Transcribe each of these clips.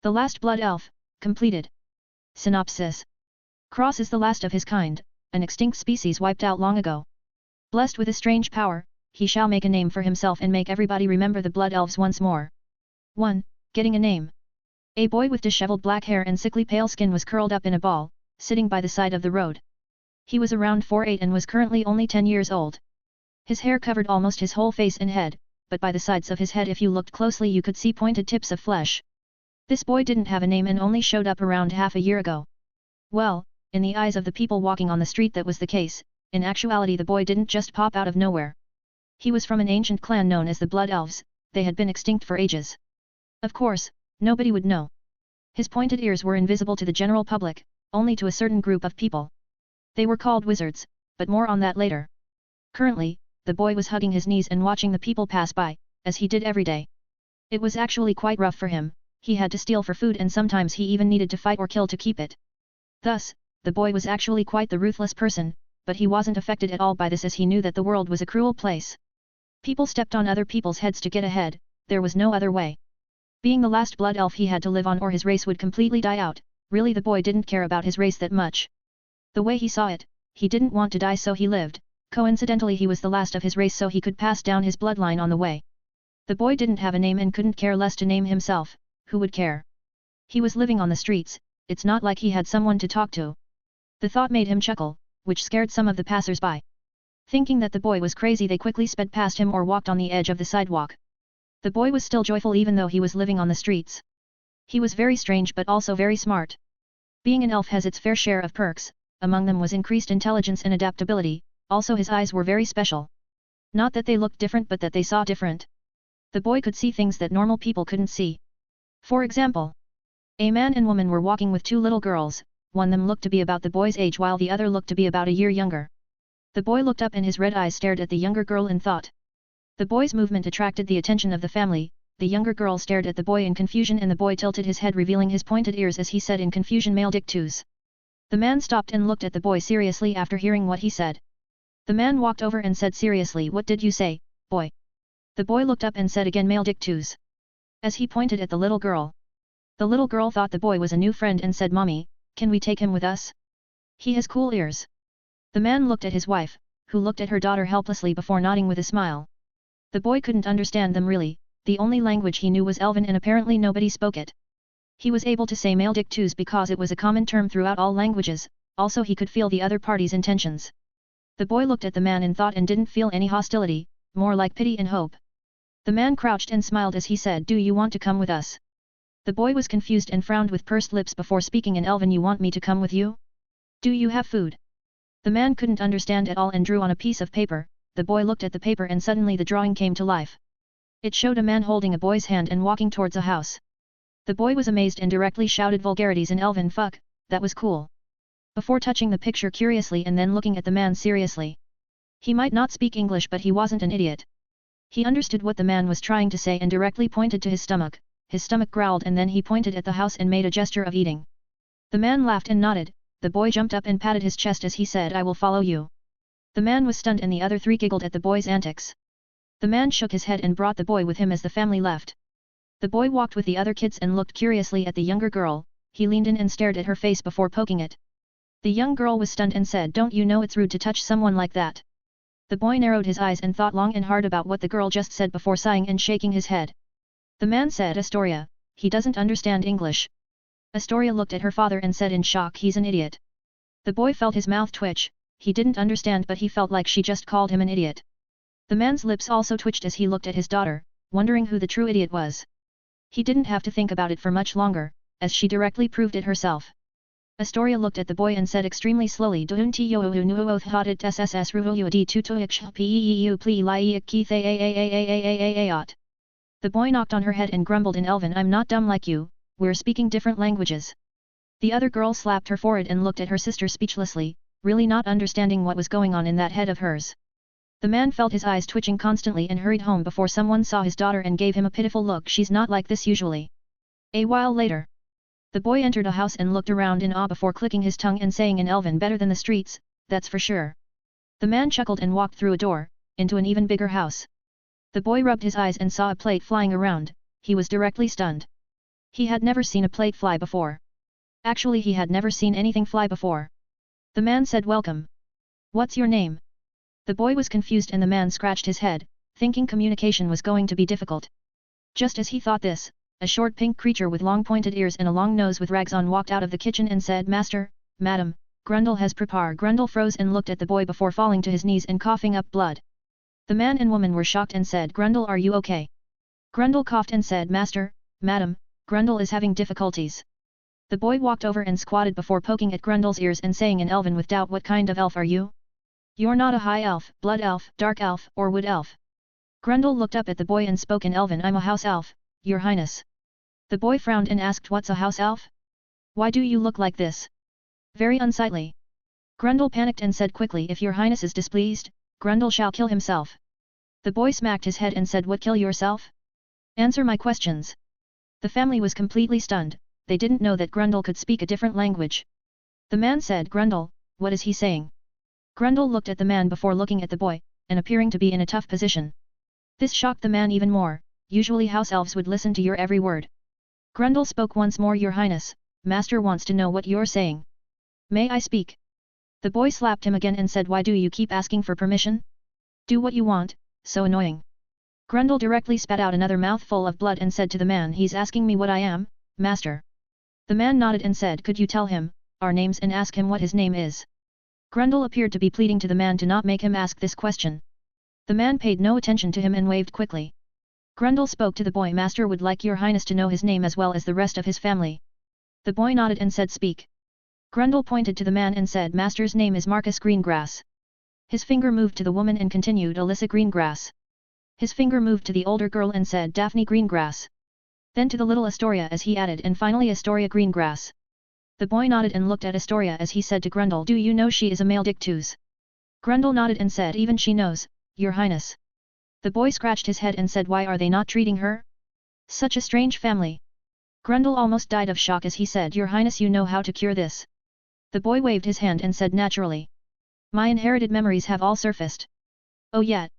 The Last Blood Elf, completed. Synopsis. Cross is the last of his kind, an extinct species wiped out long ago. Blessed with a strange power, he shall make a name for himself and make everybody remember the Blood Elves once more. 1. Getting a name. A boy with disheveled black hair and sickly pale skin was curled up in a ball, sitting by the side of the road. He was around 4'8" and was currently only 10 years old. His hair covered almost his whole face and head, but by the sides of his head if you looked closely you could see pointed tips of flesh. This boy didn't have a name and only showed up around half a year ago. Well, in the eyes of the people walking on the street that was the case. In actuality the boy didn't just pop out of nowhere. He was from an ancient clan known as the Blood Elves. They had been extinct for ages. Of course, nobody would know. His pointed ears were invisible to the general public, only to a certain group of people. They were called wizards, but more on that later. Currently, the boy was hugging his knees and watching the people pass by, as he did every day. It was actually quite rough for him. He had to steal for food and sometimes he even needed to fight or kill to keep it. Thus, the boy was actually quite the ruthless person, but he wasn't affected at all by this as he knew that the world was a cruel place. People stepped on other people's heads to get ahead, there was no other way. Being the last blood elf he had to live on or his race would completely die out. Really the boy didn't care about his race that much. The way he saw it, he didn't want to die so he lived. Coincidentally he was the last of his race so he could pass down his bloodline on the way. The boy didn't have a name and couldn't care less to name himself. Who would care? He was living on the streets, it's not like he had someone to talk to. The thought made him chuckle, which scared some of the passers-by. Thinking that the boy was crazy they quickly sped past him or walked on the edge of the sidewalk. The boy was still joyful even though he was living on the streets. He was very strange but also very smart. Being an elf has its fair share of perks, among them was increased intelligence and adaptability, also his eyes were very special. Not that they looked different but that they saw different. The boy could see things that normal people couldn't see. For example, a man and woman were walking with two little girls, one of them looked to be about the boy's age while the other looked to be about a year younger. The boy looked up and his red eyes stared at the younger girl in thought. The boy's movement attracted the attention of the family, the younger girl stared at the boy in confusion and the boy tilted his head revealing his pointed ears as he said in confusion male dick twos. The man stopped and looked at the boy seriously after hearing what he said. The man walked over and said seriously what did you say, boy? The boy looked up and said again male dick twos. As he pointed at the little girl. The little girl thought the boy was a new friend and said Mommy, can we take him with us? He has cool ears. The man looked at his wife, who looked at her daughter helplessly before nodding with a smile. The boy couldn't understand them really, the only language he knew was Elven and apparently nobody spoke it. He was able to say male dick twos because it was a common term throughout all languages, also he could feel the other party's intentions. The boy looked at the man in thought and didn't feel any hostility, more like pity and hope. The man crouched and smiled as he said do you want to come with us? The boy was confused and frowned with pursed lips before speaking in Elven you want me to come with you? Do you have food? The man couldn't understand at all and drew on a piece of paper. The boy looked at the paper and suddenly the drawing came to life. It showed a man holding a boy's hand and walking towards a house. The boy was amazed and directly shouted vulgarities in Elven fuck, that was cool. Before touching the picture curiously and then looking at the man seriously. He might not speak English but he wasn't an idiot. He understood what the man was trying to say and directly pointed to his stomach. His stomach growled and then he pointed at the house and made a gesture of eating. The man laughed and nodded, the boy jumped up and patted his chest as he said I will follow you. The man was stunned and the other three giggled at the boy's antics. The man shook his head and brought the boy with him as the family left. The boy walked with the other kids and looked curiously at the younger girl, he leaned in and stared at her face before poking it. The young girl was stunned and said don't you know it's rude to touch someone like that? The boy narrowed his eyes and thought long and hard about what the girl just said before sighing and shaking his head. The man said Astoria, he doesn't understand English. Astoria looked at her father and said in shock he's an idiot. The boy felt his mouth twitch, he didn't understand but he felt like she just called him an idiot. The man's lips also twitched as he looked at his daughter, wondering who the true idiot was. He didn't have to think about it for much longer, as she directly proved it herself. Astoria looked at the boy and said extremely slowly Dun ti yo nuoth hotit sss ruvu di tutoich peeu pli liic keith aaaaaaaaaat. The boy knocked on her head and grumbled in Elven I'm not dumb like you, we're speaking different languages. The other girl slapped her forehead and looked at her sister speechlessly, really not understanding what was going on in that head of hers. The man felt his eyes twitching constantly and hurried home before someone saw his daughter and gave him a pitiful look she's not like this usually. A while later. The boy entered a house and looked around in awe before clicking his tongue and saying in Elven better than the streets, that's for sure. The man chuckled and walked through a door, into an even bigger house. The boy rubbed his eyes and saw a plate flying around, he was directly stunned. He had never seen a plate fly before. Actually he had never seen anything fly before. The man said welcome. What's your name? The boy was confused and the man scratched his head, thinking communication was going to be difficult. Just as he thought this, a short pink creature with long pointed ears and a long nose with rags on walked out of the kitchen and said, Master, Madam, Grundle has prepared. Grundle froze and looked at the boy before falling to his knees and coughing up blood. The man and woman were shocked and said, Grundle, are you okay? Grundle coughed and said, Master, Madam, Grundle is having difficulties. The boy walked over and squatted before poking at Grundle's ears and saying in Elven with doubt, what kind of elf are you? You're not a high elf, blood elf, dark elf, or wood elf. Grundle looked up at the boy and spoke in Elven, I'm a house elf, your highness. The boy frowned and asked, what's a house elf? Why do you look like this? Very unsightly. Grundle panicked and said quickly, if your highness is displeased, Grundle shall kill himself. The boy smacked his head and said, what, kill yourself? Answer my questions. The family was completely stunned, they didn't know that Grundle could speak a different language. The man said, Grundle, what is he saying? Grundle looked at the man before looking at the boy, and appearing to be in a tough position. This shocked the man even more, usually house elves would listen to your every word. Grundle spoke once more, your highness, master wants to know what you're saying. May I speak? The boy slapped him again and said, why do you keep asking for permission? Do what you want, so annoying. Grundle directly spat out another mouthful of blood and said to the man, he's asking me what I am, master. The man nodded and said, could you tell him our names and ask him what his name is? Grundle appeared to be pleading to the man to not make him ask this question. The man paid no attention to him and waved quickly. Grundle spoke to the boy, master would like your highness to know his name as well as the rest of his family. The boy nodded and said, speak. Grundle pointed to the man and said, master's name is Marcus Greengrass. His finger moved to the woman and continued, Alyssa Greengrass. His finger moved to the older girl and said, Daphne Greengrass. Then to the little Astoria as he added, and finally Astoria Greengrass. The boy nodded and looked at Astoria as he said to Grundle, do you know she is a male Dictus? Grundle nodded and said, even she knows, your highness. The boy scratched his head and said, why are they not treating her? Such a strange family. Grundle almost died of shock as he said, your highness, you know how to cure this. The boy waved his hand and said naturally. My inherited memories have all surfaced. Oh yet.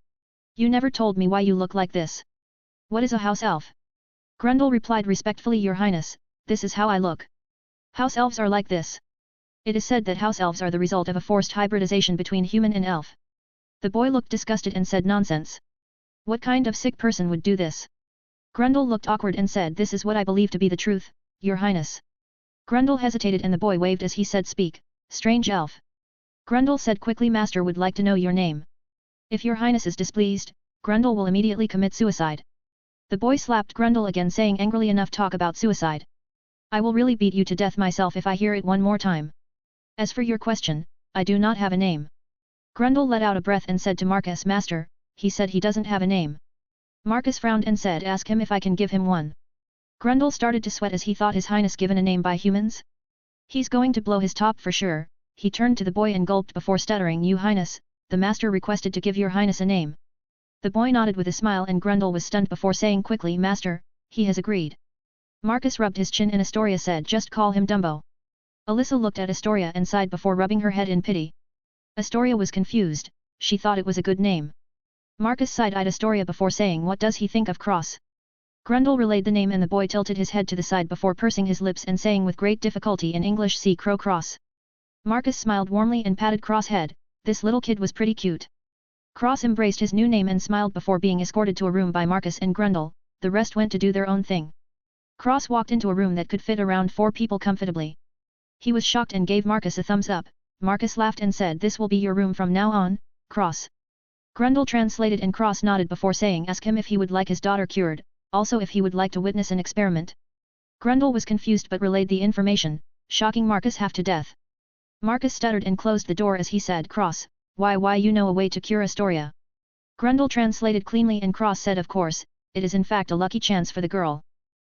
You never told me why you look like this. What is a house elf? Grundle replied respectfully, your highness, this is how I look. House elves are like this. It is said that house elves are the result of a forced hybridization between human and elf. The boy looked disgusted and said, nonsense. What kind of sick person would do this? Grundle looked awkward and said, this is what I believe to be the truth, your highness. Grundle hesitated and the boy waved as he said, speak, strange elf. Grundle said quickly, master would like to know your name. If your highness is displeased, Grundle will immediately commit suicide. The boy slapped Grundle again, saying angrily, enough talk about suicide. I will really beat you to death myself if I hear it one more time. As for your question, I do not have a name. Grundle let out a breath and said to Marcus, master, he said he doesn't have a name. Marcus frowned and said, ask him if I can give him one. Grundle started to sweat as he thought his highness given a name by humans? He's going to blow his top for sure. He turned to the boy and gulped before stuttering, you highness, the master requested to give your highness a name. The boy nodded with a smile and Grundle was stunned before saying quickly, master, he has agreed. Marcus rubbed his chin and Astoria said, just call him Dumbo. Alyssa looked at Astoria and sighed before rubbing her head in pity. Astoria was confused, she thought it was a good name. Marcus side-eyed Astoria before saying, what does he think of Cross? Grundle relayed the name and the boy tilted his head to the side before pursing his lips and saying with great difficulty in English, see Crow Cross. Marcus smiled warmly and patted Cross' head, this little kid was pretty cute. Cross embraced his new name and smiled before being escorted to a room by Marcus and Grundle, the rest went to do their own thing. Cross walked into a room that could fit around 4 people comfortably. He was shocked and gave Marcus a thumbs up. Marcus laughed and said, this will be your room from now on, Cross. Grundle translated and Cross nodded before saying, ask him if he would like his daughter cured, also if he would like to witness an experiment. Grundle was confused but relayed the information, shocking Marcus half to death. Marcus stuttered and closed the door as he said, Cross, why you know a way to cure Astoria. Grundle translated cleanly and Cross said, of course, it is in fact a lucky chance for the girl.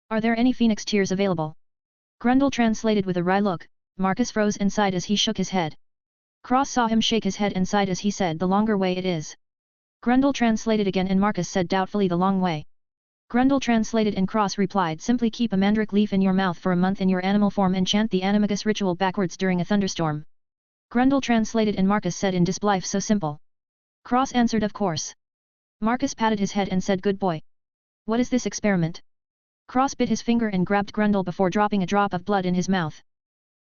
Are there any phoenix tears available? Grundle translated with a wry look. Marcus froze and sighed as he shook his head. Cross saw him shake his head and sighed as he said, the longer way it is. Grundle translated again and Marcus said doubtfully, the long way. Grundle translated and Cross replied, simply keep a mandrake leaf in your mouth for a month in your animal form and chant the animagus ritual backwards during a thunderstorm. Grundle translated and Marcus said in disbelief, so simple. Cross answered, of course. Marcus patted his head and said, good boy. What is this experiment? Cross bit his finger and grabbed Grundle before dropping a drop of blood in his mouth.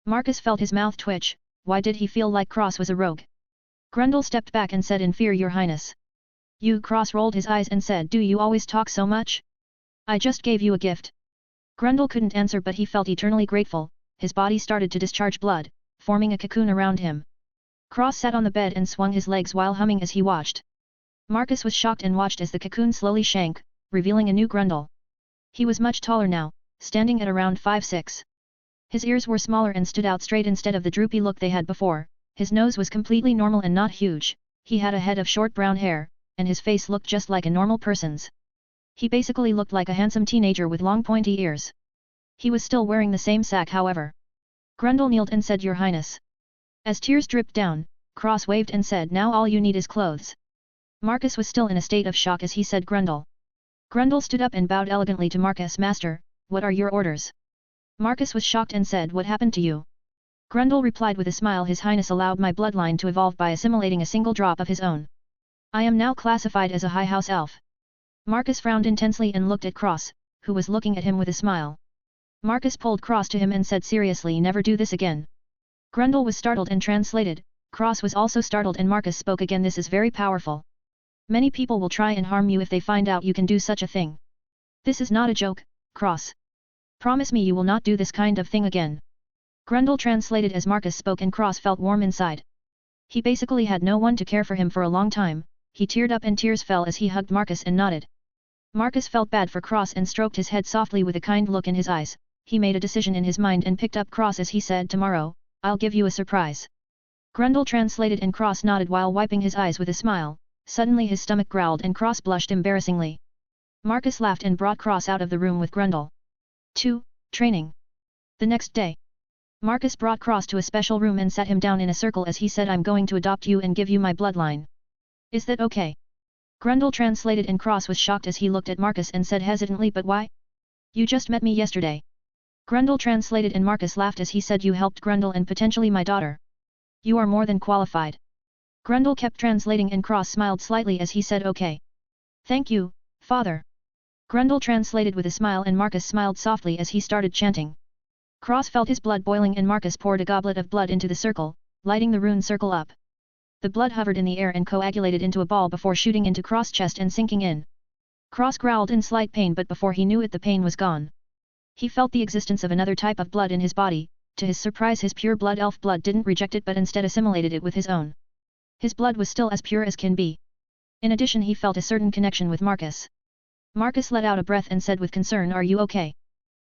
Marcus felt his mouth twitch. Why did he feel like Cross was a rogue? Grundle stepped back and said in fear, Your Highness. Cross rolled his eyes and said, Do you always talk so much? I just gave you a gift. Grundle couldn't answer, but he felt eternally grateful. His body started to discharge blood, forming a cocoon around him. Cross sat on the bed and swung his legs while humming as he watched. Marcus was shocked and watched as the cocoon slowly shrank, revealing a new Grundle. He was much taller now, standing at around 5'6". His ears were smaller and stood out straight instead of the droopy look they had before. His nose was completely normal and not huge. He had a head of short brown hair, and his face looked just like a normal person's. He basically looked like a handsome teenager with long pointy ears. He was still wearing the same sack, however. Grundle kneeled and said, Your Highness. As tears dripped down, Cross waved and said, Now all you need is clothes. Marcus was still in a state of shock as he said Grundle. Grundle stood up and bowed elegantly to Marcus. Master, what are your orders? Marcus was shocked and said, What happened to you? Grundle replied with a smile, His Highness allowed my bloodline to evolve by assimilating a single drop of his own. I am now classified as a high house elf. Marcus frowned intensely and looked at Cross, who was looking at him with a smile. Marcus pulled Cross to him and said seriously, Never do this again. Grundle was startled and translated. Cross was also startled and Marcus spoke again, This is very powerful. Many people will try and harm you if they find out you can do such a thing. This is not a joke, Cross. Promise me you will not do this kind of thing again. Grundle translated as Marcus spoke and Cross felt warm inside. He basically had no one to care for him for a long time. He teared up and tears fell as he hugged Marcus and nodded. Marcus felt bad for Cross and stroked his head softly with a kind look in his eyes. He made a decision in his mind and picked up Cross as he said, Tomorrow, I'll give you a surprise. Grundle translated and Cross nodded while wiping his eyes with a smile. Suddenly his stomach growled and Cross blushed embarrassingly. Marcus laughed and brought Cross out of the room with Grundle. 2. Training. The next day, Marcus brought Cross to a special room and sat him down in a circle as he said, I'm going to adopt you and give you my bloodline. Is that okay? Grundle translated and Cross was shocked as he looked at Marcus and said hesitantly, But why? You just met me yesterday. Grundle translated and Marcus laughed as he said, You helped Grundle and potentially my daughter. You are more than qualified. Grundle kept translating and Cross smiled slightly as he said, Okay. Thank you, Father. Grundle translated with a smile and Marcus smiled softly as he started chanting. Cross felt his blood boiling and Marcus poured a goblet of blood into the circle, lighting the rune circle up. The blood hovered in the air and coagulated into a ball before shooting into Cross' chest and sinking in. Cross growled in slight pain, but before he knew it the pain was gone. He felt the existence of another type of blood in his body. To his surprise his pure blood elf blood didn't reject it but instead assimilated it with his own. His blood was still as pure as can be. In addition he felt a certain connection with Marcus. Marcus let out a breath and said with concern, Are you okay?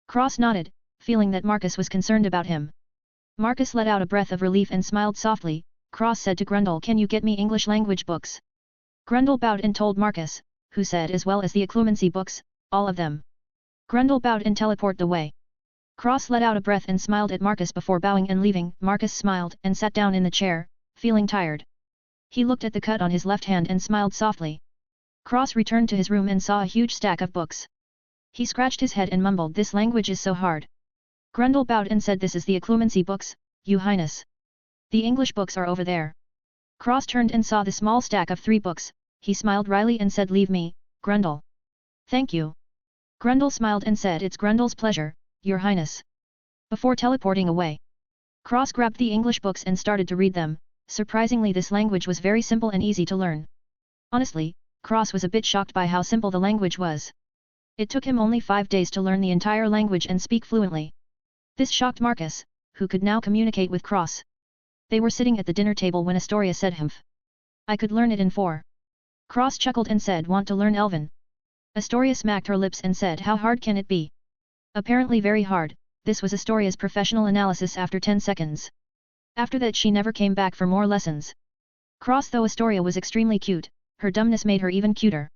Cross nodded, feeling that Marcus was concerned about him. Marcus let out a breath of relief and smiled softly. Cross said to Grundle, Can you get me English language books? Grundle bowed and told Marcus, who said as well as the Occlumency books, all of them. Grundle bowed and teleported away. Cross let out a breath and smiled at Marcus before bowing and leaving. Marcus smiled and sat down in the chair, feeling tired. He looked at the cut on his left hand and smiled softly. Cross returned to his room and saw a huge stack of books. He scratched his head and mumbled, This language is so hard. Grundle bowed and said, This is the Occlumency books, Your Highness. The English books are over there. Cross turned and saw the small stack of 3 books. He smiled wryly and said, Leave me, Grundle. Thank you. Grundle smiled and said, It's Grundle's pleasure, Your Highness. Before teleporting away, Cross grabbed the English books and started to read them. Surprisingly this language was very simple and easy to learn. Honestly, Cross was a bit shocked by how simple the language was. It took him only 5 days to learn the entire language and speak fluently. This shocked Marcus, who could now communicate with Cross. They were sitting at the dinner table when Astoria said, Humph. I could learn it in 4. Cross chuckled and said, Want to learn Elven? Astoria smacked her lips and said, How hard can it be? Apparently very hard. This was Astoria's professional analysis after 10 seconds. After that she never came back for more lessons. Cross, though Astoria was extremely cute, her dumbness made her even cuter.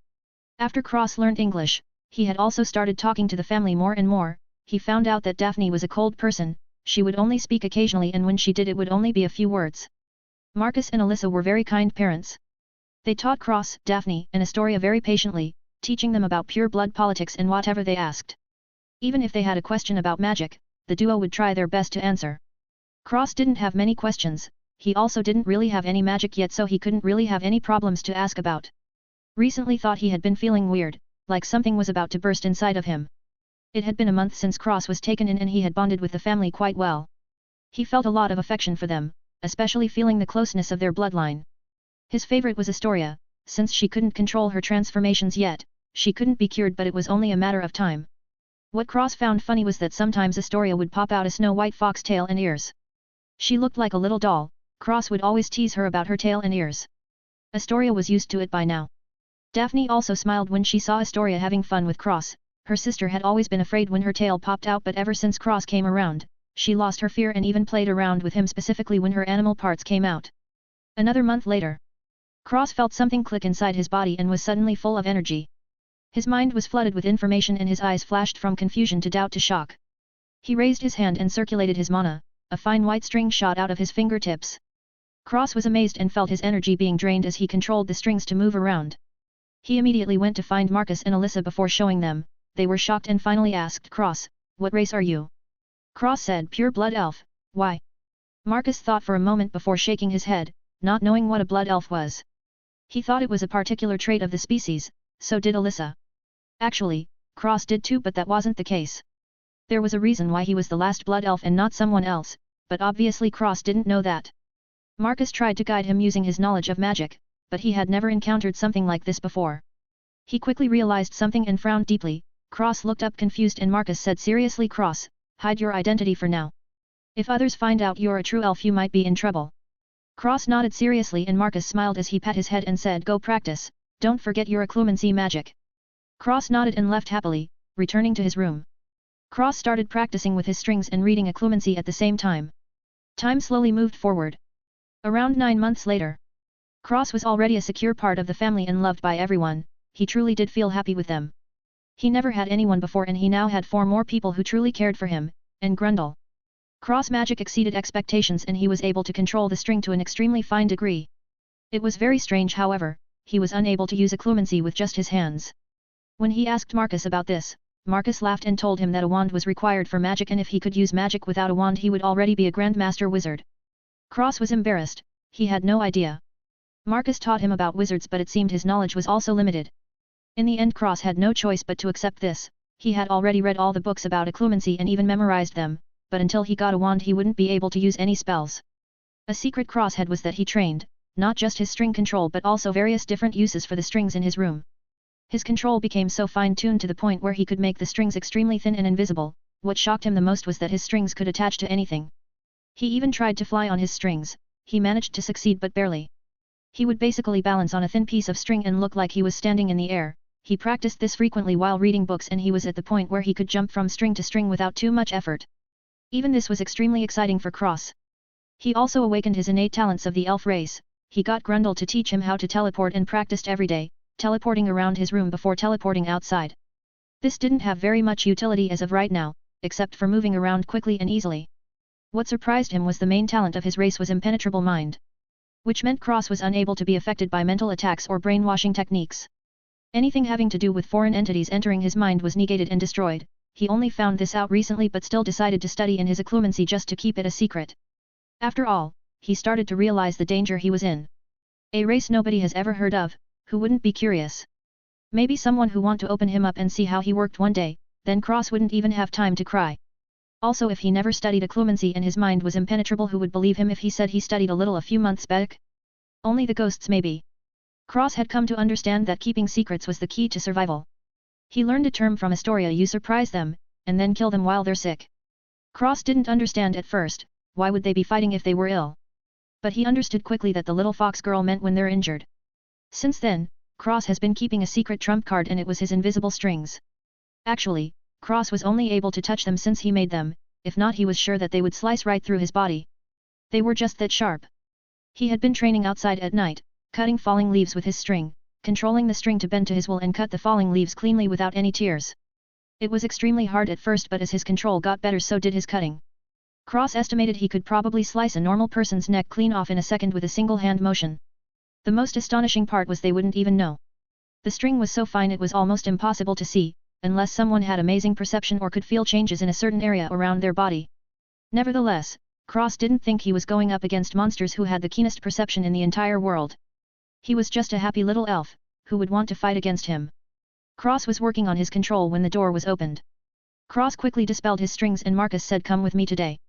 After Cross learned English, he had also started talking to the family more and more. He found out that Daphne was a cold person. She would only speak occasionally and when she did it would only be a few words. Marcus and Alyssa were very kind parents. They taught Cross, Daphne, and Astoria very patiently, teaching them about pure blood politics and whatever they asked. Even if they had a question about magic, the duo would try their best to answer. Cross didn't have many questions, he also didn't really have any magic yet so he couldn't really have any problems to ask about. Recently thought he had been feeling weird, like something was about to burst inside of him. It had been a month since Cross was taken in and he had bonded with the family quite well. He felt a lot of affection for them, especially feeling the closeness of their bloodline. His favorite was Astoria, since she couldn't control her transformations yet, she couldn't be cured but it was only a matter of time. What Cross found funny was that sometimes Astoria would pop out a snow-white fox tail and ears. She looked like a little doll, Cross would always tease her about her tail and ears. Astoria was used to it by now. Daphne also smiled when she saw Astoria having fun with Cross. Her sister had always been afraid when her tail popped out but ever since Cross came around, she lost her fear and even played around with him specifically when her animal parts came out. Another month later. Cross felt something click inside his body and was suddenly full of energy. His mind was flooded with information and his eyes flashed from confusion to doubt to shock. He raised his hand and circulated his mana, a fine white string shot out of his fingertips. Cross was amazed and felt his energy being drained as he controlled the strings to move around. He immediately went to find Marcus and Alyssa before showing them. They were shocked and finally asked Cross, "What race are you?" Cross said, "Pure blood elf." "Why?" Marcus thought for a moment before shaking his head, not knowing what a blood elf was. He thought it was a particular trait of the species, so did Alyssa. Actually, Cross did too, but that wasn't the case. There was a reason why he was the last blood elf and not someone else, but obviously Cross didn't know that. Marcus tried to guide him using his knowledge of magic, but he had never encountered something like this before. He quickly realized something and frowned deeply. Cross looked up confused and Marcus said seriously, "Cross, hide your identity for now. If others find out you're a true elf you might be in trouble." Cross nodded seriously and Marcus smiled as he pat his head and said, "Go practice, don't forget your occlumency magic." Cross nodded and left happily, returning to his room. Cross started practicing with his strings and reading occlumency at the same time. Time slowly moved forward. Around 9 months later. Cross was already a secure part of the family and loved by everyone, he truly did feel happy with them. He never had anyone before and he now had 4 more people who truly cared for him, and Grundle. Cross magic exceeded expectations and he was able to control the string to an extremely fine degree. It was very strange, however, he was unable to use occlumency with just his hands. When he asked Marcus about this, Marcus laughed and told him that a wand was required for magic and if he could use magic without a wand he would already be a grandmaster wizard. Cross was embarrassed, he had no idea. Marcus taught him about wizards but it seemed his knowledge was also limited. In the end Cross had no choice but to accept this. He had already read all the books about occlumency and even memorized them, but until he got a wand he wouldn't be able to use any spells. A secret Cross had was that he trained, not just his string control but also various different uses for the strings in his room. His control became so fine-tuned to the point where he could make the strings extremely thin and invisible. What shocked him the most was that his strings could attach to anything. He even tried to fly on his strings, he managed to succeed but barely. He would basically balance on a thin piece of string and look like he was standing in the air. He practiced this frequently while reading books and he was at the point where he could jump from string to string without too much effort. Even this was extremely exciting for Cross. He also awakened his innate talents of the elf race. He got Grundle to teach him how to teleport and practiced every day, teleporting around his room before teleporting outside. This didn't have very much utility as of right now, except for moving around quickly and easily. What surprised him was the main talent of his race was impenetrable mind. Which meant Cross was unable to be affected by mental attacks or brainwashing techniques. Anything having to do with foreign entities entering his mind was negated and destroyed. He only found this out recently but still decided to study in his occlumency just to keep it a secret. After all, he started to realize the danger he was in. A race nobody has ever heard of, who wouldn't be curious? Maybe someone who want to open him up and see how he worked one day, then Cross wouldn't even have time to cry. Also if he never studied occlumency and his mind was impenetrable, who would believe him if he said he studied a little a few months back? Only the ghosts maybe. Cross had come to understand that keeping secrets was the key to survival. He learned a term from Astoria: you surprise them, and then kill them while they're sick. Cross didn't understand at first, why would they be fighting if they were ill? But he understood quickly that the little fox girl meant when they're injured. Since then, Cross has been keeping a secret trump card and it was his invisible strings. Actually, Cross was only able to touch them since he made them, if not he was sure that they would slice right through his body. They were just that sharp. He had been training outside at night, cutting falling leaves with his string, controlling the string to bend to his will and cut the falling leaves cleanly without any tears. It was extremely hard at first but as his control got better so did his cutting. Cross estimated he could probably slice a normal person's neck clean off in a second with a single hand motion. The most astonishing part was they wouldn't even know. The string was so fine it was almost impossible to see, unless someone had amazing perception or could feel changes in a certain area around their body. Nevertheless, Cross didn't think he was going up against monsters who had the keenest perception in the entire world. He was just a happy little elf, who would want to fight against him. Cross was working on his control when the door was opened. Cross quickly dispelled his strings and Marcus said, come with me today.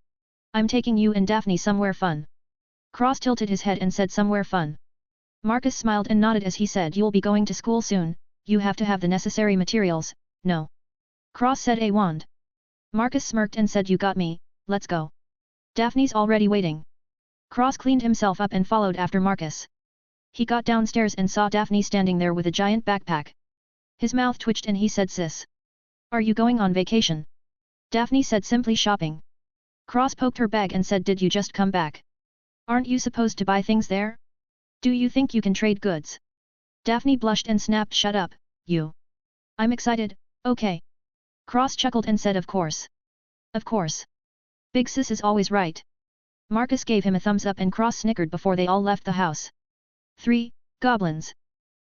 I'm taking you and Daphne somewhere fun. Cross tilted his head and said, somewhere fun. Marcus smiled and nodded as he said, you'll be going to school soon, you have to have the necessary materials. No. Cross said, a wand. Marcus smirked and said, you got me, let's go. Daphne's already waiting. Cross cleaned himself up and followed after Marcus. He got downstairs and saw Daphne standing there with a giant backpack. His mouth twitched and he said, sis. Are you going on vacation? Daphne said, simply shopping. Cross poked her bag and said, did you just come back? Aren't you supposed to buy things there? Do you think you can trade goods? Daphne blushed and snapped, shut up, you. I'm excited, okay. Cross chuckled and said, of course. Of course. Big sis is always right. Marcus gave him a thumbs up and Cross snickered before they all left the house. 3. Goblins.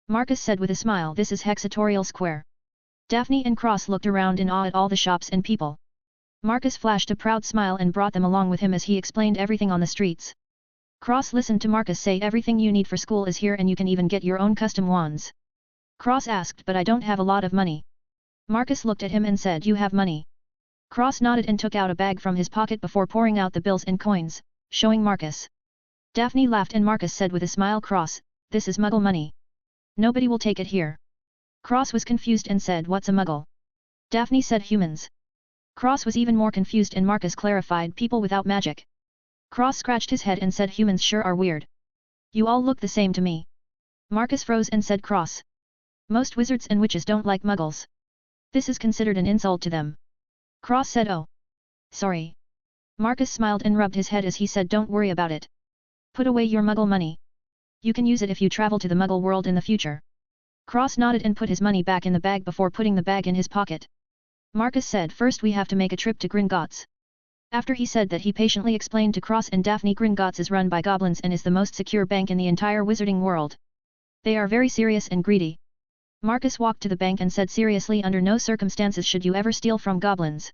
Marcus said with a smile, this is Hexatorial Square. Daphne and Cross looked around in awe at all the shops and people. Marcus flashed a proud smile and brought them along with him as he explained everything on the streets. Cross listened to Marcus say, everything you need for school is here and you can even get your own custom wands. Cross asked, but I don't have a lot of money. Marcus looked at him and said, you have money. Cross nodded and took out a bag from his pocket before pouring out the bills and coins, showing Marcus. Daphne laughed and Marcus said with a smile, Cross, this is Muggle money. Nobody will take it here. Cross was confused and said, what's a Muggle? Daphne said, humans. Cross was even more confused and Marcus clarified, people without magic. Cross scratched his head and said, humans sure are weird. You all look the same to me. Marcus froze and said, Cross. Most wizards and witches don't like Muggles. This is considered an insult to them. Cross said, oh. Sorry. Marcus smiled and rubbed his head as he said, don't worry about it. Put away your Muggle money. You can use it if you travel to the Muggle world in the future. Cross nodded and put his money back in the bag before putting the bag in his pocket. Marcus said, first we have to make a trip to Gringotts. After he said that, he patiently explained to Cross and Daphne, Gringotts is run by goblins and is the most secure bank in the entire wizarding world. They are very serious and greedy. Marcus walked to the bank and said seriously, under no circumstances should you ever steal from goblins.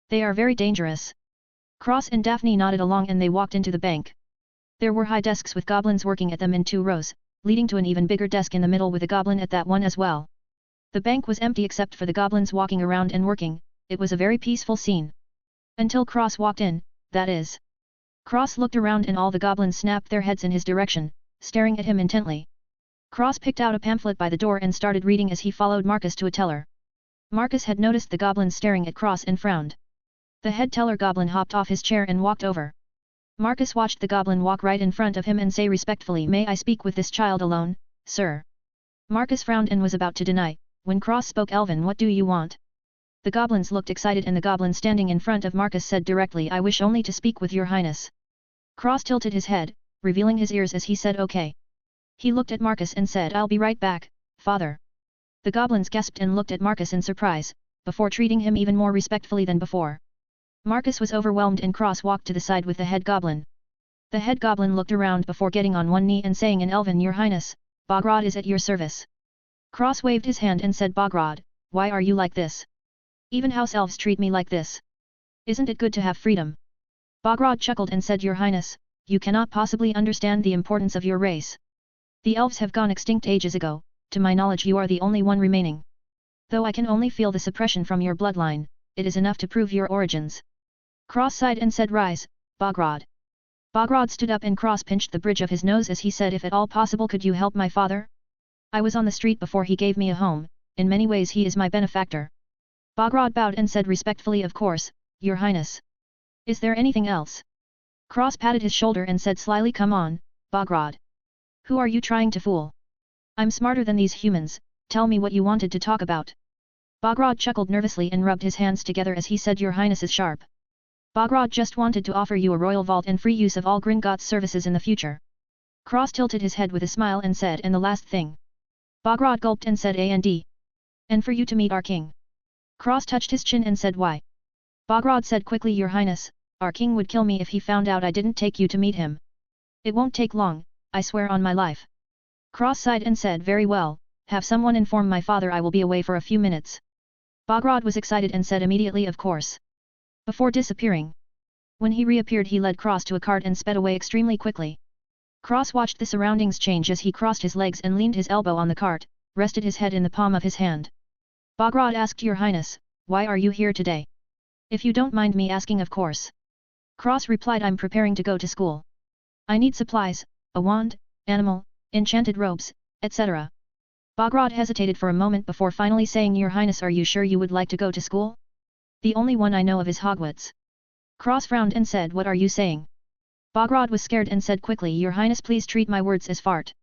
They are very dangerous. Cross and Daphne nodded along and they walked into the bank. There were high desks with goblins working at them in 2 rows, leading to an even bigger desk in the middle with a goblin at that one as well. The bank was empty except for the goblins walking around and working. It was a very peaceful scene. Until Cross walked in, that is. Cross looked around and all the goblins snapped their heads in his direction, staring at him intently. Cross picked out a pamphlet by the door and started reading as he followed Marcus to a teller. Marcus had noticed the goblins staring at Cross and frowned. The head teller goblin hopped off his chair and walked over. Marcus watched the goblin walk right in front of him and say respectfully, may I speak with this child alone, sir? Marcus frowned and was about to deny, when Cross spoke Elven, what do you want? The goblins looked excited and the goblin standing in front of Marcus said directly, I wish only to speak with your highness. Cross tilted his head, revealing his ears as he said okay. He looked at Marcus and said, I'll be right back, father. The goblins gasped and looked at Marcus in surprise, before treating him even more respectfully than before. Marcus was overwhelmed and Cross walked to the side with the head goblin. The head goblin looked around before getting on one knee and saying in Elven, your highness, Bogrod is at your service. Cross waved his hand and said, Bogrod, why are you like this? Even house elves treat me like this. Isn't it good to have freedom? Bogrod chuckled and said, your highness, you cannot possibly understand the importance of your race. The elves have gone extinct ages ago, to my knowledge you are the only one remaining. Though I can only feel the suppression from your bloodline, it is enough to prove your origins. Cross sighed and said, rise, Bogrod. Bogrod stood up and Cross pinched the bridge of his nose as he said, if at all possible could you help my father? I was on the street before he gave me a home, in many ways he is my benefactor. Bogrod bowed and said respectfully, of course, your highness. Is there anything else? Cross patted his shoulder and said slyly, come on, Bogrod. Who are you trying to fool? I'm smarter than these humans, tell me what you wanted to talk about. Bogrod chuckled nervously and rubbed his hands together as he said, your highness is sharp. Bogrod just wanted to offer you a royal vault and free use of all Gringotts services in the future. Cross tilted his head with a smile and said, and the last thing. Bogrod gulped and said, and for you to meet our king. Cross touched his chin and said, why? Bogrod said quickly, your highness, our king would kill me if he found out I didn't take you to meet him. It won't take long, I swear on my life. Cross sighed and said, very well, have someone inform my father I will be away for a few minutes. Bogrod was excited and said immediately, of course. Before disappearing. When he reappeared he led Cross to a cart and sped away extremely quickly. Cross watched the surroundings change as he crossed his legs and leaned his elbow on the cart, rested his head in the palm of his hand. Bogrod asked, your highness, why are you here today? If you don't mind me asking, of course. Cross replied, I'm preparing to go to school. I need supplies, a wand, animal, enchanted robes, etc. Bogrod hesitated for a moment before finally saying, Your Highness, are you sure you would like to go to school? The only one I know of is Hogwarts. Cross frowned and said, What are you saying? Bogrod was scared and said quickly, Your Highness, please treat my words as fart.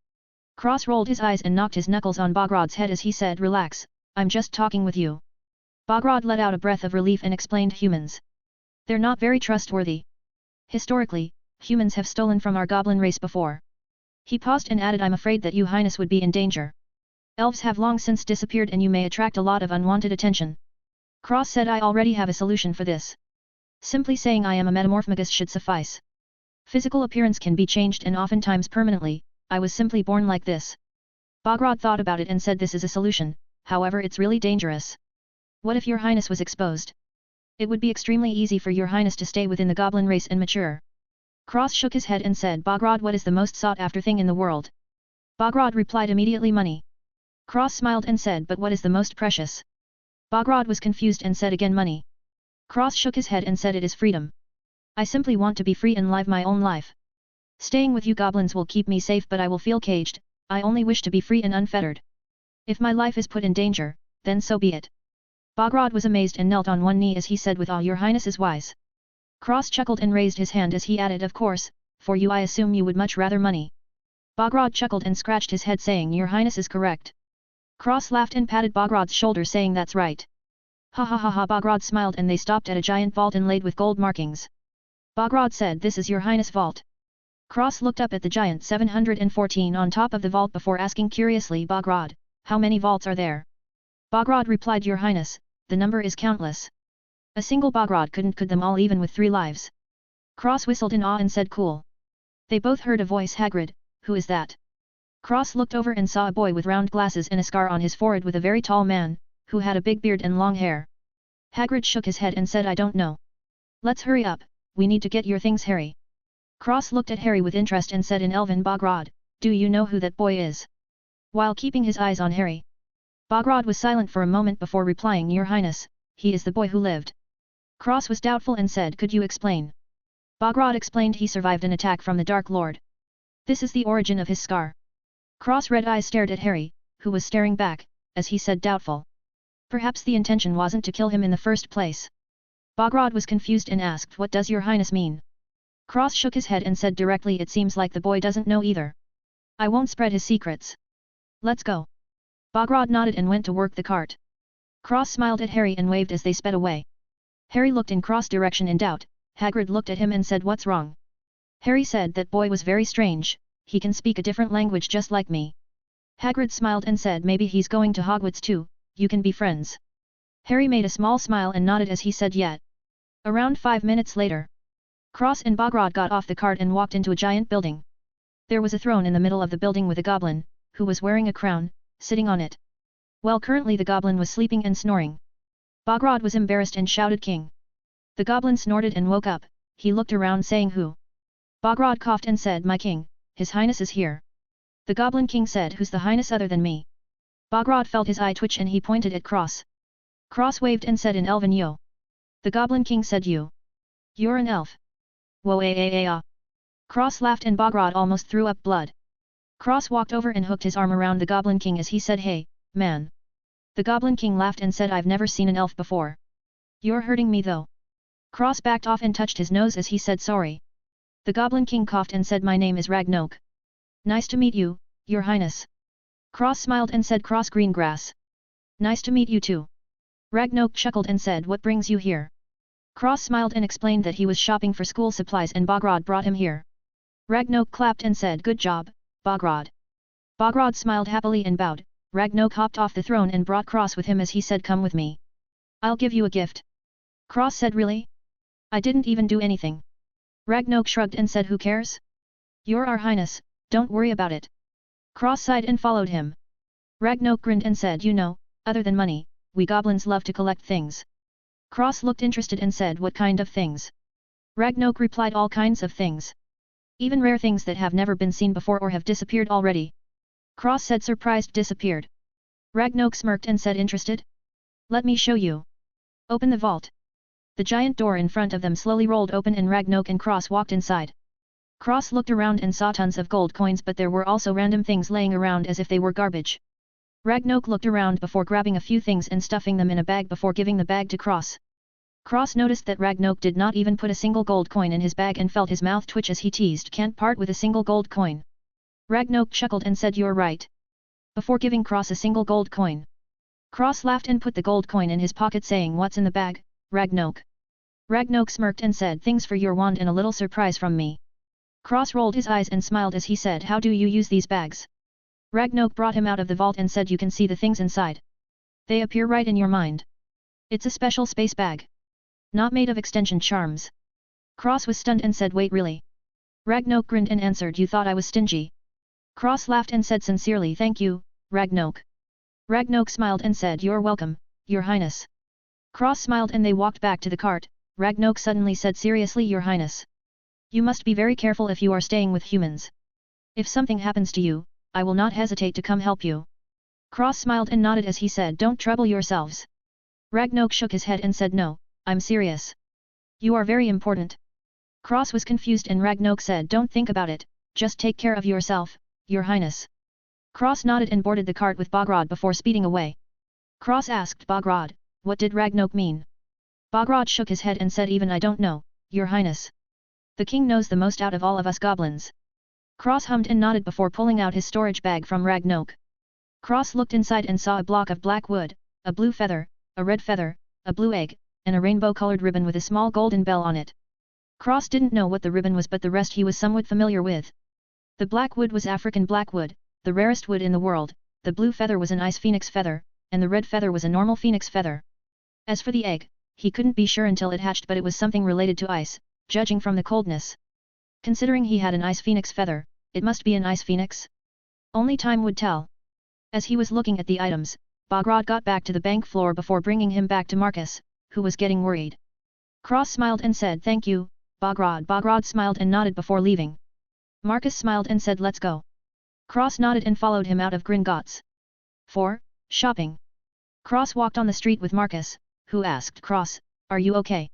Cross rolled his eyes and knocked his knuckles on Bogrod's head as he said, Relax, I'm just talking with you. Bogrod let out a breath of relief and explained, Humans. They're not very trustworthy. Historically, humans have stolen from our goblin race before. He paused and added, I'm afraid that you Highness would be in danger. Elves have long since disappeared and you may attract a lot of unwanted attention. Cross said, I already have a solution for this. Simply saying I am a metamorphmagus should suffice. Physical appearance can be changed and oftentimes permanently, I was simply born like this. Bogrod thought about it and said, this is a solution, however it's really dangerous. What if your Highness was exposed? It would be extremely easy for your Highness to stay within the goblin race and mature. Cross shook his head and said, Bogrod, what is the most sought after thing in the world? Bogrod replied immediately, money. Cross smiled and said, but what is the most precious? Bogrod was confused and said again, money. Cross shook his head and said, it is freedom. I simply want to be free and live my own life. Staying with you goblins will keep me safe, but I will feel caged. I only wish to be free and unfettered. If my life is put in danger, then so be it. Bogrod was amazed and knelt on one knee as he said, with all your Highness is wise. Cross chuckled and raised his hand as he added, of course, for you I assume you would much rather money. Bogrod chuckled and scratched his head saying, your Highness is correct. Cross laughed and patted Bogrod's shoulder saying, that's right. Ha ha ha ha. Bogrod smiled and they stopped at a giant vault inlaid with gold markings. Bogrod said, this is your Highness' vault. Cross looked up at the giant 714 on top of the vault before asking curiously, Bogrod, how many vaults are there? Bogrod replied, your Highness, the number is countless. A single Bogrod couldn't them all even with 3 lives. Cross whistled in awe and said, cool. They both heard a voice, Hagrid, who is that? Cross looked over and saw a boy with round glasses and a scar on his forehead with a very tall man, who had a big beard and long hair. Hagrid shook his head and said, I don't know. Let's hurry up, we need to get your things, Harry. Cross looked at Harry with interest and said in Elven, Bogrod, do you know who that boy is? While keeping his eyes on Harry. Bogrod was silent for a moment before replying, your Highness, he is the boy who lived. Cross was doubtful and said, could you explain? Bogrod explained, he survived an attack from the Dark Lord. This is the origin of his scar. Cross red eyes stared at Harry, who was staring back, as he said doubtful. Perhaps the intention wasn't to kill him in the first place. Bogrod was confused and asked, what does your Highness mean? Cross shook his head and said directly, it seems like the boy doesn't know either. I won't spread his secrets. Let's go. Bogrod nodded and went to work the cart. Cross smiled at Harry and waved as they sped away. Harry looked in Cross' direction in doubt. Hagrid looked at him and said, what's wrong? Harry said, that boy was very strange, he can speak a different language just like me. Hagrid smiled and said, maybe he's going to Hogwarts too, you can be friends. Harry made a small smile and nodded as he said, yet. Around 5 minutes later. Cross and Bogrod got off the cart and walked into a giant building. There was a throne in the middle of the building with a goblin, who was wearing a crown, sitting on it. Well, currently the goblin was sleeping and snoring. Bogrod was embarrassed and shouted, King. The goblin snorted and woke up, he looked around saying, who? Bogrod coughed and said, my king, his Highness is here. The Goblin King said, who's the Highness other than me? Bogrod felt his eye twitch and he pointed at Cross. Cross waved and said in Elven, yo. The Goblin King said, you. You're an elf. Whoa. Cross laughed and Bogrod almost threw up blood. Cross walked over and hooked his arm around the Goblin King as he said, hey, man. The Goblin King laughed and said, I've never seen an elf before. You're hurting me though. Cross backed off and touched his nose as he said sorry. The Goblin King coughed and said, my name is Ragnok. Nice to meet you, your Highness. Cross smiled and said, Cross Greengrass. Nice to meet you too. Ragnok chuckled and said, what brings you here? Cross smiled and explained that he was shopping for school supplies and Bogrod brought him here. Ragnok clapped and said, good job, Bogrod. Bogrod smiled happily and bowed. Ragnok hopped off the throne and brought Cross with him as he said, come with me. I'll give you a gift. Cross said, really? I didn't even do anything. Ragnok shrugged and said, who cares? You're our Highness, don't worry about it. Cross sighed and followed him. Ragnok grinned and said, you know, other than money, we goblins love to collect things. Cross looked interested and said, what kind of things? Ragnok replied, all kinds of things. Even rare things that have never been seen before or have disappeared already. Cross said, surprised, disappeared. Ragnok smirked and said, interested? Let me show you. Open the vault. The giant door in front of them slowly rolled open and Ragnok and Cross walked inside. Cross looked around and saw tons of gold coins, but there were also random things laying around as if they were garbage. Ragnok looked around before grabbing a few things and stuffing them in a bag before giving the bag to Cross. Cross noticed that Ragnok did not even put a single gold coin in his bag and felt his mouth twitch as he teased, "Can't part with a single gold coin." Ragnok chuckled and said, "You're right," before giving Cross a single gold coin. Cross laughed and put the gold coin in his pocket saying, "What's in the bag, Ragnok?" Ragnok smirked and said, "Things for your wand and a little surprise from me." Cross rolled his eyes and smiled as he said, "How do you use these bags?" Ragnok brought him out of the vault and said, "You can see the things inside. They appear right in your mind. It's a special space bag. Not made of extension charms." Cross was stunned and said, "Wait, really?" Ragnok grinned and answered, "You thought I was stingy?" Cross laughed and said sincerely, "Thank you, Ragnok." Ragnok smiled and said, "You're welcome, Your Highness." Cross smiled and they walked back to the cart. Ragnok suddenly said seriously, "Your Highness. You must be very careful if you are staying with humans. If something happens to you, I will not hesitate to come help you." Cross smiled and nodded as he said, "Don't trouble yourselves." Ragnok shook his head and said, "No, I'm serious. You are very important." Cross was confused and Ragnok said, "Don't think about it, just take care of yourself, Your Highness." Cross nodded and boarded the cart with Bogrod before speeding away. Cross asked Bogrod, "What did Ragnok mean?" Bogrod shook his head and said, "Even I don't know, Your Highness. The king knows the most out of all of us goblins." Cross hummed and nodded before pulling out his storage bag from Ragnok. Cross looked inside and saw a block of black wood, a blue feather, a red feather, a blue egg, and a rainbow-colored ribbon with a small golden bell on it. Cross didn't know what the ribbon was, but the rest he was somewhat familiar with. The black wood was African blackwood, the rarest wood in the world, the blue feather was an ice phoenix feather, and the red feather was a normal phoenix feather. As for the egg, he couldn't be sure until it hatched, but it was something related to ice, judging from the coldness. Considering he had an ice phoenix feather, it must be an ice phoenix? Only time would tell. As he was looking at the items, Bogrod got back to the bank floor before bringing him back to Marcus, who was getting worried. Cross smiled and said, "Thank you, Bogrod." Bogrod smiled and nodded before leaving. Marcus smiled and said, "Let's go." Cross nodded and followed him out of Gringotts. 4. Shopping. Cross walked on the street with Marcus, who asked Cross, "Are you okay?"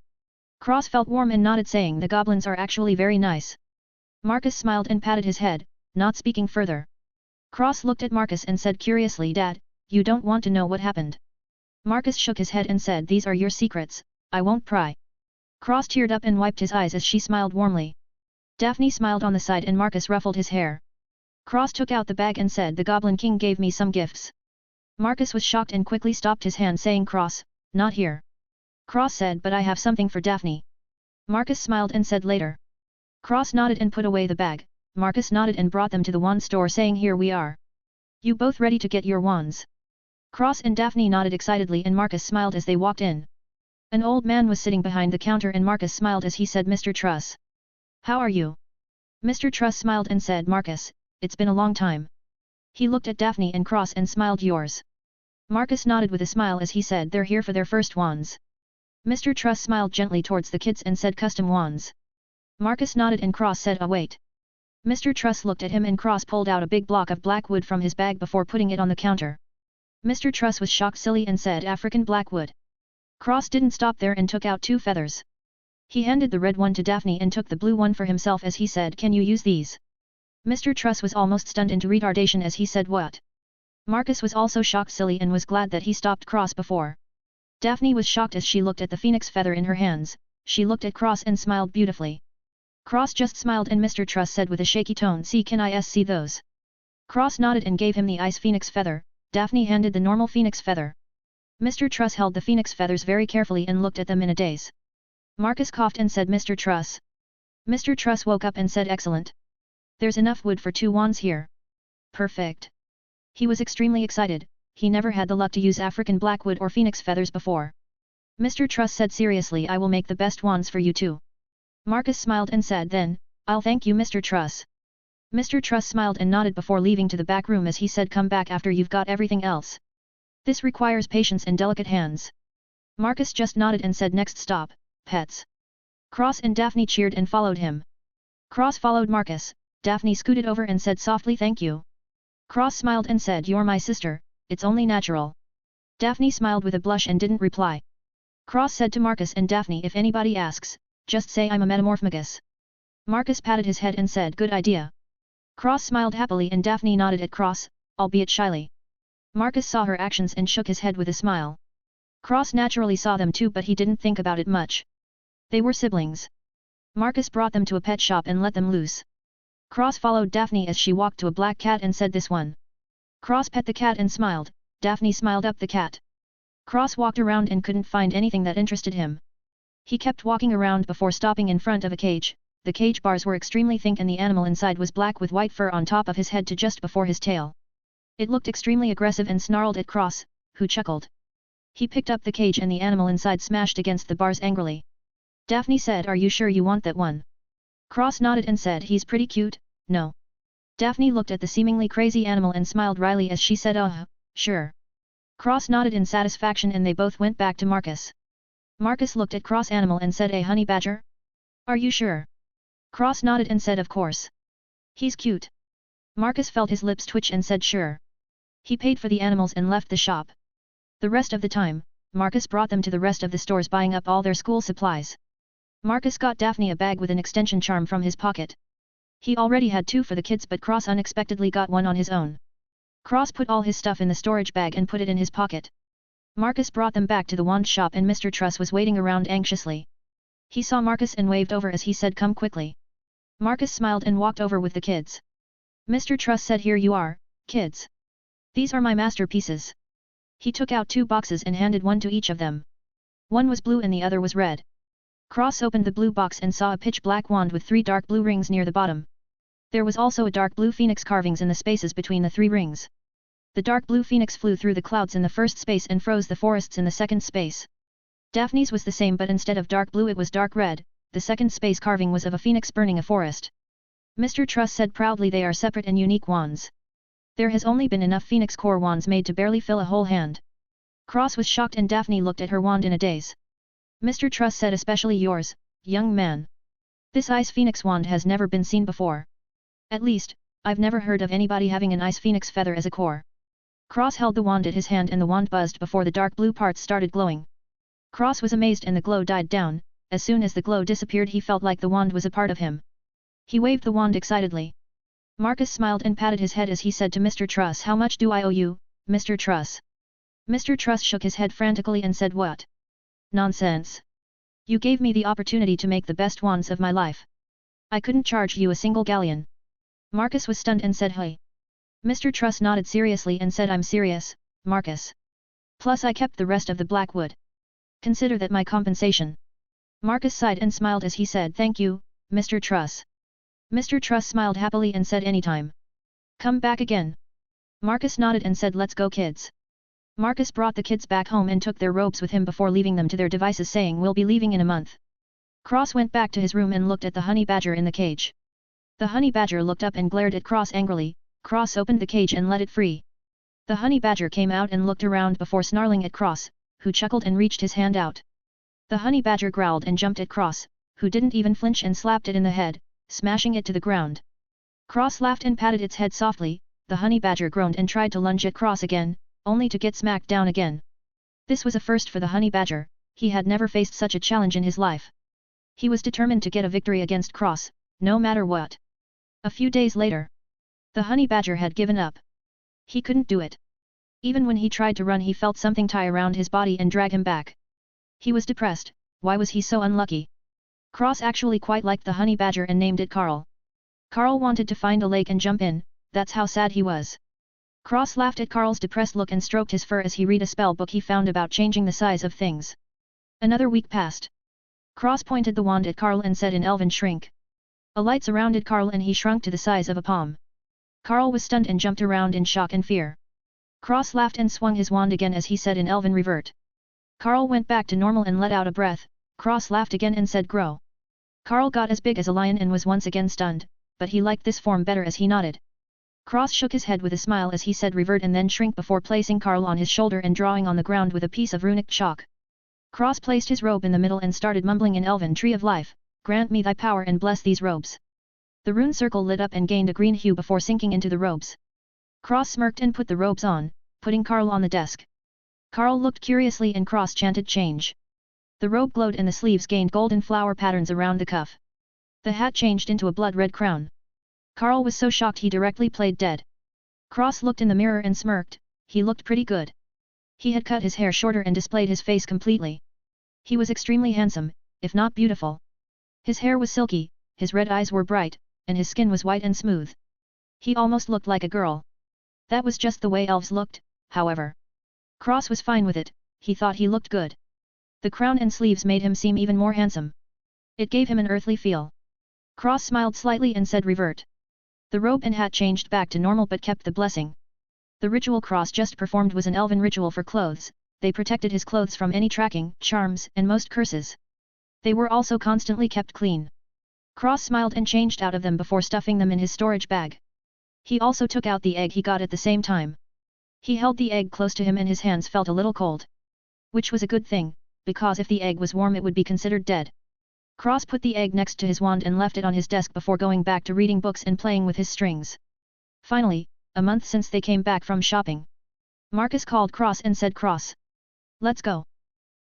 Cross felt warm and nodded saying, "The goblins are actually very nice." Marcus smiled and patted his head, not speaking further. Cross looked at Marcus and said curiously, "Dad, you don't want to know what happened?" Marcus shook his head and said, "These are your secrets, I won't pry." Cross teared up and wiped his eyes as she smiled warmly. Daphne smiled on the side and Marcus ruffled his hair. Cross took out the bag and said, "The Goblin King gave me some gifts." Marcus was shocked and quickly stopped his hand saying, "Cross, not here." Cross said, "But I have something for Daphne." Marcus smiled and said, "Later." Cross nodded and put away the bag. Marcus nodded and brought them to the wand store saying, "Here we are. You both ready to get your wands?" Cross and Daphne nodded excitedly and Marcus smiled as they walked in. An old man was sitting behind the counter and Marcus smiled as he said, "Mr. Truss. How are you?" Mr. Truss smiled and said, "Marcus, it's been a long time." He looked at Daphne and Cross and smiled, "Yours?" Marcus nodded with a smile as he said, "They're here for their first wands." Mr. Truss smiled gently towards the kids and said, "Custom wands." Marcus nodded and Cross said, "Wait." Mr. Truss looked at him and Cross pulled out a big block of black wood from his bag before putting it on the counter. Mr. Truss was shocked silly and said, "African blackwood." Cross didn't stop there and took out 2 feathers. He handed the red one to Daphne and took the blue one for himself as he said, "Can you use these?" Mr. Truss was almost stunned into retardation as he said, "What?" Marcus was also shocked silly and was glad that he stopped Cross before. Daphne was shocked as she looked at the phoenix feather in her hands. She looked at Cross and smiled beautifully. Cross just smiled and Mr. Truss said with a shaky tone, "See, can I see those?" Cross nodded and gave him the ice phoenix feather. Daphne handed the normal phoenix feather. Mr. Truss held the phoenix feathers very carefully and looked at them in a daze. Marcus coughed and said, "Mr. Truss." Mr. Truss woke up and said, "Excellent. There's enough wood for 2 wands here." Perfect. He was extremely excited. He never had the luck to use African blackwood or phoenix feathers before. Mr. Truss said seriously, "I will make the best wands for you too." Marcus smiled and said, "Then, I'll thank you, Mr. Truss." Mr. Truss smiled and nodded before leaving to the back room as he said, "Come back after you've got everything else. This requires patience and delicate hands." Marcus just nodded and said, "Next stop, pets." Cross and Daphne cheered and followed him. Cross followed Marcus. Daphne scooted over and said softly, "Thank you." Cross smiled and said, "You're my sister, it's only natural." Daphne smiled with a blush and didn't reply. Cross said to Marcus and Daphne, if anybody asks, just say I'm a metamorphmagus. Marcus patted his head and said good idea. Cross smiled happily and Daphne nodded at Cross, albeit shyly. Marcus saw her actions and shook his head with a smile. Cross naturally saw them too but he didn't think about it much. They were siblings. Marcus brought them to a pet shop and let them loose. Cross followed Daphne as she walked to a black cat and said this one. Cross pet the cat and smiled, Daphne smiled up the cat. Cross walked around and couldn't find anything that interested him. He kept walking around before stopping in front of a cage. The cage bars were extremely thick and the animal inside was black with white fur on top of his head to just before his tail. It looked extremely aggressive and snarled at Cross, who chuckled. He picked up the cage and the animal inside smashed against the bars angrily. Daphne said, are you sure you want that one? Cross nodded and said, he's pretty cute, no. Daphne looked at the seemingly crazy animal and smiled wryly as she said, sure. Cross nodded in satisfaction and they both went back to Marcus. Marcus looked at Cross animal and said, a honey badger? Are you sure? Cross nodded and said, of course. He's cute. Marcus felt his lips twitch and said sure. He paid for the animals and left the shop. The rest of the time, Marcus brought them to the rest of the stores buying up all their school supplies. Marcus got Daphne a bag with an extension charm from his pocket. He already had two for the kids but Cross unexpectedly got one on his own. Cross put all his stuff in the storage bag and put it in his pocket. Marcus brought them back to the wand shop and Mr. Truss was waiting around anxiously. He saw Marcus and waved over as he said come quickly. Marcus smiled and walked over with the kids. Mr. Truss said here you are, kids. These are my masterpieces. He took out 2 boxes and handed one to each of them. One was blue and the other was red. Cross opened the blue box and saw a pitch-black wand with 3 dark blue rings near the bottom. There was also a dark blue phoenix carvings in the spaces between the 3 rings. The dark blue phoenix flew through the clouds in the first space and froze the forests in the second space. Daphne's was the same but instead of dark blue it was dark red, the second space carving was of a phoenix burning a forest. Mr. Truss said proudly they are separate and unique wands. There has only been enough phoenix core wands made to barely fill a whole hand. Cross was shocked and Daphne looked at her wand in a daze. Mr. Truss said especially yours, young man. This ice phoenix wand has never been seen before. At least, I've never heard of anybody having an ice phoenix feather as a core. Cross held the wand at his hand and the wand buzzed before the dark blue parts started glowing. Cross was amazed and the glow died down. As soon as the glow disappeared he felt like the wand was a part of him. He waved the wand excitedly. Marcus smiled and patted his head as he said to Mr. Truss, how much do I owe you, Mr. Truss? Mr. Truss shook his head frantically and said what? Nonsense. You gave me the opportunity to make the best wands of my life. I couldn't charge you a single galleon. Marcus was stunned and said hey. Mr. Truss nodded seriously and said I'm serious, Marcus. Plus I kept the rest of the black wood. Consider that my compensation. Marcus sighed and smiled as he said thank you, Mr. Truss. Mr. Truss smiled happily and said anytime. Come back again. Marcus nodded and said let's go kids. Marcus brought the kids back home and took their robes with him before leaving them to their devices saying we'll be leaving in a month. Cross went back to his room and looked at the honey badger in the cage. The honey badger looked up and glared at Cross angrily. Cross opened the cage and let it free. The honey badger came out and looked around before snarling at Cross, who chuckled and reached his hand out. The honey badger growled and jumped at Cross, who didn't even flinch and slapped it in the head, smashing it to the ground. Cross laughed and patted its head softly. The honey badger groaned and tried to lunge at Cross again, only to get smacked down again. This was a first for the honey badger. He had never faced such a challenge in his life. He was determined to get a victory against Cross, no matter what. A few days later, the honey badger had given up. He couldn't do it. Even when he tried to run he felt something tie around his body and drag him back. He was depressed. Why was he so unlucky? Cross actually quite liked the honey badger and named it Carl. Carl wanted to find a lake and jump in, that's how sad he was. Cross laughed at Carl's depressed look and stroked his fur as he read a spell book he found about changing the size of things. Another week passed. Cross pointed the wand at Carl and said in Elven shrink. A light surrounded Carl and he shrunk to the size of a palm. Carl was stunned and jumped around in shock and fear. Cross laughed and swung his wand again as he said in Elven revert. Carl went back to normal and let out a breath. Cross laughed again and said grow. Carl got as big as a lion and was once again stunned, but he liked this form better as he nodded. Cross shook his head with a smile as he said revert and then shrink before placing Carl on his shoulder and drawing on the ground with a piece of runic chalk. Cross placed his robe in the middle and started mumbling in Elven Tree of Life, grant me thy power and bless these robes. The rune circle lit up and gained a green hue before sinking into the robes. Cross smirked and put the robes on, putting Carl on the desk. Carl looked curiously and Cross chanted change. The robe glowed and the sleeves gained golden flower patterns around the cuff. The hat changed into a blood-red crown. Carl was so shocked he directly played dead. Cross looked in the mirror and smirked, he looked pretty good. He had cut his hair shorter and displayed his face completely. He was extremely handsome, if not beautiful. His hair was silky, his red eyes were bright, and his skin was white and smooth. He almost looked like a girl. That was just the way elves looked, however. Cross was fine with it, he thought he looked good. The crown and sleeves made him seem even more handsome. It gave him an earthly feel. Cross smiled slightly and said revert. The robe and hat changed back to normal but kept the blessing. The ritual Cross just performed was an elven ritual for clothes, they protected his clothes from any tracking, charms, and most curses. They were also constantly kept clean. Cross smiled and changed out of them before stuffing them in his storage bag. He also took out the egg he got at the same time. He held the egg close to him and his hands felt a little cold. Which was a good thing, because if the egg was warm it would be considered dead. Cross put the egg next to his wand and left it on his desk before going back to reading books and playing with his strings. Finally, a month since they came back from shopping. Marcus called Cross and said, "Cross, let's go."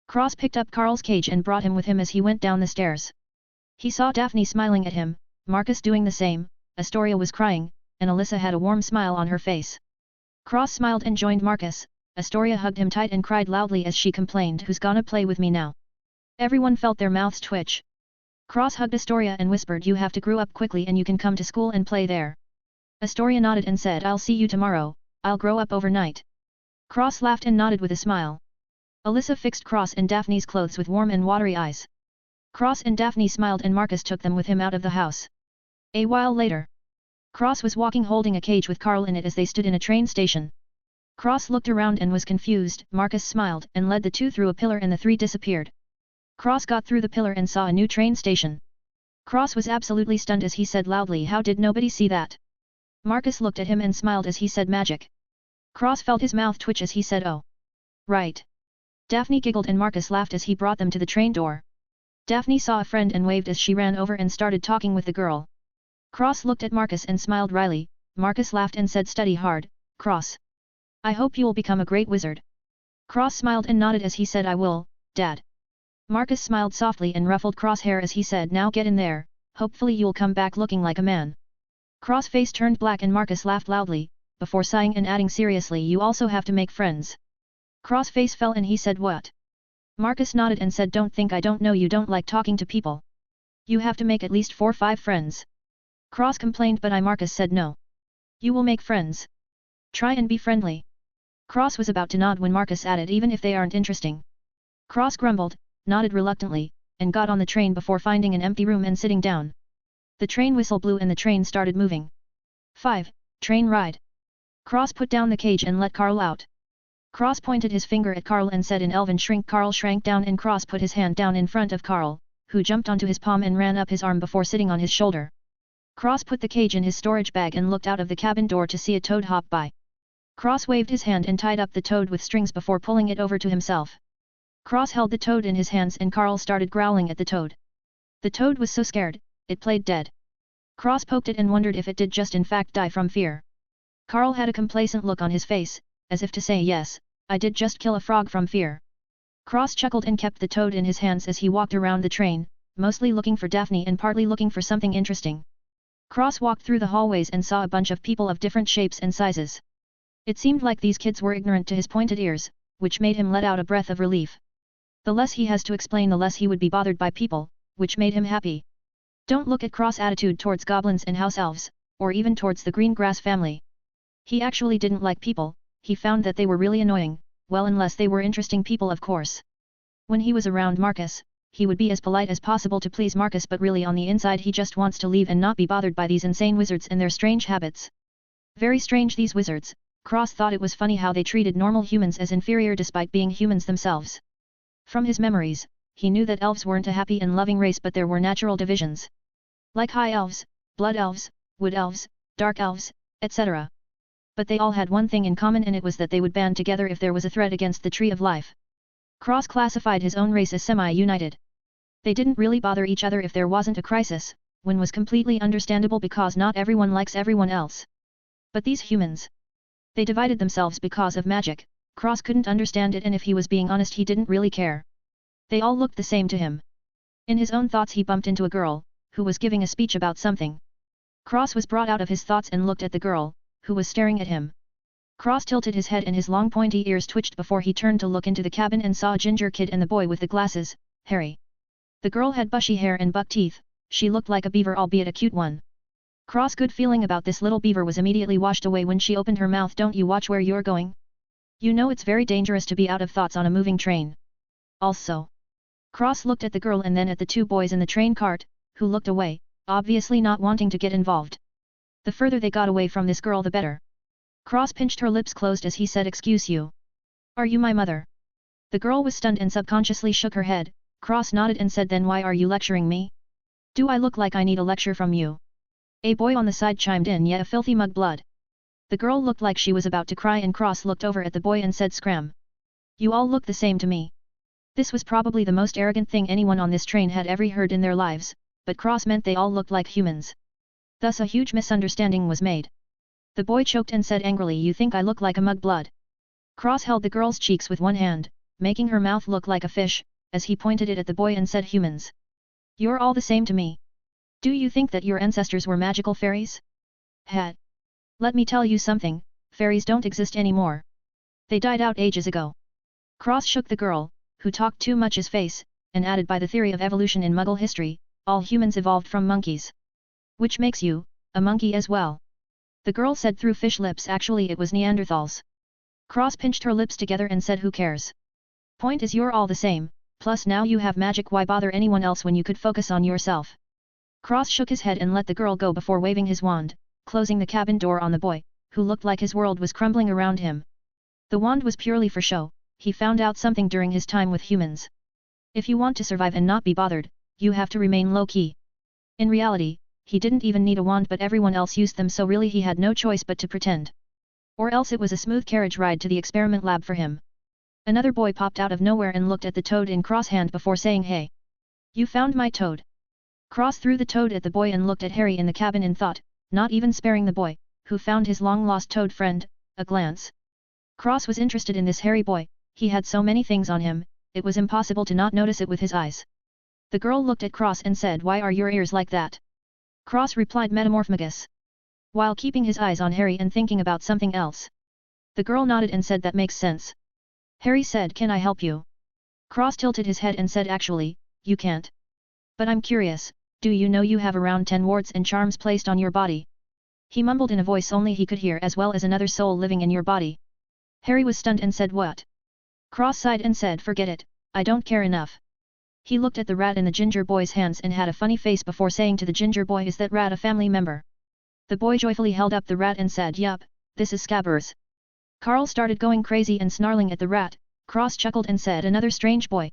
Cross picked up Carl's cage and brought him with him as he went down the stairs. He saw Daphne smiling at him, Marcus doing the same, Astoria was crying, and Alyssa had a warm smile on her face. Cross smiled and joined Marcus, Astoria hugged him tight and cried loudly as she complained, "Who's gonna play with me now?" Everyone felt their mouths twitch. Cross hugged Astoria and whispered, "You have to grow up quickly and you can come to school and play there." Astoria nodded and said, "I'll see you tomorrow, I'll grow up overnight." Cross laughed and nodded with a smile. Alyssa fixed Cross and Daphne's clothes with warm and watery eyes. Cross and Daphne smiled and Marcus took them with him out of the house. A while later, Cross was walking holding a cage with Carl in it as they stood in a train station. Cross looked around and was confused, Marcus smiled and led the two through a pillar and the three disappeared. Cross got through the pillar and saw a new train station. Cross was absolutely stunned as he said loudly, "How did nobody see that?" Marcus looked at him and smiled as he said, "Magic." Cross felt his mouth twitch as he said, "Oh. Right." Daphne giggled and Marcus laughed as he brought them to the train door. Daphne saw a friend and waved as she ran over and started talking with the girl. Cross looked at Marcus and smiled wryly. Marcus laughed and said, "Study hard, Cross. I hope you'll become a great wizard." Cross smiled and nodded as he said, "I will, Dad." Marcus smiled softly and ruffled Cross' hair as he said, "Now get in there, hopefully you'll come back looking like a man." Cross' face turned black and Marcus laughed loudly, before sighing and adding seriously, "You also have to make friends." Cross' face fell and he said, "What?" Marcus nodded and said, "Don't think I don't know you don't like talking to people. You have to make at least 4-5 friends." Cross complained, but Marcus said, "No. You will make friends. Try and be friendly." Cross was about to nod when Marcus added, "Even if they aren't interesting." Cross grumbled, nodded reluctantly, and got on the train before finding an empty room and sitting down. The train whistle blew and the train started moving. 5. Train ride. Cross put down the cage and let Carl out. Cross pointed his finger at Carl and said in Elven, "Shrink." Carl shrank down and Cross put his hand down in front of Carl, who jumped onto his palm and ran up his arm before sitting on his shoulder. Cross put the cage in his storage bag and looked out of the cabin door to see a toad hop by. Cross waved his hand and tied up the toad with strings before pulling it over to himself. Cross held the toad in his hands and Carl started growling at the toad. The toad was so scared, it played dead. Cross poked it and wondered if it did just in fact die from fear. Carl had a complacent look on his face, as if to say, "Yes, I did just kill a frog from fear." Cross chuckled and kept the toad in his hands as he walked around the train, mostly looking for Daphne and partly looking for something interesting. Cross walked through the hallways and saw a bunch of people of different shapes and sizes. It seemed like these kids were ignorant to his pointed ears, which made him let out a breath of relief. The less he has to explain, the less he would be bothered by people, which made him happy. Don't look at Cross' attitude towards goblins and house elves, or even towards the green grass family. He actually didn't like people, he found that they were really annoying, well unless they were interesting people of course. When he was around Marcus, he would be as polite as possible to please Marcus, but really on the inside he just wants to leave and not be bothered by these insane wizards and their strange habits. Very strange, these wizards. Cross thought it was funny how they treated normal humans as inferior despite being humans themselves. From his memories, he knew that elves weren't a happy and loving race, but there were natural divisions. Like high elves, blood elves, wood elves, dark elves, etc. But they all had one thing in common, and it was that they would band together if there was a threat against the Tree of Life. Cross classified his own race as semi-united. They didn't really bother each other if there wasn't a crisis, when was completely understandable because not everyone likes everyone else. But these humans. They divided themselves because of magic. Cross couldn't understand it, and if he was being honest he didn't really care. They all looked the same to him. In his own thoughts he bumped into a girl, who was giving a speech about something. Cross was brought out of his thoughts and looked at the girl, who was staring at him. Cross tilted his head and his long pointy ears twitched before he turned to look into the cabin and saw a ginger kid and the boy with the glasses, Harry. The girl had bushy hair and buck teeth, she looked like a beaver albeit a cute one. Cross' good feeling about this little beaver was immediately washed away when she opened her mouth. Don't you watch where you're going? You know it's very dangerous to be out of thoughts on a moving train. Also. Cross looked at the girl and then at the two boys in the train cart, who looked away, obviously not wanting to get involved. The further they got away from this girl the better. Cross pinched her lips closed as he said, excuse you. Are you my mother? The girl was stunned and subconsciously shook her head. Cross nodded and said, then why are you lecturing me? Do I look like I need a lecture from you? A boy on the side chimed in, yeah, a filthy mug blood. The girl looked like she was about to cry and Cross looked over at the boy and said, scram. You all look the same to me. This was probably the most arrogant thing anyone on this train had ever heard in their lives, but Cross meant they all looked like humans. Thus a huge misunderstanding was made. The boy choked and said angrily, you think I look like a mug blood? Cross held the girl's cheeks with one hand, making her mouth look like a fish, as he pointed it at the boy and said, humans. You're all the same to me. Do you think that your ancestors were magical fairies? Had. Let me tell you something, fairies don't exist anymore. They died out ages ago. Cross shook the girl, who talked too much his face, and added, by the theory of evolution in Muggle history, all humans evolved from monkeys. Which makes you, a monkey as well. The girl said through fish lips, actually it was Neanderthals. Cross pinched her lips together and said, who cares? Point is you're all the same, plus now you have magic, why bother anyone else when you could focus on yourself? Cross shook his head and let the girl go before waving his wand, closing the cabin door on the boy, who looked like his world was crumbling around him. The wand was purely for show, he found out something during his time with humans. If you want to survive and not be bothered, you have to remain low-key. In reality, he didn't even need a wand, but everyone else used them, so really he had no choice but to pretend. Or else it was a smooth carriage ride to the experiment lab for him. Another boy popped out of nowhere and looked at the toad in Cross' hand before saying, hey. You found my toad. Cross threw the toad at the boy and looked at Harry in the cabin in thought, not even sparing the boy, who found his long-lost toad friend, a glance. Cross was interested in this hairy boy, he had so many things on him, it was impossible to not notice it with his eyes. The girl looked at Cross and said, why are your ears like that? Cross replied, metamorphomagus. While keeping his eyes on Harry and thinking about something else. The girl nodded and said, that makes sense. Harry said, can I help you? Cross tilted his head and said, actually, you can't. But I'm curious, do you know you have around 10 wards and charms placed on your body? He mumbled in a voice only he could hear, as well as another soul living in your body. Harry was stunned and said, what? Cross sighed and said, forget it, I don't care enough. He looked at the rat in the ginger boy's hands and had a funny face before saying to the ginger boy, is that rat a family member? The boy joyfully held up the rat and said, yup, this is Scabbers. Carl started going crazy and snarling at the rat. Cross chuckled and said, another strange boy.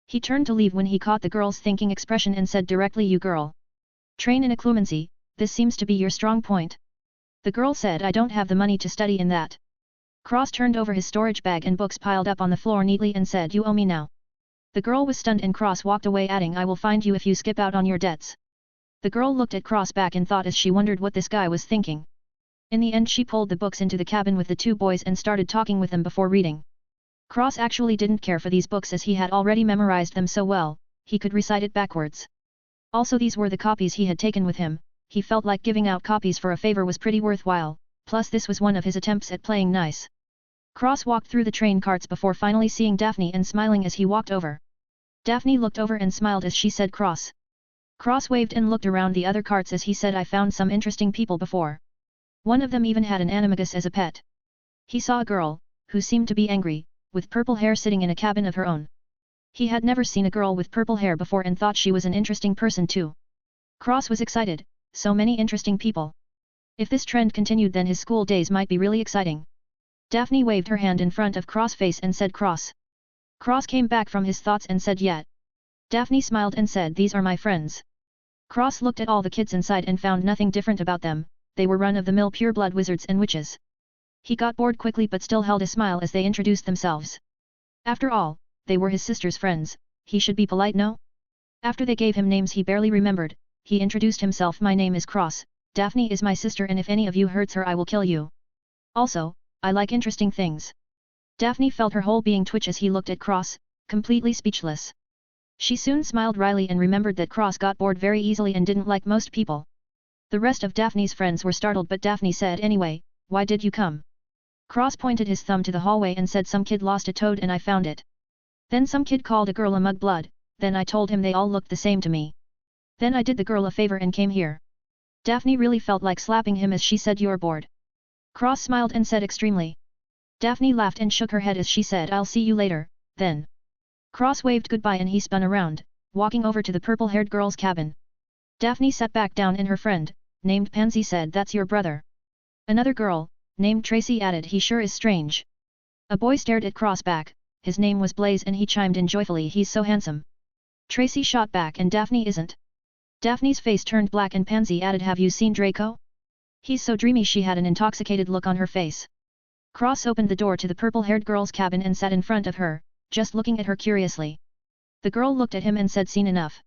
He turned to leave when he caught the girl's thinking expression and said directly, you girl. Train in occlumency, this seems to be your strong point. The girl said, I don't have the money to study in that. Cross turned over his storage bag and books piled up on the floor neatly and said, you owe me now. The girl was stunned and Cross walked away, adding, I will find you if you skip out on your debts. The girl looked at Cross back in thought as she wondered what this guy was thinking. In the end she pulled the books into the cabin with the two boys and started talking with them before reading. Cross actually didn't care for these books as he had already memorized them so well, he could recite it backwards. Also these were the copies he had taken with him, he felt like giving out copies for a favor was pretty worthwhile, plus this was one of his attempts at playing nice. Cross walked through the train carts before finally seeing Daphne and smiling as he walked over. Daphne looked over and smiled as she said Cross. Cross waved and looked around the other carts as he said, I found some interesting people before. One of them even had an animagus as a pet. He saw a girl, who seemed to be angry, with purple hair sitting in a cabin of her own. He had never seen a girl with purple hair before and thought she was an interesting person too. Cross was excited, so many interesting people. If this trend continued then his school days might be really exciting. Daphne waved her hand in front of Cross' face and said Cross. Cross came back from his thoughts and said yet. Daphne smiled and said, these are my friends. Cross looked at all the kids inside and found nothing different about them, they were run-of-the-mill pure-blood wizards and witches. He got bored quickly but still held a smile as they introduced themselves. After all, they were his sister's friends, he should be polite, no? After they gave him names he barely remembered, he introduced himself, my name is Cross, Daphne is my sister and if any of you hurts her I will kill you. Also, I like interesting things. Daphne felt her whole being twitch as he looked at Cross, completely speechless. She soon smiled wryly and remembered that Cross got bored very easily and didn't like most people. The rest of Daphne's friends were startled, but Daphne said anyway, "Why did you come?" Cross pointed his thumb to the hallway and said, "Some kid lost a toad and I found it. Then some kid called a girl a mudblood, then I told him they all looked the same to me. Then I did the girl a favor and came here." Daphne really felt like slapping him as she said, "You're bored." Cross smiled and said, "Extremely." Daphne laughed and shook her head as she said, "I'll see you later, then." Cross waved goodbye and he spun around, walking over to the purple-haired girl's cabin. Daphne sat back down and her friend, named Pansy, said, "That's your brother." Another girl, named Tracy, added, "He sure is strange." A boy stared at Cross back, his name was Blaze, and he chimed in joyfully, "He's so handsome." Tracy shot back, "And Daphne isn't?" Daphne's face turned black and Pansy added, "Have you seen Draco? He's so dreamy." She had an intoxicated look on her face. Cross opened the door to the purple-haired girl's cabin and sat in front of her, just looking at her curiously. The girl looked at him and said, "Seen enough."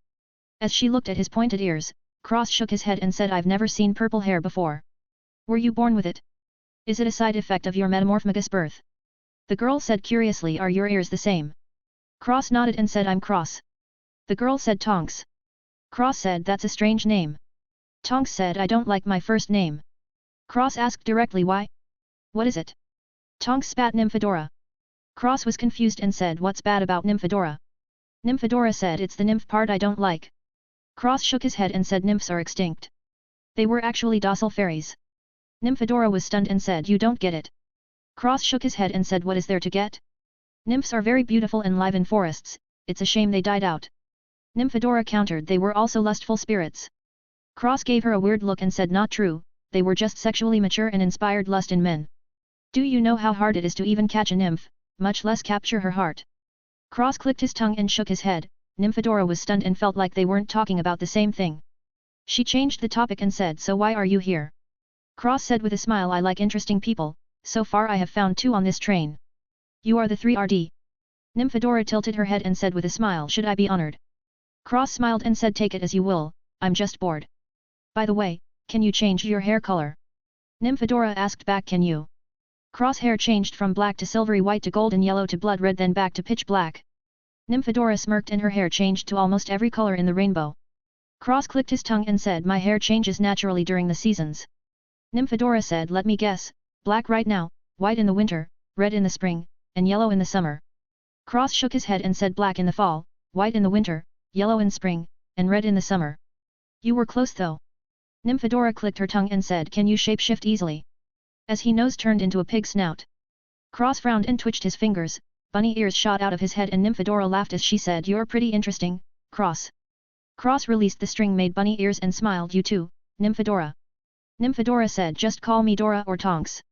As she looked at his pointed ears, Cross shook his head and said, "I've never seen purple hair before. Were you born with it? Is it a side effect of your metamorphomagus birth?" The girl said curiously, "Are your ears the same?" Cross nodded and said, "I'm Cross." The girl said, "Tonks." Cross said, "That's a strange name." Tonks said, "I don't like my first name." Cross asked directly, "Why? What is it?" Tonks spat, "Nymphadora." Cross was confused and said, "What's bad about Nymphadora?" Nymphadora said, "It's the nymph part I don't like." Cross shook his head and said, "Nymphs are extinct. They were actually docile fairies." Nymphadora was stunned and said, "You don't get it." Cross shook his head and said, "What is there to get? Nymphs are very beautiful and live in forests, it's a shame they died out." Nymphadora countered, "They were also lustful spirits." Cross gave her a weird look and said, "Not true, they were just sexually mature and inspired lust in men. Do you know how hard it is to even catch a nymph, much less capture her heart?" Cross clicked his tongue and shook his head. Nymphadora was stunned and felt like they weren't talking about the same thing. She changed the topic and said, "So why are you here?" Cross said with a smile, "I like interesting people, so far I have found 2 on this train. You are the 3rd. Nymphadora tilted her head and said with a smile, "Should I be honored?" Cross smiled and said, "Take it as you will, I'm just bored. By the way, can you change your hair color?" Nymphadora asked back, "Can you?" Cross hair changed from black to silvery white to golden yellow to blood red, then back to pitch black. Nymphadora smirked and her hair changed to almost every color in the rainbow. Cross clicked his tongue and said, "My hair changes naturally during the seasons." Nymphadora said, "Let me guess, black right now, white in the winter, red in the spring, and yellow in the summer." Cross shook his head and said, "Black in the fall, white in the winter, yellow in spring, and red in the summer." "You were close though." Nymphadora clicked her tongue and said, "Can you shapeshift easily?" As he nose turned into a pig snout. Cross frowned and twitched his fingers, bunny ears shot out of his head and Nymphadora laughed as she said, "You're pretty interesting, Cross." Cross released the string-made bunny ears and smiled, "You too, Nymphadora." Nymphadora said, "Just call me Dora or Tonks."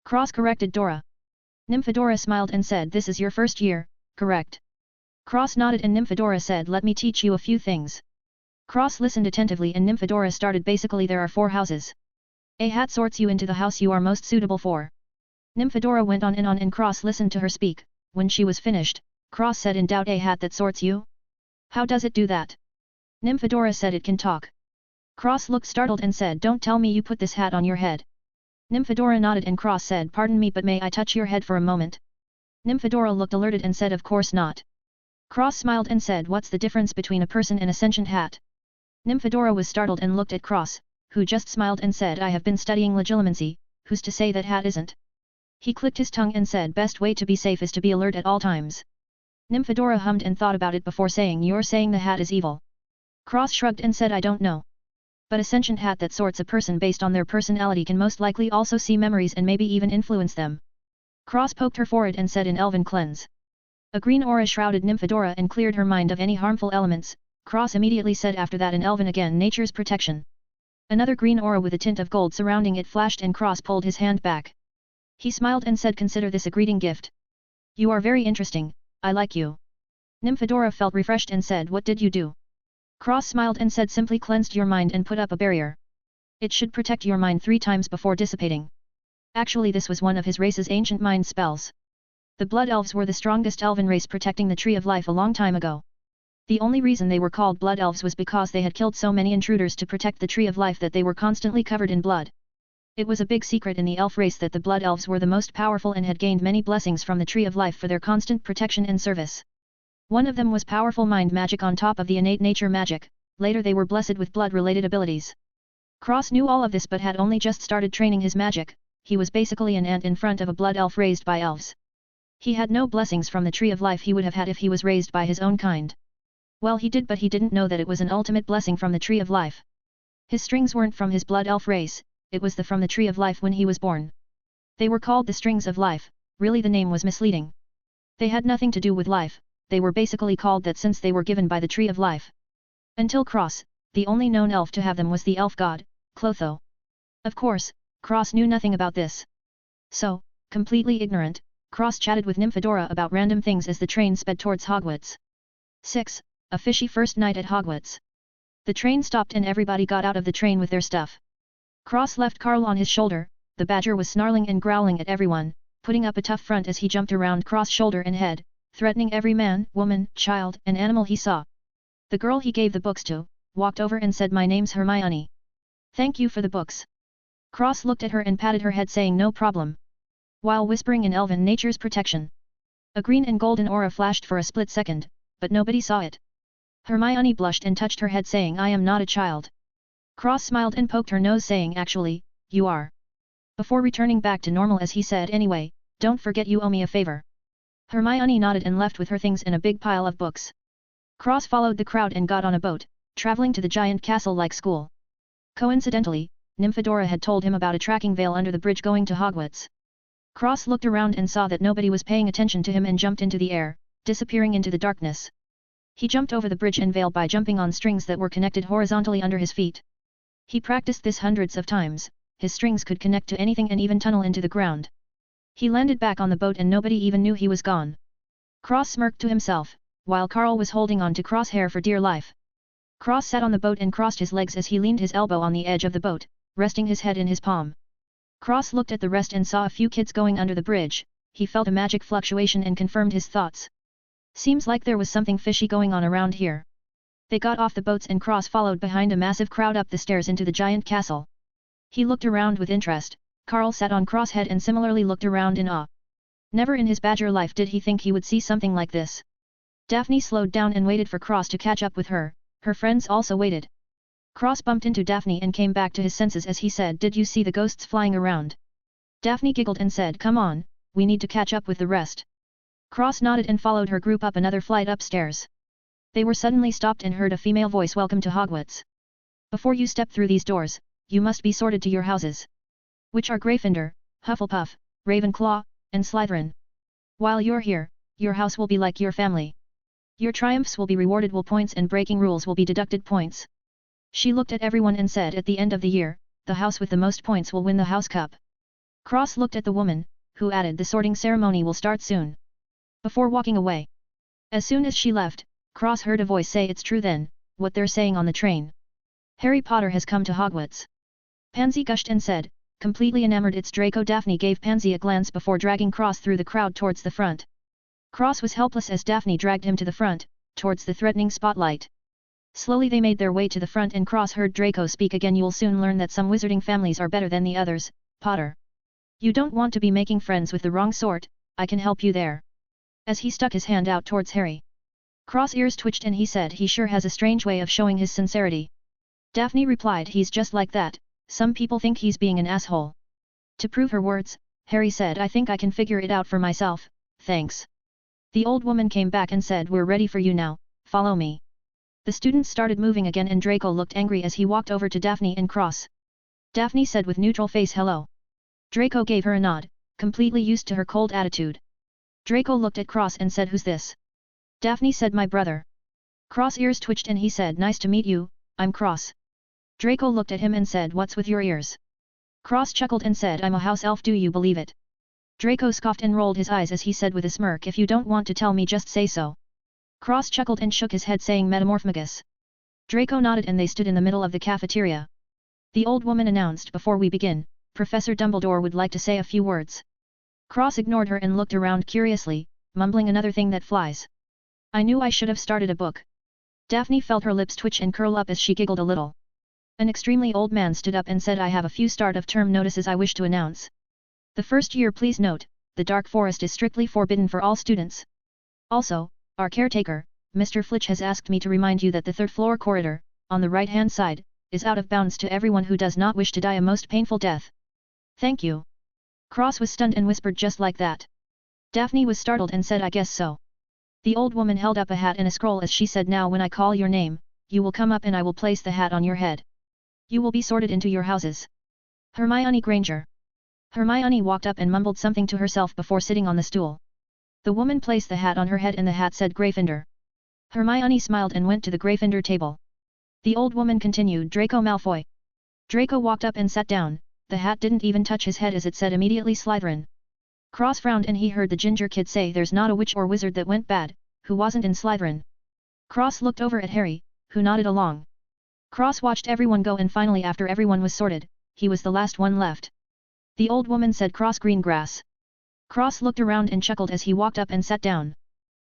Cross corrected Dora. Nymphadora smiled and said, "This is your first year, correct?" Cross nodded and Nymphadora said, "Let me teach you a few things." Cross listened attentively and Nymphadora started. "Basically there are 4 houses. A hat sorts you into the house you are most suitable for." Nymphadora went on and Cross listened to her speak. When she was finished, Cross said in doubt, "A hat that sorts you? How does it do that?" Nymphadora said, "It can talk." Cross looked startled and said, "Don't tell me you put this hat on your head." Nymphadora nodded and Cross said, "Pardon me, but may I touch your head for a moment?" Nymphadora looked alerted and said, "Of course not." Cross smiled and said, "What's the difference between a person and a sentient hat?" Nymphadora was startled and looked at Cross, who just smiled and said, "I have been studying legilimency, who's to say that hat isn't?" He clicked his tongue and said, "Best way to be safe is to be alert at all times." Nymphadora hummed and thought about it before saying, "You're saying the hat is evil?" Cross shrugged and said, "I don't know. But a sentient hat that sorts a person based on their personality can most likely also see memories and maybe even influence them." Cross poked her forehead and said in Elven, "Cleanse." A green aura shrouded Nymphadora and cleared her mind of any harmful elements. Cross immediately said after that in Elven again, "Nature's protection." Another green aura with a tint of gold surrounding it flashed and Cross pulled his hand back. He smiled and said, "Consider this a greeting gift. You are very interesting, I like you." Nymphadora felt refreshed and said, "What did you do?" Cross smiled and said, "Simply cleansed your mind and put up a barrier. It should protect your mind 3 times before dissipating." Actually this was one of his race's ancient mind spells. The Blood Elves were the strongest elven race protecting the Tree of Life a long time ago. The only reason they were called Blood Elves was because they had killed so many intruders to protect the Tree of Life that they were constantly covered in blood. It was a big secret in the elf race that the Blood Elves were the most powerful and had gained many blessings from the Tree of Life for their constant protection and service. One of them was powerful mind magic on top of the innate nature magic, later they were blessed with blood-related abilities. Cross knew all of this but had only just started training his magic, he was basically an ant in front of a blood elf raised by elves. He had no blessings from the Tree of Life he would have had if he was raised by his own kind. Well, he did, but he didn't know that it was an ultimate blessing from the Tree of Life. His strings weren't from his blood elf race, it was from the Tree of Life when he was born. They were called the Strings of Life, really the name was misleading. They had nothing to do with life, they were basically called that since they were given by the Tree of Life. Until Cross, the only known elf to have them was the elf god, Clotho. Of course, Cross knew nothing about this. So, completely ignorant, Cross chatted with Nymphadora about random things as the train sped towards Hogwarts. 6. A fishy first night at Hogwarts. The train stopped and everybody got out of the train with their stuff. Cross left Carl on his shoulder, the badger was snarling and growling at everyone, putting up a tough front as he jumped around Cross' shoulder and head, threatening every man, woman, child, and animal he saw. The girl he gave the books to, walked over and said, "My name's Hermione. Thank you for the books." Cross looked at her and patted her head saying no problem, while whispering in Elven nature's protection. A green and golden aura flashed for a split second, but nobody saw it. Hermione blushed and touched her head saying, "I am not a child." Cross smiled and poked her nose saying, "Actually, you are." Before returning back to normal as he said, "Anyway, don't forget you owe me a favor." Hermione nodded and left with her things in a big pile of books. Cross followed the crowd and got on a boat, traveling to the giant castle-like school. Coincidentally, Nymphadora had told him about a tracking veil under the bridge going to Hogwarts. Cross looked around and saw that nobody was paying attention to him and jumped into the air, disappearing into the darkness. He jumped over the bridge and veil by jumping on strings that were connected horizontally under his feet. He practiced this hundreds of times, his strings could connect to anything and even tunnel into the ground. He landed back on the boat and nobody even knew he was gone. Cross smirked to himself, while Carl was holding on to Crosshair for dear life. Cross sat on the boat and crossed his legs as he leaned his elbow on the edge of the boat, resting his head in his palm. Cross looked at the rest and saw a few kids going under the bridge, he felt a magic fluctuation and confirmed his thoughts. Seems like there was something fishy going on around here. They got off the boats and Cross followed behind a massive crowd up the stairs into the giant castle. He looked around with interest, Carl sat on Cross' head and similarly looked around in awe. Never in his badger life did he think he would see something like this. Daphne slowed down and waited for Cross to catch up with her, her friends also waited. Cross bumped into Daphne and came back to his senses as he said, "Did you see the ghosts flying around?" Daphne giggled and said, "Come on, we need to catch up with the rest." Cross nodded and followed her group up another flight upstairs. They were suddenly stopped and heard a female voice, "Welcome to Hogwarts. Before you step through these doors, you must be sorted to your houses. Which are Gryffindor, Hufflepuff, Ravenclaw, and Slytherin. While you're here, your house will be like your family. Your triumphs will be rewarded will points and breaking rules will be deducted points." She looked at everyone and said, "At the end of the year, the house with the most points will win the house cup." Cross looked at the woman, who added, "The sorting ceremony will start soon." Before walking away. As soon as she left, Cross heard a voice say, "It's true then, what they're saying on the train. Harry Potter has come to Hogwarts." Pansy gushed and said, completely enamored, "It's Draco." Daphne gave Pansy a glance before dragging Cross through the crowd towards the front. Cross was helpless as Daphne dragged him to the front, towards the threatening spotlight. Slowly they made their way to the front and Cross heard Draco speak again, "You'll soon learn that some wizarding families are better than the others, Potter. You don't want to be making friends with the wrong sort, I can help you there." As he stuck his hand out towards Harry. Cross' ears twitched and he said, "He sure has a strange way of showing his sincerity." Daphne replied, "He's just like that, some people think he's being an asshole." To prove her words, Harry said, "I think I can figure it out for myself, thanks." The old woman came back and said, "We're ready for you now, follow me." The students started moving again and Draco looked angry as he walked over to Daphne and Cross. Daphne said with neutral face, "Hello." Draco gave her a nod, completely used to her cold attitude. Draco looked at Cross and said, "Who's this?" Daphne said, "My brother." Cross' ears twitched and he said, "Nice to meet you, I'm Cross." Draco looked at him and said, "What's with your ears?" Cross chuckled and said, "I'm a house elf, do you believe it?" Draco scoffed and rolled his eyes as he said with a smirk, "If you don't want to tell me, just say so." Cross chuckled and shook his head saying, "Metamorphmagus." Draco nodded and they stood in the middle of the cafeteria. The old woman announced, "Before we begin, Professor Dumbledore would like to say a few words." Cross ignored her and looked around curiously, mumbling another thing that flies. "I knew I should have started a book." Daphne felt her lips twitch and curl up as she giggled a little. An extremely old man stood up and said, "I have a few start-of-term notices I wish to announce. The first year, please note, the Dark Forest is strictly forbidden for all students. Also, Our caretaker, Mr. Flitch has asked me to remind you that the third floor corridor, on the right-hand side, is out of bounds to everyone who does not wish to die a most painful death. Thank you. Cross was stunned and whispered just like that. Daphne was startled and said I guess so. The old woman held up a hat and a scroll as she said now when I call your name, you will come up and I will place the hat on your head. You will be sorted into your houses. Hermione Granger. Hermione walked up and mumbled something to herself before sitting on the stool. The woman placed the hat on her head and the hat said Gryffindor. Hermione smiled and went to the Gryffindor table. The old woman continued Draco Malfoy. Draco walked up and sat down, the hat didn't even touch his head as it said immediately Slytherin. Cross frowned and he heard the ginger kid say there's not a witch or wizard that went bad, who wasn't in Slytherin. Cross looked over at Harry, who nodded along. Cross watched everyone go and finally after everyone was sorted, he was the last one left. The old woman said Cross Greengrass. Cross looked around and chuckled as he walked up and sat down.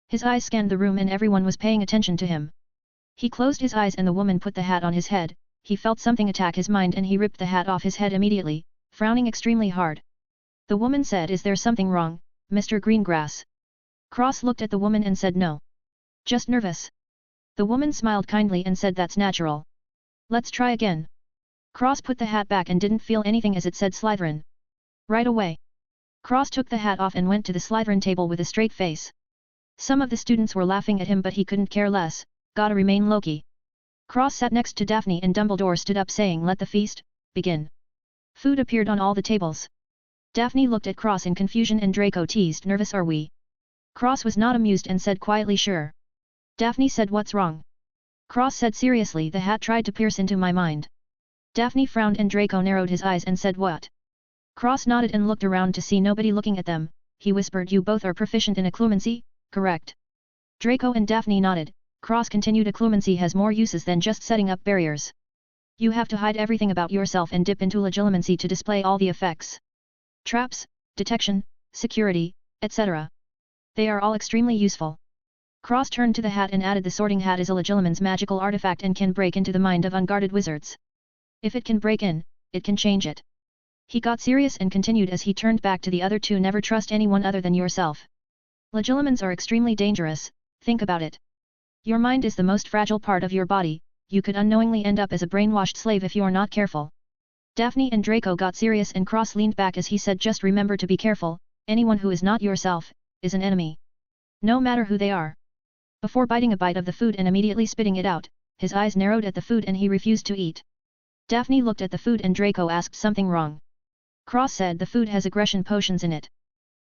His eyes scanned the room and everyone was paying attention to him. He closed his eyes and the woman put the hat on his head, he felt something attack his mind and he ripped the hat off his head immediately, frowning extremely hard. The woman said is there something wrong, Mr. Greengrass? Cross looked at the woman and said no. Just nervous. The woman smiled kindly and said that's natural. Let's try again. Cross put the hat back and didn't feel anything as it said Slytherin. Right away. Cross took the hat off and went to the Slytherin table with a straight face. Some of the students were laughing at him but he couldn't care less, gotta remain Loki. Cross sat next to Daphne and Dumbledore stood up saying let the feast begin. Food appeared on all the tables. Daphne looked at Cross in confusion and Draco teased nervous are we? Cross was not amused and said quietly sure. Daphne said what's wrong? Cross said seriously the hat tried to pierce into my mind. Daphne frowned and Draco narrowed his eyes and said what? Cross nodded and looked around to see nobody looking at them, he whispered you both are proficient in occlumency, correct? Draco and Daphne nodded, Cross continued occlumency has more uses than just setting up barriers. You have to hide everything about yourself and dip into legilimency to display all the effects. Traps, detection, security, etc. They are all extremely useful. Cross turned to the hat and added the sorting hat is a legilimens magical artifact and can break into the mind of unguarded wizards. If it can break in, it can change it. He got serious and continued as he turned back to the other two never trust anyone other than yourself. Legilimens are extremely dangerous, think about it. Your mind is the most fragile part of your body, you could unknowingly end up as a brainwashed slave if you're not careful. Daphne and Draco got serious and Cross leaned back as he said just remember to be careful, anyone who is not yourself, is an enemy. No matter who they are. Before biting a bite of the food and immediately spitting it out, his eyes narrowed at the food and he refused to eat. Daphne looked at the food and Draco asked something wrong. Cross said the food has aggression potions in it.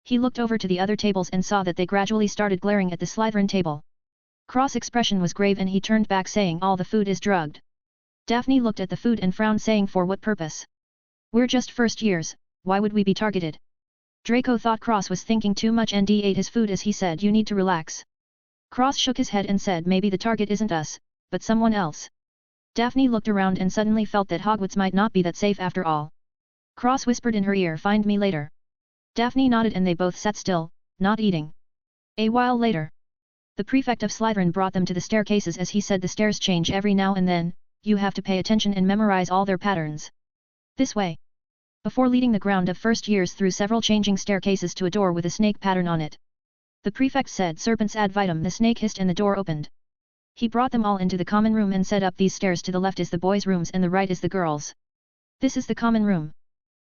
He looked over to the other tables and saw that they gradually started glaring at the Slytherin table. Cross' expression was grave and he turned back saying all the food is drugged. Daphne looked at the food and frowned saying for what purpose? We're just first years, why would we be targeted? Draco thought Cross was thinking too much and ate his food as he said you need to relax. Cross shook his head and said maybe the target isn't us, but someone else. Daphne looked around and suddenly felt that Hogwarts might not be that safe after all. Cross whispered in her ear find me later. Daphne nodded and they both sat still, not eating. A while later. The prefect of Slytherin brought them to the staircases as he said the stairs change every now and then, you have to pay attention and memorize all their patterns. This way. Before leading the ground of first years through several changing staircases to a door with a snake pattern on it. The prefect said serpents ad vitam the snake hissed and the door opened. He brought them all into the common room and said up these stairs to the left is the boys' rooms and the right is the girls'. This is the common room.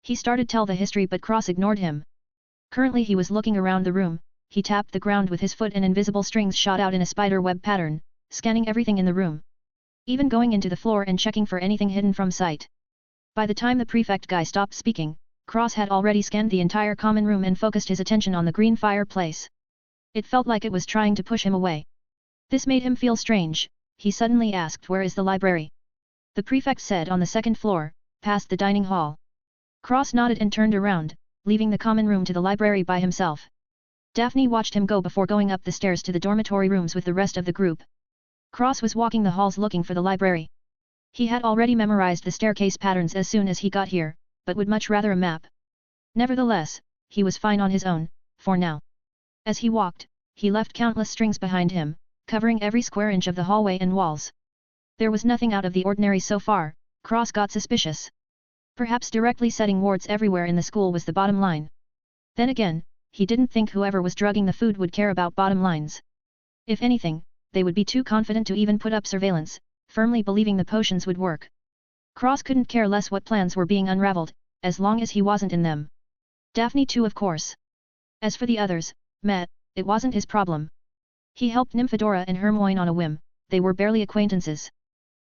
He started tell the history but Cross ignored him. Currently he was looking around the room, he tapped the ground with his foot and invisible strings shot out in a spider web pattern, scanning everything in the room. Even going into the floor and checking for anything hidden from sight. By the time the prefect guy stopped speaking, Cross had already scanned the entire common room and focused his attention on the green fireplace. It felt like it was trying to push him away. This made him feel strange, he suddenly asked where is the library? The prefect said on the second floor, past the dining hall. Cross nodded and turned around, leaving the common room to the library by himself. Daphne watched him go before going up the stairs to the dormitory rooms with the rest of the group. Cross was walking the halls looking for the library. He had already memorized the staircase patterns as soon as he got here, but would much rather a map. Nevertheless, he was fine on his own, for now. As he walked, he left countless strings behind him, covering every square inch of the hallway and walls. There was nothing out of the ordinary so far, Cross got suspicious. Perhaps directly setting wards everywhere in the school was the bottom line. Then again, he didn't think whoever was drugging the food would care about bottom lines. If anything, they would be too confident to even put up surveillance, firmly believing the potions would work. Cross couldn't care less what plans were being unraveled, as long as he wasn't in them. Daphne too, of course. As for the others, it wasn't his problem. He helped Nymphadora and Hermione on a whim, they were barely acquaintances.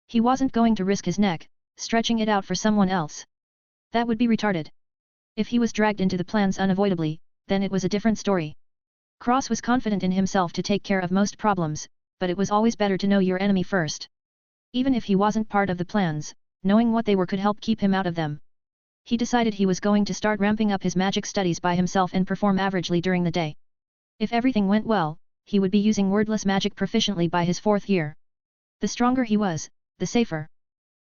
He wasn't going to risk his neck, stretching it out for someone else. That would be retarded. If he was dragged into the plans unavoidably, then it was a different story. Cross was confident in himself to take care of most problems, but it was always better to know your enemy first. Even if he wasn't part of the plans, knowing what they were could help keep him out of them. He decided he was going to start ramping up his magic studies by himself and perform averagely during the day. If everything went well, he would be using wordless magic proficiently by his 4th year. The stronger he was, the safer.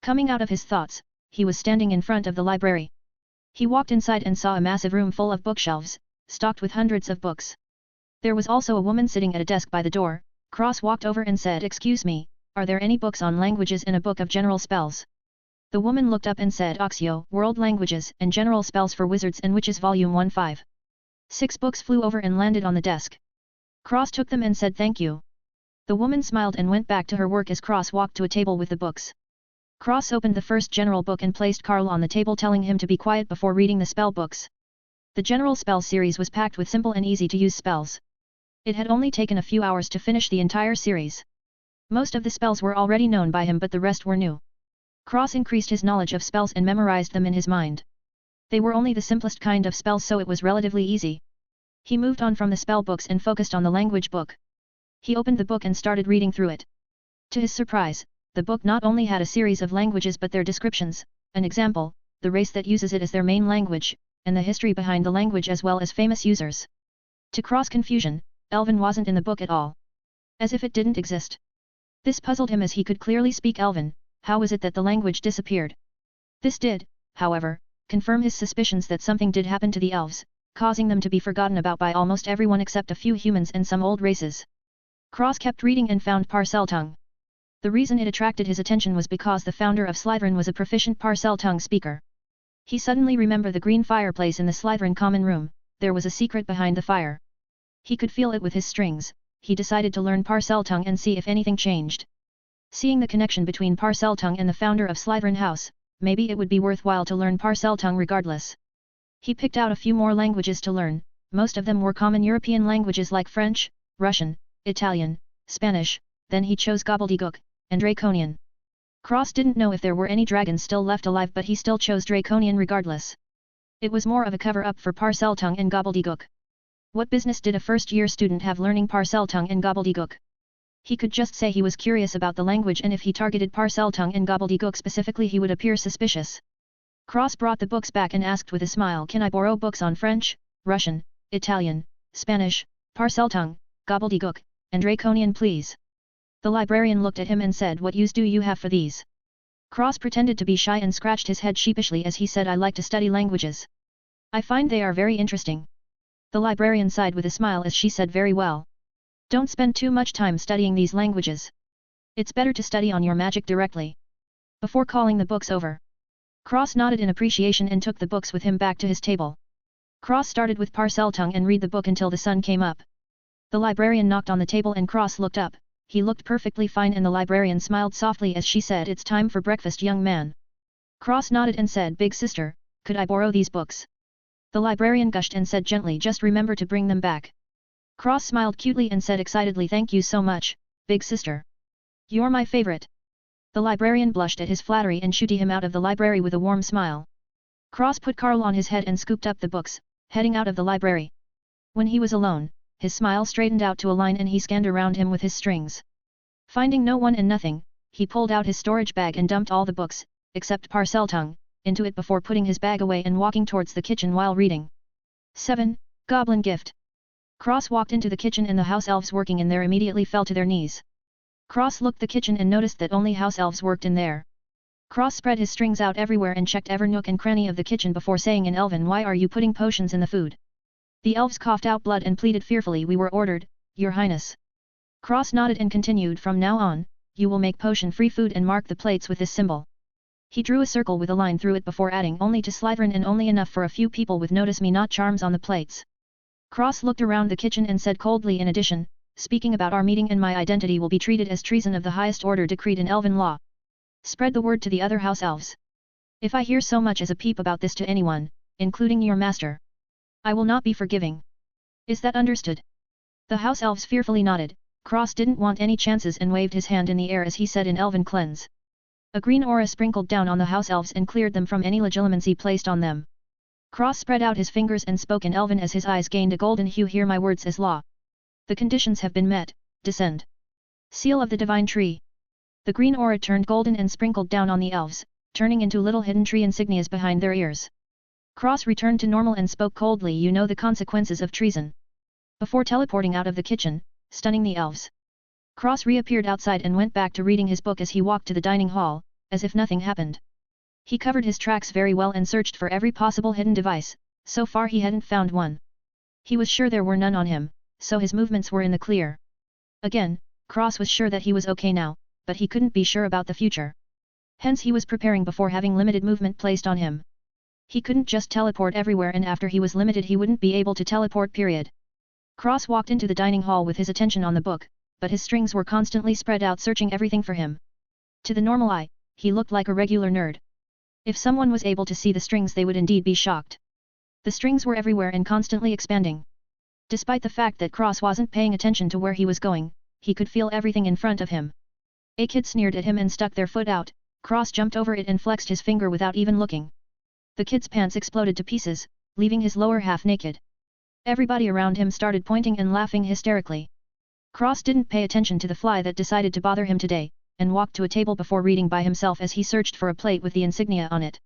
Coming out of his thoughts, he was standing in front of the library. He walked inside and saw a massive room full of bookshelves, stocked with hundreds of books. There was also a woman sitting at a desk by the door. Cross walked over and said, "Excuse me, are there any books on languages and a book of general spells?" The woman looked up and said, "Oxio, World Languages and General Spells for Wizards and Witches Volume 15." 6 books flew over and landed on the desk. Cross took them and said thank you. The woman smiled and went back to her work as Cross walked to a table with the books. Cross opened the first general book and placed Carl on the table, telling him to be quiet before reading the spell books. The general spell series was packed with simple and easy to use spells. It had only taken a few hours to finish the entire series. Most of the spells were already known by him, but the rest were new. Cross increased his knowledge of spells and memorized them in his mind. They were only the simplest kind of spells, so it was relatively easy. He moved on from the spell books and focused on the language book. He opened the book and started reading through it. To his surprise, the book not only had a series of languages but their descriptions, an example, the race that uses it as their main language, and the history behind the language as well as famous users. To Cross' confusion, Elven wasn't in the book at all. As if it didn't exist. This puzzled him as he could clearly speak Elven. How was it that the language disappeared? This did, however, confirm his suspicions that something did happen to the elves, causing them to be forgotten about by almost everyone except a few humans and some old races. Cross kept reading and found Parseltongue. The reason it attracted his attention was because the founder of Slytherin was a proficient Parseltongue speaker. He suddenly remembered the green fireplace in the Slytherin common room. There was a secret behind the fire. He could feel it with his strings. He decided to learn Parseltongue and see if anything changed. Seeing the connection between Parseltongue and the founder of Slytherin House, maybe it would be worthwhile to learn Parseltongue regardless. He picked out a few more languages to learn. Most of them were common European languages like French, Russian, Italian, Spanish, then he chose Gobbledygook, and Draconian. Cross didn't know if there were any dragons still left alive, but he still chose Draconian regardless. It was more of a cover-up for Parseltongue and Gobbledygook. What business did a first-year student have learning Parseltongue and Gobbledygook? He could just say he was curious about the language, and if he targeted Parseltongue and Gobbledygook specifically he would appear suspicious. Cross brought the books back and asked with a smile, "Can I borrow books on French, Russian, Italian, Spanish, Parseltongue, Gobbledygook, and Draconian please?" The librarian looked at him and said, "What use do you have for these?" Cross pretended to be shy and scratched his head sheepishly as he said, "I like to study languages. I find they are very interesting." The librarian sighed with a smile as she said, "Very well. Don't spend too much time studying these languages. It's better to study on your magic directly." Before calling the books over, Cross nodded in appreciation and took the books with him back to his table. Cross started with Parseltongue and read the book until the sun came up. The librarian knocked on the table and Cross looked up. He looked perfectly fine and the librarian smiled softly as she said, "It's time for breakfast, young man." Cross nodded and said, "Big sister, could I borrow these books?" The librarian gushed and said gently, "Just remember to bring them back." Cross smiled cutely and said excitedly, "Thank you so much, big sister. You're my favorite." The librarian blushed at his flattery and shooed him out of the library with a warm smile. Cross put Carl on his head and scooped up the books, heading out of the library. When he was alone, his smile straightened out to a line and he scanned around him with his strings. Finding no one and nothing, he pulled out his storage bag and dumped all the books, except Parseltongue, into it before putting his bag away and walking towards the kitchen while reading. 7. Goblin Gift. Cross walked into the kitchen and the house elves working in there immediately fell to their knees. Cross looked the kitchen and noticed that only house elves worked in there. Cross spread his strings out everywhere and checked every nook and cranny of the kitchen before saying in Elven, "Why are you putting potions in the food?" The elves coughed out blood and pleaded fearfully, "We were ordered, Your Highness." Cross nodded and continued, "From now on, you will make potion-free food and mark the plates with this symbol." He drew a circle with a line through it before adding, "Only to Slytherin and only enough for a few people with notice me not charms on the plates." Cross looked around the kitchen and said coldly, "In addition, speaking about our meeting and my identity will be treated as treason of the highest order decreed in elven law. Spread the word to the other house elves. If I hear so much as a peep about this to anyone, including your master, I will not be forgiving. Is that understood? The house elves fearfully nodded. Cross didn't want any chances and waved his hand in the air as he said in Elven Cleanse. A green aura sprinkled down on the house elves and cleared them from any legilimency placed on them. Cross spread out his fingers and spoke in Elven as his eyes gained a golden hue. Hear my words as law. The conditions have been met, descend. Seal of the Divine Tree. The green aura turned golden and sprinkled down on the elves, turning into little hidden tree insignias behind their ears. Cross returned to normal and spoke coldly. You know the consequences of treason. Before teleporting out of the kitchen, stunning the elves. Cross reappeared outside and went back to reading his book as he walked to the dining hall, as if nothing happened. He covered his tracks very well and searched for every possible hidden device. So far he hadn't found one. He was sure there were none on him, so his movements were in the clear. Again, Cross was sure that he was okay now, but he couldn't be sure about the future. Hence he was preparing before having limited movement placed on him. He couldn't just teleport everywhere, and after he was limited he wouldn't be able to teleport period. Cross walked into the dining hall with his attention on the book, but his strings were constantly spread out searching everything for him. To the normal eye, he looked like a regular nerd. If someone was able to see the strings they would indeed be shocked. The strings were everywhere and constantly expanding. Despite the fact that Cross wasn't paying attention to where he was going, he could feel everything in front of him. A kid sneered at him and stuck their foot out. Cross jumped over it and flexed his finger without even looking. The kid's pants exploded to pieces, leaving his lower half naked. Everybody around him started pointing and laughing hysterically. Cross didn't pay attention to the fly that decided to bother him today, and walked to a table before reading by himself as he searched for a plate with the insignia on it.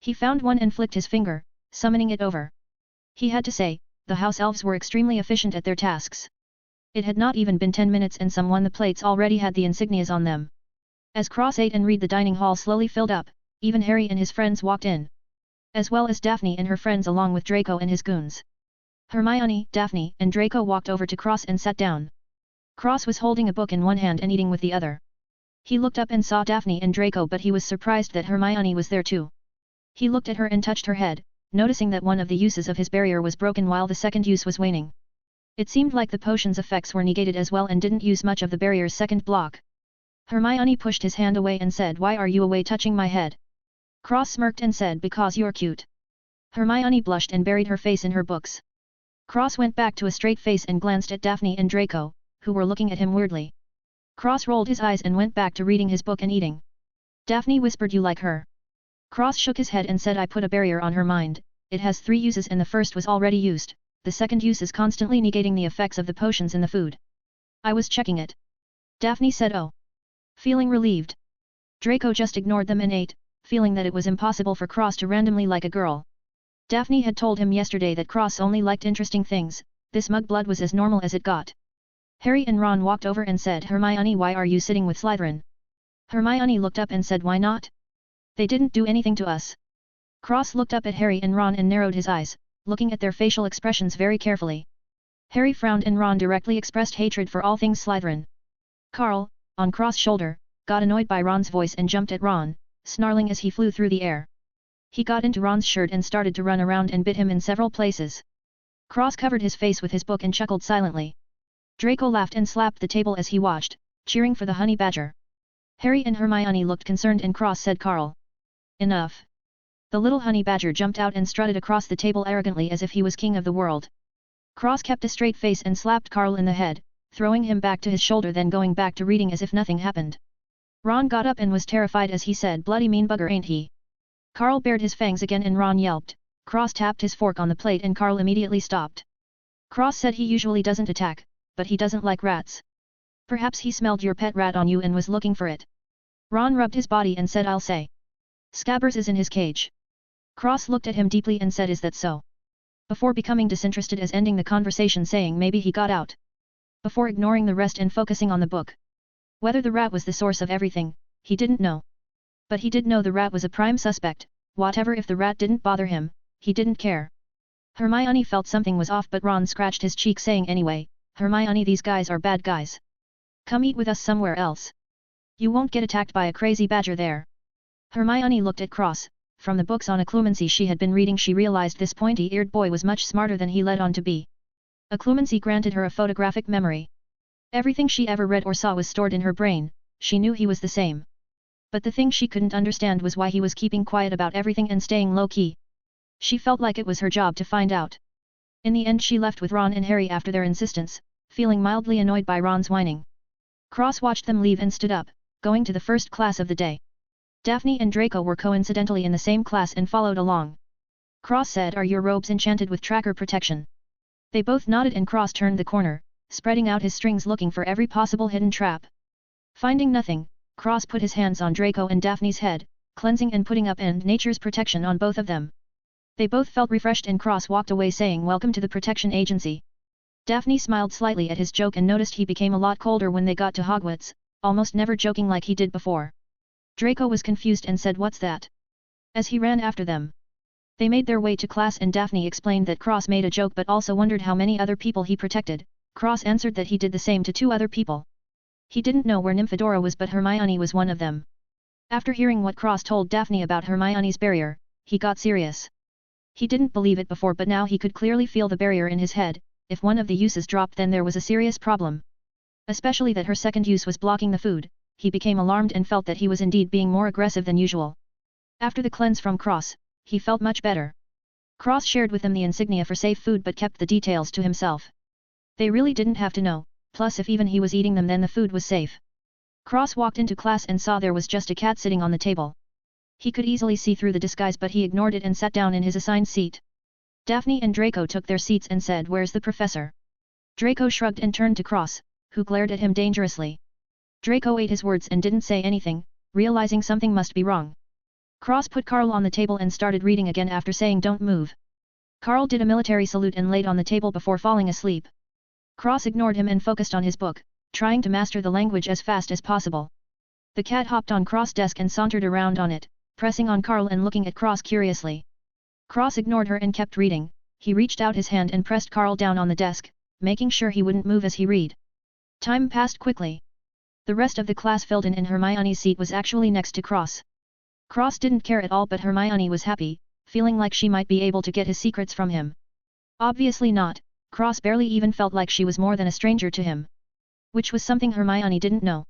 He found one and flicked his finger, summoning it over. He had to say, the house elves were extremely efficient at their tasks. It had not even been 10 minutes and some the plates already had the insignias on them. As Cross ate and read, the dining hall slowly filled up. Even Harry and his friends walked in. As well as Daphne and her friends along with Draco and his goons. Hermione, Daphne, and Draco walked over to Cross and sat down. Cross was holding a book in one hand and eating with the other. He looked up and saw Daphne and Draco, but he was surprised that Hermione was there too. He looked at her and touched her head, noticing that one of the uses of his barrier was broken while the second use was waning. It seemed like the potion's effects were negated as well and didn't use much of the barrier's second block. Hermione pushed his hand away and said, "Why are you away touching my head?" Cross smirked and said, "Because you're cute." Hermione blushed and buried her face in her books. Cross went back to a straight face and glanced at Daphne and Draco, who were looking at him weirdly. Cross rolled his eyes and went back to reading his book and eating. Daphne whispered, "You like her?" Cross shook his head and said, "I put a barrier on her mind. It has 3 uses and the first was already used. The second use is constantly negating the effects of the potions in the food. I was checking it." Daphne said, "Oh." Feeling relieved. Draco just ignored them and ate, feeling that it was impossible for Cross to randomly like a girl. Daphne had told him yesterday that Cross only liked interesting things. This mug blood was as normal as it got. Harry and Ron walked over and said, "Hermione, why are you sitting with Slytherin?" Hermione looked up and said, "Why not? They didn't do anything to us." Cross looked up at Harry and Ron and narrowed his eyes, looking at their facial expressions very carefully. Harry frowned and Ron directly expressed hatred for all things Slytherin. Carl, on Cross' shoulder, got annoyed by Ron's voice and jumped at Ron, snarling as he flew through the air. He got into Ron's shirt and started to run around and bit him in several places. Cross covered his face with his book and chuckled silently. Draco laughed and slapped the table as he watched, cheering for the honey badger. Harry and Hermione looked concerned and Cross said, "Carl. Enough." The little honey badger jumped out and strutted across the table arrogantly as if he was king of the world. Cross kept a straight face and slapped Carl in the head, throwing him back to his shoulder, then going back to reading as if nothing happened. Ron got up and was terrified as he said, "Bloody mean bugger, ain't he?" Carl bared his fangs again and Ron yelped. Cross tapped his fork on the plate and Carl immediately stopped. Cross said he usually doesn't attack, but he doesn't like rats. Perhaps he smelled your pet rat on you and was looking for it. Ron rubbed his body and said, "I'll say. Scabbers is in his cage." Cross looked at him deeply and said, "Is that so?" Before becoming disinterested as ending the conversation saying maybe he got out. Before ignoring the rest and focusing on the book. Whether the rat was the source of everything, he didn't know. But he did know the rat was a prime suspect. Whatever if the rat didn't bother him, he didn't care. Hermione felt something was off but Ron scratched his cheek saying, "Anyway, Hermione, these guys are bad guys. Come eat with us somewhere else. You won't get attacked by a crazy badger there." Hermione looked at Cross. From the books on occlumency she had been reading she realized this pointy-eared boy was much smarter than he led on to be. Occlumency granted her a photographic memory. Everything she ever read or saw was stored in her brain, she knew he was the same. But the thing she couldn't understand was why he was keeping quiet about everything and staying low-key. She felt like it was her job to find out. In the end she left with Ron and Harry after their insistence, feeling mildly annoyed by Ron's whining. Cross watched them leave and stood up, going to the first class of the day. Daphne and Draco were coincidentally in the same class and followed along. Cross said, "Are your robes enchanted with tracker protection?" They both nodded and Cross turned the corner, spreading out his strings looking for every possible hidden trap. Finding nothing, Cross put his hands on Draco and Daphne's head, cleansing and putting up and nature's protection on both of them. They both felt refreshed and Cross walked away saying welcome to the protection agency. Daphne smiled slightly at his joke and noticed he became a lot colder when they got to Hogwarts, almost never joking like he did before. Draco was confused and said, "What's that?" as he ran after them. They made their way to class and Daphne explained that Cross made a joke but also wondered how many other people he protected. Cross answered that he did the same to 2 other people. He didn't know where Nymphadora was but Hermione was one of them. After hearing what Cross told Daphne about Hermione's barrier, he got serious. He didn't believe it before but now he could clearly feel the barrier in his head. If one of the uses dropped then there was a serious problem. Especially that her second use was blocking the food, he became alarmed and felt that he was indeed being more aggressive than usual. After the cleanse from Cross, he felt much better. Cross shared with them the insignia for safe food but kept the details to himself. They really didn't have to know, plus if even he was eating them then the food was safe. Cross walked into class and saw there was just a cat sitting on the table. He could easily see through the disguise but he ignored it and sat down in his assigned seat. Daphne and Draco took their seats and said, "Where's the professor?" Draco shrugged and turned to Cross, who glared at him dangerously. Draco ate his words and didn't say anything, realizing something must be wrong. Cross put Carl on the table and started reading again after saying don't move. Carl did a military salute and laid on the table before falling asleep. Cross ignored him and focused on his book, trying to master the language as fast as possible. The cat hopped on Cross' desk and sauntered around on it, pressing on Carl and looking at Cross curiously. Cross ignored her and kept reading. He reached out his hand and pressed Carl down on the desk, making sure he wouldn't move as he read. Time passed quickly. The rest of the class filled in and Hermione's seat was actually next to Cross. Cross didn't care at all but Hermione was happy, feeling like she might be able to get his secrets from him. Obviously not, Cross barely even felt like she was more than a stranger to him. Which was something Hermione didn't know.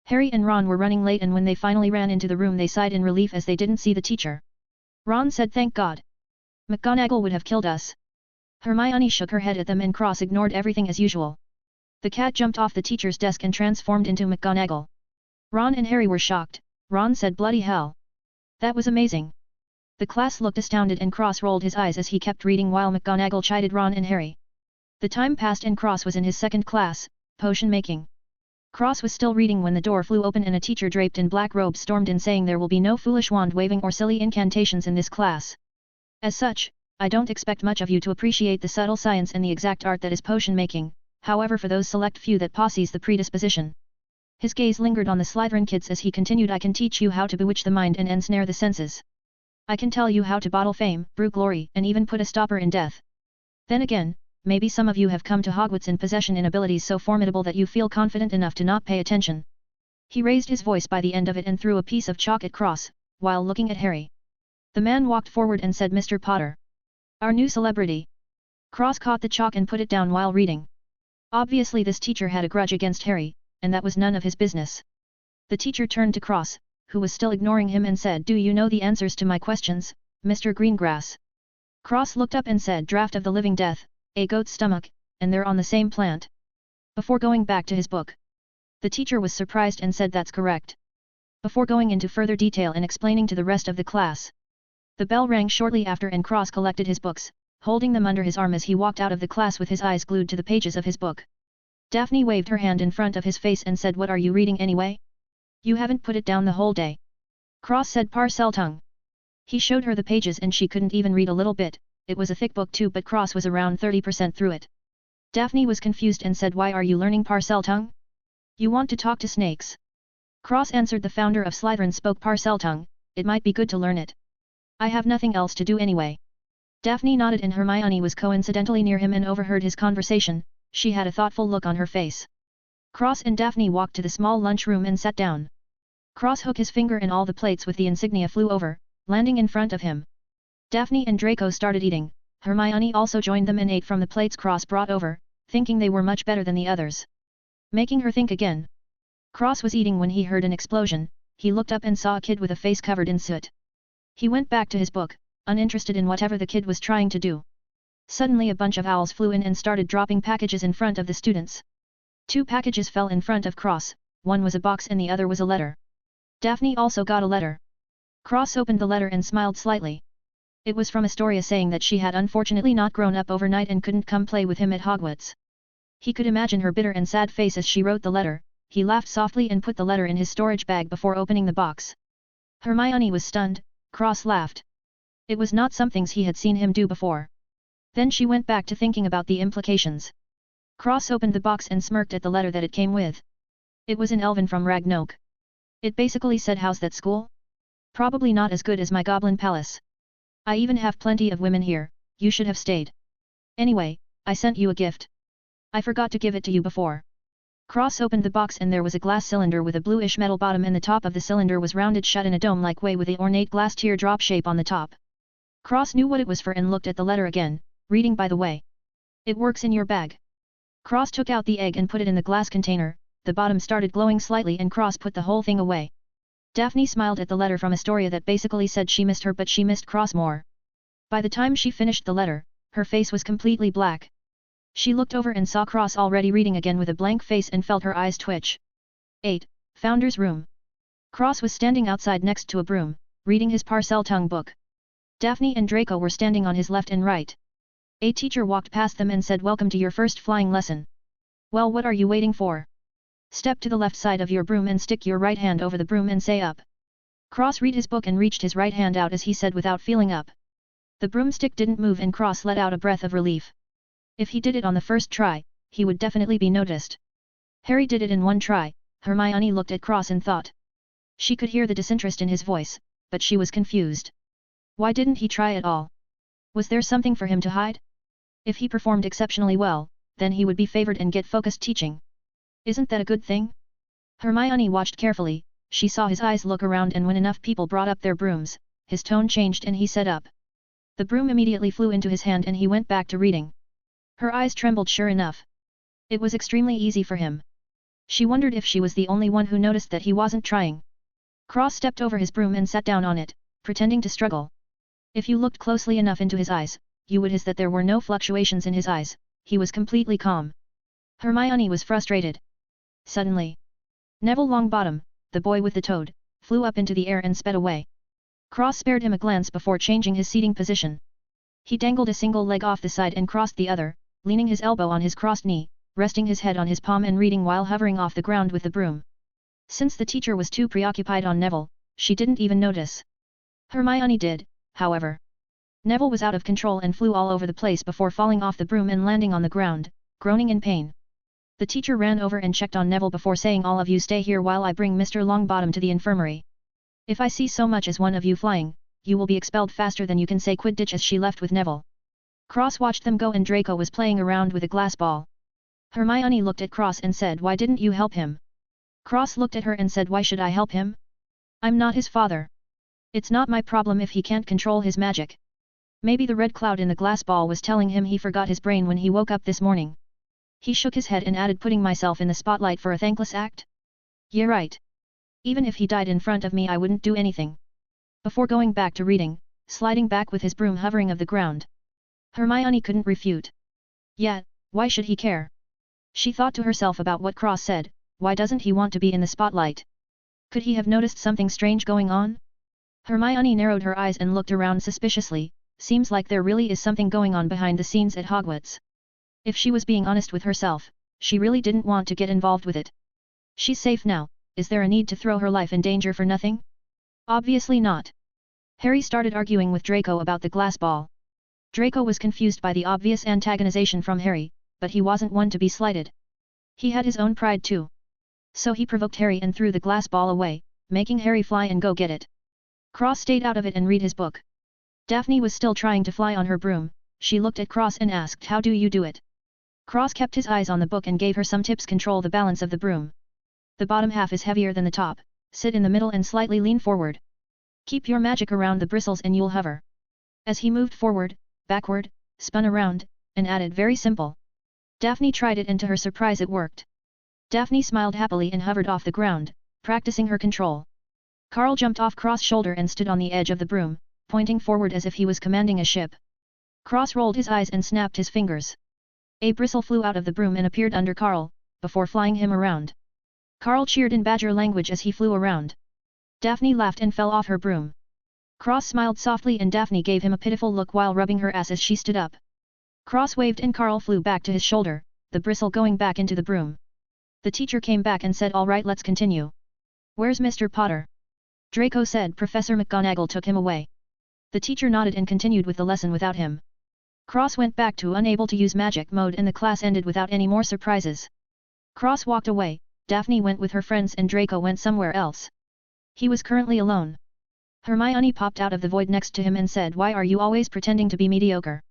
Harry and Ron were running late and when they finally ran into the room they sighed in relief as they didn't see the teacher. Ron said thank God. McGonagall would have killed us. Hermione shook her head at them and Cross ignored everything as usual. The cat jumped off the teacher's desk and transformed into McGonagall. Ron and Harry were shocked. Ron said bloody hell. That was amazing. The class looked astounded and Cross rolled his eyes as he kept reading while McGonagall chided Ron and Harry. The time passed and Cross was in his second class, potion making. Cross was still reading when the door flew open and a teacher draped in black robes stormed in saying there will be no foolish wand waving or silly incantations in this class. As such, I don't expect much of you to appreciate the subtle science and the exact art that is potion making, however for those select few that possess the predisposition. His gaze lingered on the Slytherin kids as he continued, I can teach you how to bewitch the mind and ensnare the senses. I can tell you how to bottle fame, brew glory and even put a stopper in death. Then again, maybe some of you have come to Hogwarts in possession in abilities so formidable that you feel confident enough to not pay attention. He raised his voice by the end of it and threw a piece of chalk at Cross, while looking at Harry. The man walked forward and said, Mr. Potter. Our new celebrity. Cross caught the chalk and put it down while reading. Obviously this teacher had a grudge against Harry, and that was none of his business. The teacher turned to Cross, who was still ignoring him and said, do you know the answers to my questions, Mr. Greengrass? Cross looked up and said, Draught of the Living Death, a goat's stomach, and they're on the same plant. Before going back to his book. The teacher was surprised and said that's correct. Before going into further detail and explaining to the rest of the class. The bell rang shortly after and Cross collected his books, holding them under his arm as he walked out of the class with his eyes glued to the pages of his book. Daphne waved her hand in front of his face and said, what are you reading anyway? You haven't put it down the whole day. Cross said, Parseltongue. He showed her the pages and she couldn't even read a little bit. It was a thick book too but Cross was around 30% through it. Daphne was confused and said, why are you learning Parseltongue? You want to talk to snakes? Cross answered, the founder of Slytherin spoke Parseltongue, it might be good to learn it. I have nothing else to do anyway. Daphne nodded and Hermione was coincidentally near him and overheard his conversation. She had a thoughtful look on her face. Cross and Daphne walked to the small lunchroom and sat down. Cross hooked his finger and all the plates with the insignia flew over, landing in front of him. Daphne and Draco started eating. Hermione also joined them and ate from the plates Cross brought over, thinking they were much better than the others. making her think again. Cross was eating when he heard an explosion. He looked up and saw a kid with a face covered in soot. He went back to his book, uninterested in whatever the kid was trying to do. Suddenly a bunch of owls flew in and started dropping packages in front of the students. 2 packages fell in front of Cross, one was a box and the other was a letter. Daphne also got a letter. Cross opened the letter and smiled slightly. It was from Astoria saying that she had unfortunately not grown up overnight and couldn't come play with him at Hogwarts. He could imagine her bitter and sad face as she wrote the letter. He laughed softly and put the letter in his storage bag before opening the box. Hermione was stunned. Cross laughed. It was not some things he had seen him do before. Then she went back to thinking about the implications. Cross opened the box and smirked at the letter that it came with. It was in Elven from Ragnarok. It basically said, "How's that school? Probably not as good as my Goblin Palace. I even have plenty of women here, you should have stayed. Anyway, I sent you a gift. I forgot to give it to you before." Cross opened the box and there was a glass cylinder with a bluish metal bottom and the top of the cylinder was rounded shut in a dome-like way with the ornate glass teardrop shape on the top. Cross knew what it was for and looked at the letter again, reading by the way. "It works in your bag." Cross took out the egg and put it in the glass container, the bottom started glowing slightly and Cross put the whole thing away. Daphne smiled at the letter from Astoria that basically said she missed her but she missed Cross more. By the time she finished the letter, her face was completely black. She looked over and saw Cross already reading again with a blank face and felt her eyes twitch. 8. Founder's Room. Cross was standing outside next to a broom, reading his Parseltongue book. Daphne and Draco were standing on his left and right. A teacher walked past them and said, "Welcome to your first flying lesson. Well, what are you waiting for? Step to the left side of your broom and stick your right hand over the broom and say up." Cross read his book and reached his right hand out as he said without feeling up. The broomstick didn't move and Cross let out a breath of relief. If he did it on the first try, he would definitely be noticed. Harry did it in one try. Hermione looked at Cross and thought. She could hear the disinterest in his voice, but she was confused. Why didn't he try at all? Was there something for him to hide? If he performed exceptionally well, then he would be favored and get focused teaching. Isn't that a good thing? Hermione watched carefully. She saw his eyes look around and when enough people brought up their brooms, his tone changed and he said up. The broom immediately flew into his hand and he went back to reading. Her eyes trembled sure enough. It was extremely easy for him. She wondered if she was the only one who noticed that he wasn't trying. Cross stepped over his broom and sat down on it, pretending to struggle. If you looked closely enough into his eyes, you would see that there were no fluctuations in his eyes, he was completely calm. Hermione was frustrated. Suddenly, Neville Longbottom, the boy with the toad, flew up into the air and sped away. Cross spared him a glance before changing his seating position. He dangled a single leg off the side and crossed the other, leaning his elbow on his crossed knee, resting his head on his palm and reading while hovering off the ground with the broom. Since the teacher was too preoccupied on Neville, she didn't even notice. Hermione did, however. Neville was out of control and flew all over the place before falling off the broom and landing on the ground, groaning in pain. The teacher ran over and checked on Neville before saying, "All of you stay here while I bring Mr. Longbottom to the infirmary. If I see so much as one of you flying, you will be expelled faster than you can say Quidditch." As she left with Neville, Cross watched them go and Draco was playing around with a glass ball. Hermione looked at Cross and said, "Why didn't you help him?" Cross looked at her and said, "Why should I help him? I'm not his father. It's not my problem if he can't control his magic. Maybe the red cloud in the glass ball was telling him he forgot his brain when he woke up this morning." He shook his head and added, "Putting myself in the spotlight for a thankless act? Yeah, right. Even if he died in front of me I wouldn't do anything." Before going back to reading, sliding back with his broom hovering of the ground. Hermione couldn't refute. Yeah, why should he care? She thought to herself about what Cross said, why doesn't he want to be in the spotlight? Could he have noticed something strange going on? Hermione narrowed her eyes and looked around suspiciously. Seems like there really is something going on behind the scenes at Hogwarts. If she was being honest with herself, she really didn't want to get involved with it. She's safe now, is there a need to throw her life in danger for nothing? Obviously not. Harry started arguing with Draco about the glass ball. Draco was confused by the obvious antagonization from Harry, but he wasn't one to be slighted. He had his own pride too. So he provoked Harry and threw the glass ball away, making Harry fly and go get it. Cross stayed out of it and read his book. Daphne was still trying to fly on her broom. She looked at Cross and asked, "How do you do it?" Cross kept his eyes on the book and gave her some tips. Control the balance of the broom. The bottom half is heavier than the top, sit in the middle and slightly lean forward. Keep your magic around the bristles and you'll hover. As he moved forward, backward, spun around, and added, "Very simple." Daphne tried it and to her surprise it worked. Daphne smiled happily and hovered off the ground, practicing her control. Carl jumped off Cross' shoulder and stood on the edge of the broom, pointing forward as if he was commanding a ship. Cross rolled his eyes and snapped his fingers. A bristle flew out of the broom and appeared under Carl, before flying him around. Carl cheered in badger language as he flew around. Daphne laughed and fell off her broom. Cross smiled softly and Daphne gave him a pitiful look while rubbing her ass as she stood up. Cross waved and Carl flew back to his shoulder, the bristle going back into the broom. The teacher came back and said, "All right, let's continue." "Where's Mr. Potter?" Draco said. Professor McGonagall took him away. The teacher nodded and continued with the lesson without him. Cross went back to unable to use magic mode and the class ended without any more surprises. Cross walked away, Daphne went with her friends and Draco went somewhere else. He was currently alone. Hermione popped out of the void next to him and said, "Why are you always pretending to be mediocre?"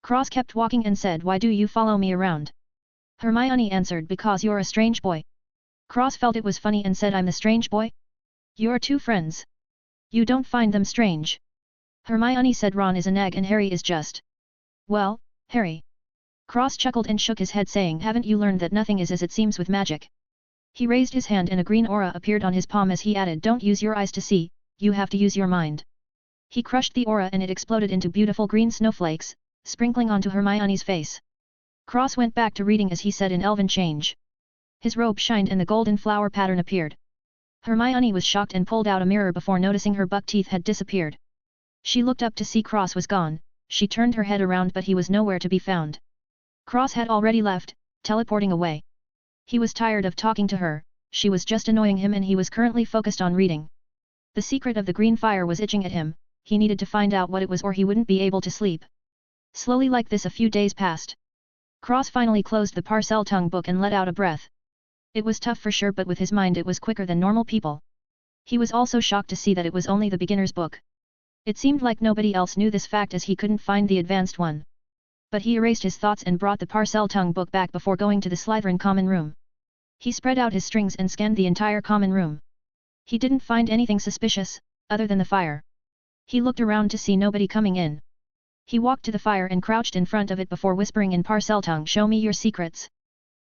Cross kept walking and said, "Why do you follow me around?" Hermione answered, "Because you're a strange boy." Cross felt it was funny and said, "I'm the strange boy? You're two friends. You don't find them strange?" Hermione said, "Ron is a nag and Harry is just. Well, Harry." Cross chuckled and shook his head saying, "Haven't you learned that nothing is as it seems with magic?" He raised his hand and a green aura appeared on his palm as he added, "Don't use your eyes to see, you have to use your mind." He crushed the aura and it exploded into beautiful green snowflakes, sprinkling onto Hermione's face. Cross went back to reading as he said in Elven change. His robe shined and the golden flower pattern appeared. Hermione was shocked and pulled out a mirror before noticing her buck teeth had disappeared. She looked up to see Cross was gone, she turned her head around but he was nowhere to be found. Cross had already left, teleporting away. He was tired of talking to her, she was just annoying him and he was currently focused on reading. The secret of the green fire was itching at him, he needed to find out what it was or he wouldn't be able to sleep. Slowly like this a few days passed. Cross finally closed the Parseltongue book and let out a breath. It was tough for sure but with his mind it was quicker than normal people. He was also shocked to see that it was only the beginner's book. It seemed like nobody else knew this fact as he couldn't find the advanced one. But he erased his thoughts and brought the Parseltongue book back before going to the Slytherin common room. He spread out his strings and scanned the entire common room. He didn't find anything suspicious, other than the fire. He looked around to see nobody coming in. He walked to the fire and crouched in front of it before whispering in Parseltongue, "Show me your secrets."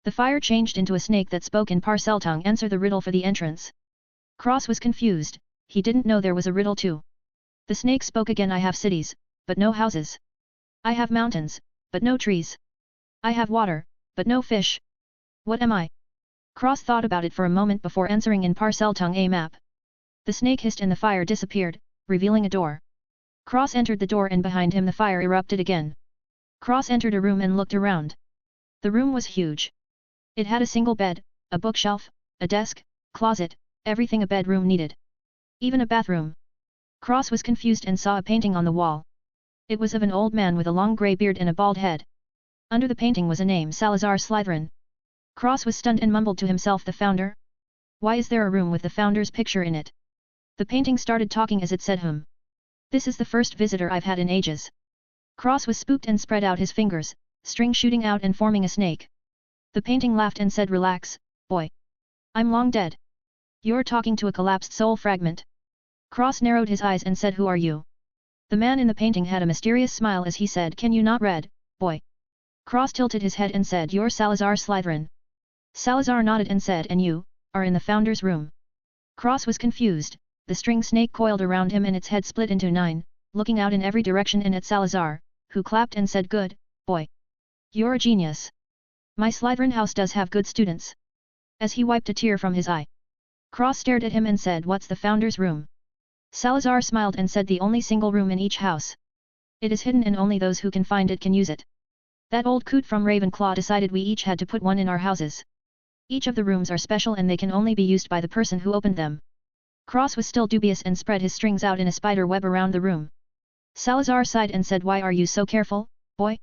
The fire changed into a snake that spoke in Parseltongue, "Answer the riddle for the entrance." Cross was confused, he didn't know there was a riddle too. The snake spoke again, "I have cities, but no houses. I have mountains, but no trees. I have water, but no fish. What am I?" Cross thought about it for a moment before answering in Parseltongue, "A map." The snake hissed and the fire disappeared, revealing a door. Cross entered the door and behind him the fire erupted again. Cross entered a room and looked around. The room was huge. It had a single bed, a bookshelf, a desk, closet, everything a bedroom needed. Even a bathroom. Cross was confused and saw a painting on the wall. It was of an old man with a long grey beard and a bald head. Under the painting was a name, Salazar Slytherin. Cross was stunned and mumbled to himself, "The founder? Why is there a room with the founder's picture in it?" The painting started talking as it said, "This is the first visitor I've had in ages." Cross was spooked and spread out his fingers, string shooting out and forming a snake. The painting laughed and said, "Relax, boy. I'm long dead. You're talking to a collapsed soul fragment." Cross narrowed his eyes and said, "Who are you?" The man in the painting had a mysterious smile as he said, "Can you not read, boy?" Cross tilted his head and said, "You're Salazar Slytherin." Salazar nodded and said, "And you, are in the founder's room." Cross was confused, the string snake coiled around him and its head split into 9, looking out in every direction and at Salazar, who clapped and said, "Good, boy. You're a genius. My Slytherin house does have good students." As he wiped a tear from his eye, Cross stared at him and said, "What's the founder's room?" Salazar smiled and said, "The only single room in each house. It is hidden and only those who can find it can use it. That old coot from Ravenclaw decided we each had to put one in our houses. Each of the rooms are special and they can only be used by the person who opened them." Cross was still dubious and spread his strings out in a spider web around the room. Salazar sighed and said, "Why are you so careful, boy?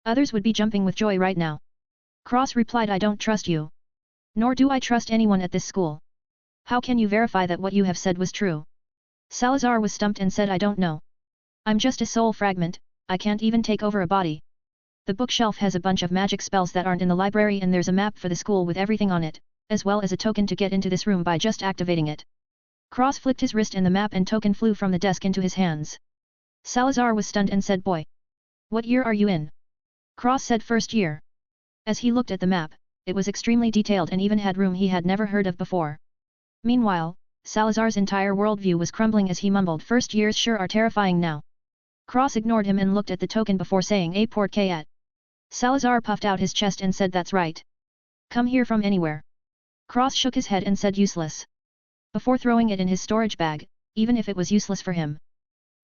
Others would be jumping with joy right now." Cross replied, "I don't trust you. Nor do I trust anyone at this school. How can you verify that what you have said was true?" Salazar was stumped and said, "I don't know. I'm just a soul fragment, I can't even take over a body. The bookshelf has a bunch of magic spells that aren't in the library and there's a map for the school with everything on it, as well as a token to get into this room by just activating it." Cross flicked his wrist and the map and token flew from the desk into his hands. Salazar was stunned and said, "Boy. What year are you in?" Cross said, "First year." As he looked at the map, it was extremely detailed and even had room he had never heard of before. Meanwhile, Salazar's entire worldview was crumbling as he mumbled, first years sure are terrifying now. Cross ignored him and looked at the token before saying a portrait. Salazar puffed out his chest and said that's right. Come here from anywhere. Cross shook his head and said useless. Before throwing it in his storage bag, even if it was useless for him,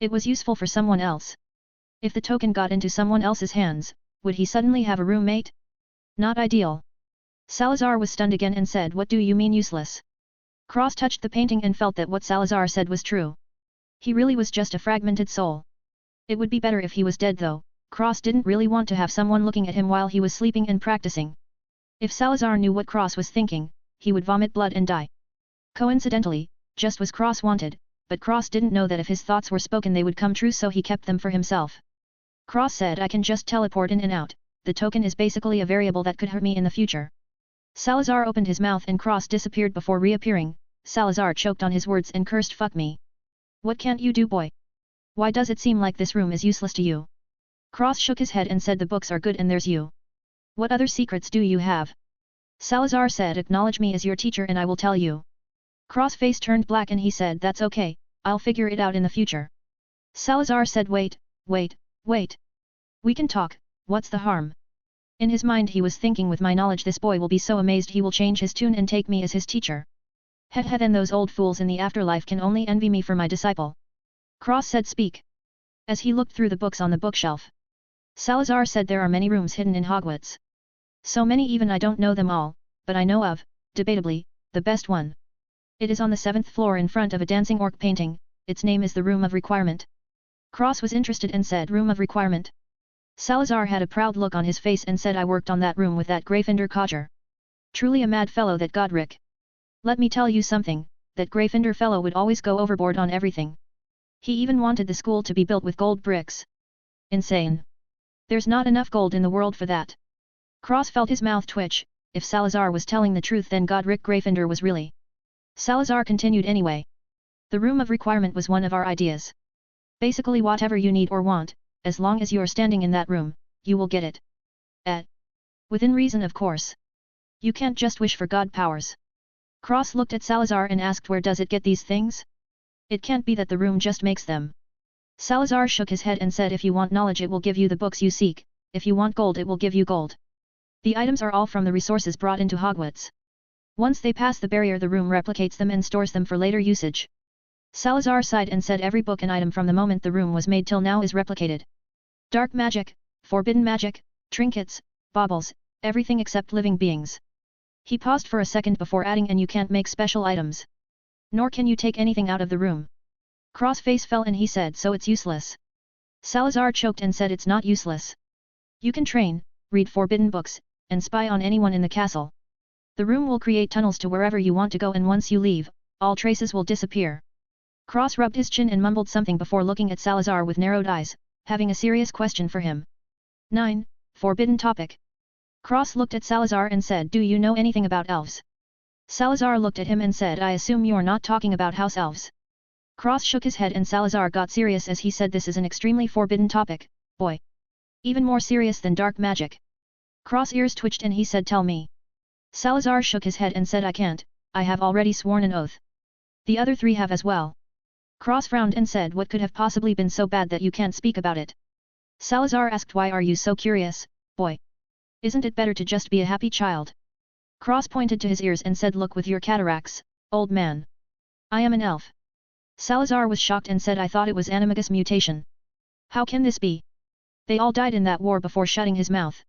it was useful for someone else. If the token got into someone else's hands, would he suddenly have a roommate? Not ideal. Salazar was stunned again and said, what do you mean useless? Cross touched the painting and felt that what Salazar said was true. He really was just a fragmented soul. It would be better if he was dead though. Cross didn't really want to have someone looking at him while he was sleeping and practicing. If Salazar knew what Cross was thinking, he would vomit blood and die. Coincidentally, just was Cross wanted, but Cross didn't know that if his thoughts were spoken they would come true, so he kept them for himself. Cross said, I can just teleport in and out, the token is basically a variable that could hurt me in the future. Salazar opened his mouth and Cross disappeared before reappearing. Salazar choked on his words and cursed, fuck me. What can't you do, boy? Why does it seem like this room is useless to you? Cross shook his head and said, the books are good and there's you. What other secrets do you have? Salazar said, acknowledge me as your teacher and I will tell you. Cross face turned black and he said, that's okay, I'll figure it out in the future. Salazar said, wait. We can talk, what's the harm? In his mind he was thinking, with my knowledge this boy will be so amazed he will change his tune and take me as his teacher. Then those old fools in the afterlife can only envy me for my disciple. Cross said, speak. As he looked through the books on the bookshelf, Salazar said, there are many rooms hidden in Hogwarts. So many even I don't know them all, but I know of, debatably, the best one. It is on the 7th floor in front of a dancing orc painting, its name is the Room of Requirement. Cross was interested and said, Room of Requirement? Salazar had a proud look on his face and said, I worked on that room with that Gryffindor codger. Truly a mad fellow that Godric. Let me tell you something, that Gryffindor fellow would always go overboard on everything. He even wanted the school to be built with gold bricks. Insane. There's not enough gold in the world for that. Cross felt his mouth twitch. If Salazar was telling the truth, then Godric Gryffindor was really. Salazar continued anyway. The Room of Requirement was one of our ideas. Basically whatever you need or want, as long as you're standing in that room, you will get it. Within reason, of course. You can't just wish for god powers. Cross looked at Salazar and asked, where does it get these things? It can't be that the room just makes them. Salazar shook his head and said, if you want knowledge it will give you the books you seek, if you want gold it will give you gold. The items are all from the resources brought into Hogwarts. Once they pass the barrier the room replicates them and stores them for later usage. Salazar sighed and said, every book and item from the moment the room was made till now is replicated. Dark magic, forbidden magic, trinkets, baubles, everything except living beings. He paused for a second before adding, and you can't make special items. Nor can you take anything out of the room. Cross face fell and he said, so it's useless. Salazar choked and said, it's not useless. You can train, read forbidden books, and spy on anyone in the castle. The room will create tunnels to wherever you want to go, and once you leave, all traces will disappear. Cross rubbed his chin and mumbled something before looking at Salazar with narrowed eyes, having a serious question for him. 9. Forbidden topic. Cross looked at Salazar and said, do you know anything about elves? Salazar looked at him and said, I assume you're not talking about house elves. Cross shook his head and Salazar got serious as he said, this is an extremely forbidden topic, boy. Even more serious than dark magic. Cross ears twitched and he said, tell me. Salazar shook his head and said, I can't, I have already sworn an oath. The other 3 have as well. Cross frowned and said, what could have possibly been so bad that you can't speak about it? Salazar asked, why are you so curious, boy? Isn't it better to just be a happy child? Cross pointed to his ears and said, look with your cataracts, old man. I am an elf. Salazar was shocked and said, I thought it was animagus mutation. How can this be? They all died in that war before shutting his mouth.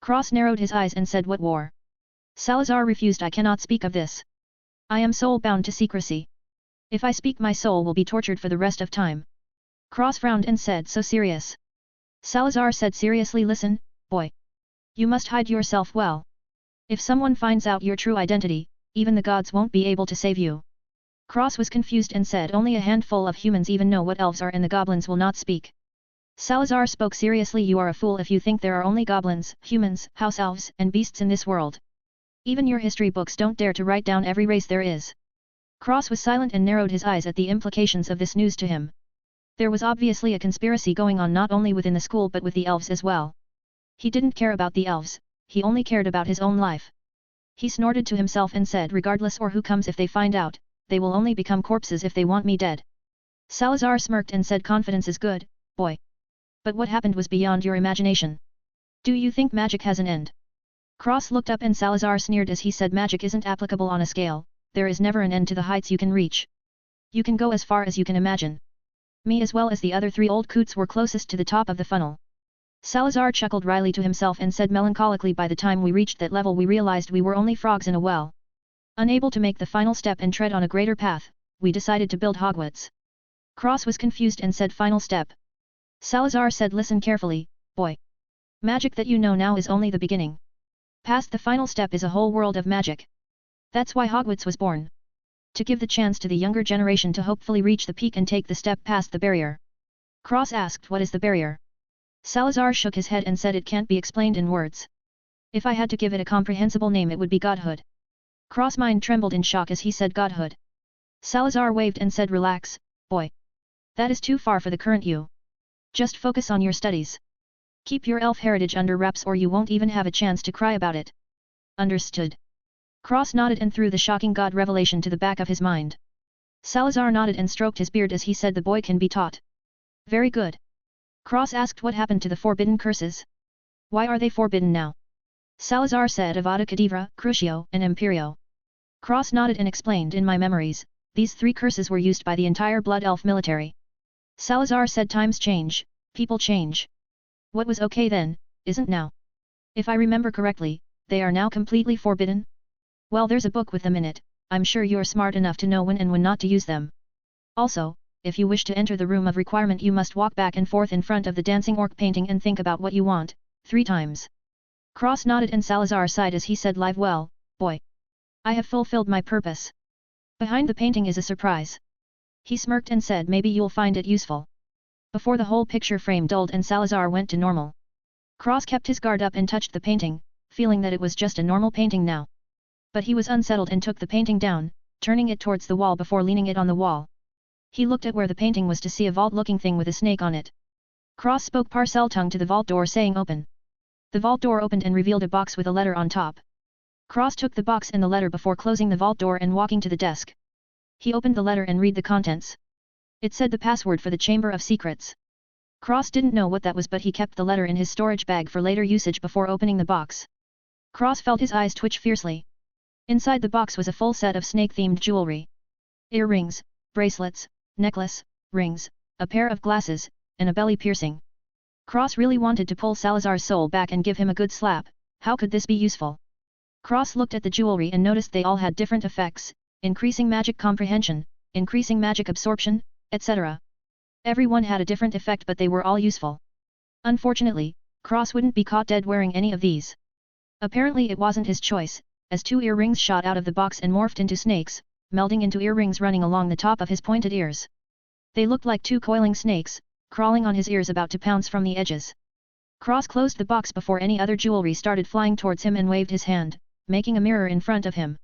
Cross narrowed his eyes and said, what war? Salazar refused, I cannot speak of this. I am soul bound to secrecy. If I speak my soul will be tortured for the rest of time. Cross frowned and said, so serious. Salazar said seriously, listen, boy. You must hide yourself well. If someone finds out your true identity, even the gods won't be able to save you. Cross was confused and said, only a handful of humans even know what elves are and the goblins will not speak. Salazar spoke seriously, you are a fool if you think there are only goblins, humans, house elves, and beasts in this world. Even your history books don't dare to write down every race there is. Cross was silent and narrowed his eyes at the implications of this news to him. There was obviously a conspiracy going on not only within the school but with the elves as well. He didn't care about the elves, he only cared about his own life. He snorted to himself and said, regardless or who comes if they find out, they will only become corpses if they want me dead. Salazar smirked and said, confidence is good, boy. But what happened was beyond your imagination. Do you think magic has an end? Cross looked up and Salazar sneered as he said, magic isn't applicable on a scale, there is never an end to the heights you can reach. You can go as far as you can imagine. Me as well as the other 3 old coots were closest to the top of the funnel. Salazar chuckled wryly to himself and said melancholically, by the time we reached that level we realized we were only frogs in a well. Unable to make the final step and tread on a greater path, we decided to build Hogwarts. Cross was confused and said, final step. Salazar said, listen carefully, boy. Magic that you know now is only the beginning. Past the final step is a whole world of magic. That's why Hogwarts was born. To give the chance to the younger generation to hopefully reach the peak and take the step past the barrier. Cross asked, what is the barrier? Salazar shook his head and said, it can't be explained in words. If I had to give it a comprehensible name it would be godhood. Cross' mind trembled in shock as he said godhood. Salazar waved and said, relax, boy. That is too far for the current you. Just focus on your studies. Keep your elf heritage under wraps or you won't even have a chance to cry about it. Understood. Cross nodded and threw the shocking god revelation to the back of his mind. Salazar nodded and stroked his beard as he said, the boy can be taught. Very good. Cross asked, what happened to the forbidden curses? Why are they forbidden now? Salazar said, Avada Kedavra, Crucio, and Imperio. Cross nodded and explained, in my memories, these 3 curses were used by the entire Blood Elf military. Salazar said, times change, people change. What was okay then, isn't now. If I remember correctly, they are now completely forbidden? Well, there's a book with them in it, I'm sure you're smart enough to know when and when not to use them. Also, if you wish to enter the room of requirement you must walk back and forth in front of the dancing orc painting and think about what you want, 3 times. Cross nodded and Salazar sighed as he said, live well, boy. I have fulfilled my purpose. Behind the painting is a surprise. He smirked and said, maybe you'll find it useful. Before the whole picture frame dulled and Salazar went to normal. Cross kept his guard up and touched the painting, feeling that it was just a normal painting now. But he was unsettled and took the painting down, turning it towards the wall before leaning it on the wall. He looked at where the painting was to see a vault-looking thing with a snake on it. Cross spoke Parseltongue to the vault door saying open. The vault door opened and revealed a box with a letter on top. Cross took the box and the letter before closing the vault door and walking to the desk. He opened the letter and read the contents. It said the password for the Chamber of Secrets. Cross didn't know what that was but he kept the letter in his storage bag for later usage before opening the box. Cross felt his eyes twitch fiercely. Inside the box was a full set of snake-themed jewelry. Earrings, bracelets, necklace, rings, a pair of glasses, and a belly piercing. Cross really wanted to pull Salazar's soul back and give him a good slap. How could this be useful? Cross looked at the jewelry and noticed they all had different effects, increasing magic comprehension, increasing magic absorption, etc. Everyone had a different effect but they were all useful. Unfortunately, Cross wouldn't be caught dead wearing any of these. Apparently it wasn't his choice, as 2 earrings shot out of the box and morphed into snakes, melding into earrings running along the top of his pointed ears. They looked like 2 coiling snakes, crawling on his ears about to pounce from the edges. Cross closed the box before any other jewelry started flying towards him and waved his hand, making a mirror in front of him.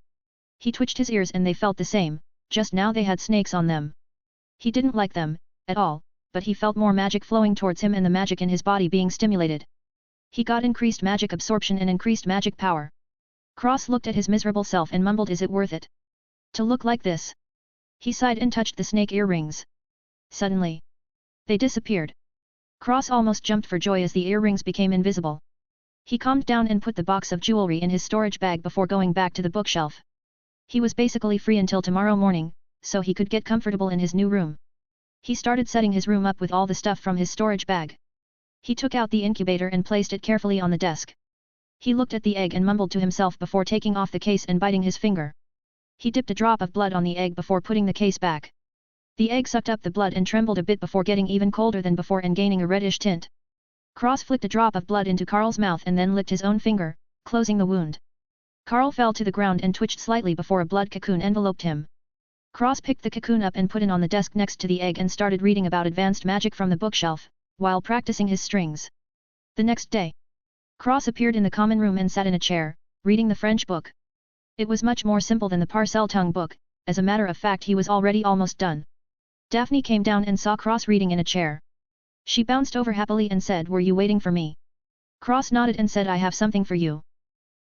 He twitched his ears and they felt the same, just now they had snakes on them. He didn't like them, at all, but he felt more magic flowing towards him and the magic in his body being stimulated. He got increased magic absorption and increased magic power. Cross looked at his miserable self and mumbled, is it worth it? To look like this? He sighed and touched the snake earrings. Suddenly, they disappeared. Cross almost jumped for joy as the earrings became invisible. He calmed down and put the box of jewelry in his storage bag before going back to the bookshelf. He was basically free until tomorrow morning, so he could get comfortable in his new room. He started setting his room up with all the stuff from his storage bag. He took out the incubator and placed it carefully on the desk. He looked at the egg and mumbled to himself before taking off the case and biting his finger. He dipped a drop of blood on the egg before putting the case back. The egg sucked up the blood and trembled a bit before getting even colder than before and gaining a reddish tint. Cross flicked a drop of blood into Carl's mouth and then licked his own finger, closing the wound. Carl fell to the ground and twitched slightly before a blood cocoon enveloped him. Cross picked the cocoon up and put it on the desk next to the egg and started reading about advanced magic from the bookshelf, while practicing his strings. The next day, Cross appeared in the common room and sat in a chair, reading the French book. It was much more simple than the Parseltongue book, as a matter of fact he was already almost done. Daphne came down and saw Cross reading in a chair. She bounced over happily and said, "Were you waiting for me?" Cross nodded and said, "I have something for you.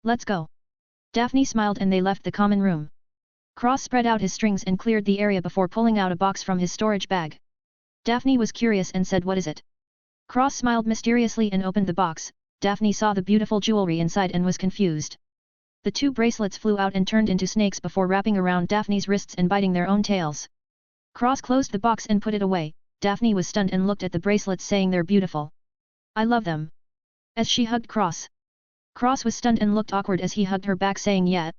Let's go." Daphne smiled and they left the common room. Cross spread out his strings and cleared the area before pulling out a box from his storage bag. Daphne was curious and said, "What is it?" Cross smiled mysteriously and opened the box. Daphne saw the beautiful jewelry inside and was confused. The two bracelets flew out and turned into snakes before wrapping around Daphne's wrists and biting their own tails. Cross closed the box and put it away. Daphne was stunned and looked at the bracelets saying they're beautiful. "I love them." As she hugged Cross. Cross was stunned and looked awkward as he hugged her back saying, "Yeah,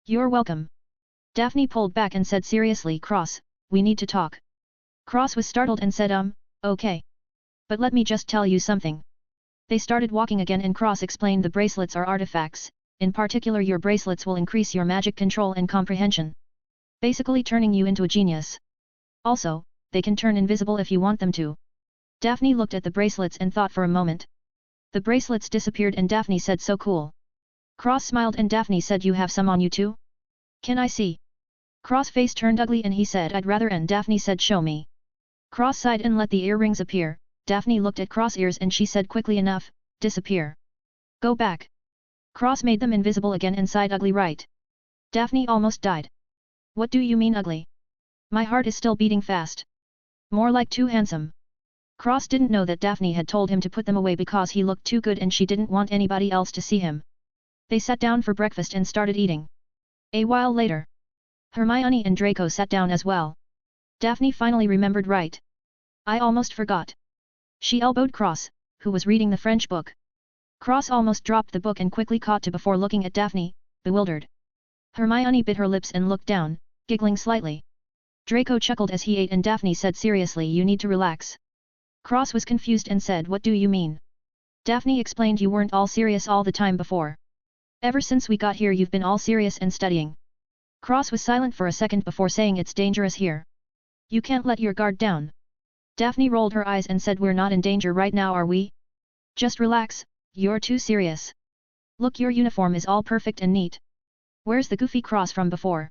you're welcome." Daphne pulled back and said seriously, "Cross, we need to talk." Cross was startled and said, okay. But let me just tell you something." They started walking again and Cross explained the bracelets are artifacts, in particular your bracelets will increase your magic control and comprehension. Basically turning you into a genius. Also, they can turn invisible if you want them to. Daphne looked at the bracelets and thought for a moment. The bracelets disappeared and Daphne said, "So cool." Cross smiled and Daphne said, "You have some on you too? Can I see?" Cross' face turned ugly and he said, "I'd rather," and Daphne said, "Show me." Cross sighed and let the earrings appear. Daphne looked at Cross' ears and she said quickly, "Enough, disappear. Go back." Cross made them invisible again and sighed, "Ugly, right?" Daphne almost died. "What do you mean ugly? My heart is still beating fast. More like too handsome." Cross didn't know that Daphne had told him to put them away because he looked too good and she didn't want anybody else to see him. They sat down for breakfast and started eating. A while later, Hermione and Draco sat down as well. Daphne finally remembered, "Right. I almost forgot." She elbowed Cross, who was reading the French book. Cross almost dropped the book and quickly caught to before looking at Daphne, bewildered. Hermione bit her lips and looked down, giggling slightly. Draco chuckled as he ate and Daphne said seriously, "You need to relax." Cross was confused and said, "What do you mean?" Daphne explained, "You weren't all serious all the time before. Ever since we got here you've been all serious and studying." Cross was silent for a second before saying, "It's dangerous here. You can't let your guard down." Daphne rolled her eyes and said, "We're not in danger right now, are we? Just relax, you're too serious. Look, your uniform is all perfect and neat. Where's the goofy Cross from before?"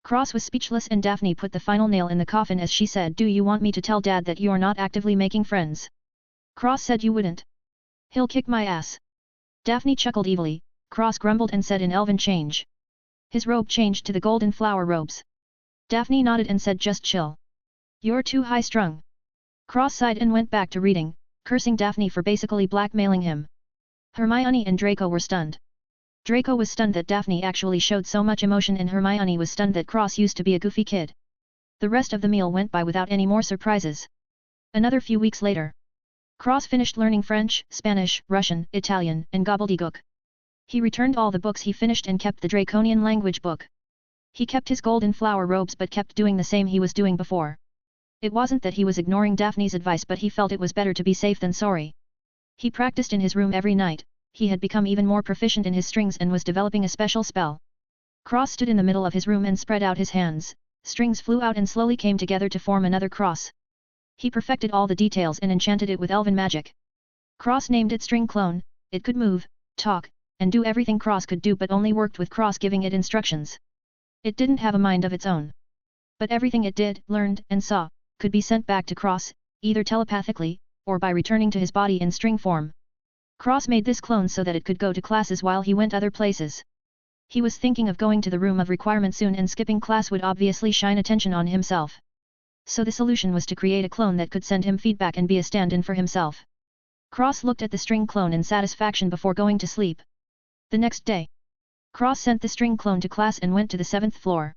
Cross was speechless and Daphne put the final nail in the coffin as she said, "Do you want me to tell Dad that you're not actively making friends?" Cross said, "You wouldn't. He'll kick my ass." Daphne chuckled evilly. Cross grumbled and said in Elven change. His robe changed to the golden flower robes. Daphne nodded and said, "Just chill. You're too high-strung." Cross sighed and went back to reading, cursing Daphne for basically blackmailing him. Hermione and Draco were stunned. Draco was stunned that Daphne actually showed so much emotion and Hermione was stunned that Cross used to be a goofy kid. The rest of the meal went by without any more surprises. Another few weeks later, Cross finished learning French, Spanish, Russian, Italian, and gobbledygook. He returned all the books he finished and kept the Draconian language book. He kept his golden flower robes but kept doing the same he was doing before. It wasn't that he was ignoring Daphne's advice, but he felt it was better to be safe than sorry. He practiced in his room every night. He had become even more proficient in his strings and was developing a special spell. Cross stood in the middle of his room and spread out his hands. Strings flew out and slowly came together to form another cross. He perfected all the details and enchanted it with elven magic. Cross named it String Clone. It could move, talk, and do everything Cross could do, but only worked with Cross giving it instructions. It didn't have a mind of its own. But everything it did, learned, and saw, could be sent back to Cross, either telepathically, or by returning to his body in string form. Cross made this clone so that it could go to classes while he went other places. He was thinking of going to the room of requirement soon and skipping class would obviously shine attention on himself. So the solution was to create a clone that could send him feedback and be a stand-in for himself. Cross looked at the string clone in satisfaction before going to sleep. The next day, Cross sent the string clone to class and went to the 7th floor.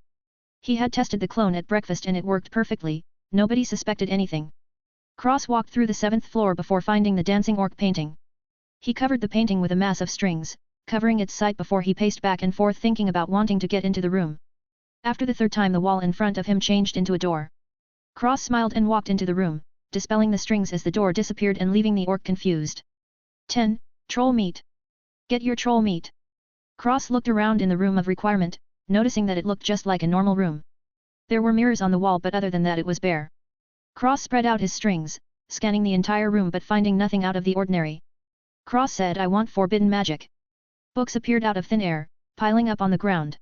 He had tested the clone at breakfast and it worked perfectly, nobody suspected anything. Cross walked through the 7th floor before finding the dancing orc painting. He covered the painting with a mass of strings, covering its sight before he paced back and forth thinking about wanting to get into the room. After the third time the wall in front of him changed into a door. Cross smiled and walked into the room, dispelling the strings as the door disappeared and leaving the orc confused. 10. Troll meat. Get your troll meat. Cross looked around in the room of requirement, noticing that it looked just like a normal room. There were mirrors on the wall, but other than that it was bare. Cross spread out his strings, scanning the entire room but finding nothing out of the ordinary. Cross said, "I want forbidden magic." Books appeared out of thin air, piling up on the ground.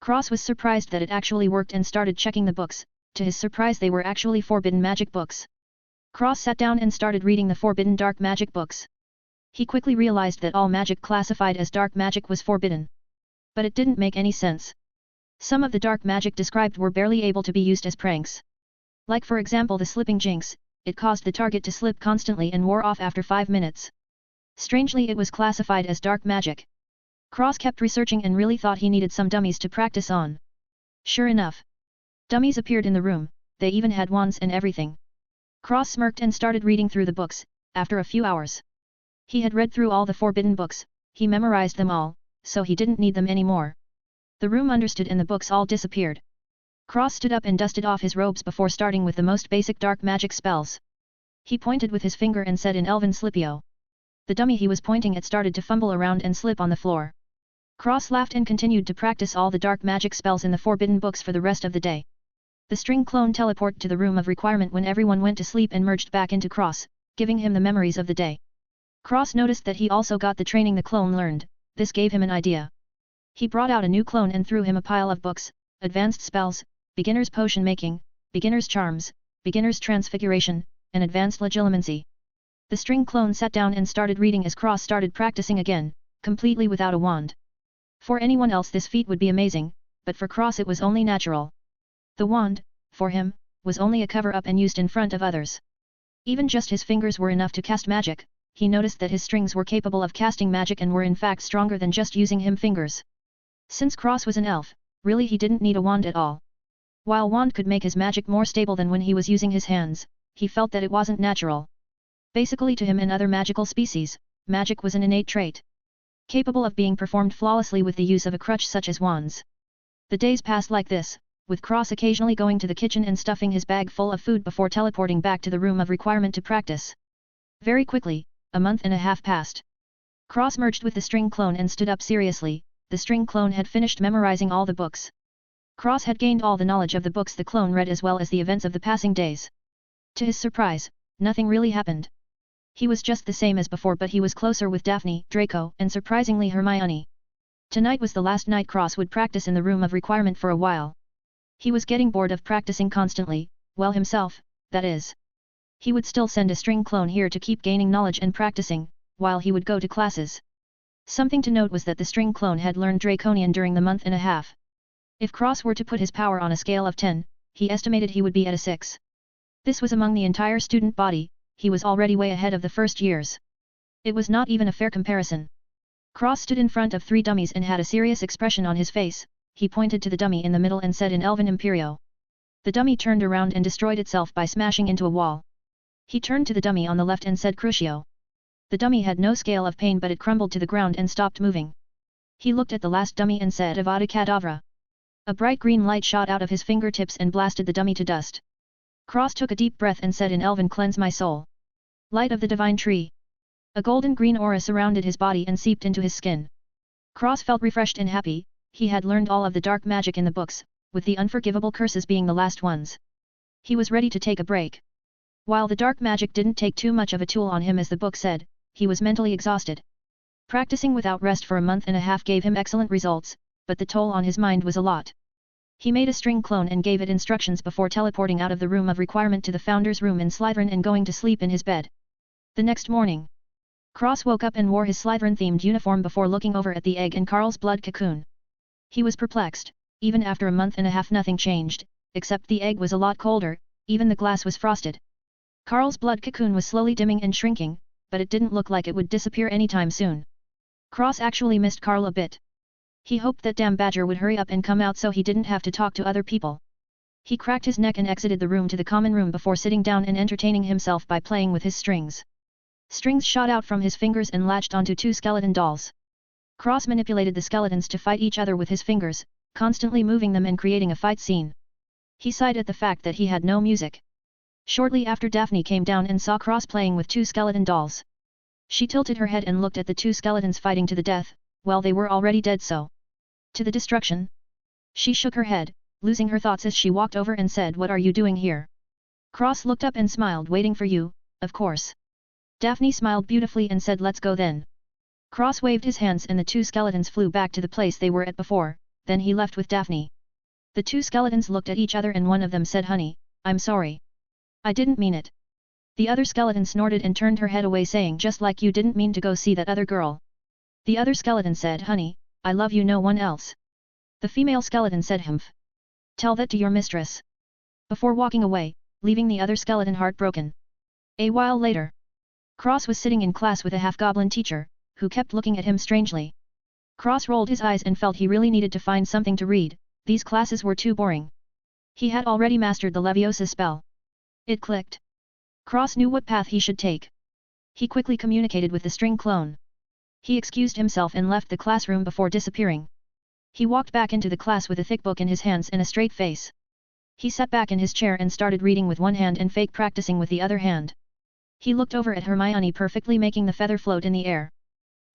Cross was surprised that it actually worked and started checking the books. To his surprise they were actually forbidden magic books. Cross sat down and started reading the forbidden dark magic books. He quickly realized that all magic classified as dark magic was forbidden. But it didn't make any sense. Some of the dark magic described were barely able to be used as pranks. Like for example the slipping jinx, it caused the target to slip constantly and wore off after 5 minutes. Strangely it was classified as dark magic. Cross kept researching and really thought he needed some dummies to practice on. Sure enough. Dummies appeared in the room, they even had wands and everything. Cross smirked and started reading through the books. After a few hours. He had read through all the forbidden books, he memorized them all, so he didn't need them anymore. The room understood and the books all disappeared. Cross stood up and dusted off his robes before starting with the most basic dark magic spells. He pointed with his finger and said in Elven Slipio. The dummy he was pointing at started to fumble around and slip on the floor. Cross laughed and continued to practice all the dark magic spells in the forbidden books for the rest of the day. The string clone teleported to the room of requirement when everyone went to sleep and merged back into Cross, giving him the memories of the day. Cross noticed that he also got the training the clone learned, this gave him an idea. He brought out a new clone and threw him a pile of books, advanced spells, beginner's potion making, beginner's charms, beginner's transfiguration, and advanced legilimency. The string clone sat down and started reading as Cross started practicing again, completely without a wand. For anyone else this feat would be amazing, but for Cross it was only natural. The wand, for him, was only a cover-up and used in front of others. Even just his fingers were enough to cast magic, he noticed that his strings were capable of casting magic and were in fact stronger than just using him fingers. Since Cross was an elf, really he didn't need a wand at all. While wand could make his magic more stable than when he was using his hands, he felt that it wasn't natural. Basically to him and other magical species, magic was an innate trait. Capable of being performed flawlessly with the use of a crutch such as wands. The days passed like this, with Cross occasionally going to the kitchen and stuffing his bag full of food before teleporting back to the room of requirement to practice. Very quickly, a month and a half passed. Cross merged with the string clone and stood up seriously, the string clone had finished memorizing all the books. Cross had gained all the knowledge of the books the clone read as well as the events of the passing days. To his surprise, nothing really happened. He was just the same as before but he was closer with Daphne, Draco, and surprisingly Hermione. Tonight was the last night Cross would practice in the room of requirement for a while. He was getting bored of practicing constantly, well himself, that is. He would still send a string clone here to keep gaining knowledge and practicing, while he would go to classes. Something to note was that the string clone had learned Draconian during the month and a half. If Cross were to put his power on a scale of 10, he estimated he would be at a 6. This was among the entire student body, he was already way ahead of the first years. It was not even a fair comparison. Cross stood in front of 3 dummies and had a serious expression on his face, he pointed to the dummy in the middle and said in Elven Imperio. The dummy turned around and destroyed itself by smashing into a wall. He turned to the dummy on the left and said Crucio. The dummy had no scale of pain but it crumbled to the ground and stopped moving. He looked at the last dummy and said Avada Kedavra. A bright green light shot out of his fingertips and blasted the dummy to dust. Cross took a deep breath and said in Elven Cleanse my soul. Light of the divine tree. A golden green aura surrounded his body and seeped into his skin. Cross felt refreshed and happy, he had learned all of the dark magic in the books, with the unforgivable curses being the last ones. He was ready to take a break. While the dark magic didn't take too much of a toll on him as the book said, he was mentally exhausted. Practicing without rest for a month and a half gave him excellent results, but the toll on his mind was a lot. He made a string clone and gave it instructions before teleporting out of the room of requirement to the founder's room in Slytherin and going to sleep in his bed. The next morning, Cross woke up and wore his Slytherin-themed uniform before looking over at the egg and Carl's blood cocoon. He was perplexed, even after a month and a half nothing changed, except the egg was a lot colder, even the glass was frosted. Carl's blood cocoon was slowly dimming and shrinking, but it didn't look like it would disappear anytime soon. Cross actually missed Carl a bit. He hoped that Damn Badger would hurry up and come out so he didn't have to talk to other people. He cracked his neck and exited the room to the common room before sitting down and entertaining himself by playing with his strings. Strings shot out from his fingers and latched onto 2 skeleton dolls. Cross manipulated the skeletons to fight each other with his fingers, constantly moving them and creating a fight scene. He sighed at the fact that he had no music. Shortly after Daphne came down and saw Cross playing with 2 skeleton dolls. She tilted her head and looked at the 2 skeletons fighting to the death, well they were already dead so. To the destruction? She shook her head, losing her thoughts as she walked over and said what are you doing here? Cross looked up and smiled waiting for you, of course. Daphne smiled beautifully and said let's go then. Cross waved his hands and the 2 skeletons flew back to the place they were at before, then he left with Daphne. The 2 skeletons looked at each other and one of them said honey, I'm sorry. I didn't mean it. The other skeleton snorted and turned her head away saying just like you didn't mean to go see that other girl. The other skeleton said honey, I love you, no one else. The female skeleton said, Humph. Tell that to your mistress. Before walking away, leaving the other skeleton heartbroken. A while later, Cross was sitting in class with a half-goblin teacher, who kept looking at him strangely. Cross rolled his eyes and felt he really needed to find something to read, these classes were too boring. He had already mastered the Leviosa spell. It clicked. Cross knew what path he should take. He quickly communicated with the string clone. He excused himself and left the classroom before disappearing. He walked back into the class with a thick book in his hands and a straight face. He sat back in his chair and started reading with one hand and fake practicing with the other hand. He looked over at Hermione perfectly making the feather float in the air.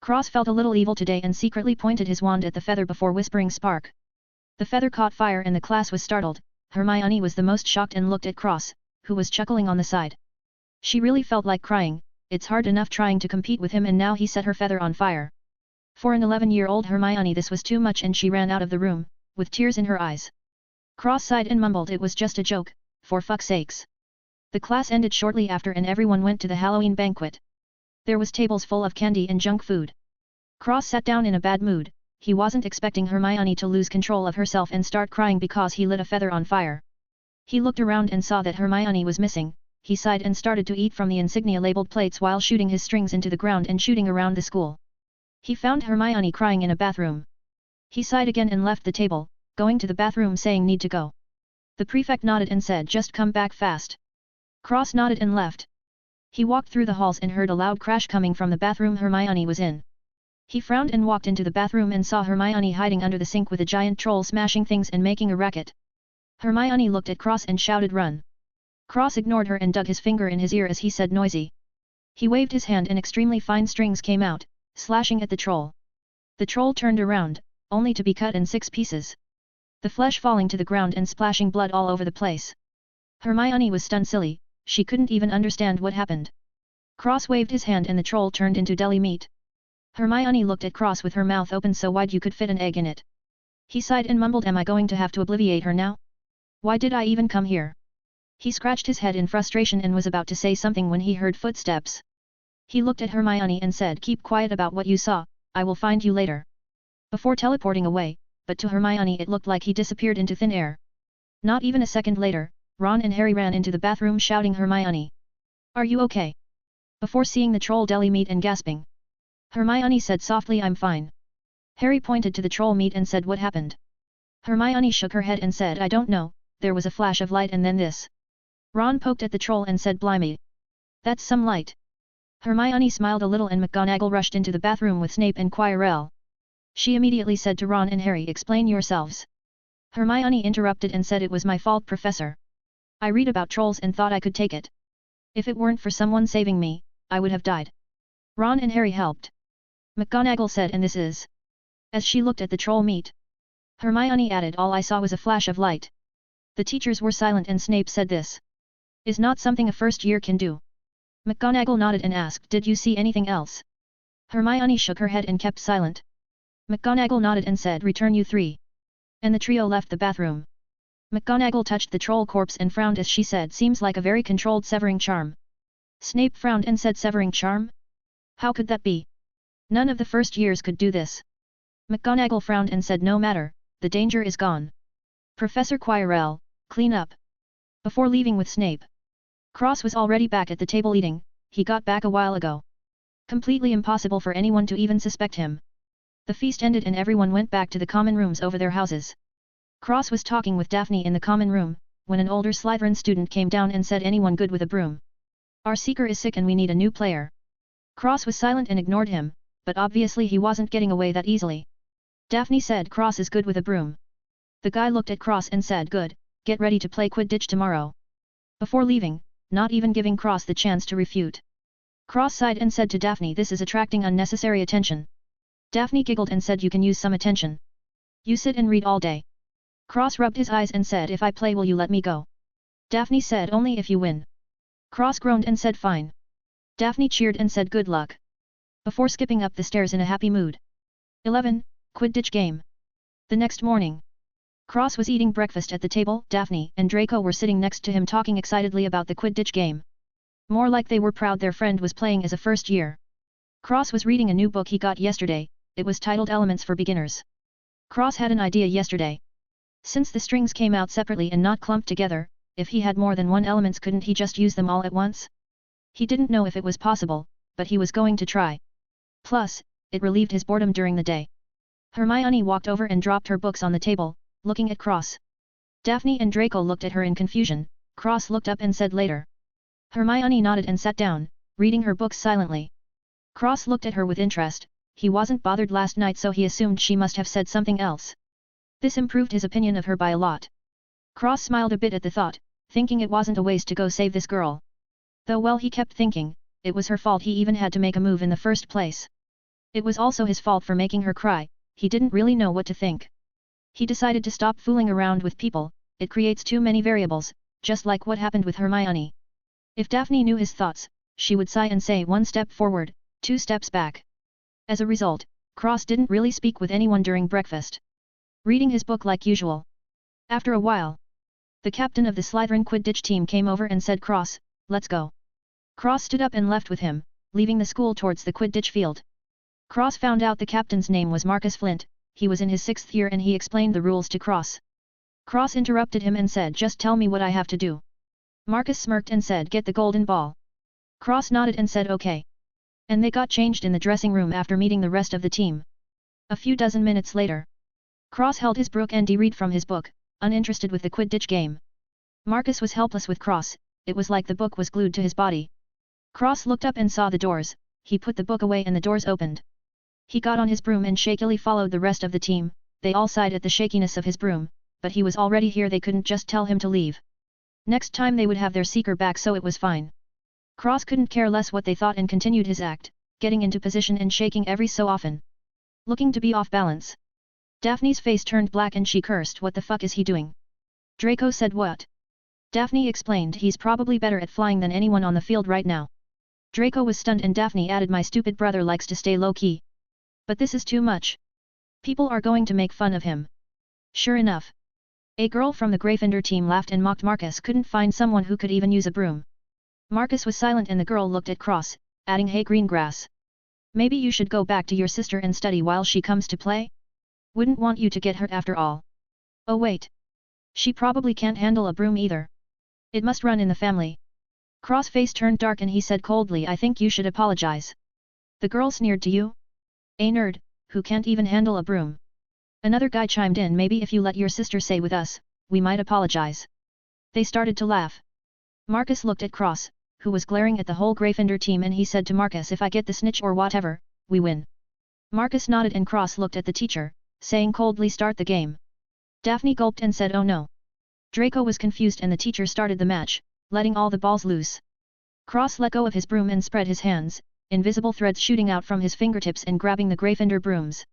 Cross felt a little evil today and secretly pointed his wand at the feather before whispering spark. The feather caught fire and the class was startled. Hermione was the most shocked and looked at Cross, who was chuckling on the side. She really felt like crying, it's hard enough trying to compete with him and now he set her feather on fire. For an 11-year-old Hermione this was too much and she ran out of the room, with tears in her eyes. Cross sighed and mumbled it was just a joke, for fuck's sakes. The class ended shortly after and everyone went to the Halloween banquet. There was tables full of candy and junk food. Cross sat down in a bad mood, he wasn't expecting Hermione to lose control of herself and start crying because he lit a feather on fire. He looked around and saw that Hermione was missing, he sighed and started to eat from the insignia-labeled plates while shooting his strings into the ground and shooting around the school. He found Hermione crying in a bathroom. He sighed again and left the table, going to the bathroom saying need to go. The prefect nodded and said just come back fast. Cross nodded and left. He walked through the halls and heard a loud crash coming from the bathroom Hermione was in. He frowned and walked into the bathroom and saw Hermione hiding under the sink with a giant troll smashing things and making a racket. Hermione looked at Cross and shouted run. Cross ignored her and dug his finger in his ear as he said noisy. He waved his hand and extremely fine strings came out, slashing at the troll. The troll turned around, only to be cut in 6 pieces. The flesh falling to the ground and splashing blood all over the place. Hermione was stunned silly, she couldn't even understand what happened. Cross waved his hand and the troll turned into deli meat. Hermione looked at Cross with her mouth open so wide you could fit an egg in it. He sighed and mumbled, am I going to have to obliviate her now? Why did I even come here? He scratched his head in frustration and was about to say something when he heard footsteps. He looked at Hermione and said, keep quiet about what you saw, I will find you later. Before teleporting away, but to Hermione it looked like he disappeared into thin air. Not even a second later, Ron and Harry ran into the bathroom shouting Hermione. Are you okay? Before seeing the troll deli meat and gasping. Hermione said softly I'm fine. Harry pointed to the troll meat and said what happened? Hermione shook her head and said I don't know, there was a flash of light and then this. Ron poked at the troll and said blimey. That's some light. Hermione smiled a little and McGonagall rushed into the bathroom with Snape and Quirrell. She immediately said to Ron and Harry explain yourselves. Hermione interrupted and said it was my fault Professor. I read about trolls and thought I could take it. If it weren't for someone saving me, I would have died. Ron and Harry helped. McGonagall said and this is. As she looked at the troll meat. Hermione added all I saw was a flash of light. The teachers were silent and Snape said this. Is not something a first year can do. McGonagall nodded and asked did you see anything else? Hermione shook her head and kept silent. McGonagall nodded and said return you 3. And the trio left the bathroom. McGonagall touched the troll corpse and frowned as she said seems like a very controlled severing charm. Snape frowned and said severing charm? How could that be? None of the first years could do this. McGonagall frowned and said no matter, the danger is gone. Professor Quirrell, clean up. Before leaving with Snape. Cross was already back at the table eating, he got back a while ago. Completely impossible for anyone to even suspect him. The feast ended and everyone went back to the common rooms over their houses. Cross was talking with Daphne in the common room, when an older Slytherin student came down and said anyone good with a broom. Our seeker is sick and we need a new player. Cross was silent and ignored him, but obviously he wasn't getting away that easily. Daphne said Cross is good with a broom. The guy looked at Cross and said good, get ready to play Quidditch tomorrow. Before leaving, not even giving Cross the chance to refute. Cross sighed and said to Daphne this is attracting unnecessary attention. Daphne giggled and said you can use some attention. You sit and read all day. Cross rubbed his eyes and said if I play will you let me go? Daphne said only if you win. Cross groaned and said fine. Daphne cheered and said good luck. Before skipping up the stairs in a happy mood. 11. Quidditch game. The next morning. Cross was eating breakfast at the table, Daphne and Draco were sitting next to him talking excitedly about the Quidditch game. More like they were proud their friend was playing as a first year. Cross was reading a new book he got yesterday, it was titled Elements for Beginners. Cross had an idea yesterday. Since the strings came out separately and not clumped together, if he had more than one elements, couldn't he just use them all at once? He didn't know if it was possible, but he was going to try. Plus, it relieved his boredom during the day. Hermione walked over and dropped her books on the table, looking at Cross. Daphne and Draco looked at her in confusion. Cross looked up and said later. Hermione nodded and sat down, reading her books silently. Cross looked at her with interest. He wasn't bothered last night, so he assumed she must have said something else. This improved his opinion of her by a lot. Cross smiled a bit at the thought, thinking it wasn't a waste to go save this girl. Though well, he kept thinking, it was her fault he even had to make a move in the first place. It was also his fault for making her cry. He didn't really know what to think. He decided to stop fooling around with people. It creates too many variables, just like what happened with Hermione. If Daphne knew his thoughts, she would sigh and say 1 step forward, 2 steps back. As a result, Cross didn't really speak with anyone during breakfast. Reading his book like usual. After a while, the captain of the Slytherin Quidditch team came over and said, Cross, let's go. Cross stood up and left with him, leaving the school towards the Quidditch field. Cross found out the captain's name was Marcus Flint. He was in his 6th year and he explained the rules to Cross. Cross interrupted him and said, just tell me what I have to do. Marcus smirked and said, get the golden ball. Cross nodded and said okay. And they got changed in the dressing room after meeting the rest of the team. A few dozen minutes later, Cross held his book and read from his book, uninterested with the Quidditch game. Marcus was helpless with Cross. It was like the book was glued to his body. Cross looked up and saw the doors. He put the book away and the doors opened. He got on his broom and shakily followed the rest of the team. They all sighed at the shakiness of his broom, but he was already here, they couldn't just tell him to leave. Next time they would have their seeker back, so it was fine. Cross couldn't care less what they thought and continued his act, getting into position and shaking every so often. Looking to be off balance. Daphne's face turned black and she cursed, what the fuck is he doing? Draco said what? Daphne explained, he's probably better at flying than anyone on the field right now. Draco was stunned and Daphne added, my stupid brother likes to stay low-key. But this is too much. People are going to make fun of him. Sure enough. A girl from the Gryffindor team laughed and mocked Marcus couldn't find someone who could even use a broom. Marcus was silent and the girl looked at Cross, adding, hey Greengrass. Maybe you should go back to your sister and study while she comes to play? Wouldn't want you to get hurt after all. Oh wait. She probably can't handle a broom either. It must run in the family. Cross' face turned dark and he said coldly, I think you should apologize. The girl sneered, to you? A nerd, who can't even handle a broom. Another guy chimed in, maybe if you let your sister stay with us, we might apologize. They started to laugh. Marcus looked at Cross, who was glaring at the whole Gryffindor team, and he said to Marcus, if I get the snitch or whatever, we win. Marcus nodded and Cross looked at the teacher, saying coldly, start the game. Daphne gulped and said, oh no. Draco was confused and the teacher started the match, letting all the balls loose. Cross let go of his broom and spread his hands, invisible threads shooting out from his fingertips and grabbing the Gryffindor brooms.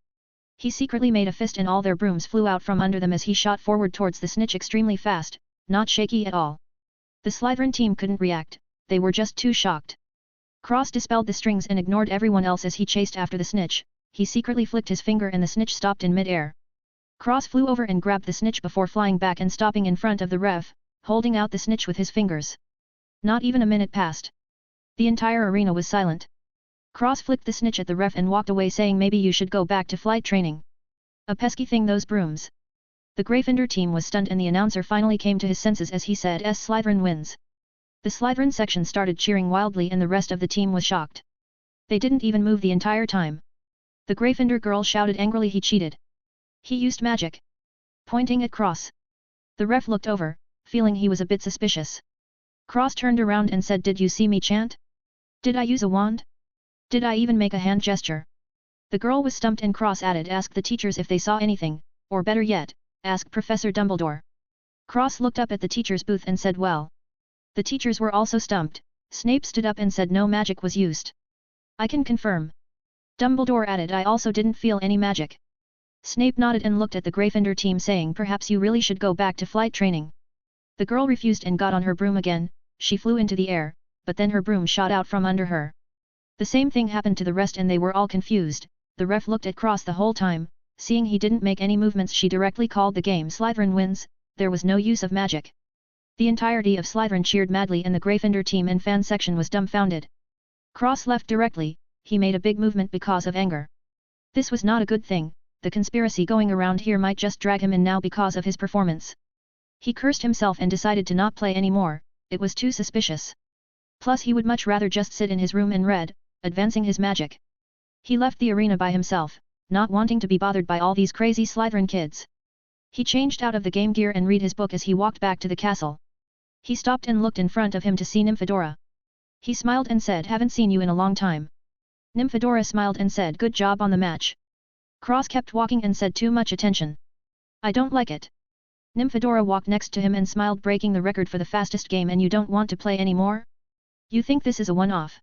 He secretly made a fist and all their brooms flew out from under them as he shot forward towards the snitch extremely fast, not shaky at all. The Slytherin team couldn't react, they were just too shocked. Cross dispelled the strings and ignored everyone else as he chased after the snitch. He secretly flicked his finger and the snitch stopped in mid-air. Cross flew over and grabbed the snitch before flying back and stopping in front of the ref, holding out the snitch with his fingers. Not even a minute passed. The entire arena was silent. Cross flicked the snitch at the ref and walked away, saying, maybe you should go back to flight training. A pesky thing, those brooms. The Gryffindor team was stunned and the announcer finally came to his senses as he said, Slytherin wins. The Slytherin section started cheering wildly and the rest of the team was shocked. They didn't even move the entire time. The Gryffindor girl shouted angrily, he cheated. He used magic. Pointing at Cross. The ref looked over, feeling he was a bit suspicious. Cross turned around and said, did you see me chant? Did I use a wand? Did I even make a hand gesture? The girl was stumped and Cross added, ask the teachers if they saw anything, or better yet, ask Professor Dumbledore. Cross looked up at the teacher's booth and said, well. The teachers were also stumped. Snape stood up and said no magic was used. I can confirm. Dumbledore added, I also didn't feel any magic. Snape nodded and looked at the Gryffindor team, saying, perhaps you really should go back to flight training. The girl refused and got on her broom again. She flew into the air, but then her broom shot out from under her. The same thing happened to the rest and they were all confused. The ref looked at Cross the whole time. Seeing he didn't make any movements, she directly called the game Slytherin wins. There was no use of magic. The entirety of Slytherin cheered madly and the Gryffindor team and fan section was dumbfounded. Cross left directly. He made a big movement because of anger. This was not a good thing, the conspiracy going around here might just drag him in now because of his performance. He cursed himself and decided to not play anymore, it was too suspicious. Plus he would much rather just sit in his room and read, advancing his magic. He left the arena by himself, not wanting to be bothered by all these crazy Slytherin kids. He changed out of the game gear and read his book as he walked back to the castle. He stopped and looked in front of him to see Nymphadora. He smiled and said, "Haven't seen you in a long time." Nymphadora smiled and said, "Good job on the match." Cross kept walking and said, "Too much attention. I don't like it." Nymphadora walked next to him and smiled, "Breaking the record for the fastest game and you don't want to play anymore? You think this is a one-off?"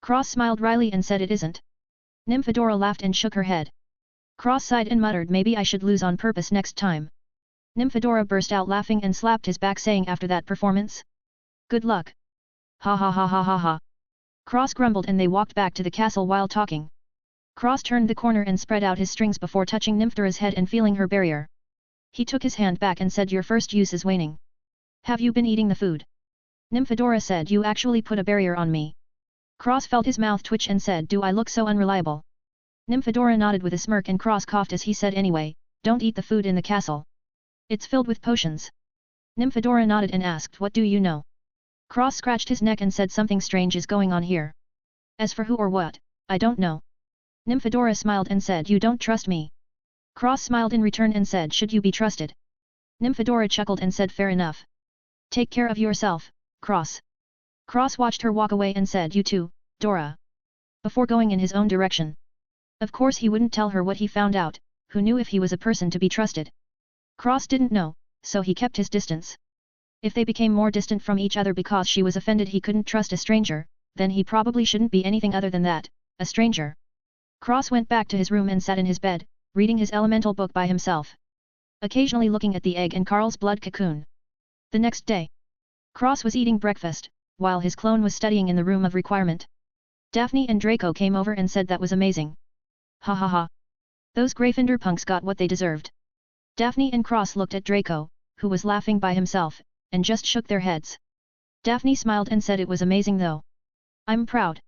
Cross smiled wryly and said, "It isn't." Nymphadora laughed and shook her head. Cross sighed and muttered, "Maybe I should lose on purpose next time." Nymphadora burst out laughing and slapped his back, saying, "After that performance? Good luck." "Ha ha ha ha ha ha." Cross grumbled and they walked back to the castle while talking. Cross turned the corner and spread out his strings before touching Nymphadora's head and feeling her barrier. He took his hand back and said, "Your first use is waning. Have you been eating the food?" Nymphadora said, "You actually put a barrier on me." Cross felt his mouth twitch and said, "Do I look so unreliable?" Nymphadora nodded with a smirk and Cross coughed as he said, "Anyway, don't eat the food in the castle. It's filled with potions." Nymphadora nodded and asked, "What do you know?" Cross scratched his neck and said, "Something strange is going on here. As for who or what, I don't know." Nymphadora smiled and said, "You don't trust me." Cross smiled in return and said, "Should you be trusted?" Nymphadora chuckled and said, "Fair enough. Take care of yourself, Cross." Cross watched her walk away and said, "You too, Dora," before going in his own direction. Of course he wouldn't tell her what he found out, who knew if he was a person to be trusted. Cross didn't know, so he kept his distance. If they became more distant from each other because she was offended he couldn't trust a stranger, then he probably shouldn't be anything other than that, a stranger. Cross went back to his room and sat in his bed, reading his elemental book by himself. Occasionally looking at the egg and Carl's blood cocoon. The next day, Cross was eating breakfast, while his clone was studying in the room of requirement. Daphne and Draco came over and said that was amazing. Ha ha ha. Those Gryffindor punks got what they deserved. Daphne and Cross looked at Draco, who was laughing by himself, and just shook their heads. Daphne smiled and said, "It was amazing though. I'm proud."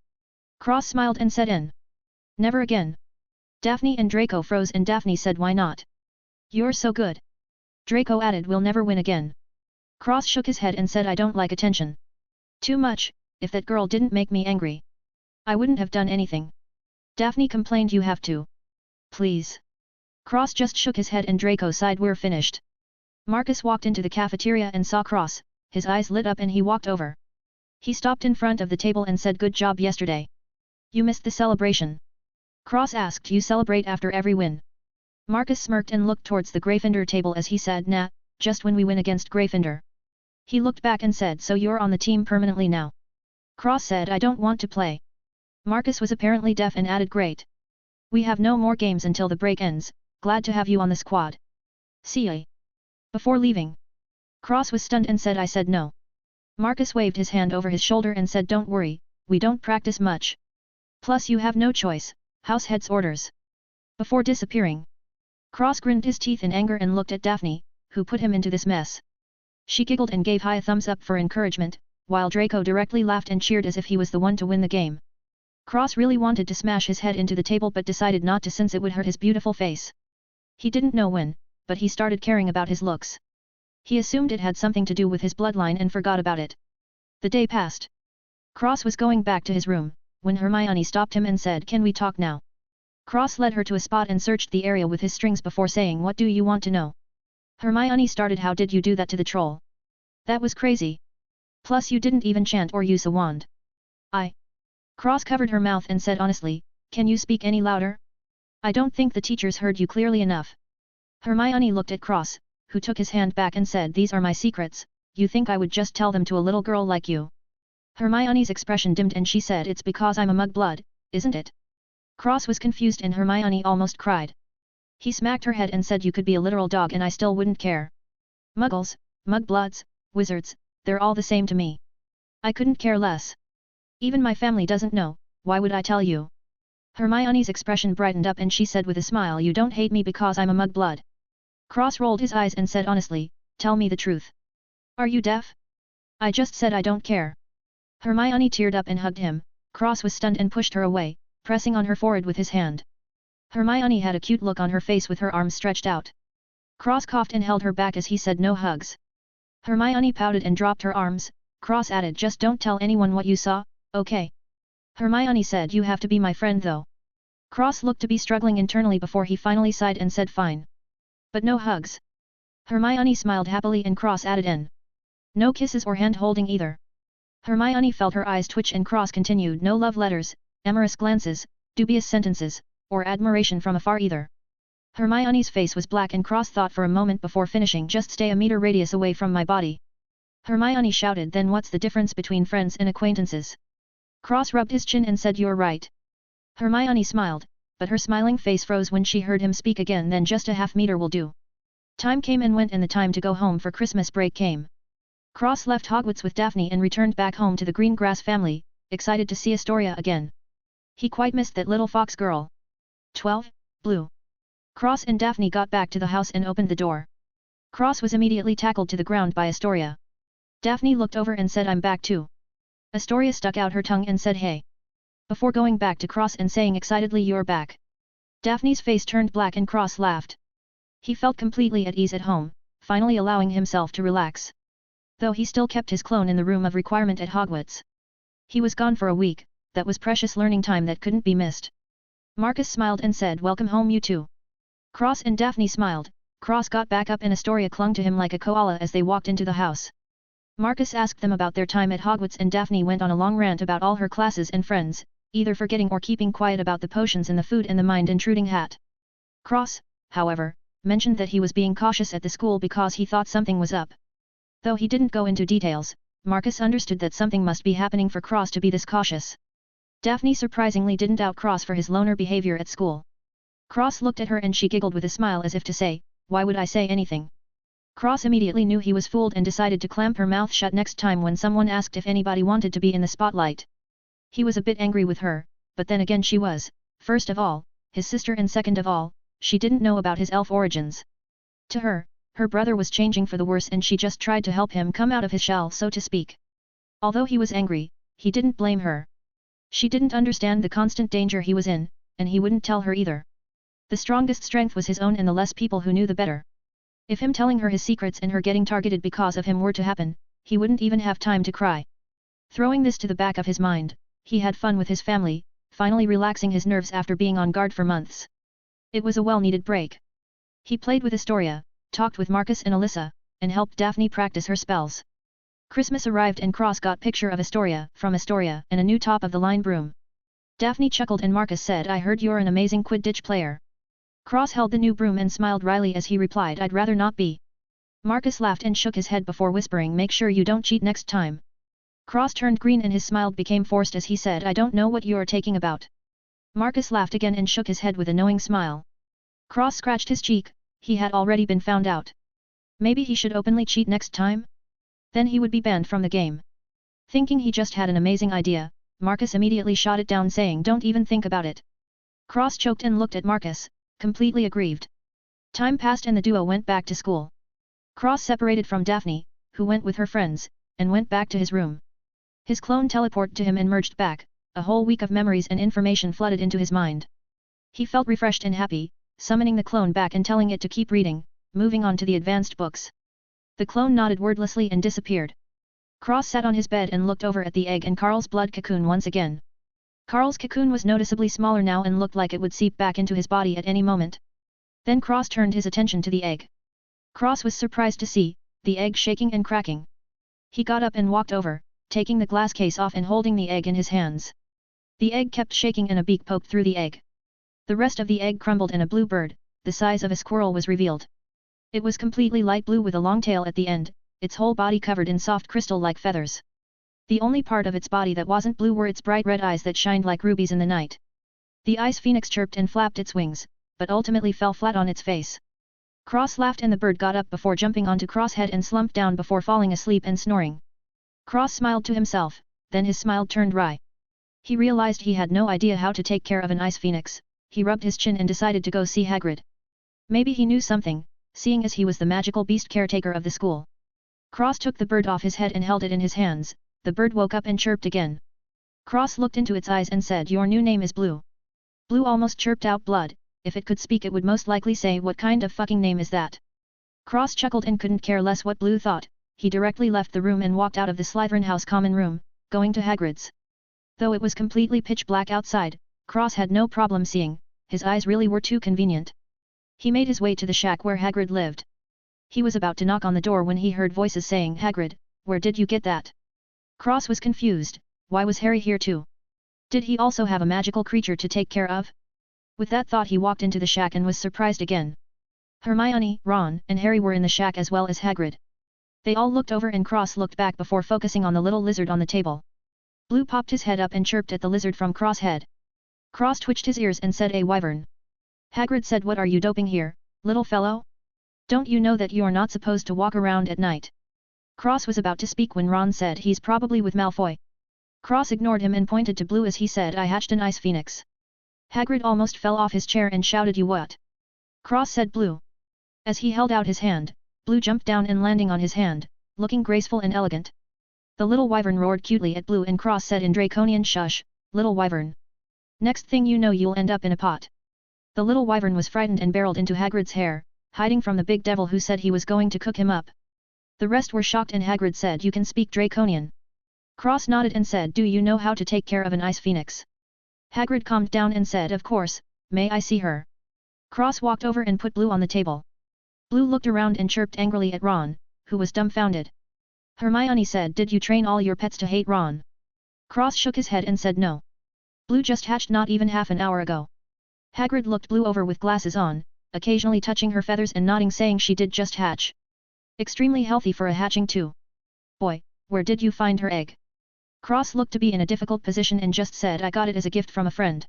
Cross smiled and said, "Never again." Daphne and Draco froze and Daphne said, "Why not? You're so good." Draco added, "We'll never win again." Cross shook his head and said, "I don't like attention. Too much, if that girl didn't make me angry, I wouldn't have done anything." Daphne complained, "You have to. Please." Cross just shook his head and Draco sighed, "We're finished." Marcus walked into the cafeteria and saw Cross, his eyes lit up and he walked over. He stopped in front of the table and said, "Good job yesterday. You missed the celebration." Cross asked, "You celebrate after every win?" Marcus smirked and looked towards the Gryffindor table as he said, "Nah, just when we win against Gryffindor." He looked back and said, "So you're on the team permanently now?" Cross said, "I don't want to play." Marcus was apparently deaf and added, "Great. We have no more games until the break ends, glad to have you on the squad. See ya." Before leaving, Cross was stunned and said, "I said no." Marcus waved his hand over his shoulder and said, "Don't worry, we don't practice much. Plus you have no choice, Househead's orders." Before disappearing, Cross grinned his teeth in anger and looked at Daphne, who put him into this mess. She giggled and gave high a thumbs up for encouragement, while Draco directly laughed and cheered as if he was the one to win the game. Cross really wanted to smash his head into the table but decided not to since it would hurt his beautiful face. He didn't know when, but he started caring about his looks. He assumed it had something to do with his bloodline and forgot about it. The day passed. Cross was going back to his room, when Hermione stopped him and said, "Can we talk now?" Cross led her to a spot and searched the area with his strings before saying, "What do you want to know?" Hermione started, "How did you do that to the troll? That was crazy. Plus you didn't even chant or use a wand." Cross covered her mouth and said honestly, "Can you speak any louder? I don't think the teachers heard you clearly enough." Hermione looked at Cross, who took his hand back and said, "These are my secrets, you think I would just tell them to a little girl like you?" Hermione's expression dimmed and she said, "It's because I'm a mug-blood, isn't it?" Cross was confused and Hermione almost cried. He smacked her head and said, "You could be a literal dog and I still wouldn't care. Muggles, mug-bloods, wizards, they're all the same to me. I couldn't care less. Even my family doesn't know, why would I tell you?" Hermione's expression brightened up and she said with a smile, "You don't hate me because I'm a mug-blood." Cross rolled his eyes and said honestly, "Tell me the truth. Are you deaf?" "I just said I don't care." Hermione teared up and hugged him. Cross was stunned and pushed her away, pressing on her forehead with his hand. Hermione had a cute look on her face with her arms stretched out. Cross coughed and held her back as he said no hugs. Hermione pouted and dropped her arms. Cross added, just don't tell anyone what you saw, okay? Hermione said, you have to be my friend though. Cross looked to be struggling internally before he finally sighed and said fine. But no hugs. Hermione smiled happily and Cross added in. No kisses or hand-holding either. Hermione felt her eyes twitch and Cross continued, no love letters, amorous glances, dubious sentences, or admiration from afar either. Hermione's face was black and Cross thought for a moment before finishing, just stay a meter radius away from my body. Hermione shouted, then what's the difference between friends and acquaintances? Cross rubbed his chin and said, you're right. Hermione smiled, but her smiling face froze when she heard him speak again, then just a half meter will do. Time came and went and the time to go home for Christmas break came. Cross left Hogwarts with Daphne and returned back home to the Greengrass family, excited to see Astoria again. He quite missed that little fox girl. 12. Blue. Cross and Daphne got back to the house and opened the door. Cross was immediately tackled to the ground by Astoria. Daphne looked over and said, I'm back too. Astoria stuck out her tongue and said hey. Before going back to Cross and saying excitedly, you're back. Daphne's face turned black and Cross laughed. He felt completely at ease at home, finally allowing himself to relax. Though he still kept his clone in the room of requirement at Hogwarts. He was gone for a week, that was precious learning time that couldn't be missed. Marcus smiled and said, welcome home you two. Cross and Daphne smiled. Cross got back up and Astoria clung to him like a koala as they walked into the house. Marcus asked them about their time at Hogwarts and Daphne went on a long rant about all her classes and friends, either forgetting or keeping quiet about the potions and the food and the mind-intruding hat. Cross, however, mentioned that he was being cautious at the school because he thought something was up. Though he didn't go into details, Marcus understood that something must be happening for Cross to be this cautious. Daphne surprisingly didn't out Cross for his loner behavior at school. Cross looked at her and she giggled with a smile as if to say, why would I say anything? Cross immediately knew he was fooled and decided to clamp her mouth shut next time when someone asked if anybody wanted to be in the spotlight. He was a bit angry with her, but then again she was, first of all, his sister and second of all, she didn't know about his elf origins. To her, her brother was changing for the worse and she just tried to help him come out of his shell so to speak. Although he was angry, he didn't blame her. She didn't understand the constant danger he was in, and he wouldn't tell her either. The strongest strength was his own and the less people who knew the better. If him telling her his secrets and her getting targeted because of him were to happen, he wouldn't even have time to cry. Throwing this to the back of his mind, he had fun with his family, finally relaxing his nerves after being on guard for months. It was a well-needed break. He played with Astoria, talked with Marcus and Alyssa, and helped Daphne practice her spells. Christmas arrived and Cross got picture of Astoria from Astoria and a new top-of-the-line broom. Daphne chuckled and Marcus said, I heard you're an amazing Quidditch player. Cross held the new broom and smiled wryly as he replied, I'd rather not be. Marcus laughed and shook his head before whispering, make sure you don't cheat next time. Cross turned green and his smile became forced as he said, I don't know what you're talking about. Marcus laughed again and shook his head with a knowing smile. Cross scratched his cheek, he had already been found out. Maybe he should openly cheat next time? Then he would be banned from the game. Thinking he just had an amazing idea, Marcus immediately shot it down saying, don't even think about it. Cross choked and looked at Marcus, completely aggrieved. Time passed and the duo went back to school. Cross separated from Daphne, who went with her friends, and went back to his room. His clone teleported to him and merged back, a whole week of memories and information flooded into his mind. He felt refreshed and happy, summoning the clone back and telling it to keep reading, moving on to the advanced books. The clone nodded wordlessly and disappeared. Cross sat on his bed and looked over at the egg and Carl's blood cocoon once again. Carl's cocoon was noticeably smaller now and looked like it would seep back into his body at any moment. Then Cross turned his attention to the egg. Cross was surprised to see the egg shaking and cracking. He got up and walked over, taking the glass case off and holding the egg in his hands. The egg kept shaking and a beak poked through the egg. The rest of the egg crumbled and a blue bird, the size of a squirrel, was revealed. It was completely light blue with a long tail at the end, its whole body covered in soft crystal-like feathers. The only part of its body that wasn't blue were its bright red eyes that shined like rubies in the night. The ice phoenix chirped and flapped its wings, but ultimately fell flat on its face. Cross laughed and the bird got up before jumping onto Cross' head and slumped down before falling asleep and snoring. Cross smiled to himself, then his smile turned wry. He realized he had no idea how to take care of an ice phoenix. He rubbed his chin and decided to go see Hagrid. Maybe he knew something, seeing as he was the magical beast caretaker of the school. Cross took the bird off his head and held it in his hands. The bird woke up and chirped again. Cross looked into its eyes and said, your new name is Blue. Blue almost chirped out blood, if it could speak it would most likely say what kind of fucking name is that. Cross chuckled and couldn't care less what Blue thought, he directly left the room and walked out of the Slytherin house common room, going to Hagrid's. Though it was completely pitch black outside, Cross had no problem seeing, his eyes really were too convenient. He made his way to the shack where Hagrid lived. He was about to knock on the door when he heard voices saying, "Hagrid, where did you get that?" Cross was confused, why was Harry here too? Did he also have a magical creature to take care of? With that thought he walked into the shack and was surprised again. Hermione, Ron, and Harry were in the shack as well as Hagrid. They all looked over and Cross looked back before focusing on the little lizard on the table. Blue popped his head up and chirped at the lizard from Cross' head. Cross twitched his ears and said, "A wyvern." Hagrid said, "What are you doping here, little fellow? Don't you know that you're not supposed to walk around at night?" Cross was about to speak when Ron said, "He's probably with Malfoy." Cross ignored him and pointed to Blue as he said, "I hatched an ice phoenix." Hagrid almost fell off his chair and shouted, "You what?" Cross said, "Blue." As he held out his hand, Blue jumped down and landing on his hand, looking graceful and elegant. The little wyvern roared cutely at Blue and Cross said in Draconian, "Shush, little wyvern. Next thing you know you'll end up in a pot." The little wyvern was frightened and barreled into Hagrid's hair, hiding from the big devil who said he was going to cook him up. The rest were shocked and Hagrid said, "You can speak Draconian." Cross nodded and said, "Do you know how to take care of an ice phoenix?" Hagrid calmed down and said, "Of course, may I see her?" Cross walked over and put Blue on the table. Blue looked around and chirped angrily at Ron, who was dumbfounded. Hermione said, "Did you train all your pets to hate Ron?" Cross shook his head and said no. Blue just hatched not even half an hour ago. Hagrid looked Blue over with glasses on, occasionally touching her feathers and nodding saying she did just hatch. Extremely healthy for a hatching too. "Boy, where did you find her egg?" Cross looked to be in a difficult position and just said, "I got it as a gift from a friend."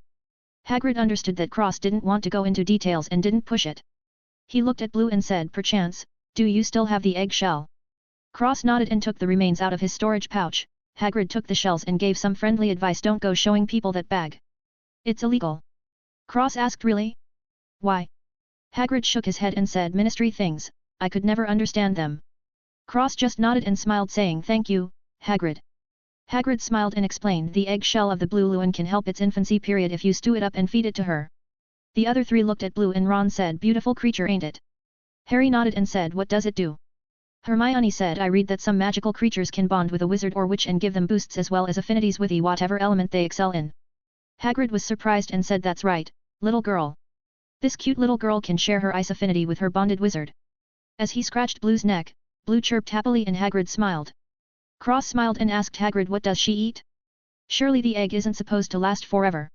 Hagrid understood that Cross didn't want to go into details and didn't push it. He looked at Blue and said, "Perchance, do you still have the egg shell?" Cross nodded and took the remains out of his storage pouch. Hagrid took the shells and gave some friendly advice, "Don't go showing people that bag. It's illegal." Cross asked, "Really? Why?" Hagrid shook his head and said, "Ministry things, I could never understand them." Cross just nodded and smiled saying, "Thank you, Hagrid." Hagrid smiled and explained, "The egg shell of the blue Luin can help its infancy period if you stew it up and feed it to her." The other three looked at Blue and Ron said, "Beautiful creature, ain't it?" Harry nodded and said, "What does it do?" Hermione said, "I read that some magical creatures can bond with a wizard or witch and give them boosts as well as affinities with whatever element they excel in." Hagrid was surprised and said, "That's right, little girl. This cute little girl can share her ice affinity with her bonded wizard." As he scratched Blue's neck, Blue chirped happily and Hagrid smiled. Cross smiled and asked Hagrid, "What does she eat? Surely the egg isn't supposed to last forever."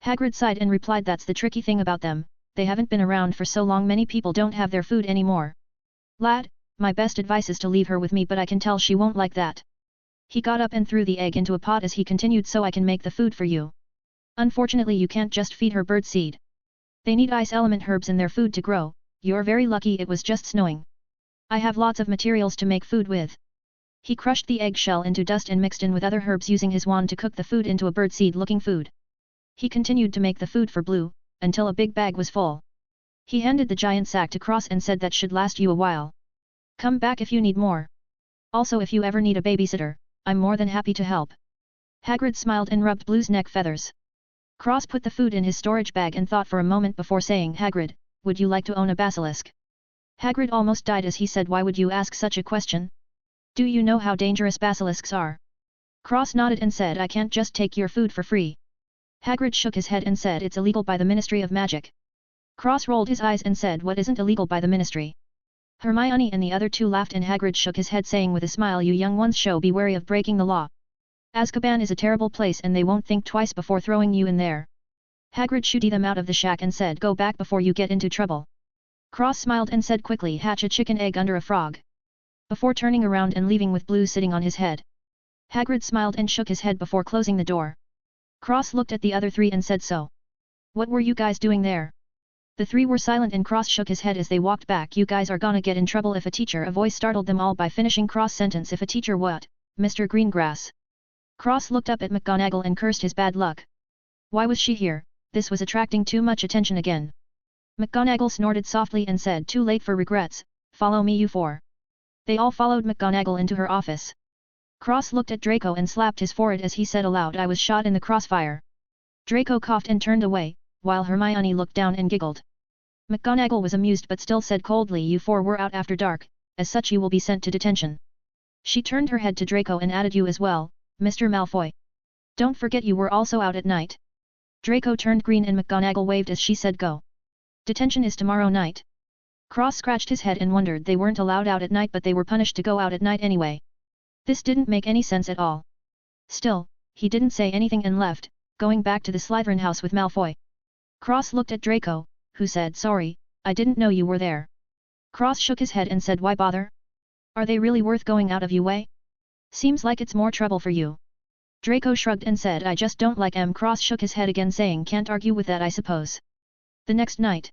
Hagrid sighed and replied, "That's the tricky thing about them, they haven't been around for so long many people don't have their food anymore. Lad, my best advice is to leave her with me, but I can tell she won't like that." He got up and threw the egg into a pot as he continued, "So I can make the food for you. Unfortunately you can't just feed her bird seed. They need ice element herbs in their food to grow. You're very lucky it was just snowing. I have lots of materials to make food with." He crushed the egg shell into dust and mixed in with other herbs using his wand to cook the food into a birdseed-looking food. He continued to make the food for Blue, until a big bag was full. He handed the giant sack to Cross and said, "That should last you a while. Come back if you need more. Also if you ever need a babysitter, I'm more than happy to help." Hagrid smiled and rubbed Blue's neck feathers. Cross put the food in his storage bag and thought for a moment before saying, "Hagrid, would you like to own a basilisk?" Hagrid almost died as he said, "Why would you ask such a question? Do you know how dangerous basilisks are?" Cross nodded and said, "I can't just take your food for free." Hagrid shook his head and said, "It's illegal by the Ministry of Magic." Cross rolled his eyes and said, "What isn't illegal by the Ministry?" Hermione and the other two laughed and Hagrid shook his head saying with a smile, "You young ones show be wary of breaking the law. Azkaban is a terrible place and they won't think twice before throwing you in there." Hagrid shooed them out of the shack and said, "Go back before you get into trouble." Cross smiled and said quickly, "Hatch a chicken egg under a frog." Before turning around and leaving with Blue sitting on his head. Hagrid smiled and shook his head before closing the door. Cross looked at the other three and said, "So? What were you guys doing there?" The three were silent and Cross shook his head as they walked back. "You guys are gonna get in trouble if a teacher." A voice startled them all by finishing Cross' sentence. "If a teacher what, Mr. Greengrass?" Cross looked up at McGonagall and cursed his bad luck. Why was she here? This was attracting too much attention again. McGonagall snorted softly and said, "Too late for regrets, follow me you four." They all followed McGonagall into her office. Cross looked at Draco and slapped his forehead as he said aloud, "I was shot in the crossfire." Draco coughed and turned away, while Hermione looked down and giggled. McGonagall was amused but still said coldly, "You four were out after dark, as such you will be sent to detention." She turned her head to Draco and added, "You as well, Mr. Malfoy. Don't forget you were also out at night." Draco turned green and McGonagall waved as she said, "Go. Detention is tomorrow night." Cross scratched his head and wondered they weren't allowed out at night but they were punished to go out at night anyway. This didn't make any sense at all. Still, he didn't say anything and left, going back to the Slytherin house with Malfoy. Cross looked at Draco, who said, "Sorry, I didn't know you were there." Cross shook his head and said, "Why bother? Are they really worth going out of your way? Seems like it's more trouble for you." Draco shrugged and said, "I just don't like 'em." Cross shook his head again saying, "Can't argue with that I suppose." The next night,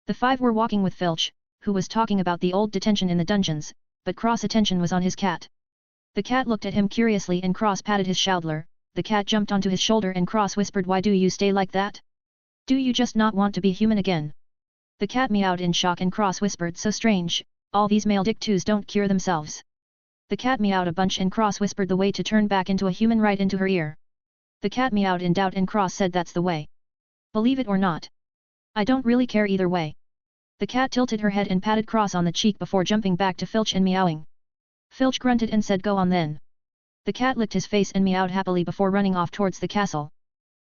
the five were walking with Filch, who was talking about the old detention in the dungeons, but Cross' attention was on his cat. The cat looked at him curiously and Cross patted his shoulder. The cat jumped onto his shoulder and Cross whispered, "Why do you stay like that? Do you just not want to be human again?" The cat meowed in shock and Cross whispered, "So strange, all these male dictus don't cure themselves." The cat meowed a bunch and Cross whispered the way to turn back into a human right into her ear. The cat meowed in doubt and Cross said, "That's the way. Believe it or not. I don't really care either way." The cat tilted her head and patted Cross on the cheek before jumping back to Filch and meowing. Filch grunted and said, "Go on then." The cat licked his face and meowed happily before running off towards the castle.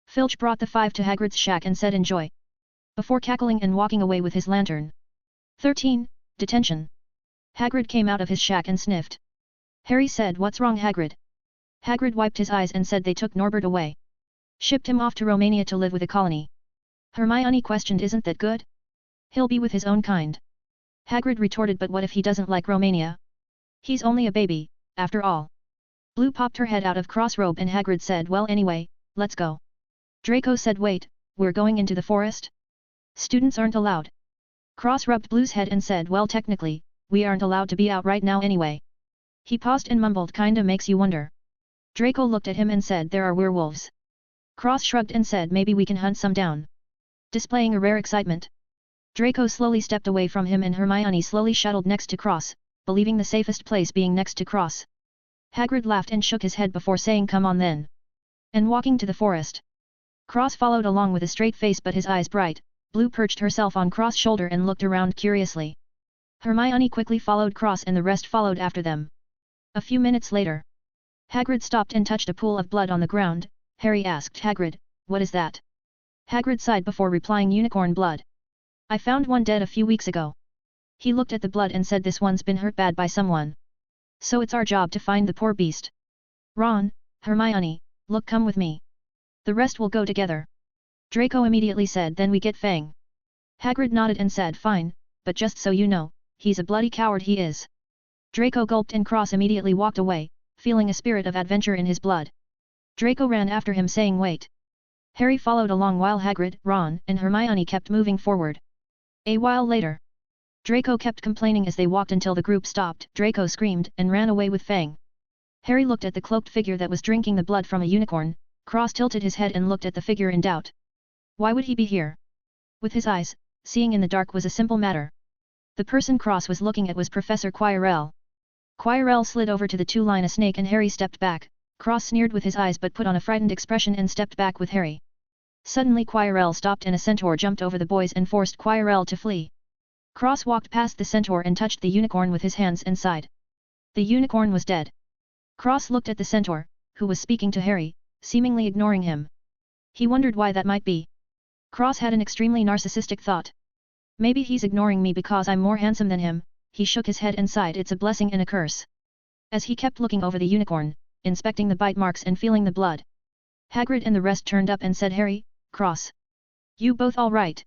Filch brought the five to Hagrid's shack and said, "Enjoy," before cackling and walking away with his lantern. 13. Detention. Hagrid came out of his shack and sniffed. Harry said, "What's wrong, Hagrid?" Hagrid wiped his eyes and said they took Norbert away. Shipped him off to Romania to live with a colony. Hermione questioned, "Isn't that good? He'll be with his own kind." Hagrid retorted, "But what if he doesn't like Romania? He's only a baby, after all." Blue popped her head out of Crossrobe and Hagrid said, "Well anyway, let's go." Draco said, "Wait, we're going into the forest? Students aren't allowed." Cross rubbed Blue's head and said, "Well technically, we aren't allowed to be out right now anyway." He paused and mumbled, "Kinda makes you wonder." Draco looked at him and said, "There are werewolves." Cross shrugged and said, "Maybe we can hunt some down." Displaying a rare excitement, Draco slowly stepped away from him and Hermione slowly shuttled next to Cross, believing the safest place being next to Cross. Hagrid laughed and shook his head before saying, "Come on then." And walking to the forest. Cross followed along with a straight face but his eyes bright. Blue perched herself on Cross' shoulder and looked around curiously. Hermione quickly followed Cross and the rest followed after them. A few minutes later, Hagrid stopped and touched a pool of blood on the ground. Harry asked Hagrid, "What is that?" Hagrid sighed before replying, "Unicorn blood. I found one dead a few weeks ago." He looked at the blood and said, "This one's been hurt bad by someone. So it's our job to find the poor beast. Ron, Hermione, look, come with me. The rest will go together." Draco immediately said, "Then we get Fang." Hagrid nodded and said, "Fine, but just so you know, he's a bloody coward, he is." Draco gulped and Cross immediately walked away, feeling a spirit of adventure in his blood. Draco ran after him saying, "Wait." Harry followed along while Hagrid, Ron, and Hermione kept moving forward. A while later, Draco kept complaining as they walked until the group stopped. Draco screamed and ran away with Fang. Harry looked at the cloaked figure that was drinking the blood from a unicorn. Cross tilted his head and looked at the figure in doubt. Why would he be here? With his eyes, seeing in the dark was a simple matter. The person Cross was looking at was Professor Quirrell. Quirrell slid over to the two line a snake and Harry stepped back. Cross sneered with his eyes but put on a frightened expression and stepped back with Harry. Suddenly Quirrell stopped and a centaur jumped over the boys and forced Quirrell to flee. Cross walked past the centaur and touched the unicorn with his hands and sighed. The unicorn was dead. Cross looked at the centaur, who was speaking to Harry, seemingly ignoring him. He wondered why that might be. Cross had an extremely narcissistic thought. Maybe he's ignoring me because I'm more handsome than him. He shook his head and sighed, "It's a blessing and a curse." As he kept looking over the unicorn, inspecting the bite marks and feeling the blood, Hagrid and the rest turned up and said, "Harry, Cross. You both all right?"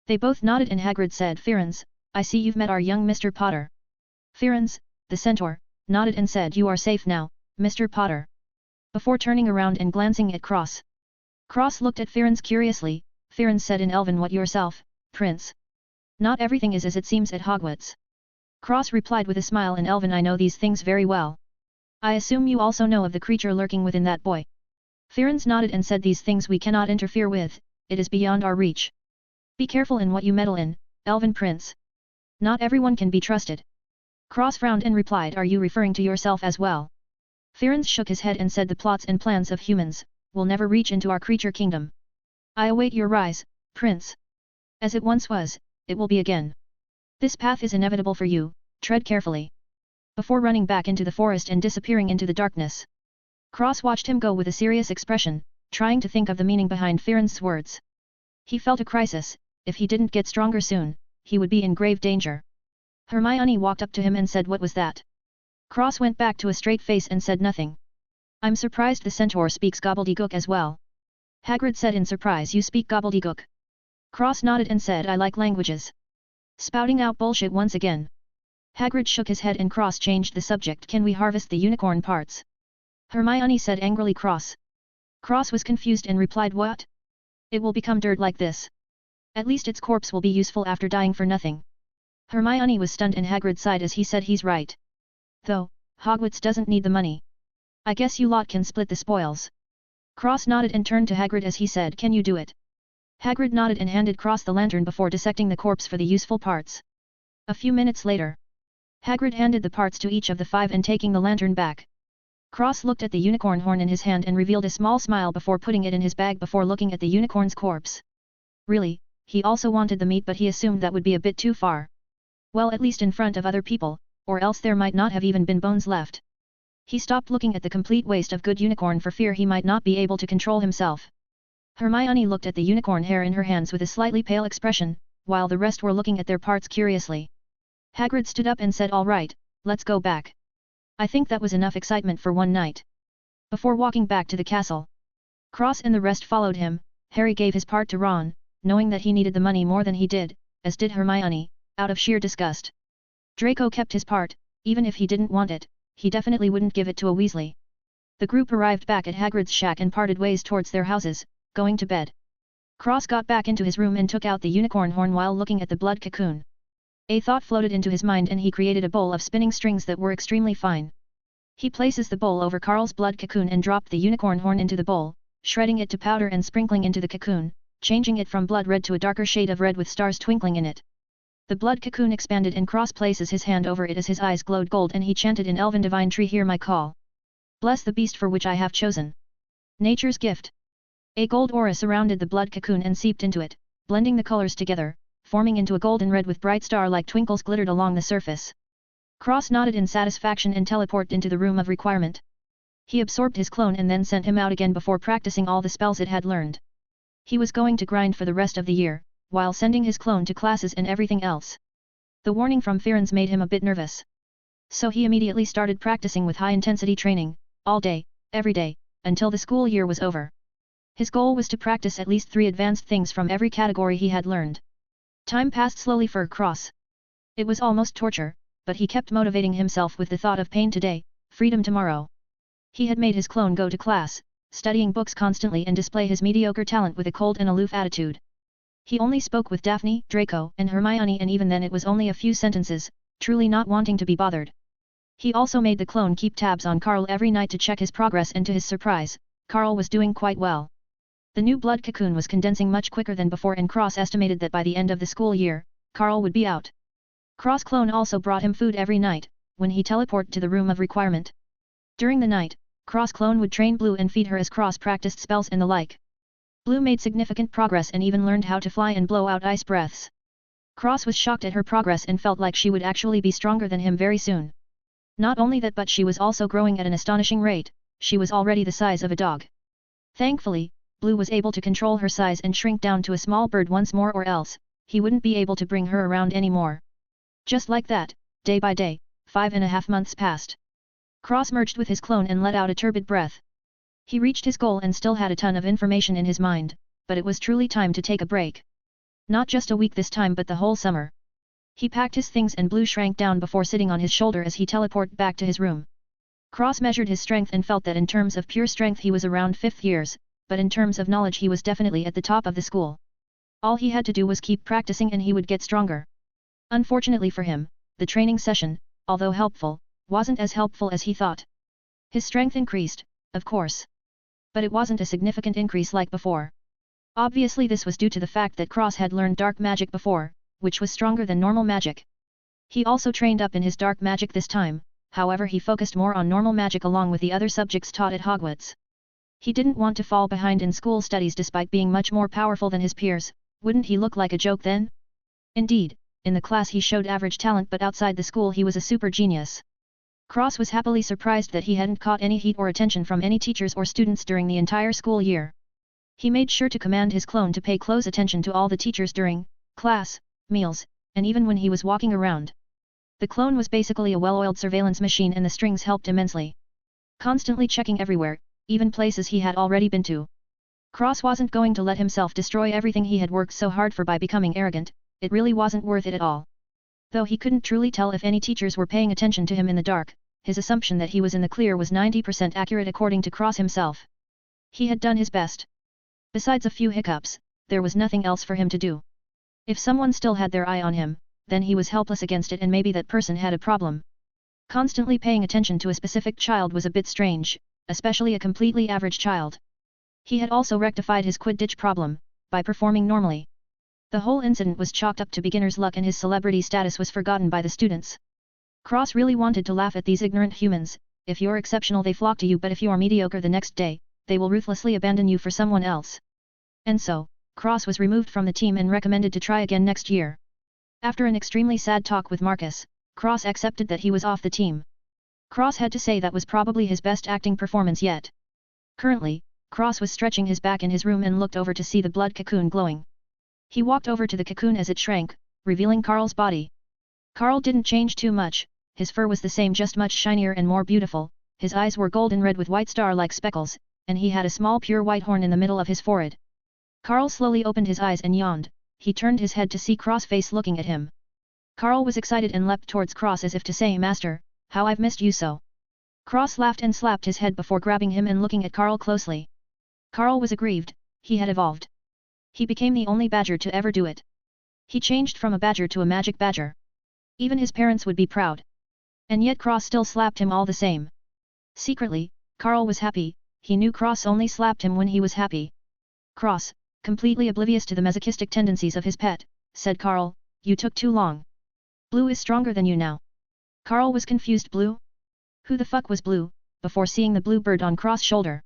They both nodded and Hagrid said, "Firenze, I see you've met our young Mr. Potter." Firenze, the centaur, nodded and said, "You are safe now, Mr. Potter." Before turning around and glancing at Cross. Cross looked at Firenze curiously. Firenze said in Elven, "What yourself, Prince? Not everything is as it seems at Hogwarts." Cross replied with a smile in Elven, "I know these things very well. I assume you also know of the creature lurking within that boy." Firenze nodded and said, "These things we cannot interfere with, it is beyond our reach. Be careful in what you meddle in, Elven Prince. Not everyone can be trusted." Cross frowned and replied, "Are you referring to yourself as well?" Firenze shook his head and said, "The plots and plans of humans will never reach into our creature kingdom. I await your rise, Prince. As it once was, it will be again. This path is inevitable for you, tread carefully. Before running back into the forest and disappearing into the darkness. Cross watched him go with a serious expression, trying to think of the meaning behind Firen's words. He felt a crisis. If he didn't get stronger soon, he would be in grave danger. Hermione walked up to him and said, "What was that?" Cross went back to a straight face and said nothing. "I'm surprised the centaur speaks gobbledygook as well." Hagrid said in surprise. "You speak gobbledygook?" Cross nodded and said, "I like languages." Spouting out bullshit once again. Hagrid shook his head and Cross changed the subject. "Can we harvest the unicorn parts?" Hermione said angrily. Cross was confused and replied, "What? It will become dirt like this. At least its corpse will be useful after dying for nothing." Hermione was stunned and Hagrid sighed as he said, "He's right. Though, Hogwarts doesn't need the money. I guess you lot can split the spoils." Cross nodded and turned to Hagrid as he said, "Can you do it?" Hagrid nodded and handed Cross the lantern before dissecting the corpse for the useful parts. A few minutes later, Hagrid handed the parts to each of the 5 and taking the lantern back. Cross looked at the unicorn horn in his hand and revealed a small smile before putting it in his bag before looking at the unicorn's corpse. Really, he also wanted the meat but he assumed that would be a bit too far. Well, at least in front of other people, or else there might not have even been bones left. He stopped looking at the complete waste of good unicorn for fear he might not be able to control himself. Hermione looked at the unicorn hair in her hands with a slightly pale expression, while the rest were looking at their parts curiously. Hagrid stood up and said, "All right, let's go back. I think that was enough excitement for one night." Before walking back to the castle, Cross and the rest followed him. Harry gave his part to Ron, knowing that he needed the money more than he did, as did Hermione, out of sheer disgust. Draco kept his part. Even if he didn't want it, he definitely wouldn't give it to a Weasley. The group arrived back at Hagrid's shack and parted ways towards their houses, going to bed. Cross got back into his room and took out the unicorn horn while looking at the blood cocoon. A thought floated into his mind and he created a bowl of spinning strings that were extremely fine. He places the bowl over Carl's blood cocoon and dropped the unicorn horn into the bowl, shredding it to powder and sprinkling into the cocoon, changing it from blood red to a darker shade of red with stars twinkling in it. The blood cocoon expanded and Cross places his hand over it as his eyes glowed gold and he chanted in Elven Divine Tree, "Hear my call. Bless the beast for which I have chosen. Nature's gift." A gold aura surrounded the blood cocoon and seeped into it, blending the colors together, forming into a golden red with bright star-like twinkles glittered along the surface. Cross nodded in satisfaction and teleported into the room of requirement. He absorbed his clone and then sent him out again before practicing all the spells it had learned. He was going to grind for the rest of the year, while sending his clone to classes and everything else. The warning from Firenze made him a bit nervous. So he immediately started practicing with high-intensity training, all day, every day, until the school year was over. His goal was to practice at least 3 advanced things from every category he had learned. Time passed slowly for Cross. It was almost torture, but he kept motivating himself with the thought of pain today, freedom tomorrow. He had made his clone go to class, studying books constantly and display his mediocre talent with a cold and aloof attitude. He only spoke with Daphne, Draco, and Hermione, and even then it was only a few sentences, truly not wanting to be bothered. He also made the clone keep tabs on Carl every night to check his progress, and to his surprise, Carl was doing quite well. The new blood cocoon was condensing much quicker than before and Cross estimated that by the end of the school year, Carl would be out. Cross clone also brought him food every night, when he teleported to the room of requirement. During the night, Cross clone would train Blue and feed her as Cross practiced spells and the like. Blue made significant progress and even learned how to fly and blow out ice breaths. Cross was shocked at her progress and felt like she would actually be stronger than him very soon. Not only that, but she was also growing at an astonishing rate. She was already the size of a dog. Thankfully, Blue was able to control her size and shrink down to a small bird once more, or else, he wouldn't be able to bring her around anymore. Just like that, day by day, 5.5 months passed. Cross merged with his clone and let out a turbid breath. He reached his goal and still had a ton of information in his mind, but it was truly time to take a break. Not just a week this time but the whole summer. He packed his things and Blue shrank down before sitting on his shoulder as he teleported back to his room. Cross measured his strength and felt that in terms of pure strength he was around 5th years, but in terms of knowledge he was definitely at the top of the school. All he had to do was keep practicing and he would get stronger. Unfortunately for him, the training session, although helpful, wasn't as helpful as he thought. His strength increased, of course. But it wasn't a significant increase like before. Obviously this was due to the fact that Cross had learned dark magic before, which was stronger than normal magic. He also trained up in his dark magic this time, however he focused more on normal magic along with the other subjects taught at Hogwarts. He didn't want to fall behind in school studies despite being much more powerful than his peers, Wouldn't he look like a joke then? Indeed, in the class he showed average talent but outside the school he was a super genius. Cross was happily surprised that he hadn't caught any heat or attention from any teachers or students during the entire school year. He made sure to command his clone to pay close attention to all the teachers during class, meals, and even when he was walking around. The clone was basically a well-oiled surveillance machine and the strings helped immensely. Constantly checking everywhere, even places he had already been to. Cross wasn't going to let himself destroy everything he had worked so hard for by becoming arrogant, it really wasn't worth it at all. Though he couldn't truly tell if any teachers were paying attention to him in the dark, his assumption that he was in the clear was 90% accurate according to Cross himself. He had done his best. Besides a few hiccups, there was nothing else for him to do. If someone still had their eye on him, then he was helpless against it and maybe that person had a problem. Constantly paying attention to a specific child was a bit strange, especially a completely average child. He had also rectified his Quidditch problem, by performing normally. The whole incident was chalked up to beginner's luck and his celebrity status was forgotten by the students. Cross really wanted to laugh at these ignorant humans. If you're exceptional they flock to you but if you are mediocre the next day, they will ruthlessly abandon you for someone else. And so, Cross was removed from the team and recommended to try again next year. After an extremely sad talk with Marcus, Cross accepted that he was off the team. Cross had to say that was probably his best acting performance yet. Currently, Cross was stretching his back in his room and looked over to see the blood cocoon glowing. He walked over to the cocoon as it shrank, revealing Carl's body. Carl didn't change too much, his fur was the same just much shinier and more beautiful, his eyes were golden red with white star-like speckles, and he had a small pure white horn in the middle of his forehead. Carl slowly opened his eyes and yawned, he turned his head to see Cross face looking at him. Carl was excited and leapt towards Cross as if to say Master, how I've missed you so. Cross laughed and slapped his head before grabbing him and looking at Carl closely. Carl was aggrieved, he had evolved. He became the only badger to ever do it. He changed from a badger to a magic badger. Even his parents would be proud. And yet Cross still slapped him all the same. Secretly, Carl was happy, he knew Cross only slapped him when he was happy. Cross, completely oblivious to the masochistic tendencies of his pet, said Carl, you took too long. Blue is stronger than you now. Carl was confused. Blue? Who the fuck was Blue, before seeing the blue bird on Cross' shoulder?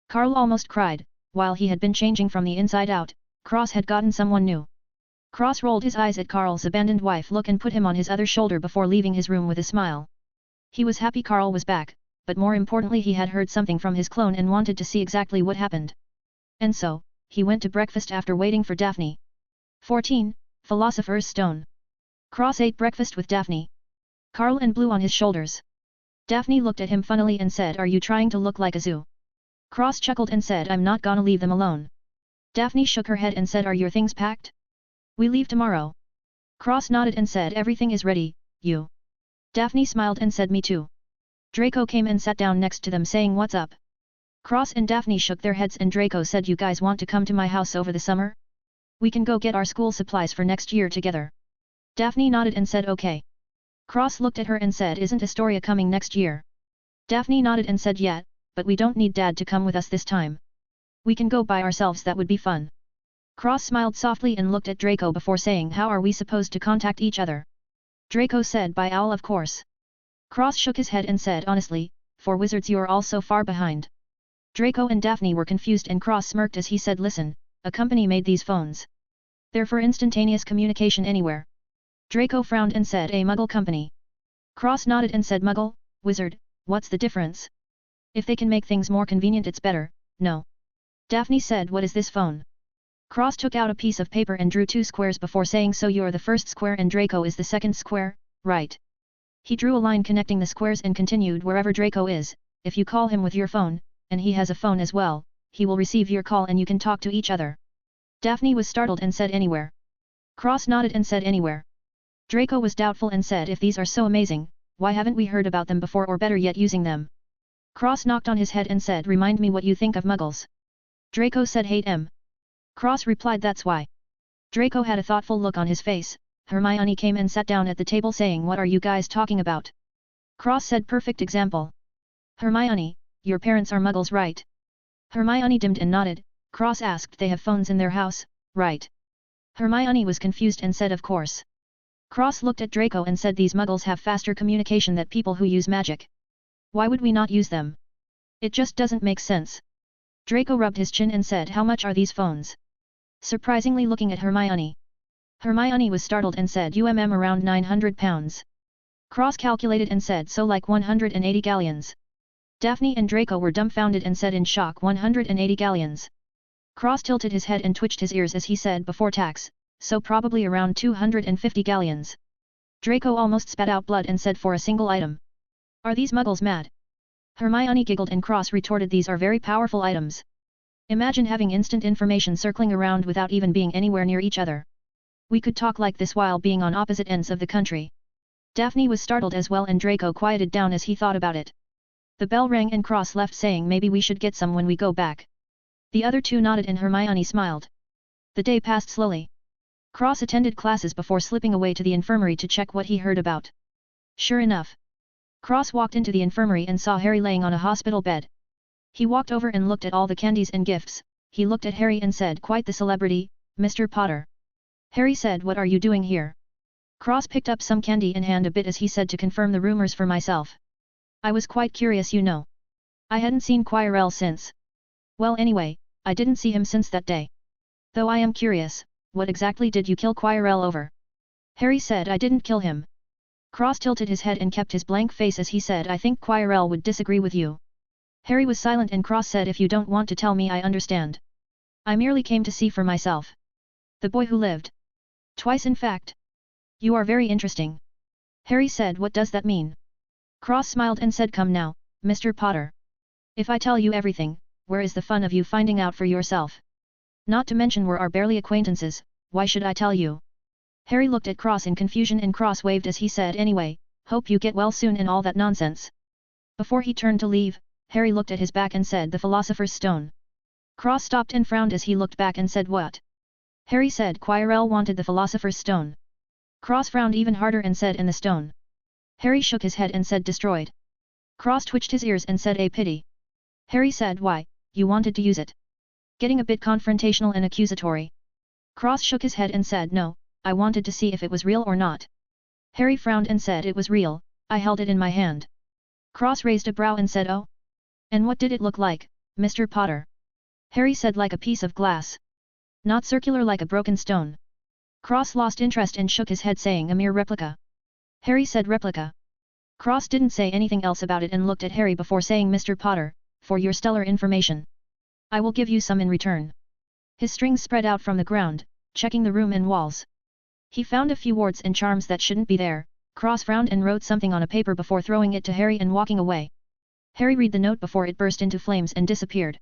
Carl almost cried, while he had been changing from the inside out, Cross had gotten someone new. Cross rolled his eyes at Carl's abandoned wife look and put him on his other shoulder before leaving his room with a smile. He was happy Carl was back, but more importantly he had heard something from his clone and wanted to see exactly what happened. And so, he went to breakfast after waiting for Daphne. 14. Philosopher's Stone. Cross ate breakfast with Daphne. Carl and Blue on his shoulders. Daphne looked at him funnily and said, are you trying to look like a zoo? Cross chuckled and said, I'm not gonna leave them alone. Daphne shook her head and said, are your things packed? We leave tomorrow. Cross nodded and said, everything is ready, you. Daphne smiled and said, me too. Draco came and sat down next to them saying, what's up? Cross and Daphne shook their heads and Draco said, you guys want to come to my house over the summer? We can go get our school supplies for next year together. Daphne nodded and said, okay. Cross looked at her and said, isn't Astoria coming next year? Daphne nodded and said, yeah, but we don't need Dad to come with us this time. We can go by ourselves, that would be fun. Cross smiled softly and looked at Draco before saying, how are we supposed to contact each other? Draco said, by owl of course. Cross shook his head and said, honestly, for wizards you're all so far behind. Draco and Daphne were confused and Cross smirked as he said, listen, a company made these phones. They're for instantaneous communication anywhere. Draco frowned and said, a Muggle company. Cross nodded and said, Muggle, wizard, what's the difference? If they can make things more convenient it's better, no. Daphne said, what is this phone? Cross took out a piece of paper and drew 2 squares before saying, so you're the first square and Draco is the second square, right? He drew a line connecting the squares and continued, wherever Draco is, if you call him with your phone, and he has a phone as well, he will receive your call and you can talk to each other. Daphne was startled and said, anywhere. Cross nodded and said, anywhere. Draco was doubtful and said, if these are so amazing, why haven't we heard about them before, or better yet using them? Cross knocked on his head and said, remind me what you think of Muggles. Draco said, hate 'em. Cross replied, that's why. Draco had a thoughtful look on his face. Hermione came and sat down at the table saying, what are you guys talking about? Cross said, perfect example. Hermione, your parents are Muggles, right? Hermione dimmed and nodded. Cross asked, they have phones in their house, right? Hermione was confused and said, of course. Cross looked at Draco and said, these Muggles have faster communication than people who use magic. Why would we not use them? It just doesn't make sense. Draco rubbed his chin and said, how much are these phones? surprisingly looking at Hermione. Hermione was startled and said around 900 pounds. Cross calculated and said so like 180 galleons. Daphne and Draco were dumbfounded and said in shock 180 galleons. Cross tilted his head and twitched his ears as he said before tax, so probably around 250 galleons. Draco almost spat out blood and said for a single item. Are these muggles mad? Hermione giggled and Cross retorted these are very powerful items. Imagine having instant information circling around without even being anywhere near each other. We could talk like this while being on opposite ends of the country. Daphne was startled as well and Draco quieted down as he thought about it. The bell rang and Cross left saying maybe we should get some when we go back. The other two nodded and Hermione smiled. The day passed slowly. Cross attended classes before slipping away to the infirmary to check what he heard about. Sure enough. Cross walked into the infirmary and saw Harry laying on a hospital bed. He walked over and looked at all the candies and gifts. He looked at Harry and said quite the celebrity, Mr. Potter. Harry said what are you doing here? Cross picked up some candy in hand a bit as he said to confirm the rumors for myself. I was quite curious you know. I hadn't seen Quirrell since. Well anyway, I didn't see him since that day. Though I am curious, what exactly did you kill Quirrell over? Harry said I didn't kill him. Cross tilted his head and kept his blank face as he said I think Quirrell would disagree with you. Harry was silent and Cross said if you don't want to tell me I understand. I merely came to see for myself. The boy who lived. Twice in fact. You are very interesting. Harry said what does that mean? Cross smiled and said come now, Mr. Potter. If I tell you everything, where is the fun of you finding out for yourself? Not to mention we're barely acquaintances, why should I tell you? Harry looked at Cross in confusion and Cross waved as he said anyway, hope you get well soon and all that nonsense. Before he turned to leave, Harry looked at his back and said the Philosopher's Stone. Cross stopped and frowned as he looked back and said what? Harry said Quirrell wanted the Philosopher's Stone. Cross frowned even harder and said and the stone. Harry shook his head and said destroyed. Cross twitched his ears and said a pity. Harry said why, you wanted to use it. Getting a bit confrontational and accusatory. Cross shook his head and said no, I wanted to see if it was real or not. Harry frowned and said it was real, I held it in my hand. Cross raised a brow and said oh? And what did it look like, Mr. Potter? Harry said like a piece of glass. Not circular like a broken stone. Cross lost interest and shook his head saying a mere replica. Harry said replica. Cross didn't say anything else about it and looked at Harry before saying Mr. Potter, for your stellar information. I will give you some in return. His strings spread out from the ground, checking the room and walls. He found a few wards and charms that shouldn't be there. Cross frowned and wrote something on a paper before throwing it to Harry and walking away. Harry read the note before it burst into flames and disappeared.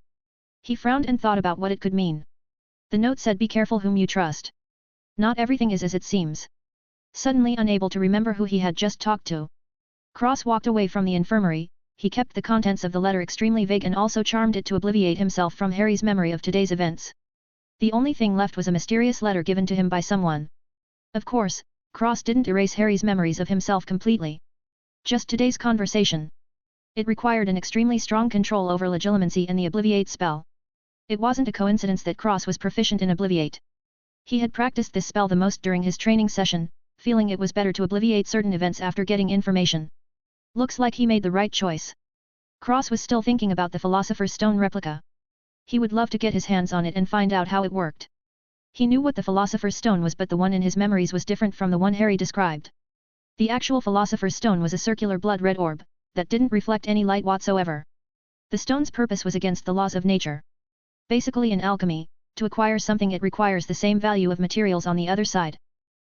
He frowned and thought about what it could mean. The note said be careful whom you trust. Not everything is as it seems. Suddenly unable to remember who he had just talked to. Cross walked away from the infirmary. He kept the contents of the letter extremely vague and also charmed it to obliviate himself from Harry's memory of today's events. The only thing left was a mysterious letter given to him by someone. Of course, Cross didn't erase Harry's memories of himself completely. Just today's conversation. It required an extremely strong control over Legilimency and the Obliviate spell. It wasn't a coincidence that Cross was proficient in Obliviate. He had practiced this spell the most during his training session, feeling it was better to obliviate certain events after getting information. Looks like he made the right choice. Cross was still thinking about the Philosopher's Stone replica. He would love to get his hands on it and find out how it worked. He knew what the Philosopher's Stone was but the one in his memories was different from the one Harry described. The actual Philosopher's Stone was a circular blood-red orb, that didn't reflect any light whatsoever. The stone's purpose was against the laws of nature. Basically in alchemy, to acquire something it requires the same value of materials on the other side.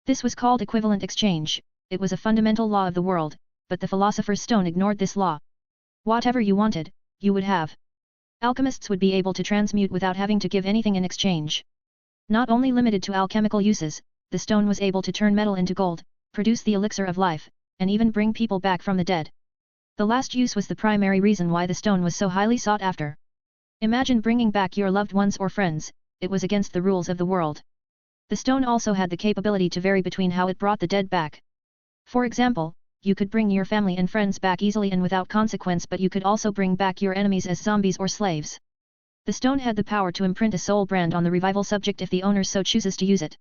This was called equivalent exchange, it was a fundamental law of the world, but the Philosopher's Stone ignored this law. Whatever you wanted, you would have. Alchemists would be able to transmute without having to give anything in exchange. Not only limited to alchemical uses, the stone was able to turn metal into gold, produce the elixir of life, and even bring people back from the dead. The last use was the primary reason why the stone was so highly sought after. Imagine bringing back your loved ones or friends, it was against the rules of the world. The stone also had the capability to vary between how it brought the dead back. For example, you could bring your family and friends back easily and without consequence, but you could also bring back your enemies as zombies or slaves. The stone had the power to imprint a soul brand on the revival subject if the owner so chooses to use it.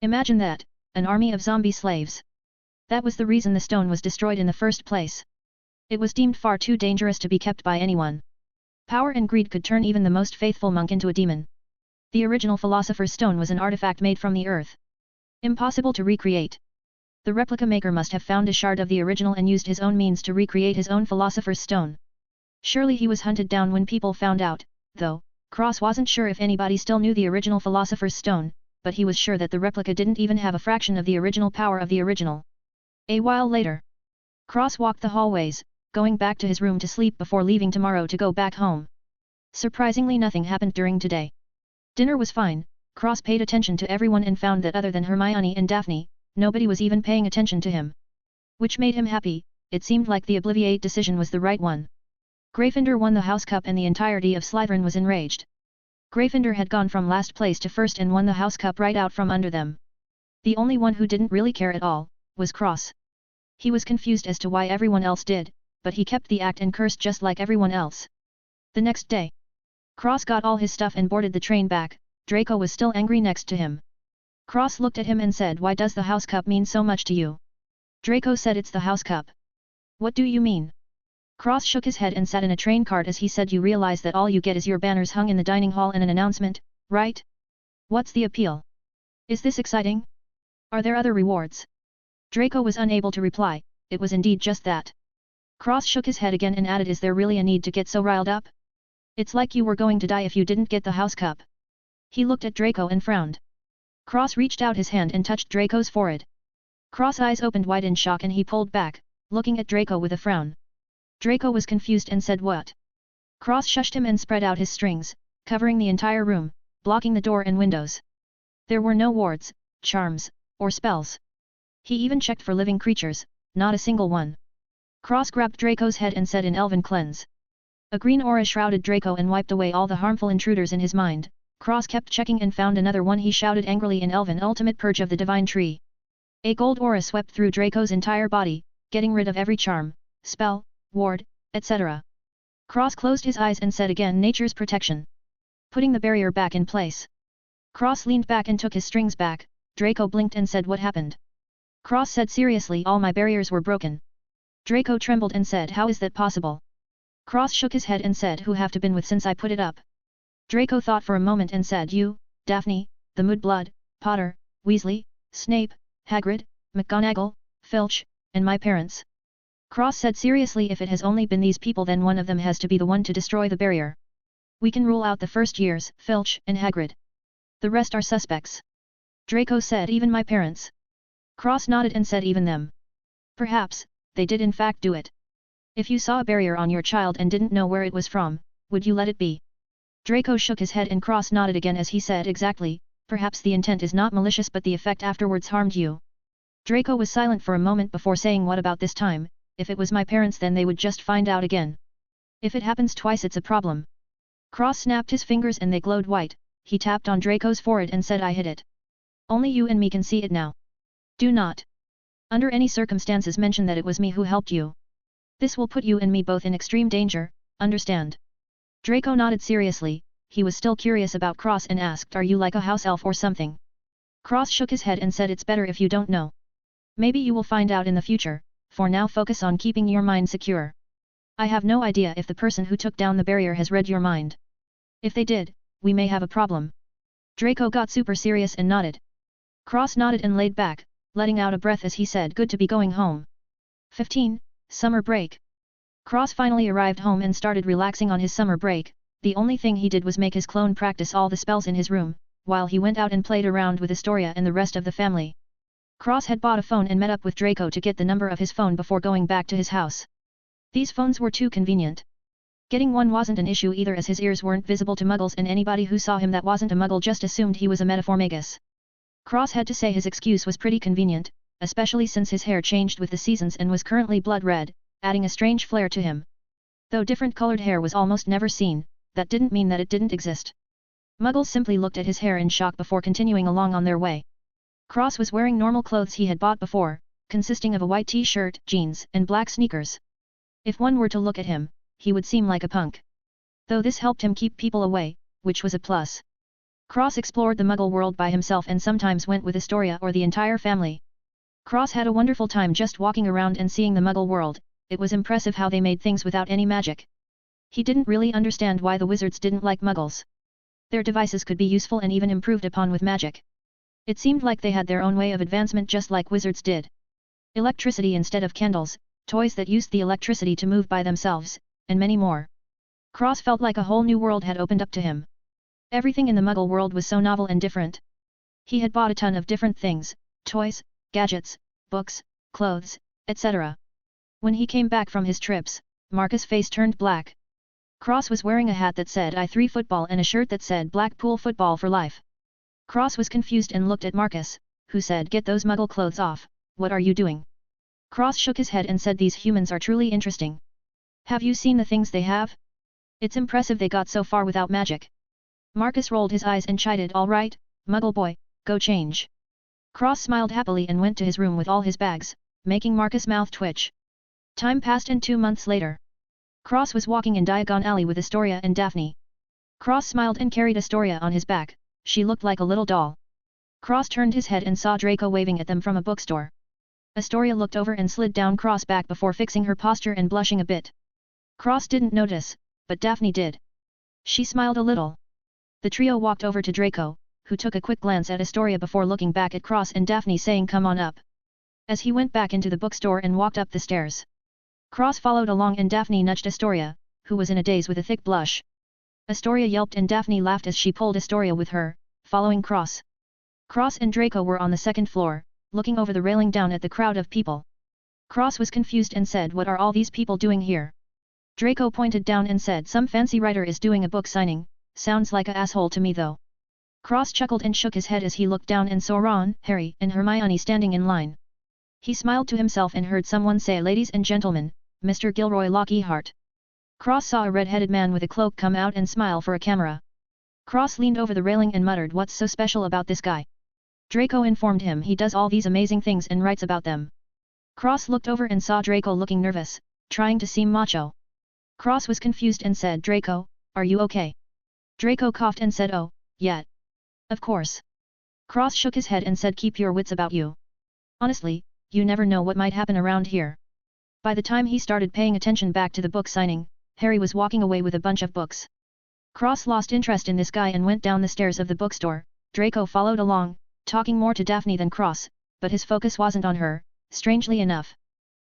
Imagine that, an army of zombie slaves. That was the reason the stone was destroyed in the first place. It was deemed far too dangerous to be kept by anyone. Power and greed could turn even the most faithful monk into a demon. The original Philosopher's Stone was an artifact made from the earth. Impossible to recreate. The replica maker must have found a shard of the original and used his own means to recreate his own Philosopher's Stone. Surely he was hunted down when people found out, though. Cross wasn't sure if anybody still knew the original Philosopher's Stone, but he was sure that the replica didn't even have a fraction of the original power of the original. A while later, Cross walked the hallways, going back to his room to sleep before leaving tomorrow to go back home. Surprisingly, nothing happened during today. Dinner was fine. Cross paid attention to everyone and found that other than Hermione and Daphne, nobody was even paying attention to him. Which made him happy. It seemed like the Obliviate decision was the right one. Gryffindor won the House Cup and the entirety of Slytherin was enraged. Gryffindor had gone from last place to first and won the House Cup right out from under them. The only one who didn't really care at all was Cross. He was confused as to why everyone else did, but he kept the act and cursed just like everyone else. The next day, Cross got all his stuff and boarded the train back. Draco was still angry next to him. Cross looked at him and said, "Why does the House Cup mean so much to you?" Draco said, "It's the House Cup." "What do you mean?" Cross shook his head and sat in a train cart as he said, "You realize that all you get is your banners hung in the dining hall and an announcement, right? What's the appeal? Is this exciting? Are there other rewards?" Draco was unable to reply. It was indeed just that. Cross shook his head again and added, "Is there really a need to get so riled up? It's like you were going to die if you didn't get the House Cup." He looked at Draco and frowned. Cross reached out his hand and touched Draco's forehead. Cross' eyes opened wide in shock and he pulled back, looking at Draco with a frown. Draco was confused and said, "What?" Cross shushed him and spread out his strings, covering the entire room, blocking the door and windows. There were no wards, charms, or spells. He even checked for living creatures, not a single one. Cross grabbed Draco's head and said in Elven, "Cleanse." A green aura shrouded Draco and wiped away all the harmful intruders in his mind. Cross kept checking and found another one. He shouted angrily in Elven, "Ultimate Purge of the Divine Tree." A gold aura swept through Draco's entire body, getting rid of every charm, spell, ward, etc. Cross closed his eyes and said again, "Nature's protection." Putting the barrier back in place. Cross leaned back and took his strings back. Draco blinked and said, "What happened?" Cross said seriously, "All my barriers were broken." Draco trembled and said, "How is that possible?" Cross shook his head and said, "Who have to been with since I put it up?" Draco thought for a moment and said, "You, Daphne, the Mudblood, Potter, Weasley, Snape, Hagrid, McGonagall, Filch, and my parents." Cross said seriously, "If it has only been these people, then one of them has to be the one to destroy the barrier. We can rule out the first years, Filch and Hagrid. The rest are suspects." Draco said, "Even my parents?" Cross nodded and said, "Even them. Perhaps, they did in fact do it. If you saw a barrier on your child and didn't know where it was from, would you let it be?" Draco shook his head and Cross nodded again as he said, "Exactly, perhaps the intent is not malicious but the effect afterwards harmed you." Draco was silent for a moment before saying, "What about this time? If it was my parents, then they would just find out again. If it happens twice, it's a problem." Cross snapped his fingers and they glowed white. He tapped on Draco's forehead and said, "I hid it. Only you and me can see it now. Do not, under any circumstances, mention that it was me who helped you. This will put you and me both in extreme danger, understand?" Draco nodded seriously. He was still curious about Cross and asked, "Are you like a house elf or something?" Cross shook his head and said, "It's better if you don't know. Maybe you will find out in the future. For now, focus on keeping your mind secure. I have no idea if the person who took down the barrier has read your mind. If they did, we may have a problem." Draco got super serious and nodded. Cross nodded and laid back, letting out a breath as he said, "Good to be going home." 15. Summer break. Cross finally arrived home and started relaxing on his summer break. The only thing he did was make his clone practice all the spells in his room, while he went out and played around with Astoria and the rest of the family. Cross had bought a phone and met up with Draco to get the number of his phone before going back to his house. These phones were too convenient. Getting one wasn't an issue either, as his ears weren't visible to muggles and anybody who saw him that wasn't a muggle just assumed he was a metaphormagus. Cross had to say his excuse was pretty convenient, especially since his hair changed with the seasons and was currently blood red, adding a strange flair to him. Though different colored hair was almost never seen, that didn't mean that it didn't exist. Muggles simply looked at his hair in shock before continuing along on their way. Cross was wearing normal clothes he had bought before, consisting of a white t-shirt, jeans, and black sneakers. If one were to look at him, he would seem like a punk. Though this helped him keep people away, which was a plus. Cross explored the Muggle world by himself and sometimes went with Astoria or the entire family. Cross had a wonderful time just walking around and seeing the Muggle world. It was impressive how they made things without any magic. He didn't really understand why the wizards didn't like Muggles. Their devices could be useful and even improved upon with magic. It seemed like they had their own way of advancement just like wizards did. Electricity instead of candles, toys that used the electricity to move by themselves, and many more. Cross felt like a whole new world had opened up to him. Everything in the Muggle world was so novel and different. He had bought a ton of different things, toys, gadgets, books, clothes, etc. When he came back from his trips, Marcus' face turned black. Cross was wearing a hat that said I3 football and a shirt that said Blackpool football for life. Cross was confused and looked at Marcus, who said get those Muggle clothes off, what are you doing? Cross shook his head and said these humans are truly interesting. Have you seen the things they have? It's impressive they got so far without magic. Marcus rolled his eyes and chided all right, Muggle boy, go change. Cross smiled happily and went to his room with all his bags, making Marcus' mouth twitch. Time passed and 2 months later. Cross was walking in Diagon Alley with Astoria and Daphne. Cross smiled and carried Astoria on his back, she looked like a little doll. Cross turned his head and saw Draco waving at them from a bookstore. Astoria looked over and slid down Cross' back before fixing her posture and blushing a bit. Cross didn't notice, but Daphne did. She smiled a little. The trio walked over to Draco, who took a quick glance at Astoria before looking back at Cross and Daphne saying come on up. As he went back into the bookstore and walked up the stairs. Cross followed along and Daphne nudged Astoria, who was in a daze with a thick blush. Astoria yelped and Daphne laughed as she pulled Astoria with her, following Cross. Cross and Draco were on the second floor, looking over the railing down at the crowd of people. Cross was confused and said what are all these people doing here? Draco pointed down and said some fancy writer is doing a book signing, sounds like a asshole to me though. Cross chuckled and shook his head as he looked down and saw Ron, Harry and Hermione standing in line. He smiled to himself and heard someone say ladies and gentlemen, Mr. Gilroy Lockhart. Cross saw a red-headed man with a cloak come out and smile for a camera. Cross leaned over the railing and muttered what's so special about this guy? Draco informed him he does all these amazing things and writes about them. Cross looked over and saw Draco looking nervous, trying to seem macho. Cross was confused and said Draco, are you okay? Draco coughed and said oh, yeah. Of course. Cross shook his head and said keep your wits about you. Honestly, you never know what might happen around here. By the time he started paying attention back to the book signing, Harry was walking away with a bunch of books. Cross lost interest in this guy and went down the stairs of the bookstore. Draco followed along, talking more to Daphne than Cross, but his focus wasn't on her, strangely enough.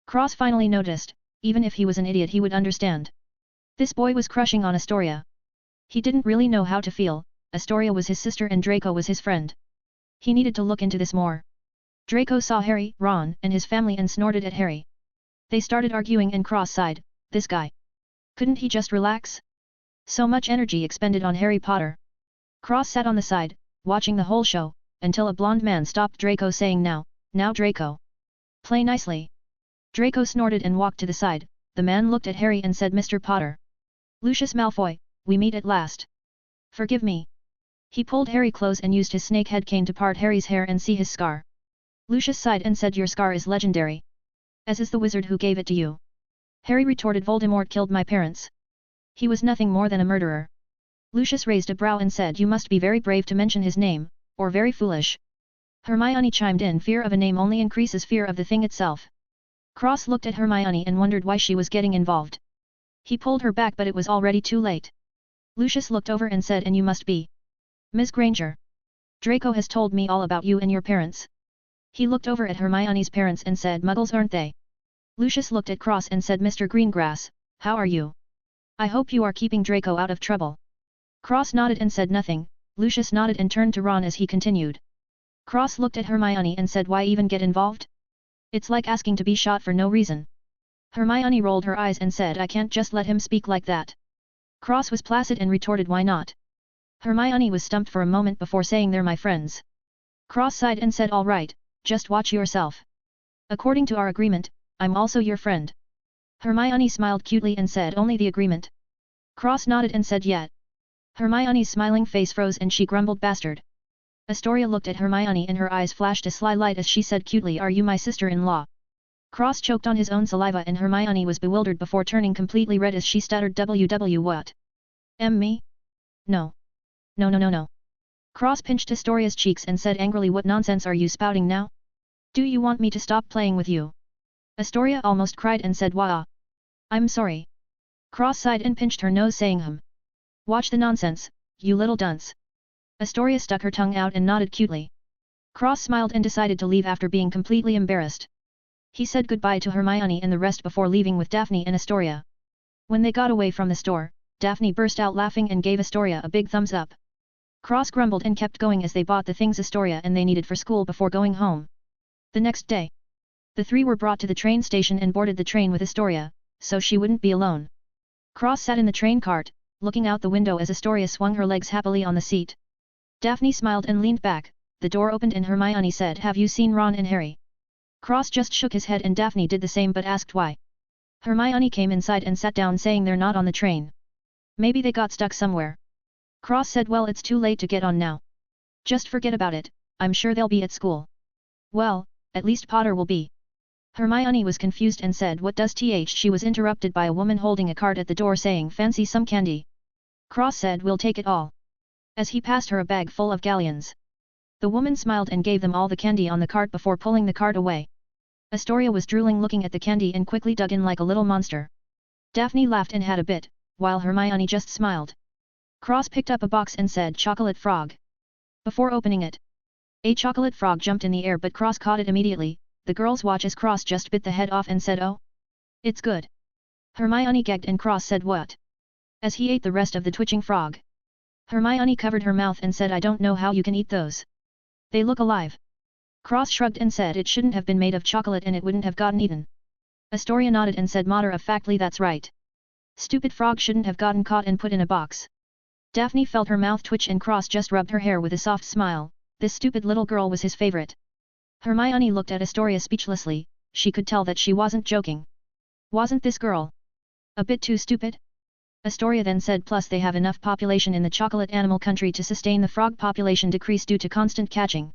Cross finally noticed, even if he was an idiot he would understand. This boy was crushing on Astoria. He didn't really know how to feel, Astoria was his sister and Draco was his friend. He needed to look into this more. Draco saw Harry, Ron, and his family and snorted at Harry. They started arguing and Cross sighed, this guy. Couldn't he just relax? So much energy expended on Harry Potter. Cross sat on the side, watching the whole show, until a blonde man stopped Draco saying now Draco. Play nicely. Draco snorted and walked to the side, the man looked at Harry and said Mr. Potter. Lucius Malfoy, we meet at last. Forgive me. He pulled Harry close and used his snake head cane to part Harry's hair and see his scar. Lucius sighed and said your scar is legendary. As is the wizard who gave it to you. Harry retorted Voldemort killed my parents. He was nothing more than a murderer. Lucius raised a brow and said you must be very brave to mention his name, or very foolish. Hermione chimed in fear of a name only increases fear of the thing itself. Cross looked at Hermione and wondered why she was getting involved. He pulled her back but it was already too late. Lucius looked over and said and you must be Ms. Granger. Draco has told me all about you and your parents. He looked over at Hermione's parents and said Muggles aren't they? Lucius looked at Cross and said Mr. Greengrass, how are you? I hope you are keeping Draco out of trouble. Cross nodded and said nothing, Lucius nodded and turned to Ron as he continued. Cross looked at Hermione and said why even get involved? It's like asking to be shot for no reason. Hermione rolled her eyes and said I can't just let him speak like that. Cross was placid and retorted why not? Hermione was stumped for a moment before saying they're my friends. Cross sighed and said all right, just watch yourself. According to our agreement, I'm also your friend. Hermione smiled cutely and said only the agreement. Cross nodded and said yeah. Hermione's smiling face froze and she grumbled bastard. Astoria looked at Hermione and her eyes flashed a sly light as she said cutely are you my sister-in-law? Cross choked on his own saliva and Hermione was bewildered before turning completely red as she stuttered WW what? Me? No. No. Cross pinched Astoria's cheeks and said angrily what nonsense are you spouting now? Do you want me to stop playing with you? Astoria almost cried and said wah. I'm sorry. Cross sighed and pinched her nose saying Watch the nonsense, you little dunce. Astoria stuck her tongue out and nodded cutely. Cross smiled and decided to leave after being completely embarrassed. He said goodbye to Hermione and the rest before leaving with Daphne and Astoria. When they got away from the store, Daphne burst out laughing and gave Astoria a big thumbs up. Cross grumbled and kept going as they bought the things Astoria and they needed for school before going home. The next day, the three were brought to the train station and boarded the train with Astoria, so she wouldn't be alone. Cross sat in the train cart, looking out the window as Astoria swung her legs happily on the seat. Daphne smiled and leaned back. The door opened and Hermione said, "Have you seen Ron and Harry?" Cross just shook his head and Daphne did the same but asked why. Hermione came inside and sat down saying they're not on the train. Maybe they got stuck somewhere. Cross said, "Well, it's too late to get on now. Just forget about it, I'm sure they'll be at school." "Well, at least Potter will be." Hermione was confused and said, "What does th?" She was interrupted by a woman holding a cart at the door saying, "Fancy some candy?" Cross said, "We'll take it all." As he passed her a bag full of galleons. The woman smiled and gave them all the candy on the cart before pulling the cart away. Astoria was drooling looking at the candy and quickly dug in like a little monster. Daphne laughed and had a bit, while Hermione just smiled. Cross picked up a box and said, "Chocolate frog." Before opening it, a chocolate frog jumped in the air but Cross caught it immediately. The girls watched as Cross just bit the head off and said, "Oh, it's good." Hermione gagged and Cross said, "What?" as he ate the rest of the twitching frog. Hermione covered her mouth and said, "I don't know how you can eat those. They look alive." Cross shrugged and said it shouldn't have been made of chocolate and it wouldn't have gotten eaten. Astoria nodded and said matter-of-factly, "That's right. Stupid frog shouldn't have gotten caught and put in a box." Daphne felt her mouth twitch and Cross just rubbed her hair with a soft smile. This stupid little girl was his favorite. Hermione looked at Astoria speechlessly. She could tell that she wasn't joking. Wasn't this girl a bit too stupid? Astoria then said, "Plus they have enough population in the chocolate animal country to sustain the frog population decrease due to constant catching.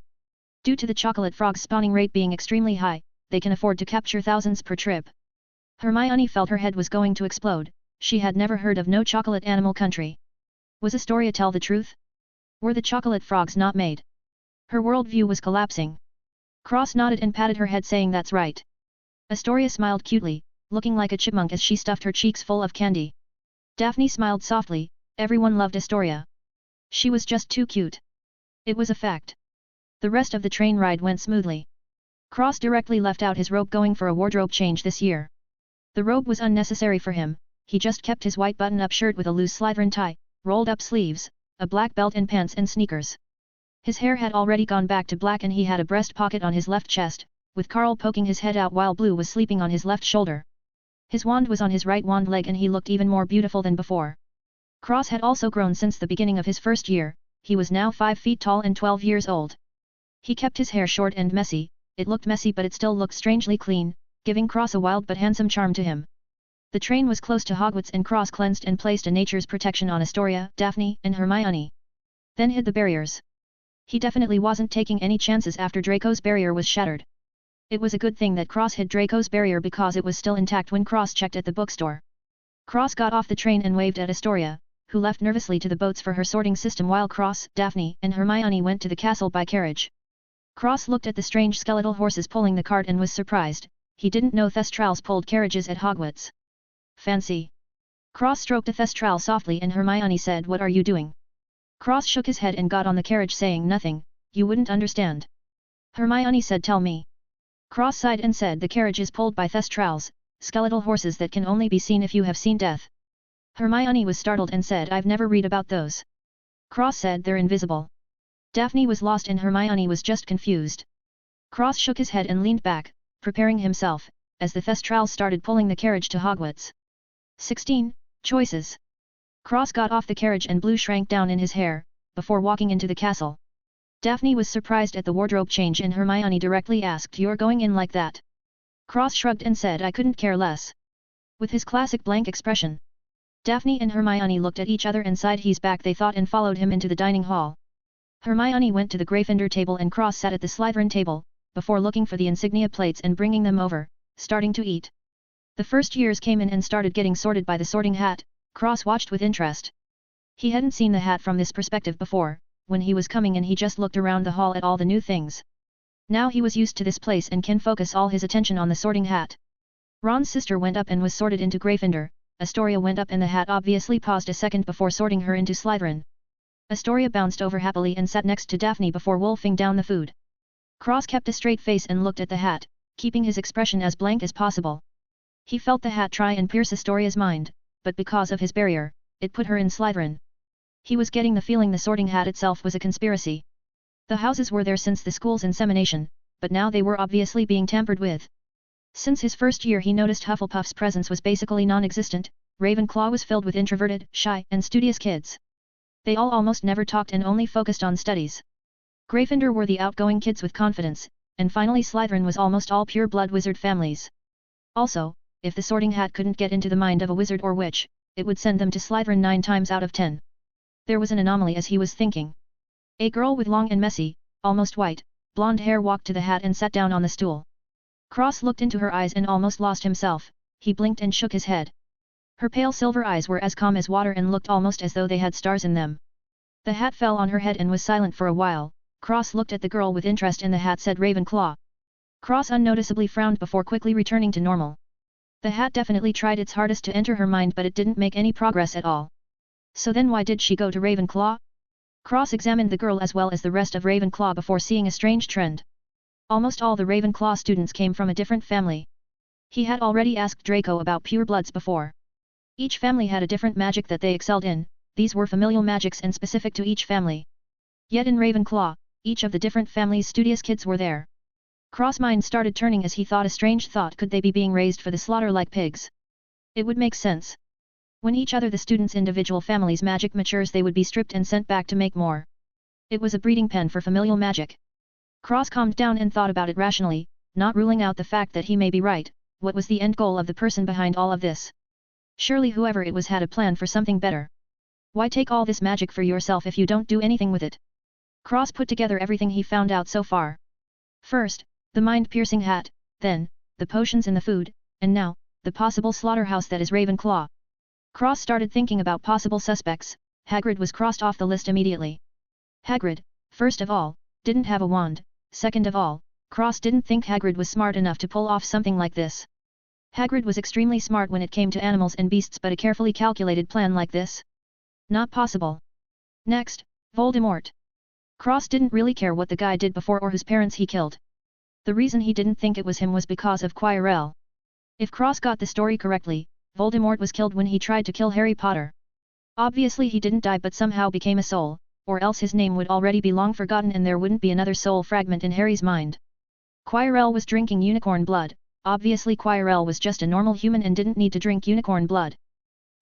Due to the chocolate frog's spawning rate being extremely high, they can afford to capture thousands per trip." Hermione felt her head was going to explode. She had never heard of no chocolate animal country. Was Astoria tell the truth? Were the chocolate frogs not made? Her worldview was collapsing. Cross nodded and patted her head saying, "That's right." Astoria smiled cutely, looking like a chipmunk as she stuffed her cheeks full of candy. Daphne smiled softly. Everyone loved Astoria. She was just too cute. It was a fact. The rest of the train ride went smoothly. Cross directly left out his robe going for a wardrobe change this year. The robe was unnecessary for him. He just kept his white button-up shirt with a loose Slytherin tie, rolled-up sleeves, a black belt and pants and sneakers. His hair had already gone back to black and he had a breast pocket on his left chest, with Carl poking his head out while Blue was sleeping on his left shoulder. His wand was on his right wand leg and he looked even more beautiful than before. Cross had also grown since the beginning of his first year. He was now 5 feet tall and 12 years old. He kept his hair short and messy. It looked messy but it still looked strangely clean, giving Cross a wild but handsome charm to him. The train was close to Hogwarts and Cross cleansed and placed a nature's protection on Astoria, Daphne, and Hermione. Then hid the barriers. He definitely wasn't taking any chances after Draco's barrier was shattered. It was a good thing that Cross hid Draco's barrier because it was still intact when Cross checked at the bookstore. Cross got off the train and waved at Astoria, who left nervously to the boats for her sorting system while Cross, Daphne, and Hermione went to the castle by carriage. Cross looked at the strange skeletal horses pulling the cart and was surprised. He didn't know Thestrals pulled carriages at Hogwarts. "Fancy." Cross stroked a Thestral softly and Hermione said, "What are you doing?" Cross shook his head and got on the carriage saying, "Nothing, you wouldn't understand." Hermione said, "Tell me." Cross sighed and said, "The carriage is pulled by Thestrals, skeletal horses that can only be seen if you have seen death." Hermione was startled and said, "I've never read about those." Cross said, "They're invisible." Daphne was lost and Hermione was just confused. Cross shook his head and leaned back, preparing himself, as the Thestrals started pulling the carriage to Hogwarts. 16. Choices. Cross got off the carriage and Blue shrank down in his hair, before walking into the castle. Daphne was surprised at the wardrobe change and Hermione directly asked, "You're going in like that?" Cross shrugged and said, "I couldn't care less." With his classic blank expression. Daphne and Hermione looked at each other and sighed. "He's back," they thought, and followed him into the dining hall. Hermione went to the Gryffindor table and Cross sat at the Slytherin table, before looking for the insignia plates and bringing them over, starting to eat. The first years came in and started getting sorted by the sorting hat. Cross watched with interest. He hadn't seen the hat from this perspective before. When he was coming in he just looked around the hall at all the new things. Now he was used to this place and can focus all his attention on the sorting hat. Ron's sister went up and was sorted into Gryffindor. Astoria went up and the hat obviously paused a second before sorting her into Slytherin. Astoria bounced over happily and sat next to Daphne before wolfing down the food. Cross kept a straight face and looked at the hat, keeping his expression as blank as possible. He felt the hat try and pierce Astoria's mind, but because of his barrier, it put her in Slytherin. He was getting the feeling the Sorting Hat itself was a conspiracy. The houses were there since the school's insemination, but now they were obviously being tampered with. Since his first year he noticed Hufflepuff's presence was basically non-existent. Ravenclaw was filled with introverted, shy, and studious kids. They all almost never talked and only focused on studies. Gryffindor were the outgoing kids with confidence, and finally Slytherin was almost all pure-blood wizard families. Also, if the Sorting Hat couldn't get into the mind of a wizard or witch, it would send them to Slytherin 9 times out of 10. There was an anomaly as he was thinking. A girl with long and messy, almost white, blonde hair walked to the hat and sat down on the stool. Cross looked into her eyes and almost lost himself. He blinked and shook his head. Her pale silver eyes were as calm as water and looked almost as though they had stars in them. The hat fell on her head and was silent for a while. Cross looked at the girl with interest and the hat said Ravenclaw. Cross unnoticeably frowned before quickly returning to normal. The hat definitely tried its hardest to enter her mind but it didn't make any progress at all. So then why did she go to Ravenclaw? Cross examined the girl as well as the rest of Ravenclaw before seeing a strange trend. Almost all the Ravenclaw students came from a different family. He had already asked Draco about purebloods before. Each family had a different magic that they excelled in, these were familial magics and specific to each family. Yet in Ravenclaw, each of the different families' studious kids were there. Cross' mind started turning as he thought a strange thought: could they be being raised for the slaughter like pigs? It would make sense. When each other the students' individual families' magic matures they would be stripped and sent back to make more. It was a breeding pen for familial magic. Cross calmed down and thought about it rationally, not ruling out the fact that he may be right. What was the end goal of the person behind all of this? Surely whoever it was had a plan for something better. Why take all this magic for yourself if you don't do anything with it? Cross put together everything he found out so far. First, the mind-piercing hat, then, the potions in the food, and now, the possible slaughterhouse that is Ravenclaw. Cross started thinking about possible suspects. Hagrid was crossed off the list immediately. Hagrid, first of all, didn't have a wand. Second of all, Cross didn't think Hagrid was smart enough to pull off something like this. Hagrid was extremely smart when it came to animals and beasts, but a carefully calculated plan like this? Not possible. Next, Voldemort. Cross didn't really care what the guy did before or whose parents he killed. The reason he didn't think it was him was because of Quirrell. If Cross got the story correctly, Voldemort was killed when he tried to kill Harry Potter. Obviously he didn't die but somehow became a soul, or else his name would already be long forgotten and there wouldn't be another soul fragment in Harry's mind. Quirrell was drinking unicorn blood. Obviously Quirrell was just a normal human and didn't need to drink unicorn blood.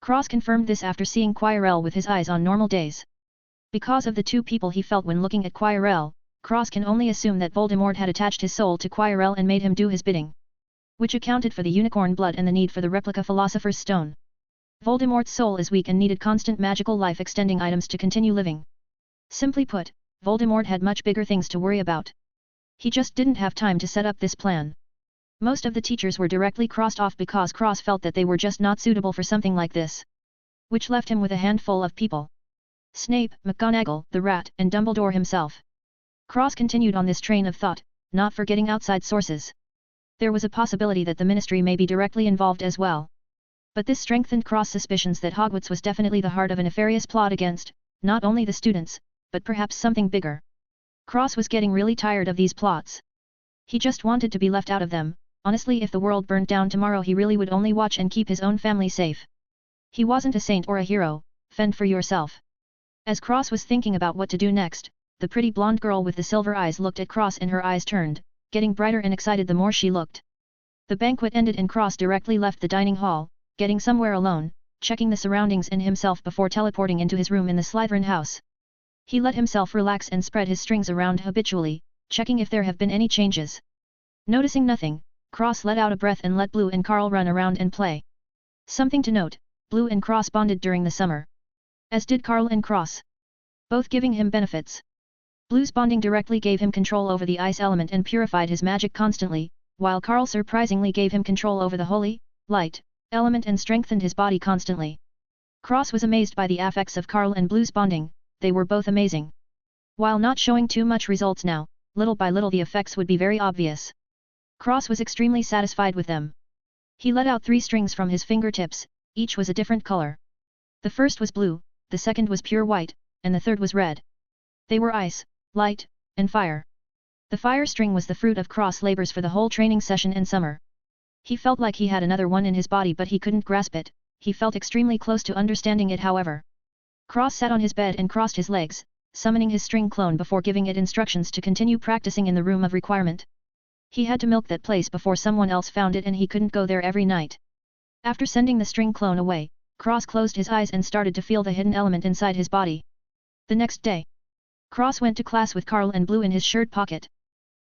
Cross confirmed this after seeing Quirrell with his eyes on normal days. Because of the two people he felt when looking at Quirrell, Cross can only assume that Voldemort had attached his soul to Quirrell and made him do his bidding. Which accounted for the unicorn blood and the need for the replica Philosopher's Stone. Voldemort's soul is weak and needed constant magical life-extending items to continue living. Simply put, Voldemort had much bigger things to worry about. He just didn't have time to set up this plan. Most of the teachers were directly crossed off because Cross felt that they were just not suitable for something like this. Which left him with a handful of people. Snape, McGonagall, the Rat, and Dumbledore himself. Cross continued on this train of thought, not forgetting outside sources. There was a possibility that the Ministry may be directly involved as well. But this strengthened Cross' suspicions that Hogwarts was definitely the heart of a nefarious plot against, not only the students, but perhaps something bigger. Cross was getting really tired of these plots. He just wanted to be left out of them. Honestly, if the world burned down tomorrow he really would only watch and keep his own family safe. He wasn't a saint or a hero. Fend for yourself. As Cross was thinking about what to do next, the pretty blonde girl with the silver eyes looked at Cross and her eyes turned, getting brighter and excited the more she looked. The banquet ended and Cross directly left the dining hall, getting somewhere alone, checking the surroundings and himself before teleporting into his room in the Slytherin house. He let himself relax and spread his strings around habitually, checking if there have been any changes. Noticing nothing, Cross let out a breath and let Blue and Carl run around and play. Something to note, Blue and Cross bonded during the summer. As did Carl and Cross. Both giving him benefits. Blue's bonding directly gave him control over the ice element and purified his magic constantly, while Carl surprisingly gave him control over the holy, light, element and strengthened his body constantly. Cross was amazed by the affects of Carl and Blue's bonding, they were both amazing. While not showing too much results now, little by little the effects would be very obvious. Cross was extremely satisfied with them. He let out 3 strings from his fingertips, each was a different color. The first was blue, the second was pure white, and the third was red. They were ice, light, and fire. The fire string was the fruit of Cross labors for the whole training session in summer. He felt like he had another one in his body but he couldn't grasp it, he felt extremely close to understanding it however. Cross sat on his bed and crossed his legs, summoning his string clone before giving it instructions to continue practicing in the room of requirement. He had to milk that place before someone else found it and he couldn't go there every night. After sending the string clone away, Cross closed his eyes and started to feel the hidden element inside his body. The next day, Cross went to class with Carl and Blue in his shirt pocket.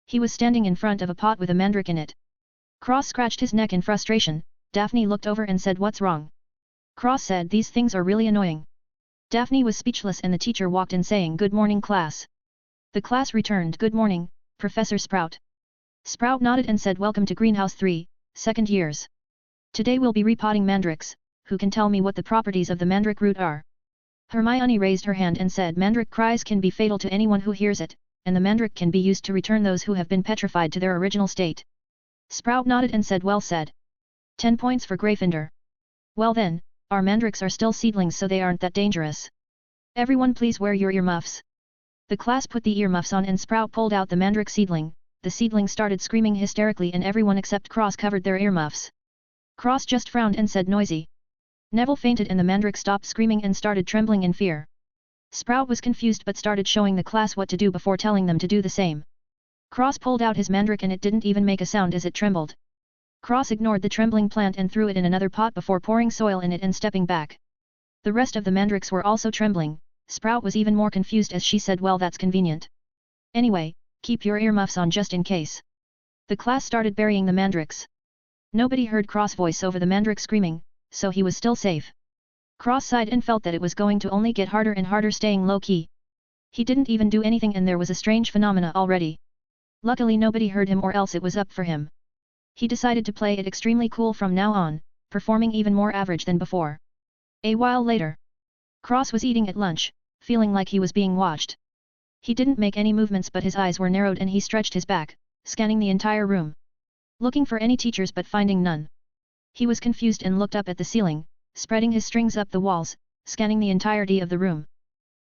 He was standing in front of a pot with a mandrake in it. Cross scratched his neck in frustration. Daphne looked over and said, "What's wrong?" Cross said, "These things are really annoying." Daphne was speechless and the teacher walked in saying, "Good morning class." The class returned, "Good morning, Professor Sprout." Sprout nodded and said, "Welcome to Greenhouse 3, second years. Today we'll be repotting mandrakes, who can tell me what the properties of the mandrake root are?" Hermione raised her hand and said, "Mandrake cries can be fatal to anyone who hears it, and the mandrake can be used to return those who have been petrified to their original state." Sprout nodded and said, "Well said. 10 points for Gryffindor. Well then, our mandrakes are still seedlings so they aren't that dangerous. Everyone please wear your earmuffs." The class put the earmuffs on and Sprout pulled out the mandrake seedling. The seedling started screaming hysterically and everyone except Cross covered their earmuffs. Cross just frowned and said, "Noisy." Neville fainted and the mandrake stopped screaming and started trembling in fear. Sprout was confused but started showing the class what to do before telling them to do the same. Cross pulled out his mandrake and it didn't even make a sound as it trembled. Cross ignored the trembling plant and threw it in another pot before pouring soil in it and stepping back. The rest of the mandrakes were also trembling. Sprout was even more confused as she said, "Well, that's convenient. Anyway, keep your earmuffs on just in case." The class started burying the mandrakes. Nobody heard Cross' voice over the mandrake screaming, so he was still safe. Cross sighed and felt that it was going to only get harder and harder staying low-key. He didn't even do anything and there was a strange phenomena already. Luckily nobody heard him or else it was up for him. He decided to play it extremely cool from now on, performing even more average than before. A while later, Cross was eating at lunch, feeling like he was being watched. He didn't make any movements but his eyes were narrowed and he stretched his back, scanning the entire room. Looking for any teachers but finding none. He was confused and looked up at the ceiling, spreading his strings up the walls, scanning the entirety of the room.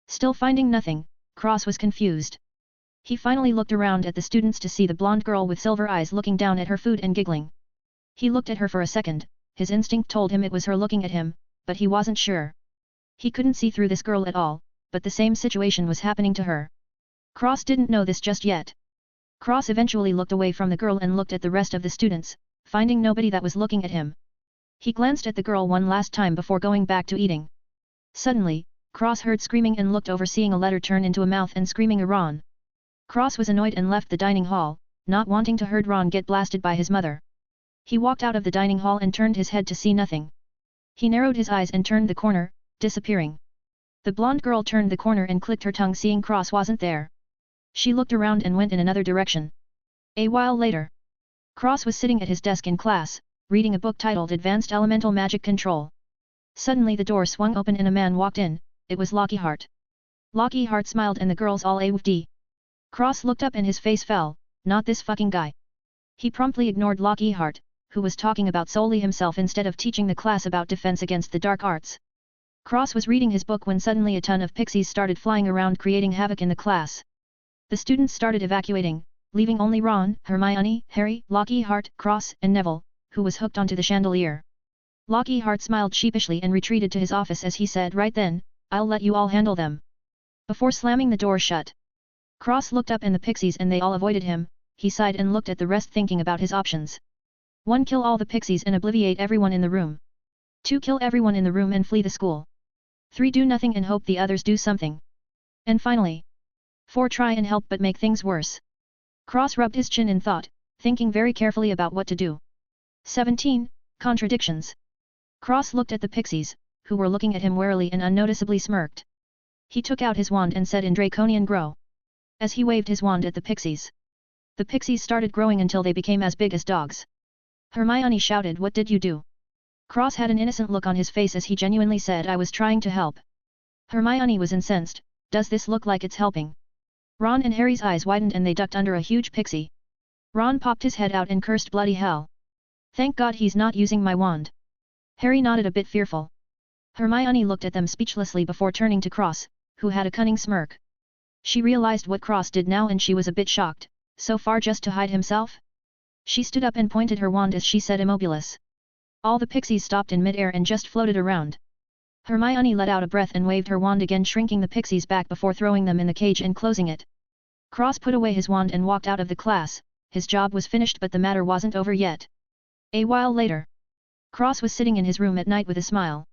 Still finding nothing, Cross was confused. He finally looked around at the students to see the blonde girl with silver eyes looking down at her food and giggling. He looked at her for a second, his instinct told him it was her looking at him, but he wasn't sure. He couldn't see through this girl at all, but the same situation was happening to her. Cross didn't know this just yet. Cross eventually looked away from the girl and looked at the rest of the students, finding nobody that was looking at him. He glanced at the girl one last time before going back to eating. Suddenly, Cross heard screaming and looked over, seeing a letter turn into a mouth and screaming Ron. Cross was annoyed and left the dining hall, not wanting to heard Ron get blasted by his mother. He walked out of the dining hall and turned his head to see nothing. He narrowed his eyes and turned the corner, disappearing. The blonde girl turned the corner and clicked her tongue seeing Cross wasn't there. She looked around and went in another direction. A while later, Cross was sitting at his desk in class, reading a book titled Advanced Elemental Magic Control. Suddenly the door swung open and a man walked in. It was Lockyheart. Lockyheart smiled and the girls all AWD. Cross looked up and his face fell, "Not this fucking guy." He promptly ignored Lockyheart, who was talking about solely himself instead of teaching the class about defense against the dark arts. Cross was reading his book when suddenly a ton of pixies started flying around creating havoc in the class. The students started evacuating, leaving only Ron, Hermione, Harry, Lockyheart, Cross, and Neville, who was hooked onto the chandelier. Lockyheart smiled sheepishly and retreated to his office as he said, "Right then, I'll let you all handle them." Before slamming the door shut, Cross looked up and the pixies and they all avoided him. He sighed and looked at the rest thinking about his options. 1. Kill all the pixies and obliviate everyone in the room. 2. Kill everyone in the room and flee the school. 3. Do nothing and hope the others do something. And finally, 4. Try and help but make things worse. Cross rubbed his chin in thought, thinking very carefully about what to do. 17. Contradictions. Cross looked at the pixies, who were looking at him warily and unnoticeably smirked. He took out his wand and said in Draconian Grow. As he waved his wand at the pixies started growing until they became as big as dogs. Hermione shouted, "What did you do?" Cross had an innocent look on his face as he genuinely said, "I was trying to help." Hermione was incensed, "Does this look like it's helping?" Ron and Harry's eyes widened and they ducked under a huge pixie. Ron popped his head out and cursed bloody hell. "Thank God he's not using my wand." Harry nodded a bit fearful. Hermione looked at them speechlessly before turning to Cross, who had a cunning smirk. She realized what Cross did now and she was a bit shocked, so far just to hide himself? She stood up and pointed her wand as she said Immobilis. All the pixies stopped in mid-air and just floated around. Hermione let out a breath and waved her wand again, shrinking the pixies back before throwing them in the cage and closing it. Cross put away his wand and walked out of the class. His job was finished, but the matter wasn't over yet. A while later, Cross was sitting in his room at night with a smile.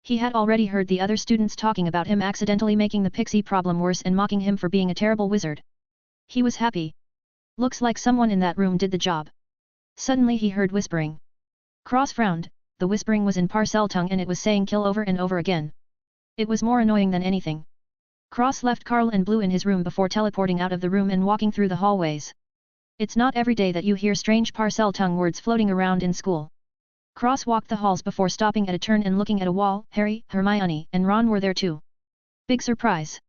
He had already heard the other students talking about him accidentally making the pixie problem worse and mocking him for being a terrible wizard. He was happy. Looks like someone in that room did the job. Suddenly he heard whispering. Cross frowned. The whispering was in Parseltongue and it was saying kill over and over again. It was more annoying than anything. Cross left Carl and Blue in his room before teleporting out of the room and walking through the hallways. It's not every day that you hear strange Parseltongue words floating around in school. Cross walked the halls before stopping at a turn and looking at a wall. Harry, Hermione, and Ron were there too. Big surprise.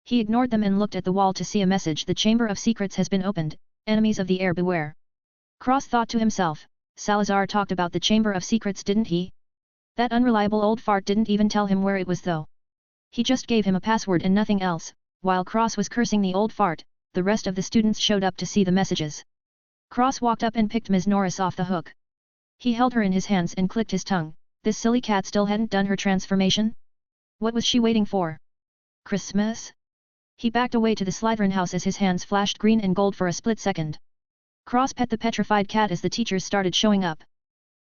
He ignored them and looked at the wall to see a message. The Chamber of Secrets has been opened, enemies of the air beware. Cross thought to himself, Salazar talked about the Chamber of Secrets, didn't he? That unreliable old fart didn't even tell him where it was though. He just gave him a password and nothing else. While Cross was cursing the old fart, the rest of the students showed up to see the messages. Cross walked up and picked Ms. Norris off the hook. He held her in his hands and clicked his tongue. This silly cat still hadn't done her transformation? What was she waiting for? Christmas? He backed away to the Slytherin house as his hands flashed green and gold for a split second. Cross pet the petrified cat as the teachers started showing up.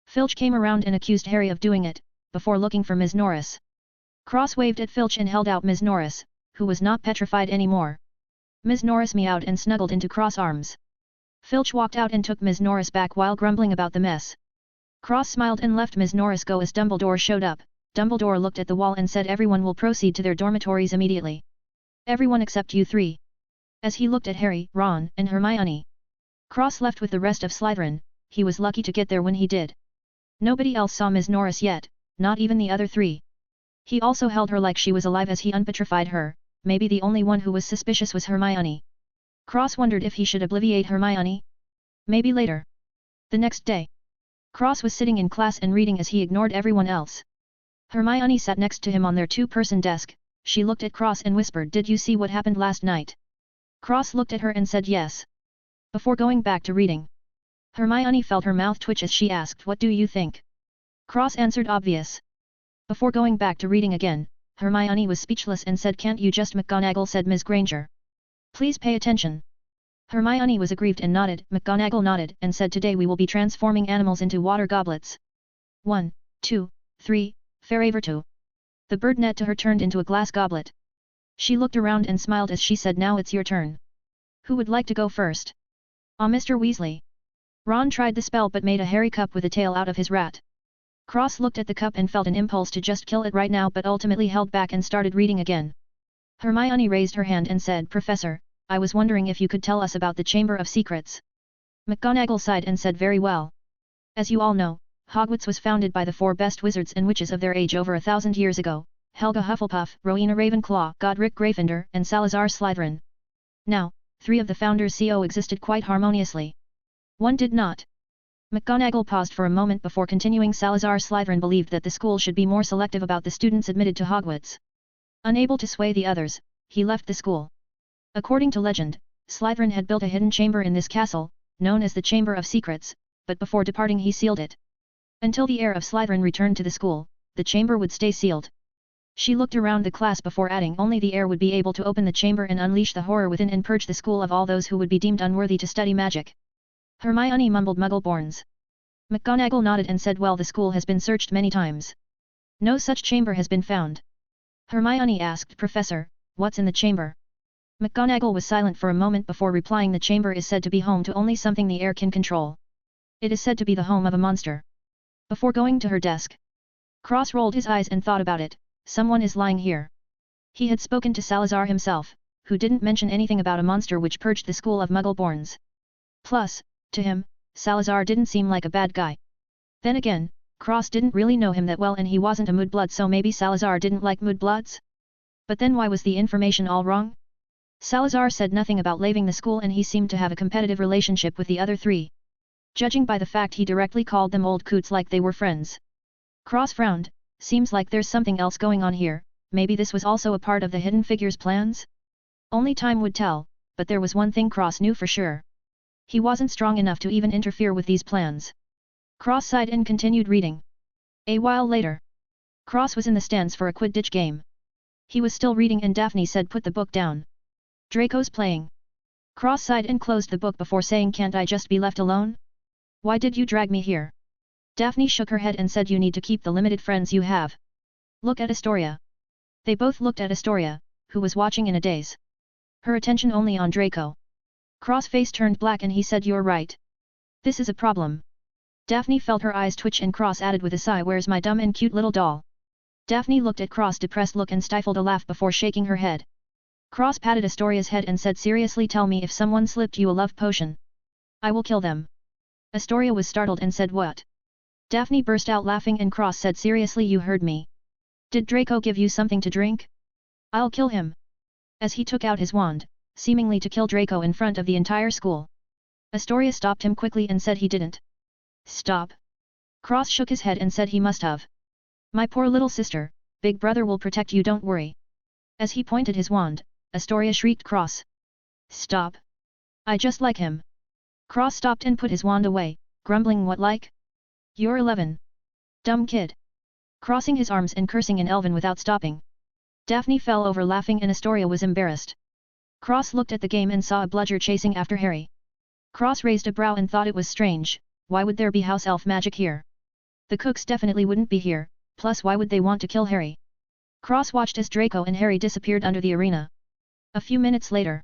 Filch came around and accused Harry of doing it, before looking for Ms. Norris. Cross waved at Filch and held out Ms. Norris, who was not petrified anymore. Ms. Norris meowed and snuggled into Cross' arms. Filch walked out and took Ms. Norris back while grumbling about the mess. Cross smiled and left Ms. Norris go as Dumbledore showed up. Dumbledore looked at the wall and said everyone will proceed to their dormitories immediately. Everyone except you three. As he looked at Harry, Ron, and Hermione. Cross left with the rest of Slytherin. He was lucky to get there when he did. Nobody else saw Ms. Norris yet, not even the other three. He also held her like she was alive as he unpetrified her. Maybe the only one who was suspicious was Hermione. Cross wondered if he should obliviate Hermione. Maybe later. The next day. Cross was sitting in class and reading as he ignored everyone else. Hermione sat next to him on their two-person desk. She looked at Cross and whispered, "Did you see what happened last night?" Cross looked at her and said yes. Before going back to reading. Hermione felt her mouth twitch as she asked, "What do you think?" Cross answered, "Obvious." Before going back to reading again, Hermione was speechless and said, "Can't you just?" McGonagall said, "Ms. Granger. Please pay attention." Hermione was aggrieved and nodded. McGonagall nodded and said, "Today we will be transforming animals into water goblets. 1, 2, 3, Fairyvertu." The bird net to her turned into a glass goblet. She looked around and smiled as she said, "Now it's your turn. Who would like to go first?" "Ah, Mr. Weasley." Ron tried the spell but made a hairy cup with a tail out of his rat. Cross looked at the cup and felt an impulse to just kill it right now but ultimately held back and started reading again. Hermione raised her hand and said, "Professor, I was wondering if you could tell us about the Chamber of Secrets." McGonagall sighed and said, "Very well. As you all know, Hogwarts was founded by the four best wizards and witches of their age over 1,000 years ago, Helga Hufflepuff, Rowena Ravenclaw, Godric Gryffindor, and Salazar Slytherin. Now, 3 of the founders coexisted quite harmoniously. One did not." McGonagall paused for a moment before continuing. Salazar Slytherin believed that the school should be more selective about the students admitted to Hogwarts. Unable to sway the others, he left the school. According to legend, Slytherin had built a hidden chamber in this castle, known as the Chamber of Secrets, but before departing he sealed it. Until the heir of Slytherin returned to the school, the chamber would stay sealed. She looked around the class before adding, "Only the heir would be able to open the chamber and unleash the horror within and purge the school of all those who would be deemed unworthy to study magic." Hermione mumbled, "Muggleborns." McGonagall nodded and said, "Well, the school has been searched many times. No such chamber has been found." Hermione asked, "Professor, what's in the chamber?" McGonagall was silent for a moment before replying, "The chamber is said to be home to only something the heir can control. It is said to be the home of a monster." Before going to her desk, Cross rolled his eyes and thought about it. Someone is lying here. He had spoken to Salazar himself, who didn't mention anything about a monster which purged the school of Muggleborns. Plus, to him, Salazar didn't seem like a bad guy. Then again, Cross didn't really know him that well and he wasn't a Moodblood, so maybe Salazar didn't like Moodbloods? But then why was the information all wrong? Salazar said nothing about leaving the school and he seemed to have a competitive relationship with the other 3. Judging by the fact he directly called them old coots like they were friends. Cross frowned. Seems like there's something else going on here. maybe this was also a part of the Hidden Figure's plans? Only time would tell, but there was one thing Cross knew for sure. He wasn't strong enough to even interfere with these plans. Cross sighed and continued reading. A while later, Cross was in the stands for a Quidditch game. He was still reading and Daphne said put the book down. Draco's playing. Cross sighed and closed the book before saying can't I just be left alone? Why did you drag me here? Daphne shook her head and said you need to keep the limited friends you have. Look at Astoria. They both looked at Astoria, who was watching in a daze. Her attention only on Draco. Cross' face turned black and he said you're right. This is a problem. Daphne felt her eyes twitch and Cross added with a sigh where's my dumb and cute little doll? Daphne looked at Cross' depressed look and stifled a laugh before shaking her head. Cross patted Astoria's head and said seriously tell me if someone slipped you a love potion. I will kill them. Astoria was startled and said what? Daphne burst out laughing and Cross said seriously you heard me. Did Draco give you something to drink? I'll kill him. As he took out his wand, seemingly to kill Draco in front of the entire school. Astoria stopped him quickly and said he didn't. Stop. Cross shook his head and said he must have. My poor little sister, Big Brother will protect you don't worry. As he pointed his wand, Astoria shrieked Cross. Stop. I just like him. Cross stopped and put his wand away, grumbling what like? You're 11. Dumb kid. Crossing his arms and cursing in Elven without stopping. Daphne fell over laughing and Astoria was embarrassed. Cross looked at the game and saw a bludger chasing after Harry. Cross raised a brow and thought it was strange, why would there be house elf magic here? The cooks definitely wouldn't be here, plus why would they want to kill Harry? Cross watched as Draco and Harry disappeared under the arena. A few minutes later,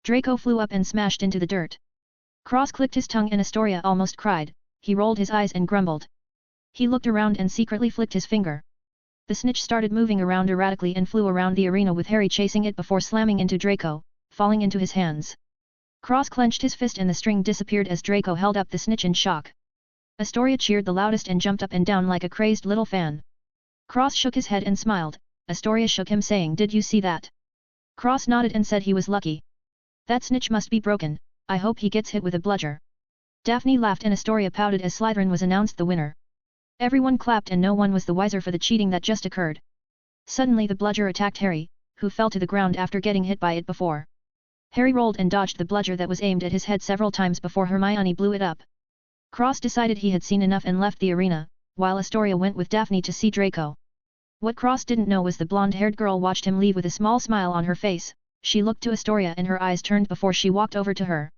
Draco flew up and smashed into the dirt. Cross clicked his tongue and Astoria almost cried, he rolled his eyes and grumbled. He looked around and secretly flicked his finger. The snitch started moving around erratically and flew around the arena with Harry chasing it before slamming into Draco, falling into his hands. Cross clenched his fist and the string disappeared as Draco held up the snitch in shock. Astoria cheered the loudest and jumped up and down like a crazed little fan. Cross shook his head and smiled, Astoria shook him saying did you see that? Cross nodded and said he was lucky. That snitch must be broken, I hope he gets hit with a bludger. Daphne laughed and Astoria pouted as Slytherin was announced the winner. Everyone clapped and no one was the wiser for the cheating that just occurred. Suddenly the bludger attacked Harry, who fell to the ground after getting hit by it before. Harry rolled and dodged the bludger that was aimed at his head several times before Hermione blew it up. Cross decided he had seen enough and left the arena, while Astoria went with Daphne to see Draco. What Cross didn't know was the blonde-haired girl watched him leave with a small smile on her face. She looked to Astoria and her eyes turned before she walked over to her.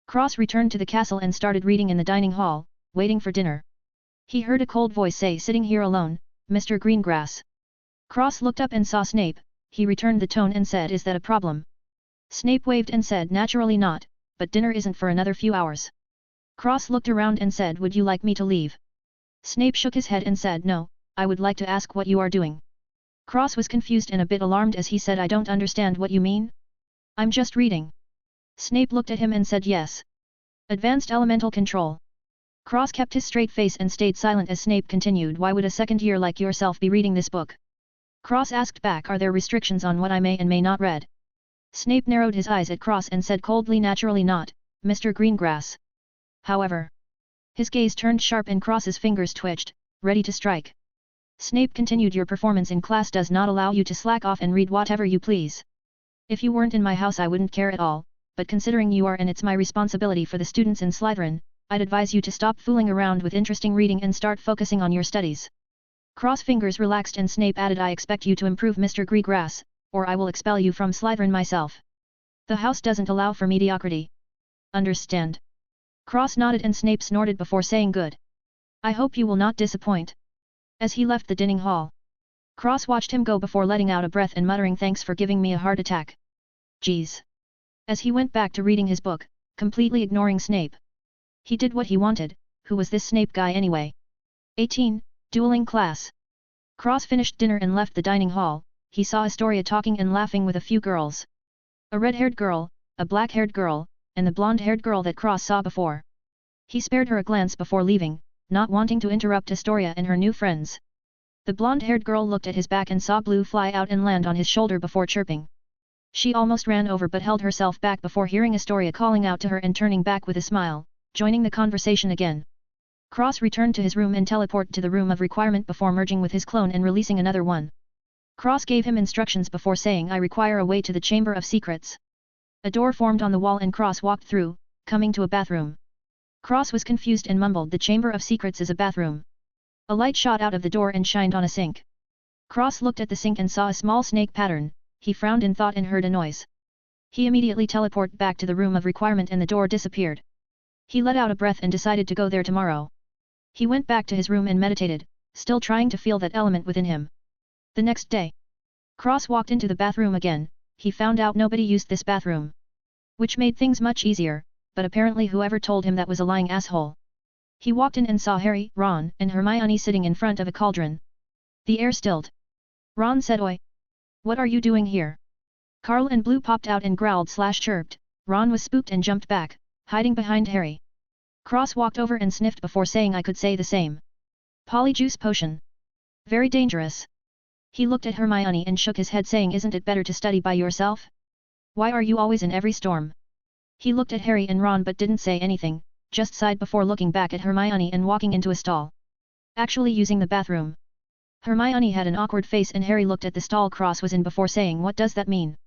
Cross returned to the castle and started reading in the dining hall, waiting for dinner. He heard a cold voice say sitting here alone, Mr. Greengrass. Cross looked up and saw Snape, he returned the tone and said is that a problem? Snape waved and said naturally not, but dinner isn't for another few hours. Cross looked around and said would you like me to leave? Snape shook his head and said no, I would like to ask what you are doing. Cross was confused and a bit alarmed as he said I don't understand what you mean. I'm just reading. Snape looked at him and said yes. Advanced Elemental Control. Cross kept his straight face and stayed silent as Snape continued why would a second year like yourself be reading this book? Cross asked back are there restrictions on what I may and may not read? Snape narrowed his eyes at Cross and said coldly naturally not, Mr. Greengrass. However, his gaze turned sharp and Cross's fingers twitched, ready to strike. Snape continued your performance in class does not allow you to slack off and read whatever you please. If you weren't in my house I wouldn't care at all, but considering you are and it's my responsibility for the students in Slytherin, I'd advise you to stop fooling around with interesting reading and start focusing on your studies. Cross fingers relaxed and Snape added I expect you to improve Mr. Greengrass, or I will expel you from Slytherin myself. The house doesn't allow for mediocrity. Understand? Cross nodded and Snape snorted before saying good. I hope you will not disappoint. As he left the dining hall, Cross watched him go before letting out a breath and muttering thanks for giving me a heart attack. Geez. As he went back to reading his book, completely ignoring Snape. He did what he wanted, who was this Snape guy anyway? 18. Dueling Class. Cross finished dinner and left the dining hall, he saw Astoria talking and laughing with a few girls. A red-haired girl, a black-haired girl, and the blonde-haired girl that Cross saw before. He spared her a glance before leaving, not wanting to interrupt Astoria and her new friends. The blonde-haired girl looked at his back and saw blue fly out and land on his shoulder before chirping. She almost ran over but held herself back before hearing Astoria calling out to her and turning back with a smile, joining the conversation again. Cross returned to his room and teleported to the room of requirement before merging with his clone and releasing another one. Cross gave him instructions before saying I require a way to the Chamber of Secrets. A door formed on the wall and Cross walked through, coming to a bathroom. Cross was confused and mumbled the Chamber of Secrets is a bathroom. A light shot out of the door and shined on a sink. Cross looked at the sink and saw a small snake pattern, he frowned in thought and heard a noise. He immediately teleported back to the room of requirement and the door disappeared. He let out a breath and decided to go there tomorrow. He went back to his room and meditated, still trying to feel that element within him. The next day, Cross walked into the bathroom again, he found out nobody used this bathroom. Which made things much easier, but apparently whoever told him that was a lying asshole. He walked in and saw Harry, Ron, and Hermione sitting in front of a cauldron. The air stilled. Ron said, "Oi! What are you doing here?" Carl and Blue popped out and growled/chirped, Ron was spooked and jumped back, hiding behind Harry. Cross walked over and sniffed before saying I could say the same. Polyjuice potion. Very dangerous. He looked at Hermione and shook his head saying isn't it better to study by yourself? Why are you always in every storm? He looked at Harry and Ron but didn't say anything, just sighed before looking back at Hermione and walking into a stall. Actually using the bathroom. Hermione had an awkward face and Harry looked at the stall Cross was in before saying what does that mean?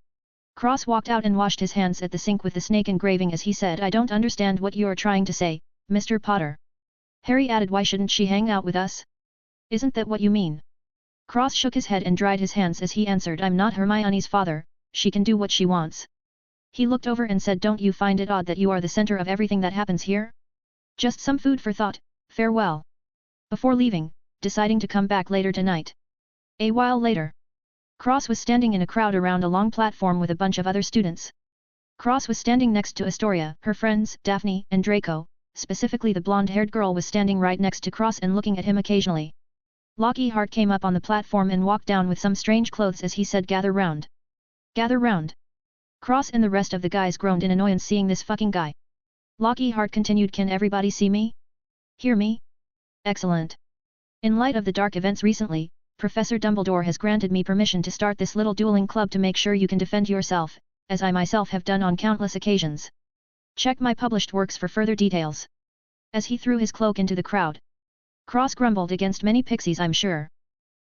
Cross walked out and washed his hands at the sink with the snake engraving as he said I don't understand what you are trying to say, Mr. Potter. Harry added why shouldn't she hang out with us? Isn't that what you mean? Cross shook his head and dried his hands as he answered I'm not Hermione's father, she can do what she wants. He looked over and said don't you find it odd that you are the center of everything that happens here? Just some food for thought, farewell. Before leaving, deciding to come back later tonight. A while later. Cross was standing in a crowd around a long platform with a bunch of other students. Cross was standing next to Astoria, her friends, Daphne and Draco, specifically the blonde-haired girl was standing right next to Cross and looking at him occasionally. Lockyheart came up on the platform and walked down with some strange clothes as he said gather round. Gather round. Cross and the rest of the guys groaned in annoyance seeing this fucking guy. Lockyheart continued can everybody see me? Hear me? Excellent. In light of the dark events recently, Professor Dumbledore has granted me permission to start this little dueling club to make sure you can defend yourself, as I myself have done on countless occasions. Check my published works for further details. As he threw his cloak into the crowd. Cross grumbled against many pixies I'm sure.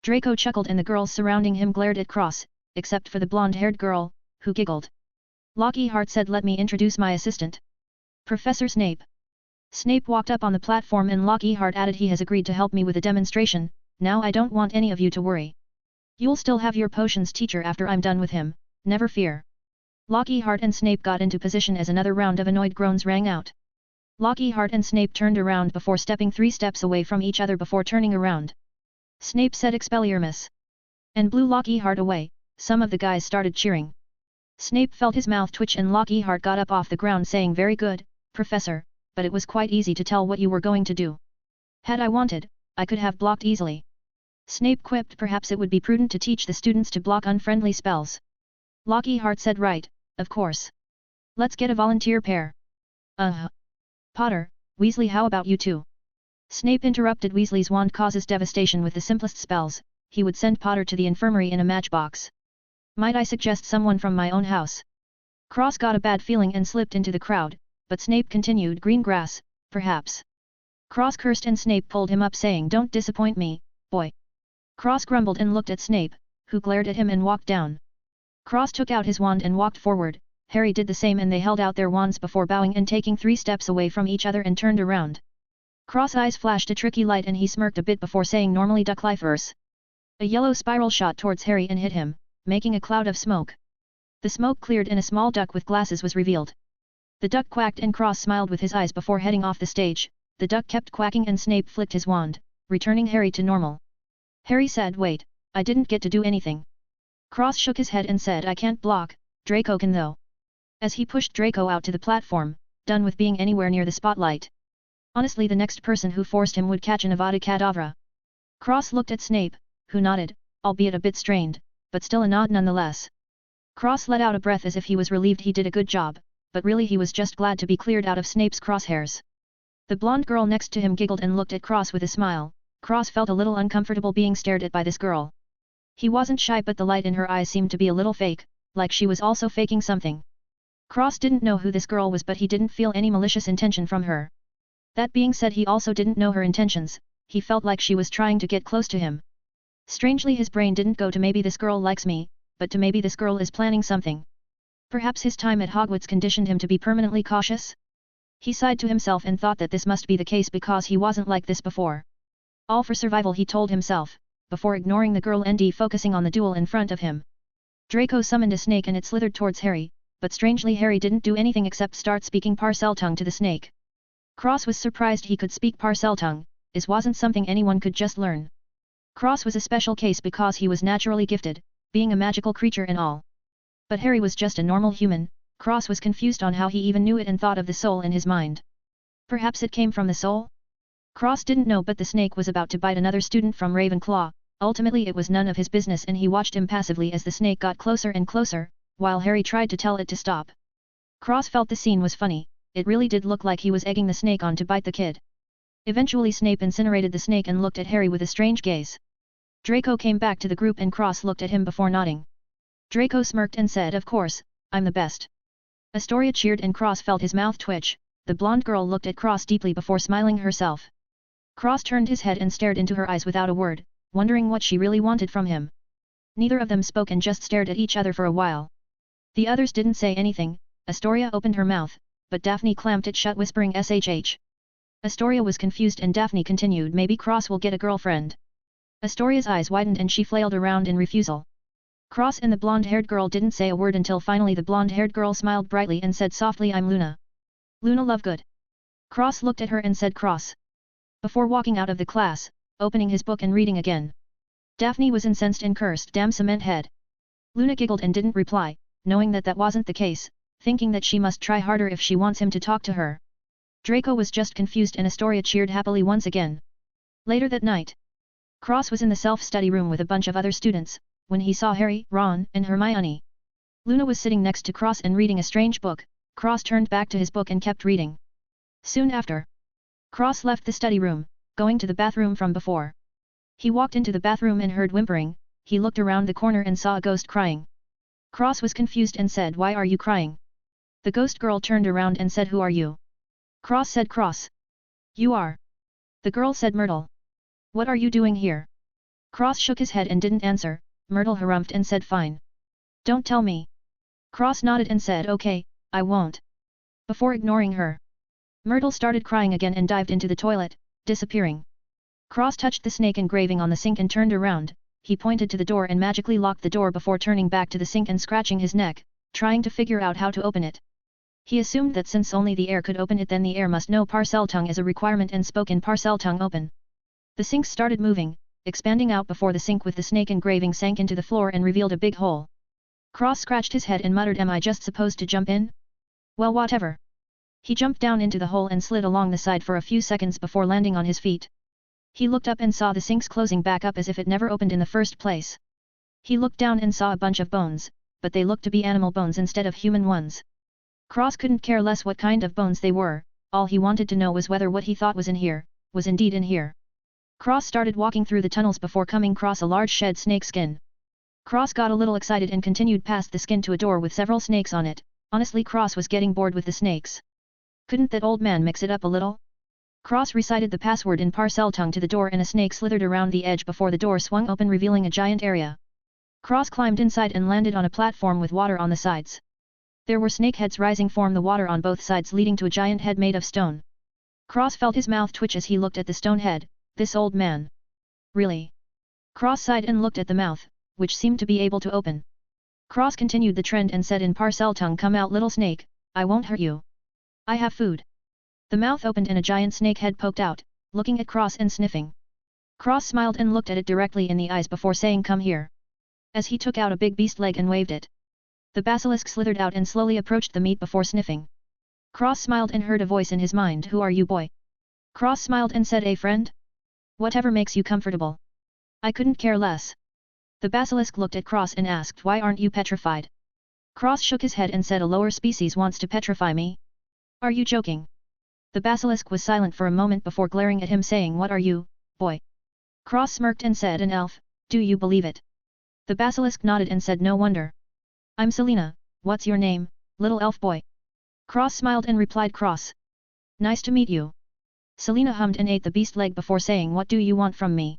Draco chuckled and the girls surrounding him glared at Cross, except for the blonde-haired girl, who giggled. Lockyheart said let me introduce my assistant. Professor Snape. Snape walked up on the platform and Lockyheart added he has agreed to help me with a demonstration, now I don't want any of you to worry. You'll still have your potions teacher after I'm done with him, never fear. Lockyheart and Snape got into position as another round of annoyed groans rang out. Lockyheart and Snape turned around before stepping 3 steps away from each other before turning around. Snape said Expelliarmus. And blew Lockyheart away, some of the guys started cheering. Snape felt his mouth twitch and Lockyheart got up off the ground saying very good, Professor, but it was quite easy to tell what you were going to do. Had I wanted, I could have blocked easily. Snape quipped perhaps it would be prudent to teach the students to block unfriendly spells. Lockyheart said right, of course. Let's get a volunteer pair. Potter, Weasley how about you two? Snape interrupted Weasley's wand causes devastation with the simplest spells, he would send Potter to the infirmary in a matchbox. Might I suggest someone from my own house? Cross got a bad feeling and slipped into the crowd, but Snape continued green grass, perhaps. Cross cursed and Snape pulled him up saying don't disappoint me, boy. Cross grumbled and looked at Snape, who glared at him and walked down. Cross took out his wand and walked forward, Harry did the same and they held out their wands before bowing and taking 3 steps away from each other and turned around. Cross eyes flashed a tricky light and he smirked a bit before saying normally duck lifers. A yellow spiral shot towards Harry and hit him, making a cloud of smoke. The smoke cleared and a small duck with glasses was revealed. The duck quacked and Cross smiled with his eyes before heading off the stage, the duck kept quacking and Snape flicked his wand, returning Harry to normal. Harry said wait, I didn't get to do anything. Cross shook his head and said I can't block, Draco can though. As he pushed Draco out to the platform, done with being anywhere near the spotlight. Honestly the next person who forced him would catch an Avada Kedavra. Cross looked at Snape, who nodded, albeit a bit strained, but still a nod nonetheless. Cross let out a breath as if he was relieved he did a good job, but really he was just glad to be cleared out of Snape's crosshairs. The blonde girl next to him giggled and looked at Cross with a smile, Cross felt a little uncomfortable being stared at by this girl. He wasn't shy but the light in her eyes seemed to be a little fake, like she was also faking something. Cross didn't know who this girl was but he didn't feel any malicious intention from her. That being said he also didn't know her intentions, he felt like she was trying to get close to him. Strangely his brain didn't go to maybe this girl likes me, but to maybe this girl is planning something. Perhaps his time at Hogwarts conditioned him to be permanently cautious? He sighed to himself and thought that this must be the case because he wasn't like this before. All for survival, he told himself, before ignoring the girl and focusing on the duel in front of him. Draco summoned a snake and it slithered towards Harry, but strangely Harry didn't do anything except start speaking Parseltongue to the snake. Cross was surprised he could speak Parseltongue, this wasn't something anyone could just learn. Cross was a special case because he was naturally gifted, being a magical creature and all. But Harry was just a normal human. Cross was confused on how he even knew it and thought of the soul in his mind. Perhaps it came from the soul? Cross didn't know, but the snake was about to bite another student from Ravenclaw. Ultimately it was none of his business and he watched impassively as the snake got closer and closer, while Harry tried to tell it to stop. Cross felt the scene was funny, it really did look like he was egging the snake on to bite the kid. Eventually Snape incinerated the snake and looked at Harry with a strange gaze. Draco came back to the group and Cross looked at him before nodding. Draco smirked and said, "Of course, I'm the best." Astoria cheered and Cross felt his mouth twitch. The blonde girl looked at Cross deeply before smiling herself. Cross turned his head and stared into her eyes without a word, wondering what she really wanted from him. Neither of them spoke and just stared at each other for a while. The others didn't say anything. Astoria opened her mouth, but Daphne clamped it shut, whispering SHH. Astoria was confused and Daphne continued, "Maybe Cross will get a girlfriend." Astoria's eyes widened and she flailed around in refusal. Cross and the blonde-haired girl didn't say a word until finally the blonde-haired girl smiled brightly and said softly, "I'm Luna. Luna Lovegood." Cross looked at her and said Cross. Before walking out of the class, opening his book and reading again. Daphne was incensed and cursed, "Damn cement head." Luna giggled and didn't reply, knowing that that wasn't the case, thinking that she must try harder if she wants him to talk to her. Draco was just confused and Astoria cheered happily once again. Later that night, Cross was in the self-study room with a bunch of other students, when he saw Harry, Ron, and Hermione. Luna was sitting next to Cross and reading a strange book. Cross turned back to his book and kept reading. Soon after, Cross left the study room, going to the bathroom from before. He walked into the bathroom and heard whimpering. He looked around the corner and saw a ghost crying. Cross was confused and said, "Why are you crying?" The ghost girl turned around and said, "Who are you?" Cross said, "Cross. You are." The girl said, "Myrtle. What are you doing here?" Cross shook his head and didn't answer. Myrtle harumphed and said, "Fine. Don't tell me." Cross nodded and said, "Okay, I won't." Before ignoring her, Myrtle started crying again and dived into the toilet, disappearing. Cross touched the snake engraving on the sink and turned around. He pointed to the door and magically locked the door before turning back to the sink and scratching his neck, trying to figure out how to open it. He assumed that since only the heir could open it, then the heir must know Parseltongue as a requirement and spoke in Parseltongue. "Open." The sink started moving, expanding out before the sink with the snake engraving sank into the floor and revealed a big hole. Cross scratched his head and muttered, "Am I just supposed to jump in? Well, whatever." He jumped down into the hole and slid along the side for a few seconds before landing on his feet. He looked up and saw the sinks closing back up as if it never opened in the first place. He looked down and saw a bunch of bones, but they looked to be animal bones instead of human ones. Cross couldn't care less what kind of bones they were, all he wanted to know was whether what he thought was in here, was indeed in here. Cross started walking through the tunnels before coming across a large shed snake skin. Cross got a little excited and continued past the skin to a door with several snakes on it. Honestly, Cross was getting bored with the snakes. Couldn't that old man mix it up a little? Cross recited the password in Parseltongue to the door and a snake slithered around the edge before the door swung open, revealing a giant area. Cross climbed inside and landed on a platform with water on the sides. There were snake heads rising from the water on both sides, leading to a giant head made of stone. Cross felt his mouth twitch as he looked at the stone head. This old man. Really? Cross sighed and looked at the mouth, which seemed to be able to open. Cross continued the trend and said in Parseltongue, "Come out, little snake, I won't hurt you. I have food." The mouth opened and a giant snake head poked out, looking at Cross and sniffing. Cross smiled and looked at it directly in the eyes before saying, "Come here." As he took out a big beast leg and waved it. The basilisk slithered out and slowly approached the meat before sniffing. Cross smiled and heard a voice in his mind, "Who are you, boy?" Cross smiled and said, "A friend? Whatever makes you comfortable. I couldn't care less." The basilisk looked at Cross and asked, "Why aren't you petrified?" Cross shook his head and said, "A lower species wants to petrify me. Are you joking?" The basilisk was silent for a moment before glaring at him, saying, "What are you, boy?" Cross smirked and said, "An elf, do you believe it?" The basilisk nodded and said, "No wonder. I'm Selena, what's your name, little elf boy?" Cross smiled and replied, "Cross. Nice to meet you." Selena hummed and ate the beast leg before saying, "What do you want from me?"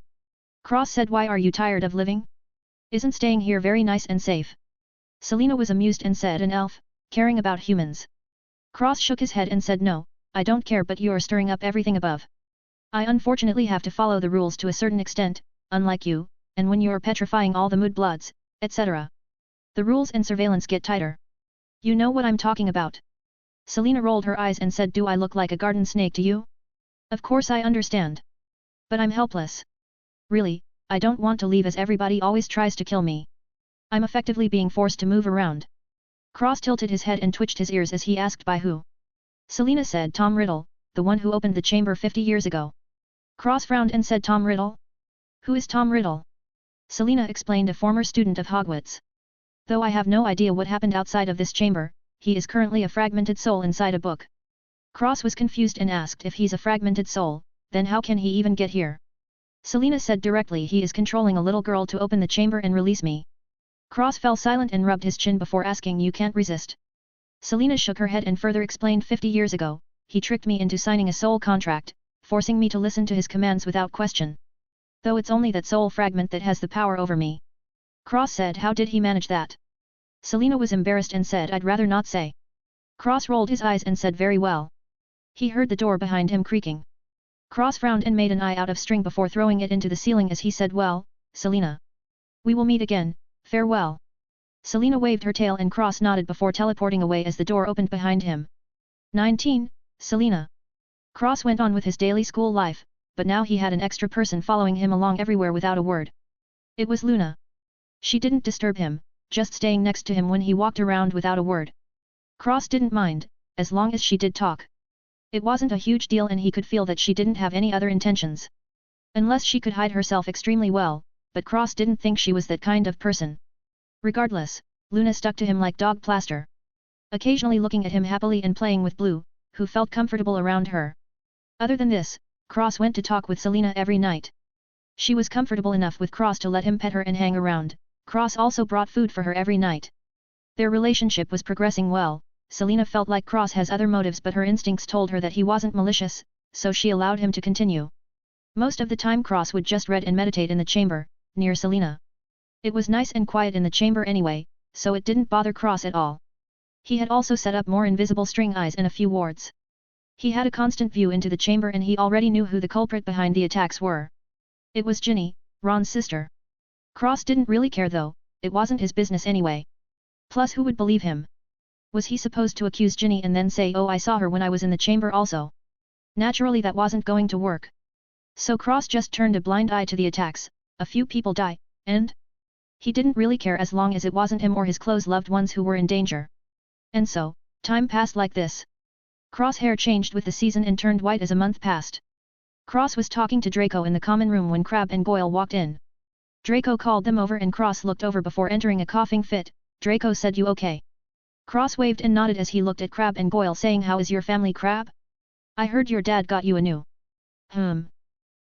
Cross said, why are you tired of living? Isn't staying here very nice and safe? Selena was amused and said, an elf, caring about humans. Cross shook his head and said, no, I don't care, but you're stirring up everything above. I unfortunately have to follow the rules to a certain extent, unlike you, and when you're petrifying all the Moodbloods, etc. The rules and surveillance get tighter. You know what I'm talking about. Selena rolled her eyes and said, do I look like a garden snake to you? Of course I understand. But I'm helpless. Really, I don't want to leave as everybody always tries to kill me. I'm effectively being forced to move around. Cross tilted his head and twitched his ears as he asked, by who? Selena said, Tom Riddle, the one who opened the chamber 50 years ago. Cross frowned and said, Tom Riddle? Who is Tom Riddle? Selena explained, a former student of Hogwarts. Though I have no idea what happened outside of this chamber, he is currently a fragmented soul inside a book. Cross was confused and asked, if he's a fragmented soul, then how can he even get here? Selena said directly, he is controlling a little girl to open the chamber and release me. Cross fell silent and rubbed his chin before asking, you can't resist? Selena shook her head and further explained, 50 years ago, he tricked me into signing a soul contract, forcing me to listen to his commands without question. Though it's only that soul fragment that has the power over me. Cross said, how did he manage that? Selena was embarrassed and said, I'd rather not say. Cross rolled his eyes and said, very well. He heard the door behind him creaking. Cross frowned and made an eye out of string before throwing it into the ceiling as he said, well, Selena. We will meet again, farewell. Selena waved her tail and Cross nodded before teleporting away as the door opened behind him. 19. Selena. Cross went on with his daily school life, but now he had an extra person following him along everywhere without a word. It was Luna. She didn't disturb him, just staying next to him when he walked around without a word. Cross didn't mind, as long as she did talk. It wasn't a huge deal and he could feel that she didn't have any other intentions. Unless she could hide herself extremely well, but Cross didn't think she was that kind of person. Regardless, Luna stuck to him like dog plaster. Occasionally looking at him happily and playing with Blue, who felt comfortable around her. Other than this, Cross went to talk with Selena every night. She was comfortable enough with Cross to let him pet her and hang around. Cross also brought food for her every night. Their relationship was progressing well. Selena felt like Cross has other motives, but her instincts told her that he wasn't malicious, so she allowed him to continue. Most of the time Cross would just read and meditate in the chamber, near Selena. It was nice and quiet in the chamber anyway, so it didn't bother Cross at all. He had also set up more invisible string eyes in a few wards. He had a constant view into the chamber and he already knew who the culprit behind the attacks were. It was Ginny, Ron's sister. Cross didn't really care though, it wasn't his business anyway. Plus who would believe him? Was he supposed to accuse Ginny and then say, oh, I saw her when I was in the chamber also? Naturally that wasn't going to work. So Cross just turned a blind eye to the attacks, a few people die, and? He didn't really care as long as it wasn't him or his close loved ones who were in danger. And so, time passed like this. Cross' hair changed with the season and turned white as a month passed. Cross was talking to Draco in the common room when Crabbe and Goyle walked in. Draco called them over and Cross looked over before entering a coughing fit. Draco said, you okay? Cross waved and nodded as he looked at Crabbe and Goyle, saying, how is your family, Crabbe? I heard your dad got you a new.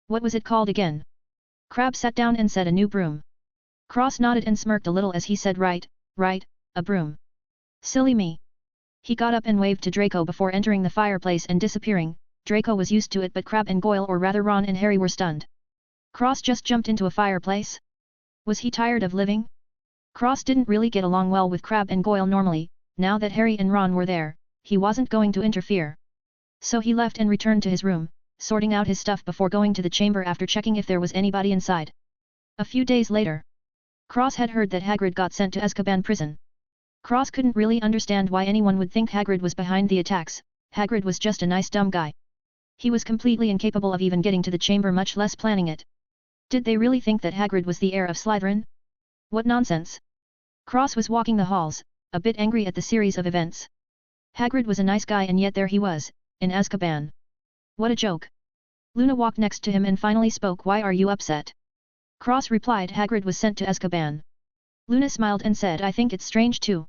What was it called again? Crabbe sat down and said, a new broom. Cross nodded and smirked a little as he said, right, a broom. Silly me. He got up and waved to Draco before entering the fireplace and disappearing. Draco was used to it, but Crabbe and Goyle, or rather Ron and Harry, were stunned. Cross just jumped into a fireplace? Was he tired of living? Cross didn't really get along well with Crabbe and Goyle normally. Now that Harry and Ron were there, he wasn't going to interfere. So he left and returned to his room, sorting out his stuff before going to the chamber after checking if there was anybody inside. A few days later, Cross had heard that Hagrid got sent to Azkaban prison. Cross couldn't really understand why anyone would think Hagrid was behind the attacks. Hagrid was just a nice dumb guy. He was completely incapable of even getting to the chamber, much less planning it. Did they really think that Hagrid was the heir of Slytherin? What nonsense! Cross was walking the halls, a bit angry at the series of events. Hagrid was a nice guy and yet there he was, in Azkaban. What a joke! Luna walked next to him and finally spoke. Why are you upset? Cross replied, Hagrid was sent to Azkaban. Luna smiled and said, I think it's strange too.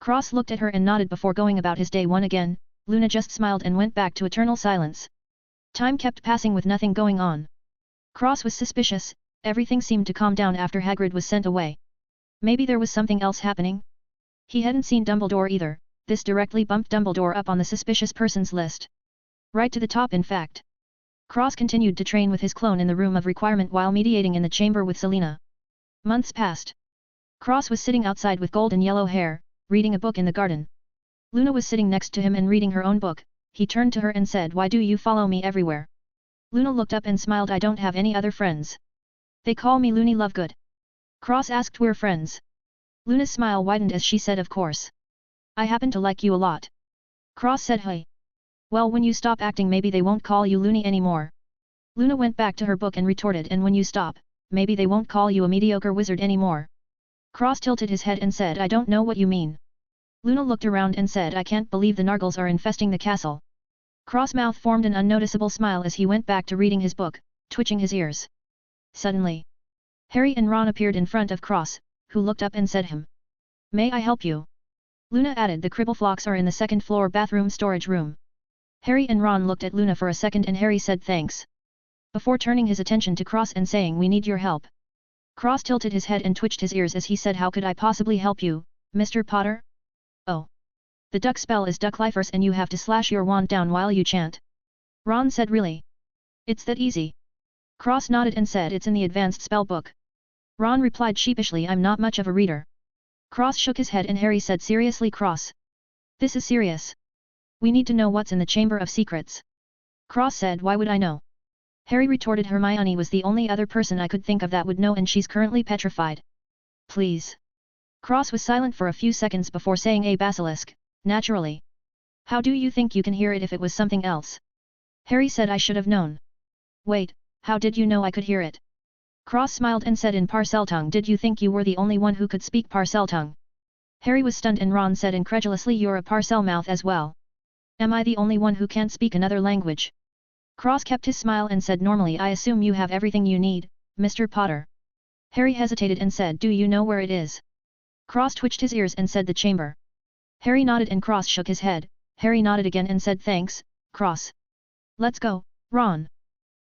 Cross looked at her and nodded before going about his day one again. Luna just smiled and went back to eternal silence. Time kept passing with nothing going on. Cross was suspicious. Everything seemed to calm down after Hagrid was sent away. Maybe there was something else happening? He hadn't seen Dumbledore either. This directly bumped Dumbledore up on the suspicious persons list. Right to the top, in fact. Cross continued to train with his clone in the room of requirement while mediating in the chamber with Selena. Months passed. Cross was sitting outside with golden yellow hair, reading a book in the garden. Luna was sitting next to him and reading her own book. He turned to her and said, "Why do you follow me everywhere?" Luna looked up and smiled, "I don't have any other friends. They call me Loony Lovegood." Cross asked, "We're friends?" Luna's smile widened as she said, "Of course. I happen to like you a lot." Cross said, "Hey. Well, when you stop acting maybe they won't call you Loony anymore." Luna went back to her book and retorted, "And when you stop, maybe they won't call you a mediocre wizard anymore." Cross tilted his head and said, "I don't know what you mean." Luna looked around and said, "I can't believe the Nargles are infesting the castle." Cross mouth formed an unnoticeable smile as he went back to reading his book, twitching his ears. Suddenly, Harry and Ron appeared in front of Cross, who looked up and said him. "May I help you?" Luna added, "The Cribbleflocks are in the second floor bathroom storage room." Harry and Ron looked at Luna for a second and Harry said thanks, before turning his attention to Cross and saying, "We need your help." Cross tilted his head and twitched his ears as he said, "How could I possibly help you, Mr. Potter?" "Oh. The duck spell is Duck Lifers and you have to slash your wand down while you chant." Ron said, "Really? It's that easy?" Cross nodded and said, "It's in the advanced spell book." Ron replied sheepishly, "I'm not much of a reader." Cross shook his head and Harry said seriously, "Cross. This is serious. We need to know what's in the Chamber of Secrets." Cross said, "Why would I know?" Harry retorted, "Hermione was the only other person I could think of that would know and she's currently petrified." "Please." Cross was silent for a few seconds before saying, "A basilisk, naturally. How do you think you can hear it if it was something else?" Harry said, "I should have known." "Wait, how did you know I could hear it?" Cross smiled and said in Parseltongue, "Did you think you were the only one who could speak Parseltongue?" Harry was stunned and Ron said incredulously, "You're a Parselmouth as well. Am I the only one who can't speak another language?" Cross kept his smile and said, "Normally I assume you have everything you need, Mr. Potter." Harry hesitated and said, "Do you know where it is?" Cross twitched his ears and said, "The chamber." Harry nodded and Cross shook his head. Harry nodded again and said, "Thanks, Cross. Let's go, Ron."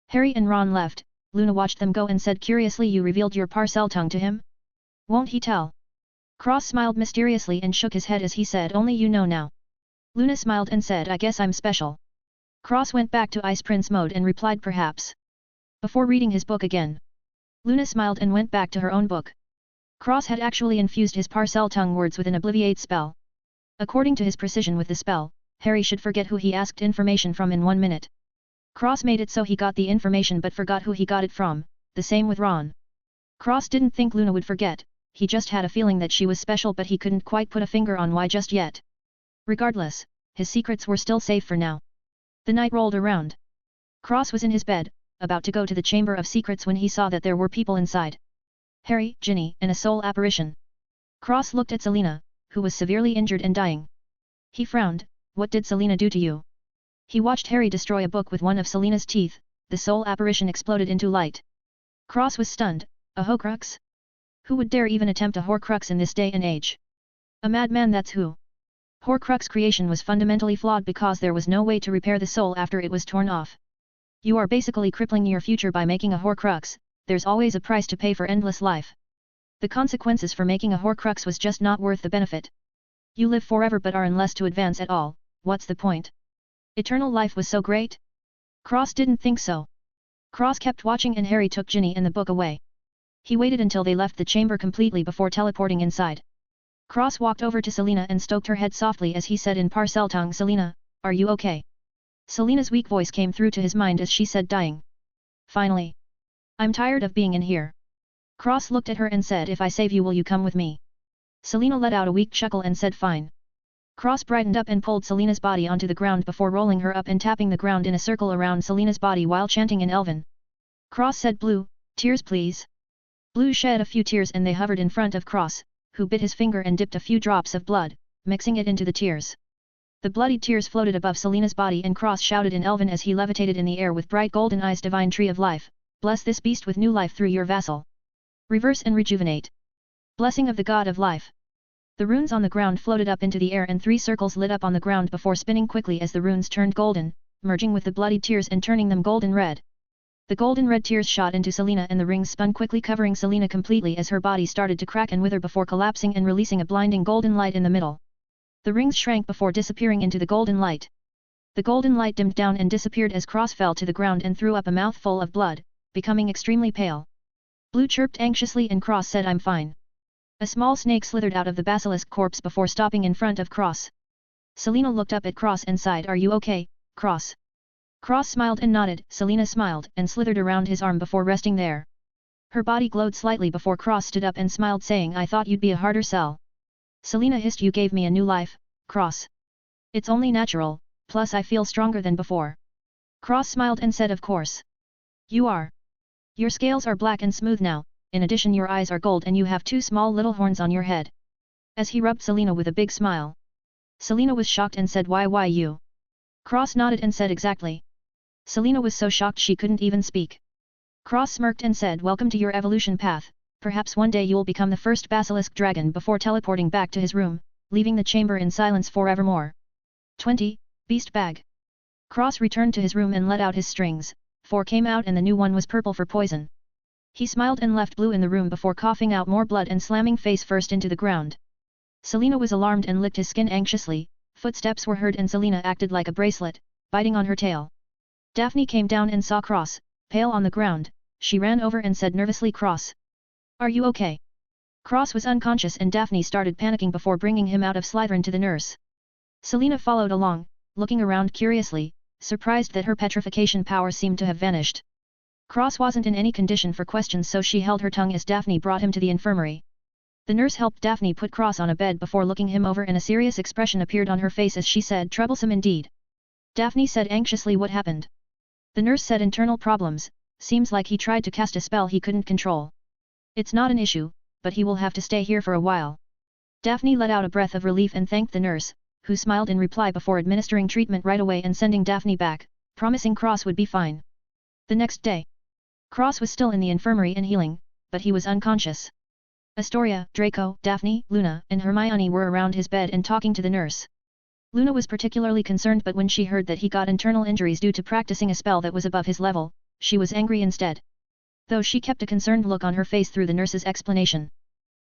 Harry and Ron left. Luna watched them go and said curiously, "You revealed your Parseltongue to him? Won't he tell?" Cross smiled mysteriously and shook his head as he said, "Only you know now." Luna smiled and said, "I guess I'm special." Cross went back to Ice Prince mode and replied, "Perhaps." Before reading his book again. Luna smiled and went back to her own book. Cross had actually infused his Parseltongue words with an Obliviate spell. According to his precision with the spell, Harry should forget who he asked information from in 1 minute. Cross made it so he got the information but forgot who he got it from, the same with Ron. Cross didn't think Luna would forget, he just had a feeling that she was special but he couldn't quite put a finger on why just yet. Regardless, his secrets were still safe for now. The night rolled around. Cross was in his bed, about to go to the Chamber of Secrets when he saw that there were people inside. Harry, Ginny, and a soul apparition. Cross looked at Selena, who was severely injured and dying. He frowned, "What did Selena do to you?" He watched Harry destroy a book with one of Selena's teeth. The soul apparition exploded into light. Cross was stunned. A Horcrux? Who would dare even attempt a Horcrux in this day and age? A madman, that's who. Horcrux creation was fundamentally flawed because there was no way to repair the soul after it was torn off. You are basically crippling your future by making a Horcrux. There's always a price to pay for endless life. The consequences for making a Horcrux was just not worth the benefit. You live forever but are unless to advance at all, what's the point? Eternal life was so great? Cross didn't think so. Cross kept watching and Harry took Ginny and the book away. He waited until they left the chamber completely before teleporting inside. Cross walked over to Selena and stroked her head softly as he said in Parseltongue, "Selena, are you okay?" Selena's weak voice came through to his mind as she said, "Dying. Finally. I'm tired of being in here." Cross looked at her and said, "If I save you, will you come with me?" Selena let out a weak chuckle and said, "Fine." Cross brightened up and pulled Selena's body onto the ground before rolling her up and tapping the ground in a circle around Selena's body while chanting in Elven. Cross said, "Blue, tears please." Blue shed a few tears and they hovered in front of Cross, who bit his finger and dipped a few drops of blood, mixing it into the tears. The bloodied tears floated above Selena's body and Cross shouted in Elven as he levitated in the air with bright golden eyes, "Divine tree of life, bless this beast with new life through your vassal. Reverse and rejuvenate. Blessing of the god of life." The runes on the ground floated up into the air and 3 circles lit up on the ground before spinning quickly as the runes turned golden, merging with the bloodied tears and turning them golden red. The golden red tears shot into Selena and the rings spun quickly, covering Selena completely as her body started to crack and wither before collapsing and releasing a blinding golden light in the middle. The rings shrank before disappearing into the golden light. The golden light dimmed down and disappeared as Cross fell to the ground and threw up a mouthful of blood, becoming extremely pale. Blue chirped anxiously and Cross said I'm fine. A small snake slithered out of the basilisk corpse before stopping in front of Cross. Selena looked up at Cross and sighed, are you okay, Cross? Cross smiled and nodded. Selena smiled and slithered around his arm before resting there. Her body glowed slightly before Cross stood up and smiled, saying, I thought you'd be a harder sell. Selena hissed, you gave me a new life, Cross. It's only natural, plus I feel stronger than before. Cross smiled and said, of course. You are. Your scales are black and smooth now, in addition your eyes are gold and you have two small little horns on your head. As he rubbed Selena with a big smile. Selena was shocked and said, why you? Cross nodded and said, exactly. Selena was so shocked she couldn't even speak. Cross smirked and said, welcome to your evolution path, perhaps one day you'll become the first basilisk dragon, before teleporting back to his room, leaving the chamber in silence forevermore. 20. Beast Bag. Cross returned to his room and let out his strings. 4 came out and the new one was purple for poison. He smiled and left Blue in the room before coughing out more blood and slamming face first into the ground. Selena was alarmed and licked his skin anxiously. Footsteps were heard and Selena acted like a bracelet, biting on her tail. Daphne came down and saw Cross, pale on the ground. She ran over and said nervously, Cross. Are you okay? Cross was unconscious and Daphne started panicking before bringing him out of Slytherin to the nurse. Selena followed along, looking around curiously, surprised that her petrification power seemed to have vanished. Cross wasn't in any condition for questions, so she held her tongue as Daphne brought him to the infirmary. The nurse helped Daphne put Cross on a bed before looking him over and a serious expression appeared on her face as she said, troublesome indeed. Daphne said anxiously, what happened? The nurse said, internal problems, seems like he tried to cast a spell he couldn't control. It's not an issue, but he will have to stay here for a while. Daphne let out a breath of relief and thanked the nurse, who smiled in reply before administering treatment right away and sending Daphne back, promising Cross would be fine. The next day, Cross was still in the infirmary and healing, but he was unconscious. Astoria, Draco, Daphne, Luna, and Hermione were around his bed and talking to the nurse. Luna was particularly concerned, but when she heard that he got internal injuries due to practicing a spell that was above his level, she was angry instead. Though she kept a concerned look on her face through the nurse's explanation.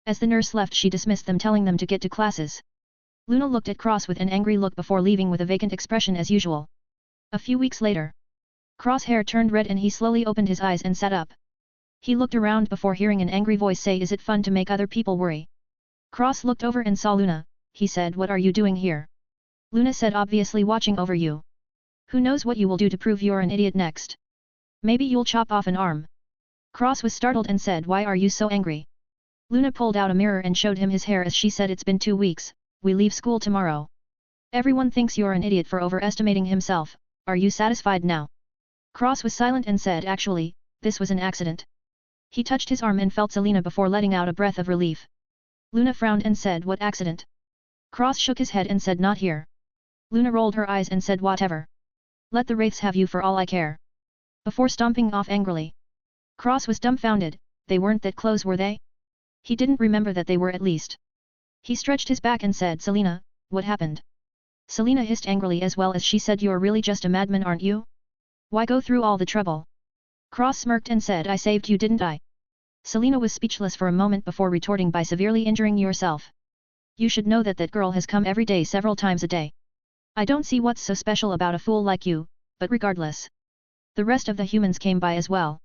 As the nurse left, she dismissed them, telling them to get to classes. Luna looked at Cross with an angry look before leaving with a vacant expression as usual. A few weeks later, Cross' hair turned red and he slowly opened his eyes and sat up. He looked around before hearing an angry voice say, is it fun to make other people worry? Cross looked over and saw Luna. He said, what are you doing here? Luna said, obviously watching over you. Who knows what you will do to prove you're an idiot next? Maybe you'll chop off an arm. Cross was startled and said, why are you so angry? Luna pulled out a mirror and showed him his hair as she said, it's been 2 weeks, we leave school tomorrow. Everyone thinks you're an idiot for overestimating himself, are you satisfied now? Cross was silent and said, actually, this was an accident. He touched his arm and felt Selena before letting out a breath of relief. Luna frowned and said, what accident? Cross shook his head and said, not here. Luna rolled her eyes and said, whatever. Let the wraiths have you for all I care. Before stomping off angrily. Cross was dumbfounded, they weren't that close, were they? He didn't remember that they were, at least. He stretched his back and said, Selena, what happened? Selena hissed angrily as well as she said, you're really just a madman, aren't you? Why go through all the trouble? Cross smirked and said, I saved you, didn't I? Selena was speechless for a moment before retorting by severely injuring yourself. You should know that that girl has come every day several times a day. I don't see what's so special about a fool like you, but regardless. The rest of the humans came by as well.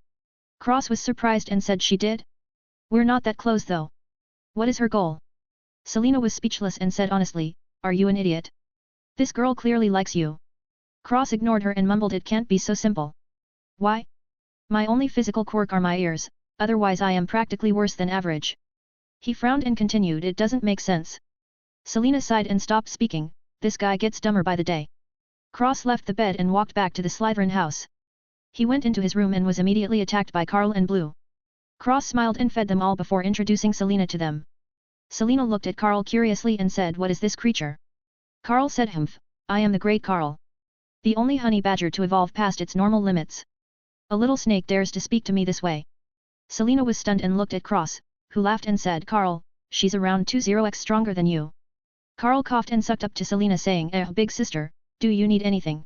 Cross was surprised and said, she did? We're not that close though. What is her goal? Selena was speechless and said honestly, are you an idiot? This girl clearly likes you. Cross ignored her and mumbled, it can't be so simple. Why? My only physical quirk are my ears, otherwise I am practically worse than average. He frowned and continued, it doesn't make sense. Selena sighed and stopped speaking, this guy gets dumber by the day. Cross left the bed and walked back to the Slytherin house. He went into his room and was immediately attacked by Carl and Blue. Cross smiled and fed them all before introducing Selena to them. Selena looked at Carl curiously and said, what is this creature? Carl said, humph, I am the great Carl. The only honey badger to evolve past its normal limits. A little snake dares to speak to me this way. Selena was stunned and looked at Cross, who laughed and said, Carl, she's around 20x stronger than you. Carl coughed and sucked up to Selena saying, big sister, do you need anything?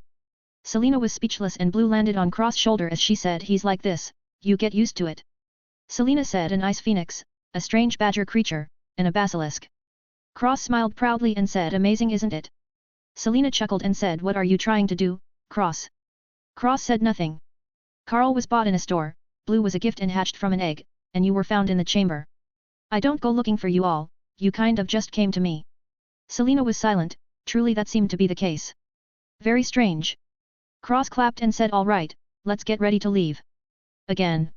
Selena was speechless and Blue landed on Cross' shoulder as she said, he's like this, you get used to it. Selena said, an ice phoenix, a strange badger creature, and a basilisk. Cross smiled proudly and said, amazing, isn't it? Selena chuckled and said, "What are you trying to do, Cross?" Cross said nothing. Carl was bought in a store, Blue was a gift and hatched from an egg, and you were found in the chamber. I don't go looking for you all, you kind of just came to me. Selena was silent, truly that seemed to be the case. Very strange. Cross clapped and said, "All right, let's get ready to leave." Again.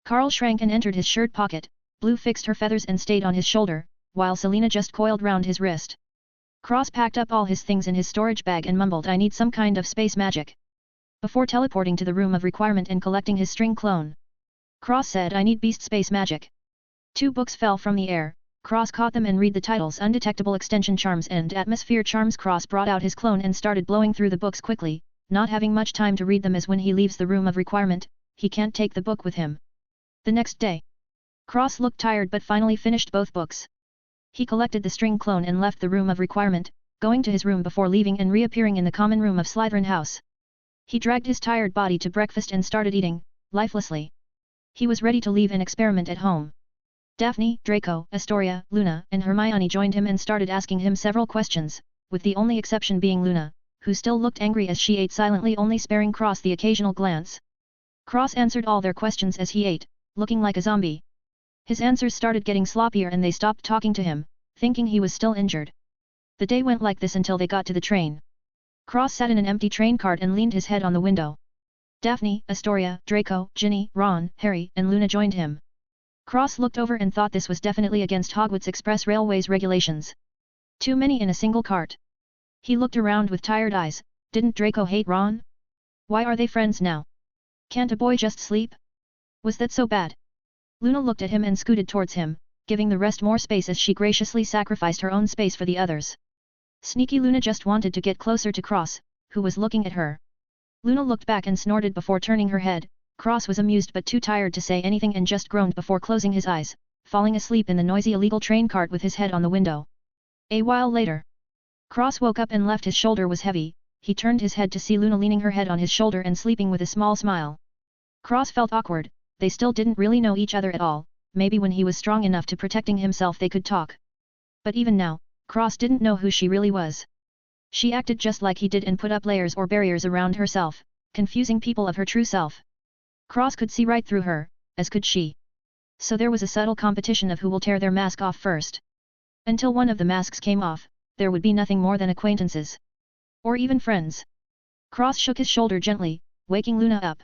Carl shrank and entered his shirt pocket, Blue fixed her feathers and stayed on his shoulder, while Selena just coiled round his wrist. Cross packed up all his things in his storage bag and mumbled, "I need some kind of space magic," before teleporting to the room of requirement and collecting his string clone. Cross said, "I need beast space magic." 2 books fell from the air, Cross caught them and read the titles, Undetectable Extension Charms and Atmosphere Charms. Cross brought out his clone and started blowing through the books quickly, not having much time to read them, as when he leaves the room of requirement, he can't take the book with him. The next day. Cross looked tired but finally finished both books. He collected the string clone and left the room of requirement, going to his room before leaving and reappearing in the common room of Slytherin House. He dragged his tired body to breakfast and started eating, lifelessly. He was ready to leave and experiment at home. Daphne, Draco, Astoria, Luna, and Hermione joined him and started asking him several questions, with the only exception being Luna, who still looked angry as she ate silently, only sparing Cross the occasional glance. Cross answered all their questions as he ate, looking like a zombie. His answers started getting sloppier and they stopped talking to him, thinking he was still injured. The day went like this until they got to the train. Cross sat in an empty train cart and leaned his head on the window. Daphne, Astoria, Draco, Ginny, Ron, Harry, and Luna joined him. Cross looked over and thought this was definitely against Hogwarts Express Railway's regulations. Too many in a single cart. He looked around with tired eyes. Didn't Draco hate Ron? Why are they friends now? Can't a boy just sleep? Was that so bad? Luna looked at him and scooted towards him, giving the rest more space as she graciously sacrificed her own space for the others. Sneaky Luna just wanted to get closer to Cross, who was looking at her. Luna looked back and snorted before turning her head. Cross was amused but too tired to say anything and just groaned before closing his eyes, falling asleep in the noisy illegal train cart with his head on the window. A while later. Cross woke up and left his shoulder was heavy, he turned his head to see Luna leaning her head on his shoulder and sleeping with a small smile. Cross felt awkward, they still didn't really know each other at all, maybe when he was strong enough to protecting himself they could talk. But even now, Cross didn't know who she really was. She acted just like he did and put up layers or barriers around herself, confusing people of her true self. Cross could see right through her, as could she. So there was a subtle competition of who will tear their mask off first. Until one of the masks came off, there would be nothing more than acquaintances. Or even friends. Cross shook his shoulder gently, waking Luna up.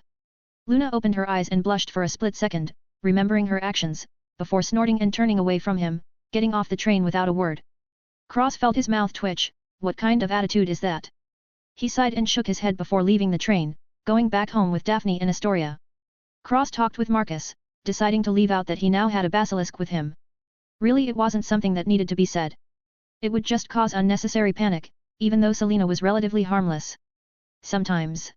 Luna opened her eyes and blushed for a split second, remembering her actions, before snorting and turning away from him, getting off the train without a word. Cross felt his mouth twitch. What kind of attitude is that? He sighed and shook his head before leaving the train, going back home with Daphne and Astoria. Cross talked with Marcus, deciding to leave out that he now had a basilisk with him. Really, it wasn't something that needed to be said. It would just cause unnecessary panic, even though Selena was relatively harmless. Sometimes.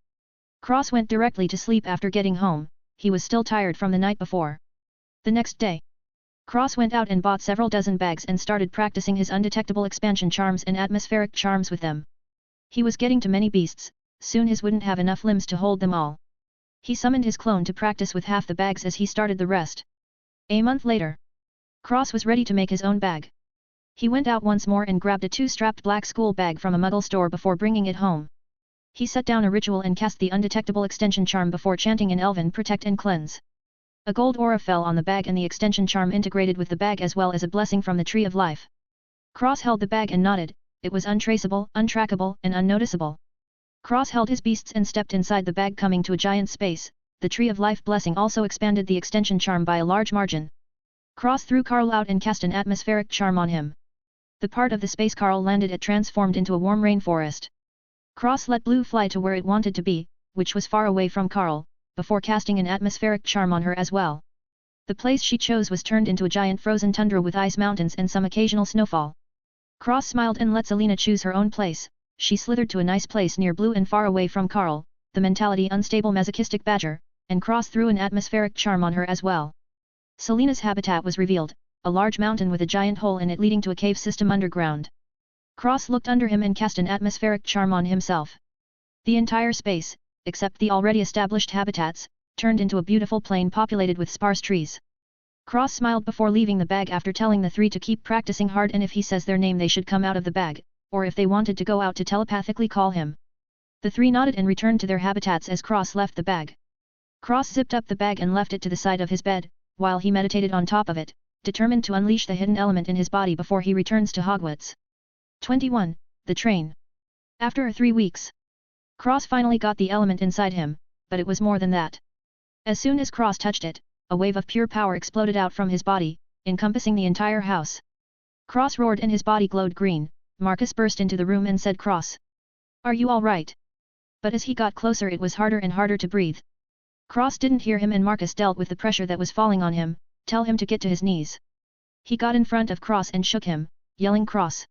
Cross went directly to sleep after getting home, he was still tired from the night before. The next day. Cross went out and bought several dozen bags and started practicing his undetectable expansion charms and atmospheric charms with them. He was getting to many beasts, soon his wouldn't have enough limbs to hold them all. He summoned his clone to practice with half the bags as he started the rest. A month later. Cross was ready to make his own bag. He went out once more and grabbed a 2-strapped black school bag from a Muggle store before bringing it home. He set down a ritual and cast the undetectable extension charm before chanting in Elven, "Protect and Cleanse." A gold aura fell on the bag and the extension charm integrated with the bag as well as a blessing from the Tree of Life. Cross held the bag and nodded, it was untraceable, untrackable, and unnoticeable. Cross held his beasts and stepped inside the bag, coming to a giant space. The Tree of Life blessing also expanded the extension charm by a large margin. Cross threw Carl out and cast an atmospheric charm on him. The part of the space Carl landed at transformed into a warm rainforest. Cross let Blue fly to where it wanted to be, which was far away from Carl, before casting an atmospheric charm on her as well. The place she chose was turned into a giant frozen tundra with ice mountains and some occasional snowfall. Cross smiled and let Selena choose her own place. She slithered to a nice place near Blue and far away from Carl, the mentality unstable masochistic badger, and Cross threw an atmospheric charm on her as well. Selena's habitat was revealed, a large mountain with a giant hole in it leading to a cave system underground. Cross looked under him and cast an atmospheric charm on himself. The entire space, except the already established habitats, turned into a beautiful plain populated with sparse trees. Cross smiled before leaving the bag after telling the 3 to keep practicing hard and if he says their name they should come out of the bag, or if they wanted to go out to telepathically call him. The three nodded and returned to their habitats as Cross left the bag. Cross zipped up the bag and left it to the side of his bed, while he meditated on top of it, determined to unleash the hidden element in his body before he returns to Hogwarts. 21. The Train. After 3 weeks, Cross finally got the element inside him, but it was more than that. As soon as Cross touched it, a wave of pure power exploded out from his body, encompassing the entire house. Cross roared and his body glowed green. Marcus burst into the room and said, "Cross, are you all right?" But as he got closer it was harder and harder to breathe. Cross didn't hear him and Marcus dealt with the pressure that was falling on him, tell him to get to his knees. He got in front of Cross and shook him, yelling Cross.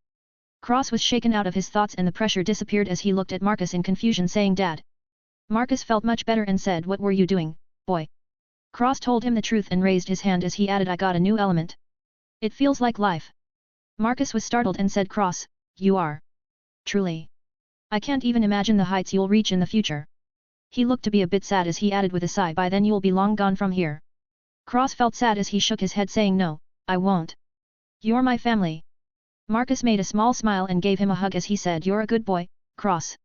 Cross was shaken out of his thoughts and the pressure disappeared as he looked at Marcus in confusion saying, "Dad." Marcus felt much better and said, "What were you doing, boy?" Cross told him the truth and raised his hand as he added, "I got a new element. It feels like life." Marcus was startled and said, "Cross, you are. Truly. I can't even imagine the heights you'll reach in the future." He looked to be a bit sad as he added with a sigh, "By then you'll be long gone from here." Cross felt sad as he shook his head saying, "No, I won't. You're my family." Marcus made a small smile and gave him a hug as he said, "You're a good boy, Cross."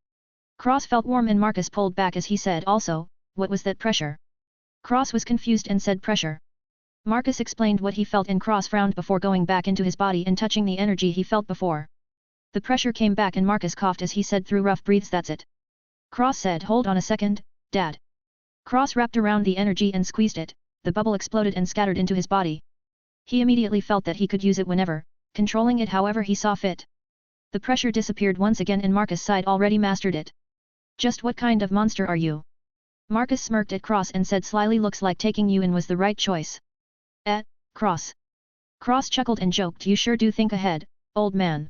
Cross felt warm and Marcus pulled back as he said also, "What was that pressure?" Cross was confused and said, "Pressure." Marcus explained what he felt and Cross frowned before going back into his body and touching the energy he felt before. The pressure came back and Marcus coughed as he said through rough breaths, "That's it." Cross said, "Hold on a second, Dad." Cross wrapped around the energy and squeezed it, the bubble exploded and scattered into his body. He immediately felt that he could use it whenever, controlling it however he saw fit. The pressure disappeared once again and Marcus sighed, already mastered it. "Just what kind of monster are you?" Marcus smirked at Cross and said slyly, "Looks like taking you in was the right choice." Cross. Cross chuckled and joked, "You sure do think ahead, old man."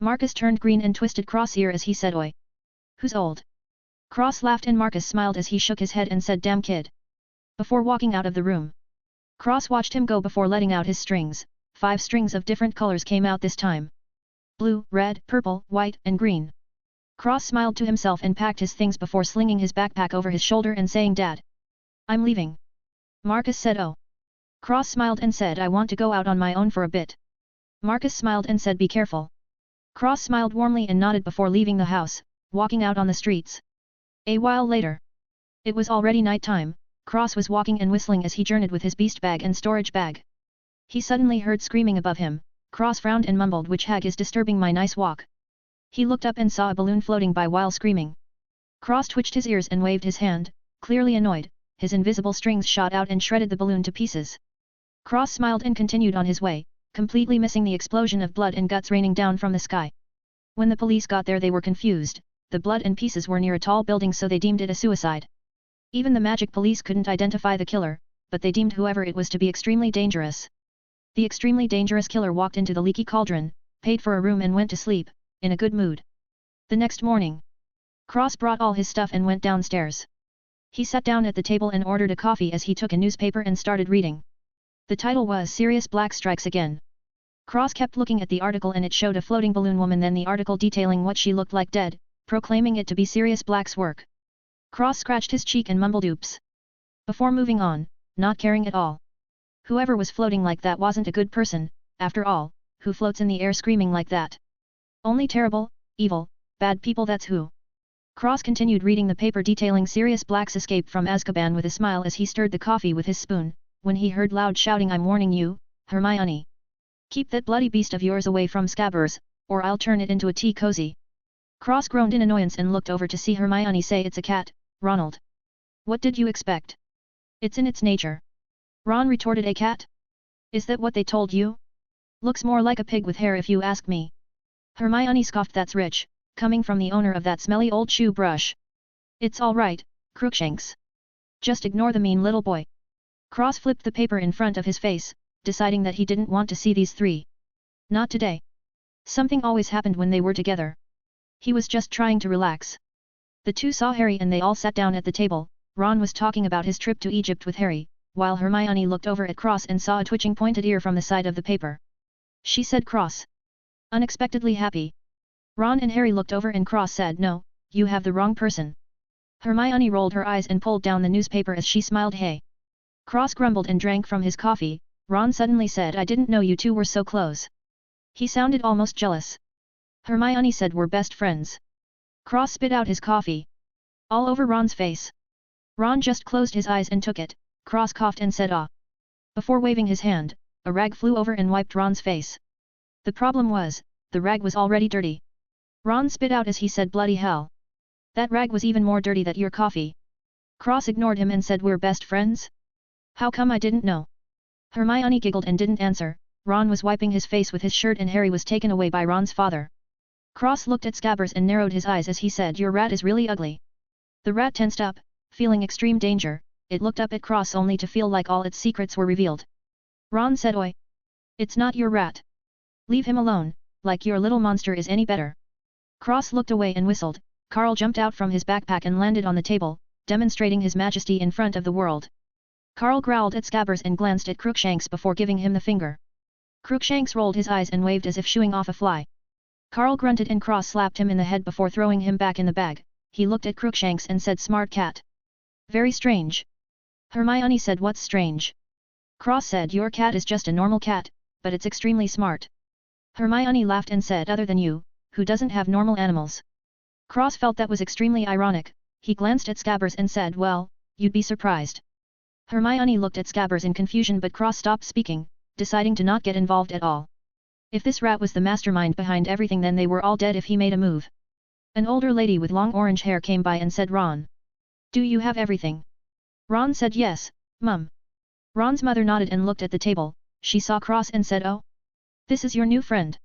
Marcus turned green and twisted Cross' ear as he said, "Oi. Who's old?" Cross laughed and Marcus smiled as he shook his head and said, "Damn kid." Before walking out of the room, Cross watched him go before letting out his strings. 5 strings of different colors came out this time. Blue, red, purple, white, and green. Cross smiled to himself and packed his things before slinging his backpack over his shoulder and saying, "Dad, I'm leaving." Marcus said, "Oh." Cross smiled and said, "I want to go out on my own for a bit." Marcus smiled and said, "Be careful." Cross smiled warmly and nodded before leaving the house, walking out on the streets. A while later. It was already night time. Cross was walking and whistling as he journeyed with his beast bag and storage bag. He suddenly heard screaming above him. Cross frowned and mumbled, "Which hag is disturbing my nice walk?" He looked up and saw a balloon floating by while screaming. Cross twitched his ears and waved his hand, clearly annoyed. His invisible strings shot out and shredded the balloon to pieces. Cross smiled and continued on his way, completely missing the explosion of blood and guts raining down from the sky. When the police got there they were confused. The blood and pieces were near a tall building so they deemed it a suicide. Even the magic police couldn't identify the killer, but they deemed whoever it was to be extremely dangerous. The extremely dangerous killer walked into the leaky cauldron, paid for a room and went to sleep, in a good mood. The next morning, Cross brought all his stuff and went downstairs. He sat down at the table and ordered a coffee as he took a newspaper and started reading. The title was "Sirius Black Strikes Again." Cross kept looking at the article and it showed a floating balloon woman, then the article detailing what she looked like dead, proclaiming it to be Sirius Black's work. Cross scratched his cheek and mumbled, "Oops." Before moving on, not caring at all. Whoever was floating like that wasn't a good person, after all, who floats in the air screaming like that? Only terrible, evil, bad people, that's who. Cross continued reading the paper detailing Sirius Black's escape from Azkaban with a smile as he stirred the coffee with his spoon, when he heard loud shouting, "I'm warning you, Hermione. Keep that bloody beast of yours away from Scabbers, or I'll turn it into a tea cozy." Cross groaned in annoyance and looked over to see Hermione say, "It's a cat, Ronald. What did you expect? It's in its nature." Ron retorted, "A cat? Is that what they told you? Looks more like a pig with hair if you ask me." Hermione scoffed, "That's rich, coming from the owner of that smelly old shoe brush." "It's all right, Crookshanks. Just ignore the mean little boy." Cross flipped the paper in front of his face, deciding that he didn't want to see these three. Not today. Something always happened when they were together. He was just trying to relax. The two saw Harry and they all sat down at the table. Ron was talking about his trip to Egypt with Harry, while Hermione looked over at Cross and saw a twitching pointed ear from the side of the paper. She said, "Cross. Unexpectedly happy." Ron and Harry looked over and Cross said, "No, you have the wrong person." Hermione rolled her eyes and pulled down the newspaper as she smiled. "Hey." Cross grumbled and drank from his coffee. Ron suddenly said, "I didn't know you two were so close." He sounded almost jealous. Hermione said we're best friends. Cross spit out his coffee. All over Ron's face. Ron just closed his eyes and took it. Cross coughed and said ah. Before waving his hand, a rag flew over and wiped Ron's face. The problem was, the rag was already dirty. Ron spit out as he said bloody hell. That rag was even more dirty than your coffee. Cross ignored him and said we're best friends? How come I didn't know? Hermione giggled and didn't answer. Ron was wiping his face with his shirt and Harry was taken away by Ron's father. Cross looked at Scabbers and narrowed his eyes as he said your rat is really ugly. The rat tensed up, feeling extreme danger. It looked up at Cross only to feel like all its secrets were revealed. Ron said oi. It's not your rat. Leave him alone, like your little monster is any better. Cross looked away and whistled. Carl jumped out from his backpack and landed on the table, demonstrating his majesty in front of the world. Carl growled at Scabbers and glanced at Crookshanks before giving him the finger. Crookshanks rolled his eyes and waved as if shooing off a fly. Carl grunted and Cross slapped him in the head before throwing him back in the bag. He looked at Crookshanks and said smart cat. Very strange. Hermione said what's strange? Cross said your cat is just a normal cat, but it's extremely smart. Hermione laughed and said other than you, who doesn't have normal animals. Cross felt that was extremely ironic. He glanced at Scabbers and said well, you'd be surprised. Hermione looked at Scabbers in confusion but Cross stopped speaking, deciding to not get involved at all. If this rat was the mastermind behind everything then they were all dead if he made a move. An older lady with long orange hair came by and said Ron. Do you have everything? Ron said yes, Mum. Ron's mother nodded and looked at the table. She saw Cross and said oh? This is your new friend.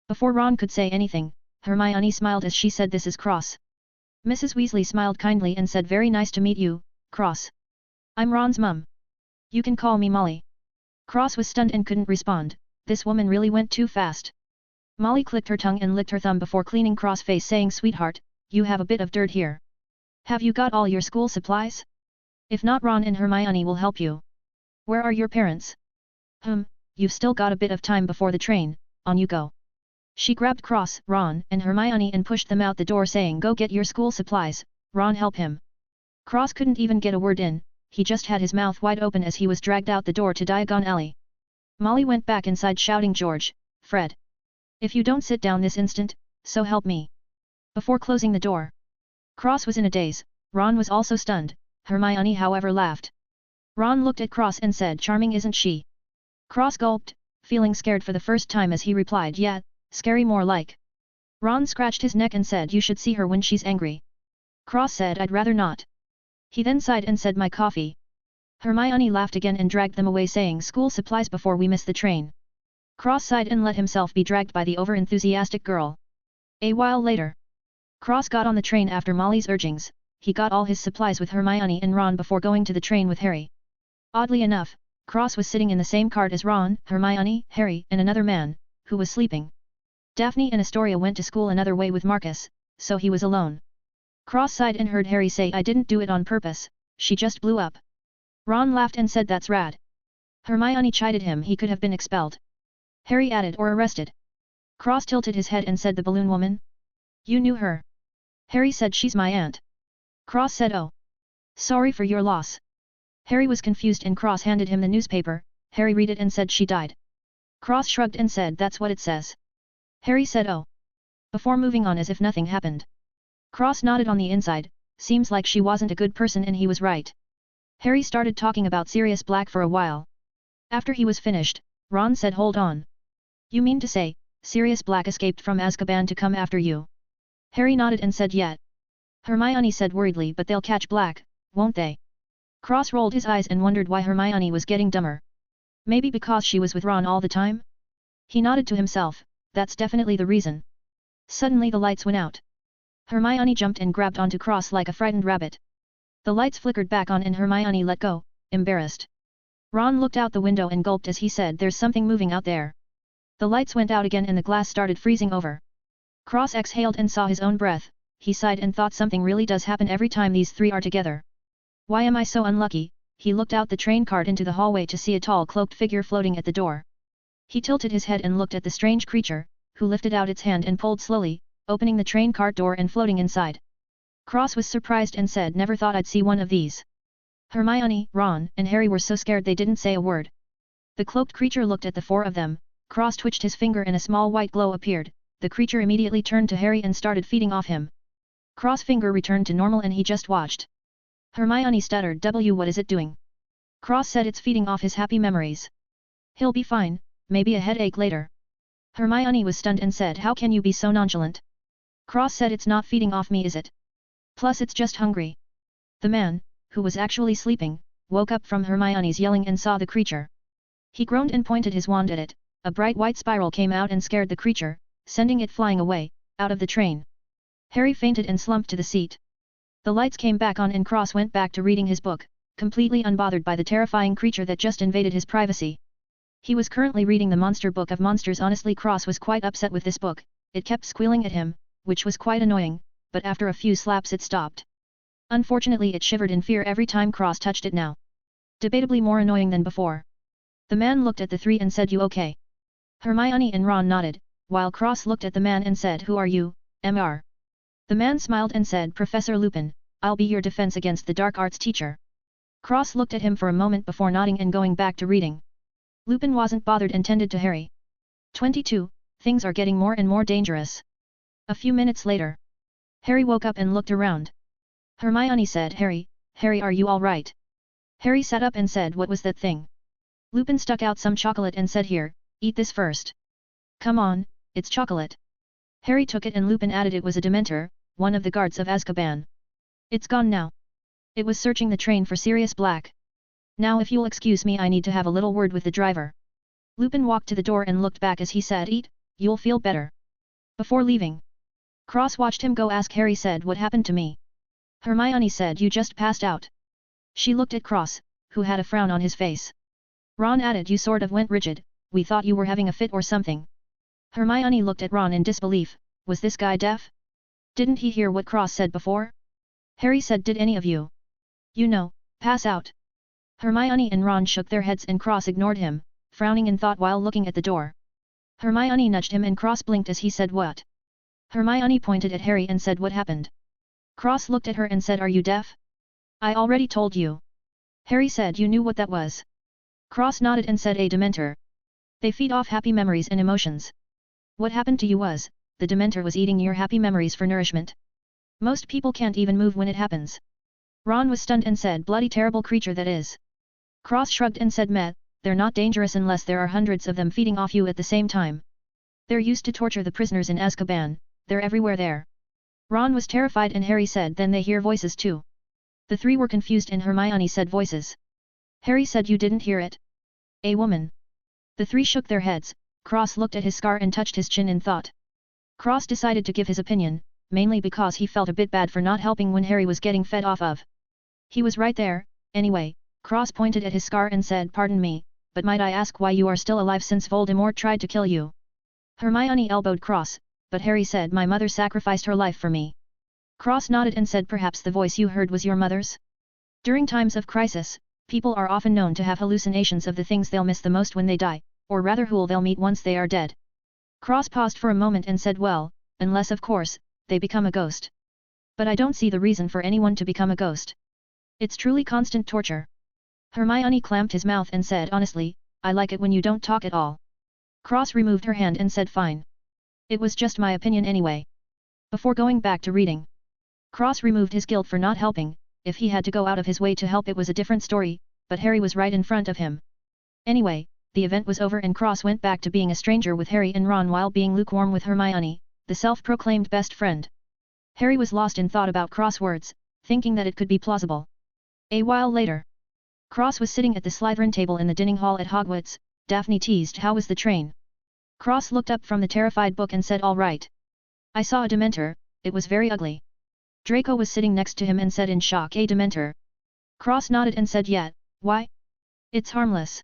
Before Ron could say anything, Hermione smiled as she said this is Cross. Mrs. Weasley smiled kindly and said very nice to meet you, Cross. I'm Ron's mum. You can call me Molly. Cross was stunned and couldn't respond. This woman really went too fast. Molly clicked her tongue and licked her thumb before cleaning Cross' face saying sweetheart, you have a bit of dirt here. Have you got all your school supplies? If not Ron and Hermione will help you. Where are your parents? You've still got a bit of time before the train, on you go. She grabbed Cross, Ron, and Hermione and pushed them out the door saying go get your school supplies, Ron help him. Cross couldn't even get a word in, he just had his mouth wide open as he was dragged out the door to Diagon Alley. Molly went back inside shouting George, Fred. If you don't sit down this instant, so help me. Before closing the door. Cross was in a daze, Ron was also stunned, Hermione however laughed. Ron looked at Cross and said charming isn't she? Cross gulped, feeling scared for the first time as he replied yeah, scary more like. Ron scratched his neck and said you should see her when she's angry. Cross said I'd rather not. He then sighed and said my coffee. Hermione laughed again and dragged them away saying school supplies before we miss the train. Cross sighed and let himself be dragged by the over-enthusiastic girl. A while later. Cross got on the train after Molly's urgings. He got all his supplies with Hermione and Ron before going to the train with Harry. Oddly enough, Cross was sitting in the same cart as Ron, Hermione, Harry and another man, who was sleeping. Daphne and Astoria went to school another way with Marcus, so he was alone. Cross sighed and heard Harry say I didn't do it on purpose, she just blew up. Ron laughed and said that's rad. Hermione chided him he could have been expelled. Harry added or arrested. Cross tilted his head and said the balloon woman? You knew her. Harry said she's my aunt. Cross said oh. Sorry for your loss. Harry was confused and Cross handed him the newspaper. Harry read it and said she died. Cross shrugged and said that's what it says. Harry said oh. Before moving on as if nothing happened. Cross nodded on the inside, seems like she wasn't a good person and he was right. Harry started talking about Sirius Black for a while. After he was finished, Ron said hold on. You mean to say, Sirius Black escaped from Azkaban to come after you? Harry nodded and said yeah. Hermione said worriedly but they'll catch Black, won't they? Cross rolled his eyes and wondered why Hermione was getting dumber. Maybe because she was with Ron all the time? He nodded to himself, that's definitely the reason. Suddenly the lights went out. Hermione jumped and grabbed onto Cross like a frightened rabbit. The lights flickered back on and Hermione let go, embarrassed. Ron looked out the window and gulped as he said there's something moving out there. The lights went out again and the glass started freezing over. Cross exhaled and saw his own breath, he sighed and thought something really does happen every time these three are together. Why am I so unlucky? He looked out the train cart into the hallway to see a tall cloaked figure floating at the door. He tilted his head and looked at the strange creature, who lifted out its hand and pulled slowly, opening the train cart door and floating inside. Cross was surprised and said never thought I'd see one of these. Hermione, Ron, and Harry were so scared they didn't say a word. The cloaked creature looked at the four of them, Cross twitched his finger and a small white glow appeared, the creature immediately turned to Harry and started feeding off him. Cross finger returned to normal and he just watched. Hermione stuttered, what is it doing? Cross said it's feeding off his happy memories. He'll be fine, maybe a headache later. Hermione was stunned and said, how can you be so nonchalant? Cross said, it's not feeding off me, is it? Plus it's just hungry. The man, who was actually sleeping, woke up from Hermione's yelling and saw the creature. He groaned and pointed his wand at it. A bright white spiral came out and scared the creature, sending it flying away, out of the train. Harry fainted and slumped to the seat. The lights came back on and Cross went back to reading his book, completely unbothered by the terrifying creature that just invaded his privacy. He was currently reading the Monster Book of Monsters. Honestly, Cross was quite upset with this book. It kept squealing at him, which was quite annoying, but after a few slaps it stopped. Unfortunately, it shivered in fear every time Cross touched it now. Debatably more annoying than before. The man looked at the three and said, you okay? Hermione and Ron nodded, while Cross looked at the man and said, who are you, Mr. The man smiled and said, Professor Lupin, I'll be your defense against the dark arts teacher. Cross looked at him for a moment before nodding and going back to reading. Lupin wasn't bothered and tended to Harry. 22. Things are getting more and more dangerous. A few minutes later. Harry woke up and looked around. Hermione said, Harry, are you all right? Harry sat up and said, what was that thing? Lupin stuck out some chocolate and said, here, eat this first. Come on, it's chocolate. Harry took it and Lupin added it was a Dementor, one of the guards of Azkaban. It's gone now. It was searching the train for Sirius Black. Now if you'll excuse me, I need to have a little word with the driver. Lupin walked to the door and looked back as he said, eat, you'll feel better. Before leaving. Cross watched him go. Ask Harry said, what happened to me? Hermione said, you just passed out. She looked at Cross, who had a frown on his face. Ron added, you sort of went rigid, we thought you were having a fit or something. Hermione looked at Ron in disbelief, was this guy deaf? Didn't he hear what Cross said before? Harry said, did any of you? You know, pass out. Hermione and Ron shook their heads and Cross ignored him, frowning in thought while looking at the door. Hermione nudged him and Cross blinked as he said, what? Hermione pointed at Harry and said, what happened? Cross looked at her and said, are you deaf? I already told you. Harry said, you knew what that was. Cross nodded and said, a Dementor. They feed off happy memories and emotions. What happened to you was, the Dementor was eating your happy memories for nourishment. Most people can't even move when it happens. Ron was stunned and said, bloody terrible creature that is. Cross shrugged and said, meh, they're not dangerous unless there are hundreds of them feeding off you at the same time. They're used to torture the prisoners in Azkaban, they're everywhere there. Ron was terrified and Harry said, then they hear voices too. The three were confused and Hermione said, voices. Harry said, you didn't hear it? A woman. The three shook their heads. Cross looked at his scar and touched his chin in thought. Cross decided to give his opinion, mainly because he felt a bit bad for not helping when Harry was getting fed off of. He was right there, anyway. Cross pointed at his scar and said, pardon me, but might I ask why you are still alive since Voldemort tried to kill you? Hermione elbowed Cross, but Harry said, my mother sacrificed her life for me. Cross nodded and said, perhaps the voice you heard was your mother's? During times of crisis, people are often known to have hallucinations of the things they'll miss the most when they die, or rather who'll they'll meet once they are dead. Cross paused for a moment and said, well, unless of course, they become a ghost. But I don't see the reason for anyone to become a ghost. It's truly constant torture. Hermione clamped his mouth and said, honestly, I like it when you don't talk at all. Cross removed her hand and said, fine. It was just my opinion anyway. Before going back to reading. Cross removed his guilt for not helping. If he had to go out of his way to help it was a different story, but Harry was right in front of him. Anyway, the event was over and Cross went back to being a stranger with Harry and Ron while being lukewarm with Hermione, the self-proclaimed best friend. Harry was lost in thought about Cross words, thinking that it could be plausible. A while later. Cross was sitting at the Slytherin table in the dining hall at Hogwarts. Daphne teased, how was the train? Cross looked up from the terrified book and said, all right. I saw a Dementor, it was very ugly. Draco was sitting next to him and said in shock, a Dementor? Cross nodded and said, yeah, why? It's harmless.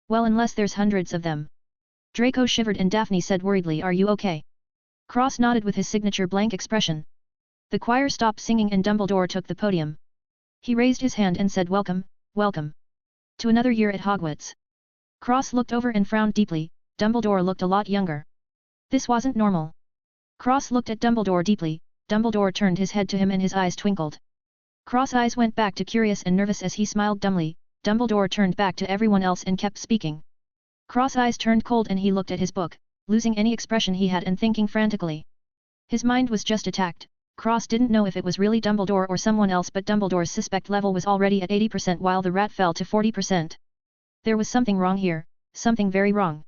Well, unless there's hundreds of them. Draco shivered and Daphne said worriedly, are you okay? Cross nodded with his signature blank expression. The choir stopped singing and Dumbledore took the podium. He raised his hand and said, welcome, welcome. To another year at Hogwarts. Cross looked over and frowned deeply. Dumbledore looked a lot younger. This wasn't normal. Cross looked at Dumbledore deeply. Dumbledore turned his head to him and his eyes twinkled. Cross eyes went back to curious and nervous as he smiled dumbly. Dumbledore turned back to everyone else and kept speaking. Cross eyes turned cold and he looked at his book, losing any expression he had and thinking frantically. His mind was just attacked. Cross didn't know if it was really Dumbledore or someone else, but Dumbledore's suspect level was already at 80% while the rat fell to 40%. There was something wrong here, something very wrong.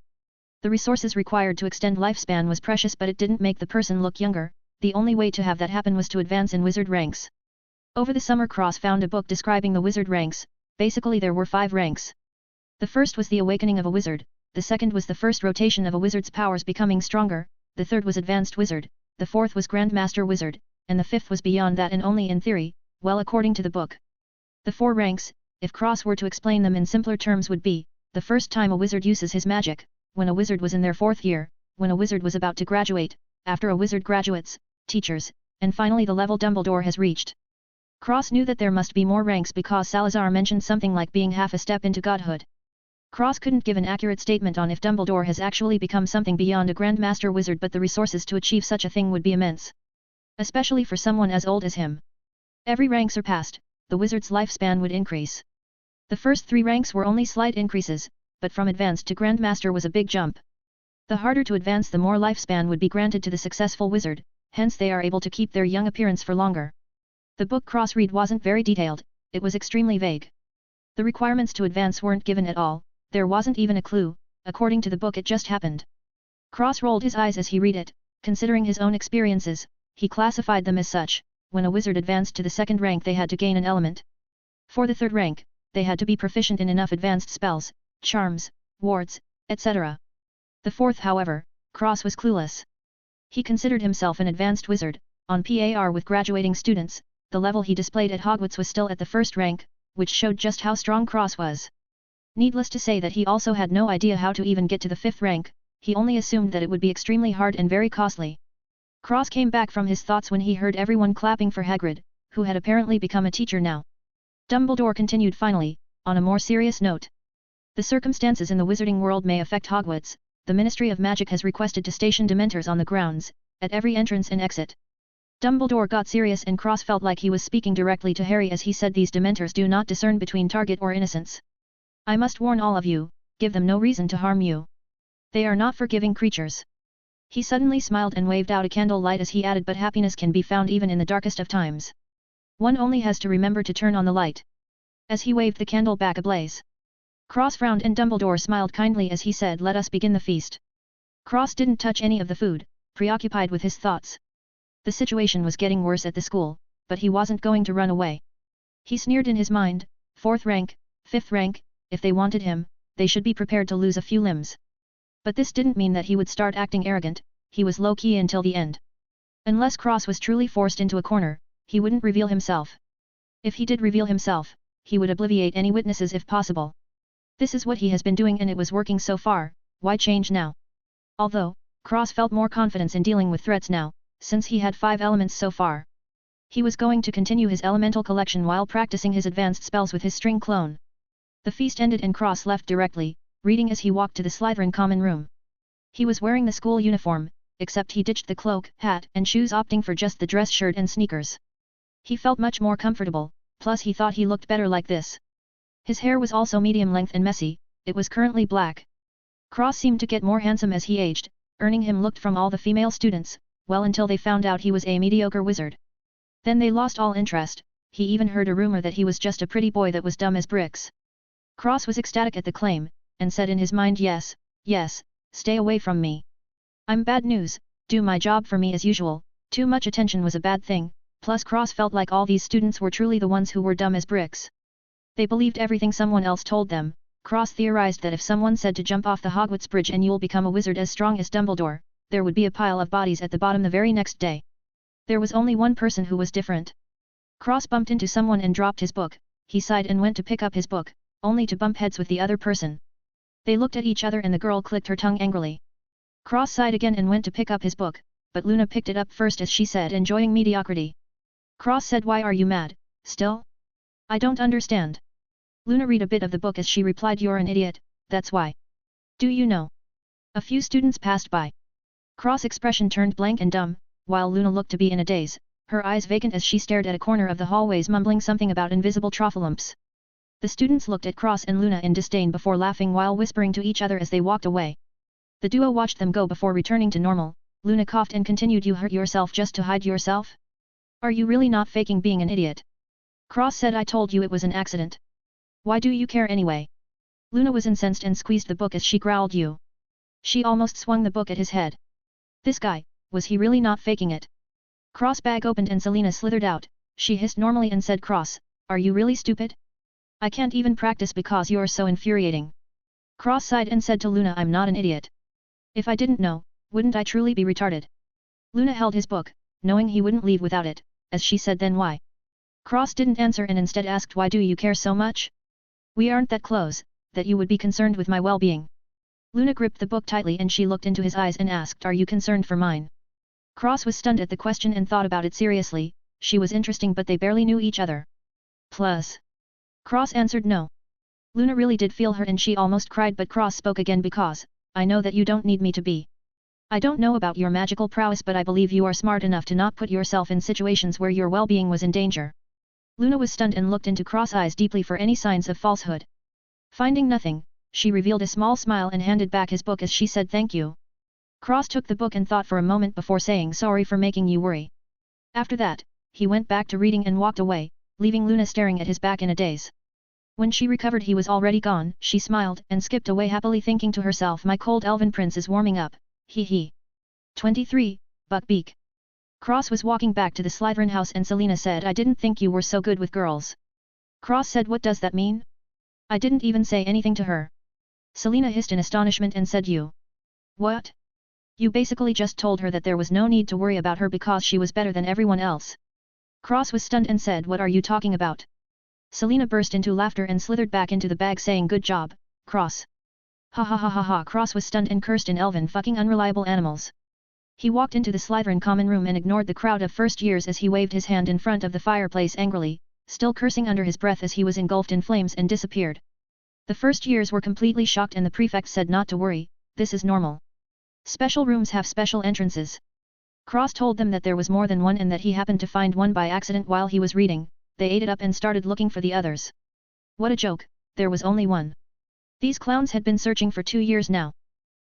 The resources required to extend lifespan was precious, but it didn't make the person look younger. The only way to have that happen was to advance in wizard ranks. Over the summer, Cross found a book describing the wizard ranks. Basically there were 5 ranks. The first was the awakening of a wizard, the second was the first rotation of a wizard's powers becoming stronger, the third was advanced wizard, the fourth was grandmaster wizard, and the fifth was beyond that and only in theory, well according to the book. The 4 ranks, if Cross were to explain them in simpler terms, would be, the first time a wizard uses his magic, when a wizard was in their 4th year, when a wizard was about to graduate, after a wizard graduates, teachers, and finally the level Dumbledore has reached. Cross knew that there must be more ranks because Salazar mentioned something like being half a step into godhood. Cross couldn't give an accurate statement on if Dumbledore has actually become something beyond a Grandmaster Wizard, but the resources to achieve such a thing would be immense. Especially for someone as old as him. Every rank surpassed, the wizard's lifespan would increase. The first 3 ranks were only slight increases, but from advanced to Grandmaster was a big jump. The harder to advance, the more lifespan would be granted to the successful wizard, hence they are able to keep their young appearance for longer. The book Cross read wasn't very detailed, it was extremely vague. The requirements to advance weren't given at all, there wasn't even a clue, according to the book it just happened. Cross rolled his eyes as he read it, considering his own experiences, he classified them as such. When a wizard advanced to the 2nd rank they had to gain an element. For the 3rd rank, they had to be proficient in enough advanced spells, charms, wards, etc. The 4th, however, Cross was clueless. He considered himself an advanced wizard, on par with graduating students. The level he displayed at Hogwarts was still at the 1st rank, which showed just how strong Cross was. Needless to say that he also had no idea how to even get to the 5th rank, he only assumed that it would be extremely hard and very costly. Cross came back from his thoughts when he heard everyone clapping for Hagrid, who had apparently become a teacher now. Dumbledore continued finally, on a more serious note. The circumstances in the wizarding world may affect Hogwarts. The Ministry of Magic has requested to station Dementors on the grounds, at every entrance and exit. Dumbledore got serious and Cross felt like he was speaking directly to Harry as he said, these Dementors do not discern between target or innocence. I must warn all of you, give them no reason to harm you. They are not forgiving creatures. He suddenly smiled and waved out a candle light as he added, but happiness can be found even in the darkest of times. One only has to remember to turn on the light. As he waved the candle back ablaze. Cross frowned and Dumbledore smiled kindly as he said, let us begin the feast. Cross didn't touch any of the food, preoccupied with his thoughts. The situation was getting worse at the school, but he wasn't going to run away. He sneered in his mind, 4th rank, 5th rank, if they wanted him, they should be prepared to lose a few limbs. But this didn't mean that he would start acting arrogant, he was low-key until the end. Unless Cross was truly forced into a corner, he wouldn't reveal himself. If he did reveal himself, he would obviate any witnesses if possible. This is what he has been doing and it was working so far, why change now? Although, Cross felt more confidence in dealing with threats now, since he had 5 elements so far. He was going to continue his elemental collection while practicing his advanced spells with his string clone. The feast ended and Cross left directly, reading as he walked to the Slytherin common room. He was wearing the school uniform, except he ditched the cloak, hat and shoes, opting for just the dress shirt and sneakers. He felt much more comfortable, plus he thought he looked better like this. His hair was also medium length and messy, it was currently black. Cross seemed to get more handsome as he aged, earning him looked from all the female students, well until they found out he was a mediocre wizard. Then they lost all interest, he even heard a rumor that he was just a pretty boy that was dumb as bricks. Cross was ecstatic at the claim, and said in his mind, yes, yes, stay away from me. I'm bad news, do my job for me as usual. Too much attention was a bad thing, plus Cross felt like all these students were truly the ones who were dumb as bricks. They believed everything someone else told them. Cross theorized that if someone said to jump off the Hogwarts bridge and you'll become a wizard as strong as Dumbledore, there would be a pile of bodies at the bottom the very next day. There was only one person who was different. Cross bumped into someone and dropped his book, he sighed and went to pick up his book, only to bump heads with the other person. They looked at each other and the girl clicked her tongue angrily. Cross sighed again and went to pick up his book, but Luna picked it up first as she said, enjoying mediocrity. Cross said, why are you mad, still? I don't understand. Luna read a bit of the book as she replied, you're an idiot, that's why. Do you know? A few students passed by. Cross' expression turned blank and dumb, while Luna looked to be in a daze, her eyes vacant as she stared at a corner of the hallways mumbling something about invisible trophilumps. The students looked at Cross and Luna in disdain before laughing while whispering to each other as they walked away. The duo watched them go before returning to normal. Luna coughed and continued, you hurt yourself just to hide yourself? Are you really not faking being an idiot? Cross said, I told you it was an accident. Why do you care anyway? Luna was incensed and squeezed the book as she growled, you. She almost swung the book at his head. This guy, was he really not faking it? Cross bag opened and Selena slithered out. She hissed normally and said, Cross, are you really stupid? I can't even practice because you're so infuriating. Cross sighed and said to Luna, I'm not an idiot. If I didn't know, wouldn't I truly be retarded? Luna held his book, knowing he wouldn't leave without it, as she said, then why? Cross didn't answer and instead asked, why do you care so much? We aren't that close, that you would be concerned with my well-being. Luna gripped the book tightly and she looked into his eyes and asked, are you concerned for mine? Cross was stunned at the question and thought about it seriously. She was interesting but they barely knew each other. Plus. Cross answered no. Luna really did feel hurt and she almost cried, but Cross spoke again, because, I know that you don't need me to be. I don't know about your magical prowess, but I believe you are smart enough to not put yourself in situations where your well-being was in danger. Luna was stunned and looked into Cross' eyes deeply for any signs of falsehood. Finding nothing, she revealed a small smile and handed back his book as she said thank you. Cross took the book and thought for a moment before saying, sorry for making you worry. After that, he went back to reading and walked away, leaving Luna staring at his back in a daze. When she recovered he was already gone. She smiled and skipped away happily, thinking to herself, my cold elven prince is warming up, hee hee. 23. Buckbeak. Cross was walking back to the Slytherin house and Selena said, I didn't think you were so good with girls. Cross said, what does that mean? I didn't even say anything to her. Selena hissed in astonishment and said, you. What? You basically just told her that there was no need to worry about her because she was better than everyone else. Cross was stunned and said, what are you talking about? Selena burst into laughter and slithered back into the bag saying, good job, Cross. Ha ha ha ha ha. Cross was stunned and cursed in Elven, fucking unreliable animals. He walked into the Slytherin common room and ignored the crowd of first years as he waved his hand in front of the fireplace angrily, still cursing under his breath as he was engulfed in flames and disappeared. The first years were completely shocked and the prefect said not to worry, this is normal. Special rooms have special entrances. Cross told them that there was more than one and that he happened to find one by accident while he was reading. They ate it up and started looking for the others. What a joke, there was only one. These clowns had been searching for 2 years now.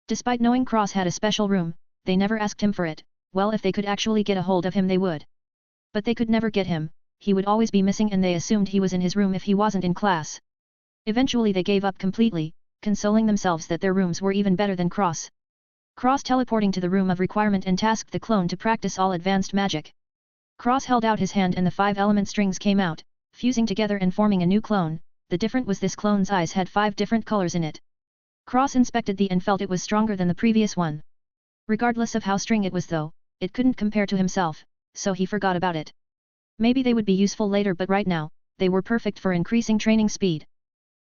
Despite knowing Cross had a special room, they never asked him for it. Well, if they could actually get a hold of him they would. But they could never get him, he would always be missing and they assumed he was in his room if he wasn't in class. Eventually they gave up completely, consoling themselves that their rooms were even better than Cross. Cross teleporting to the room of requirement and tasked the clone to practice all advanced magic. Cross held out his hand and the 5 element strings came out, fusing together and forming a new clone. The difference was this clone's eyes had 5 different colors in it. Cross inspected the and felt it was stronger than the previous one. Regardless of how strong it was though, it couldn't compare to himself, so he forgot about it. Maybe they would be useful later, but right now, they were perfect for increasing training speed.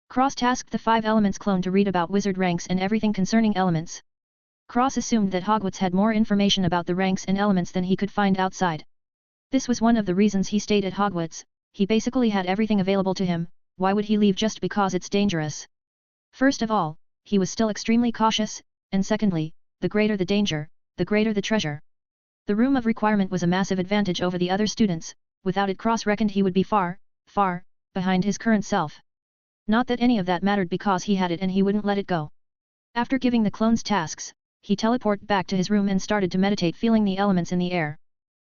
Cross tasked the 5 elements clone to read about wizard ranks and everything concerning elements. Cross assumed that Hogwarts had more information about the ranks and elements than he could find outside. This was one of the reasons he stayed at Hogwarts. He basically had everything available to him. Why would he leave just because it's dangerous? First of all, he was still extremely cautious, and secondly, the greater the danger, the greater the treasure. The room of requirement was a massive advantage over the other students. Without it, Cross reckoned he would be far, far, behind his current self. Not that any of that mattered because he had it and he wouldn't let it go. After giving the clones tasks, he teleported back to his room and started to meditate, feeling the elements in the air.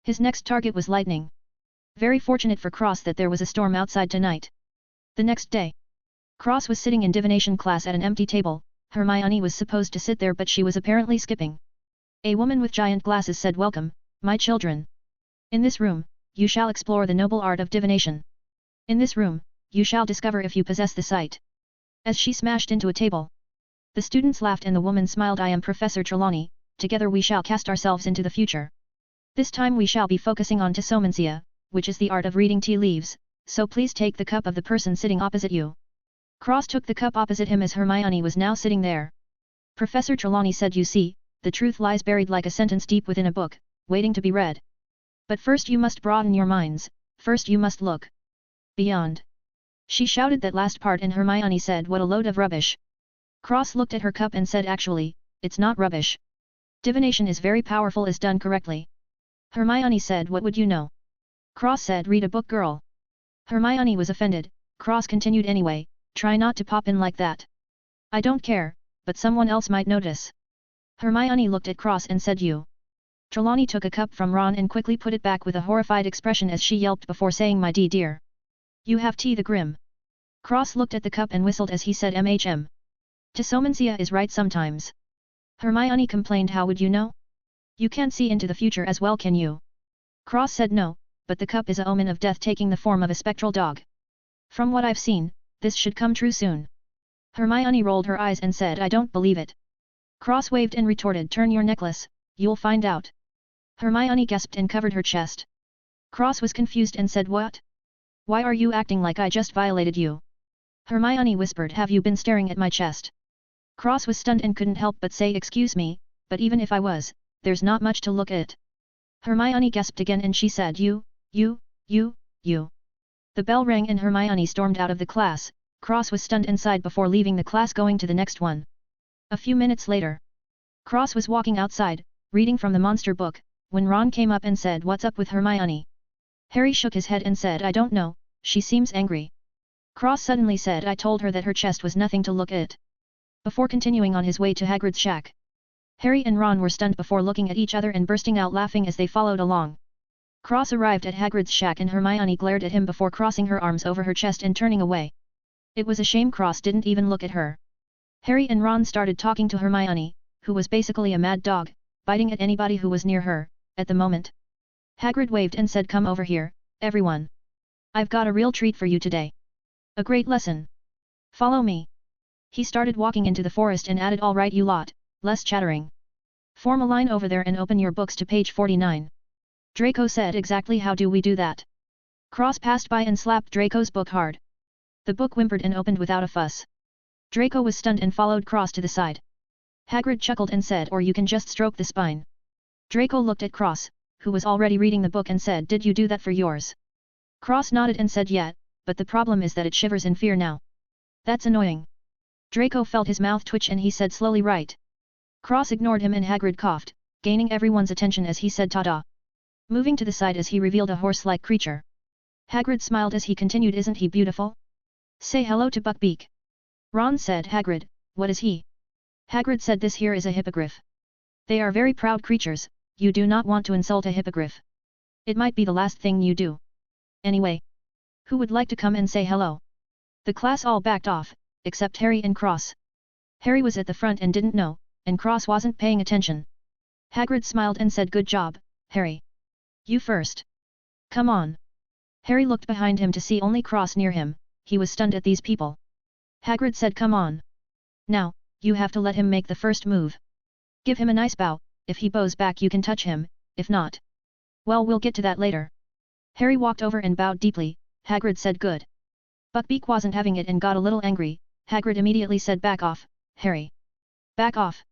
His next target was lightning. Very fortunate for Cross that there was a storm outside tonight. The next day, Cross was sitting in divination class at an empty table. Hermione was supposed to sit there but she was apparently skipping. A woman with giant glasses said, welcome, my children. In this room, you shall explore the noble art of divination. In this room, you shall discover if you possess the sight. As she smashed into a table, the students laughed and the woman smiled. I am Professor Trelawney, together we shall cast ourselves into the future. This time we shall be focusing on Tassomancia, which is the art of reading tea leaves, so please take the cup of the person sitting opposite you. Cross took the cup opposite him as Hermione was now sitting there. Professor Trelawney said, you see, the truth lies buried like a sentence deep within a book, waiting to be read. But first you must broaden your minds, first you must look beyond. She shouted that last part and Hermione said, what a load of rubbish. Cross looked at her cup and said, actually, it's not rubbish. Divination is very powerful as done correctly. Hermione said, what would you know? Cross said, read a book, girl. Hermione was offended. Cross continued, anyway, try not to pop in like that. I don't care, but someone else might notice. Hermione looked at Cross and said you. Trelawney took a cup from Ron and quickly put it back with a horrified expression as she yelped before saying my dear. You have tea the Grim. Cross looked at the cup and whistled as he said MHM. Tissomancia is right sometimes. Hermione complained how would you know? You can't see into the future as well can you? Cross said no, but the cup is a omen of death taking the form of a spectral dog. From what I've seen, this should come true soon. Hermione rolled her eyes and said I don't believe it. Cross waved and retorted turn your necklace, you'll find out. Hermione gasped and covered her chest. Cross was confused and said what? Why are you acting like I just violated you? Hermione whispered have you been staring at my chest? Cross was stunned and couldn't help but say excuse me, but even if I was, there's not much to look at. Hermione gasped again and she said you. The bell rang and Hermione stormed out of the class. Cross was stunned and sighed before leaving the class going to the next one. A few minutes later. Cross was walking outside, reading from the monster book, when Ron came up and said what's up with Hermione? Harry shook his head and said I don't know, she seems angry. Cross suddenly said I told her that her chest was nothing to look at. Before continuing on his way to Hagrid's shack. Harry and Ron were stunned before looking at each other and bursting out laughing as they followed along. Cross arrived at Hagrid's shack and Hermione glared at him before crossing her arms over her chest and turning away. It was a shame Cross didn't even look at her. Harry and Ron started talking to Hermione, who was basically a mad dog, biting at anybody who was near her, at the moment. Hagrid waved and said come over here, everyone. I've got a real treat for you today. A great lesson. Follow me. He started walking into the forest and added all right you lot, less chattering. Form a line over there and open your books to page 49. Draco said exactly how do we do that? Cross passed by and slapped Draco's book hard. The book whimpered and opened without a fuss. Draco was stunned and followed Cross to the side. Hagrid chuckled and said or you can just stroke the spine. Draco looked at Cross, who was already reading the book and said did you do that for yours? Cross nodded and said yeah, but the problem is that it shivers in fear now. That's annoying. Draco felt his mouth twitch and he said slowly right. Cross ignored him and Hagrid coughed, gaining everyone's attention as he said ta-da. Moving to the side as he revealed a horse-like creature. Hagrid smiled as he continued isn't he beautiful? Say hello to Buckbeak. Ron said Hagrid, what is he? Hagrid said this here is a hippogriff. They are very proud creatures, you do not want to insult a hippogriff. It might be the last thing you do. Anyway. Who would like to come and say hello? The class all backed off, except Harry and Cross. Harry was at the front and didn't know, and Cross wasn't paying attention. Hagrid smiled and said good job, Harry. You first. Come on. Harry looked behind him to see only Cross near him, he was stunned at these people. Hagrid said come on. Now, you have to let him make the first move. Give him a nice bow, if he bows back you can touch him, if not. Well we'll get to that later. Harry walked over and bowed deeply, Hagrid said good. Buckbeak wasn't having it and got a little angry, Hagrid immediately said back off, Harry. Back off.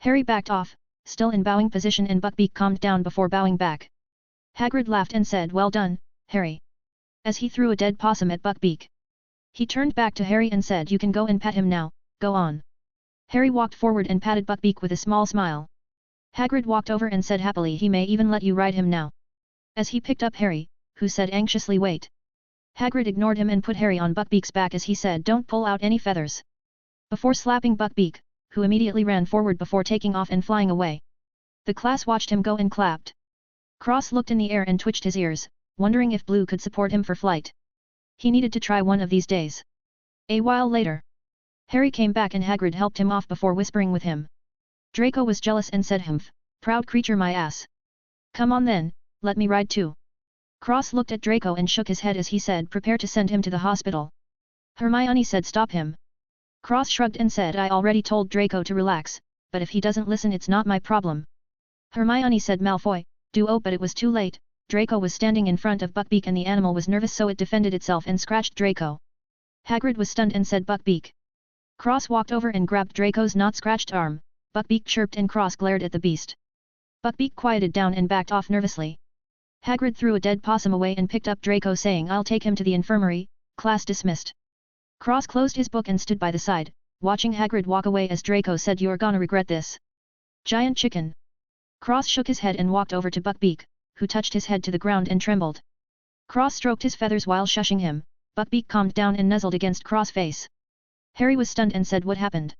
Harry backed off, still in bowing position and Buckbeak calmed down before bowing back. Hagrid laughed and said well done, Harry. As he threw a dead possum at Buckbeak. He turned back to Harry and said you can go and pet him now, go on. Harry walked forward and patted Buckbeak with a small smile. Hagrid walked over and said happily he may even let you ride him now. As he picked up Harry, who said anxiously wait. Hagrid ignored him and put Harry on Buckbeak's back as he said don't pull out any feathers. Before slapping Buckbeak, who immediately ran forward before taking off and flying away. The class watched him go and clapped. Cross looked in the air and twitched his ears, wondering if Blue could support him for flight. He needed to try one of these days. A while later. Harry came back and Hagrid helped him off before whispering with him. Draco was jealous and said humph, proud creature my ass. Come on then, let me ride too. Cross looked at Draco and shook his head as he said prepare to send him to the hospital. Hermione said stop him. Cross shrugged and said I already told Draco to relax, but if he doesn't listen it's not my problem. Hermione said Malfoy, do oh but it was too late, Draco was standing in front of Buckbeak and the animal was nervous so it defended itself and scratched Draco. Hagrid was stunned and said Buckbeak. Cross walked over and grabbed Draco's not scratched arm, Buckbeak chirped and Cross glared at the beast. Buckbeak quieted down and backed off nervously. Hagrid threw a dead possum away and picked up Draco saying I'll take him to the infirmary, class dismissed. Cross closed his book and stood by the side, watching Hagrid walk away as Draco said you're gonna regret this. Giant chicken. Cross shook his head and walked over to Buckbeak, who touched his head to the ground and trembled. Cross stroked his feathers while shushing him, Buckbeak calmed down and nuzzled against Cross' face. Harry was stunned and said what happened.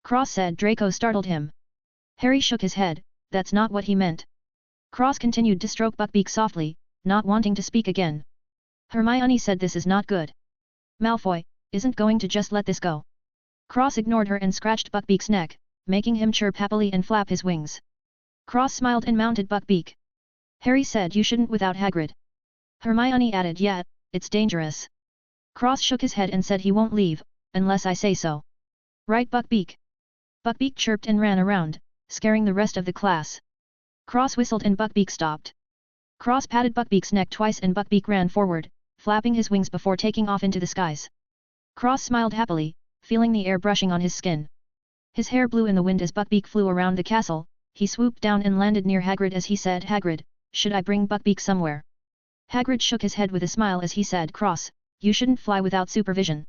Cross said Draco startled him. Harry shook his head, that's not what he meant. Cross continued to stroke Buckbeak softly, not wanting to speak again. Hermione said this is not good. Malfoy, isn't going to just let this go. Cross ignored her and scratched Buckbeak's neck, making him chirp happily and flap his wings. Cross smiled and mounted Buckbeak. Harry said you shouldn't without Hagrid. Hermione added yeah, it's dangerous. Cross shook his head and said he won't leave, unless I say so. Right Buckbeak? Buckbeak chirped and ran around, scaring the rest of the class. Cross whistled and Buckbeak stopped. Cross patted Buckbeak's neck twice and Buckbeak ran forward, flapping his wings before taking off into the skies. Cross smiled happily, feeling the air brushing on his skin. His hair blew in the wind as Buckbeak flew around the castle. He swooped down and landed near Hagrid as he said, Hagrid, should I bring Buckbeak somewhere? Hagrid shook his head with a smile as he said, Cross, you shouldn't fly without supervision.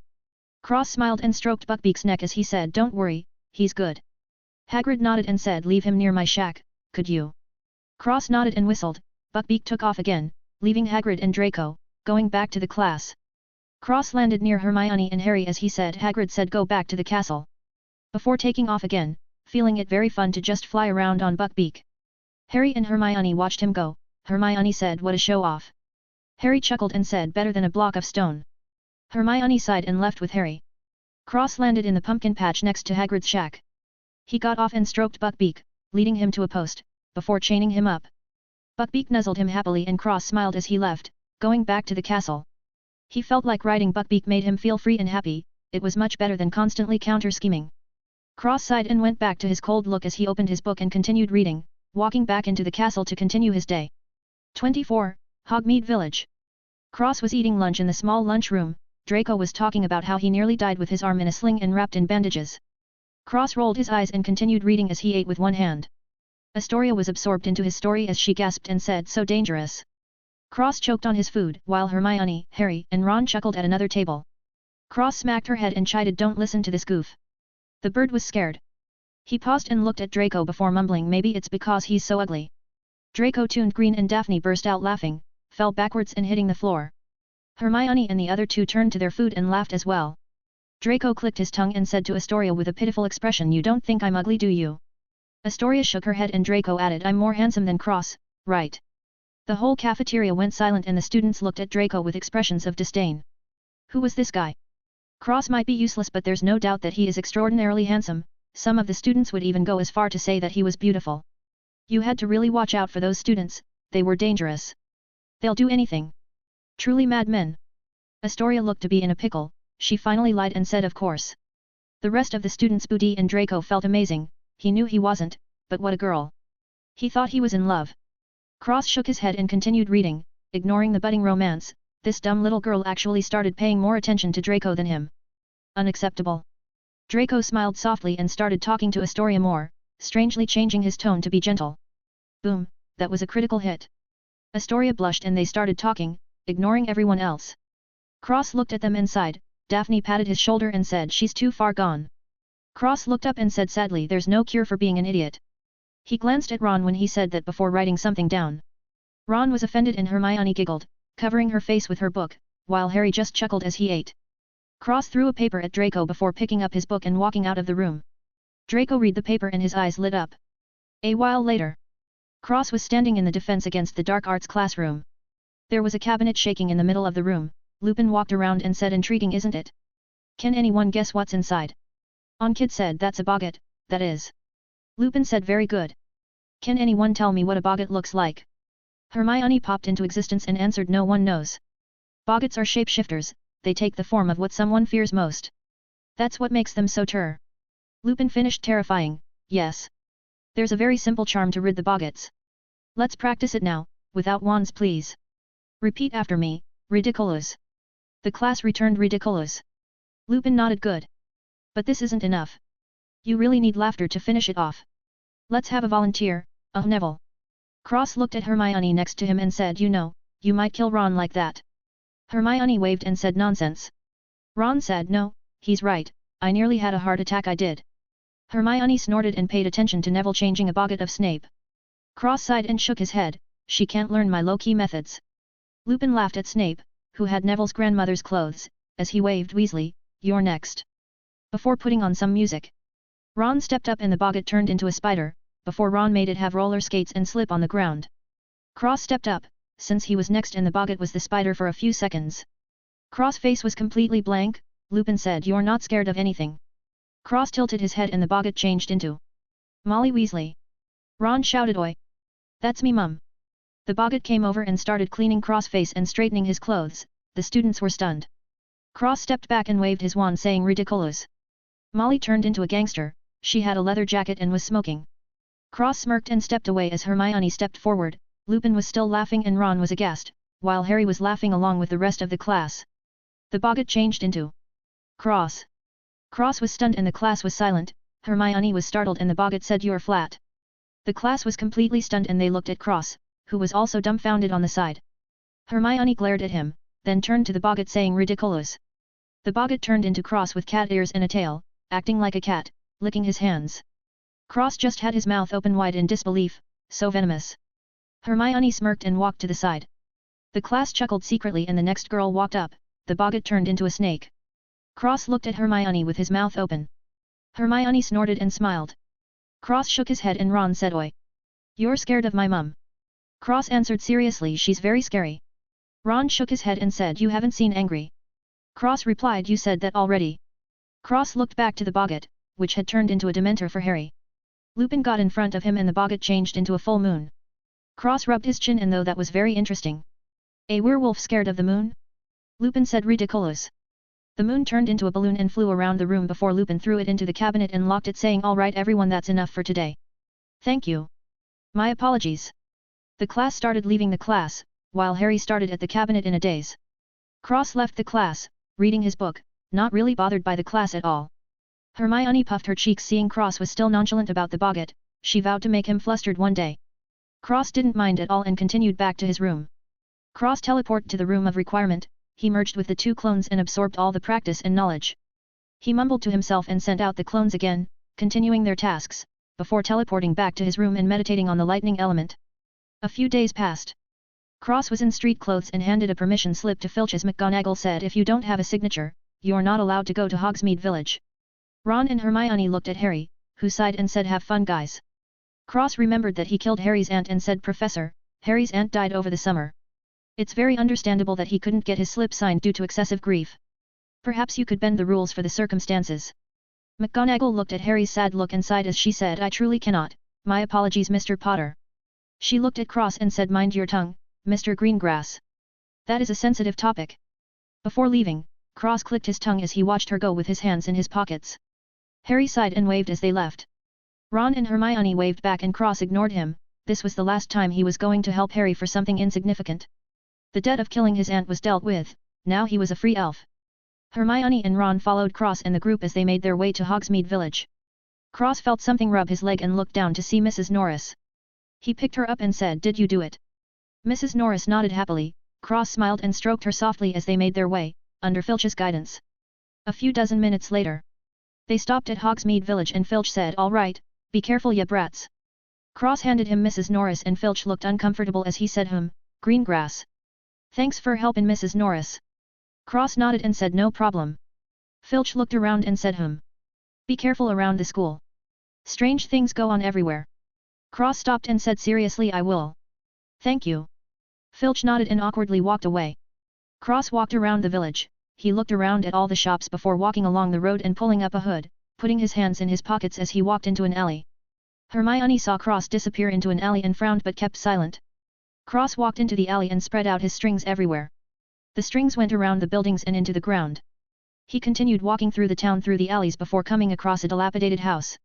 Cross smiled and stroked Buckbeak's neck as he said, don't worry, he's good. Hagrid nodded and said, leave him near my shack, could you? Cross nodded and whistled. Buckbeak took off again, leaving Hagrid and Draco, going back to the class. Cross landed near Hermione and Harry as he said, Hagrid said go back to the castle. Before taking off again, feeling it very fun to just fly around on Buckbeak. Harry and Hermione watched him go. Hermione said, what a show-off. Harry chuckled and said, better than a block of stone. Hermione sighed and left with Harry. Cross landed in the pumpkin patch next to Hagrid's shack. He got off and stroked Buckbeak, leading him to a post, before chaining him up. Buckbeak nuzzled him happily and Cross smiled as he left, going back to the castle. He felt like riding Buckbeak made him feel free and happy, it was much better than constantly counter-scheming. Cross sighed and went back to his cold look as he opened his book and continued reading, walking back into the castle to continue his day. 24. Hogmeade Village. Cross was eating lunch in the small lunchroom. Draco was talking about how he nearly died with his arm in a sling and wrapped in bandages. Cross rolled his eyes and continued reading as he ate with one hand. Astoria was absorbed into his story as she gasped and said, so dangerous. Cross choked on his food, while Hermione, Harry, and Ron chuckled at another table. Cross smacked her head and chided, don't listen to this goof. The bird was scared. He paused and looked at Draco before mumbling, maybe it's because he's so ugly. Draco turned green and Daphne burst out laughing, fell backwards and hitting the floor. Hermione and the other two turned to their food and laughed as well. Draco clicked his tongue and said to Astoria with a pitiful expression, you don't think I'm ugly, do you? Astoria shook her head and Draco added, I'm more handsome than Cross, right? The whole cafeteria went silent and the students looked at Draco with expressions of disdain. Who was this guy? Cross might be useless but there's no doubt that he is extraordinarily handsome. Some of the students would even go as far to say that he was beautiful. You had to really watch out for those students, they were dangerous. They'll do anything. Truly madmen. Astoria looked to be in a pickle, she finally lied and said of course. The rest of the students Booty and Draco felt amazing, he knew he wasn't, but what a girl. He thought he was in love. Cross shook his head and continued reading, ignoring the budding romance. This dumb little girl actually started paying more attention to Draco than him. Unacceptable. Draco smiled softly and started talking to Astoria more, strangely changing his tone to be gentle. Boom, that was a critical hit. Astoria blushed and they started talking, ignoring everyone else. Cross looked at them and sighed. Daphne patted his shoulder and said, she's too far gone. Cross looked up and said sadly, there's no cure for being an idiot. He glanced at Ron when he said that before writing something down. Ron was offended and Hermione giggled, covering her face with her book, while Harry just chuckled as he ate. Cross threw a paper at Draco before picking up his book and walking out of the room. Draco read the paper and his eyes lit up. A while later, Cross was standing in the defense against the dark arts classroom. There was a cabinet shaking in the middle of the room. Lupin walked around and said, intriguing, isn't it? Can anyone guess what's inside? Onkid said, that's a boggart, that is. Lupin said, very good. Can anyone tell me what a boggart looks like? Hermione popped into existence and answered, no one knows. Boggarts are shapeshifters, they take the form of what someone fears most. That's what makes them so terror. Lupin finished, terrifying, yes. There's a very simple charm to rid the boggarts. Let's practice it now, without wands please. Repeat after me, ridiculous. The class returned ridiculous. Lupin nodded, good. But this isn't enough. You really need laughter to finish it off. Let's have a volunteer, Neville. Cross looked at Hermione next to him and said, you know, you might kill Ron like that. Hermione waved and said, nonsense. Ron said, no, he's right, I nearly had a heart attack, I did. Hermione snorted and paid attention to Neville changing a boggart of Snape. Cross sighed and shook his head, she can't learn my low-key methods. Lupin laughed at Snape, who had Neville's grandmother's clothes, as he waved, Weasley, you're next. Before putting on some music. Ron stepped up and the boggart turned into a spider, before Ron made it have roller skates and slip on the ground. Cross stepped up, since he was next and the boggart was the spider for a few seconds. Cross' face was completely blank. Lupin said, "You're not scared of anything." Cross tilted his head and the boggart changed into Molly Weasley. Ron shouted, "Oi! That's me, Mum." The boggart came over and started cleaning Cross' face and straightening his clothes. The students were stunned. Cross stepped back and waved his wand saying, "Ridiculous." Molly turned into a gangster. She had a leather jacket and was smoking. Cross smirked and stepped away as Hermione stepped forward. Lupin was still laughing and Ron was aghast, while Harry was laughing along with the rest of the class. The boggart changed into Cross. Cross was stunned and the class was silent. Hermione was startled and the boggart said, "You're flat." The class was completely stunned and they looked at Cross, who was also dumbfounded on the side. Hermione glared at him, then turned to the boggart saying, "Ridiculous." The boggart turned into Cross with cat ears and a tail, acting like a cat, licking his hands. Cross just had his mouth open wide in disbelief, so venomous. Hermione smirked and walked to the side. The class chuckled secretly and the next girl walked up. The boggart turned into a snake. Cross looked at Hermione with his mouth open. Hermione snorted and smiled. Cross shook his head and Ron said, "Oi! You're scared of my mum." Cross answered seriously, "She's very scary." Ron shook his head and said, "You haven't seen angry." Cross replied, "You said that already." Cross looked back to the boggart, which had turned into a Dementor for Harry. Lupin got in front of him and the boggart changed into a full moon. Cross rubbed his chin and though that was very interesting. "A werewolf scared of the moon?" Lupin said, "Ridiculous." The moon turned into a balloon and flew around the room before Lupin threw it into the cabinet and locked it saying, "All right everyone, that's enough for today. Thank you. My apologies." The class started leaving the class, while Harry started at the cabinet in a daze. Cross left the class, reading his book, not really bothered by the class at all. Hermione puffed her cheeks seeing Cross was still nonchalant about the boggart. She vowed to make him flustered one day. Cross didn't mind at all and continued back to his room. Cross teleported to the room of requirement. He merged with the two clones and absorbed all the practice and knowledge. He mumbled to himself and sent out the clones again, continuing their tasks, before teleporting back to his room and meditating on the lightning element. A few days passed. Cross was in street clothes and handed a permission slip to Filch as McGonagall said, "If you don't have a signature, you're not allowed to go to Hogsmeade Village." Ron and Hermione looked at Harry, who sighed and said, "Have fun guys." Cross remembered that he killed Harry's aunt and said, "Professor, Harry's aunt died over the summer. It's very understandable that he couldn't get his slip signed due to excessive grief. Perhaps you could bend the rules for the circumstances." McGonagall looked at Harry's sad look and sighed as she said, "I truly cannot. My apologies, Mr. Potter." She looked at Cross and said, "Mind your tongue, Mr. Greengrass. That is a sensitive topic." Before leaving, Cross clicked his tongue as he watched her go with his hands in his pockets. Harry sighed and waved as they left. Ron and Hermione waved back and Cross ignored him. This was the last time he was going to help Harry for something insignificant. The debt of killing his aunt was dealt with, now he was a free elf. Hermione and Ron followed Cross and the group as they made their way to Hogsmeade Village. Cross felt something rub his leg and looked down to see Mrs. Norris. He picked her up and said, "Did you do it?" Mrs. Norris nodded happily. Cross smiled and stroked her softly as they made their way, under Filch's guidance. A few dozen minutes later, they stopped at Hogsmeade Village and Filch said, "All right, be careful ya brats." Cross handed him Mrs. Norris and Filch looked uncomfortable as he said, Greengrass. Thanks for helpin' Mrs. Norris." Cross nodded and said, "No problem." Filch looked around and said, Be careful around the school. Strange things go on everywhere." Cross stopped and said seriously, "I will." "Thank you." Filch nodded and awkwardly walked away. Cross walked around the village. He looked around at all the shops before walking along the road and pulling up a hood, putting his hands in his pockets as he walked into an alley. Hermione saw Cross disappear into an alley and frowned but kept silent. Cross walked into the alley and spread out his strings everywhere. The strings went around the buildings and into the ground. He continued walking through the town through the alleys before coming across a dilapidated house.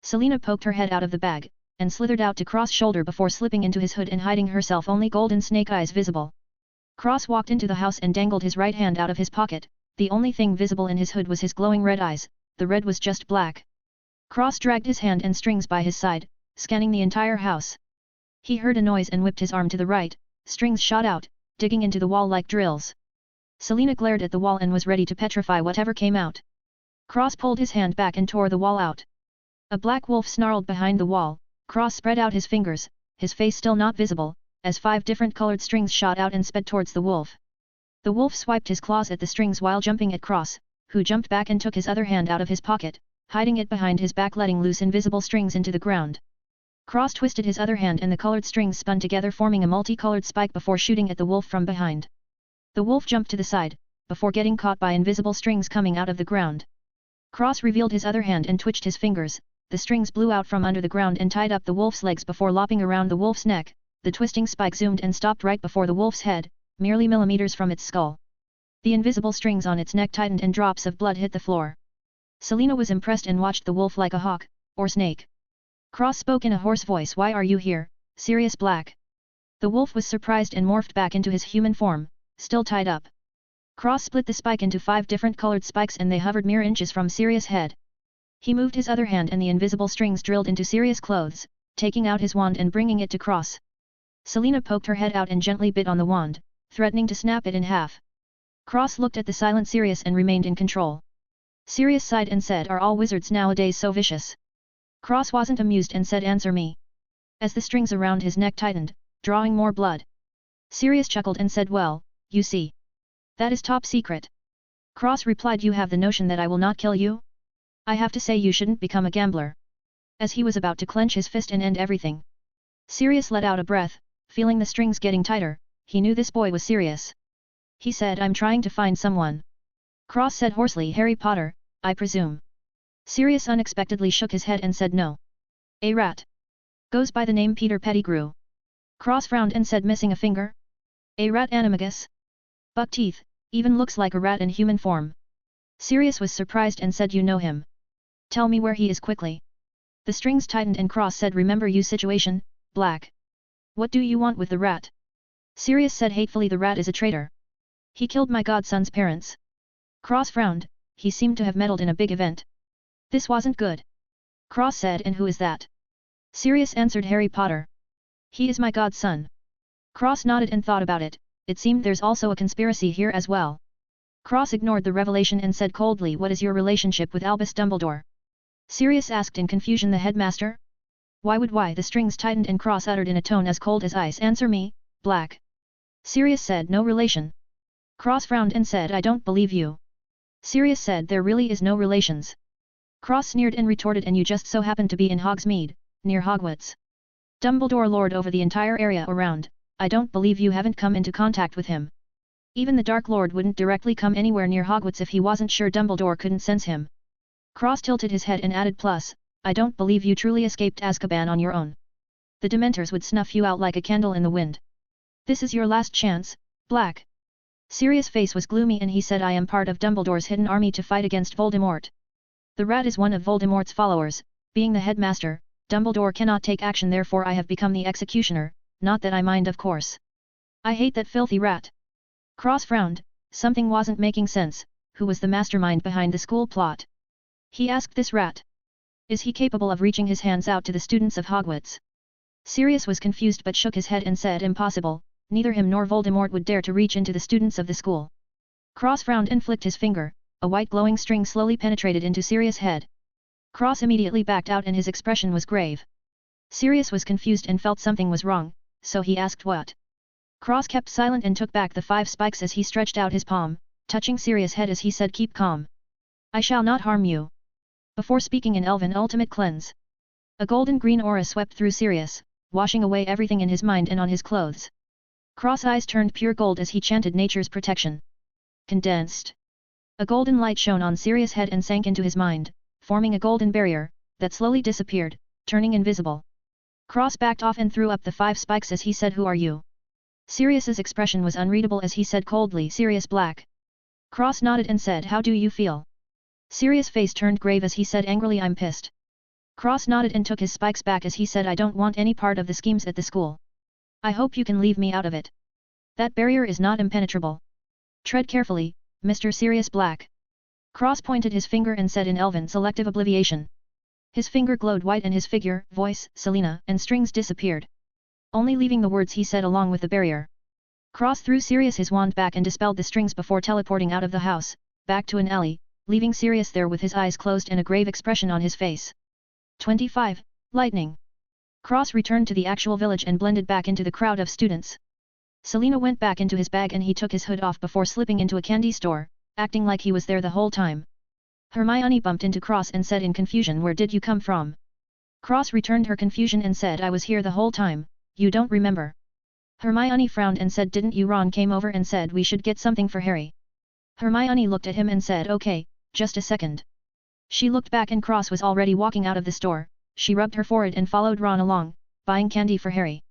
Selena poked her head out of the bag, and slithered out to Cross' shoulder before slipping into his hood and hiding herself, only golden snake eyes visible. Cross walked into the house and dangled his right hand out of his pocket. The only thing visible in his hood was his glowing red eyes. The red was just black. Cross dragged his hand and strings by his side, scanning the entire house. He heard a noise and whipped his arm to the right. Strings shot out, digging into the wall like drills. Selena glared at the wall and was ready to petrify whatever came out. Cross pulled his hand back and tore the wall out. A black wolf snarled behind the wall. Cross spread out his fingers, his face still not visible, as 5 different colored strings shot out and sped towards the wolf. The wolf swiped his claws at the strings while jumping at Cross, who jumped back and took his other hand out of his pocket, hiding it behind his back, letting loose invisible strings into the ground. Cross twisted his other hand and the colored strings spun together forming a multicolored spike before shooting at the wolf from behind. The wolf jumped to the side, before getting caught by invisible strings coming out of the ground. Cross revealed his other hand and twitched his fingers, the strings blew out from under the ground and tied up the wolf's legs before lopping around the wolf's neck, the twisting spike zoomed and stopped right before the wolf's head, merely millimeters from its skull. The invisible strings on its neck tightened and drops of blood hit the floor. Selena was impressed and watched the wolf like a hawk, or snake. Cross spoke in a hoarse voice, "Why are you here, Sirius Black?" The wolf was surprised and morphed back into his human form, still tied up. Cross split the spike into 5 different colored spikes and they hovered mere inches from Sirius' head. He moved his other hand and the invisible strings drilled into Sirius' clothes, taking out his wand and bringing it to Cross. Selena poked her head out and gently bit on the wand, threatening to snap it in half. Cross looked at the silent Sirius and remained in control. Sirius sighed and said, "Are all wizards nowadays so vicious?" Cross wasn't amused and said, "Answer me." As the strings around his neck tightened, drawing more blood. Sirius chuckled and said, "Well, you see. That is top secret." Cross replied, "You have the notion that I will not kill you? I have to say you shouldn't become a gambler." As he was about to clench his fist and end everything. Sirius let out a breath, feeling the strings getting tighter, he knew this boy was serious. He said, "I'm trying to find someone." Cross said hoarsely, "Harry Potter, I presume." Sirius unexpectedly shook his head and said, "No. A rat. Goes by the name Peter Pettigrew." Cross frowned and said, "Missing a finger? A rat animagus? Buck teeth, even looks like a rat in human form." Sirius was surprised and said, "You know him. Tell me where he is quickly." The strings tightened and Cross said, "Remember you situation, Black. What do you want with the rat?" Sirius said hatefully, "The rat is a traitor. He killed my godson's parents." Cross frowned, he seemed to have meddled in a big event. This wasn't good. Cross said, "And who is that?" Sirius answered, "Harry Potter. He is my godson." Cross nodded and thought about it, it seemed there's also a conspiracy here as well. Cross ignored the revelation and said coldly, "What is your relationship with Albus Dumbledore?" Sirius asked in confusion, "The headmaster?" "Why would why?" The strings tightened and Cross uttered in a tone as cold as ice, "Answer me, Black." Sirius said, "No relation." Cross frowned and said, "I don't believe you." Sirius said, "There really is no relations." Cross sneered and retorted, "And you just so happen to be in Hogsmeade, near Hogwarts. Dumbledore lord over the entire area around, I don't believe you haven't come into contact with him. Even the Dark Lord wouldn't directly come anywhere near Hogwarts if he wasn't sure Dumbledore couldn't sense him." Cross tilted his head and added, "Plus, I don't believe you truly escaped Azkaban on your own. The Dementors would snuff you out like a candle in the wind. This is your last chance, Black." Sirius' face was gloomy and he said, "I am part of Dumbledore's hidden army to fight against Voldemort. The rat is one of Voldemort's followers, being the headmaster, Dumbledore cannot take action, therefore I have become the executioner, not that I mind of course. I hate that filthy rat." Cross frowned, something wasn't making sense. Who was the mastermind behind the school plot? He asked this rat. Is he capable of reaching his hands out to the students of Hogwarts? Sirius was confused but shook his head and said, "Impossible, neither him nor Voldemort would dare to reach into the students of the school." Cross frowned and flicked his finger, a white glowing string slowly penetrated into Sirius' head. Cross immediately backed out and his expression was grave. Sirius was confused and felt something was wrong, so he asked what. Cross kept silent and took back the 5 spikes as he stretched out his palm, touching Sirius' head as he said, "Keep calm. I shall not harm you." Before speaking in Elven Ultimate Cleanse. A golden green aura swept through Sirius, washing away everything in his mind and on his clothes. Cross eyes turned pure gold as he chanted nature's protection. Condensed. A golden light shone on Sirius' head and sank into his mind, forming a golden barrier, that slowly disappeared, turning invisible. Cross backed off and threw up the 5 spikes as he said, "Who are you?" Sirius's expression was unreadable as he said coldly, "Sirius Black." Cross nodded and said, "How do you feel?" Sirius' face turned grave as he said angrily, "I'm pissed." Cross nodded and took his spikes back as he said, "I don't want any part of the schemes at the school. I hope you can leave me out of it. That barrier is not impenetrable. Tread carefully, Mr. Sirius Black." Cross pointed his finger and said in Elven selective obliviation. His finger glowed white and his figure, voice, Selena, and strings disappeared. Only leaving the words he said along with the barrier. Cross threw Sirius his wand back and dispelled the strings before teleporting out of the house, back to an alley, leaving Sirius there with his eyes closed and a grave expression on his face. 25. Lightning. Cross returned to the actual village and blended back into the crowd of students. Selena went back into his bag and he took his hood off before slipping into a candy store, acting like he was there the whole time. Hermione bumped into Cross and said in confusion, "Where did you come from?" Cross returned her confusion and said I was here the whole time, you don't remember. Hermione frowned and said didn't you? Ron came over and said we should get something for Harry. Hermione looked at him and said okay, just a second. She looked back and Cross was already walking out of the store. She rubbed her forehead and followed Ron along, buying candy for Harry.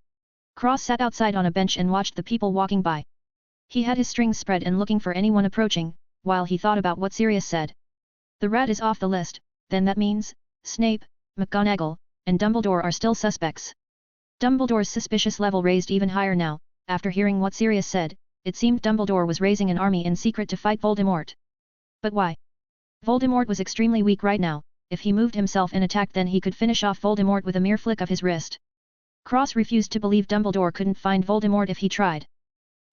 Cross sat outside on a bench and watched the people walking by. He had his strings spread and looking for anyone approaching, while he thought about what Sirius said. The rat is off the list, then that means, Snape, McGonagall, and Dumbledore are still suspects. Dumbledore's suspicious level raised even higher now. After hearing what Sirius said, it seemed Dumbledore was raising an army in secret to fight Voldemort. But why? Voldemort was extremely weak right now. If he moved himself and attacked then he could finish off Voldemort with a mere flick of his wrist. Cross refused to believe Dumbledore couldn't find Voldemort if he tried.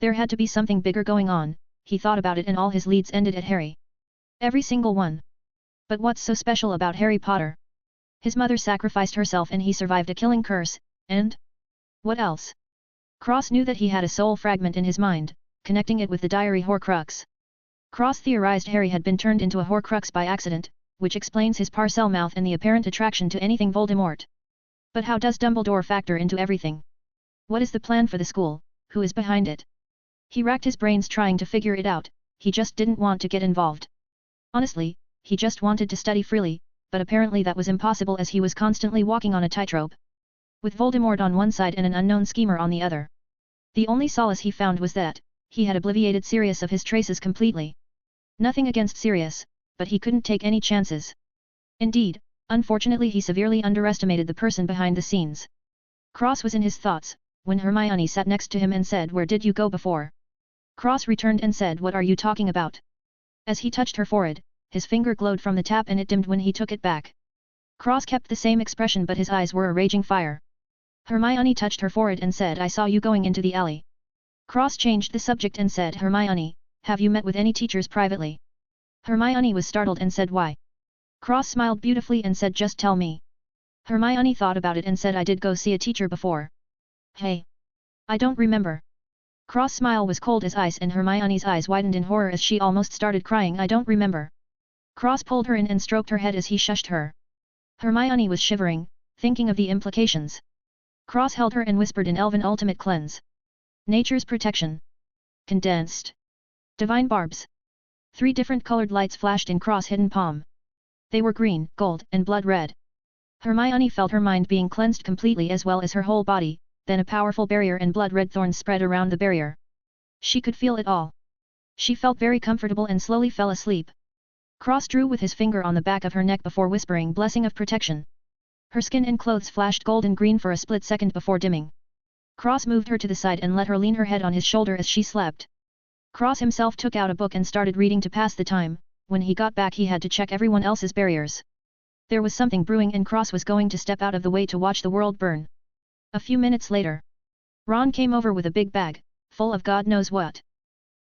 There had to be something bigger going on. He thought about it and all his leads ended at Harry. Every single one. But what's so special about Harry Potter? His mother sacrificed herself and he survived a killing curse, and? What else? Cross knew that he had a soul fragment in his mind, connecting it with the diary Horcrux. Cross theorized Harry had been turned into a Horcrux by accident, which explains his parcel mouth and the apparent attraction to anything Voldemort. But how does Dumbledore factor into everything? What is the plan for the school? Who is behind it? He racked his brains trying to figure it out. He just didn't want to get involved. Honestly, he just wanted to study freely, but apparently that was impossible as he was constantly walking on a tightrope. With Voldemort on one side and an unknown schemer on the other. The only solace he found was that, he had obliviated Sirius of his traces completely. Nothing against Sirius, but he couldn't take any chances. Indeed, unfortunately he severely underestimated the person behind the scenes. Cross was in his thoughts, when Hermione sat next to him and said where did you go before? Cross returned and said what are you talking about? As he touched her forehead, his finger glowed from the tap and it dimmed when he took it back. Cross kept the same expression but his eyes were a raging fire. Hermione touched her forehead and said I saw you going into the alley. Cross changed the subject and said Hermione, have you met with any teachers privately? Hermione was startled and said why? Cross smiled beautifully and said just tell me. Hermione thought about it and said I did go see a teacher before. Hey! I don't remember. Cross' smile was cold as ice and Hermione's eyes widened in horror as she almost started crying I don't remember. Cross pulled her in and stroked her head as he shushed her. Hermione was shivering, thinking of the implications. Cross held her and whispered in Elven Ultimate Cleanse. Nature's protection. Condensed. Divine barbs. 3 different colored lights flashed in Cross' hidden palm. They were green, gold, and blood red. Hermione felt her mind being cleansed completely as well as her whole body, then a powerful barrier and blood red thorns spread around the barrier. She could feel it all. She felt very comfortable and slowly fell asleep. Cross drew with his finger on the back of her neck before whispering blessing of protection. Her skin and clothes flashed golden green for a split second before dimming. Cross moved her to the side and let her lean her head on his shoulder as she slept. Cross himself took out a book and started reading to pass the time. When he got back he had to check everyone else's barriers. There was something brewing and Cross was going to step out of the way to watch the world burn. A few minutes later, Ron came over with a big bag, full of God knows what.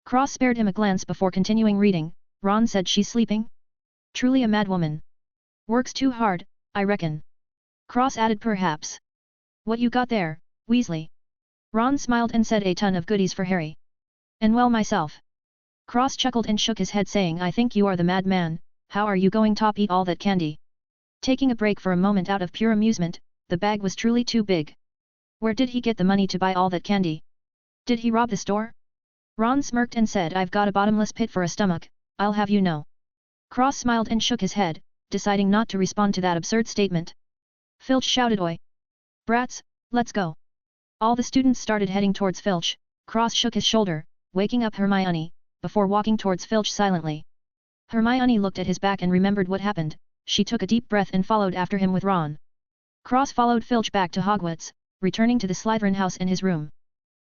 Cross spared him a glance before continuing reading. Ron said she's sleeping? Truly a madwoman. Works too hard, I reckon. Cross added perhaps. What you got there, Weasley? Ron smiled and said a ton of goodies for Harry. And well myself. Cross chuckled and shook his head saying I think you are the madman, how are you going to eat all that candy? Taking a break for a moment out of pure amusement, the bag was truly too big. Where did he get the money to buy all that candy? Did he rob the store? Ron smirked and said I've got a bottomless pit for a stomach, I'll have you know. Cross smiled and shook his head, deciding not to respond to that absurd statement. Filch shouted oi! Brats, let's go! All the students started heading towards Filch. Cross shook his shoulder, waking up Hermione, before walking towards Filch silently. Hermione looked at his back and remembered what happened. She took a deep breath and followed after him with Ron. Cross followed Filch back to Hogwarts, returning to the Slytherin house in his room.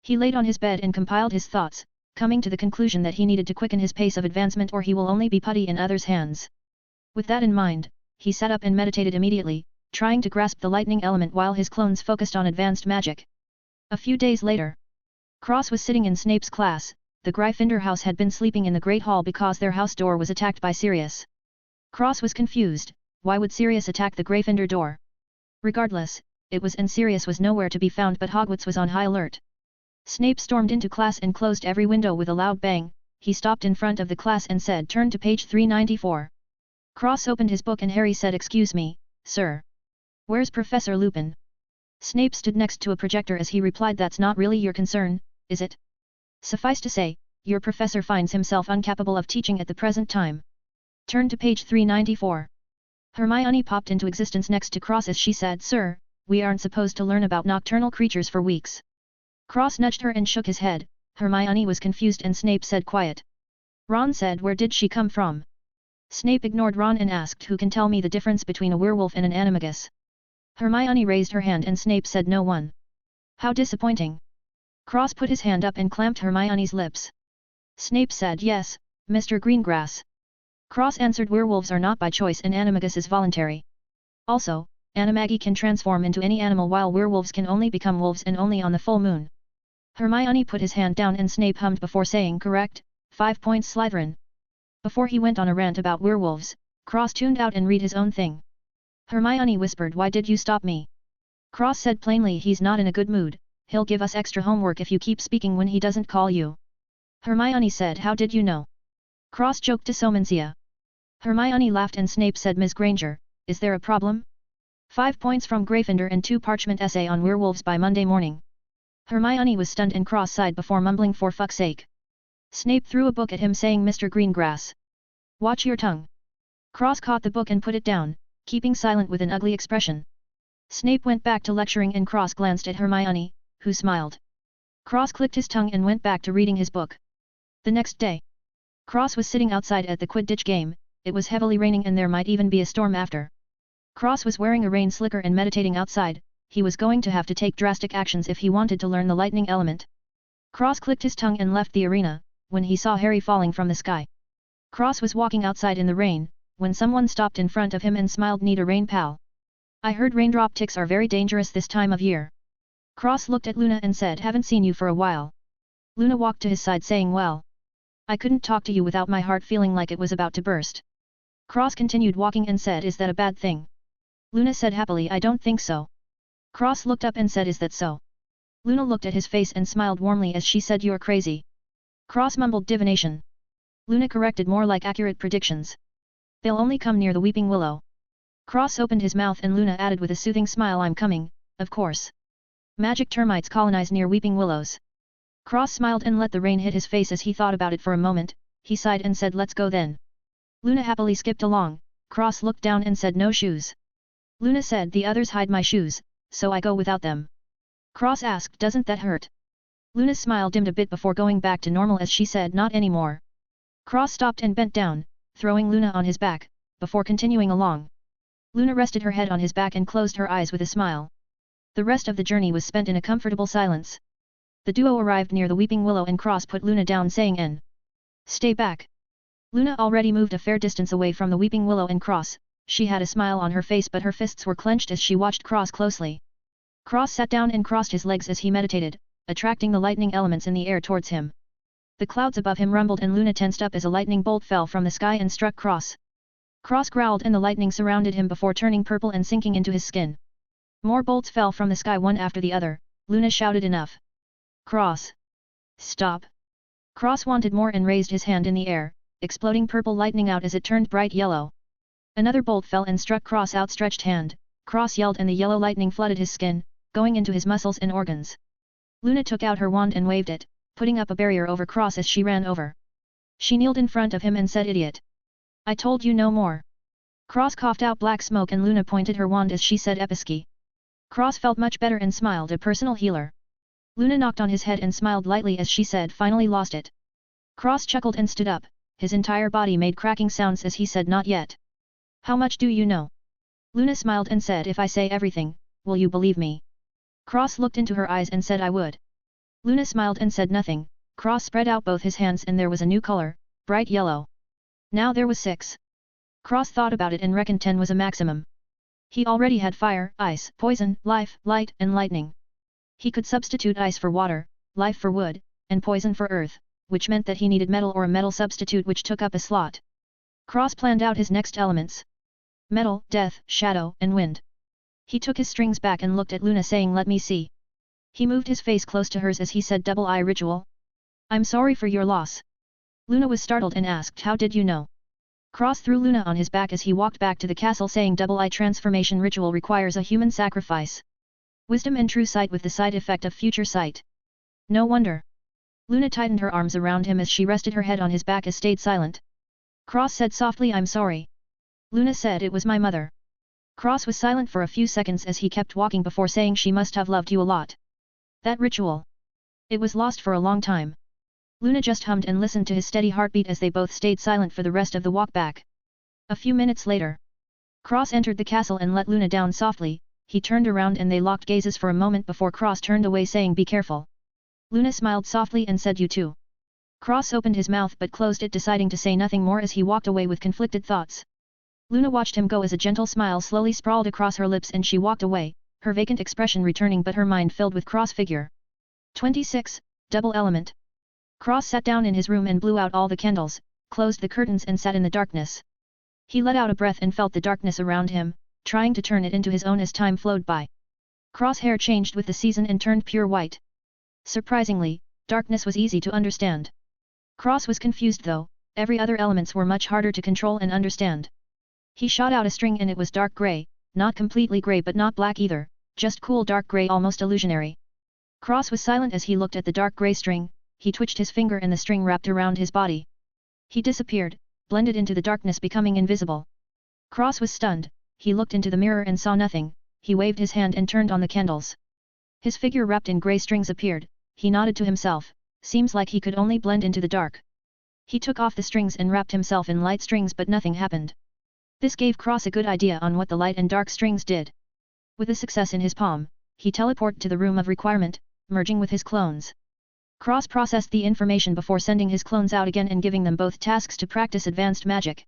He laid on his bed and compiled his thoughts, coming to the conclusion that he needed to quicken his pace of advancement or he will only be putty in others' hands. With that in mind, he sat up and meditated immediately, trying to grasp the lightning element while his clones focused on advanced magic. A few days later, Cross was sitting in Snape's class. The Gryffindor house had been sleeping in the Great Hall because their house door was attacked by Sirius. Cross was confused, why would Sirius attack the Gryffindor door? Regardless, it was and Sirius was nowhere to be found but Hogwarts was on high alert. Snape stormed into class and closed every window with a loud bang. He stopped in front of the class and said turn to page 394. Cross opened his book and Harry said excuse me, sir. Where's Professor Lupin? Snape stood next to a projector as he replied, that's not really your concern, is it? Suffice to say, your professor finds himself incapable of teaching at the present time. Turn to page 394. Hermione popped into existence next to Cross as she said, Sir, we aren't supposed to learn about nocturnal creatures for weeks. Cross nudged her and shook his head. Hermione was confused and Snape said, quiet. Ron said, where did she come from? Snape ignored Ron and asked, who can tell me the difference between a werewolf and an animagus? Hermione raised her hand and Snape said, no one. How disappointing. Cross put his hand up and clamped Hermione's lips. Snape said, yes, Mr. Greengrass. Cross answered, werewolves are not by choice and animagus is voluntary. Also, Animagi can transform into any animal while werewolves can only become wolves and only on the full moon. Hermione put his hand down and Snape hummed before saying, correct, 5 points Slytherin. Before he went on a rant about werewolves, Cross tuned out and read his own thing. Hermione whispered, why did you stop me? Cross said plainly, he's not in a good mood, he'll give us extra homework if you keep speaking when he doesn't call you. Hermione said, how did you know? Cross joked to Somensia. Hermione laughed and Snape said, Ms. Granger, is there a problem? 5 points from Gryffindor and 2 parchment essay on werewolves by Monday morning. Hermione was stunned and cross-eyed before mumbling, for fuck's sake. Snape threw a book at him saying, Mr. Greengrass. Watch your tongue. Cross caught the book and put it down, keeping silent with an ugly expression. Snape went back to lecturing and Cross glanced at Hermione, who smiled. Cross clicked his tongue and went back to reading his book. The next day, Cross was sitting outside at the Quidditch game. It was heavily raining and there might even be a storm after. Cross was wearing a rain slicker and meditating outside. He was going to have to take drastic actions if he wanted to learn the lightning element. Cross clicked his tongue and left the arena, when he saw Harry falling from the sky. Cross was walking outside in the rain, when someone stopped in front of him and smiled, need a rain pal? I heard raindrop ticks are very dangerous this time of year. Cross looked at Luna and said, haven't seen you for a while. Luna walked to his side saying, well, I couldn't talk to you without my heart feeling like it was about to burst. Cross continued walking and said, is that a bad thing? Luna said happily, I don't think so. Cross looked up and said, is that so? Luna looked at his face and smiled warmly as she said, you're crazy. Cross mumbled, divination. Luna corrected, more like accurate predictions. They'll only come near the Weeping Willow. Cross opened his mouth and Luna added with a soothing smile, I'm coming, of course. Magic termites colonize near Weeping Willows. Cross smiled and let the rain hit his face as he thought about it for a moment. He sighed and said, let's go then. Luna happily skipped along. Cross looked down and said, no shoes. Luna said, the others hide my shoes, so I go without them. Cross asked, doesn't that hurt? Luna's smile dimmed a bit before going back to normal as she said, not anymore. Cross stopped and bent down, throwing Luna on his back, before continuing along. Luna rested her head on his back and closed her eyes with a smile. The rest of the journey was spent in a comfortable silence. The duo arrived near the Weeping Willow and Cross put Luna down saying, N. Stay back. Luna already moved a fair distance away from the Weeping Willow and Cross. She had a smile on her face but her fists were clenched as she watched Cross closely. Cross sat down and crossed his legs as he meditated, attracting the lightning elements in the air towards him. The clouds above him rumbled and Luna tensed up as a lightning bolt fell from the sky and struck Cross. Cross growled and the lightning surrounded him before turning purple and sinking into his skin. More bolts fell from the sky one after the other. Luna shouted, enough. Cross. Stop. Cross wanted more and raised his hand in the air, exploding purple lightning out as it turned bright yellow. Another bolt fell and struck Cross' outstretched hand. Cross yelled and the yellow lightning flooded his skin, going into his muscles and organs. Luna took out her wand and waved it, putting up a barrier over Cross as she ran over. She kneeled in front of him and said, idiot. I told you no more. Cross coughed out black smoke and Luna pointed her wand as she said, Episki. Cross felt much better and smiled, a personal healer. Luna knocked on his head and smiled lightly as she said, finally lost it. Cross chuckled and stood up, his entire body made cracking sounds as he said, not yet. How much do you know? Luna smiled and said, if I say everything, will you believe me? Cross looked into her eyes and said, I would. Luna smiled and said nothing. Cross spread out both his hands and there was a new color, bright yellow. Now there was 6. Cross thought about it and reckoned 10 was a maximum. He already had fire, ice, poison, life, light, and lightning. He could substitute ice for water, life for wood, and poison for earth, which meant that he needed metal or a metal substitute which took up a slot. Cross planned out his next elements. Metal, death, shadow, and wind. He took his strings back and looked at Luna saying, let me see. He moved his face close to hers as he said, double eye ritual. I'm sorry for your loss. Luna was startled and asked, how did you know? Cross threw Luna on his back as he walked back to the castle saying double eye transformation ritual requires a human sacrifice. Wisdom and true sight with the side effect of future sight. No wonder. Luna tightened her arms around him as she rested her head on his back and stayed silent. Cross said softly, I'm sorry. Luna said it was my mother. Cross was silent for a few seconds as he kept walking before saying she must have loved you a lot. That ritual. It was lost for a long time. Luna just hummed and listened to his steady heartbeat as they both stayed silent for the rest of the walk back. A few minutes later. Cross entered the castle and let Luna down softly. He turned around and they locked gazes for a moment before Cross turned away saying be careful. Luna smiled softly and said you too. Cross opened his mouth but closed it deciding to say nothing more as he walked away with conflicted thoughts. Luna watched him go as a gentle smile slowly sprawled across her lips and she walked away, her vacant expression returning but her mind filled with Cross figure. 26. Double Element. Cross sat down in his room and blew out all the candles, closed the curtains and sat in the darkness. He let out a breath and felt the darkness around him, trying to turn it into his own as time flowed by. Cross hair changed with the season and turned pure white. Surprisingly, darkness was easy to understand. Cross was confused though, every other elements were much harder to control and understand. He shot out a string and it was dark grey, not completely grey but not black either, just cool dark grey almost illusionary. Cross was silent as he looked at the dark grey string, he twitched his finger and the string wrapped around his body. He disappeared, blended into the darkness becoming invisible. Cross was stunned, he looked into the mirror and saw nothing, he waved his hand and turned on the candles. His figure wrapped in grey strings appeared, he nodded to himself, seems like he could only blend into the dark. He took off the strings and wrapped himself in light strings but nothing happened. This gave Cross a good idea on what the light and dark strings did. With the success in his palm, he teleported to the room of requirement, merging with his clones. Cross processed the information before sending his clones out again and giving them both tasks to practice advanced magic.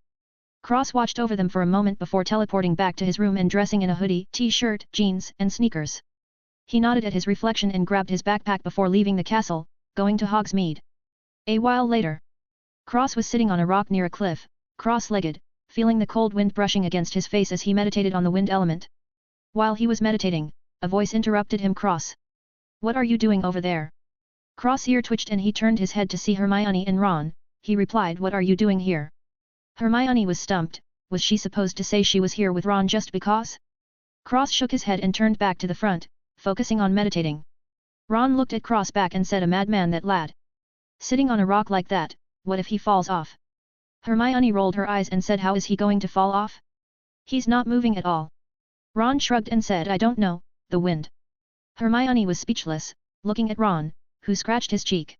Cross watched over them for a moment before teleporting back to his room and dressing in a hoodie, t-shirt, jeans, and sneakers. He nodded at his reflection and grabbed his backpack before leaving the castle, going to Hogsmeade. A while later. Cross was sitting on a rock near a cliff, cross-legged, feeling the cold wind brushing against his face as he meditated on the wind element. While he was meditating, a voice interrupted him. Cross. What are you doing over there? Cross' ear twitched and he turned his head to see Hermione and Ron. He replied, what are you doing here? Hermione was stumped, was she supposed to say she was here with Ron just because? Cross shook his head and turned back to the front, focusing on meditating. Ron looked at Cross back and said, a madman that lad. Sitting on a rock like that, what if he falls off? Hermione rolled her eyes and said, how is he going to fall off? He's not moving at all. Ron shrugged and said, I don't know, the wind. Hermione was speechless, looking at Ron, who scratched his cheek.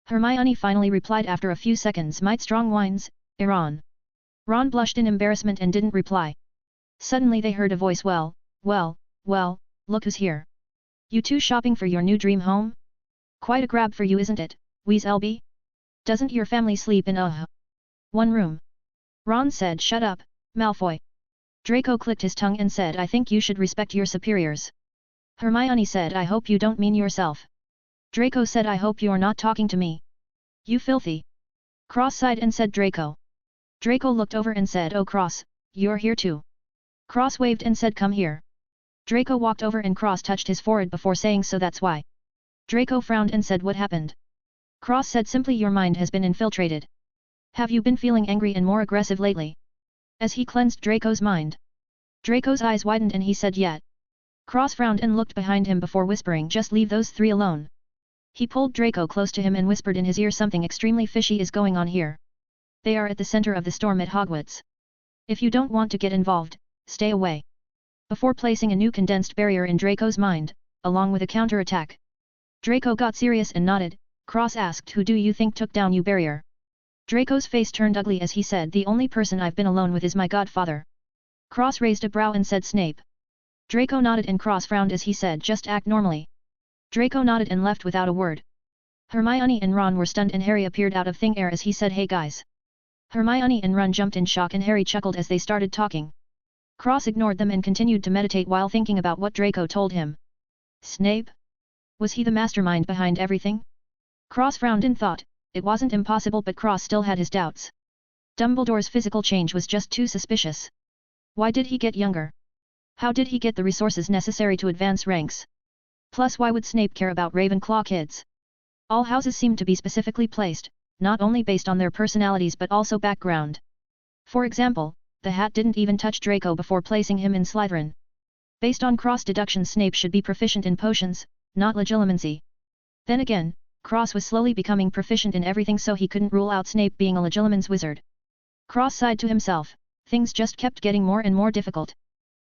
Hermione finally replied after a few seconds, might strong winds, Ron. Ron blushed in embarrassment and didn't reply. Suddenly they heard a voice, well, look who's here. You two shopping for your new dream home? Quite a grab for you, isn't it, Weaselby? Doesn't your family sleep in one room? Ron said, shut up, Malfoy. Draco clicked his tongue and said, I think you should respect your superiors. Hermione said, I hope you don't mean yourself. Draco said, I hope you're not talking to me. You filthy. Cross sighed and said, Draco. Draco looked over and said, oh Cross, you're here too. Cross waved and said, come here. Draco walked over and Cross touched his forehead before saying, so that's why. Draco frowned and said, what happened? Cross said simply, your mind has been infiltrated. Have you been feeling angry and more aggressive lately? As he cleansed Draco's mind. Draco's eyes widened and he said, yeah. Cross frowned and looked behind him before whispering, just leave those three alone. He pulled Draco close to him and whispered in his ear, something extremely fishy is going on here. They are at the center of the storm at Hogwarts. If you don't want to get involved, stay away. Before placing a new condensed barrier in Draco's mind, along with a counter-attack. Draco got serious and nodded. Cross asked, who do you think took down your barrier? Draco's face turned ugly as he said, the only person I've been alone with is my godfather. Cross raised a brow and said, Snape. Draco nodded and Cross frowned as he said, just act normally. Draco nodded and left without a word. Hermione and Ron were stunned and Harry appeared out of thin air as he said, hey guys. Hermione and Ron jumped in shock and Harry chuckled as they started talking. Cross ignored them and continued to meditate while thinking about what Draco told him. Snape? Was he the mastermind behind everything? Cross frowned and thought, it wasn't impossible, but Cross still had his doubts. Dumbledore's physical change was just too suspicious. Why did he get younger? How did he get the resources necessary to advance ranks? Plus, why would Snape care about Ravenclaw kids? All houses seemed to be specifically placed, not only based on their personalities but also background. For example, the hat didn't even touch Draco before placing him in Slytherin. Based on cross-deduction, Snape should be proficient in potions, not legilimency. Then again, Cross was slowly becoming proficient in everything, so he couldn't rule out Snape being a legilimens wizard. Cross sighed to himself, things just kept getting more and more difficult.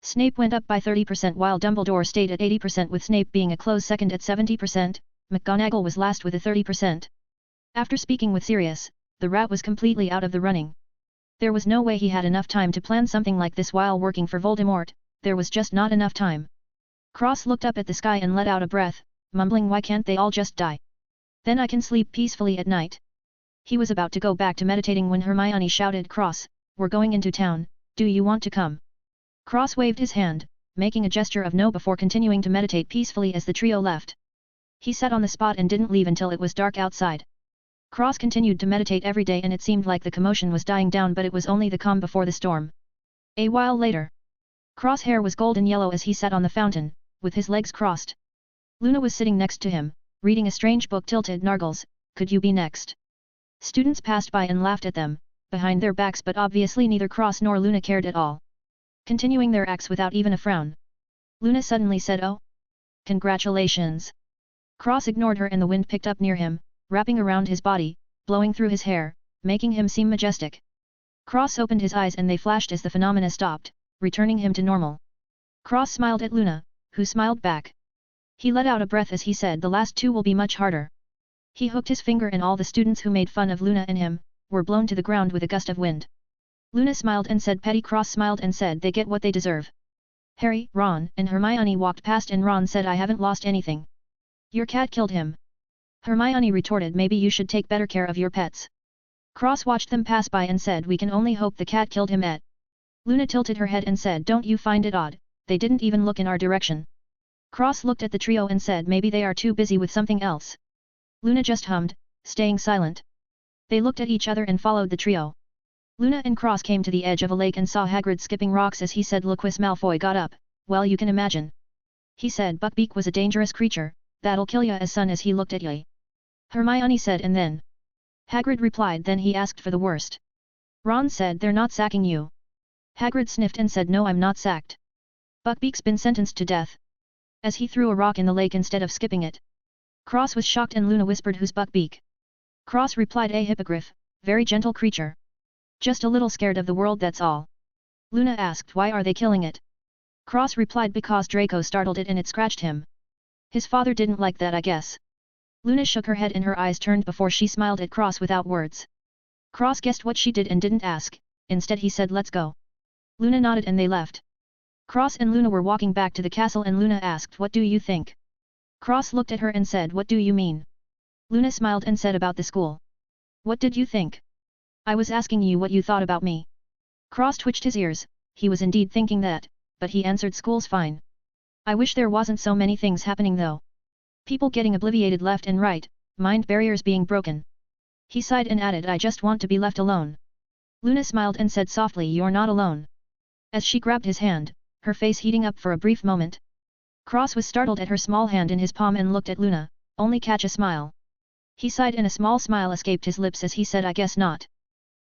Snape went up by 30% while Dumbledore stayed at 80%, with Snape being a close second at 70%, McGonagall was last with a 30%. After speaking with Sirius, the rat was completely out of the running. There was no way he had enough time to plan something like this while working for Voldemort, there was just not enough time. Cross looked up at the sky and let out a breath, mumbling, why can't they all just die? Then I can sleep peacefully at night. He was about to go back to meditating when Hermione shouted, Cross, we're going into town, do you want to come? Cross waved his hand, making a gesture of no before continuing to meditate peacefully as the trio left. He sat on the spot and didn't leave until it was dark outside. Cross continued to meditate every day and it seemed like the commotion was dying down, but it was only the calm before the storm. A while later, Cross' hair was golden yellow as he sat on the fountain, with his legs crossed. Luna was sitting next to him, reading a strange book. Tilted Nargles, could you be next? Students passed by and laughed at them, behind their backs, but obviously neither Cross nor Luna cared at all. Continuing their acts without even a frown. Luna suddenly said, oh? Congratulations. Cross ignored her and the wind picked up near him, wrapping around his body, blowing through his hair, making him seem majestic. Cross opened his eyes and they flashed as the phenomena stopped, returning him to normal. Cross smiled at Luna, who smiled back. He let out a breath as he said, the last two will be much harder. He hooked his finger and all the students who made fun of Luna and him, were blown to the ground with a gust of wind. Luna smiled and said petty. Cross smiled and said they get what they deserve. Harry, Ron, and Hermione walked past and Ron said I haven't lost anything. Your cat killed him. Hermione retorted maybe you should take better care of your pets. Cross watched them pass by and said we can only hope the cat killed him. Luna tilted her head and said don't you find it odd, they didn't even look in our direction. Cross looked at the trio and said maybe they are too busy with something else. Luna just hummed, staying silent. They looked at each other and followed the trio. Luna and Cross came to the edge of a lake and saw Hagrid skipping rocks as he said Lucius Malfoy got up, well you can imagine. He said Buckbeak was a dangerous creature, that'll kill ya as soon as he looked at ye. Hermione said and then. Hagrid replied then he asked for the worst. Ron said they're not sacking you. Hagrid sniffed and said no I'm not sacked. Buckbeak's been sentenced to death. As he threw a rock in the lake instead of skipping it. Cross was shocked and Luna whispered who's Buckbeak? Cross replied a hippogriff, very gentle creature. Just a little scared of the world that's all. Luna asked why are they killing it? Cross replied because Draco startled it and it scratched him. His father didn't like that I guess. Luna shook her head and her eyes turned before she smiled at Cross without words. Cross guessed what she did and didn't ask, instead he said let's go. Luna nodded and they left. Cross and Luna were walking back to the castle and Luna asked what do you think? Cross looked at her and said what do you mean? Luna smiled and said about the school. What did you think? I was asking you what you thought about me. Cross twitched his ears, he was indeed thinking that, but he answered school's fine. I wish there wasn't so many things happening though. People getting obliviated left and right, mind barriers being broken. He sighed and added I just want to be left alone. Luna smiled and said softly you're not alone. As she grabbed his hand, her face heating up for a brief moment. Cross was startled at her small hand in his palm and looked at Luna, only catch a smile. He sighed and a small smile escaped his lips as he said I guess not.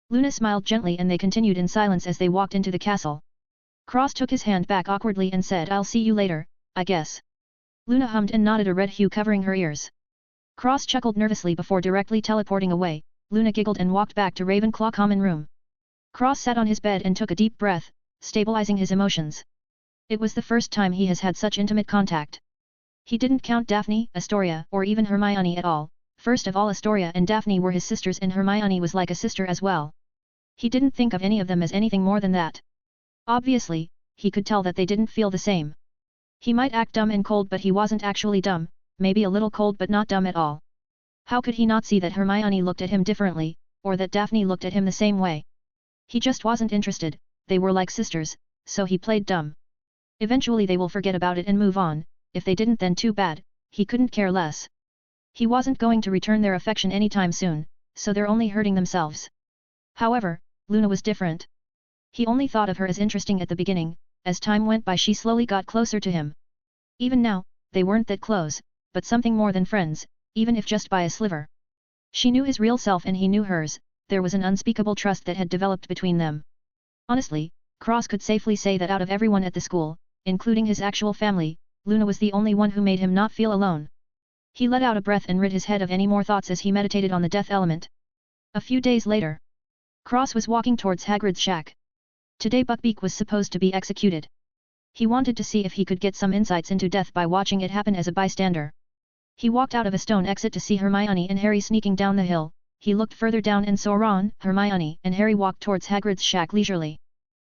Luna smiled gently and they continued in silence as they walked into the castle. Cross took his hand back awkwardly and said I'll see you later, I guess. Luna hummed and nodded, a red hue covering her ears. Cross chuckled nervously before directly teleporting away. Luna giggled and walked back to Ravenclaw common room. Cross sat on his bed and took a deep breath, stabilizing his emotions. It was the first time he has had such intimate contact. He didn't count Daphne, Astoria, or even Hermione at all. First of all Astoria and Daphne were his sisters and Hermione was like a sister as well. He didn't think of any of them as anything more than that. Obviously, he could tell that they didn't feel the same. He might act dumb and cold but he wasn't actually dumb, maybe a little cold but not dumb at all. How could he not see that Hermione looked at him differently, or that Daphne looked at him the same way? He just wasn't interested, they were like sisters, so he played dumb. Eventually they will forget about it and move on, if they didn't then too bad, he couldn't care less. He wasn't going to return their affection anytime soon, so they're only hurting themselves. However, Luna was different. He only thought of her as interesting at the beginning, as time went by she slowly got closer to him. Even now, they weren't that close, but something more than friends, even if just by a sliver. She knew his real self and he knew hers, there was an unspeakable trust that had developed between them. Honestly, Cross could safely say that out of everyone at the school, including his actual family, Luna was the only one who made him not feel alone. He let out a breath and rid his head of any more thoughts as he meditated on the death element. A few days later, Cross was walking towards Hagrid's shack. Today Buckbeak was supposed to be executed. He wanted to see if he could get some insights into death by watching it happen as a bystander. He walked out of a stone exit to see Hermione and Harry sneaking down the hill. He looked further down and saw Ron, Hermione, and Harry walk towards Hagrid's shack leisurely.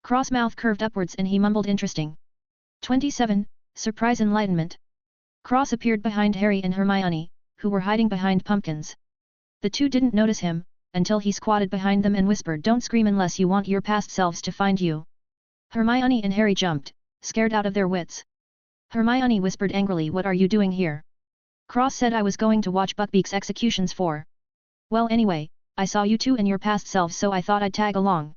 Cross' mouth curved upwards and he mumbled interesting. 27. Surprise Enlightenment. Cross appeared behind Harry and Hermione, who were hiding behind pumpkins. The two didn't notice him, until he squatted behind them and whispered, "Don't scream unless you want your past selves to find you." Hermione and Harry jumped, scared out of their wits. Hermione whispered angrily, "What are you doing here?" Cross said, "I was going to watch Buckbeak's executions for. Well, anyway, I saw you two and your past selves, so I thought I'd tag along.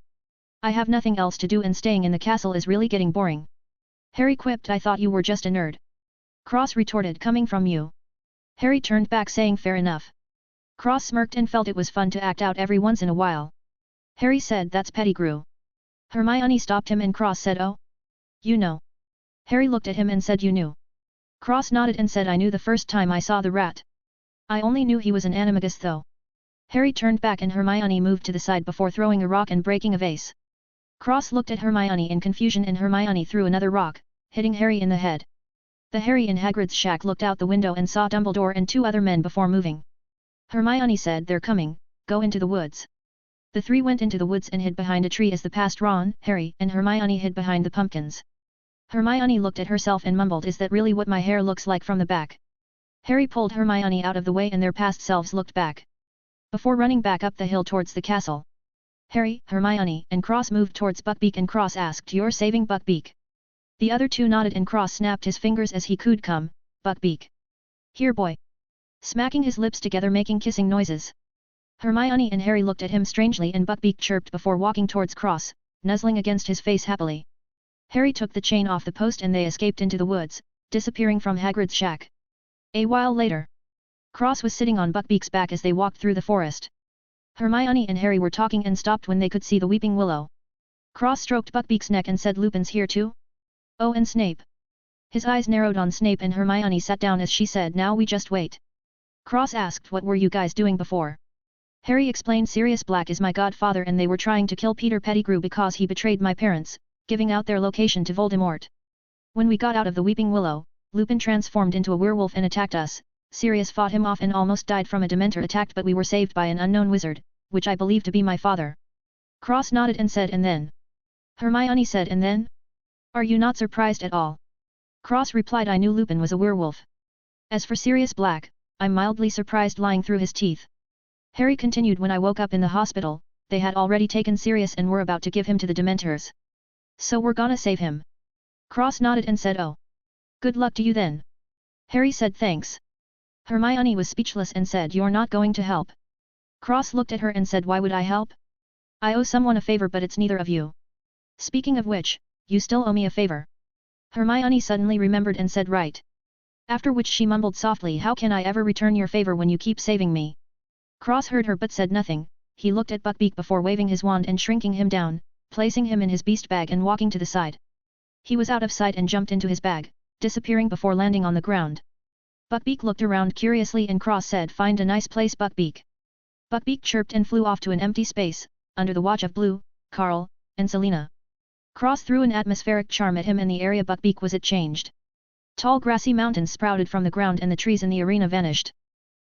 I have nothing else to do and staying in the castle is really getting boring." Harry quipped, "I thought you were just a nerd." Cross retorted, "Coming from you." Harry turned back saying, "Fair enough." Cross smirked and felt it was fun to act out every once in a while. Harry said, "That's Pettigrew." Hermione stopped him and Cross said, "Oh? You know?" Harry looked at him and said, "You knew?" Cross nodded and said, "I knew the first time I saw the rat. I only knew he was an animagus though." Harry turned back and Hermione moved to the side before throwing a rock and breaking a vase. Cross looked at Hermione in confusion and Hermione threw another rock, hitting Harry in the head. The Harry in Hagrid's shack looked out the window and saw Dumbledore and two other men before moving. Hermione said, "They're coming, go into the woods." The three went into the woods and hid behind a tree as the past Ron, Harry, and Hermione hid behind the pumpkins. Hermione looked at herself and mumbled, "Is that really what my hair looks like from the back?" Harry pulled Hermione out of the way and their past selves looked back. Before running back up the hill towards the castle, Harry, Hermione, and Cross moved towards Buckbeak and Cross asked, "You're saving Buckbeak?" The other two nodded and Cross snapped his fingers as he cooed, "Come, Buckbeak. Here boy." Smacking his lips together making kissing noises. Hermione and Harry looked at him strangely and Buckbeak chirped before walking towards Cross, nuzzling against his face happily. Harry took the chain off the post and they escaped into the woods, disappearing from Hagrid's shack. A while later, Cross was sitting on Buckbeak's back as they walked through the forest. Hermione and Harry were talking and stopped when they could see the weeping willow. Cross stroked Buckbeak's neck and said, "Lupin's here too? Oh, and Snape." His eyes narrowed on Snape and Hermione sat down as she said, "Now we just wait." Cross asked, "What were you guys doing before?" Harry explained, "Sirius Black is my godfather and they were trying to kill Peter Pettigrew because he betrayed my parents, giving out their location to Voldemort. When we got out of the Weeping Willow, Lupin transformed into a werewolf and attacked us. Sirius fought him off and almost died from a Dementor attack, but we were saved by an unknown wizard, which I believe to be my father." Cross nodded and said, "And then?" Hermione said, "And then? Are you not surprised at all?" Cross replied, "I knew Lupin was a werewolf. As for Sirius Black, I'm mildly surprised," lying through his teeth. Harry continued, "When I woke up in the hospital, they had already taken Sirius and were about to give him to the Dementors. So we're gonna save him." Cross nodded and said, "Oh. Good luck to you then." Harry said, "Thanks." Hermione was speechless and said, "You're not going to help?" Cross looked at her and said, "Why would I help? I owe someone a favor, but it's neither of you. Speaking of which, you still owe me a favor." Hermione suddenly remembered and said, "Right." After which she mumbled softly, "How can I ever return your favor when you keep saving me?" Cross heard her but said nothing. He looked at Buckbeak before waving his wand and shrinking him down, placing him in his beast bag and walking to the side. He was out of sight and jumped into his bag, disappearing before landing on the ground. Buckbeak looked around curiously and Cross said, "Find a nice place, Buckbeak." Buckbeak chirped and flew off to an empty space, under the watch of Blue, Carl, and Selena. Cross threw an atmospheric charm at him and the area Buckbeak was at changed. Tall grassy mountains sprouted from the ground and the trees in the arena vanished.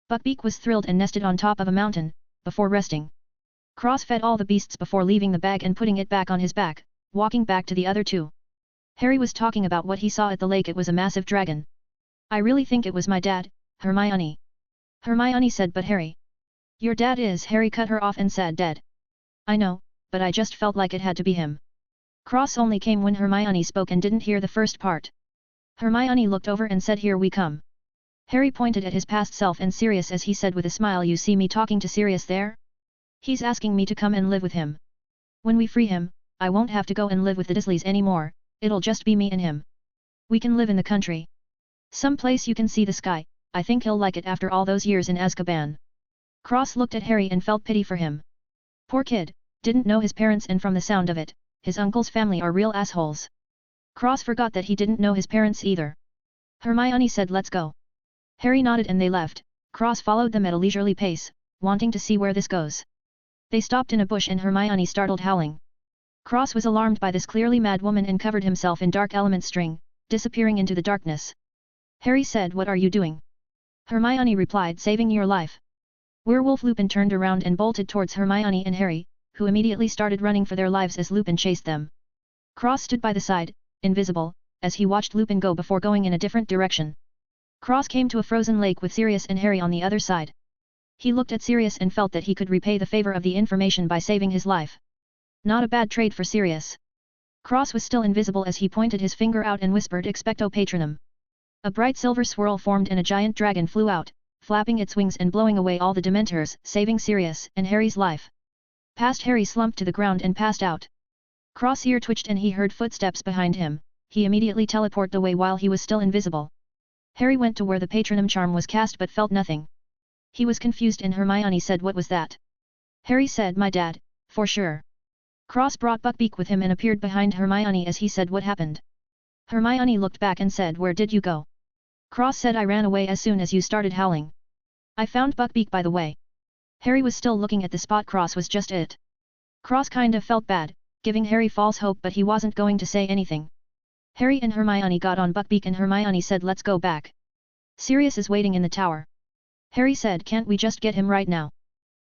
Buckbeak was thrilled and nested on top of a mountain, before resting. Cross fed all the beasts before leaving the bag and putting it back on his back, walking back to the other two. Harry was talking about what he saw at the lake. It was a massive dragon. "I really think it was my dad, Hermione." Hermione said, "But Harry." "Your dad is," Harry cut her off and said, "dead." "I know, but I just felt like it had to be him." Cross only came when Hermione spoke and didn't hear the first part. Hermione looked over and said, "Here we come." Harry pointed at his past self and Sirius as he said with a smile, "You see me talking to Sirius there? He's asking me to come and live with him. When we free him, I won't have to go and live with the Dursleys anymore, it'll just be me and him. We can live in the country. Some place you can see the sky. I think he'll like it after all those years in Azkaban." Cross looked at Harry and felt pity for him. Poor kid, didn't know his parents and from the sound of it, his uncle's family are real assholes. Cross forgot that he didn't know his parents either. Hermione said let's go. Harry nodded and they left. Cross followed them at a leisurely pace, wanting to see where this goes. They stopped in a bush and Hermione startled howling. Cross was alarmed by this clearly mad woman and covered himself in dark element string, disappearing into the darkness. Harry said, "What are you doing?" Hermione replied, "Saving your life." Werewolf Lupin turned around and bolted towards Hermione and Harry, who immediately started running for their lives as Lupin chased them. Cross stood by the side, invisible, as he watched Lupin go before going in a different direction. Cross came to a frozen lake with Sirius and Harry on the other side. He looked at Sirius and felt that he could repay the favor of the information by saving his life. Not a bad trade for Sirius. Cross was still invisible as he pointed his finger out and whispered Expecto Patronum. A bright silver swirl formed and a giant dragon flew out, flapping its wings and blowing away all the Dementors, saving Sirius and Harry's life. Past Harry slumped to the ground and passed out. Cross' ear twitched and he heard footsteps behind him. He immediately teleported away while he was still invisible. Harry went to where the Patronum charm was cast but felt nothing. He was confused and Hermione said, "What was that?" Harry said, "My dad, for sure." Cross brought Buckbeak with him and appeared behind Hermione as he said, "What happened?" Hermione looked back and said, "Where did you go?" Cross said, "I ran away as soon as you started howling. I found Buckbeak by the way." Harry was still looking at the spot Cross was just it. Cross kinda felt bad, giving Harry false hope but he wasn't going to say anything. Harry and Hermione got on Buckbeak and Hermione said, "Let's go back. Sirius is waiting in the tower." Harry said, "Can't we just get him right now?"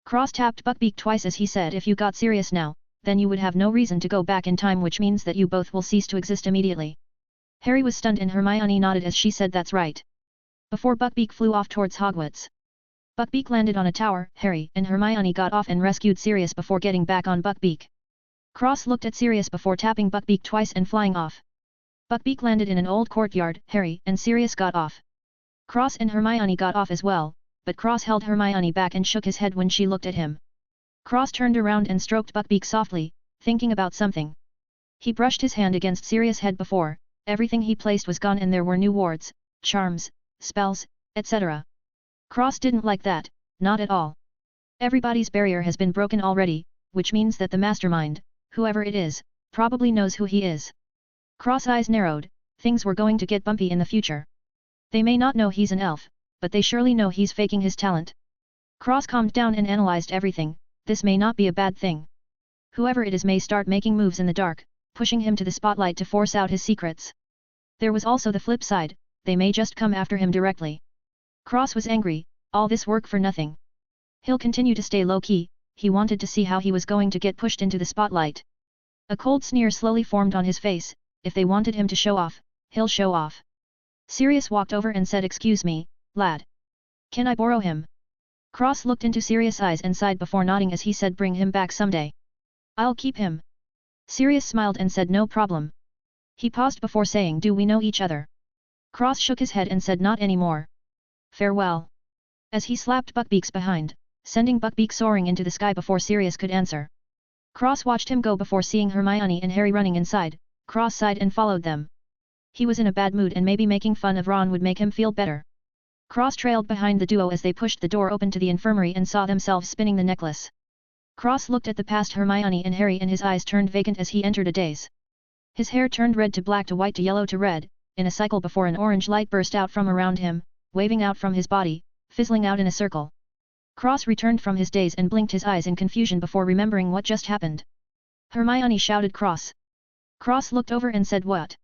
Cross tapped Buckbeak twice as he said, "If you got Sirius now, then you would have no reason to go back in time, which means that you both will cease to exist immediately." Harry was stunned and Hermione nodded as she said, "That's right." Before Buckbeak flew off towards Hogwarts. Buckbeak landed on a tower. Harry and Hermione got off and rescued Sirius before getting back on Buckbeak. Cross looked at Sirius before tapping Buckbeak twice and flying off. Buckbeak landed in an old courtyard. Harry and Sirius got off. Cross and Hermione got off as well, but Cross held Hermione back and shook his head when she looked at him. Cross turned around and stroked Buckbeak softly, thinking about something. He brushed his hand against Sirius' head before, everything he placed was gone and there were new wards, charms, spells, etc. Cross didn't like that, not at all. Everybody's barrier has been broken already, which means that the mastermind, whoever it is, probably knows who he is. Cross' eyes narrowed, things were going to get bumpy in the future. They may not know he's an elf, but they surely know he's faking his talent. Cross calmed down and analyzed everything. This may not be a bad thing. Whoever it is may start making moves in the dark, pushing him to the spotlight to force out his secrets. There was also the flip side, they may just come after him directly. Cross was angry, all this work for nothing. He'll continue to stay low-key, he wanted to see how he was going to get pushed into the spotlight. A cold sneer slowly formed on his face, if they wanted him to show off, he'll show off. Sirius walked over and said, "Excuse me, lad. Can I borrow him?" Cross looked into Sirius' eyes and sighed before nodding as he said, "Bring him back someday. I'll keep him." Sirius smiled and said, "No problem." He paused before saying, "Do we know each other?" Cross shook his head and said, "Not anymore. Farewell." As he slapped Buckbeak's behind, sending Buckbeak soaring into the sky before Sirius could answer. Cross watched him go before seeing Hermione and Harry running inside. Cross sighed and followed them. He was in a bad mood and maybe making fun of Ron would make him feel better. Cross trailed behind the duo as they pushed the door open to the infirmary and saw themselves spinning the necklace. Cross looked at the past Hermione and Harry and his eyes turned vacant as he entered a daze. His hair turned red to black to white to yellow to red, in a cycle before an orange light burst out from around him, waving out from his body, fizzling out in a circle. Cross returned from his daze and blinked his eyes in confusion before remembering what just happened. Hermione shouted, "Cross!" Cross looked over and said, "What?"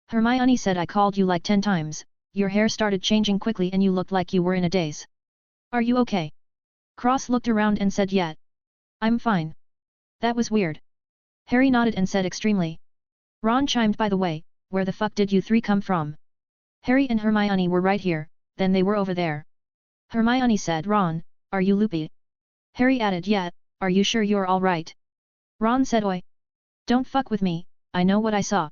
Hermione said, "I called you like 10 times, your hair started changing quickly and you looked like you were in a daze. Are you okay?" Cross looked around and said, "Yeah. I'm fine." "That was weird." Harry nodded and said, "Extremely." Ron chimed, "By the way, where the fuck did you three come from?" Harry and Hermione were right here, then they were over there. Hermione said, "Ron, are you loopy?" Harry added, "Yeah, are you sure you're alright?" Ron said, "Oi. Don't fuck with me, I know what I saw."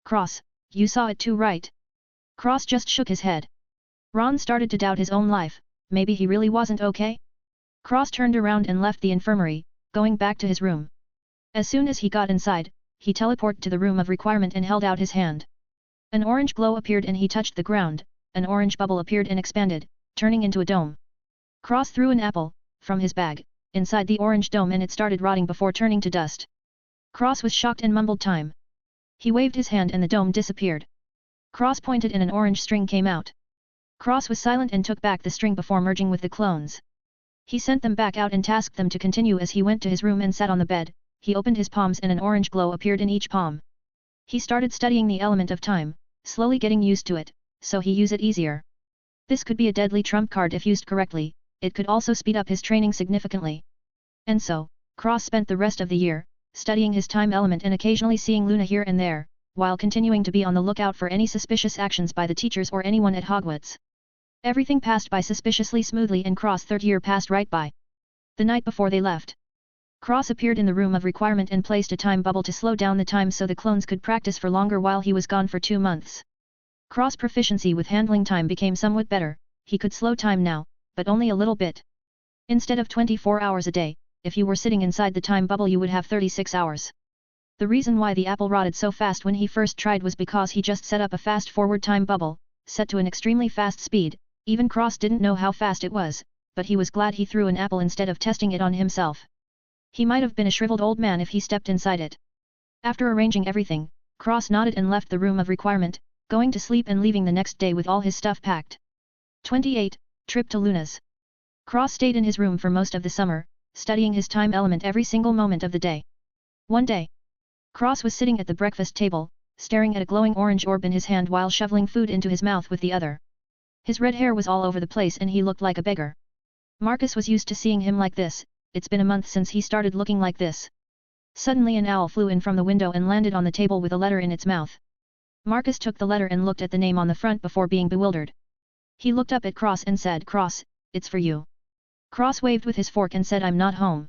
Cross, you saw it too, right? Cross just shook his head. Ron started to doubt his own life, maybe he really wasn't okay? Cross turned around and left the infirmary, going back to his room. As soon as he got inside, he teleported to the room of requirement and held out his hand. An orange glow appeared and he touched the ground, an orange bubble appeared and expanded, turning into a dome. Cross threw an apple, from his bag, inside the orange dome and it started rotting before turning to dust. Cross was shocked and mumbled time. He waved his hand and the dome disappeared. Cross pointed and an orange string came out. Cross was silent and took back the string before merging with the clones. He sent them back out and tasked them to continue as he went to his room and sat on the bed. He opened his palms and an orange glow appeared in each palm. He started studying the element of time, slowly getting used to it, so he use it easier. This could be a deadly trump card if used correctly, it could also speed up his training significantly. And so, Cross spent the rest of the year, studying his time element and occasionally seeing Luna here and there, while continuing to be on the lookout for any suspicious actions by the teachers or anyone at Hogwarts. Everything passed by suspiciously smoothly and Cross' third year passed right by. The night before they left, Cross appeared in the room of requirement and placed a time bubble to slow down the time so the clones could practice for longer while he was gone for 2 months. Cross' proficiency with handling time became somewhat better, he could slow time now, but only a little bit. Instead of 24 hours a day, if you were sitting inside the time bubble you would have 36 hours. The reason why the apple rotted so fast when he first tried was because he just set up a fast-forward time bubble, set to an extremely fast speed. Even Cross didn't know how fast it was, but he was glad he threw an apple instead of testing it on himself. He might have been a shriveled old man if he stepped inside it. After arranging everything, Cross nodded and left the room of requirement, going to sleep and leaving the next day with all his stuff packed. 28. Trip to Luna's. Cross stayed in his room for most of the summer, studying his time element every single moment of the day. One day, Cross was sitting at the breakfast table, staring at a glowing orange orb in his hand while shoveling food into his mouth with the other. His red hair was all over the place and he looked like a beggar. Marcus was used to seeing him like this, it's been a month since he started looking like this. Suddenly an owl flew in from the window and landed on the table with a letter in its mouth. Marcus took the letter and looked at the name on the front before being bewildered. He looked up at Cross and said, "Cross, it's for you." Cross waved with his fork and said, "I'm not home."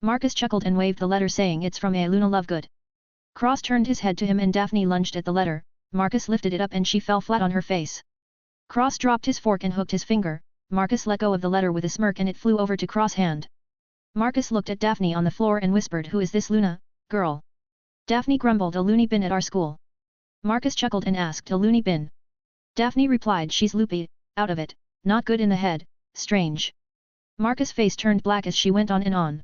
Marcus chuckled and waved the letter saying, "It's from A. Luna Lovegood." Cross turned his head to him and Daphne lunged at the letter. Marcus lifted it up and she fell flat on her face. Cross dropped his fork and hooked his finger. Marcus let go of the letter with a smirk and it flew over to Cross' hand. Marcus looked at Daphne on the floor and whispered, "Who is this Luna, girl?" Daphne grumbled, "A loony bin at our school." Marcus chuckled and asked, "A loony bin?" Daphne replied, "She's loopy, out of it, not good in the head, strange." Marcus' face turned black as she went on and on.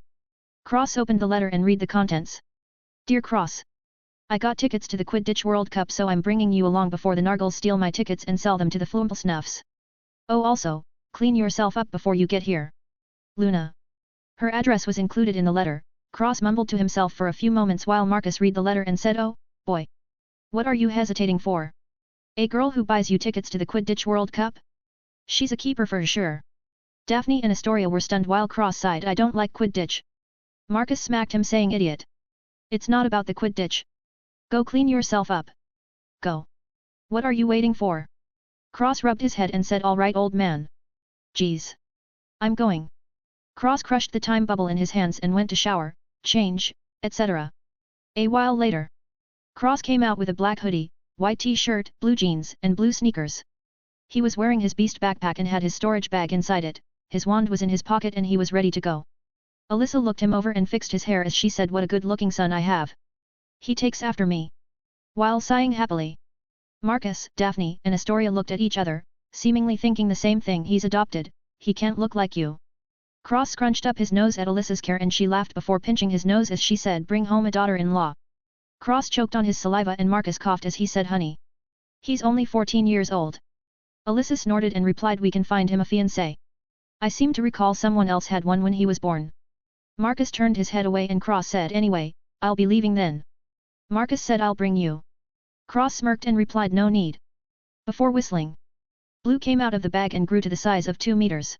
Cross opened the letter and read the contents. "Dear Cross, I got tickets to the Quidditch World Cup so I'm bringing you along before the Nargles steal my tickets and sell them to the Flumplesnuffs. Oh also, clean yourself up before you get here. Luna." Her address was included in the letter. Cross mumbled to himself for a few moments while Marcus read the letter and said, "Oh, boy. What are you hesitating for? A girl who buys you tickets to the Quidditch World Cup? She's a keeper for sure." Daphne and Astoria were stunned while Cross sighed, "I don't like Quidditch." Marcus smacked him saying, "Idiot. It's not about the Quidditch. Go clean yourself up. Go. What are you waiting for?" Cross rubbed his head and said, "All right old man. Geez. I'm going." Cross crushed the time bubble in his hands and went to shower, change, etc. A while later, Cross came out with a black hoodie, white t-shirt, blue jeans, and blue sneakers. He was wearing his beast backpack and had his storage bag inside it, his wand was in his pocket and he was ready to go. Alyssa looked him over and fixed his hair as she said, "What a good-looking son I have. He takes after me." While sighing happily, Marcus, Daphne, and Astoria looked at each other, seemingly thinking the same thing, "He's adopted, he can't look like you." Cross scrunched up his nose at Alyssa's care and she laughed before pinching his nose as she said, "Bring home a daughter-in-law." Cross choked on his saliva and Marcus coughed as he said, "Honey. He's only 14 years old." Alyssa snorted and replied, "We can find him a fiancé. I seem to recall someone else had one when he was born." Marcus turned his head away and Cross said, "Anyway, I'll be leaving then." Marcus said, "I'll bring you." Cross smirked and replied, "No need." Before whistling, Blue came out of the bag and grew to the size of 2 meters.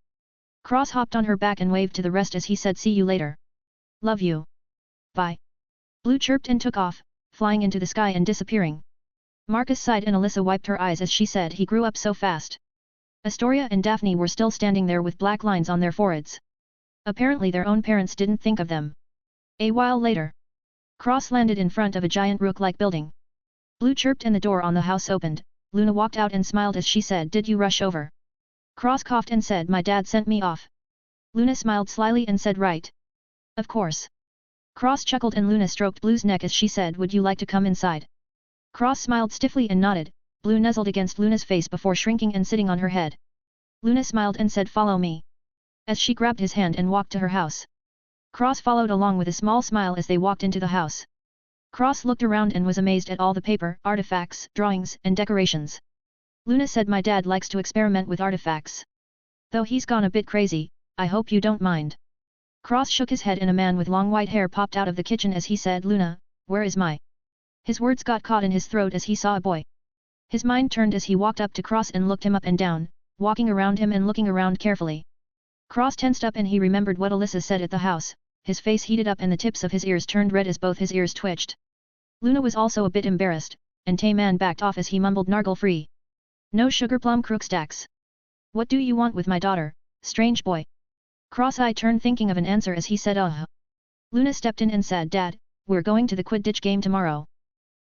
Cross hopped on her back and waved to the rest as he said, "See you later. Love you. Bye." Blue chirped and took off, flying into the sky and disappearing. Marcus sighed and Alyssa wiped her eyes as she said, "He grew up so fast." Astoria and Daphne were still standing there with black lines on their foreheads. Apparently their own parents didn't think of them. A while later, Cross landed in front of a giant rook-like building. Blue chirped and the door on the house opened. Luna walked out and smiled as she said, "Did you rush over?" Cross coughed and said, "My dad sent me off." Luna smiled slyly and said, "Right. Of course." Cross chuckled and Luna stroked Blue's neck as she said, "Would you like to come inside?" Cross smiled stiffly and nodded. Blue nuzzled against Luna's face before shrinking and sitting on her head. Luna smiled and said, "Follow me." As she grabbed his hand and walked to her house. Cross followed along with a small smile as they walked into the house. Cross looked around and was amazed at all the paper, artifacts, drawings, and decorations. Luna said my dad likes to experiment with artifacts. Though he's gone a bit crazy, I hope you don't mind. Cross shook his head and a man with long white hair popped out of the kitchen as he said Luna, where is my... His words got caught in his throat as he saw a boy. His mind turned as he walked up to Cross and looked him up and down, walking around him and looking around carefully. Cross tensed up and he remembered what Alyssa said at the house, his face heated up and the tips of his ears turned red as both his ears twitched. Luna was also a bit embarrassed, and Tay-man backed off as he mumbled nargle free. No sugar plum crookstacks. What do you want with my daughter, strange boy? Cross-eye turned thinking of an answer as he said Luna stepped in and said Dad, we're going to the Quidditch game tomorrow.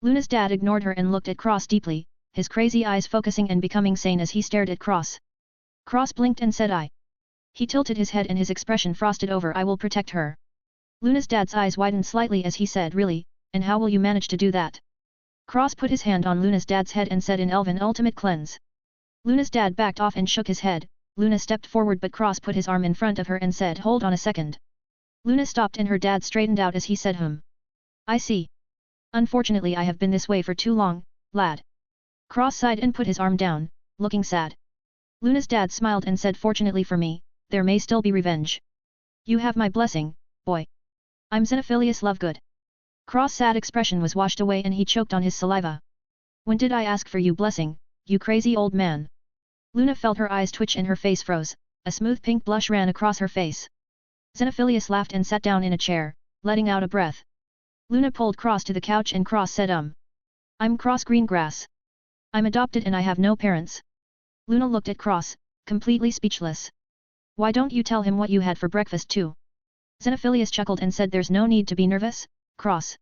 Luna's dad ignored her and looked at Cross deeply, his crazy eyes focusing and becoming sane as he stared at Cross. Cross blinked and said I. He tilted his head and his expression frosted over I will protect her. Luna's dad's eyes widened slightly as he said really, and how will you manage to do that? Cross put his hand on Luna's dad's head and said in Elven Ultimate Cleanse. Luna's dad backed off and shook his head. Luna stepped forward but Cross put his arm in front of her and said hold on a second. Luna stopped and her dad straightened out as he said I see. Unfortunately I have been this way for too long, lad. Cross sighed and put his arm down, looking sad. Luna's dad smiled and said fortunately for me, there may still be revenge. You have my blessing, boy. I'm Xenophilius Lovegood. Cross' sad expression was washed away and he choked on his saliva. When did I ask for you blessing, you crazy old man? Luna felt her eyes twitch and her face froze, a smooth pink blush ran across her face. Xenophilius laughed and sat down in a chair, letting out a breath. Luna pulled Cross to the couch and Cross said I'm Cross Greengrass. I'm adopted and I have no parents. Luna looked at Cross, completely speechless. Why don't you tell him what you had for breakfast too? Xenophilius chuckled and said there's no need to be nervous, Cross.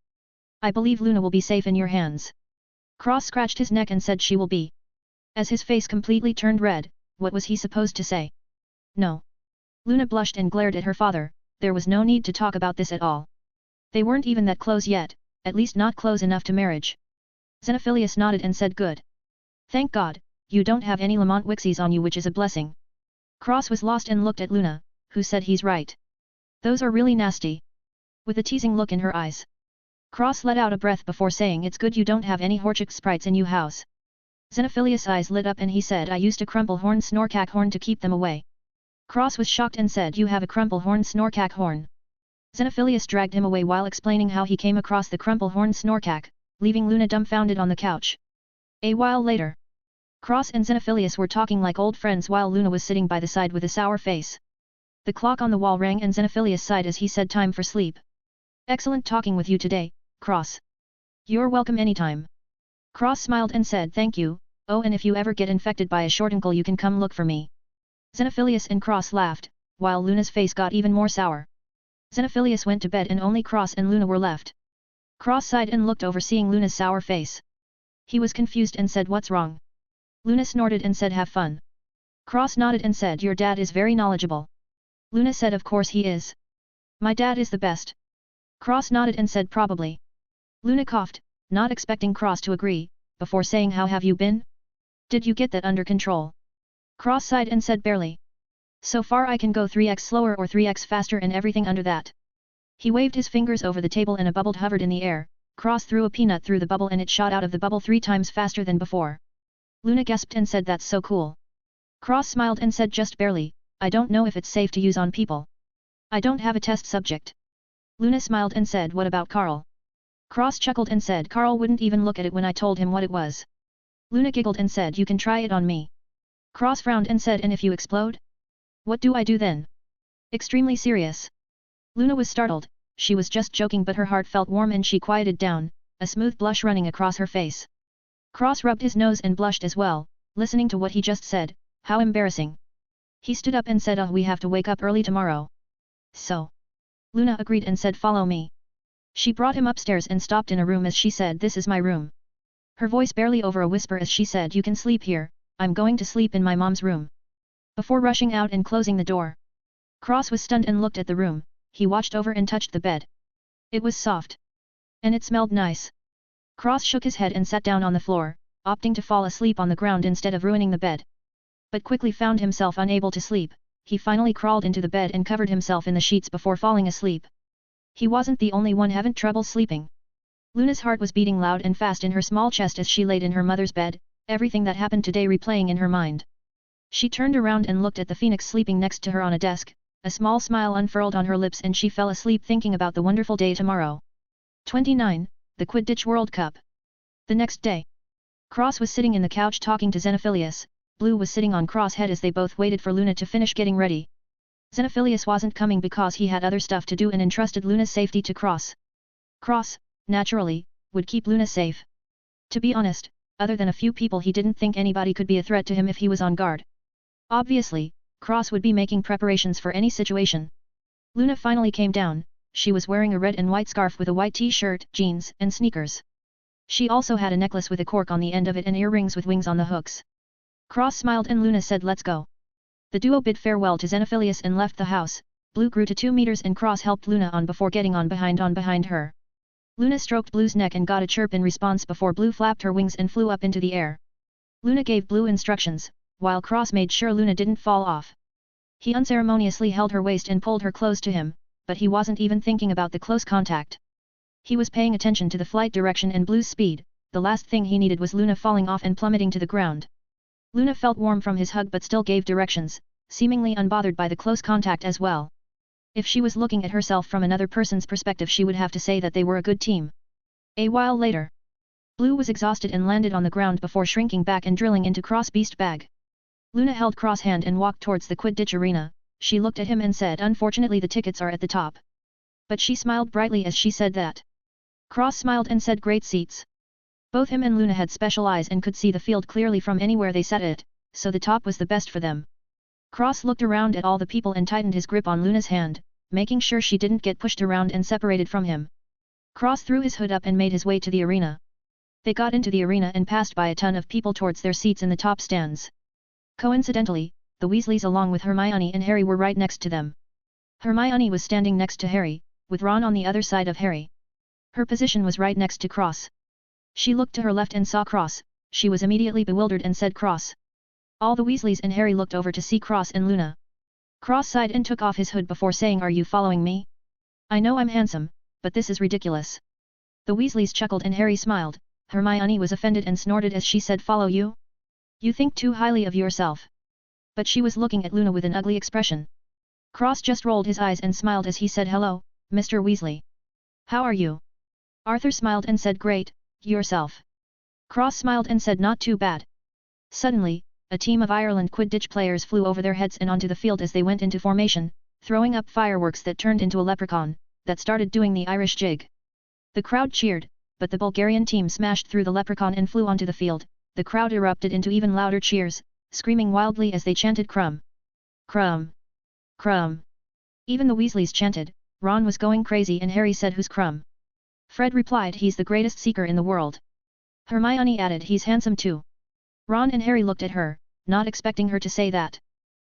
I believe Luna will be safe in your hands. Cross scratched his neck and said she will be. As his face completely turned red, what was he supposed to say? No. Luna blushed and glared at her father, there was no need to talk about this at all. They weren't even that close yet, at least not close enough to marriage. Xenophilius nodded and said good. Thank God, you don't have any Lamont Wixies on you which is a blessing. Cross was lost and looked at Luna, who said he's right. Those are really nasty. With a teasing look in her eyes. Cross let out a breath before saying it's good you don't have any Horchak sprites in you house. Xenophilius' eyes lit up and he said I used a crumple horn Snorkak horn to keep them away. Cross was shocked and said you have a crumple horn Snorkak horn. Xenophilius dragged him away while explaining how he came across the crumple horn Snorkak, leaving Luna dumbfounded on the couch. A while later. Cross and Xenophilius were talking like old friends while Luna was sitting by the side with a sour face. The clock on the wall rang and Xenophilius sighed as he said time for sleep. Excellent talking with you today, Cross. You're welcome anytime. Cross smiled and said thank you, oh and if you ever get infected by a shortuncle you can come look for me. Xenophilius and Cross laughed, while Luna's face got even more sour. Xenophilius went to bed and only Cross and Luna were left. Cross sighed and looked over seeing Luna's sour face. He was confused and said what's wrong? Luna snorted and said have fun. Cross nodded and said your dad is very knowledgeable. Luna said of course he is. My dad is the best. Cross nodded and said probably. Luna coughed, not expecting Cross to agree, before saying how have you been? Did you get that under control? Cross sighed and said barely. So far I can go 3x slower or 3x faster and everything under that. He waved his fingers over the table and a bubble hovered in the air. Cross threw a peanut through the bubble and it shot out of the bubble 3 times faster than before. Luna gasped and said that's so cool. Cross smiled and said just barely, I don't know if it's safe to use on people. I don't have a test subject. Luna smiled and said what about Carl? Cross chuckled and said Carl wouldn't even look at it when I told him what it was. Luna giggled and said you can try it on me. Cross frowned and said and if you explode? What do I do then? Extremely serious. Luna was startled, she was just joking but her heart felt warm and she quieted down, a smooth blush running across her face. Cross rubbed his nose and blushed as well, listening to what he just said, how embarrassing. He stood up and said we have to wake up early tomorrow. So. Luna agreed and said follow me. She brought him upstairs and stopped in a room as she said this is my room. Her voice barely over a whisper as she said you can sleep here, I'm going to sleep in my mom's room. Before rushing out and closing the door. Cross was stunned and looked at the room, he watched over and touched the bed. It was soft. And it smelled nice. Cross shook his head and sat down on the floor, opting to fall asleep on the ground instead of ruining the bed. But quickly found himself unable to sleep, he finally crawled into the bed and covered himself in the sheets before falling asleep. He wasn't the only one having trouble sleeping. Luna's heart was beating loud and fast in her small chest as she laid in her mother's bed, everything that happened today replaying in her mind. She turned around and looked at the phoenix sleeping next to her on a desk, a small smile unfurled on her lips and she fell asleep thinking about the wonderful day tomorrow. 29. The Quidditch World Cup. The next day. Cross was sitting in the couch talking to Xenophilius, Blue was sitting on Cross' head as they both waited for Luna to finish getting ready. Xenophilius wasn't coming because he had other stuff to do and entrusted Luna's safety to Cross. Cross, naturally, would keep Luna safe. To be honest, other than a few people he didn't think anybody could be a threat to him if he was on guard. Obviously, Cross would be making preparations for any situation. Luna finally came down, she was wearing a red and white scarf with a white t-shirt, jeans, and sneakers. She also had a necklace with a cork on the end of it and earrings with wings on the hooks. Cross smiled and Luna said let's go. The duo bid farewell to Xenophilius and left the house. Blue grew to 2 meters and Cross helped Luna on before getting on behind her. Luna stroked Blue's neck and got a chirp in response before Blue flapped her wings and flew up into the air. Luna gave Blue instructions, while Cross made sure Luna didn't fall off. He unceremoniously held her waist and pulled her close to him, but he wasn't even thinking about the close contact. He was paying attention to the flight direction and Blue's speed, the last thing he needed was Luna falling off and plummeting to the ground. Luna felt warm from his hug but still gave directions, seemingly unbothered by the close contact as well. If she was looking at herself from another person's perspective she would have to say that they were a good team. A while later. Blue was exhausted and landed on the ground before shrinking back and drilling into Cross' beast bag. Luna held Cross' hand and walked towards the Quidditch arena, she looked at him and said unfortunately the tickets are at the top. But she smiled brightly as she said that. Cross smiled and said great seats. Both him and Luna had special eyes and could see the field clearly from anywhere they sat at, so the top was the best for them. Cross looked around at all the people and tightened his grip on Luna's hand, making sure she didn't get pushed around and separated from him. Cross threw his hood up and made his way to the arena. They got into the arena and passed by a ton of people towards their seats in the top stands. Coincidentally, the Weasleys along with Hermione and Harry were right next to them. Hermione was standing next to Harry, with Ron on the other side of Harry. Her position was right next to Cross. She looked to her left and saw Cross, she was immediately bewildered and said Cross. All the Weasleys and Harry looked over to see Cross and Luna. Cross sighed and took off his hood before saying are you following me? I know I'm handsome, but this is ridiculous. The Weasleys chuckled and Harry smiled, Hermione was offended and snorted as she said follow you? You think too highly of yourself. But she was looking at Luna with an ugly expression. Cross just rolled his eyes and smiled as he said hello, Mr. Weasley. How are you? Arthur smiled and said great, yourself. Cross smiled and said not too bad. Suddenly, a team of Ireland Quidditch players flew over their heads and onto the field as they went into formation, throwing up fireworks that turned into a leprechaun, that started doing the Irish jig. The crowd cheered, but the Bulgarian team smashed through the leprechaun and flew onto the field, the crowd erupted into even louder cheers, screaming wildly as they chanted Crumb. Crumb. Crumb. Even the Weasleys chanted, Ron was going crazy and Harry said who's Crumb? Fred replied he's the greatest seeker in the world. Hermione added he's handsome too. Ron and Harry looked at her, not expecting her to say that.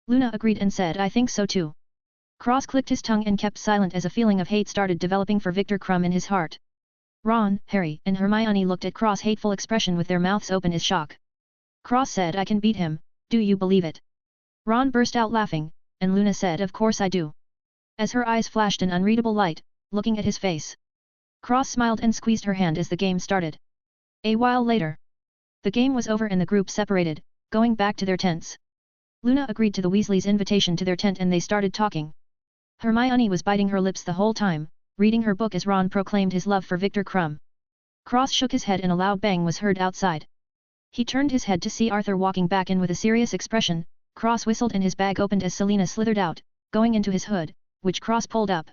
Luna agreed and said I think so too. Cross clicked his tongue and kept silent as a feeling of hate started developing for Victor Krum in his heart. Ron, Harry and Hermione looked at Cross' hateful expression with their mouths open as shock. Cross said I can beat him, do you believe it? Ron burst out laughing, and Luna said of course I do. As her eyes flashed an unreadable light, looking at his face. Cross smiled and squeezed her hand as the game started. A while later. The game was over and the group separated, going back to their tents. Luna agreed to the Weasleys' invitation to their tent and they started talking. Hermione was biting her lips the whole time, reading her book as Ron proclaimed his love for Victor Krum. Cross shook his head and a loud bang was heard outside. He turned his head to see Arthur walking back in with a serious expression, Cross whistled and his bag opened as Selena slithered out, going into his hood, which Cross pulled up.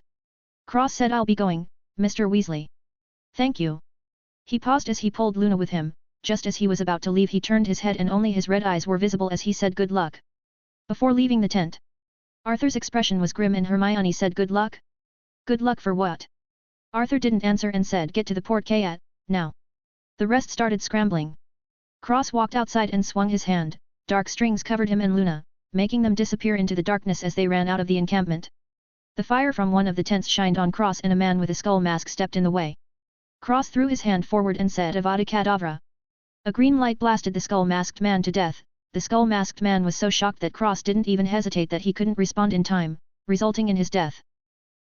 Cross said I'll be going, Mr. Weasley. Thank you. He paused as he pulled Luna with him, just as he was about to leave he turned his head and only his red eyes were visible as he said good luck. Before leaving the tent. Arthur's expression was grim and Hermione said good luck? Good luck for what? Arthur didn't answer and said get to the porte-caiette, now. The rest started scrambling. Cross walked outside and swung his hand, dark strings covered him and Luna, making them disappear into the darkness as they ran out of the encampment. The fire from one of the tents shined on Cross and a man with a skull mask stepped in the way. Cross threw his hand forward and said Avada Kedavra. A green light blasted the skull-masked man to death. The skull-masked man was so shocked that Cross didn't even hesitate that he couldn't respond in time, resulting in his death.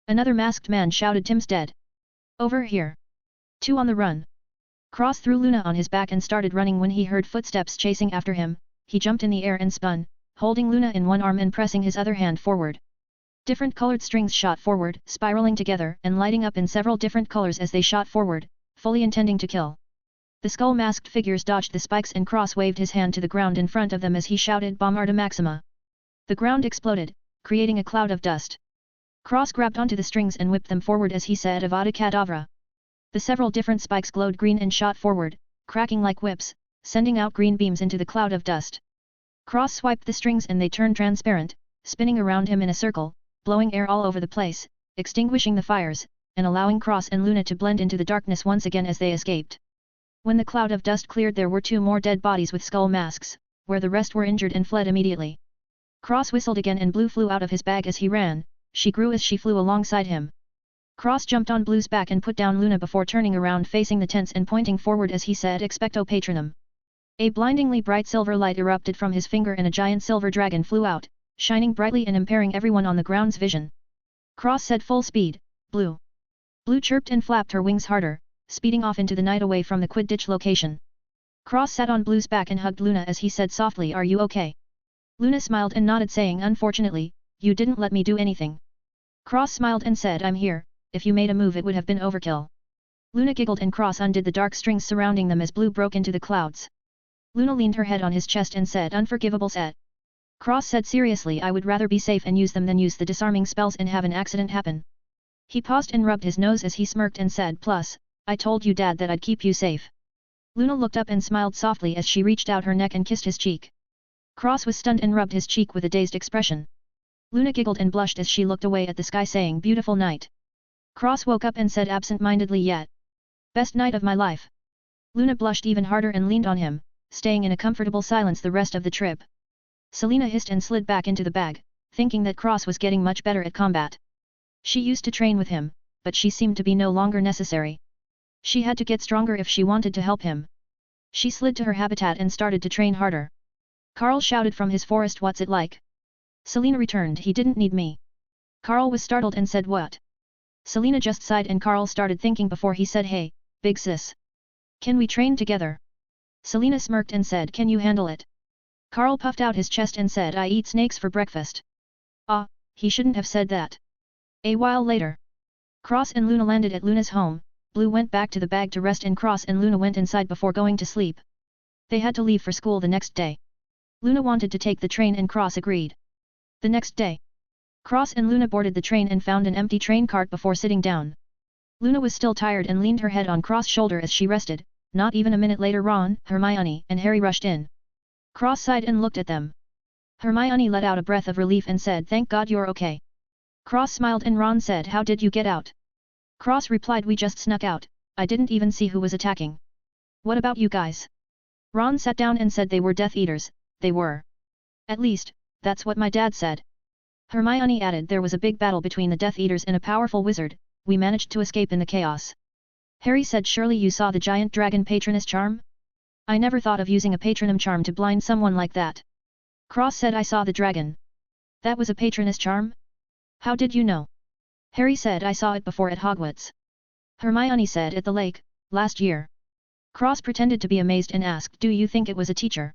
Another masked man shouted Tim's dead. Over here. 2 on the run. Cross threw Luna on his back and started running when he heard footsteps chasing after him. He jumped in the air and spun, holding Luna in one arm and pressing his other hand forward. Different colored strings shot forward, spiraling together and lighting up in several different colors as they shot forward, fully intending to kill. The skull-masked figures dodged the spikes and Cross waved his hand to the ground in front of them as he shouted Bombarda Maxima. The ground exploded, creating a cloud of dust. Cross grabbed onto the strings and whipped them forward as he said Avada Kedavra. The several different spikes glowed green and shot forward, cracking like whips, sending out green beams into the cloud of dust. Cross swiped the strings and they turned transparent, spinning around him in a circle, blowing air all over the place, extinguishing the fires, and allowing Cross and Luna to blend into the darkness once again as they escaped. When the cloud of dust cleared there were 2 more dead bodies with skull masks, where the rest were injured and fled immediately. Cross whistled again and Blue flew out of his bag as he ran, she grew as she flew alongside him. Cross jumped on Blue's back and put down Luna before turning around facing the tents and pointing forward as he said Expecto Patronum. A blindingly bright silver light erupted from his finger and a giant silver dragon flew out, shining brightly and impairing everyone on the ground's vision. Cross said full speed, Blue. Blue chirped and flapped her wings harder, speeding off into the night away from the Quidditch location. Cross sat on Blue's back and hugged Luna as he said softly Are you okay? Luna smiled and nodded saying Unfortunately, you didn't let me do anything. Cross smiled and said I'm here, if you made a move it would have been overkill. Luna giggled and Cross undid the dark strings surrounding them as Blue broke into the clouds. Luna leaned her head on his chest and said Unforgivable set. Cross said seriously I would rather be safe and use them than use the disarming spells and have an accident happen. He paused and rubbed his nose as he smirked and said Plus, I told you Dad that I'd keep you safe. Luna looked up and smiled softly as she reached out her neck and kissed his cheek. Cross was stunned and rubbed his cheek with a dazed expression. Luna giggled and blushed as she looked away at the sky saying Beautiful night. Cross woke up and said absent-mindedly Yet. Best night of my life. Luna blushed even harder and leaned on him, staying in a comfortable silence the rest of the trip. Selena hissed and slid back into the bag, thinking that Cross was getting much better at combat. She used to train with him, but she seemed to be no longer necessary. She had to get stronger if she wanted to help him. She slid to her habitat and started to train harder. Carl shouted from his forest What's it like? Selena returned He didn't need me. Carl was startled and said What? Selena just sighed and Carl started thinking before he said Hey, big sis. Can we train together? Selena smirked and said Can you handle it? Carl puffed out his chest and said I eat snakes for breakfast. Ah, he shouldn't have said that. A while later. Cross and Luna landed at Luna's home, Blue went back to the bag to rest and Cross and Luna went inside before going to sleep. They had to leave for school the next day. Luna wanted to take the train and Cross agreed. The next day. Cross and Luna boarded the train and found an empty train cart before sitting down. Luna was still tired and leaned her head on Cross' shoulder as she rested. Not even a minute later Ron, Hermione and Harry rushed in. Cross sighed and looked at them. Hermione let out a breath of relief and said Thank God you're okay. Cross smiled and Ron said How did you get out? Cross replied We just snuck out, I didn't even see who was attacking. What about you guys? Ron sat down and said they were Death Eaters, they were. At least, that's what my dad said. Hermione added there was a big battle between the Death Eaters and a powerful wizard, we managed to escape in the chaos. Harry said surely you saw the giant dragon Patronus charm? I never thought of using a Patronum charm to blind someone like that. Cross said I saw the dragon. That was a Patronus charm? How did you know? Harry said I saw it before at Hogwarts. Hermione said at the lake, last year. Cross pretended to be amazed and asked Do you think it was a teacher?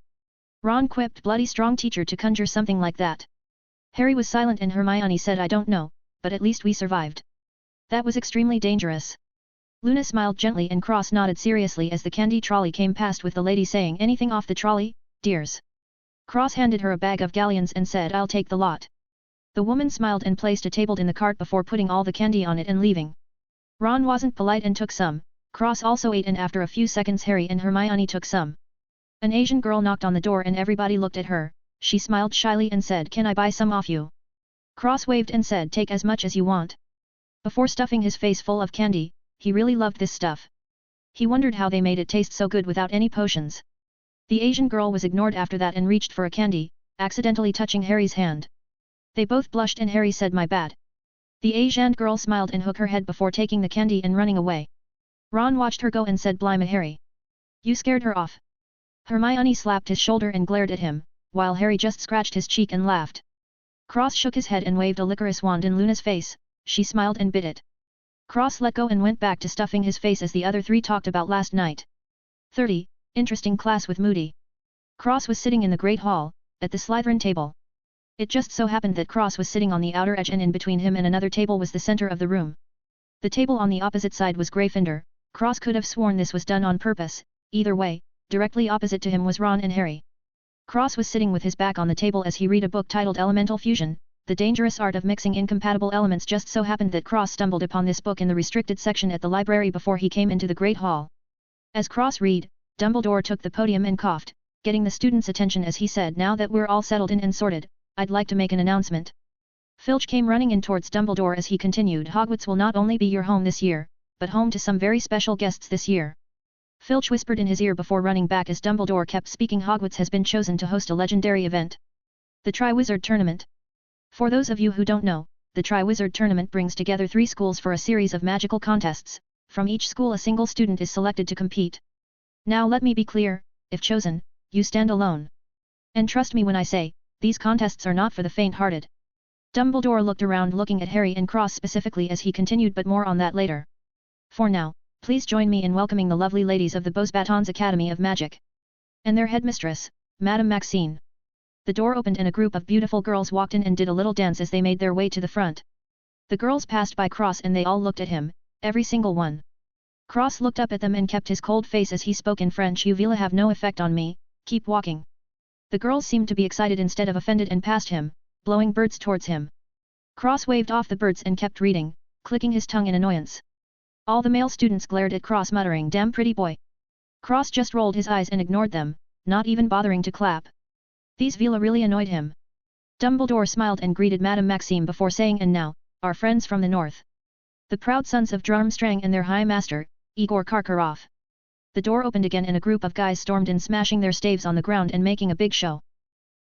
Ron quipped bloody strong teacher to conjure something like that. Harry was silent and Hermione said I don't know, but at least we survived. That was extremely dangerous. Luna smiled gently and Cross nodded seriously as the candy trolley came past with the lady saying anything off the trolley, dears. Cross handed her a bag of galleons and said I'll take the lot. The woman smiled and placed a table in the cart before putting all the candy on it and leaving. Ron wasn't polite and took some, Cross also ate and after a few seconds Harry and Hermione took some. An Asian girl knocked on the door and everybody looked at her, she smiled shyly and said Can I buy some off you? Cross waved and said Take as much as you want. Before stuffing his face full of candy, he really loved this stuff. He wondered how they made it taste so good without any potions. The Asian girl was ignored after that and reached for a candy, accidentally touching Harry's hand. They both blushed and Harry said my bad. The Asian girl smiled and hooked her head before taking the candy and running away. Ron watched her go and said Blimey Harry. You scared her off. Hermione slapped his shoulder and glared at him, while Harry just scratched his cheek and laughed. Cross shook his head and waved a licorice wand in Luna's face, she smiled and bit it. Cross let go and went back to stuffing his face as the other three talked about last night. 30. Interesting class with Moody. Cross was sitting in the Great Hall, at the Slytherin table. It just so happened that Cross was sitting on the outer edge and in between him and another table was the center of the room. The table on the opposite side was Gryffindor. Cross could have sworn this was done on purpose. Either way, directly opposite to him was Ron and Harry. Cross was sitting with his back on the table as he read a book titled Elemental Fusion, The Dangerous Art of Mixing Incompatible Elements. Just so happened that Cross stumbled upon this book in the restricted section at the library before he came into the Great Hall. As Cross read, Dumbledore took the podium and coughed, getting the students' attention as he said, "Now that we're all settled in and sorted, I'd like to make an announcement." Filch came running in towards Dumbledore as he continued, "Hogwarts will not only be your home this year, but home to some very special guests this year." Filch whispered in his ear before running back as Dumbledore kept speaking. "Hogwarts has been chosen to host a legendary event. The Triwizard Tournament. For those of you who don't know, the Triwizard Tournament brings together 3 schools for a series of magical contests. From each school a single student is selected to compete. Now let me be clear, if chosen, you stand alone. And trust me when I say, these contests are not for the faint-hearted." Dumbledore looked around looking at Harry and Cross specifically as he continued, "But more on that later. For now, please join me in welcoming the lovely ladies of the Beauxbatons Academy of Magic. And their headmistress, Madame Maxine." The door opened and a group of beautiful girls walked in and did a little dance as they made their way to the front. The girls passed by Cross and they all looked at him, every single one. Cross looked up at them and kept his cold face as he spoke in French. "You will have no effect on me, keep walking." The girls seemed to be excited instead of offended and passed him, blowing birds towards him. Cross waved off the birds and kept reading, clicking his tongue in annoyance. All the male students glared at Cross muttering, "Damn pretty boy." Cross just rolled his eyes and ignored them, not even bothering to clap. These Vila really annoyed him. Dumbledore smiled and greeted Madame Maxime before saying, "And now, our friends from the north. The proud sons of Durmstrang and their High Master, Igor Karkaroff." The door opened again and a group of guys stormed in, smashing their staves on the ground and making a big show.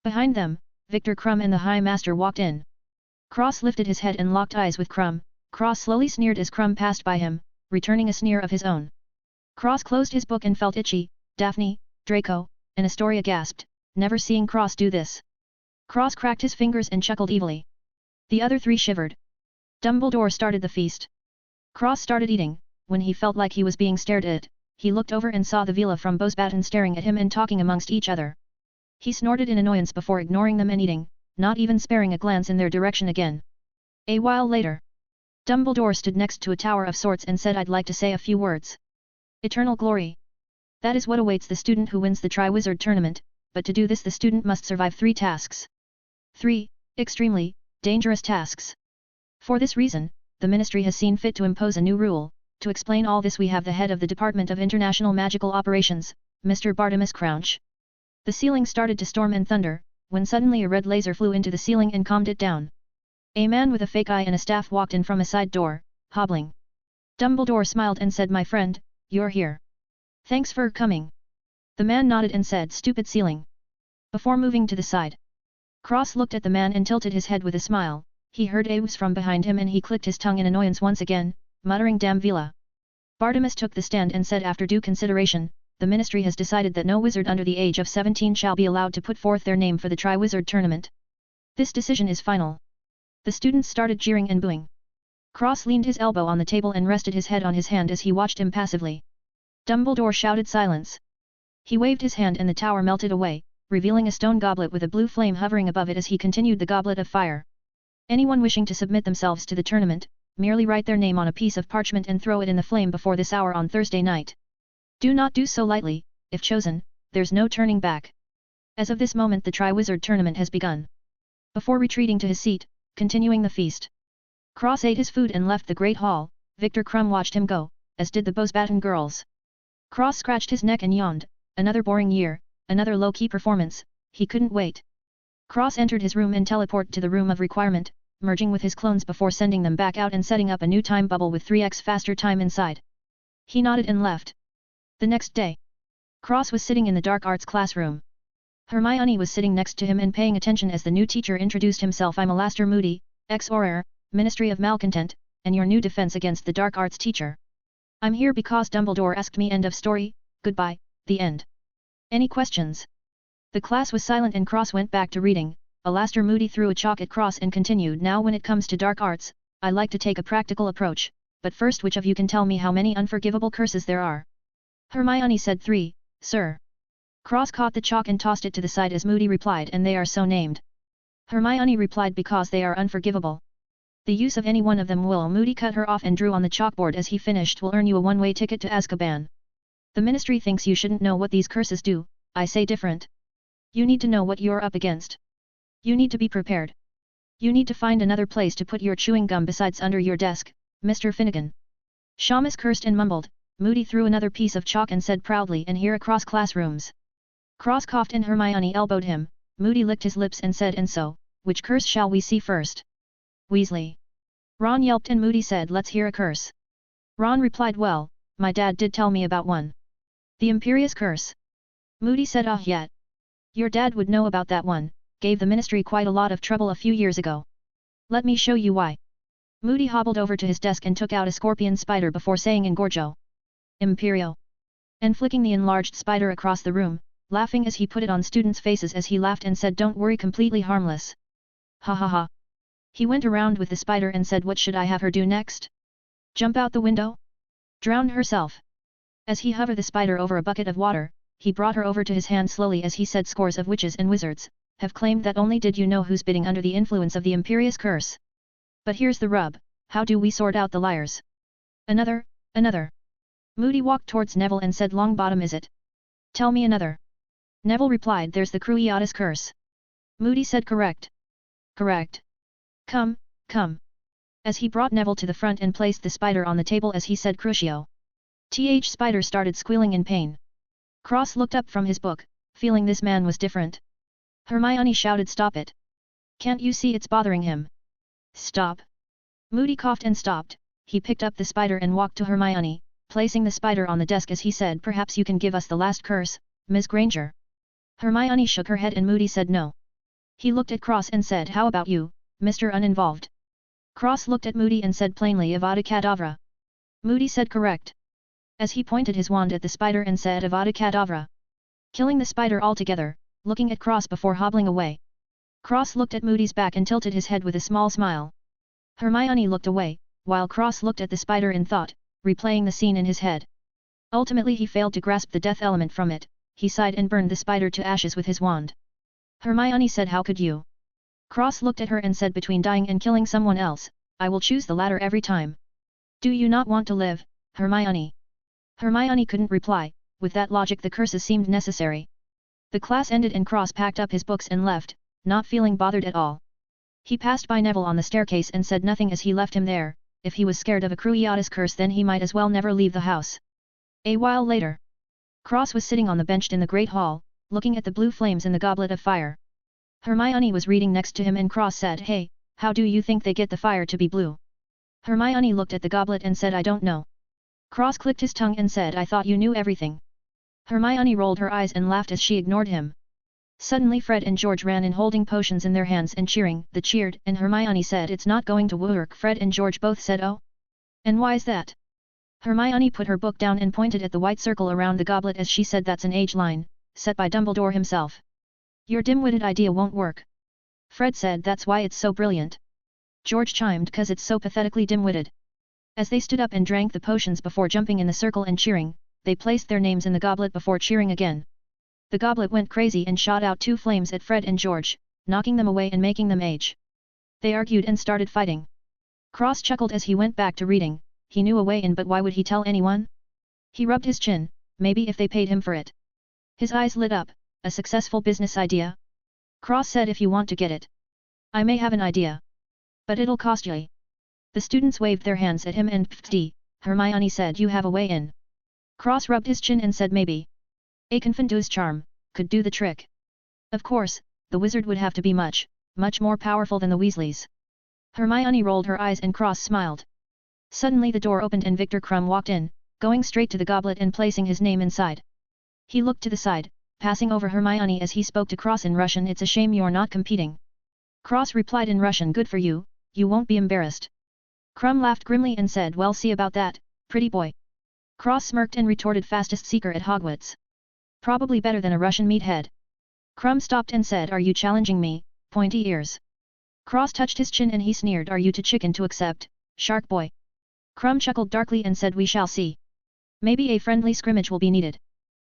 Behind them, Victor Krum and the High Master walked in. Cross lifted his head and locked eyes with Krum. Cross slowly sneered as Krum passed by him, returning a sneer of his own. Cross closed his book and felt itchy. Daphne, Draco, and Astoria gasped, never seeing Cross do this. Cross cracked his fingers and chuckled evilly. The other 3 shivered. Dumbledore started the feast. Cross started eating. When he felt like he was being stared at, he looked over and saw the Vila from Beauxbaton staring at him and talking amongst each other. He snorted in annoyance before ignoring them and eating, not even sparing a glance in their direction again. A while later, Dumbledore stood next to a tower of sorts and said, "I'd like to say a few words. Eternal glory. That is what awaits the student who wins the Triwizard Tournament, but to do this the student must survive 3 tasks. 3 extremely dangerous tasks. For this reason, the Ministry has seen fit to impose a new rule. To explain all this we have the head of the Department of International Magical Operations, Mr. Bartimus Crouch." The ceiling started to storm and thunder, when suddenly a red laser flew into the ceiling and calmed it down. A man with a fake eye and a staff walked in from a side door, hobbling. Dumbledore smiled and said, "My friend, you're here. Thanks for coming." The man nodded and said, "Stupid ceiling." Before moving to the side, Cross looked at the man and tilted his head with a smile. He heard "Aws" from behind him and he clicked his tongue in annoyance once again, muttering, "Damn Vila." Bartimus took the stand and said, "After due consideration, the Ministry has decided that no wizard under the age of 17 shall be allowed to put forth their name for the Triwizard Tournament. This decision is final." The students started jeering and booing. Cross leaned his elbow on the table and rested his head on his hand as he watched impassively. Dumbledore shouted silence. He waved his hand and the tower melted away, revealing a stone goblet with a blue flame hovering above it as he continued, "The Goblet of Fire. Anyone wishing to submit themselves to the tournament, merely write their name on a piece of parchment and throw it in the flame before this hour on Thursday night. Do not do so lightly. If chosen, there's no turning back. As of this moment the Triwizard Tournament has begun." Before retreating to his seat, continuing the feast, Cross ate his food and left the Great Hall. Victor Krum watched him go, as did the Beauxbaton girls. Cross scratched his neck and yawned. Another boring year, another low-key performance, he couldn't wait. Cross entered his room and teleported to the room of requirement, merging with his clones before sending them back out and setting up a new time bubble with 3x faster time inside. He nodded and left. The next day, Cross was sitting in the dark arts classroom. Hermione was sitting next to him and paying attention as the new teacher introduced himself. "I'm Alastor Moody, ex-Auror, Ministry of Malcontent, and your new defense against the dark arts teacher. I'm here because Dumbledore asked me. End of story. Goodbye, the end. Any questions?" The class was silent and Cross went back to reading. Alastor Moody threw a chalk at Cross and continued, "Now when it comes to dark arts, I like to take a practical approach. but first which of you can tell me how many unforgivable curses there are? Hermione said 3, sir. Cross caught the chalk and tossed it to the side as Moody replied, and they are so named. Hermione replied, because they are unforgivable. The use of any one of them will. Moody cut her off and drew on the chalkboard as he finished, will earn you a one-way ticket to Azkaban. The Ministry thinks you shouldn't know what these curses do, I say different. You need to know what you're up against. You need to be prepared. You need to find another place to put your chewing gum besides under your desk, Mr. Finnegan. Shamus cursed and mumbled. Moody threw another piece of chalk and said proudly, and here across classrooms. Cross coughed and Hermione elbowed him. Moody licked his lips and said, and so, which curse shall we see first? Weasley. Ron yelped and Moody said, let's hear a curse. Ron replied, well, my dad did tell me about one. The Imperious Curse. Moody said, ah yet. Your dad would know about that one, gave the Ministry quite a lot of trouble a few years ago. Let me show you why. Moody hobbled over to his desk and took out a scorpion spider before saying Engorgo. Imperio. And flicking the enlarged spider across the room, laughing as he put it on students' faces as he laughed and said, don't worry, completely harmless. Ha ha ha. He went around with the spider and said, what should I have her do next? Jump out the window? Drown herself. As he hovered the spider over a bucket of water, he brought her over to his hand slowly as he said, scores of witches and wizards have claimed that only did you know who's bidding under the influence of the Imperious Curse. But here's the rub, how do we sort out the liars? Another. Moody walked towards Neville and said, Longbottom is it? Tell me another. Neville replied, there's the Cruciatus Curse. Moody said, correct. Correct. Come. As he brought Neville to the front and placed the spider on the table as he said Crucio. Spider started squealing in pain. Cross looked up from his book, feeling this man was different. Hermione shouted, stop it. Can't you see it's bothering him? Stop. Moody coughed and stopped. He picked up the spider and walked to Hermione, placing the spider on the desk as he said, perhaps you can give us the last curse, Ms. Granger. Hermione shook her head and Moody said no. He looked at Cross and said, how about you, Mr. Uninvolved? Cross looked at Moody and said plainly, Avada Kedavra. Moody said correct. As he pointed his wand at the spider and said, Avada Kedavra. Killing the spider altogether, looking at Cross before hobbling away. Cross looked at Moody's back and tilted his head with a small smile. Hermione looked away, while Cross looked at the spider in thought, replaying the scene in his head. Ultimately he failed to grasp the death element from it, he sighed and burned the spider to ashes with his wand. Hermione said, how could you? Cross looked at her and said, between dying and killing someone else, I will choose the latter every time. Do you not want to live, Hermione? Hermione couldn't reply, with that logic the curses seemed necessary. The class ended and Cross packed up his books and left, not feeling bothered at all. He passed by Neville on the staircase and said nothing as he left him there. If he was scared of a Cruciatus Curse, then he might as well never leave the house. A while later, Cross was sitting on the bench in the Great Hall, looking at the blue flames in the goblet of fire. Hermione was reading next to him and Cross said, hey, how do you think they get the fire to be blue? Hermione looked at the goblet and said, I don't know. Cross clicked his tongue and said, I thought you knew everything. Hermione rolled her eyes and laughed as she ignored him. Suddenly Fred and George ran in holding potions in their hands and cheering. They cheered, and Hermione said, it's not going to work. Fred and George both said, oh? And why's that? Hermione put her book down and pointed at the white circle around the goblet as she said, that's an age line, set by Dumbledore himself. Your dim-witted idea won't work. Fred said, that's why it's so brilliant. George chimed, 'cause it's so pathetically dim-witted. As they stood up and drank the potions before jumping in the circle and cheering, they placed their names in the goblet before cheering again. The goblet went crazy and shot out 2 flames at Fred and George, knocking them away and making them age. They argued and started fighting. Cross chuckled as he went back to reading. He knew a way in, but why would he tell anyone? He rubbed his chin, maybe if they paid him for it. His eyes lit up, a successful business idea? Cross said, if you want to get it. I may have an idea. But it'll cost you. The students waved their hands at him and pfft, Hermione said, you have a way in. Cross rubbed his chin and said, maybe. A Confundu's charm could do the trick. Of course, the wizard would have to be much more powerful than the Weasleys. Hermione rolled her eyes and Cross smiled. Suddenly the door opened and Victor Krum walked in, going straight to the goblet and placing his name inside. He looked to the side, passing over Hermione as he spoke to Cross in Russian. It's a shame you're not competing. Cross replied in Russian, good for you, you won't be embarrassed. Krum laughed grimly and said, well, see about that, pretty boy. Cross smirked and retorted, fastest seeker at Hogwarts. Probably better than a Russian meathead. Krum stopped and said, are you challenging me, pointy ears? Cross touched his chin and he sneered, are you too chicken to accept, shark boy? Krum chuckled darkly and said, we shall see. Maybe a friendly scrimmage will be needed.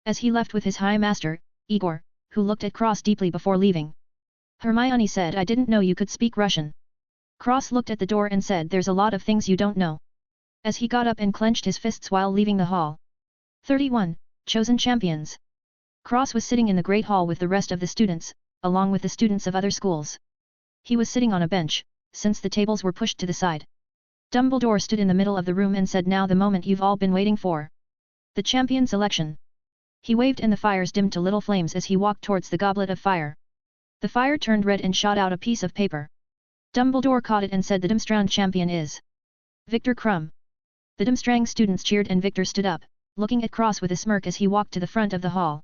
As he left with his High Master, Igor, who looked at Cross deeply before leaving. Hermione said, I didn't know you could speak Russian. Cross looked at the door and said, there's a lot of things you don't know. As he got up and clenched his fists while leaving the hall. 31. Chosen Champions. Cross was sitting in the Great Hall with the rest of the students, along with the students of other schools. He was sitting on a bench, since the tables were pushed to the side. Dumbledore stood in the middle of the room and said, now the moment you've all been waiting for. The champion selection. He waved and the fires dimmed to little flames as he walked towards the goblet of fire. The fire turned red and shot out a piece of paper. Dumbledore caught it and said, the Durmstrang champion is Viktor Krum. The Durmstrang students cheered and Viktor stood up, looking at Cross with a smirk as he walked to the front of the hall.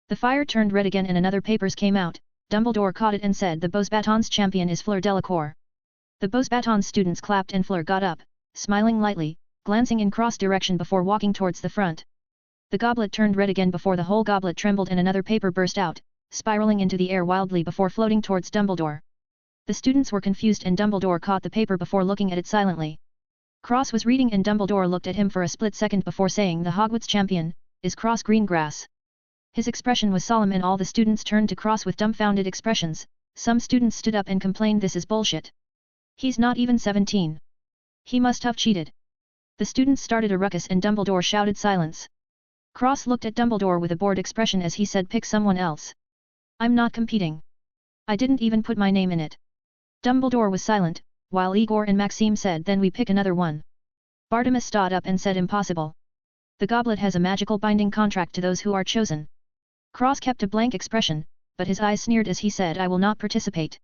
The fire turned red again and another papers came out. Dumbledore caught it and said, the Beauxbatons champion is Fleur Delacour. The Beauxbatons students clapped and Fleur got up, smiling lightly, glancing in Cross' direction before walking towards the front. The goblet turned red again before the whole goblet trembled and another paper burst out, spiraling into the air wildly before floating towards Dumbledore. The students were confused and Dumbledore caught the paper before looking at it silently. Cross was reading and Dumbledore looked at him for a split second before saying, the Hogwarts champion is Cross Greengrass. His expression was solemn and all the students turned to Cross with dumbfounded expressions. Some students stood up and complained, this is bullshit. He's not even 17. He must have cheated. The students started a ruckus and Dumbledore shouted silence. Cross looked at Dumbledore with a bored expression as he said, pick someone else. I'm not competing. I didn't even put my name in it. Dumbledore was silent, while Igor and Maxime said, then we pick another one. Bartimaeus stood up and said, impossible. The goblet has a magical binding contract to those who are chosen. Cross kept a blank expression, but his eyes sneered as he said, I will not participate.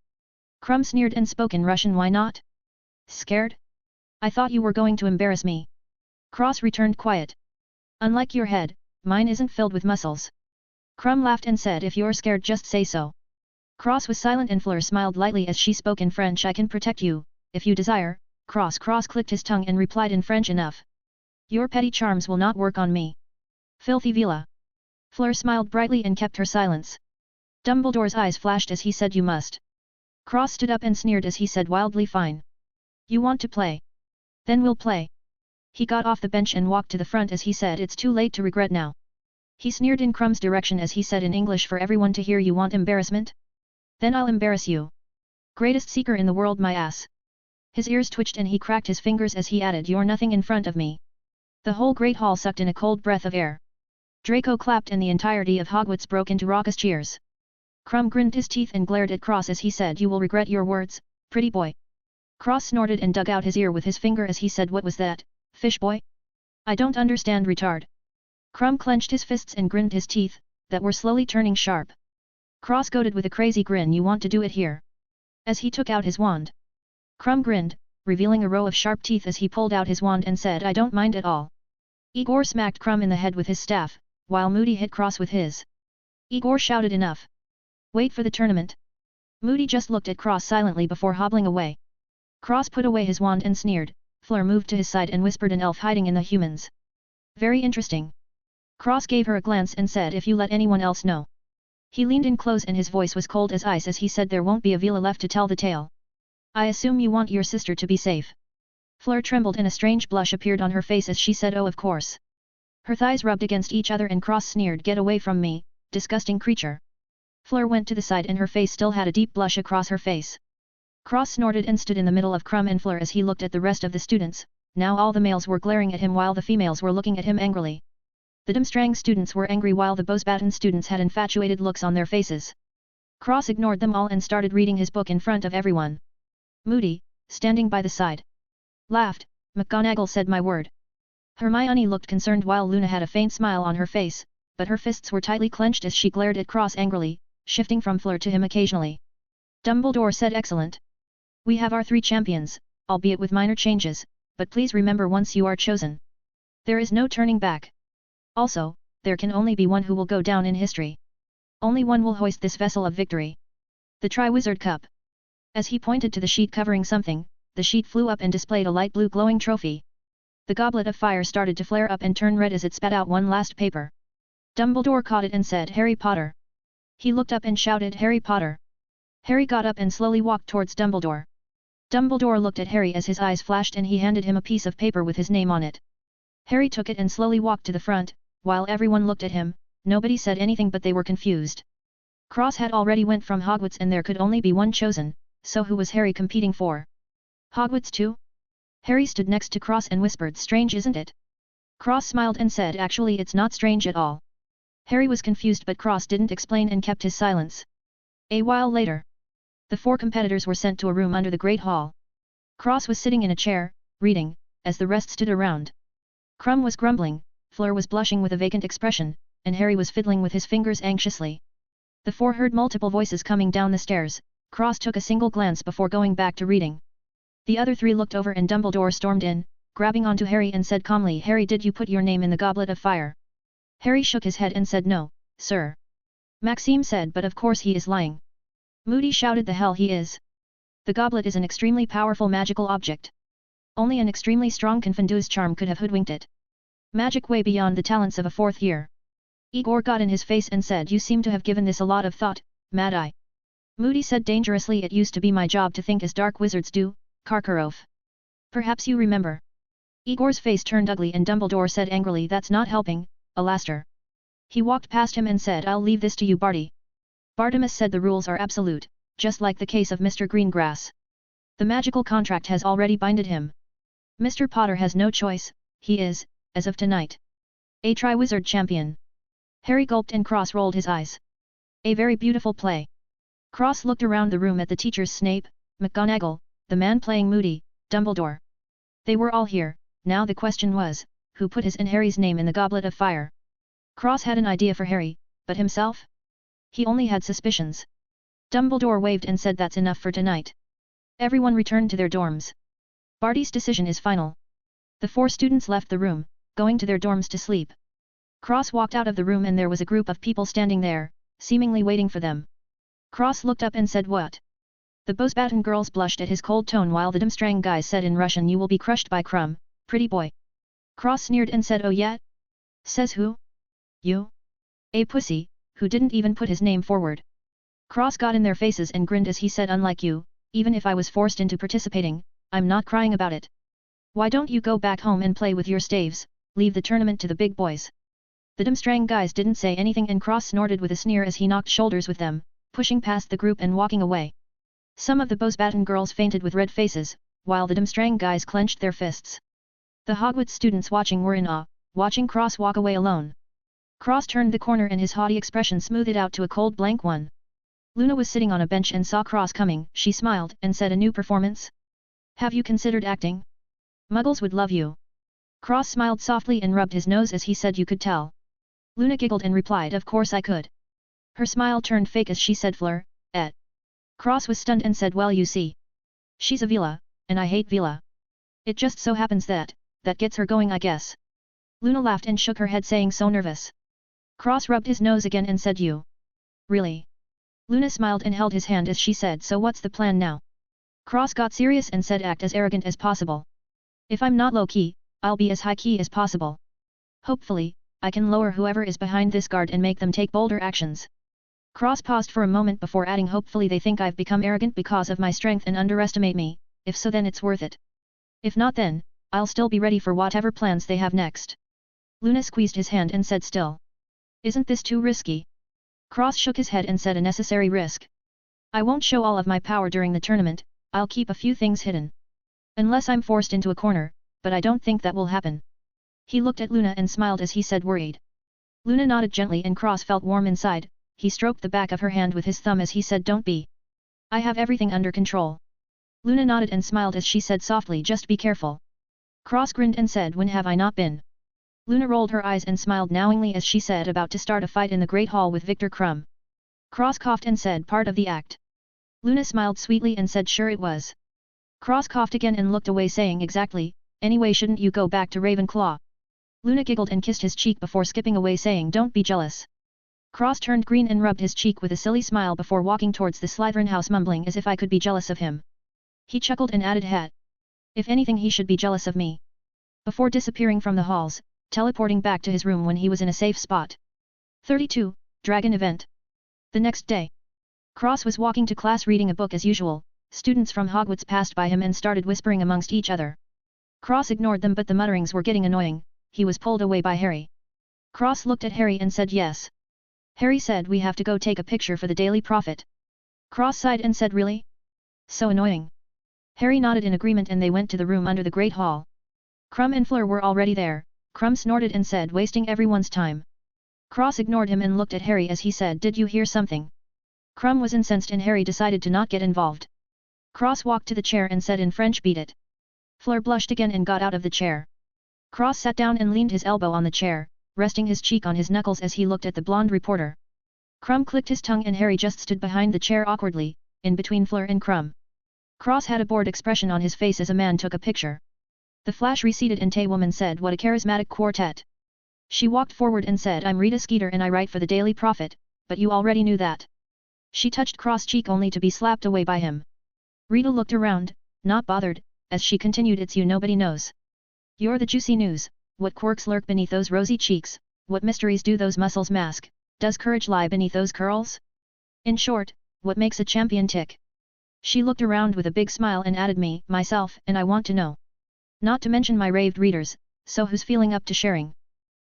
Krum sneered and spoke in Russian, why not? Scared? I thought you were going to embarrass me. Cross returned quiet. Unlike your head, mine isn't filled with muscles. Krum laughed and said, if you're scared just say so. Cross was silent and Fleur smiled lightly as she spoke in French, I can protect you, if you desire. Cross clicked his tongue and replied in French, enough. Your petty charms will not work on me. Filthy Vila. Fleur smiled brightly and kept her silence. Dumbledore's eyes flashed as he said, you must. Cross stood up and sneered as he said wildly, fine. You want to play? Then we'll play. He got off the bench and walked to the front as he said, it's too late to regret now. He sneered in Krum's direction as he said in English for everyone to hear, you want embarrassment? Then I'll embarrass you. Greatest seeker in the world, my ass. His ears twitched and he cracked his fingers as he added, you're nothing in front of me. The whole great hall sucked in a cold breath of air. Draco clapped and the entirety of Hogwarts broke into raucous cheers. Krum grinned his teeth and glared at Cross as he said, you will regret your words, pretty boy. Cross snorted and dug out his ear with his finger as he said, what was that, fish boy? I don't understand, retard. Krum clenched his fists and grinned his teeth, that were slowly turning sharp. Cross goaded with a crazy grin, you want to do it here? As he took out his wand. Krum grinned, revealing a row of sharp teeth as he pulled out his wand and said, I don't mind at all. Igor smacked Krum in the head with his staff, while Moody hit Cross with his. Igor shouted, enough. Wait for the tournament. Moody just looked at Cross silently before hobbling away. Cross put away his wand and sneered. Fleur moved to his side and whispered, an elf hiding in the humans. Very interesting. Cross gave her a glance and said, if you let anyone else know. He leaned in close and his voice was cold as ice as he said, there won't be a Vila left to tell the tale. I assume you want your sister to be safe. Fleur trembled and a strange blush appeared on her face as she said, oh of course. Her thighs rubbed against each other and Cross sneered, get away from me, disgusting creature. Fleur went to the side and her face still had a deep blush across her face. Cross snorted and stood in the middle of Krum and Fleur as he looked at the rest of the students. Now all the males were glaring at him while the females were looking at him angrily. The Durmstrang students were angry while the Beauxbatons students had infatuated looks on their faces. Cross ignored them all and started reading his book in front of everyone. Moody, standing by the side, laughed. McGonagall said, my word. Hermione looked concerned while Luna had a faint smile on her face, but her fists were tightly clenched as she glared at Cross angrily, shifting from Fleur to him occasionally. Dumbledore said, excellent. We have our 3 champions, albeit with minor changes, but please remember, once you are chosen, there is no turning back. Also, there can only be one who will go down in history. Only one will hoist this vessel of victory. The Triwizard Cup. As he pointed to the sheet covering something, the sheet flew up and displayed a light blue glowing trophy. The goblet of fire started to flare up and turn red as it spat out one last paper. Dumbledore caught it and said, Harry Potter. He looked up and shouted, Harry Potter. Harry got up and slowly walked towards Dumbledore. Dumbledore looked at Harry as his eyes flashed and he handed him a piece of paper with his name on it. Harry took it and slowly walked to the front, while everyone looked at him, nobody said anything but they were confused. Cross had already went from Hogwarts and there could only be one chosen, so who was Harry competing for? Hogwarts too? Harry stood next to Cross and whispered, strange isn't it? Cross smiled and said actually it's not strange at all. Harry was confused but Cross didn't explain and kept his silence. A while later, the 4 competitors were sent to a room under the Great Hall. Cross was sitting in a chair, reading, as the rest stood around. Krum was grumbling, Fleur was blushing with a vacant expression, and Harry was fiddling with his fingers anxiously. The 4 heard multiple voices coming down the stairs. Cross took a single glance before going back to reading. The other 3 looked over and Dumbledore stormed in, grabbing onto Harry and said calmly, Harry, did you put your name in the Goblet of Fire? Harry shook his head and said no, sir. Maxime said but of course he is lying. Moody shouted the hell he is. The goblet is an extremely powerful magical object. Only an extremely strong Confondue's charm could have hoodwinked it. Magic way beyond the talents of a 4th year. Igor got in his face and said you seem to have given this a lot of thought, Mad Eye. Moody said dangerously, it used to be my job to think as dark wizards do, Karkaroff. Perhaps you remember. Igor's face turned ugly and Dumbledore said angrily, that's not helping, Alastair. He walked past him and said, I'll leave this to you, Barty. Bartimus said the rules are absolute, just like the case of Mr. Greengrass. The magical contract has already binded him. Mr. Potter has no choice, he is, as of tonight, a Triwizard champion. Harry gulped and Cross rolled his eyes. A very beautiful play. Cross looked around the room at the teachers Snape, McGonagall, the man playing Moody, Dumbledore. They were all here, now the question was, who put his and Harry's name in the Goblet of Fire? Cross had an idea for Harry, but himself? He only had suspicions. Dumbledore waved and said that's enough for tonight. Everyone returned to their dorms. Barty's decision is final. The 4 students left the room, going to their dorms to sleep. Cross walked out of the room and there was a group of people standing there, seemingly waiting for them. Cross looked up and said what? The Bosbaton girls blushed at his cold tone while the Durmstrang guys said in Russian, you will be crushed by Krum, pretty boy. Cross sneered and said, oh yeah? Says who? You? A pussy, who didn't even put his name forward. Cross got in their faces and grinned as he said, unlike you, even if I was forced into participating, I'm not crying about it. Why don't you go back home and play with your staves, leave the tournament to the big boys. The Durmstrang guys didn't say anything and Cross snorted with a sneer as he knocked shoulders with them, pushing past the group and walking away. Some of the Bosbaton girls fainted with red faces, while the Durmstrang guys clenched their fists. The Hogwarts students watching were in awe, watching Cross walk away alone. Cross turned the corner and his haughty expression smoothed out to a cold blank one. Luna was sitting on a bench and saw Cross coming, she smiled and said, a new performance? Have you considered acting? Muggles would love you. Cross smiled softly and rubbed his nose as he said, you could tell. Luna giggled and replied, of course I could. Her smile turned fake as she said, Fleur, et. Cross was stunned and said, well you see. She's a Veela, and I hate Veela. It just so happens that gets her going I guess. Luna laughed and shook her head saying, so nervous. Cross rubbed his nose again and said, you. Really? Luna smiled and held his hand as she said, so what's the plan now? Cross got serious and said, act as arrogant as possible. If I'm not low-key, I'll be as high-key as possible. Hopefully, I can lower whoever is behind this guard and make them take bolder actions. Cross paused for a moment before adding, hopefully they think I've become arrogant because of my strength and underestimate me, if so then it's worth it. If not then, I'll still be ready for whatever plans they have next. Luna squeezed his hand and said, still. Isn't this too risky? Cross shook his head and said, a necessary risk. I won't show all of my power during the tournament, I'll keep a few things hidden. Unless I'm forced into a corner, but I don't think that will happen. He looked at Luna and smiled as he said, worried. Luna nodded gently and Cross felt warm inside, he stroked the back of her hand with his thumb as he said, don't be. I have everything under control. Luna nodded and smiled as she said softly, just be careful. Cross grinned and said, when have I not been? Luna rolled her eyes and smiled knowingly as she said, about to start a fight in the Great Hall with Viktor Krum. Cross coughed and said, part of the act. Luna smiled sweetly and said, sure it was. Cross coughed again and looked away saying, exactly, anyway shouldn't you go back to Ravenclaw? Luna giggled and kissed his cheek before skipping away saying, don't be jealous. Cross turned green and rubbed his cheek with a silly smile before walking towards the Slytherin house mumbling, as if I could be jealous of him. He chuckled and added, hat. If anything he should be jealous of me. Before disappearing from the halls, teleporting back to his room when he was in a safe spot. 32. Dragon Event. The next day. Cross was walking to class reading a book as usual, Students from Hogwarts passed by him and started whispering amongst each other. Cross ignored them, but the mutterings were getting annoying. He was pulled away by Harry. Cross looked at Harry and said yes. Harry said, we have to go take a picture for the Daily Prophet. Cross sighed and said, really? So annoying. Harry nodded in agreement and they went to the room under the Great Hall. Krum and Fleur were already there. Krum snorted and said, wasting everyone's time. Cross ignored him and looked at Harry as he said, did you hear something? Krum was incensed and Harry decided to not get involved. Cross walked to the chair and said in French, beat it. Fleur blushed again and got out of the chair. Cross sat down and leaned his elbow on the chair, resting his cheek on his knuckles as he looked at the blonde reporter. Krum clicked his tongue and Harry just stood behind the chair awkwardly, in between Fleur and Krum. Cross had a bored expression on his face as a man took a picture. The flash receded and Tay Woman said, what a charismatic quartet. She walked forward and said, I'm Rita Skeeter and I write for the Daily Prophet, but you already knew that. She touched Cross' cheek only to be slapped away by him. Rita looked around, not bothered, as she continued, it's you nobody knows. You're the juicy news, what quirks lurk beneath those rosy cheeks, what mysteries do those muscles mask, does courage lie beneath those curls? In short, what makes a champion tick? She looked around with a big smile and added me, myself, and I want to know. Not to mention my raved readers, so who's feeling up to sharing?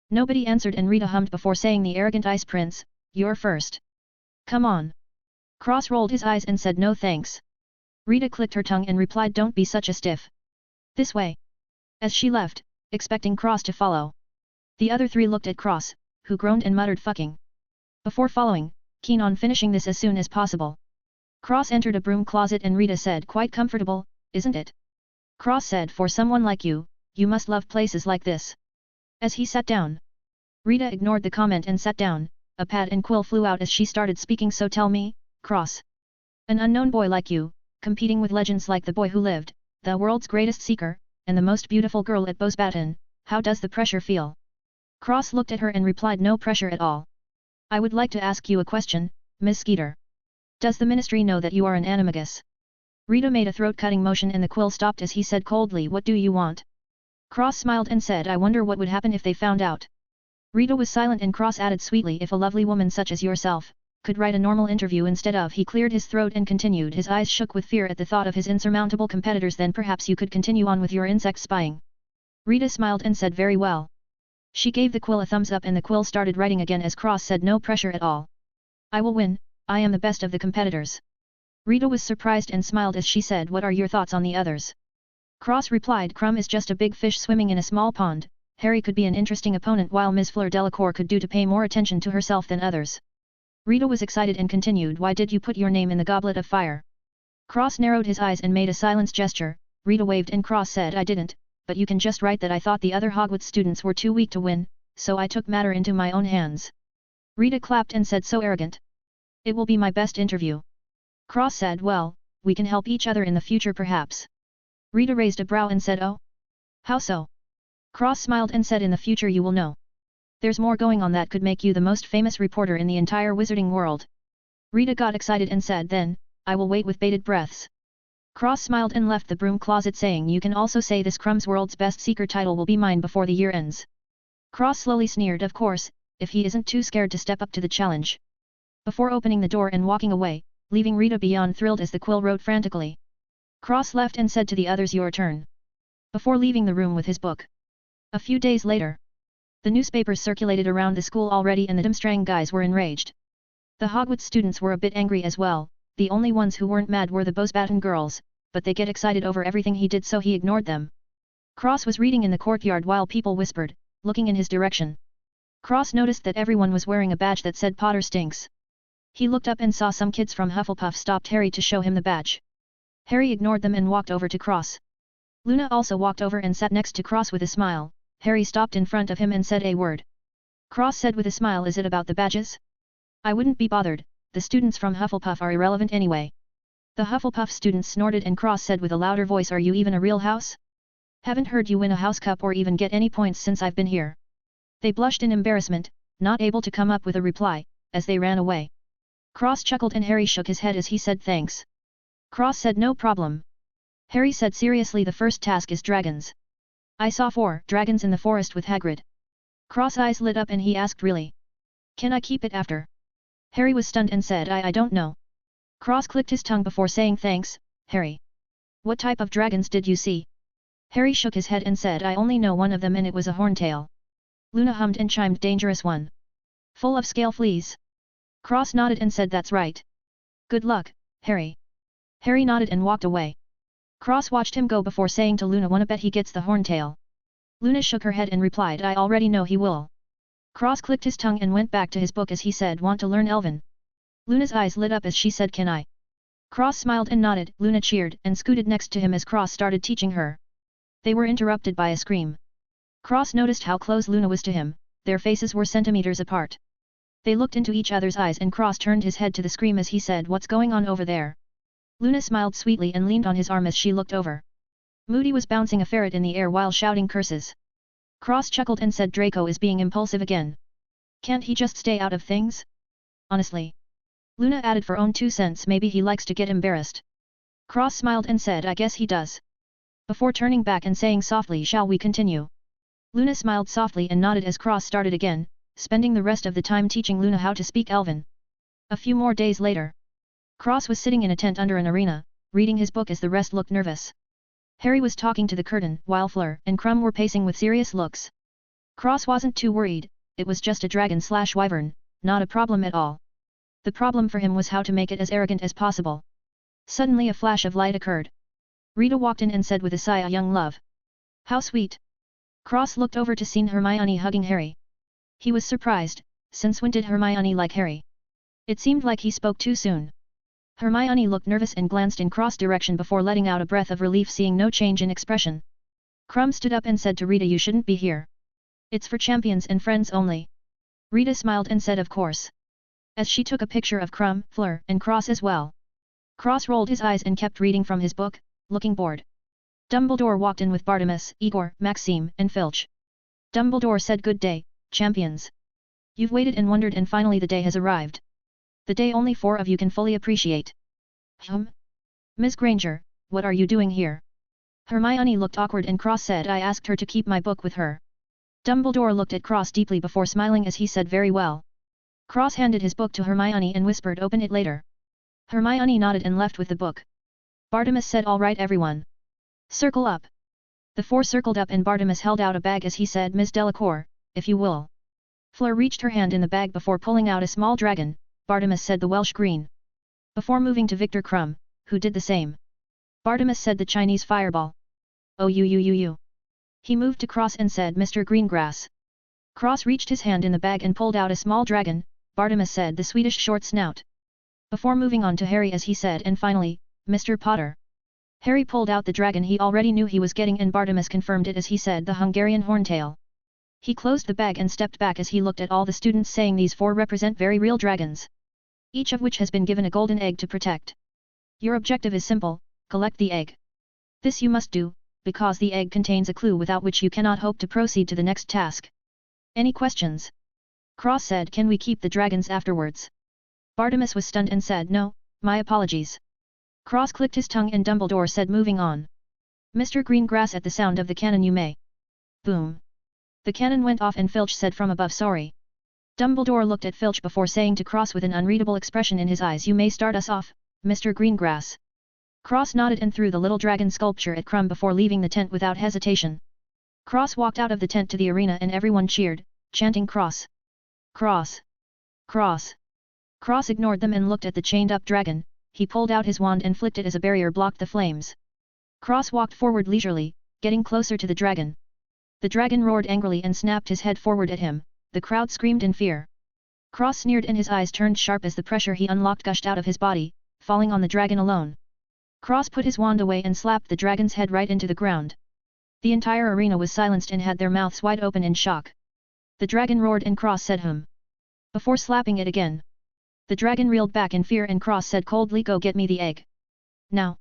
Nobody answered and Rita hummed before saying, the arrogant ice prince, you're first. Come on. Cross rolled his eyes and said no thanks. Rita clicked her tongue and replied, don't be such a stiff. This way. As she left, expecting Cross to follow. The other three looked at Cross, who groaned and muttered fucking. Before following, keen on finishing this as soon as possible. Cross entered a broom closet and Rita said, quite comfortable, isn't it? Cross said, for someone like you must love places like this. As he sat down. Rita ignored the comment and sat down, a pad and quill flew out as she started speaking, so tell me, Cross. An unknown boy like you, competing with legends like the boy who lived, the world's greatest seeker, and the most beautiful girl at Bosbaton, how does the pressure feel? Cross looked at her and replied, no pressure at all. I would like to ask you a question, Miss Skeeter. Does the Ministry know that you are an animagus? Rita made a throat-cutting motion and the quill stopped as he said coldly, what do you want? Cross smiled and said, I wonder what would happen if they found out. Rita was silent and Cross added sweetly, if a lovely woman such as yourself could write a normal interview instead of. He cleared his throat and continued, his eyes shook with fear at the thought of his insurmountable competitors, then perhaps you could continue on with your insect spying. Rita smiled and said, very well. She gave the quill a thumbs up and the quill started writing again as Cross said, no pressure at all. I will win, I am the best of the competitors. Rita was surprised and smiled as she said, what are your thoughts on the others? Cross replied, Krum is just a big fish swimming in a small pond. Harry could be an interesting opponent while Miss Fleur Delacour could do to pay more attention to herself than others. Rita was excited and continued, why did you put your name in the Goblet of Fire? Cross narrowed his eyes and made a silence gesture. Rita waved and Cross said, I didn't, but you can just write that I thought the other Hogwarts students were too weak to win, so I took matter into my own hands. Rita clapped and said, so arrogant. It will be my best interview. Cross said, well, we can help each other in the future perhaps. Rita raised a brow and said, oh? How so? Cross smiled and said, in the future you will know. There's more going on that could make you the most famous reporter in the entire wizarding world. Rita got excited and said, then, I will wait with bated breaths. Cross smiled and left the broom closet saying, you can also say this Krum's World's Best Seeker title will be mine before the year ends. Cross slowly sneered, of course, if he isn't too scared to step up to the challenge. Before opening the door and walking away, leaving Rita beyond thrilled as the quill wrote frantically. Cross left and said to the others, your turn. Before leaving the room with his book. A few days later. The newspapers circulated around the school already and the Durmstrang guys were enraged. The Hogwarts students were a bit angry as well, the only ones who weren't mad were the Bosbaton girls, but they get excited over everything he did so he ignored them. Cross was reading in the courtyard while people whispered, looking in his direction. Cross noticed that everyone was wearing a badge that said Potter stinks. He looked up and saw some kids from Hufflepuff stopped Harry to show him the badge. Harry ignored them and walked over to Cross. Luna also walked over and sat next to Cross with a smile. Harry stopped in front of him and said a word. Cross said with a smile, is it about the badges? I wouldn't be bothered, the students from Hufflepuff are irrelevant anyway. The Hufflepuff students snorted and Cross said with a louder voice, are you even a real house? Haven't heard you win a house cup or even get any points since I've been here. They blushed in embarrassment, not able to come up with a reply, as they ran away. Cross chuckled and Harry shook his head as he said thanks. Cross said no problem. Harry said seriously, the first task is dragons. I saw 4 dragons in the forest with Hagrid. Cross eyes lit up and he asked, really? Can I keep it after? Harry was stunned and said, I don't know. Cross clicked his tongue before saying thanks, Harry. What type of dragons did you see? Harry shook his head and said, I only know one of them and it was a horntail. Luna hummed and chimed, dangerous one. Full of scale fleas. Cross nodded and said, that's right. Good luck, Harry. Harry nodded and walked away. Cross watched him go before saying to Luna, wanna bet he gets the horntail? Luna shook her head and replied, I already know he will. Cross clicked his tongue and went back to his book as he said, want to learn Elven? Luna's eyes lit up as she said, can I? Cross smiled and nodded. Luna cheered and scooted next to him as Cross started teaching her. They were interrupted by a scream. Cross noticed how close Luna was to him, their faces were centimeters apart. They looked into each other's eyes and Cross turned his head to the scream as he said, what's going on over there? Luna smiled sweetly and leaned on his arm as she looked over. Moody was bouncing a ferret in the air while shouting curses. Cross chuckled and said, Draco is being impulsive again. Can't he just stay out of things? Honestly. Luna added, for own 2 cents, maybe he likes to get embarrassed. Cross smiled and said, I guess he does. Before turning back and saying softly, shall we continue? Luna smiled softly and nodded as Cross started again, spending the rest of the time teaching Luna how to speak Elven. A few more days later. Cross was sitting in a tent under an arena, reading his book as the rest looked nervous. Harry was talking to the curtain, while Fleur and Crumb were pacing with serious looks. Cross wasn't too worried, it was just a dragon/wyvern, not a problem at all. The problem for him was how to make it as arrogant as possible. Suddenly a flash of light occurred. Rita walked in and said with a sigh, young love. How sweet. Cross looked over to see Hermione hugging Harry. He was surprised, since when did Hermione like Harry? It seemed like he spoke too soon. Hermione looked nervous and glanced in Cross' direction before letting out a breath of relief, seeing no change in expression. Crumb stood up and said to Rita, you shouldn't be here. It's for champions and friends only. Rita smiled and said, of course. As she took a picture of Crumb, Fleur, and Cross as well. Cross rolled his eyes and kept reading from his book, looking bored. Dumbledore walked in with Bartimus, Igor, Maxime, and Filch. Dumbledore said, good day, champions. You've waited and wondered and finally the day has arrived. The day only 4 of you can fully appreciate. Ms. Granger, what are you doing here? Hermione looked awkward and Cross said, I asked her to keep my book with her. Dumbledore looked at Cross deeply before smiling as he said, very well. Cross handed his book to Hermione and whispered, open it later. Hermione nodded and left with the book. Bartimus said, all right everyone. Circle up. The 4 circled up and Bartimus held out a bag as he said, Ms. Delacour, if you will. Fleur reached her hand in the bag before pulling out a small dragon. Bartimus said, the Welsh green. Before moving to Victor Crumb, who did the same. Bartimus said, the Chinese fireball. Oh you. He moved to Cross and said, Mr. Greengrass. Cross reached his hand in the bag and pulled out a small dragon. Bartimus said, the Swedish short snout. Before moving on to Harry as he said, and finally, Mr. Potter. Harry pulled out the dragon he already knew he was getting and Bartimus confirmed it as he said, the Hungarian horntail. He closed the bag and stepped back as he looked at all the students, saying, these 4 represent very real dragons. Each of which has been given a golden egg to protect. Your objective is simple, collect the egg. This you must do, because the egg contains a clue without which you cannot hope to proceed to the next task. Any questions? Cross said, can we keep the dragons afterwards? Bartimus was stunned and said, no, my apologies. Cross clicked his tongue and Dumbledore said, moving on. Mr. Greengrass, at the sound of the cannon you may. Boom. The cannon went off and Filch said from above, sorry. Dumbledore looked at Filch before saying to Cross with an unreadable expression in his eyes, you may start us off, Mr. Greengrass. Cross nodded and threw the little dragon sculpture at Crumb before leaving the tent without hesitation. Cross walked out of the tent to the arena and everyone cheered, chanting Cross. Cross. Cross. Cross ignored them and looked at the chained-up dragon. He pulled out his wand and flicked it as a barrier blocked the flames. Cross walked forward leisurely, getting closer to the dragon. The dragon roared angrily and snapped his head forward at him. The crowd screamed in fear. Cross sneered and his eyes turned sharp as the pressure he unlocked gushed out of his body, falling on the dragon alone. Cross put his wand away and slapped the dragon's head right into the ground. The entire arena was silenced and had their mouths wide open in shock. The dragon roared and Cross said hum. Before slapping it again. The dragon reeled back in fear and Cross said coldly, go get me the egg. Now.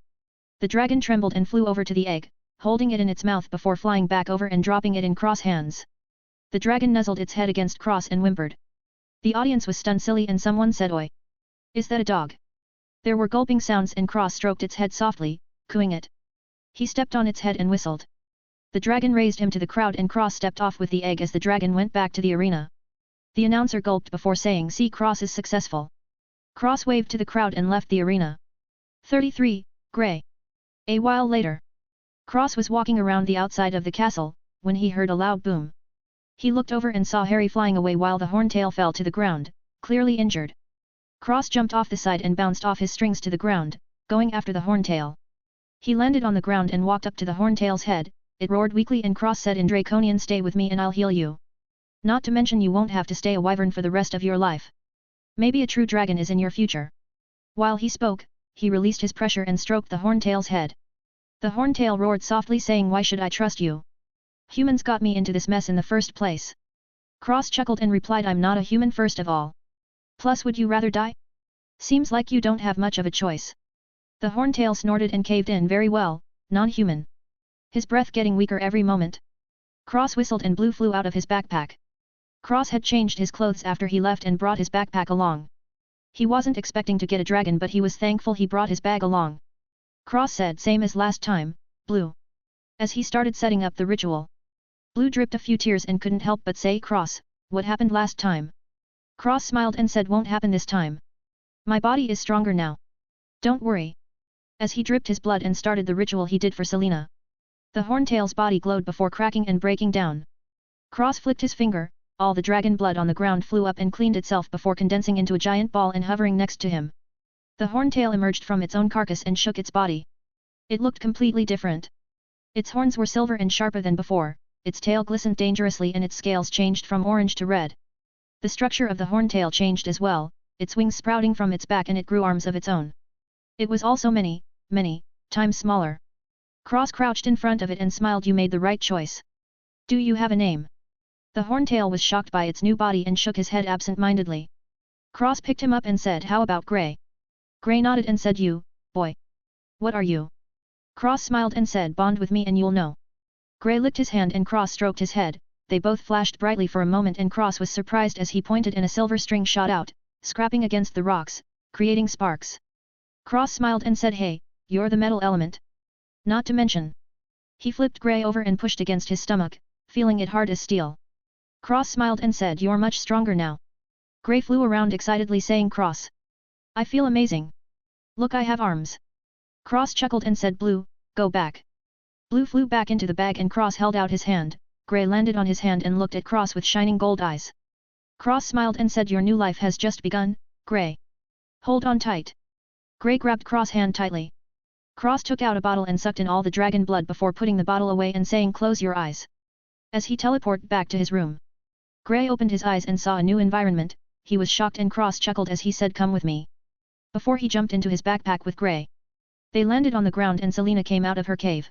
The dragon trembled and flew over to the egg, holding it in its mouth before flying back over and dropping it in Cross' hands. The dragon nuzzled its head against Cross and whimpered. The audience was stunned silly and someone said, oi. Is that a dog? There were gulping sounds and Cross stroked its head softly, cooing it. He stepped on its head and whistled. The dragon raised him to the crowd and Cross stepped off with the egg as the dragon went back to the arena. The announcer gulped before saying, see, Cross is successful. Cross waved to the crowd and left the arena. 33, Grey. A while later, Cross was walking around the outside of the castle, when he heard a loud boom. He looked over and saw Harry flying away while the horntail fell to the ground, clearly injured. Cross jumped off the side and bounced off his strings to the ground, going after the horntail. He landed on the ground and walked up to the horntail's head. It roared weakly and Cross said in Draconian, "Stay with me and I'll heal you. Not to mention you won't have to stay a wyvern for the rest of your life. Maybe a true dragon is in your future." While he spoke, he released his pressure and stroked the horntail's head. The horntail roared softly saying, "Why should I trust you? Humans got me into this mess in the first place." Cross chuckled and replied, "I'm not a human first of all. Plus would you rather die? Seems like you don't have much of a choice." The horntail snorted and caved in. "Very well, non-human." His breath getting weaker every moment. Cross whistled and Blue flew out of his backpack. Cross had changed his clothes after he left and brought his backpack along. He wasn't expecting to get a dragon but he was thankful he brought his bag along. Cross said, "Same as last time, Blue." As he started setting up the ritual, Blue dripped a few tears and couldn't help but say, "Cross, what happened last time?" Cross smiled and said, "Won't happen this time. My body is stronger now. Don't worry." As he dripped his blood and started the ritual he did for Selena, the horntail's body glowed before cracking and breaking down. Cross flicked his finger, all the dragon blood on the ground flew up and cleaned itself before condensing into a giant ball and hovering next to him. The horntail emerged from its own carcass and shook its body. It looked completely different. Its horns were silver and sharper than before, its tail glistened dangerously and its scales changed from orange to red. The structure of the horntail changed as well, its wings sprouting from its back and it grew arms of its own. It was also many, many times smaller. Cross crouched in front of it and smiled. "You made the right choice. Do you have a name?" The horntail was shocked by its new body and shook his head absent-mindedly. Cross picked him up and said, "How about Grey?" Grey nodded and said, "You, boy. What are you?" Cross smiled and said, "Bond with me and you'll know." Grey licked his hand and Cross stroked his head. They both flashed brightly for a moment and Cross was surprised as he pointed and a silver string shot out, scrapping against the rocks, creating sparks. Cross smiled and said, "Hey, you're the metal element. Not to mention." He flipped Grey over and pushed against his stomach, feeling it hard as steel. Cross smiled and said, "You're much stronger now." Grey flew around excitedly saying, "Cross, I feel amazing. Look, I have arms." Cross chuckled and said, "Blue, go back." Blue flew back into the bag and Cross held out his hand. Grey landed on his hand and looked at Cross with shining gold eyes. Cross smiled and said, "Your new life has just begun, Grey. Hold on tight." Grey grabbed Cross' hand tightly. Cross took out a bottle and sucked in all the dragon blood before putting the bottle away and saying, "Close your eyes." As he teleported back to his room, Grey opened his eyes and saw a new environment. He was shocked and Cross chuckled as he said, "Come with me." Before he jumped into his backpack with Grey, they landed on the ground and Selena came out of her cave.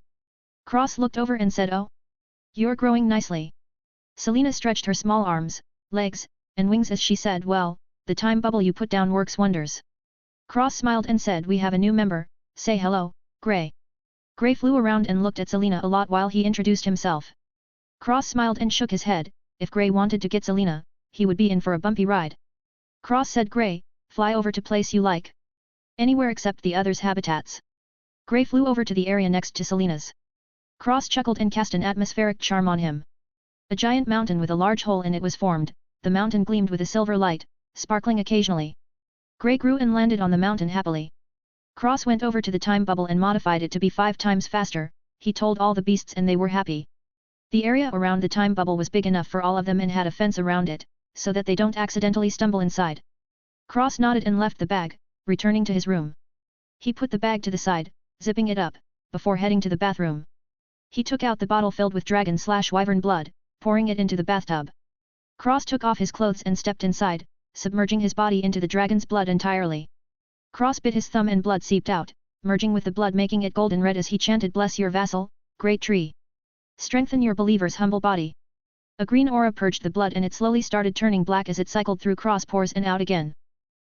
Cross looked over and said, "Oh, you're growing nicely." Selena stretched her small arms, legs, and wings as she said, "Well, the time bubble you put down works wonders." Cross smiled and said, "We have a new member, say hello, Grey." Grey flew around and looked at Selena a lot while he introduced himself. Cross smiled and shook his head. If Grey wanted to get Selena, he would be in for a bumpy ride. Cross said, "Grey, fly over to place you like. Anywhere except the others' habitats." Grey flew over to the area next to Selena's. Cross chuckled and cast an atmospheric charm on him. A giant mountain with a large hole in it was formed. The mountain gleamed with a silver light, sparkling occasionally. Grey grew and landed on the mountain happily. Cross went over to the time bubble and modified it to be 5 times faster. He told all the beasts and they were happy. The area around the time bubble was big enough for all of them and had a fence around it, so that they don't accidentally stumble inside. Cross nodded and left the bag, returning to his room. He put the bag to the side, zipping it up, before heading to the bathroom. He took out the bottle filled with dragon/wyvern blood, pouring it into the bathtub. Cross took off his clothes and stepped inside, submerging his body into the dragon's blood entirely. Cross bit his thumb and blood seeped out, merging with the blood making it golden red as he chanted, "Bless your vassal, great tree. Strengthen your believer's humble body." A green aura purged the blood and it slowly started turning black as it cycled through Cross pores and out again.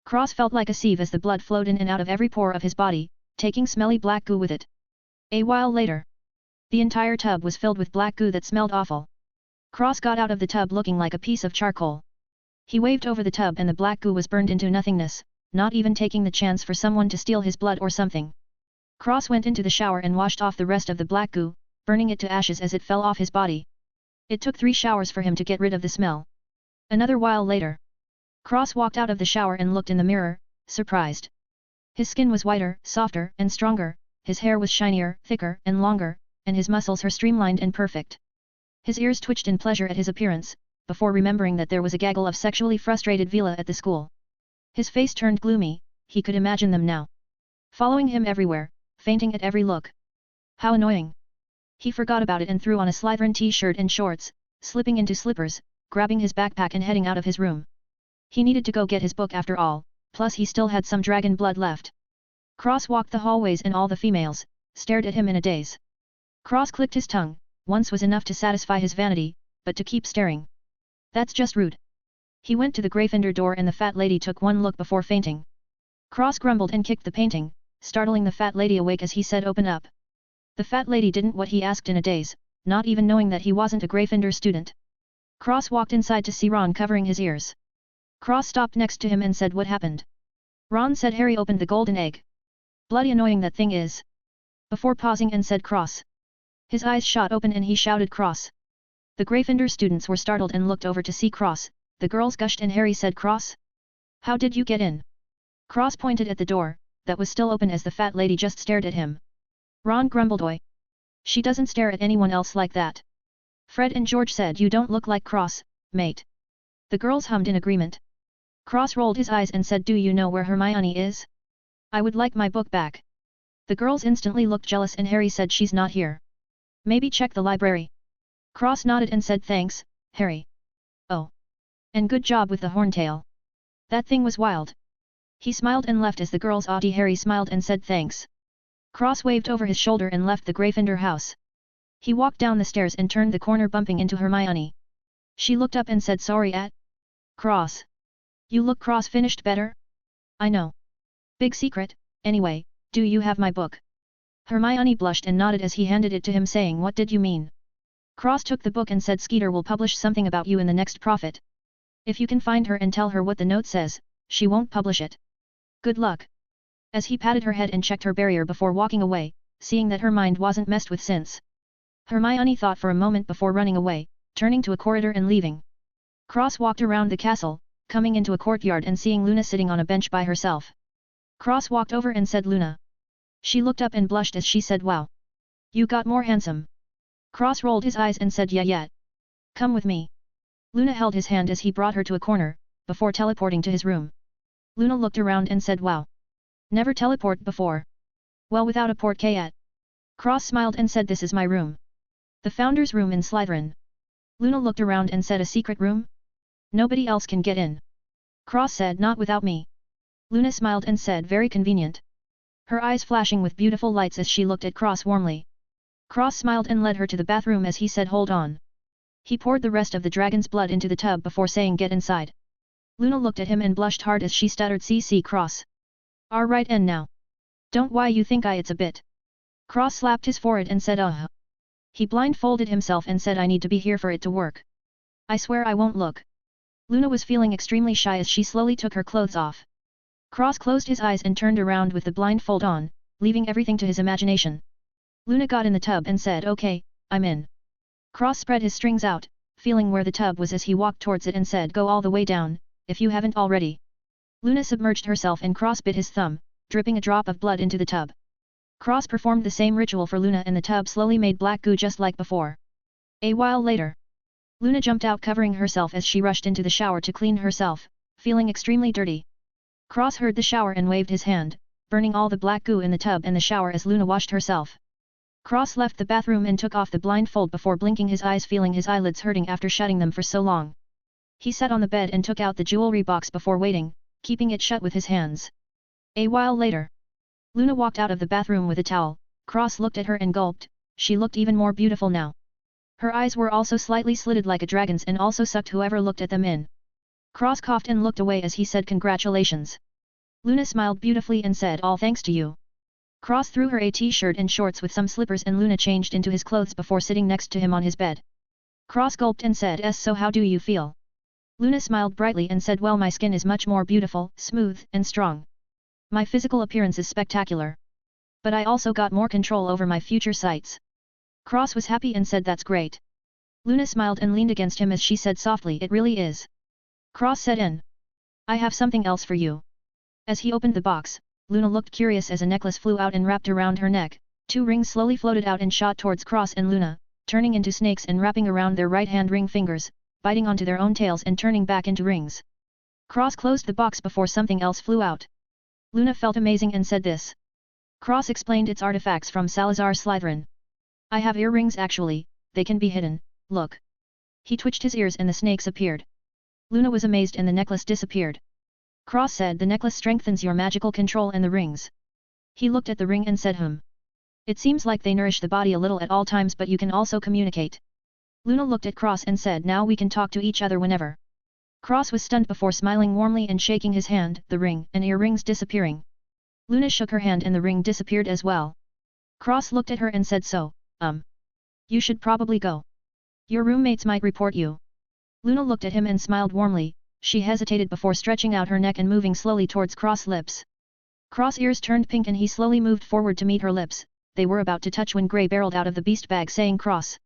Cross felt like a sieve as the blood flowed in and out of every pore of his body, taking smelly black goo with it. A while later, the entire tub was filled with black goo that smelled awful. Cross got out of the tub looking like a piece of charcoal. He waved over the tub and the black goo was burned into nothingness, not even taking the chance for someone to steal his blood or something. Cross went into the shower and washed off the rest of the black goo, burning it to ashes as it fell off his body. It took 3 showers for him to get rid of the smell. Another while later, Cross walked out of the shower and looked in the mirror, surprised. His skin was whiter, softer, and stronger, his hair was shinier, thicker, and longer, and his muscles were streamlined and perfect. His ears twitched in pleasure at his appearance, before remembering that there was a gaggle of sexually frustrated Vila at the school. His face turned gloomy, he could imagine them now. Following him everywhere, fainting at every look. How annoying. He forgot about it and threw on a Slytherin t-shirt and shorts, slipping into slippers, grabbing his backpack and heading out of his room. He needed to go get his book after all, plus he still had some dragon blood left. Cross walked the hallways and all the females stared at him in a daze. Cross clicked his tongue, once was enough to satisfy his vanity, but to keep staring. That's just rude. He went to the Gryffindor door and the fat lady took one look before fainting. Cross grumbled and kicked the painting, startling the fat lady awake as he said open up. The fat lady didn't what he asked in a daze, not even knowing that he wasn't a Gryffindor student. Cross walked inside to see Ron covering his ears. Cross stopped next to him and said what happened. Ron said Harry opened the golden egg. Bloody annoying that thing is. Before pausing and said Cross. His eyes shot open and he shouted Cross. The Gryffindor students were startled and looked over to see Cross, the girls gushed and Harry said Cross? How did you get in? Cross pointed at the door, that was still open as the fat lady just stared at him. Ron grumbled oi. She doesn't stare at anyone else like that. Fred and George said you don't look like Cross, mate. The girls hummed in agreement. Cross rolled his eyes and said do you know where Hermione is? I would like my book back. The girls instantly looked jealous and Harry said she's not here. Maybe check the library. Cross nodded and said thanks, Harry. Oh. And good job with the horntail. That thing was wild. He smiled and left as the girls awed. Harry smiled and said thanks. Cross waved over his shoulder and left the Gryffindor house. He walked down the stairs and turned the corner bumping into Hermione. She looked up and said sorry at Cross. You look cross finished better? I know. Big secret, anyway, do you have my book? Hermione blushed and nodded as he handed it to him saying what did you mean? Cross took the book and said Skeeter will publish something about you in the next Prophet. If you can find her and tell her what the note says, she won't publish it. Good luck. As he patted her head and checked her barrier before walking away, seeing that her mind wasn't messed with since. Hermione thought for a moment before running away, turning to a corridor and leaving. Cross walked around the castle, coming into a courtyard and seeing Luna sitting on a bench by herself. Cross walked over and said Luna. She looked up and blushed as she said wow. You got more handsome. Cross rolled his eyes and said yeah. Come with me. Luna held his hand as he brought her to a corner, before teleporting to his room. Luna looked around and said wow. Never teleport before. Well without a portkey yet. Cross smiled and said this is my room. The founder's room in Slytherin. Luna looked around and said a secret room? Nobody else can get in. Cross said not without me. Luna smiled and said very convenient. Her eyes flashing with beautiful lights as she looked at Cross warmly. Cross smiled and led her to the bathroom as he said hold on. He poured the rest of the dragon's blood into the tub before saying get inside. Luna looked at him and blushed hard as she stuttered CC Cross. Right and now. Don't why you think it's a bit. Cross slapped his forehead and said He blindfolded himself and said I need to be here for it to work. I swear I won't look. Luna was feeling extremely shy as she slowly took her clothes off. Cross closed his eyes and turned around with the blindfold on, leaving everything to his imagination. Luna got in the tub and said okay, I'm in. Cross spread his strings out, feeling where the tub was as he walked towards it and said go all the way down, if you haven't already. Luna submerged herself and Cross bit his thumb, dripping a drop of blood into the tub. Cross performed the same ritual for Luna and the tub slowly made black goo just like before. A while later. Luna jumped out covering herself as she rushed into the shower to clean herself, feeling extremely dirty. Cross heard the shower and waved his hand, burning all the black goo in the tub and the shower as Luna washed herself. Cross left the bathroom and took off the blindfold before blinking his eyes feeling his eyelids hurting after shutting them for so long. He sat on the bed and took out the jewelry box before waiting, keeping it shut with his hands. A while later. Luna walked out of the bathroom with a towel. Cross looked at her and gulped, she looked even more beautiful now. Her eyes were also slightly slitted like a dragon's and also sucked whoever looked at them in. Cross coughed and looked away as he said congratulations. Luna smiled beautifully and said all thanks to you. Cross threw her a t-shirt and shorts with some slippers and Luna changed into his clothes before sitting next to him on his bed. Cross gulped and said so how do you feel? Luna smiled brightly and said well my skin is much more beautiful, smooth, and strong. My physical appearance is spectacular. But I also got more control over my future sights. Cross was happy and said that's great. Luna smiled and leaned against him as she said softly it really is. Cross said I have something else for you. As he opened the box, Luna looked curious as a necklace flew out and wrapped around her neck. 2 rings slowly floated out and shot towards Cross and Luna, turning into snakes and wrapping around their right-hand ring fingers, biting onto their own tails and turning back into rings. Cross closed the box before something else flew out. Luna felt amazing and said this. Cross explained its artifacts from Salazar Slytherin. I have earrings actually, they can be hidden, look. He twitched his ears and the snakes appeared. Luna was amazed and the necklace disappeared. Cross said the necklace strengthens your magical control and the rings. He looked at the ring and said It seems like they nourish the body a little at all times but you can also communicate. Luna looked at Cross and said now we can talk to each other whenever. Cross was stunned before smiling warmly and shaking his hand, the ring and earrings disappearing. Luna shook her hand and the ring disappeared as well. Cross looked at her and said you should probably go. Your roommates might report you. Luna looked at him and smiled warmly, she hesitated before stretching out her neck and moving slowly towards Cross' lips. Cross' ears turned pink and he slowly moved forward to meet her lips, they were about to touch when Grey barreled out of the beast bag saying Cross.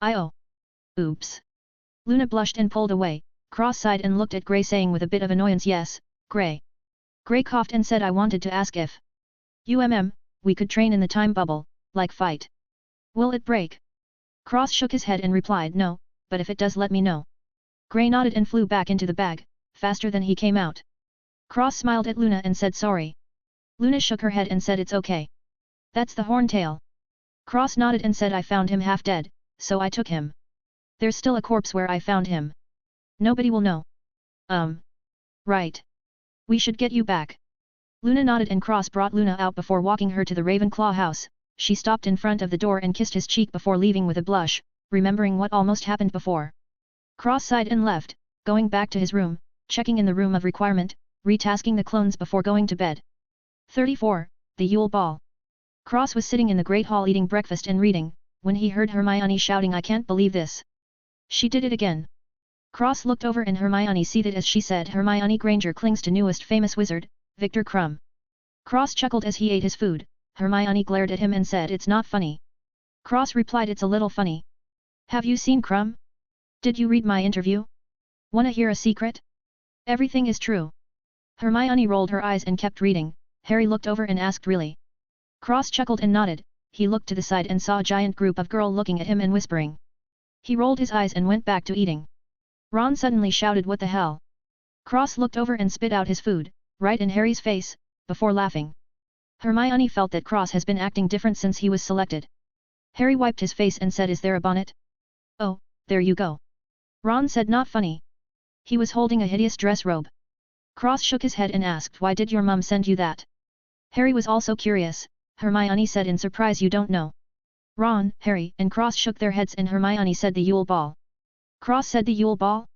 Oh. Oops. Luna blushed and pulled away, Cross sighed and looked at Grey saying with a bit of annoyance yes, Grey. Grey coughed and said I wanted to ask if we could train in the time bubble, like fight. Will it break? Cross shook his head and replied no, but if it does let me know. Grey nodded and flew back into the bag, faster than he came out. Cross smiled at Luna and said sorry. Luna shook her head and said it's okay. That's the Horntail. Cross nodded and said I found him half dead, so I took him. There's still a corpse where I found him. Nobody will know. Right. We should get you back. Luna nodded and Cross brought Luna out before walking her to the Ravenclaw house. She stopped in front of the door and kissed his cheek before leaving with a blush, remembering what almost happened before. Cross sighed and left, going back to his room, checking in the room of requirement, retasking the clones before going to bed. 34. The Yule Ball. Cross was sitting in the Great Hall eating breakfast and reading, when he heard Hermione shouting I can't believe this. She did it again. Cross looked over and Hermione seethed as she said Hermione Granger clings to newest famous wizard, Victor Krum. Cross chuckled as he ate his food. Hermione glared at him and said it's not funny. Cross replied it's a little funny. Have you seen Krum? Did you read my interview? Wanna hear a secret? Everything is true. Hermione rolled her eyes and kept reading. Harry looked over and asked really? Cross chuckled and nodded. He looked to the side and saw a giant group of girls looking at him and whispering. He rolled his eyes and went back to eating. Ron suddenly shouted what the hell? Cross looked over and spit out his food, right in Harry's face, before laughing. Hermione felt that Cross has been acting different since he was selected. Harry wiped his face and said is there a bonnet? Oh, there you go. Ron said not funny. He was holding a hideous dress robe. Cross shook his head and asked why did your mum send you that? Harry was also curious. Hermione said in surprise you don't know. Ron, Harry and Cross shook their heads and Hermione said the Yule Ball. Cross said the Yule Ball?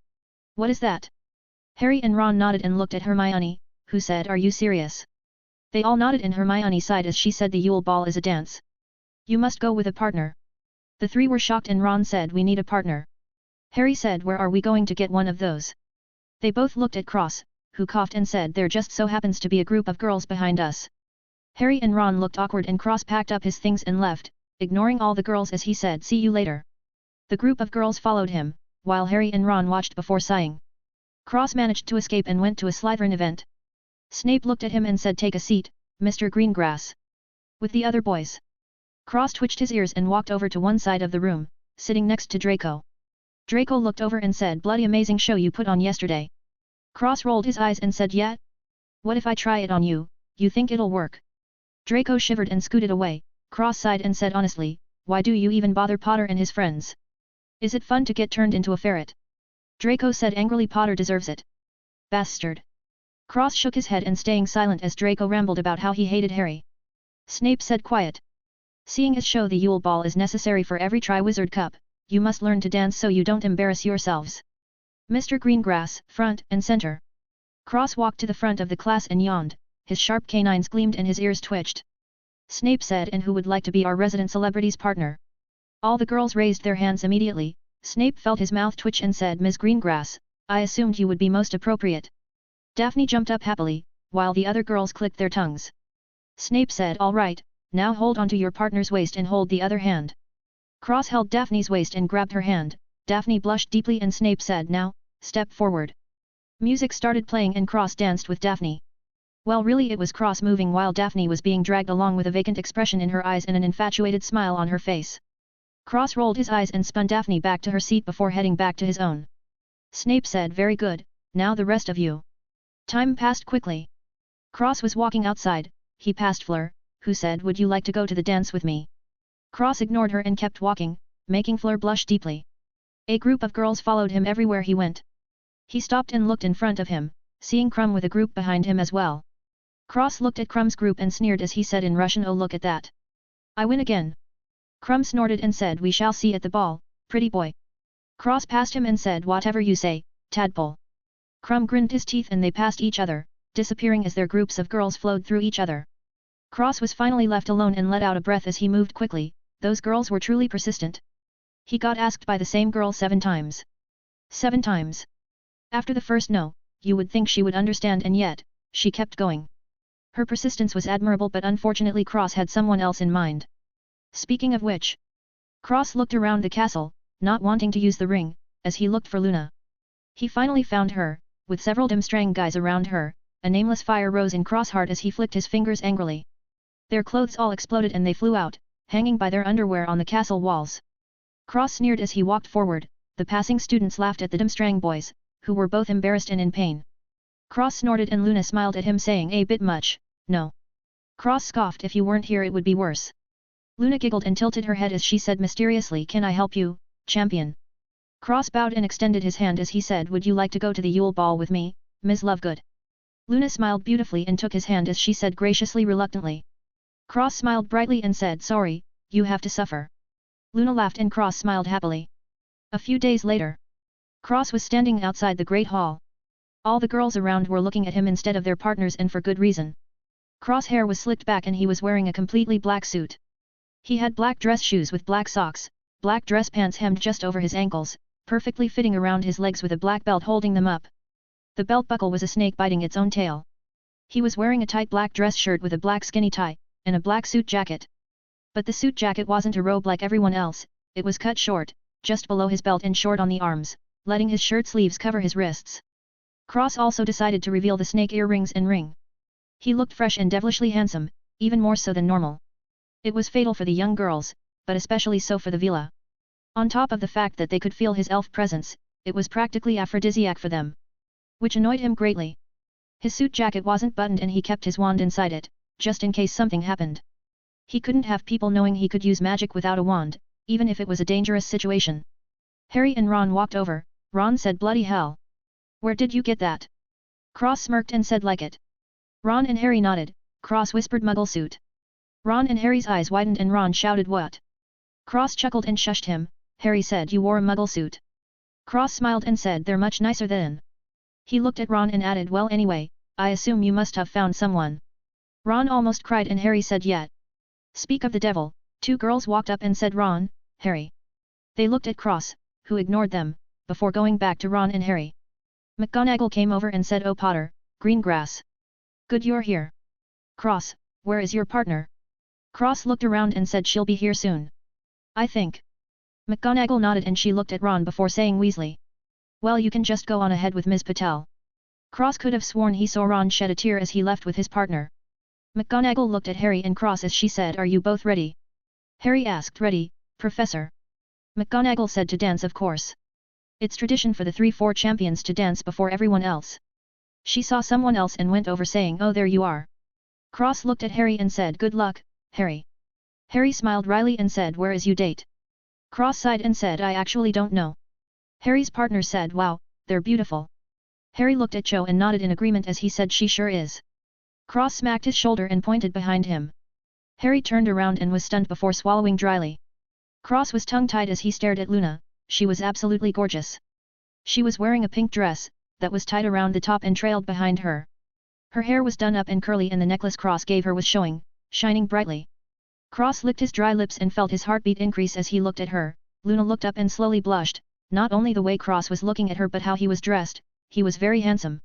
What is that? Harry and Ron nodded and looked at Hermione, who said are you serious? They all nodded and Hermione sighed as she said the Yule Ball is a dance. You must go with a partner. The three were shocked and Ron said we need a partner. Harry said where are we going to get one of those? They both looked at Cross, who coughed and said there just so happens to be a group of girls behind us. Harry and Ron looked awkward and Cross packed up his things and left, ignoring all the girls as he said see you later. The group of girls followed him, while Harry and Ron watched before sighing. Cross managed to escape and went to a Slytherin event. Snape looked at him and said take a seat, Mr. Greengrass. With the other boys. Cross twitched his ears and walked over to one side of the room, sitting next to Draco. Draco looked over and said bloody amazing show you put on yesterday. Cross rolled his eyes and said yeah? What if I try it on you, you think it'll work? Draco shivered and scooted away. Cross sighed and said honestly, why do you even bother Potter and his friends? Is it fun to get turned into a ferret? Draco said angrily Potter deserves it. Bastard. Cross shook his head and staying silent as Draco rambled about how he hated Harry. Snape said quiet. Seeing as show the Yule Ball is necessary for every Triwizard Cup, you must learn to dance so you don't embarrass yourselves. Mr. Greengrass, front and center. Cross walked to the front of the class and yawned, his sharp canines gleamed and his ears twitched. Snape said and who would like to be our resident celebrity's partner? All the girls raised their hands immediately. Snape felt his mouth twitch and said Ms. Greengrass, I assumed you would be most appropriate. Daphne jumped up happily, while the other girls clicked their tongues. Snape said all right, now hold onto your partner's waist and hold the other hand. Cross held Daphne's waist and grabbed her hand. Daphne blushed deeply and Snape said now, step forward. Music started playing and Cross danced with Daphne. Well, really it was Cross moving while Daphne was being dragged along with a vacant expression in her eyes and an infatuated smile on her face. Cross rolled his eyes and spun Daphne back to her seat before heading back to his own. Snape said, very good, now the rest of you. Time passed quickly. Cross was walking outside, he passed Fleur, who said, would you like to go to the dance with me? Cross ignored her and kept walking, making Fleur blush deeply. A group of girls followed him everywhere he went. He stopped and looked in front of him, seeing Krum with a group behind him as well. Cross looked at Krum's group and sneered as he said in Russian, oh look at that. I win again. Krum snorted and said, we shall see at the ball, pretty boy. Cross passed him and said, whatever you say, tadpole. Krum grinned his teeth and they passed each other, disappearing as their groups of girls flowed through each other. Cross was finally left alone and let out a breath as he moved quickly, those girls were truly persistent. He got asked by the same girl 7 times. 7 times. After the first no, you would think she would understand and yet, she kept going. Her persistence was admirable but unfortunately Cross had someone else in mind. Speaking of which, Cross looked around the castle, not wanting to use the ring, as he looked for Luna. He finally found her, with several Dimstrang guys around her, a nameless fire rose in Cross' heart as he flicked his fingers angrily. Their clothes all exploded and they flew out, hanging by their underwear on the castle walls. Cross sneered as he walked forward, the passing students laughed at the Dimstrang boys, who were both embarrassed and in pain. Cross snorted and Luna smiled at him saying a bit much, no. Cross scoffed, if you weren't here it would be worse. Luna giggled and tilted her head as she said mysteriously, can I help you, champion? Cross bowed and extended his hand as he said, would you like to go to the Yule Ball with me, Ms. Lovegood? Luna smiled beautifully and took his hand as she said graciously reluctantly. Cross smiled brightly and said, sorry, you have to suffer. Luna laughed and Cross smiled happily. A few days later, Cross was standing outside the Great Hall. All the girls around were looking at him instead of their partners and for good reason. Cross' hair was slicked back and he was wearing a completely black suit. He had black dress shoes with black socks, black dress pants hemmed just over his ankles, perfectly fitting around his legs with a black belt holding them up. The belt buckle was a snake biting its own tail. He was wearing a tight black dress shirt with a black skinny tie, and a black suit jacket. But the suit jacket wasn't a robe like everyone else, it was cut short, just below his belt and short on the arms, letting his shirt sleeves cover his wrists. Cross also decided to reveal the snake earrings and ring. He looked fresh and devilishly handsome, even more so than normal. It was fatal for the young girls, but especially so for the Veela. On top of the fact that they could feel his elf presence, it was practically aphrodisiac for them. Which annoyed him greatly. His suit jacket wasn't buttoned and he kept his wand inside it, just in case something happened. He couldn't have people knowing he could use magic without a wand, even if it was a dangerous situation. Harry and Ron walked over. Ron said, bloody hell. Where did you get that? Cross smirked and said, like it. Ron and Harry nodded. Cross whispered, muggle suit. Ron and Harry's eyes widened and Ron shouted, what? Cross chuckled and shushed him. Harry said, you wore a muggle suit. Cross smiled and said, they're much nicer than. He looked at Ron and added, well anyway, I assume you must have found someone. Ron almost cried and Harry said, yet. Speak of the devil, 2 girls walked up and said, Ron, Harry. They looked at Cross, who ignored them, before going back to Ron and Harry. McGonagall came over and said, oh Potter, Greengrass. Good you're here. Cross, where is your partner? Cross looked around and said, she'll be here soon. I think. McGonagall nodded and she looked at Ron before saying, Weasley. Well, you can just go on ahead with Ms. Patel. Cross could have sworn he saw Ron shed a tear as he left with his partner. McGonagall looked at Harry and Cross as she said, are you both ready? Harry asked, ready, Professor. McGonagall said, to dance of course. It's tradition for the 3-4 champions to dance before everyone else. She saw someone else and went over saying, oh there you are. Cross looked at Harry and said, good luck, Harry. Harry smiled wryly and said, where is you date? Cross sighed and said, I actually don't know. Harry's partner said, wow, they're beautiful. Harry looked at Cho and nodded in agreement as he said, she sure is. Cross smacked his shoulder and pointed behind him. Harry turned around and was stunned before swallowing dryly. Cross was tongue-tied as he stared at Luna. She was absolutely gorgeous. She was wearing a pink dress, that was tied around the top and trailed behind her. Her hair was done up and curly and the necklace Cross gave her was showing, shining brightly. Cross licked his dry lips and felt his heartbeat increase as he looked at her. Luna looked up and slowly blushed, not only the way Cross was looking at her but how he was dressed, he was very handsome.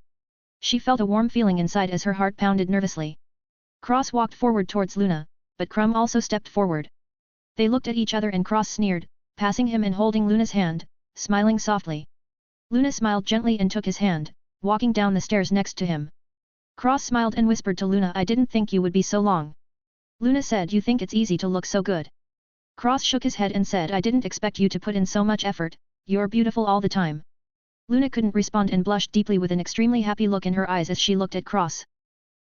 She felt a warm feeling inside as her heart pounded nervously. Cross walked forward towards Luna, but Krum also stepped forward. They looked at each other and Cross sneered, passing him and holding Luna's hand, smiling softly. Luna smiled gently and took his hand, walking down the stairs next to him. Cross smiled and whispered to Luna, I didn't think you would be so long. Luna said, you think it's easy to look so good. Cross shook his head and said, I didn't expect you to put in so much effort, you're beautiful all the time. Luna couldn't respond and blushed deeply with an extremely happy look in her eyes as she looked at Cross.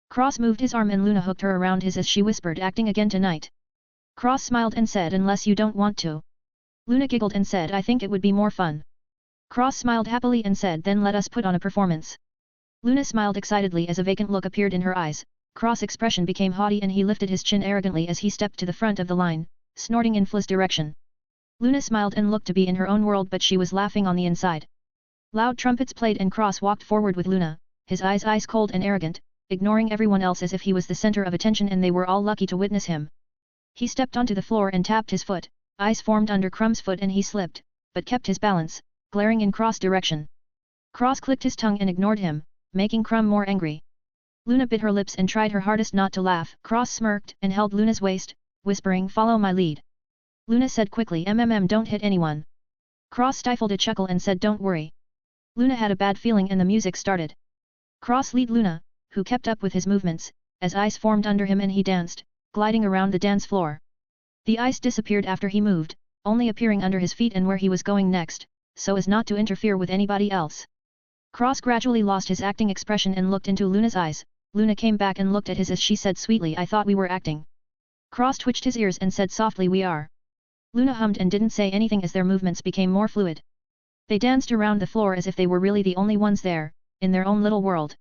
Cross moved his arm and Luna hooked her around his as she whispered, acting again tonight. Cross smiled and said, unless you don't want to. Luna giggled and said, I think it would be more fun. Cross smiled happily and said, then let us put on a performance. Luna smiled excitedly as a vacant look appeared in her eyes. Cross' expression became haughty and he lifted his chin arrogantly as he stepped to the front of the line, snorting in Fla's direction. Luna smiled and looked to be in her own world, but she was laughing on the inside. Loud trumpets played and Cross walked forward with Luna, his eyes ice cold and arrogant, ignoring everyone else as if he was the center of attention and they were all lucky to witness him. He stepped onto the floor and tapped his foot, ice formed under Crumb's foot and he slipped, but kept his balance, glaring in Cross' direction. Cross clicked his tongue and ignored him, making Crumb more angry. Luna bit her lips and tried her hardest not to laugh. Cross smirked and held Luna's waist, whispering, follow my lead. Luna said quickly, don't hit anyone. Cross stifled a chuckle and said, don't worry. Luna had a bad feeling and the music started. Cross lead Luna, who kept up with his movements, as ice formed under him and he danced, gliding around the dance floor. The ice disappeared after he moved, only appearing under his feet and where he was going next, so as not to interfere with anybody else. Cross gradually lost his acting expression and looked into Luna's eyes. Luna came back and looked at his as she said sweetly, I thought we were acting. Cross twitched his ears and said softly, we are. Luna hummed and didn't say anything as their movements became more fluid. They danced around the floor as if they were really the only ones there, in their own little world.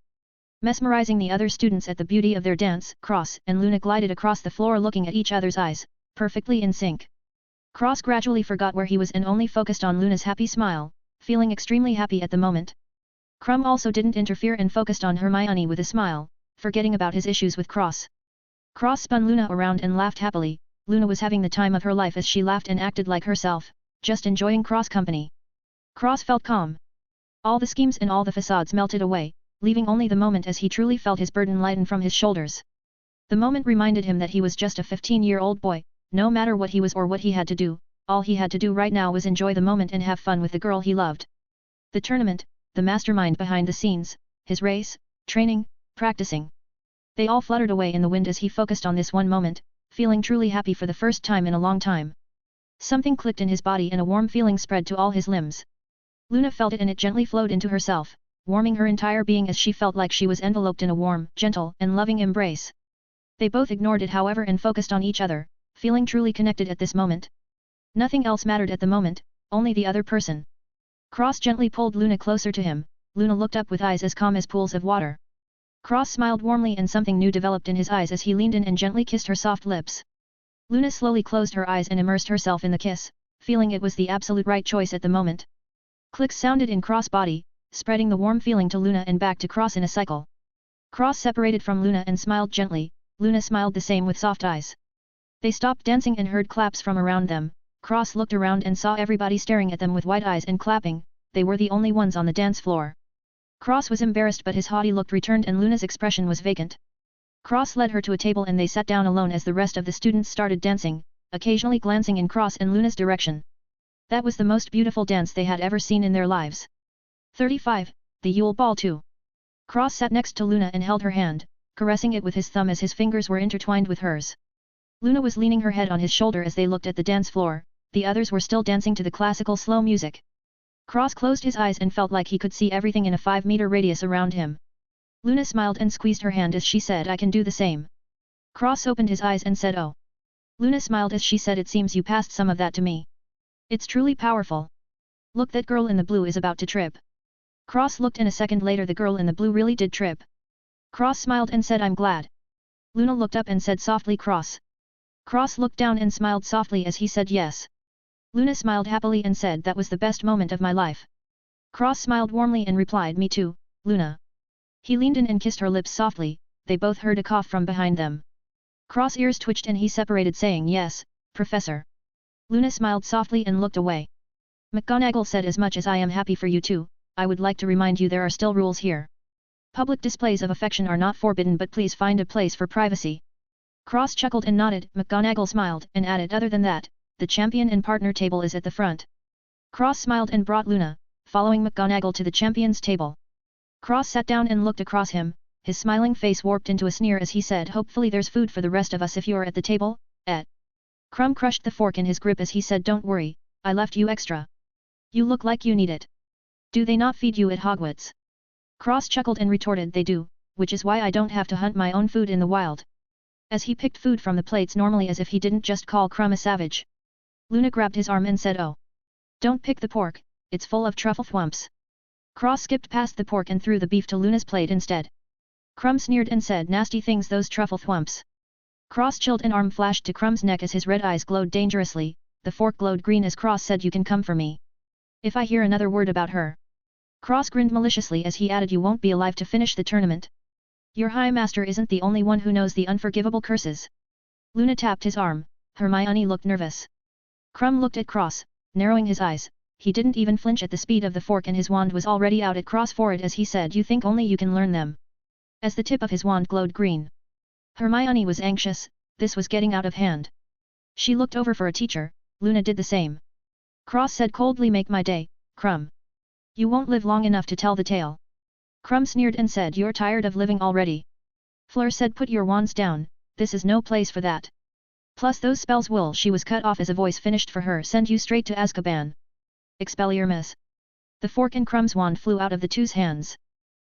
Mesmerizing the other students at the beauty of their dance, Cross and Luna glided across the floor looking at each other's eyes, perfectly in sync. Cross gradually forgot where he was and only focused on Luna's happy smile, feeling extremely happy at the moment. Crumb also didn't interfere and focused on Hermione with a smile, forgetting about his issues with Cross. Cross spun Luna around and laughed happily. Luna was having the time of her life as she laughed and acted like herself, just enjoying Cross' company. Cross felt calm. All the schemes and all the facades melted away, leaving only the moment as he truly felt his burden lighten from his shoulders. The moment reminded him that he was just a 15-year-old boy, no matter what he was or what he had to do, all he had to do right now was enjoy the moment and have fun with the girl he loved. The tournament, the mastermind behind the scenes, his race, training, practicing. They all fluttered away in the wind as he focused on this one moment, feeling truly happy for the first time in a long time. Something clicked in his body and a warm feeling spread to all his limbs. Luna felt it and it gently flowed into herself, warming her entire being as she felt like she was enveloped in a warm, gentle, and loving embrace. They both ignored it however and focused on each other, feeling truly connected at this moment. Nothing else mattered at the moment, only the other person. Cross gently pulled Luna closer to him. Luna looked up with eyes as calm as pools of water. Cross smiled warmly and something new developed in his eyes as he leaned in and gently kissed her soft lips. Luna slowly closed her eyes and immersed herself in the kiss, feeling it was the absolute right choice at the moment. Clicks sounded in Cross' body, spreading the warm feeling to Luna and back to Cross in a cycle. Cross separated from Luna and smiled gently. Luna smiled the same with soft eyes. They stopped dancing and heard claps from around them. Cross looked around and saw everybody staring at them with wide eyes and clapping. They were the only ones on the dance floor. Cross was embarrassed but his haughty look returned and Luna's expression was vacant. Cross led her to a table and they sat down alone as the rest of the students started dancing, occasionally glancing in Cross and Luna's direction. That was the most beautiful dance they had ever seen in their lives. 35. The Yule Ball 2. Cross sat next to Luna and held her hand, caressing it with his thumb as his fingers were intertwined with hers. Luna was leaning her head on his shoulder as they looked at the dance floor. The others were still dancing to the classical slow music. Cross closed his eyes and felt like he could see everything in a 5-meter radius around him. Luna smiled and squeezed her hand as she said, I can do the same. Cross opened his eyes and said, oh. Luna smiled as she said, it seems you passed some of that to me. It's truly powerful. Look, that girl in the blue is about to trip. Cross looked and a second later the girl in the blue really did trip. Cross smiled and said, I'm glad. Luna looked up and said softly, Cross. Cross looked down and smiled softly as he said yes. Luna smiled happily and said, that was the best moment of my life. Cross smiled warmly and replied, me too, Luna. He leaned in and kissed her lips softly. They both heard a cough from behind them. Cross ears twitched and he separated saying, yes, Professor. Luna smiled softly and looked away. McGonagall said, as much as I am happy for you too, I would like to remind you there are still rules here. Public displays of affection are not forbidden, but please find a place for privacy. Cross chuckled and nodded. McGonagall smiled and added, other than that, the champion and partner table is at the front. Cross smiled and brought Luna, following McGonagall to the champion's table. Cross sat down and looked across him. his smiling face warped into a sneer as he said, hopefully there's food for the rest of us if you're at the table, eh? Crumb crushed the fork in his grip as he said, don't worry, I left you extra. You look like you need it. Do they not feed you at Hogwarts? Cross chuckled and retorted, they do, which is why I don't have to hunt my own food in the wild. As he picked food from the plates normally as if he didn't just call Crumb a savage. Luna grabbed his arm and said, oh. Don't pick the pork, it's full of truffle thwumps. Cross skipped past the pork and threw the beef to Luna's plate instead. Crumb sneered and said, nasty things those truffle thwumps. Cross chilled, an arm flashed to Crumb's neck as his red eyes glowed dangerously, the fork glowed green as Cross said, you can come for me. If I hear another word about her. Cross grinned maliciously as he added, you won't be alive to finish the tournament. Your High Master isn't the only one who knows the unforgivable curses. Luna tapped his arm. Hermione looked nervous. Crumb looked at Cross, narrowing his eyes. He didn't even flinch at the speed of the fork and his wand was already out at Cross for it as he said, you think only you can learn them. As the tip of his wand glowed green. Hermione was anxious, this was getting out of hand. She looked over for a teacher, Luna did the same. Cross said coldly, make my day, Crumb. You won't live long enough to tell the tale. Crumb sneered and said, you're tired of living already. Fleur said, put your wands down, this is no place for that. Plus those spells will, she was cut off as a voice finished for her, send you straight to Azkaban. Expelliarmus. The fork and Crumb's wand flew out of the two's hands.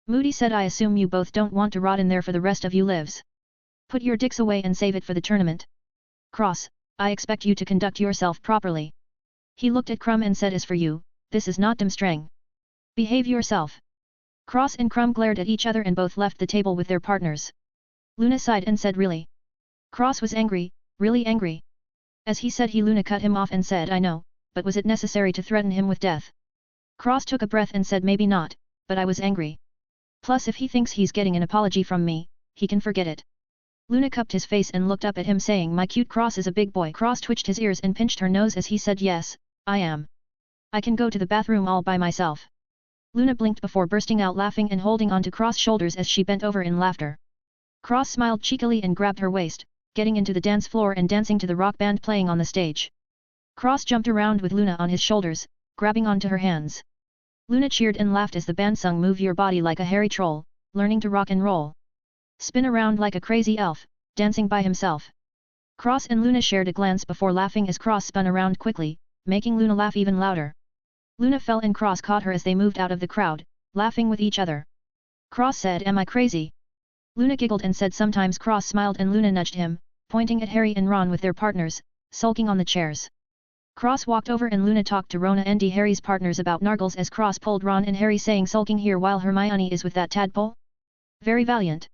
Moody said, I assume you both don't want to rot in there for the rest of you lives. Put your dicks away and save it for the tournament. Cross, I expect you to conduct yourself properly. He looked at Crumb and said, as for you, this is not Durmstrang. Behave yourself. Cross and Crumb glared at each other and both left the table with their partners. Luna sighed and said, really? Cross was angry, really angry. As he said, Luna cut him off and said, I know, but was it necessary to threaten him with death? Cross took a breath and said, maybe not, but I was angry. Plus if he thinks he's getting an apology from me, he can forget it. Luna cupped his face and looked up at him saying, my cute Cross is a big boy. Cross twitched his ears and pinched her nose as he said, yes, I am. I can go to the bathroom all by myself. Luna blinked before bursting out laughing and holding onto Cross' shoulders as she bent over in laughter. Cross smiled cheekily and grabbed her waist, getting into the dance floor and dancing to the rock band playing on the stage. Cross jumped around with Luna on his shoulders, grabbing onto her hands. Luna cheered and laughed as the band sung Move Your Body Like a Hairy Troll, learning to rock and roll. Spin around like a crazy elf, dancing by himself. Cross and Luna shared a glance before laughing as Cross spun around quickly, making Luna laugh even louder. Luna fell and Cross caught her as they moved out of the crowd, laughing with each other. Cross said, am I crazy? Luna giggled and said sometimes. Cross smiled and Luna nudged him, pointing at Harry and Ron with their partners, sulking on the chairs. Cross walked over and Luna talked to Rona and Harry's partners about Nargles as Cross pulled Ron and Harry saying, sulking here while Hermione is with that tadpole? Very valiant.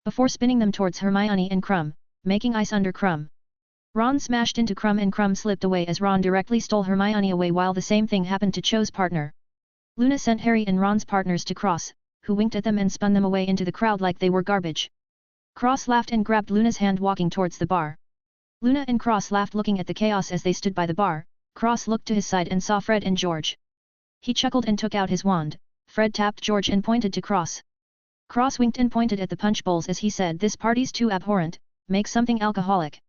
Before spinning them towards Hermione and Crumb, making ice under Crumb. Ron smashed into Crumb and Crumb slipped away as Ron directly stole Hermione away while the same thing happened to Cho's partner. Luna sent Harry and Ron's partners to Cross, who winked at them and spun them away into the crowd like they were garbage. Cross laughed and grabbed Luna's hand walking towards the bar. Luna and Cross laughed looking at the chaos as they stood by the bar. Cross looked to his side and saw Fred and George. He chuckled and took out his wand. Fred tapped George and pointed to Cross. Cross winked and pointed at the punch bowls as he said, this party's too abhorrent, make something alcoholic.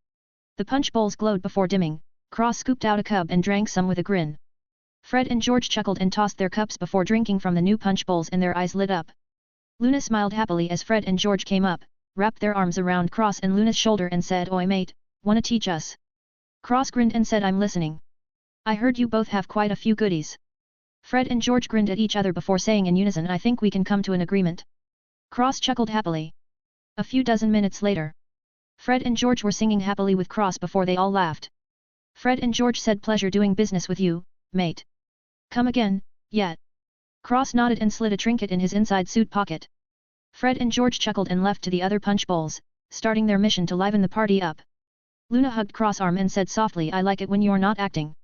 The punch bowls glowed before dimming. Cross scooped out a cup and drank some with a grin. Fred and George chuckled and tossed their cups before drinking from the new punch bowls and their eyes lit up. Luna smiled happily as Fred and George came up, wrapped their arms around Cross and Luna's shoulder and said, oi mate, wanna teach us? Cross grinned and said, I'm listening. I heard you both have quite a few goodies. Fred and George grinned at each other before saying in unison, I think we can come to an agreement. Cross chuckled happily. A few dozen minutes later. Fred and George were singing happily with Cross before they all laughed. Fred and George said, pleasure doing business with you, mate. Come again, yet. Cross nodded and slid a trinket in his inside suit pocket. Fred and George chuckled and left to the other punch bowls, starting their mission to liven the party up. Luna hugged Cross' arm and said softly, I like it when you're not acting.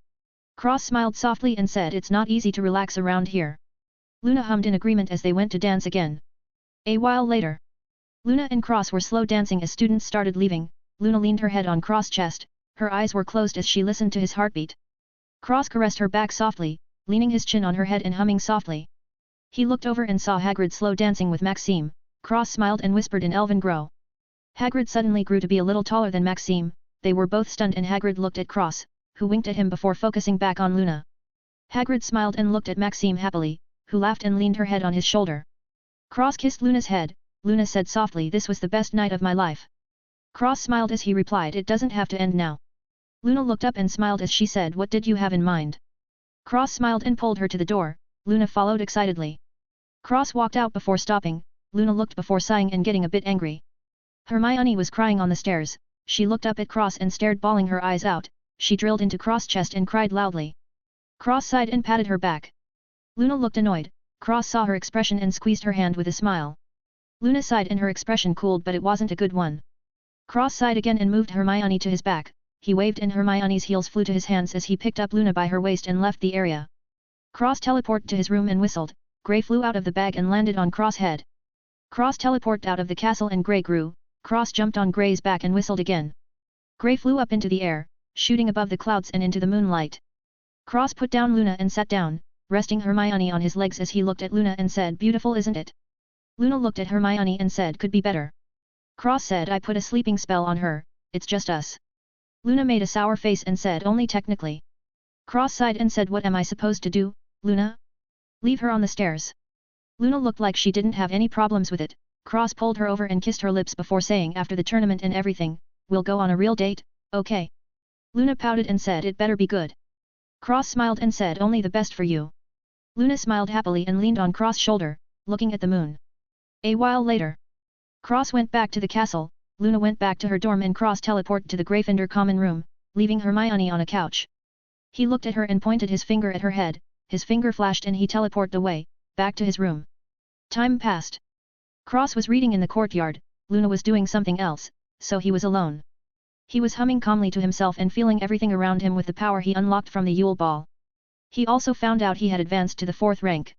Cross smiled softly and said, it's not easy to relax around here. Luna hummed in agreement as they went to dance again. A while later. Luna and Cross were slow dancing as students started leaving. Luna leaned her head on Cross' chest, her eyes were closed as she listened to his heartbeat. Cross caressed her back softly, leaning his chin on her head and humming softly. He looked over and saw Hagrid slow dancing with Maxime. Cross smiled and whispered in Elven Grow. Hagrid suddenly grew to be a little taller than Maxime. They were both stunned and Hagrid looked at Cross, who winked at him before focusing back on Luna. Hagrid smiled and looked at Maxime happily, who laughed and leaned her head on his shoulder. Cross kissed Luna's head, Luna said softly. This was the best night of my life. Cross smiled as he replied, it doesn't have to end now. Luna looked up and smiled as she said, what did you have in mind? Cross smiled and pulled her to the door. Luna followed excitedly. Cross walked out before stopping. Luna looked before sighing and getting a bit angry. Hermione was crying on the stairs. She looked up at Cross and stared, bawling her eyes out. She drilled into Cross' chest and cried loudly. Cross sighed and patted her back. Luna looked annoyed. Cross saw her expression and squeezed her hand with a smile. Luna sighed and her expression cooled, but it wasn't a good one. Cross sighed again and moved Hermione to his back. He waved and Hermione's heels flew to his hands as he picked up Luna by her waist and left the area. Cross teleported to his room and whistled. Grey flew out of the bag and landed on Cross' head. Cross teleported out of the castle and Grey grew. Cross jumped on Grey's back and whistled again. Grey flew up into the air, shooting above the clouds and into the moonlight. Cross put down Luna and sat down, resting Hermione on his legs as he looked at Luna and said, beautiful isn't it? Luna looked at Hermione and said, could be better. Cross said, I put a sleeping spell on her, it's just us. Luna made a sour face and said, only technically. Cross sighed and said, what am I supposed to do, Luna? Leave her on the stairs. Luna looked like she didn't have any problems with it. Cross pulled her over and kissed her lips before saying, after the tournament and everything, we'll go on a real date, okay? Luna pouted and said, it better be good. Cross smiled and said, only the best for you. Luna smiled happily and leaned on Cross' shoulder, looking at the moon. A while later, Cross went back to the castle. Luna went back to her dorm and Cross teleported to the Gryffindor common room, leaving Hermione on a couch. He looked at her and pointed his finger at her head. His finger flashed and he teleported away, back to his room. Time passed. Cross was reading in the courtyard. Luna was doing something else, so he was alone. He was humming calmly to himself and feeling everything around him with the power he unlocked from the Yule Ball. He also found out he had advanced to the 4th rank.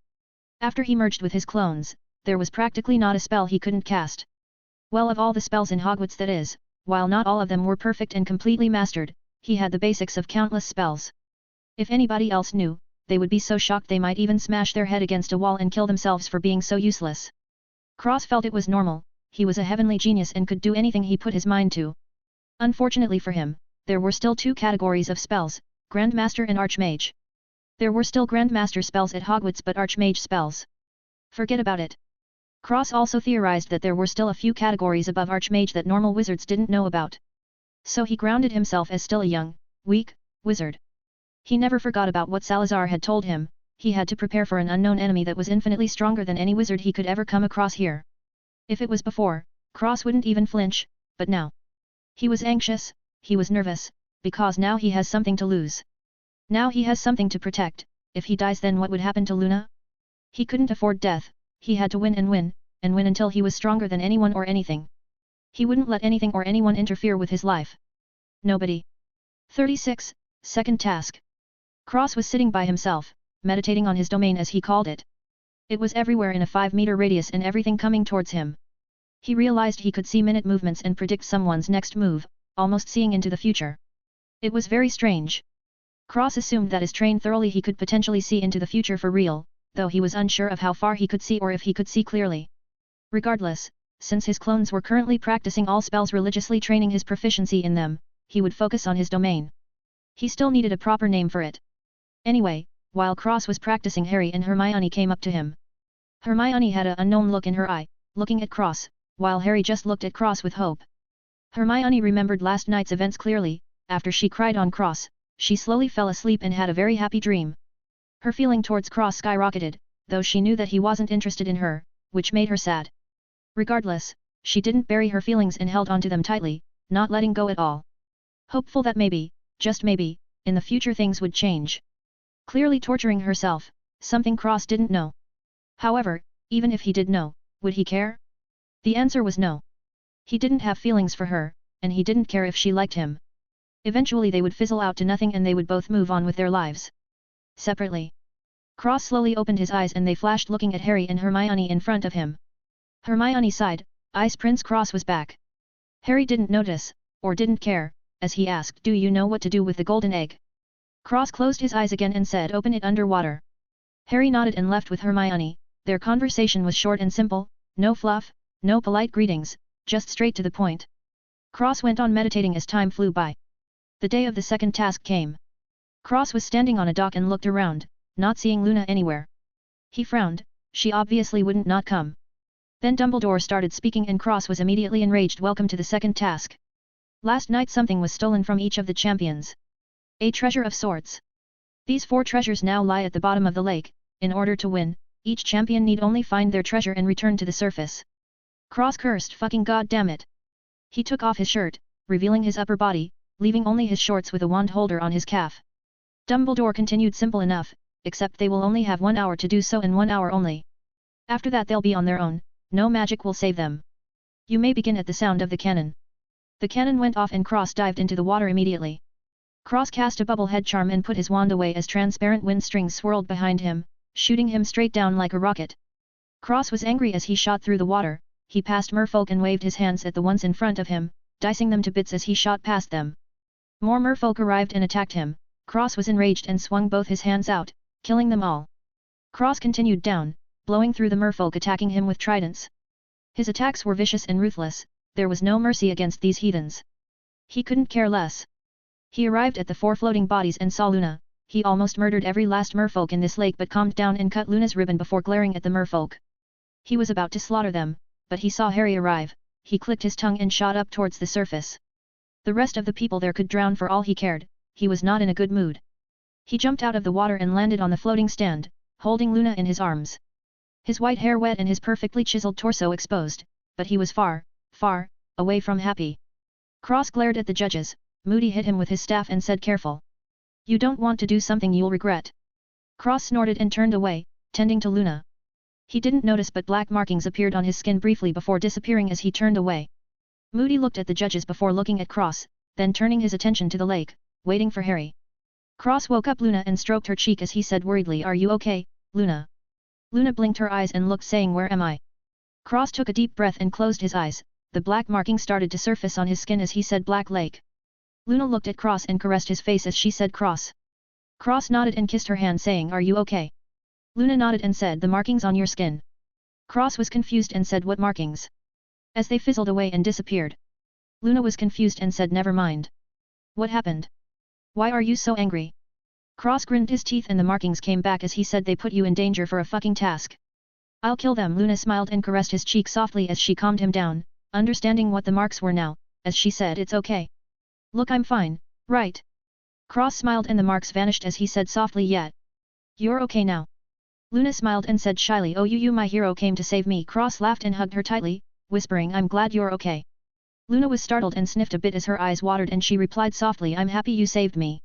After he merged with his clones, there was practically not a spell he couldn't cast. Well, of all the spells in Hogwarts, that is, while not all of them were perfect and completely mastered, he had the basics of countless spells. If anybody else knew, they would be so shocked they might even smash their head against a wall and kill themselves for being so useless. Cross felt it was normal. He was a heavenly genius and could do anything he put his mind to. Unfortunately for him, there were still 2 categories of spells, Grandmaster and Archmage. There were still Grandmaster spells at Hogwarts, but Archmage spells, forget about it. Cross also theorized that there were still a few categories above Archmage that normal wizards didn't know about. So he grounded himself as still a young, weak, wizard. He never forgot about what Salazar had told him. He had to prepare for an unknown enemy that was infinitely stronger than any wizard he could ever come across here. If it was before, Cross wouldn't even flinch, but now. He was anxious, he was nervous, because now he has something to lose. Now he has something to protect. If he dies, then what would happen to Luna? He couldn't afford death. He had to win and win until he was stronger than anyone or anything. He wouldn't let anything or anyone interfere with his life. Nobody. 36. Second task. Cross was sitting by himself, meditating on his domain as he called it. It was everywhere in a 5-meter radius and everything coming towards him. He realized he could see minute movements and predict someone's next move, almost seeing into the future. It was very strange. Cross assumed that as trained thoroughly he could potentially see into the future for real, though he was unsure of how far he could see or if he could see clearly. Regardless, since his clones were currently practicing all spells religiously, training his proficiency in them, he would focus on his domain. He still needed a proper name for it. Anyway, while Cross was practicing, Harry and Hermione came up to him. Hermione had an unknown look in her eye, looking at Cross, while Harry just looked at Cross with hope. Hermione remembered last night's events clearly. After she cried on Cross, she slowly fell asleep and had a very happy dream. Her feeling towards Cross skyrocketed, though she knew that he wasn't interested in her, which made her sad. Regardless, she didn't bury her feelings and held onto them tightly, not letting go at all. Hopeful that maybe, just maybe, in the future things would change. Clearly torturing herself, something Cross didn't know. However, even if he did know, would he care? The answer was no. He didn't have feelings for her, and he didn't care if she liked him. Eventually they would fizzle out to nothing and they would both move on with their lives. Separately. Cross slowly opened his eyes and they flashed, looking at Harry and Hermione in front of him. Hermione sighed. Ice Prince Cross was back. Harry didn't notice, or didn't care, as he asked, do you know what to do with the golden egg? Cross closed his eyes again and said, open it underwater. Harry nodded and left with Hermione. Their conversation was short and simple, no fluff, no polite greetings, just straight to the point. Cross went on meditating as time flew by. The day of the second task came. Cross was standing on a dock and looked around, not seeing Luna anywhere. He frowned. She obviously wouldn't not come. Then Dumbledore started speaking and Cross was immediately enraged. Welcome to the second task. Last night something was stolen from each of the champions. A treasure of sorts. These 4 treasures now lie at the bottom of the lake. In order to win, each champion need only find their treasure and return to the surface. Cross cursed, fucking goddammit. He took off his shirt, revealing his upper body, leaving only his shorts with a wand holder on his calf. Dumbledore continued, simple enough, except they will only have 1 hour to do so and 1 hour only. After that they'll be on their own, no magic will save them. You may begin at the sound of the cannon. The cannon went off and Cross dived into the water immediately. Cross cast a bubble head charm and put his wand away as transparent wind strings swirled behind him, shooting him straight down like a rocket. Cross was angry as he shot through the water. He passed merfolk and waved his hands at the ones in front of him, dicing them to bits as he shot past them. More merfolk arrived and attacked him. Cross was enraged and swung both his hands out, killing them all. Cross continued down, blowing through the merfolk attacking him with tridents. His attacks were vicious and ruthless, there was no mercy against these heathens. He couldn't care less. He arrived at the 4 floating bodies and saw Luna. He almost murdered every last merfolk in this lake but calmed down and cut Luna's ribbon before glaring at the merfolk. He was about to slaughter them, but he saw Harry arrive. He clicked his tongue and shot up towards the surface. The rest of the people there could drown for all he cared. He was not in a good mood. He jumped out of the water and landed on the floating stand, holding Luna in his arms. His white hair wet and his perfectly chiseled torso exposed, but he was far, far, away from happy. Cross glared at the judges. Moody hit him with his staff and said, careful. You don't want to do something you'll regret. Cross snorted and turned away, tending to Luna. He didn't notice but black markings appeared on his skin briefly before disappearing as he turned away. Moody looked at the judges before looking at Cross, then turning his attention to the lake, waiting for Harry. Cross woke up Luna and stroked her cheek as he said worriedly, are you okay, Luna? Luna blinked her eyes and looked, saying, where am I? Cross took a deep breath and closed his eyes. The black marking started to surface on his skin as he said Black Lake. Luna looked at Cross and caressed his face as she said Cross. Cross nodded and kissed her hand, saying, are you okay? Luna nodded and said, the markings on your skin. Cross was confused and said, what markings? As they fizzled away and disappeared. Luna was confused and said, never mind. What happened? Why are you so angry? Cross grinned his teeth and the markings came back as he said, they put you in danger for a fucking task. I'll kill them. Luna smiled and caressed his cheek softly as she calmed him down, understanding what the marks were now, as she said, it's okay. Look, I'm fine, right? Cross smiled and the marks vanished as he said softly, yet. You're okay now. Luna smiled and said shyly, oh you my hero came to save me. Cross laughed and hugged her tightly, whispering, I'm glad you're okay. Luna was startled and sniffed a bit as her eyes watered and she replied softly, I'm happy you saved me.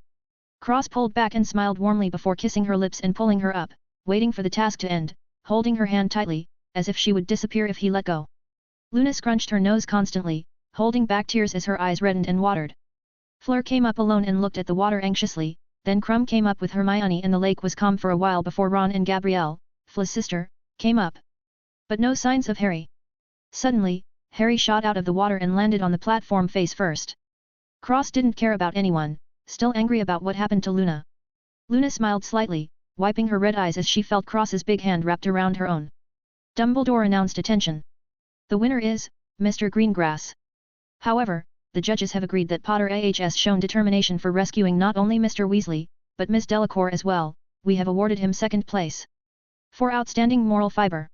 Cross pulled back and smiled warmly before kissing her lips and pulling her up, waiting for the task to end, holding her hand tightly, as if she would disappear if he let go. Luna scrunched her nose constantly, holding back tears as her eyes reddened and watered. Fleur came up alone and looked at the water anxiously, then Krum came up with Hermione and the lake was calm for a while before Ron and Gabrielle, Fla's sister, came up. But no signs of Harry. Suddenly, Harry shot out of the water and landed on the platform face first. Cross didn't care about anyone, still angry about what happened to Luna. Luna smiled slightly, wiping her red eyes as she felt Cross's big hand wrapped around her own. Dumbledore announced attention. The winner is, Mr. Greengrass. However, the judges have agreed that Potter has shown determination for rescuing not only Mr. Weasley, but Ms. Delacour as well. We have awarded him second place. For outstanding moral fiber.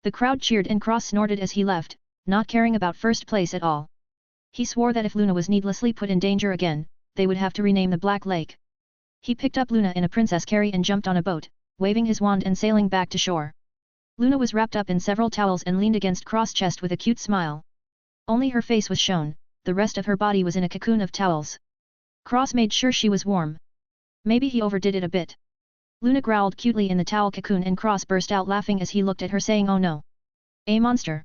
The crowd cheered and Cross snorted as he left, not caring about first place at all. He swore that if Luna was needlessly put in danger again, they would have to rename the Black Lake. He picked up Luna in a princess carry and jumped on a boat, waving his wand and sailing back to shore. Luna was wrapped up in several towels and leaned against Cross' chest with a cute smile. Only her face was shown, the rest of her body was in a cocoon of towels. Cross made sure she was warm. Maybe he overdid it a bit. Luna growled cutely in the towel cocoon and Cross burst out laughing as he looked at her saying, oh no. A monster.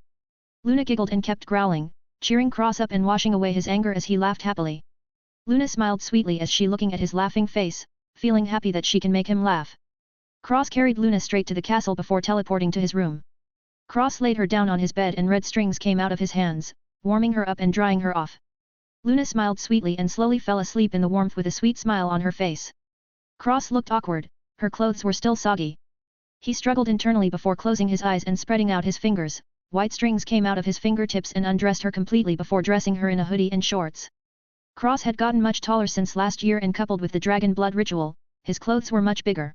Luna giggled and kept growling, cheering Cross up and washing away his anger as he laughed happily. Luna smiled sweetly as she looking at his laughing face, feeling happy that she can make him laugh. Cross carried Luna straight to the castle before teleporting to his room. Cross laid her down on his bed and red strings came out of his hands, warming her up and drying her off. Luna smiled sweetly and slowly fell asleep in the warmth with a sweet smile on her face. Cross looked awkward, her clothes were still soggy. He struggled internally before closing his eyes and spreading out his fingers. White strings came out of his fingertips and undressed her completely before dressing her in a hoodie and shorts. Cross had gotten much taller since last year and coupled with the dragon blood ritual, his clothes were much bigger.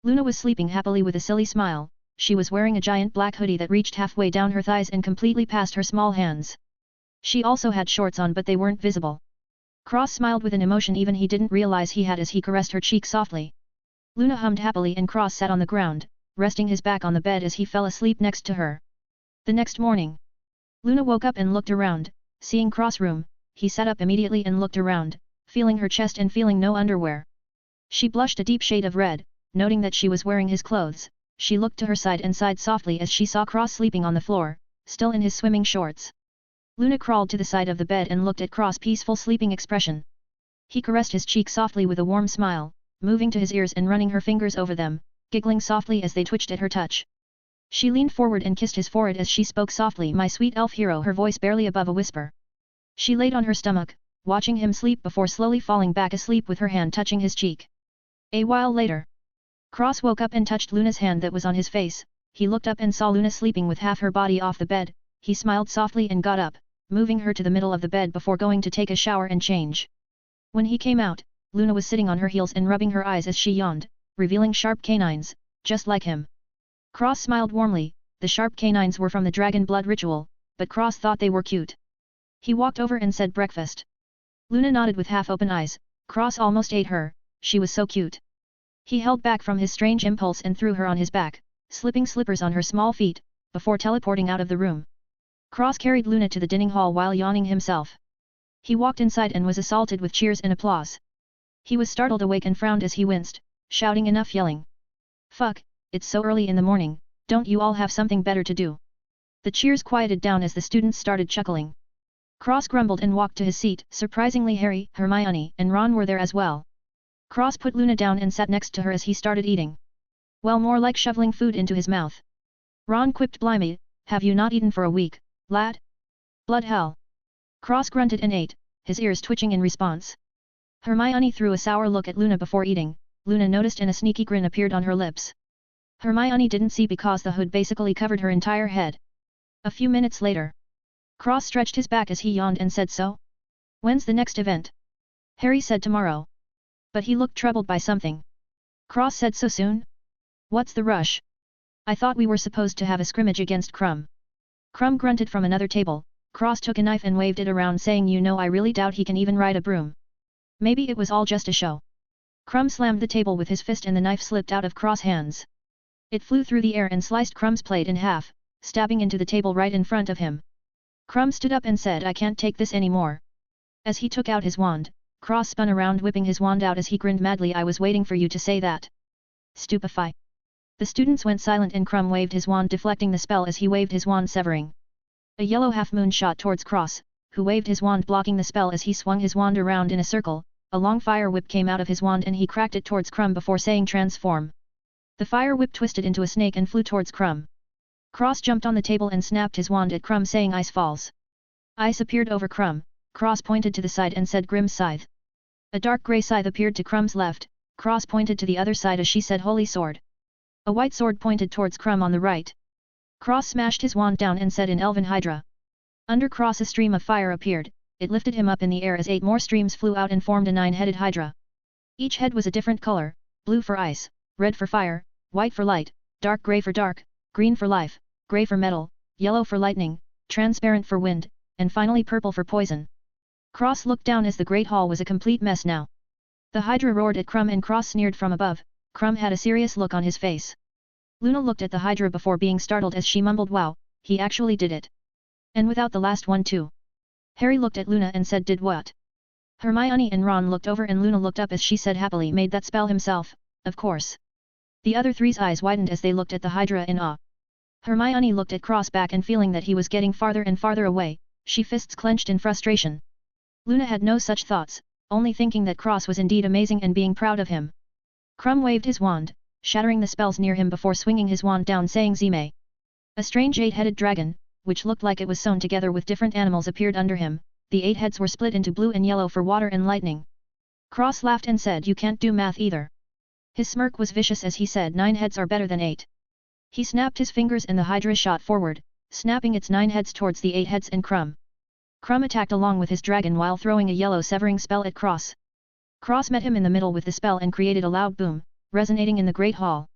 Luna was sleeping happily with a silly smile, she was wearing a giant black hoodie that reached halfway down her thighs and completely past her small hands. She also had shorts on but they weren't visible. Cross smiled with an emotion even he didn't realize he had as he caressed her cheek softly. Luna hummed happily and Cross sat on the ground, resting his back on the bed as he fell asleep next to her. The next morning, Luna woke up and looked around, seeing Cross' room, he sat up immediately and looked around, feeling her chest and feeling no underwear. She blushed a deep shade of red, noting that she was wearing his clothes. She looked to her side and sighed softly as she saw Cross sleeping on the floor, still in his swimming shorts. Luna crawled to the side of the bed and looked at Cross' peaceful sleeping expression. He caressed his cheek softly with a warm smile, moving to his ears and running her fingers over them, giggling softly as they twitched at her touch. She leaned forward and kissed his forehead as she spoke softly, "My sweet elf hero," her voice barely above a whisper. She laid on her stomach, watching him sleep before slowly falling back asleep with her hand touching his cheek. A while later, Cross woke up and touched Luna's hand that was on his face. He looked up and saw Luna sleeping with half her body off the bed. He smiled softly and got up, moving her to the middle of the bed before going to take a shower and change. When he came out, Luna was sitting on her heels and rubbing her eyes as she yawned, revealing sharp canines, just like him. Cross smiled warmly. The sharp canines were from the dragon blood ritual, but Cross thought they were cute. He walked over and said, "Breakfast." Luna nodded with half-open eyes. Cross almost ate her, she was so cute. He held back from his strange impulse and threw her on his back, slipping slippers on her small feet, before teleporting out of the room. Cross carried Luna to the dining hall while yawning himself. He walked inside and was assaulted with cheers and applause. He was startled awake and frowned as he winced, shouting enough yelling. "Fuck, it's so early in the morning, don't you all have something better to do?" The cheers quieted down as the students started chuckling. Cross grumbled and walked to his seat. Surprisingly, Harry, Hermione, and Ron were there as well. Cross put Luna down and sat next to her as he started eating. Well, more like shoveling food into his mouth. Ron quipped, "Blimey, have you not eaten for a week, lad?" "Blood hell." Cross grunted and ate, his ears twitching in response. Hermione threw a sour look at Luna before eating. Luna noticed and a sneaky grin appeared on her lips. Hermione didn't see because the hood basically covered her entire head. A few minutes later, Cross stretched his back as he yawned and said, "So? When's the next event?" Harry said, "Tomorrow." But he looked troubled by something. Cross said, "So soon? What's the rush? I thought we were supposed to have a scrimmage against Krum." Krum grunted from another table. Cross took a knife and waved it around saying, "You know, I really doubt he can even ride a broom. Maybe it was all just a show." Krum slammed the table with his fist and the knife slipped out of Cross' hands. It flew through the air and sliced Krum's plate in half, stabbing into the table right in front of him. Krum stood up and said, "I can't take this anymore." As he took out his wand, Cross spun around whipping his wand out as he grinned madly, "I was waiting for you to say that." Stupefy. The students went silent and Krum waved his wand deflecting the spell as he waved his wand severing. A yellow half-moon shot towards Cross, who waved his wand blocking the spell as he swung his wand around in a circle. A long fire whip came out of his wand and he cracked it towards Krum before saying, "Transform." The fire whip twisted into a snake and flew towards Krum. Cross jumped on the table and snapped his wand at Krum saying, "Ice falls." Ice appeared over Krum. Cross pointed to the side and said, "Grim scythe." A dark grey scythe appeared to Krum's left. Cross pointed to the other side as she said, "Holy sword." A white sword pointed towards Krum on the right. Cross smashed his wand down and said in Elven Hydra. Under Cross a stream of fire appeared. It lifted him up in the air as 8 more streams flew out and formed a 9-headed Hydra. Each head was a different color: blue for ice, red for fire, white for light, dark grey for dark, green for life, grey for metal, yellow for lightning, transparent for wind, and finally purple for poison. Cross looked down as the great hall was a complete mess now. The Hydra roared at Krum and Cross sneered from above. Krum had a serious look on his face. Luna looked at the Hydra before being startled as she mumbled, "Wow, he actually did it. And without the last one too." Harry looked at Luna and said, "Did what?" Hermione and Ron looked over and Luna looked up as she said happily, "Made that spell himself, of course." The other three's eyes widened as they looked at the Hydra in awe. Hermione looked at Cross back and feeling that he was getting farther and farther away, she fists clenched in frustration. Luna had no such thoughts, only thinking that Cross was indeed amazing and being proud of him. Krum waved his wand, shattering the spells near him before swinging his wand down saying, "Zime." A strange 8-headed dragon, which looked like it was sewn together with different animals, appeared under him. The 8 heads were split into blue and yellow for water and lightning. Cross laughed and said, "You can't do math either." His smirk was vicious as he said, "9 heads are better than 8. He snapped his fingers and the Hydra shot forward, snapping its 9 heads towards the 8 heads and Krum. Krum attacked along with his dragon while throwing a yellow severing spell at Cross. Cross met him in the middle with the spell and created a loud boom, resonating in the Great Hall.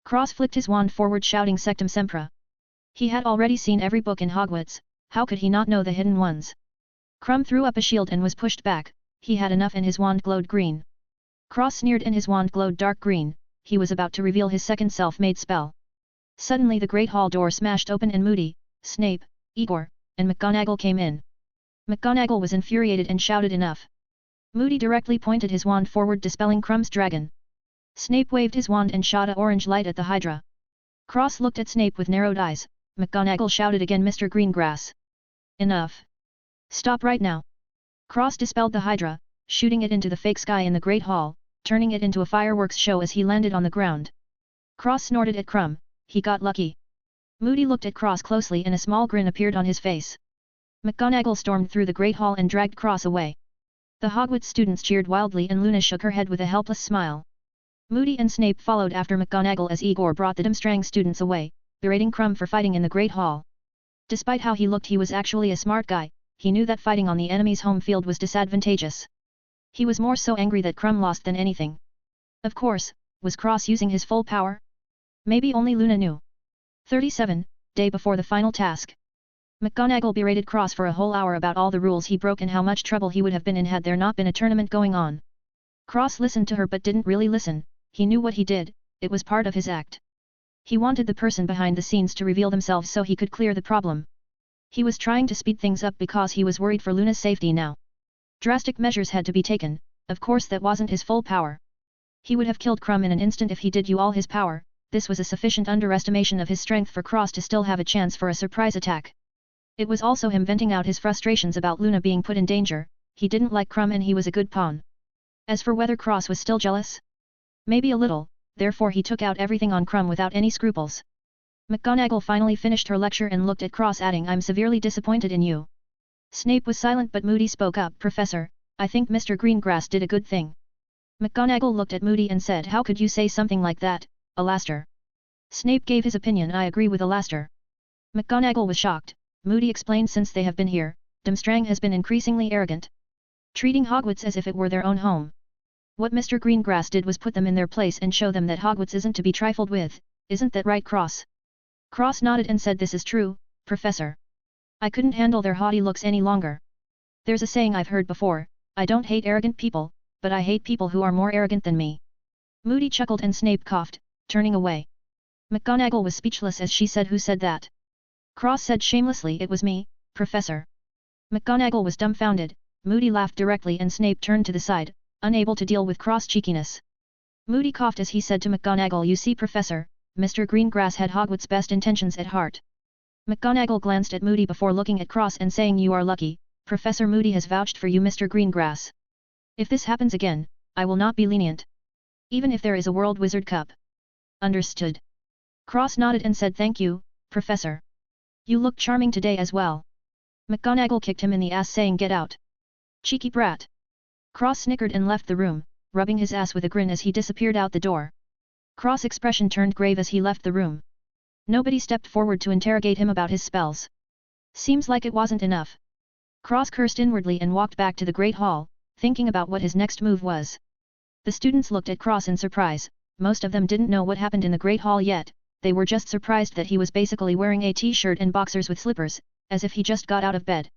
Cross flicked his wand forward shouting Sectum Sempra. He had already seen every book in Hogwarts, how could he not know the hidden ones? Krum threw up a shield and was pushed back, he had enough and his wand glowed green. Cross sneered and his wand glowed dark green, he was about to reveal his second self-made spell. Suddenly the Great Hall door smashed open and Moody, Snape, Igor, and McGonagall came in. McGonagall was infuriated and shouted enough. Moody directly pointed his wand forward dispelling Krum's dragon. Snape waved his wand and shot a orange light at the Hydra. Cross looked at Snape with narrowed eyes, McGonagall shouted again Mr. Greengrass. Enough. Stop right now. Cross dispelled the Hydra, shooting it into the fake sky in the Great Hall, turning it into a fireworks show as he landed on the ground. Cross snorted at Krum, he got lucky. Moody looked at Cross closely and a small grin appeared on his face. McGonagall stormed through the Great Hall and dragged Cross away. The Hogwarts students cheered wildly and Luna shook her head with a helpless smile. Moody and Snape followed after McGonagall as Igor brought the Durmstrang students away, berating Krum for fighting in the Great Hall. Despite how he looked, he was actually a smart guy, he knew that fighting on the enemy's home field was disadvantageous. He was more so angry that Krum lost than anything. Of course, was Cross using his full power? Maybe only Luna knew. 37, day before the final task. McGonagall berated Cross for a whole hour about all the rules he broke and how much trouble he would have been in had there not been a tournament going on. Cross listened to her but didn't really listen, he knew what he did, it was part of his act. He wanted the person behind the scenes to reveal themselves so he could clear the problem. He was trying to speed things up because he was worried for Luna's safety now. Drastic measures had to be taken, of course that wasn't his full power. He would have killed Krum in an instant if he did use all his power, this was a sufficient underestimation of his strength for Cross to still have a chance for a surprise attack. It was also him venting out his frustrations about Luna being put in danger, he didn't like Krum and he was a good pawn. As for whether Cross was still jealous? Maybe a little, therefore he took out everything on Krum without any scruples. McGonagall finally finished her lecture and looked at Cross adding I'm severely disappointed in you. Snape was silent but Moody spoke up Professor, I think Mr. Greengrass did a good thing. McGonagall looked at Moody and said how could you say something like that, Alastor? Snape gave his opinion I agree with Alastor. McGonagall was shocked, Moody explained since they have been here, Durmstrang has been increasingly arrogant. Treating Hogwarts as if it were their own home. What Mr. Greengrass did was put them in their place and show them that Hogwarts isn't to be trifled with, isn't that right Cross? Cross nodded and said this is true, Professor. I couldn't handle their haughty looks any longer. There's a saying I've heard before, I don't hate arrogant people, but I hate people who are more arrogant than me. Moody chuckled and Snape coughed, turning away. McGonagall was speechless as she said who said that? Cross said shamelessly it was me, Professor. McGonagall was dumbfounded, Moody laughed directly and Snape turned to the side, unable to deal with Cross cheekiness. Moody coughed as he said to McGonagall you see Professor, Mr. Greengrass had Hogwarts' best intentions at heart. McGonagall glanced at Moody before looking at Cross and saying you are lucky, Professor Moody has vouched for you Mr. Greengrass. If this happens again, I will not be lenient. Even if there is a World Wizard Cup. Understood. Cross nodded and said thank you, Professor. You look charming today as well. McGonagall kicked him in the ass saying get out. Cheeky brat. Cross snickered and left the room, rubbing his ass with a grin as he disappeared out the door. Cross' expression turned grave as he left the room. Nobody stepped forward to interrogate him about his spells. Seems like it wasn't enough. Cross cursed inwardly and walked back to the Great Hall, thinking about what his next move was. The students looked at Cross in surprise, most of them didn't know what happened in the Great Hall yet, they were just surprised that he was basically wearing a t-shirt and boxers with slippers, as if he just got out of bed.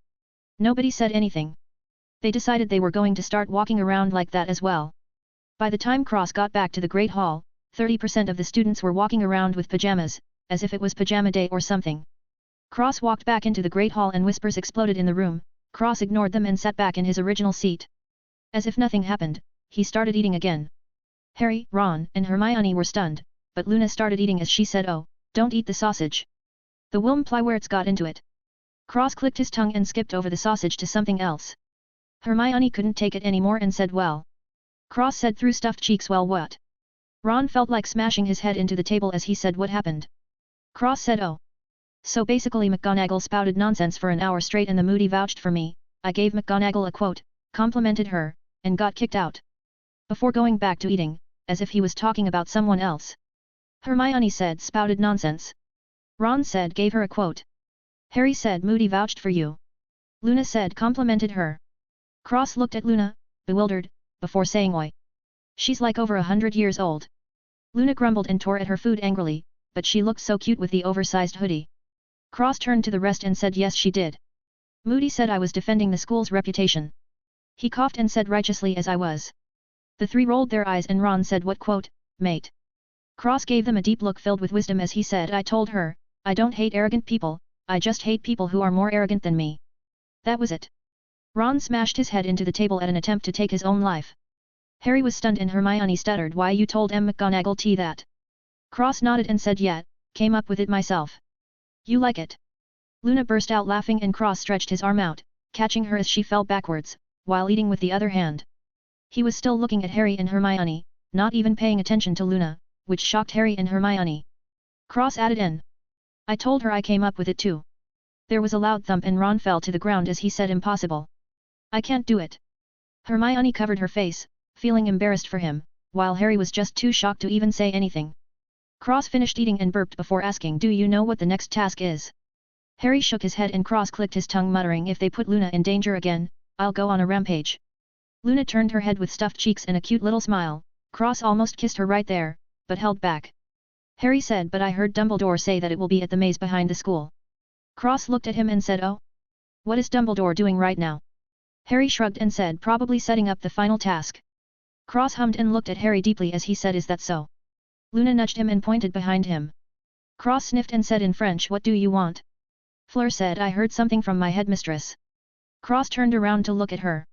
Nobody said anything. They decided they were going to start walking around like that as well. By the time Cross got back to the Great Hall, 30% of the students were walking around with pajamas, as if it was pajama day or something. Cross walked back into the Great Hall and whispers exploded in the room, Cross ignored them and sat back in his original seat. As if nothing happened, he started eating again. Harry, Ron, and Hermione were stunned, but Luna started eating as she said oh, don't eat the sausage. The Wilmplywherts got into it. Cross clicked his tongue and skipped over the sausage to something else. Hermione couldn't take it anymore and said well. Cross said through stuffed cheeks well what? Ron felt like smashing his head into the table as he said what happened. Cross said oh. So basically McGonagall spouted nonsense for an hour straight and the Moody vouched for me, I gave McGonagall a quote, complimented her, and got kicked out. Before going back to eating, as if he was talking about someone else. Hermione said spouted nonsense. Ron said gave her a quote. Harry said Moody vouched for you. Luna said complimented her. Cross looked at Luna, bewildered, before saying oi. She's like over 100 years old. Luna grumbled and tore at her food angrily, but she looked so cute with the oversized hoodie. Cross turned to the rest and said yes she did. Moody said I was defending the school's reputation. He coughed and said righteously as I was. The three rolled their eyes and Ron said what quote, mate. Cross gave them a deep look filled with wisdom as he said I told her, I don't hate arrogant people, I just hate people who are more arrogant than me. That was it. Ron smashed his head into the table at an attempt to take his own life. Harry was stunned and Hermione stuttered why you told M. McGonagall T that. Cross nodded and said yeah, came up with it myself. You like it? Luna burst out laughing and Cross stretched his arm out, catching her as she fell backwards, while eating with the other hand. He was still looking at Harry and Hermione, not even paying attention to Luna, which shocked Harry and Hermione. Cross added in. I told her I came up with it too. There was a loud thump and Ron fell to the ground as he said impossible. I can't do it. Hermione covered her face, feeling embarrassed for him, while Harry was just too shocked to even say anything. Cross finished eating and burped before asking do you know what the next task is? Harry shook his head and Cross clicked his tongue muttering if they put Luna in danger again, I'll go on a rampage. Luna turned her head with stuffed cheeks and a cute little smile, Cross almost kissed her right there, but held back. Harry said but I heard Dumbledore say that it will be at the maze behind the school. Cross looked at him and said oh? What is Dumbledore doing right now? Harry shrugged and said probably setting up the final task. Cross hummed and looked at Harry deeply as he said is that so? Luna nudged him and pointed behind him. Cross sniffed and said in French what do you want? Fleur said I heard something from my headmistress. Cross turned around to look at her.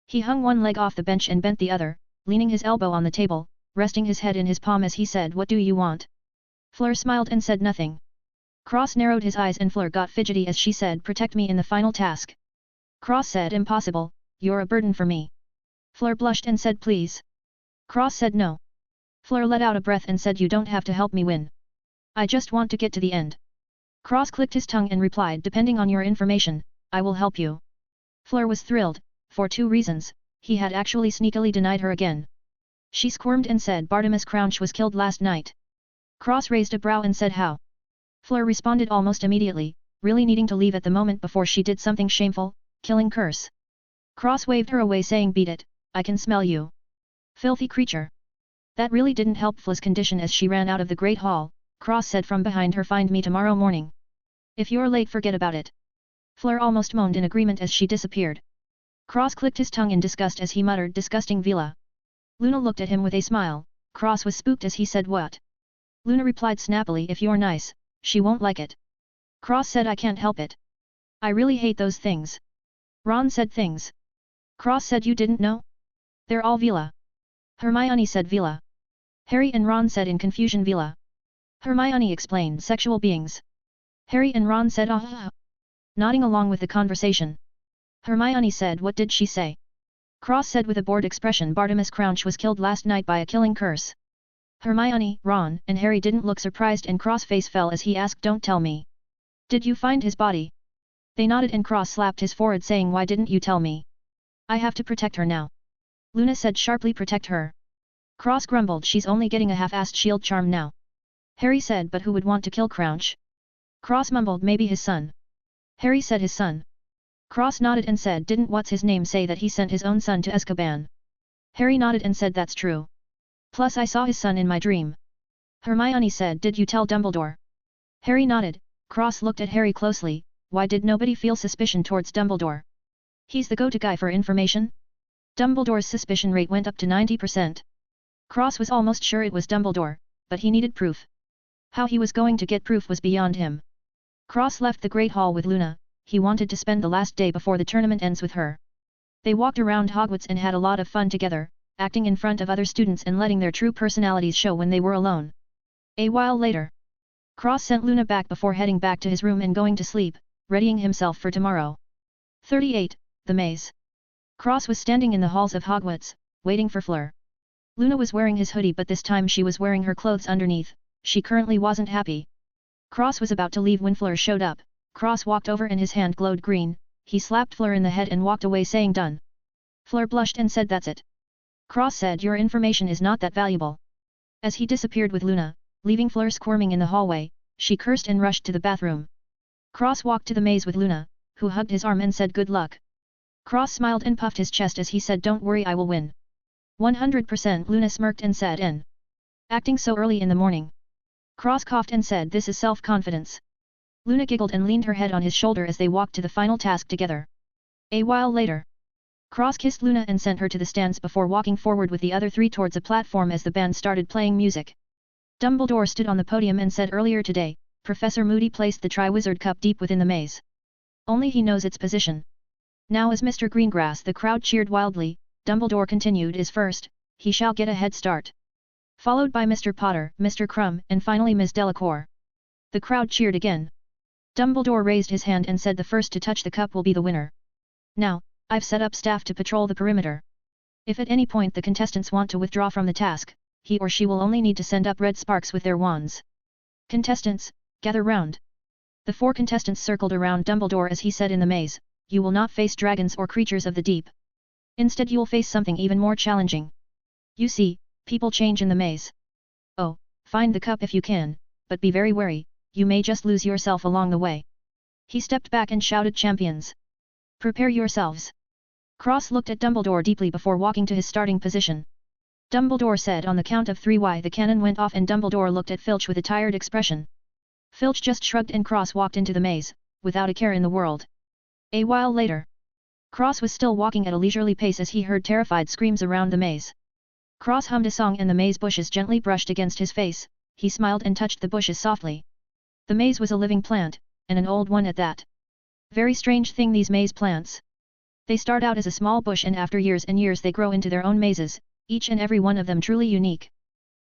He hung one leg off the bench and bent the other, leaning his elbow on the table, resting his head in his palm as he said what do you want? Fleur smiled and said nothing. Cross narrowed his eyes and Fleur got fidgety as she said protect me in the final task. Cross said impossible, you're a burden for me. Fleur blushed and said please. Cross said no. Fleur let out a breath and said you don't have to help me win. I just want to get to the end. Cross clicked his tongue and replied depending on your information, I will help you. Fleur was thrilled, for two reasons, he had actually sneakily denied her again. She squirmed and said Bartimus Crouch was killed last night. Cross raised a brow and said how? Fleur responded almost immediately, really needing to leave at the moment before she did something shameful, killing curse. Cross waved her away saying beat it, I can smell you. Filthy creature. That really didn't help Fleur's condition as she ran out of the Great Hall, Cross said from behind her find me tomorrow morning. If you're late forget about it. Fleur almost moaned in agreement as she disappeared. Cross clicked his tongue in disgust as he muttered disgusting Vila. Luna looked at him with a smile, Cross was spooked as he said what? Luna replied snappily if you're nice, she won't like it. Cross said I can't help it. I really hate those things. Ron said things. Cross said you didn't know? They're all Vila. Hermione said Vila. Harry and Ron said in confusion Vila. Hermione explained sexual beings. Harry and Ron said ah, nodding along with the conversation. Hermione said what did she say? Cross said with a bored expression Bartimus Crouch was killed last night by a killing curse. Hermione, Ron, and Harry didn't look surprised and Cross' face fell as he asked don't tell me. Did you find his body? They nodded and Cross slapped his forehead saying why didn't you tell me? I have to protect her now. Luna said sharply protect her. Cross grumbled she's only getting a half-assed shield charm now. Harry said but who would want to kill Crouch? Cross mumbled maybe his son. Harry said his son. Cross nodded and said didn't what's his name say that he sent his own son to Azkaban? Harry nodded and said that's true. Plus I saw his son in my dream. Hermione said did you tell Dumbledore? Harry nodded, Cross looked at Harry closely, why did nobody feel suspicion towards Dumbledore? He's the go-to guy for information? Dumbledore's suspicion rate went up to 90%. Cross was almost sure it was Dumbledore, but he needed proof. How he was going to get proof was beyond him. Cross left the Great Hall with Luna, he wanted to spend the last day before the tournament ends with her. They walked around Hogwarts and had a lot of fun together, acting in front of other students and letting their true personalities show when they were alone. A while later, Cross sent Luna back before heading back to his room and going to sleep, readying himself for tomorrow. 38. The Maze. Cross was standing in the halls of Hogwarts, waiting for Fleur. Luna was wearing his hoodie but this time she was wearing her clothes underneath, she currently wasn't happy. Cross was about to leave when Fleur showed up, Cross walked over and his hand glowed green, he slapped Fleur in the head and walked away saying done. Fleur blushed and said that's it. Cross said your information is not that valuable. As he disappeared with Luna, leaving Fleur squirming in the hallway, she cursed and rushed to the bathroom. Cross walked to the maze with Luna, who hugged his arm and said good luck. Cross smiled and puffed his chest as he said don't worry I will win. 100% Luna smirked and said N. Acting so early in the morning. Cross coughed and said this is self-confidence. Luna giggled and leaned her head on his shoulder as they walked to the final task together. A while later. Cross kissed Luna and sent her to the stands before walking forward with the other three towards a platform as the band started playing music. Dumbledore stood on the podium and said earlier today, Professor Moody placed the Triwizard Cup deep within the maze. Only he knows its position. Now as Mr. Greengrass the crowd cheered wildly, Dumbledore continued is first, he shall get a head start. Followed by Mr. Potter, Mr. Krum and finally Ms. Delacour. The crowd cheered again. Dumbledore raised his hand and said the first to touch the cup will be the winner. Now, I've set up staff to patrol the perimeter. If at any point the contestants want to withdraw from the task, he or she will only need to send up red sparks with their wands. Contestants, gather round. The 4 contestants circled around Dumbledore as he said in the maze, you will not face dragons or creatures of the deep. Instead you'll face something even more challenging. You see, people change in the maze. Oh, find the cup if you can, but be very wary, you may just lose yourself along the way. He stepped back and shouted champions. Prepare yourselves. Cross looked at Dumbledore deeply before walking to his starting position. Dumbledore said on the count of 3 the cannon went off and Dumbledore looked at Filch with a tired expression. Filch just shrugged and Cross walked into the maze, without a care in the world. A while later. Cross was still walking at a leisurely pace as he heard terrified screams around the maze. Cross hummed a song and the maze bushes gently brushed against his face, he smiled and touched the bushes softly. The maze was a living plant, and an old one at that. Very strange thing these maze plants. They start out as a small bush and after years and years they grow into their own mazes, each and every one of them truly unique.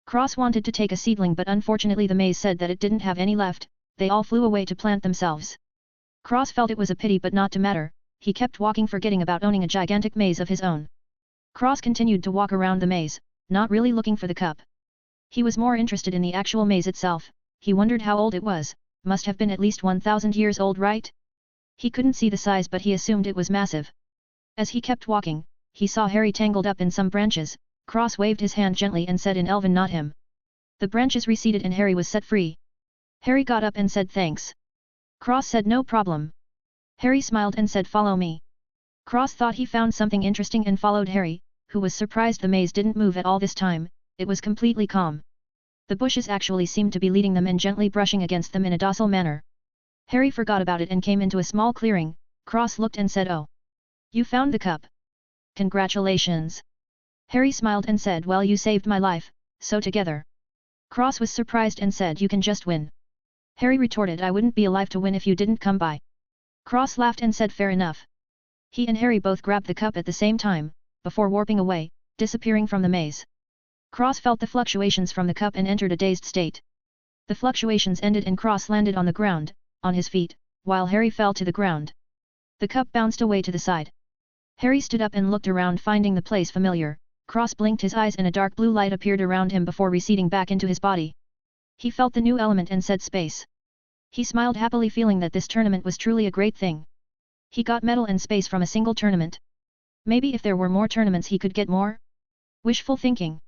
Cross wanted to take a seedling but unfortunately the maze said that it didn't have any left, they all flew away to plant themselves. Cross felt it was a pity but not to matter, he kept walking forgetting about owning a gigantic maze of his own. Cross continued to walk around the maze, not really looking for the cup. He was more interested in the actual maze itself, he wondered how old it was, must have been at least 1,000 years old right? He couldn't see the size but he assumed it was massive. As he kept walking, he saw Harry tangled up in some branches, Cross waved his hand gently and said in Elven not him. The branches receded and Harry was set free. Harry got up and said thanks. Cross said no problem. Harry smiled and said follow me. Cross thought he found something interesting and followed Harry, who was surprised the maze didn't move at all this time, it was completely calm. The bushes actually seemed to be leading them and gently brushing against them in a docile manner. Harry forgot about it and came into a small clearing, Cross looked and said oh. You found the cup. Congratulations. Harry smiled and said well you saved my life, so together. Cross was surprised and said you can just win. Harry retorted I wouldn't be alive to win if you didn't come by. Cross laughed and said fair enough. He and Harry both grabbed the cup at the same time, before warping away, disappearing from the maze. Cross felt the fluctuations from the cup and entered a dazed state. The fluctuations ended and Cross landed on the ground, on his feet, while Harry fell to the ground. The cup bounced away to the side. Harry stood up and looked around finding the place familiar, Cross blinked his eyes and a dark blue light appeared around him before receding back into his body. He felt the new element and said space. He smiled happily feeling that this tournament was truly a great thing. He got metal and space from a single tournament. Maybe if there were more tournaments he could get more? Wishful thinking.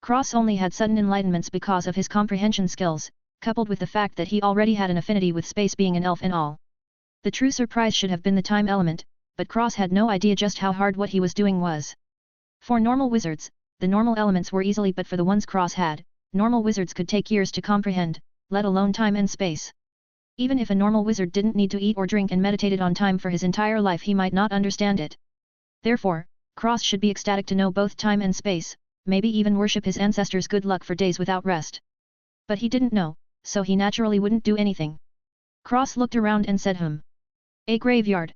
Cross only had sudden enlightenments because of his comprehension skills, coupled with the fact that he already had an affinity with space being an elf and all. The true surprise should have been the time element, but Cross had no idea just how hard what he was doing was. For normal wizards, the normal elements were easily but for the ones Cross had, normal wizards could take years to comprehend, let alone time and space. Even if a normal wizard didn't need to eat or drink and meditated on time for his entire life he might not understand it. Therefore, Cross should be ecstatic to know both time and space, maybe even worship his ancestors' good luck for days without rest. But he didn't know, so he naturally wouldn't do anything. Cross looked around and said A graveyard.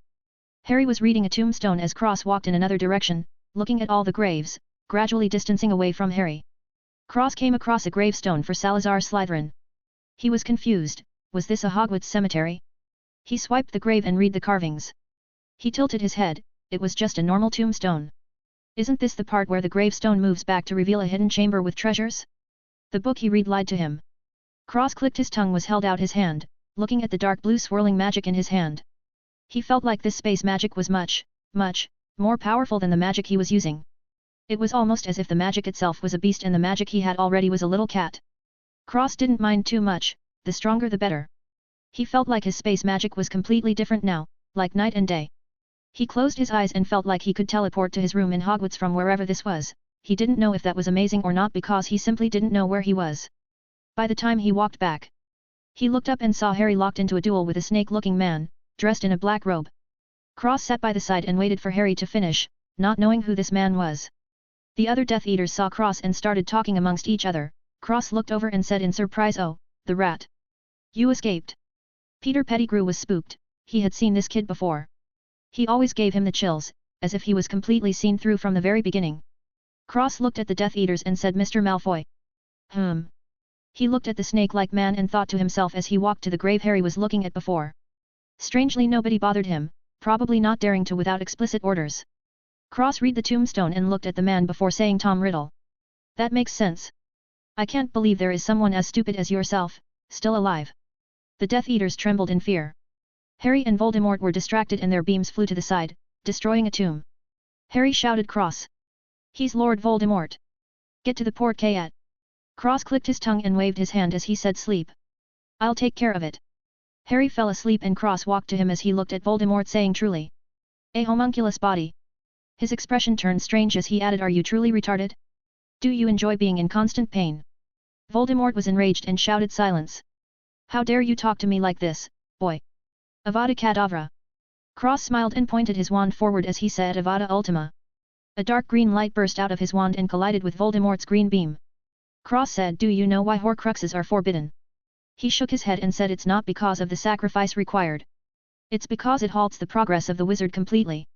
Harry was reading a tombstone as Cross walked in another direction, looking at all the graves, gradually distancing away from Harry. Cross came across a gravestone for Salazar Slytherin. He was confused, was this a Hogwarts cemetery? He swiped the grave and read the carvings. He tilted his head, it was just a normal tombstone. Isn't this the part where the gravestone moves back to reveal a hidden chamber with treasures? The book he read lied to him. Cross clicked his tongue was held out his hand, looking at the dark blue swirling magic in his hand. He felt like this space magic was much, much, more powerful than the magic he was using. It was almost as if the magic itself was a beast and the magic he had already was a little cat. Cross didn't mind too much, the stronger the better. He felt like his space magic was completely different now, like night and day. He closed his eyes and felt like he could teleport to his room in Hogwarts from wherever this was, he didn't know if that was amazing or not because he simply didn't know where he was. By the time he walked back, he looked up and saw Harry locked into a duel with a snake-looking man, dressed in a black robe. Cross sat by the side and waited for Harry to finish, not knowing who this man was. The other Death Eaters saw Cross and started talking amongst each other. Cross looked over and said in surprise, "Oh, the rat. You escaped." Peter Pettigrew was spooked, he had seen this kid before. He always gave him the chills, as if he was completely seen through from the very beginning. Cross looked at the Death Eaters and said, "Mr. Malfoy." He looked at the snake-like man and thought to himself as he walked to the grave Harry was looking at before. Strangely nobody bothered him, probably not daring to without explicit orders. Cross read the tombstone and looked at the man before saying, "Tom Riddle. That makes sense. I can't believe there is someone as stupid as yourself, still alive." The Death Eaters trembled in fear. Harry and Voldemort were distracted and their beams flew to the side, destroying a tomb. Harry shouted, "Cross! He's Lord Voldemort! Get to the Portkayat!" Cross clicked his tongue and waved his hand as he said, "Sleep. I'll take care of it." Harry fell asleep and Cross walked to him as he looked at Voldemort saying, "Truly. A homunculus body." His expression turned strange as he added, "Are you truly retarded? Do you enjoy being in constant pain?" Voldemort was enraged and shouted, "Silence! How dare you talk to me like this, boy? Avada Kedavra!" Cross smiled and pointed his wand forward as he said, "Avada Ultima." A dark green light burst out of his wand and collided with Voldemort's green beam. Cross said, "Do you know why Horcruxes are forbidden?" He shook his head and said, "It's not because of the sacrifice required. It's because it halts the progress of the wizard completely.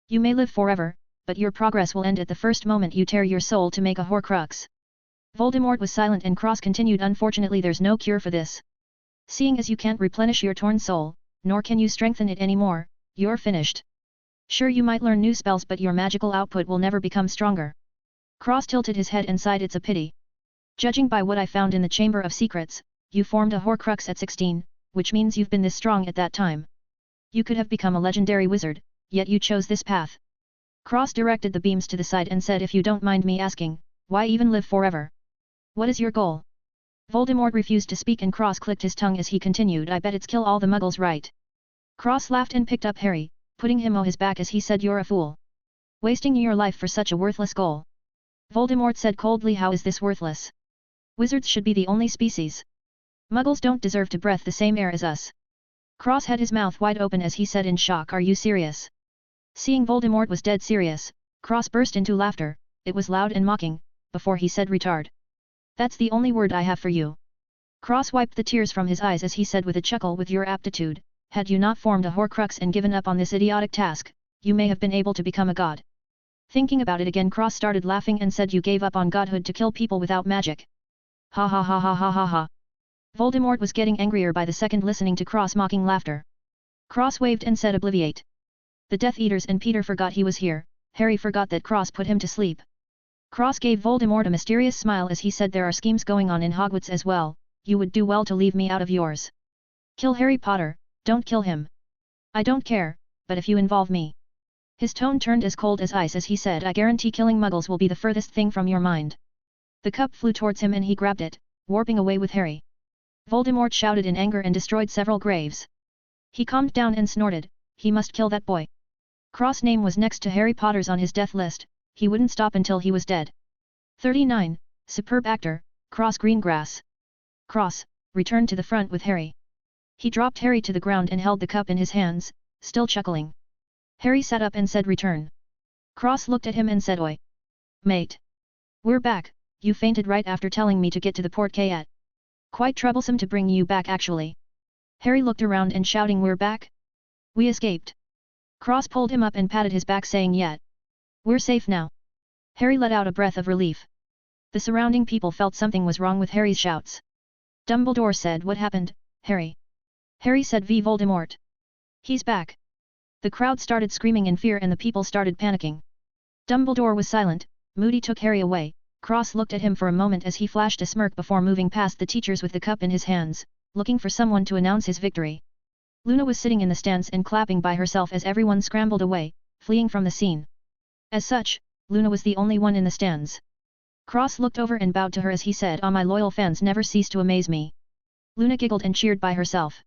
You may live forever, but your progress will end at the first moment you tear your soul to make a Horcrux." Voldemort was silent and Cross continued, "Unfortunately there's no cure for this. Seeing as you can't replenish your torn soul, nor can you strengthen it anymore, you're finished. Sure, you might learn new spells but your magical output will never become stronger." Cross tilted his head and sighed, "It's a pity. Judging by what I found in the Chamber of Secrets, you formed a Horcrux at 16, which means you've been this strong at that time. You could have become a legendary wizard, yet you chose this path." Cross directed the beams to the side and said, "If you don't mind me asking, why even live forever? What is your goal?" Voldemort refused to speak and Cross clicked his tongue as he continued, "I bet it's kill all the muggles, right?" Cross laughed and picked up Harry, putting him on his back as he said, "You're a fool. Wasting your life for such a worthless goal." Voldemort said coldly, "How is this worthless? Wizards should be the only species. Muggles don't deserve to breathe the same air as us." Cross had his mouth wide open as he said in shock, "Are you serious?" Seeing Voldemort was dead serious, Cross burst into laughter, it was loud and mocking, before he said, "Retard. That's the only word I have for you." Cross wiped the tears from his eyes as he said with a chuckle, "With your aptitude, had you not formed a Horcrux and given up on this idiotic task, you may have been able to become a god." Thinking about it again, Cross started laughing and said, "You gave up on godhood to kill people without magic. Ha ha ha ha ha ha ha." Voldemort was getting angrier by the second listening to Cross mocking laughter. Cross waved and said, "Obliviate." The Death Eaters and Peter forgot he was here, Harry forgot that Cross put him to sleep. Cross gave Voldemort a mysterious smile as he said, "There are schemes going on in Hogwarts as well, you would do well to leave me out of yours. Kill Harry Potter, don't kill him. I don't care, but if you involve me." His tone turned as cold as ice as he said, "I guarantee killing muggles will be the furthest thing from your mind." The cup flew towards him and he grabbed it, warping away with Harry. Voldemort shouted in anger and destroyed several graves. He calmed down and snorted, "He must kill that boy." Cross' name was next to Harry Potter's on his death list, he wouldn't stop until he was dead. 39. Superb actor, Cross Greengrass. Cross returned to the front with Harry. He dropped Harry to the ground and held the cup in his hands, still chuckling. Harry sat up and said, "Return." Cross looked at him and said, "Oi, mate. We're back, you fainted right after telling me to get to the Portkayat. Quite troublesome to bring you back actually." Harry looked around and shouting, "We're back? We escaped." Cross pulled him up and patted his back saying, "Yeah. We're safe now." Harry let out a breath of relief. The surrounding people felt something was wrong with Harry's shouts. Dumbledore said, "What happened, Harry?" Harry said, "V Voldemort. He's back." The crowd started screaming in fear and the people started panicking. Dumbledore was silent. Moody took Harry away. Cross looked at him for a moment as he flashed a smirk before moving past the teachers with the cup in his hands, looking for someone to announce his victory. Luna was sitting in the stands and clapping by herself as everyone scrambled away, fleeing from the scene. As such, Luna was the only one in the stands. Cross looked over and bowed to her as he said, "Ah, my loyal fans never cease to amaze me." Luna giggled and cheered by herself.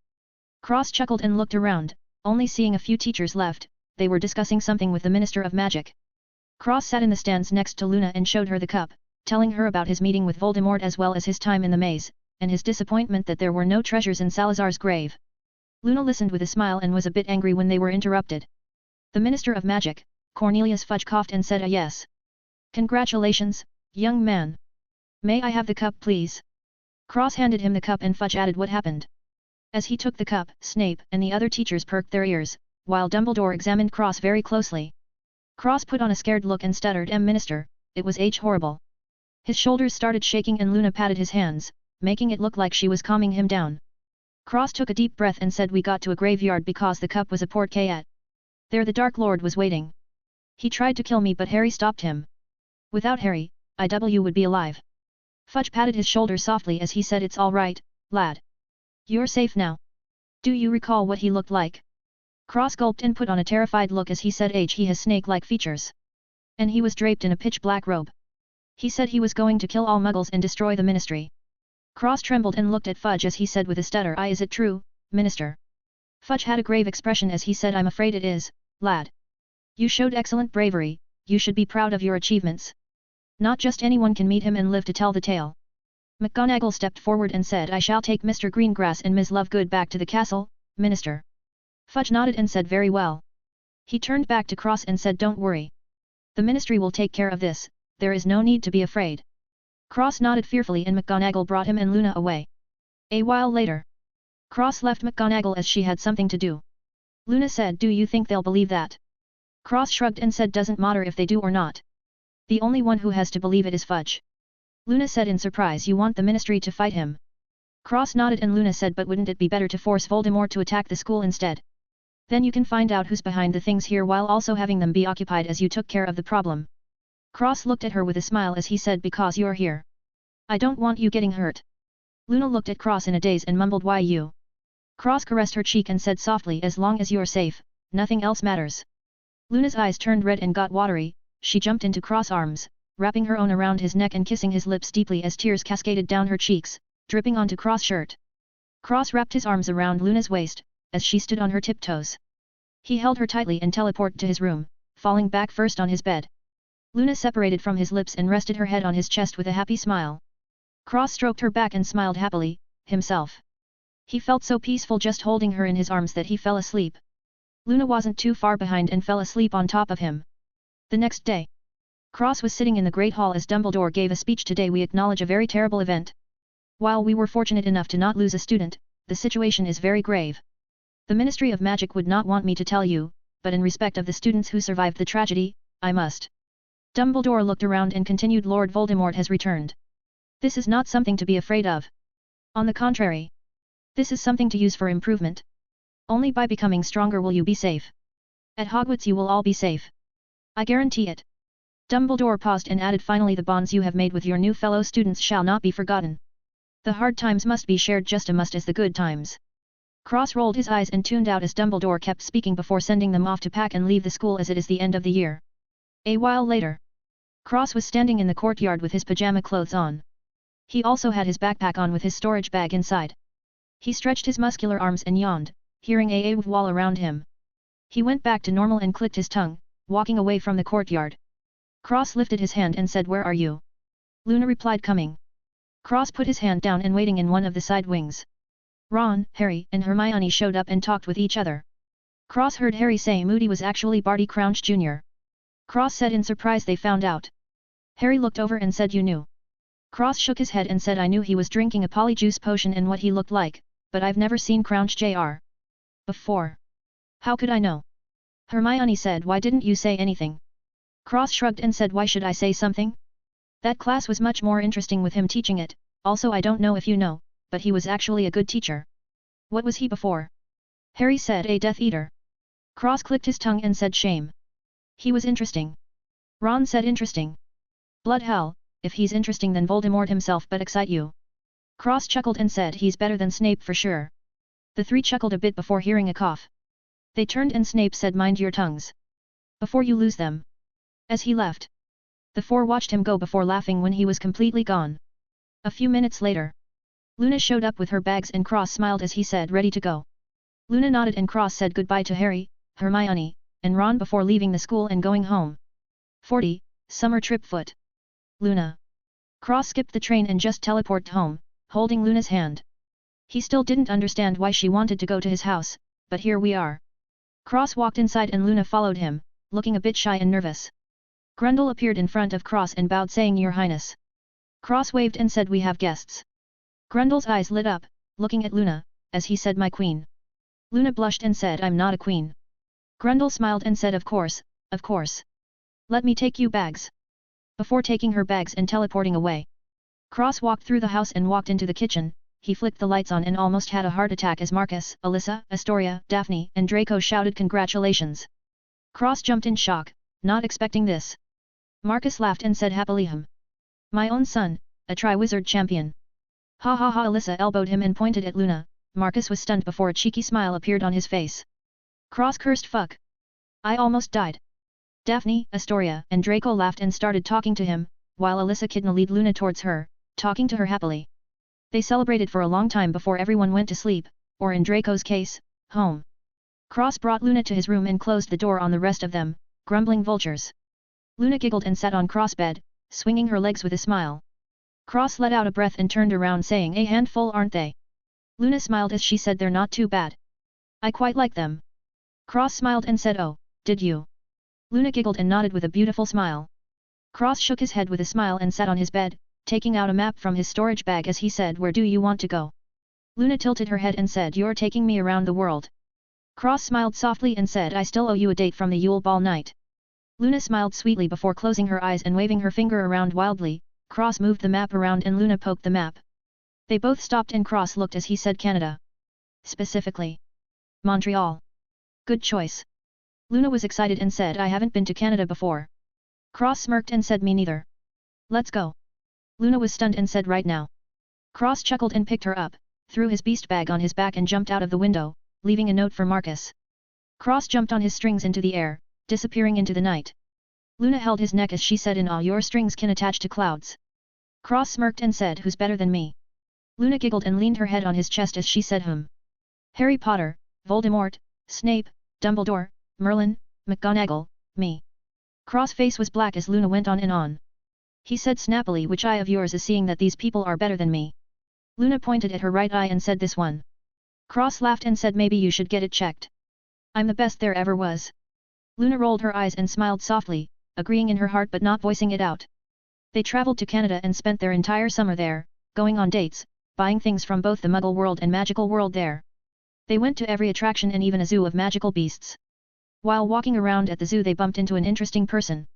Cross chuckled and looked around, only seeing a few teachers left, they were discussing something with the Minister of Magic. Cross sat in the stands next to Luna and showed her the cup, telling her about his meeting with Voldemort as well as his time in the maze, and his disappointment that there were no treasures in Salazar's grave. Luna listened with a smile and was a bit angry when they were interrupted. The Minister of Magic, Cornelius Fudge, coughed and said yes. Congratulations, young man. May I have the cup please? Cross handed him the cup and Fudge added what happened. As he took the cup, Snape and the other teachers perked their ears, while Dumbledore examined Cross very closely. Cross put on a scared look and stuttered, Minister, it was horrible. His shoulders started shaking and Luna patted his hands, making it look like she was calming him down. Cross took a deep breath and said we got to a graveyard because the cup was a portkey. There the Dark Lord was waiting. He tried to kill me but Harry stopped him. Without Harry, IW would be alive. Fudge patted his shoulder softly as he said it's all right, lad. You're safe now. Do you recall what he looked like? Cross gulped and put on a terrified look as he said he has snake-like features. And he was draped in a pitch-black robe. He said he was going to kill all muggles and destroy the ministry. Cross trembled and looked at Fudge as he said with a stutter, is it true, Minister? Fudge had a grave expression as he said I'm afraid it is, lad. You showed excellent bravery, you should be proud of your achievements. Not just anyone can meet him and live to tell the tale. McGonagall stepped forward and said I shall take Mr. Greengrass and Ms. Lovegood back to the castle, Minister. Fudge nodded and said very well. He turned back to Cross and said don't worry. The ministry will take care of this, there is no need to be afraid. Cross nodded fearfully and McGonagall brought him and Luna away. A while later. Cross left McGonagall as she had something to do. Luna said do you think they'll believe that? Cross shrugged and said doesn't matter if they do or not. The only one who has to believe it is Fudge. Luna said in surprise you want the ministry to fight him. Cross nodded and Luna said but wouldn't it be better to force Voldemort to attack the school instead? Then you can find out who's behind the things here while also having them be occupied as you took care of the problem. Cross looked at her with a smile as he said because you're here. I don't want you getting hurt. Luna looked at Cross in a daze and mumbled why you? Cross caressed her cheek and said softly as long as you're safe, nothing else matters. Luna's eyes turned red and got watery, she jumped into Cross' arms, wrapping her own around his neck and kissing his lips deeply as tears cascaded down her cheeks, dripping onto Cross' shirt. Cross wrapped his arms around Luna's waist, as she stood on her tiptoes. He held her tightly and teleported to his room, falling back first on his bed. Luna separated from his lips and rested her head on his chest with a happy smile. Cross stroked her back and smiled happily, himself. He felt so peaceful just holding her in his arms that he fell asleep. Luna wasn't too far behind and fell asleep on top of him. The next day. Cross was sitting in the Great Hall as Dumbledore gave a speech. Today we acknowledge a very terrible event. While we were fortunate enough to not lose a student, the situation is very grave. The Ministry of Magic would not want me to tell you, but in respect of the students who survived the tragedy, I must. Dumbledore looked around and continued Lord Voldemort has returned. This is not something to be afraid of. On the contrary. This is something to use for improvement. Only by becoming stronger will you be safe. At Hogwarts you will all be safe. I guarantee it. Dumbledore paused and added finally the bonds you have made with your new fellow students shall not be forgotten. The hard times must be shared just as much as the good times. Cross rolled his eyes and tuned out as Dumbledore kept speaking before sending them off to pack and leave the school as it is the end of the year. A while later. Cross was standing in the courtyard with his pajama clothes on. He also had his backpack on with his storage bag inside. He stretched his muscular arms and yawned, hearing a wall around him. He went back to normal and clicked his tongue, walking away from the courtyard. Cross lifted his hand and said where are you? Luna replied coming. Cross put his hand down and waiting in one of the side wings. Ron, Harry and Hermione showed up and talked with each other. Cross heard Harry say Moody was actually Barty Crouch Jr. Cross said in surprise they found out. Harry looked over and said you knew. Cross shook his head and said I knew he was drinking a polyjuice potion and what he looked like, but I've never seen Crouch Jr. before. How could I know? Hermione said why didn't you say anything? Cross shrugged and said why should I say something? That class was much more interesting with him teaching it, also I don't know if you know, but he was actually a good teacher. What was he before? Harry said a Death Eater. Cross clicked his tongue and said shame. He was interesting. Ron said interesting. Blood hell, if he's interesting then Voldemort himself but excite you. Cross chuckled and said he's better than Snape for sure. The three chuckled a bit before hearing a cough. They turned and Snape said mind your tongues. Before you lose them. As he left. The four watched him go before laughing when he was completely gone. A few minutes later. Luna showed up with her bags and Cross smiled as he said ready to go. Luna nodded and Cross said goodbye to Harry, Hermione, and Ron before leaving the school and going home. 40. Summer Trip Foot. Luna. Cross skipped the train and just teleported home, holding Luna's hand. He still didn't understand why she wanted to go to his house, but here we are. Cross walked inside and Luna followed him, looking a bit shy and nervous. Grundle appeared in front of Cross and bowed saying Your Highness. Cross waved and said we have guests. Grundle's eyes lit up, looking at Luna, as he said my queen. Luna blushed and said I'm not a queen. Grundle smiled and said of course, of course. Let me take you bags. Before taking her bags and teleporting away. Cross walked through the house and walked into the kitchen, he flicked the lights on and almost had a heart attack as Marcus, Alyssa, Astoria, Daphne and Draco shouted congratulations. Cross jumped in shock, not expecting this. Marcus laughed and said happily My own son, a Tri-Wizard champion. Ha ha ha. Alyssa elbowed him and pointed at Luna. Marcus was stunned before a cheeky smile appeared on his face. Cross cursed fuck. I almost died. Daphne, Astoria and Draco laughed and started talking to him, while Alyssa kidnapped Luna towards her, talking to her happily. They celebrated for a long time before everyone went to sleep, or in Draco's case, home. Cross brought Luna to his room and closed the door on the rest of them, grumbling vultures. Luna giggled and sat on Cross' bed, swinging her legs with a smile. Cross let out a breath and turned around saying a handful aren't they? Luna smiled as she said they're not too bad. I quite like them. Cross smiled and said oh, did you? Luna giggled and nodded with a beautiful smile. Cross shook his head with a smile and sat on his bed, taking out a map from his storage bag as he said where do you want to go? Luna tilted her head and said you're taking me around the world. Cross smiled softly and said I still owe you a date from the Yule Ball night. Luna smiled sweetly before closing her eyes and waving her finger around wildly. Cross moved the map around and Luna poked the map. They both stopped and Cross looked as he said Canada. Specifically. Montreal. Good choice. Luna was excited and said I haven't been to Canada before. Cross smirked and said me neither. Let's go. Luna was stunned and said right now. Cross chuckled and picked her up, threw his beast bag on his back and jumped out of the window, leaving a note for Marcus. Cross jumped on his strings into the air, disappearing into the night. Luna held his neck as she said in awe your strings can attach to clouds. Cross smirked and said who's better than me? Luna giggled and leaned her head on his chest as she said Harry Potter, Voldemort, Snape, Dumbledore, Merlin, McGonagall, me. Cross' face was black as Luna went on and on. He said snappily which eye of yours is seeing that these people are better than me? Luna pointed at her right eye and said this one. Cross laughed and said maybe you should get it checked. I'm the best there ever was. Luna rolled her eyes and smiled softly, agreeing in her heart but not voicing it out. They traveled to Canada and spent their entire summer there, going on dates, buying things from both the Muggle world and magical world there. They went to every attraction and even a zoo of magical beasts. While walking around at the zoo they bumped into an interesting person.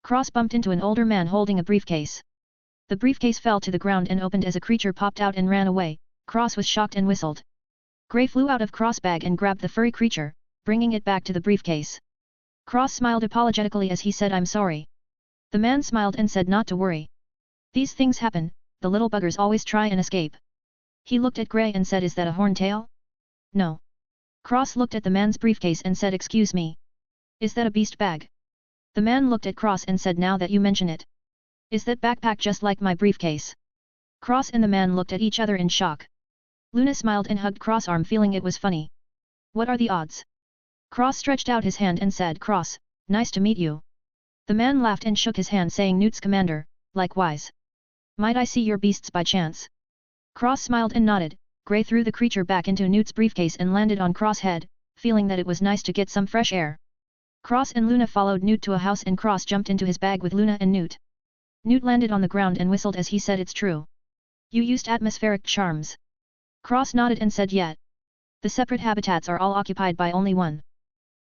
Cross bumped into an older man holding a briefcase. The briefcase fell to the ground and opened as a creature popped out and ran away. Cross was shocked and whistled. Grey flew out of Cross' bag and grabbed the furry creature, bringing it back to the briefcase. Cross smiled apologetically as he said I'm sorry. The man smiled and said not to worry. These things happen, the little buggers always try and escape. He looked at Grey and said is that a horntail? No. Cross looked at the man's briefcase and said excuse me. Is that a beast bag? The man looked at Cross and said now that you mention it. Is that backpack just like my briefcase? Cross and the man looked at each other in shock. Luna smiled and hugged Cross' arm feeling it was funny. What are the odds? Cross stretched out his hand and said Cross, nice to meet you. The man laughed and shook his hand saying Newt's commander, likewise. Might I see your beasts by chance? Cross smiled and nodded. Grey threw the creature back into Newt's briefcase and landed on Cross' head, feeling that it was nice to get some fresh air. Cross and Luna followed Newt to a house and Cross jumped into his bag with Luna and Newt. Newt landed on the ground and whistled as he said it's true. You used atmospheric charms. Cross nodded and said yeah. The separate habitats are all occupied by only one.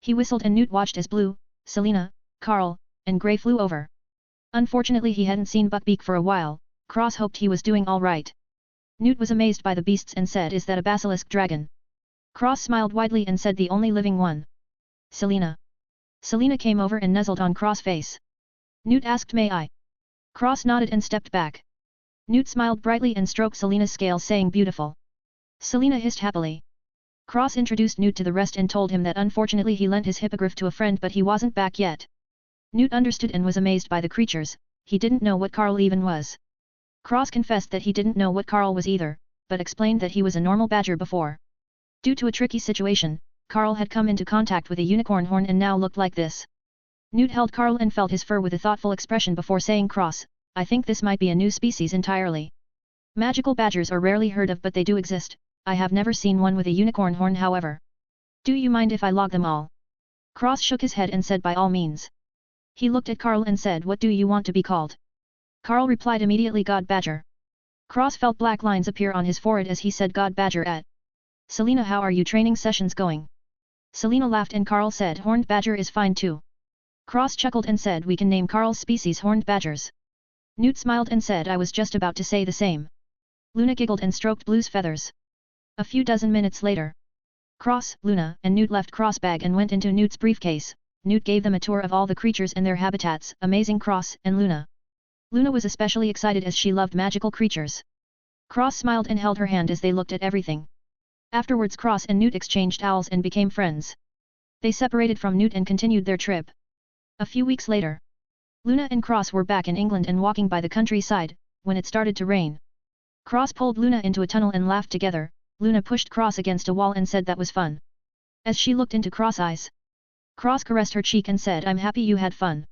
He whistled and Newt watched as Blue, Selena, Carl, and Grey flew over. Unfortunately he hadn't seen Buckbeak for a while. Cross hoped he was doing all right. Newt was amazed by the beasts and said is that a basilisk dragon? Cross smiled widely and said the only living one. Selena. Selena came over and nuzzled on Cross' face. Newt asked may I? Cross nodded and stepped back. Newt smiled brightly and stroked Selena's scales saying beautiful. Selena hissed happily. Cross introduced Newt to the rest and told him that unfortunately he lent his hippogriff to a friend but he wasn't back yet. Newt understood and was amazed by the creatures, he didn't know what Carl even was. Cross confessed that he didn't know what Carl was either, but explained that he was a normal badger before. Due to a tricky situation, Carl had come into contact with a unicorn horn and now looked like this. Newt held Carl and felt his fur with a thoughtful expression before saying cross, I think this might be a new species entirely. Magical badgers are rarely heard of but they do exist, I have never seen one with a unicorn horn however. Do you mind if I log them all? Cross shook his head and said by all means. He looked at Carl and said what do you want to be called? Carl replied immediately God Badger. Cross felt black lines appear on his forehead as he said God Badger at. Selena, how are you training sessions going? Selena laughed and Carl said Horned Badger is fine too. Cross chuckled and said we can name Carl's species Horned Badgers. Newt smiled and said I was just about to say the same. Luna giggled and stroked Blue's feathers. A few dozen minutes later. Cross, Luna, and Newt left Cross' bag and went into Newt's briefcase. Newt gave them a tour of all the creatures and their habitats, amazing Cross and Luna. Luna was especially excited as she loved magical creatures. Cross smiled and held her hand as they looked at everything. Afterwards Cross and Newt exchanged towels and became friends. They separated from Newt and continued their trip. A few weeks later. Luna and Cross were back in England and walking by the countryside, when it started to rain. Cross pulled Luna into a tunnel and laughed together. Luna pushed Cross against a wall and said that was fun. As she looked into Cross' eyes. Cross caressed her cheek and said I'm happy you had fun.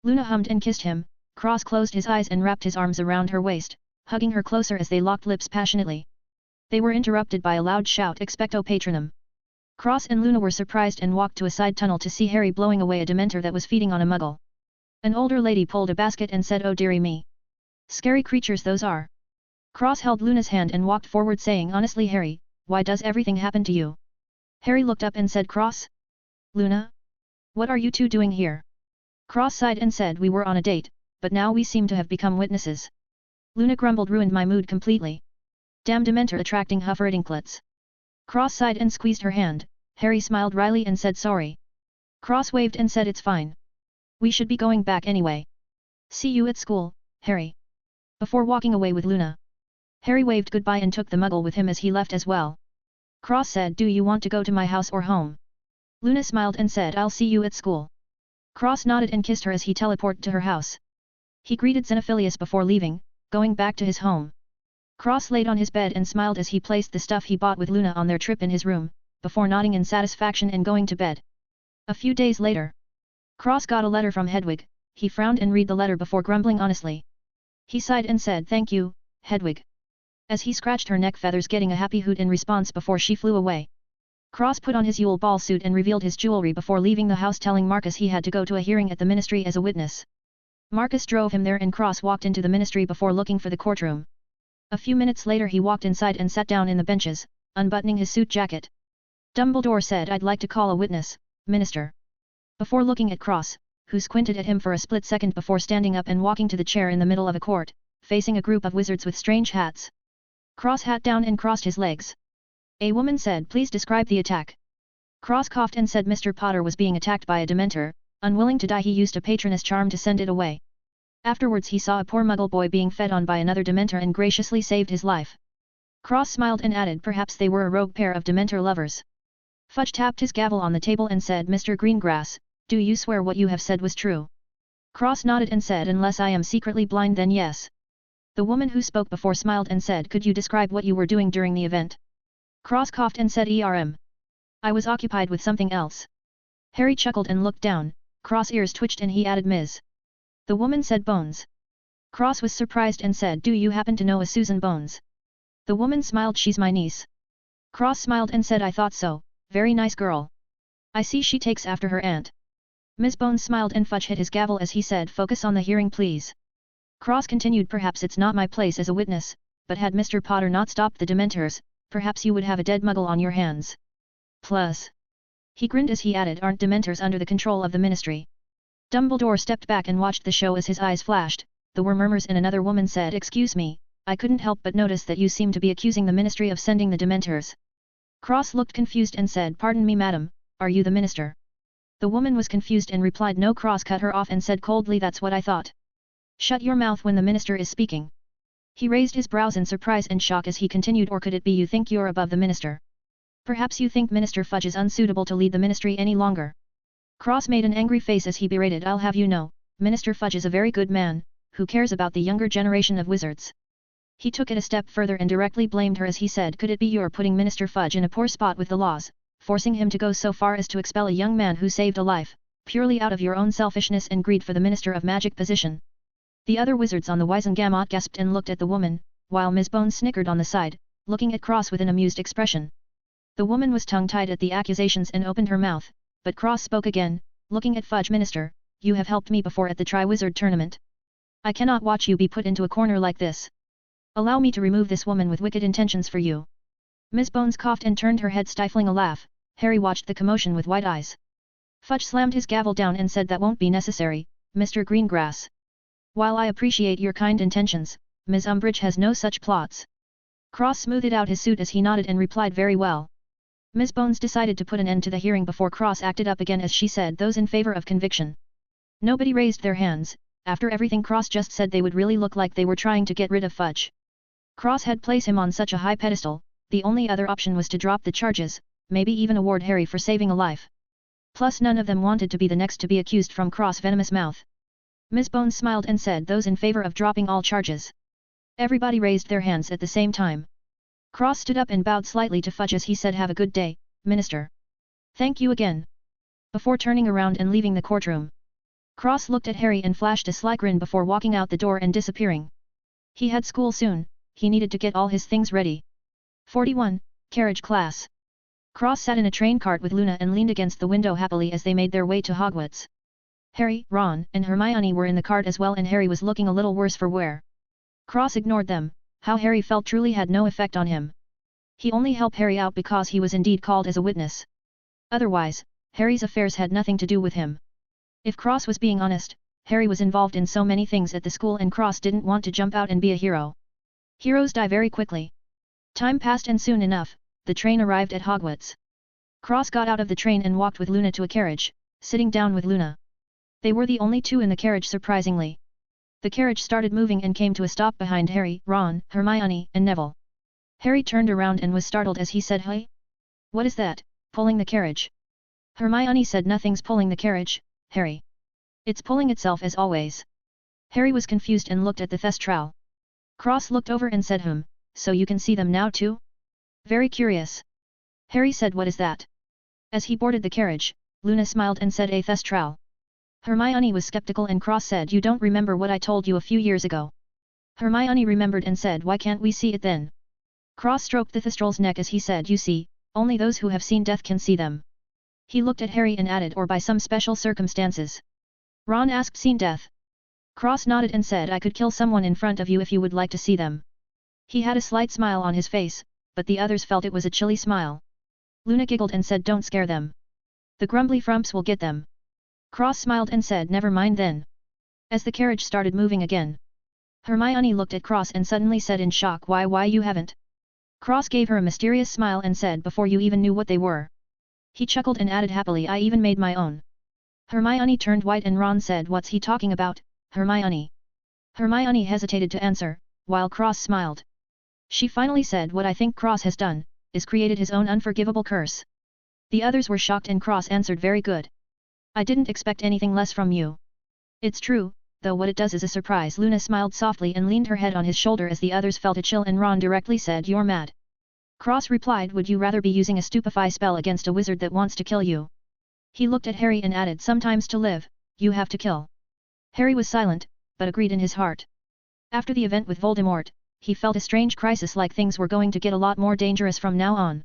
Luna hummed and kissed him. Cross closed his eyes and wrapped his arms around her waist, hugging her closer as they locked lips passionately. They were interrupted by a loud shout expecto patronum. Cross and Luna were surprised and walked to a side tunnel to see Harry blowing away a Dementor that was feeding on a muggle. An older lady pulled a basket and said oh dearie me. Scary creatures those are. Cross held Luna's hand and walked forward saying honestly Harry, why does everything happen to you? Harry looked up and said Cross? Luna? What are you two doing here? Cross sighed and said we were on a date, but now we seem to have become witnesses. Luna grumbled ruined my mood completely. Damn Dementor attracting Huffordinklets. Cross sighed and squeezed her hand. Harry smiled wryly and said sorry. Cross waved and said it's fine. We should be going back anyway. See you at school, Harry. Before walking away with Luna. Harry waved goodbye and took the muggle with him as he left as well. Cross said do you want to go to my house or home? Luna smiled and said I'll see you at school. Cross nodded and kissed her as he teleported to her house. He greeted Xenophilius before leaving, going back to his home. Cross laid on his bed and smiled as he placed the stuff he bought with Luna on their trip in his room, before nodding in satisfaction and going to bed. A few days later. Cross got a letter from Hedwig. He frowned and read the letter before grumbling honestly. He sighed and said thank you, Hedwig. As he scratched her neck feathers getting a happy hoot in response before she flew away. Cross put on his Yule Ball suit and revealed his jewelry before leaving the house telling Marcus he had to go to a hearing at the ministry as a witness. Marcus drove him there and Cross walked into the ministry before looking for the courtroom. A few minutes later he walked inside and sat down in the benches, unbuttoning his suit jacket. Dumbledore said I'd like to call a witness, Minister. Before looking at Cross, who squinted at him for a split second before standing up and walking to the chair in the middle of a court, facing a group of wizards with strange hats. Cross sat down and crossed his legs. A woman said please describe the attack. Cross coughed and said Mr. Potter was being attacked by a Dementor, unwilling to die he used a Patronus charm to send it away. Afterwards he saw a poor muggle boy being fed on by another Dementor and graciously saved his life. Cross smiled and added perhaps they were a rogue pair of Dementor lovers. Fudge tapped his gavel on the table and said Mr. Greengrass, do you swear what you have said was true? Cross nodded and said unless I am secretly blind then yes. The woman who spoke before smiled and said could you describe what you were doing during the event? Cross coughed and said I was occupied with something else. Harry chuckled and looked down. Cross ears twitched and he added Ms. The woman said Bones. Cross was surprised and said do you happen to know a Susan Bones? The woman smiled she's my niece. Cross smiled and said I thought so, very nice girl. I see she takes after her aunt. Ms. Bones smiled and Fudge hit his gavel as he said focus on the hearing please. Cross continued perhaps it's not my place as a witness, but had Mr. Potter not stopped the Dementors, perhaps you would have a dead muggle on your hands. Plus. He grinned as he added aren't Dementors under the control of the ministry? Dumbledore stepped back and watched the show as his eyes flashed. There were murmurs and another woman said excuse me, I couldn't help but notice that you seem to be accusing the ministry of sending the Dementors. Cross looked confused and said pardon me madam, are you the minister? The woman was confused and replied no. Cross cut her off and said coldly that's what I thought. Shut your mouth when the minister is speaking. He raised his brows in surprise and shock as he continued or could it be you think you're above the minister? Perhaps you think Minister Fudge is unsuitable to lead the ministry any longer. Cross made an angry face as he berated I'll have you know, Minister Fudge is a very good man, who cares about the younger generation of wizards. He took it a step further and directly blamed her as he said could it be you're putting Minister Fudge in a poor spot with the laws, forcing him to go so far as to expel a young man who saved a life, Purely out of your own selfishness and greed for the Minister of Magic position. The other wizards on the Wizengamot gasped and looked at the woman, while Ms. Bones snickered on the side, looking at Cross with an amused expression. The woman was tongue-tied at the accusations and opened her mouth, but Cross spoke again, looking at Fudge. Minister, you have helped me before at the Tri-Wizard tournament. I cannot watch you be put into a corner like this. Allow me to remove this woman with wicked intentions for you. Ms. Bones coughed and turned her head, stifling a laugh. Harry watched the commotion with wide eyes. Fudge slammed his gavel down and said, that won't be necessary, Mr. Greengrass. While I appreciate your kind intentions, Ms. Umbridge has no such plots. Cross smoothed out his suit as he nodded and replied, very well. Ms. Bones decided to put an end to the hearing before Cross acted up again as she said, those in favor of conviction. Nobody raised their hands. After everything Cross just said, they would really look like they were trying to get rid of Fudge. Cross had placed him on such a high pedestal, the only other option was to drop the charges, maybe even award Harry for saving a life. Plus none of them wanted to be the next to be accused from Cross' venomous mouth. Ms. Bones smiled and said, those in favor of dropping all charges. Everybody raised their hands at the same time. Cross stood up and bowed slightly to Fudge as he said, have a good day, Minister. Thank you again. Before turning around and leaving the courtroom. Cross looked at Harry and flashed a sly grin before walking out the door and disappearing. He had school soon, he needed to get all his things ready. 41. Carriage Class. Cross sat in a train cart with Luna and leaned against the window happily as they made their way to Hogwarts. Harry, Ron, and Hermione were in the cart as well, and Harry was looking a little worse for wear. Cross ignored them. How Harry felt truly had no effect on him. He only helped Harry out because he was indeed called as a witness. Otherwise, Harry's affairs had nothing to do with him. If Cross was being honest, Harry was involved in so many things at the school and Cross didn't want to jump out and be a hero. Heroes die very quickly. Time passed and soon enough, the train arrived at Hogwarts. Cross got out of the train and walked with Luna to a carriage, sitting down with Luna. They were the only two in the carriage, surprisingly. The carriage started moving and came to a stop behind Harry, Ron, Hermione, and Neville. Harry turned around and was startled as he said, hey? What is that, pulling the carriage? Hermione said, nothing's pulling the carriage, Harry. It's pulling itself as always. Harry was confused and looked at the Thestral. Cross looked over and said, so you can see them now too? Very curious. Harry said, what is that? As he boarded the carriage, Luna smiled and said, a Thestral. Hermione was skeptical and Cross said, you don't remember what I told you a few years ago? Hermione remembered and said, why can't we see it then? Cross stroked the Thestral's neck as he said, you see, only those who have seen death can see them. He looked at Harry and added, or by some special circumstances. Ron asked, seen death? Cross nodded and said, I could kill someone in front of you if you would like to see them. He had a slight smile on his face, but the others felt it was a chilly smile. Luna giggled and said, don't scare them. The grumbly frumps will get them. Cross smiled and said, never mind then. As the carriage started moving again. Hermione looked at Cross and suddenly said in shock, why you haven't? Cross gave her a mysterious smile and said, before you even knew what they were. He chuckled and added happily, I even made my own. Hermione turned white and Ron said, what's he talking about, Hermione? Hermione hesitated to answer, while Cross smiled. She finally said, what I think Cross has done, is created his own unforgivable curse. The others were shocked and Cross answered, very good. I didn't expect anything less from you. It's true, though what it does is a surprise. Luna smiled softly and leaned her head on his shoulder as the others felt a chill and Ron directly said, you're mad. Cross replied, would you rather be using a stupefy spell against a wizard that wants to kill you? He looked at Harry and added, sometimes to live, you have to kill. Harry was silent, but agreed in his heart. After the event with Voldemort, he felt a strange crisis, like things were going to get a lot more dangerous from now on.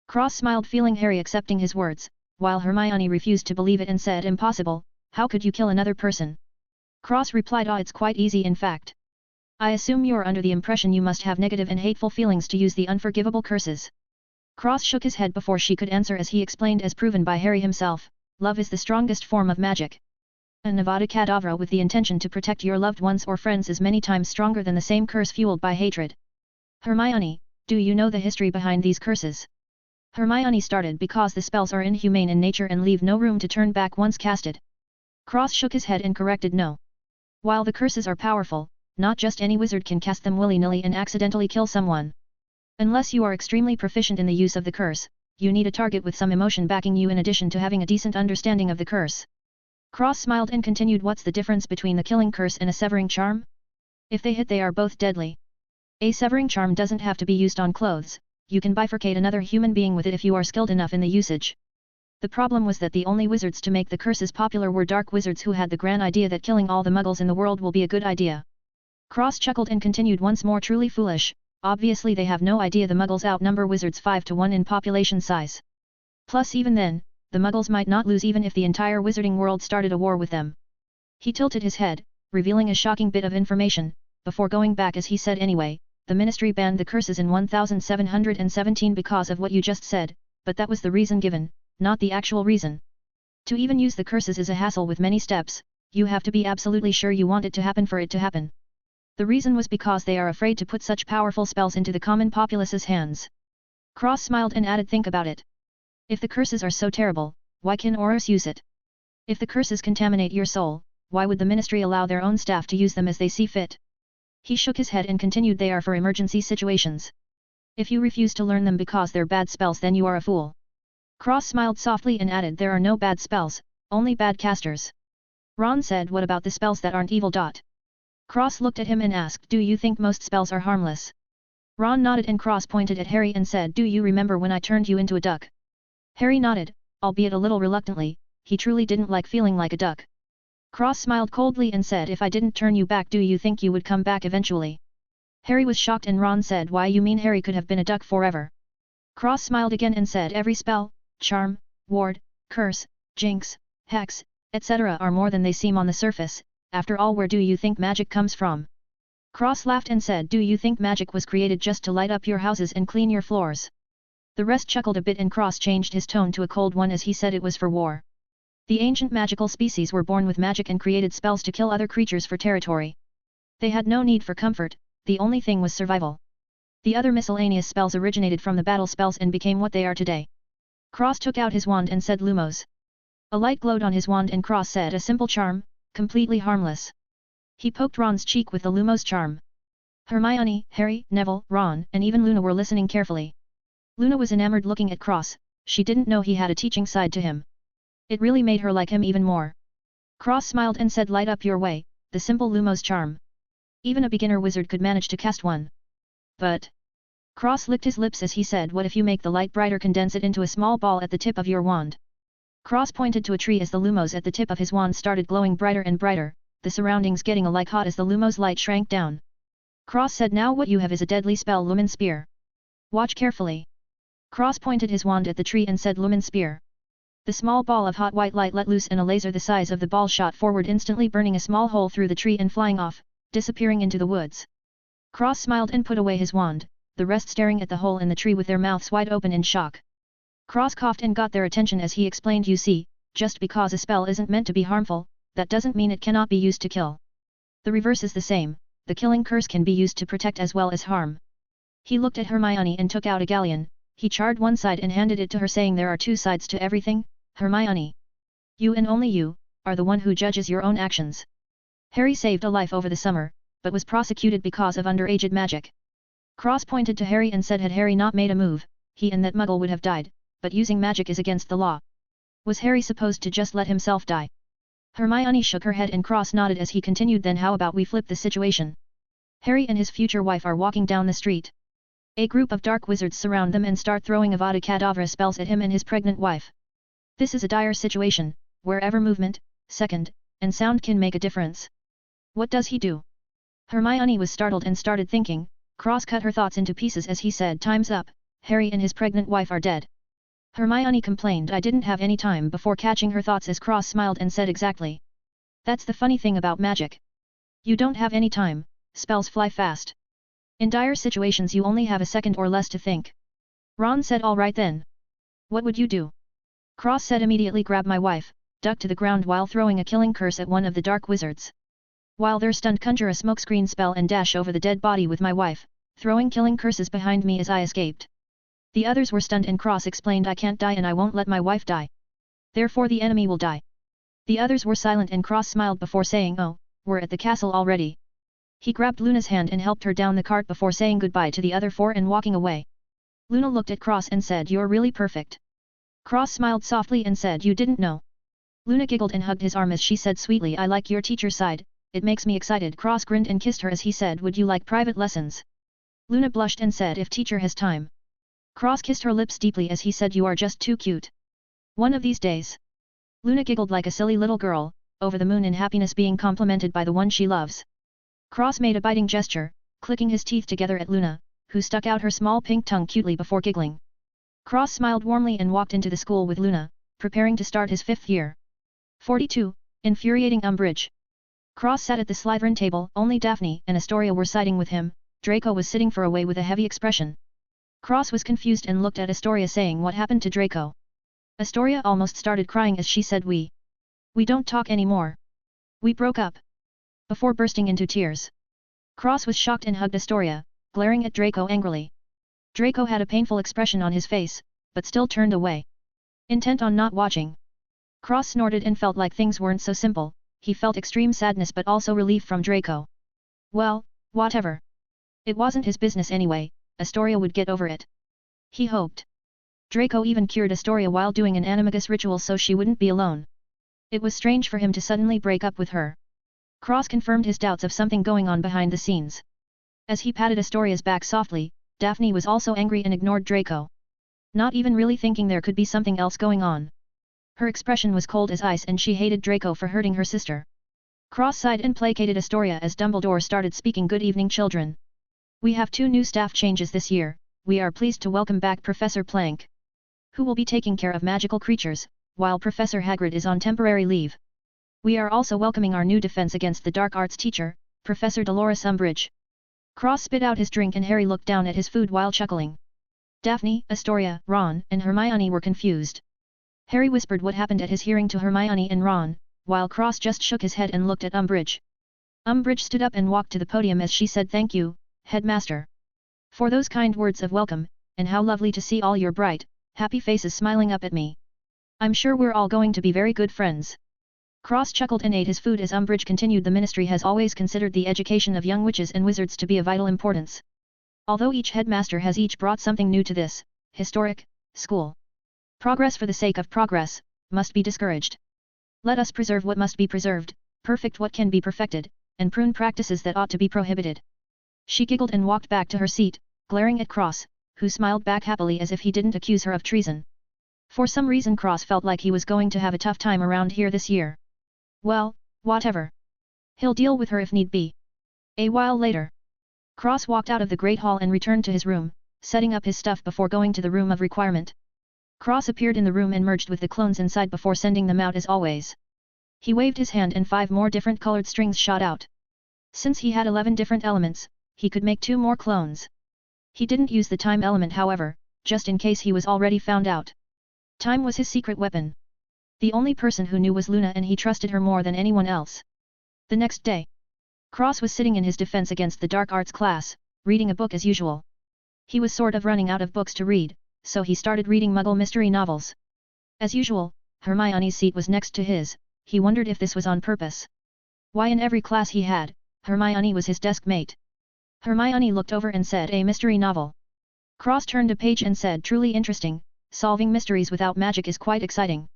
Cross smiled, feeling Harry accepting his words, while Hermione refused to believe it and said, impossible, how could you kill another person? Cross replied, it's quite easy in fact. I assume you're under the impression you must have negative and hateful feelings to use the unforgivable curses. Cross shook his head before she could answer as he explained, as proven by Harry himself, love is the strongest form of magic. An Avada Kedavra with the intention to protect your loved ones or friends is many times stronger than the same curse fueled by hatred. Hermione, do you know the history behind these curses? Hermione started, because the spells are inhumane in nature and leave no room to turn back once casted. Cross shook his head and corrected, no. While the curses are powerful, not just any wizard can cast them willy-nilly and accidentally kill someone. Unless you are extremely proficient in the use of the curse, you need a target with some emotion backing you in addition to having a decent understanding of the curse. Cross smiled and continued, what's the difference between the killing curse and a severing charm? If they hit, they are both deadly. A severing charm doesn't have to be used on clothes, you can bifurcate another human being with it if you are skilled enough in the usage. The problem was that the only wizards to make the curses popular were dark wizards who had the grand idea that killing all the muggles in the world will be a good idea. Cross chuckled and continued once more, truly foolish, obviously they have no idea the muggles outnumber wizards 5 to 1 in population size. Plus even then, the muggles might not lose even if the entire wizarding world started a war with them. He tilted his head, revealing a shocking bit of information, before going back as he said anyway, the ministry banned the curses in 1717 because of what you just said, but that was the reason given, not the actual reason. To even use the curses is a hassle with many steps, you have to be absolutely sure you want it to happen for it to happen. The reason was because they are afraid to put such powerful spells into the common populace's hands. Cross smiled and added, think about it. If the curses are so terrible, why can Aurors use it? If the curses contaminate your soul, why would the ministry allow their own staff to use them as they see fit? He shook his head and continued, they are for emergency situations. If you refuse to learn them because they're bad spells, then you are a fool. Cross smiled softly and added, there are no bad spells, only bad casters. Ron said, what about the spells that aren't evil? Cross looked at him and asked, do you think most spells are harmless? Ron nodded and Cross pointed at Harry and said, do you remember when I turned you into a duck? Harry nodded, albeit a little reluctantly, he truly didn't like feeling like a duck. Cross smiled coldly and said, if I didn't turn you back, do you think you would come back eventually? Harry was shocked and Ron said, why, you mean Harry could have been a duck forever? Cross smiled again and said, every spell, charm, ward, curse, jinx, hex, etc. are more than they seem on the surface. After all, where do you think magic comes from? Cross laughed and said, do you think magic was created just to light up your houses and clean your floors? The rest chuckled a bit and Cross changed his tone to a cold one as he said, it was for war. The ancient magical species were born with magic and created spells to kill other creatures for territory. They had no need for comfort, the only thing was survival. The other miscellaneous spells originated from the battle spells and became what they are today. Cross took out his wand and said, Lumos. A light glowed on his wand and Cross said, a simple charm, completely harmless. He poked Ron's cheek with the Lumos charm. Hermione, Harry, Neville, Ron, and even Luna were listening carefully. Luna was enamored looking at Cross, she didn't know he had a teaching side to him. It really made her like him even more. Cross smiled and said, light up your way, the simple Lumos charm. Even a beginner wizard could manage to cast one. But... Cross licked his lips as he said, what if you make the light brighter, condense it into a small ball at the tip of your wand? Cross pointed to a tree as the Lumos at the tip of his wand started glowing brighter and brighter, the surroundings getting alike hot as the Lumos light shrank down. Cross said, now what you have is a deadly spell, Lumen Spear. Watch carefully. Cross pointed his wand at the tree and said, Lumen Spear. The small ball of hot white light let loose and a laser the size of the ball shot forward, instantly burning a small hole through the tree and flying off, disappearing into the woods. Cross smiled and put away his wand, the rest staring at the hole in the tree with their mouths wide open in shock. Cross coughed and got their attention as he explained, you see, just because a spell isn't meant to be harmful, that doesn't mean it cannot be used to kill. The reverse is the same, the killing curse can be used to protect as well as harm. He looked at Hermione and took out a galleon, he charred one side and handed it to her saying, there are two sides to everything, Hermione. You and only you, are the one who judges your own actions. Harry saved a life over the summer, but was prosecuted because of underage magic. Cross pointed to Harry and said, had Harry not made a move, he and that muggle would have died, but using magic is against the law. Was Harry supposed to just let himself die? Hermione shook her head and Cross nodded as he continued, then how about we flip the situation? Harry and his future wife are walking down the street. A group of dark wizards surround them and start throwing Avada Kedavra spells at him and his pregnant wife. This is a dire situation, wherever movement, second, and sound can make a difference. What does he do? Hermione was startled and started thinking. Cross cut her thoughts into pieces as he said, time's up, Harry and his pregnant wife are dead. Hermione complained, I didn't have any time, before catching her thoughts as Cross smiled and said, exactly. That's the funny thing about magic. You don't have any time, spells fly fast. In dire situations you only have a second or less to think. Ron said, all right then. What would you do? Cross said, immediately grab my wife, duck to the ground while throwing a killing curse at one of the dark wizards. While they're stunned, conjure a smokescreen spell and dash over the dead body with my wife, throwing killing curses behind me as I escaped. The others were stunned and Cross explained, I can't die and I won't let my wife die. Therefore the enemy will die. The others were silent and Cross smiled before saying, oh, we're at the castle already. He grabbed Luna's hand and helped her down the cart before saying goodbye to the other four and walking away. Luna looked at Cross and said, you're really perfect. Cross smiled softly and said, you didn't know. Luna giggled and hugged his arm as she said sweetly, I like your teacher's side, it makes me excited. Cross grinned and kissed her as he said, would you like private lessons? Luna blushed and said, if teacher has time. Cross kissed her lips deeply as he said, you are just too cute. One of these days. Luna giggled like a silly little girl, over the moon in happiness being complimented by the one she loves. Cross made a biting gesture, clicking his teeth together at Luna, who stuck out her small pink tongue cutely before giggling. Cross smiled warmly and walked into the school with Luna, preparing to start his 5th year. 42. Infuriating Umbridge. Cross sat at the Slytherin table, only Daphne and Astoria were siding with him. Draco was sitting far away with a heavy expression. Cross was confused and looked at Astoria saying what happened to Draco. Astoria almost started crying as she said we don't talk anymore. We broke up. Before bursting into tears. Cross was shocked and hugged Astoria, glaring at Draco angrily. Draco had a painful expression on his face, but still turned away. Intent on not watching. Cross snorted and felt like things weren't so simple. He felt extreme sadness but also relief from Draco. Well, whatever. It wasn't his business anyway, Astoria would get over it. He hoped. Draco even cured Astoria while doing an animagus ritual so she wouldn't be alone. It was strange for him to suddenly break up with her. Cross confirmed his doubts of something going on behind the scenes. As he patted Astoria's back softly, Daphne was also angry and ignored Draco. Not even really thinking there could be something else going on. Her expression was cold as ice and she hated Draco for hurting her sister. Cross sighed and placated Astoria as Dumbledore started speaking. Good evening, children. We have 2 new staff changes this year. We are pleased to welcome back Professor Plank, who will be taking care of magical creatures, while Professor Hagrid is on temporary leave. We are also welcoming our new Defense Against the Dark Arts teacher, Professor Dolores Umbridge. Cross spit out his drink and Harry looked down at his food while chuckling. Daphne, Astoria, Ron, and Hermione were confused. Harry whispered what happened at his hearing to Hermione and Ron, while Cross just shook his head and looked at Umbridge. Umbridge stood up and walked to the podium as she said thank you, Headmaster, for those kind words of welcome, and how lovely to see all your bright, happy faces smiling up at me. I'm sure we're all going to be very good friends. Cross chuckled and ate his food as Umbridge continued. The Ministry has always considered the education of young witches and wizards to be of vital importance. Although each headmaster has each brought something new to this historic school. Progress for the sake of progress must be discouraged. Let us preserve what must be preserved, perfect what can be perfected, and prune practices that ought to be prohibited. She giggled and walked back to her seat, glaring at Cross, who smiled back happily as if he didn't accuse her of treason. For some reason Cross felt like he was going to have a tough time around here this year. Well, whatever. He'll deal with her if need be. A while later. Cross walked out of the Great Hall and returned to his room, setting up his stuff before going to the Room of Requirement. Cross appeared in the room and merged with the clones inside before sending them out as always. He waved his hand and 5 more different colored strings shot out. Since he had 11 different elements, he could make 2 more clones. He didn't use the time element however, just in case he was already found out. Time was his secret weapon. The only person who knew was Luna and he trusted her more than anyone else. The next day. Cross was sitting in his Defense Against the Dark Arts class, reading a book as usual. He was sort of running out of books to read, so he started reading Muggle mystery novels. As usual, Hermione's seat was next to his. He wondered if this was on purpose. Why in every class he had, Hermione was his desk mate. Hermione looked over and said, a mystery novel. Cross turned a page and said, truly interesting, solving mysteries without magic is quite exciting.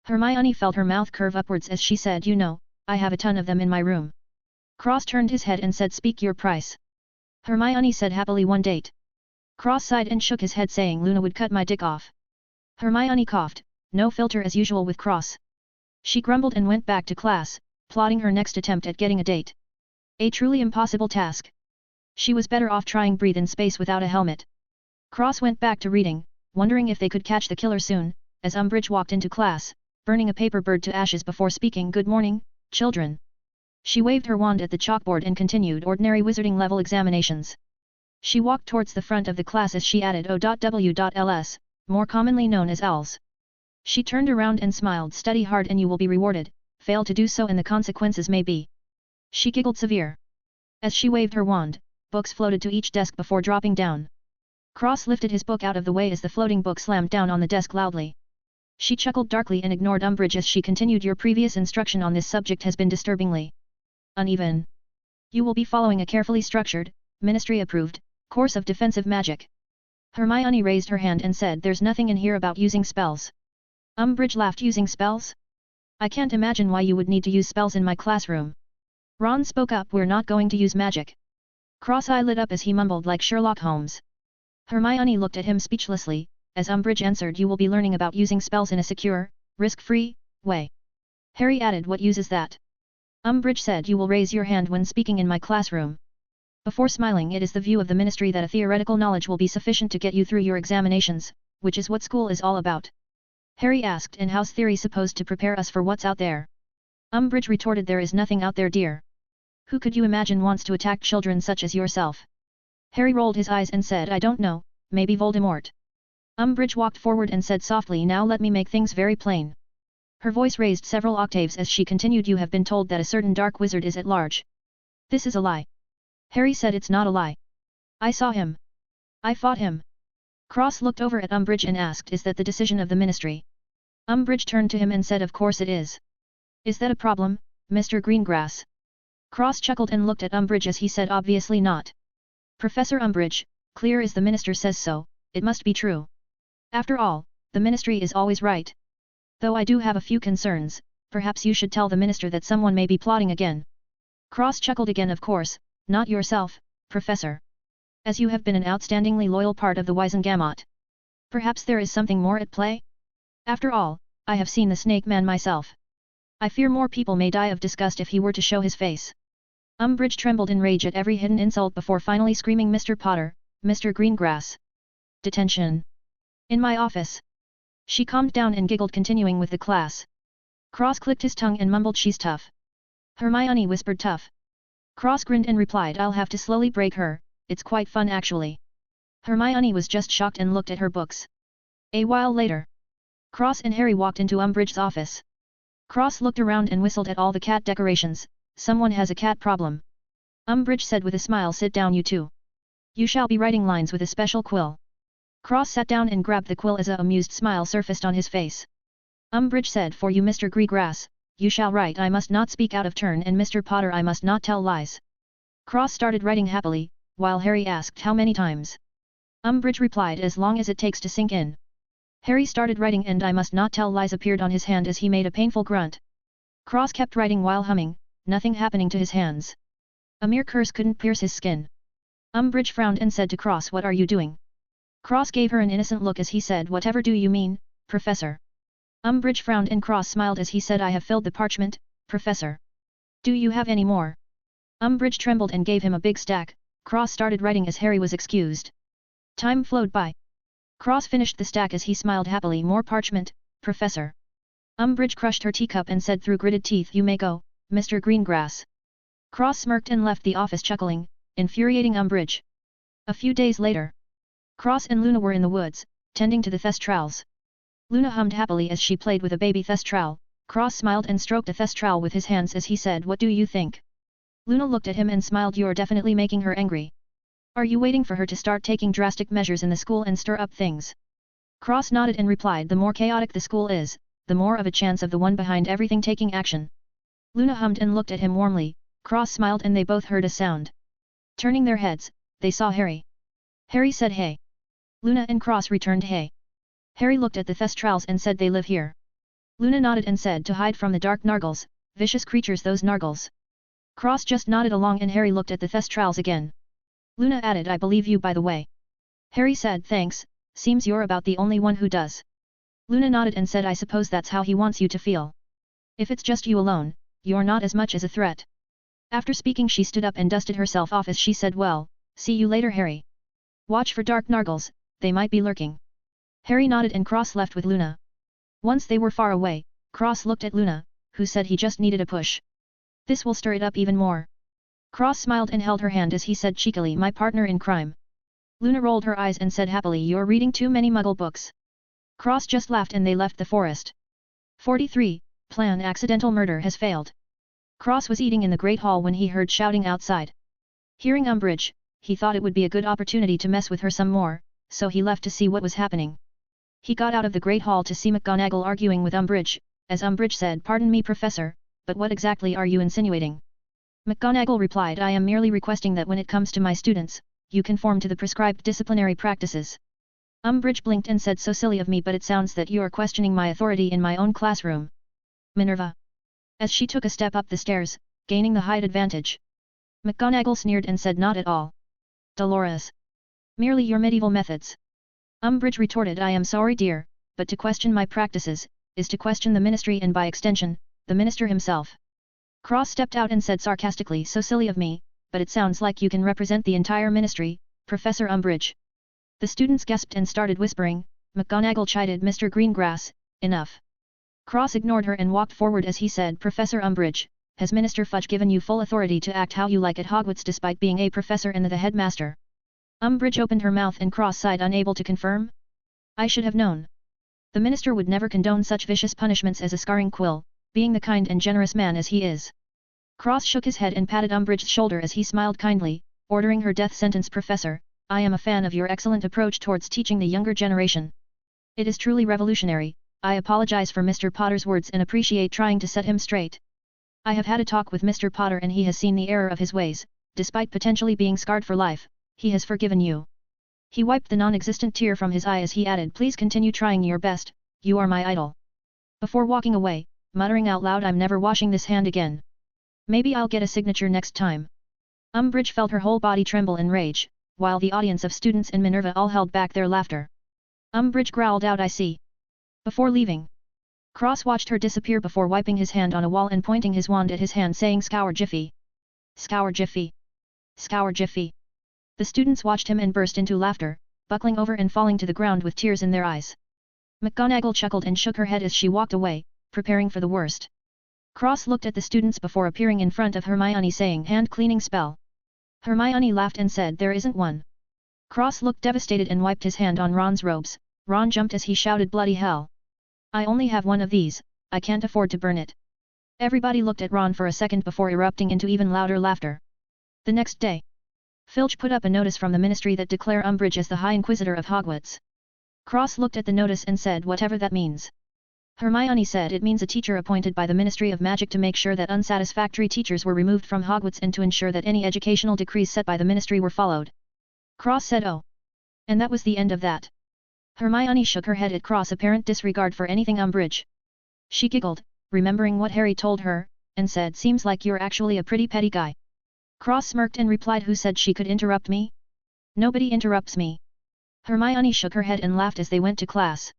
Hermione felt her mouth curve upwards as she said, you know, I have a ton of them in my room. Cross turned his head and said, speak your price. Hermione said happily, 1 date. Cross sighed and shook his head saying Luna would cut my dick off. Hermione coughed, no filter as usual with Cross. She grumbled and went back to class, plotting her next attempt at getting a date. A truly impossible task. She was better off trying breathe in space without a helmet. Cross went back to reading, wondering if they could catch the killer soon, as Umbridge walked into class, burning a paper bird to ashes before speaking, good morning, children. She waved her wand at the chalkboard and continued ordinary wizarding level examinations. She walked towards the front of the class as she added O.W.Ls, more commonly known as owls. She turned around and smiled, study hard and you will be rewarded, fail to do so and the consequences may be. She giggled severe. As she waved her wand, books floated to each desk before dropping down. Cross lifted his book out of the way as the floating book slammed down on the desk loudly. She chuckled darkly and ignored Umbridge as she continued, your previous instruction on this subject has been disturbingly uneven. You will be following a carefully structured, ministry-approved, course of defensive magic. Hermione raised her hand and said, there's nothing in here about using spells. Umbridge laughed, using spells? I can't imagine why you would need to use spells in my classroom. Ron spoke up, we're not going to use magic. Cross-eye lit up as he mumbled like Sherlock Holmes. Hermione looked at him speechlessly, as Umbridge answered, you will be learning about using spells in a secure, risk-free way. Harry added, what use is that? Umbridge said, you will raise your hand when speaking in my classroom. Before smiling, it is the view of the Ministry that a theoretical knowledge will be sufficient to get you through your examinations, which is what school is all about. Harry asked, and how's theory supposed to prepare us for what's out there? Umbridge retorted, there is nothing out there, dear. Who could you imagine wants to attack children such as yourself? Harry rolled his eyes and said, I don't know, maybe Voldemort. Umbridge walked forward and said softly, now let me make things very plain. Her voice raised several octaves as she continued, you have been told that a certain dark wizard is at large. This is a lie. Harry said, it's not a lie. I saw him. I fought him. Cross looked over at Umbridge and asked, is that the decision of the Ministry? Umbridge turned to him and said, of course it is. Is that a problem, Mr. Greengrass? Cross chuckled and looked at Umbridge as he said, obviously not. Professor Umbridge, clear as the Minister says so, it must be true. After all, the Ministry is always right. Though I do have a few concerns, perhaps you should tell the Minister that someone may be plotting again. Cross chuckled again, of course, not yourself, Professor. As you have been an outstandingly loyal part of the Wizengamot. Perhaps there is something more at play? After all, I have seen the Snake Man myself. I fear more people may die of disgust if he were to show his face. Umbridge trembled in rage at every hidden insult before finally screaming, Mr. Potter, Mr. Greengrass. Detention. In my office. She calmed down and giggled, continuing with the class. Cross clicked his tongue and mumbled, she's tough. Hermione whispered, tough. Cross grinned and replied, I'll have to slowly break her, it's quite fun actually. Hermione was just shocked and looked at her books. A while later. Cross and Harry walked into Umbridge's office. Cross looked around and whistled at all the cat decorations, someone has a cat problem. Umbridge said with a smile, sit down you two. You shall be writing lines with a special quill. Cross sat down and grabbed the quill as an amused smile surfaced on his face. Umbridge said, for you Mr. Greengrass, you shall write, I must not speak out of turn, and Mr. Potter, I must not tell lies. Cross started writing happily, while Harry asked how many times. Umbridge replied, as long as it takes to sink in. Harry started writing and I must not tell lies appeared on his hand as he made a painful grunt. Cross kept writing while humming, nothing happening to his hands. A mere curse couldn't pierce his skin. Umbridge frowned and said to Cross, what are you doing? Cross gave her an innocent look as he said, whatever do you mean, Professor? Umbridge frowned and Cross smiled as he said, I have filled the parchment, Professor. Do you have any more? Umbridge trembled and gave him a big stack. Cross started writing as Harry was excused. Time flowed by. Cross finished the stack as he smiled happily, more parchment, Professor. Umbridge crushed her teacup and said through gritted teeth, you may go, Mr. Greengrass. Cross smirked and left the office chuckling, infuriating Umbridge. A few days later. Cross and Luna were in the woods, tending to the Thestrals. Luna hummed happily as she played with a baby Thestral. Cross smiled and stroked a Thestral with his hands as he said, what do you think? Luna looked at him and smiled, you're definitely making her angry. Are you waiting for her to start taking drastic measures in the school and stir up things? Cross nodded and replied, the more chaotic the school is, the more of a chance of the one behind everything taking action. Luna hummed and looked at him warmly. Cross smiled and they both heard a sound. Turning their heads, they saw Harry. Harry said hey. Luna and Cross returned hey. Harry looked at the Thestrals and said, they live here. Luna nodded and said, to hide from the dark Nargles, vicious creatures those Nargles. Cross just nodded along and Harry looked at the Thestrals again. Luna added, I believe you by the way. Harry said, thanks, seems you're about the only one who does. Luna nodded and said, I suppose that's how he wants you to feel. If it's just you alone, you're not as much as a threat. After speaking she stood up and dusted herself off as she said, well, see you later Harry. Watch for dark Nargles, they might be lurking. Harry nodded and Cross left with Luna. Once they were far away, Cross looked at Luna, who said he just needed a push. This will stir it up even more. Cross smiled and held her hand as he said cheekily, my partner in crime. Luna rolled her eyes and said happily, you're reading too many Muggle books. Cross just laughed and they left the forest. 43. Plan accidental murder has failed. Cross was eating in the Great Hall when he heard shouting outside. Hearing Umbridge, he thought it would be a good opportunity to mess with her some more, so he left to see what was happening. He got out of the Great Hall to see McGonagall arguing with Umbridge, as Umbridge said, pardon me Professor, but what exactly are you insinuating? McGonagall replied, I am merely requesting that when it comes to my students, you conform to the prescribed disciplinary practices. Umbridge blinked and said, so silly of me, but it sounds that you are questioning my authority in my own classroom. Minerva. As she took a step up the stairs, gaining the height advantage. McGonagall sneered and said, not at all. Dolores. Merely your medieval methods. Umbridge retorted, I am sorry dear, but to question my practices, is to question the ministry and by extension, the minister himself. Cross stepped out and said sarcastically, so silly of me, but it sounds like you can represent the entire ministry, Professor Umbridge. The students gasped and started whispering. McGonagall chided Mr. Greengrass, enough. Cross ignored her and walked forward as he said, Professor Umbridge, has Minister Fudge given you full authority to act how you like at Hogwarts despite being a professor and the headmaster? Umbridge opened her mouth and Cross sighed, unable to confirm. I should have known. The minister would never condone such vicious punishments as a scarring quill, being the kind and generous man as he is. Cross shook his head and patted Umbridge's shoulder as he smiled kindly, ordering her death sentence. Professor, I am a fan of your excellent approach towards teaching the younger generation. It is truly revolutionary. I apologize for Mr. Potter's words and appreciate trying to set him straight. I have had a talk with Mr. Potter and he has seen the error of his ways, despite potentially being scarred for life, he has forgiven you. He wiped the non-existent tear from his eye as he added, please continue trying your best, you are my idol. Before walking away, muttering out loud, I'm never washing this hand again. Maybe I'll get a signature next time. Umbridge felt her whole body tremble in rage, while the audience of students and Minerva all held back their laughter. Umbridge growled out, I see. Before leaving, Cross watched her disappear before wiping his hand on a wall and pointing his wand at his hand saying, Scour Jiffy. Scour Jiffy. Scour Jiffy. The students watched him and burst into laughter, buckling over and falling to the ground with tears in their eyes. McGonagall chuckled and shook her head as she walked away, preparing for the worst. Cross looked at the students before appearing in front of Hermione saying, hand cleaning spell. Hermione laughed and said, there isn't one. Cross looked devastated and wiped his hand on Ron's robes. Ron jumped as he shouted, bloody hell. I only have one of these, I can't afford to burn it. Everybody looked at Ron for a second before erupting into even louder laughter. The next day, Filch put up a notice from the ministry that declare Umbridge as the High Inquisitor of Hogwarts. Cross looked at the notice and said, whatever that means. Hermione said it means a teacher appointed by the Ministry of Magic to make sure that unsatisfactory teachers were removed from Hogwarts and to ensure that any educational decrees set by the ministry were followed. Cross said, oh. And that was the end of that. Hermione shook her head at Cross' apparent disregard for anything Umbridge. She giggled, remembering what Harry told her, and said, seems like you're actually a pretty petty guy. Cross smirked and replied, who said she could interrupt me? Nobody interrupts me. Hermione shook her head and laughed as they went to class.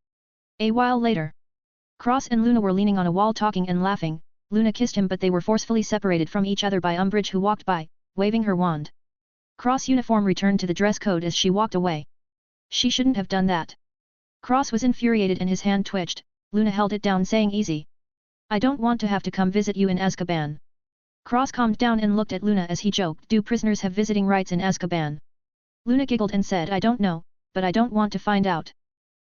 A while later, Cross and Luna were leaning on a wall talking and laughing. Luna kissed him but they were forcefully separated from each other by Umbridge who walked by, waving her wand. Cross' uniform returned to the dress code as she walked away. She shouldn't have done that. Cross was infuriated and his hand twitched. Luna held it down saying, easy. I don't want to have to come visit you in Azkaban. Cross calmed down and looked at Luna as he joked, do prisoners have visiting rights in Azkaban? Luna giggled and said, I don't know, but I don't want to find out.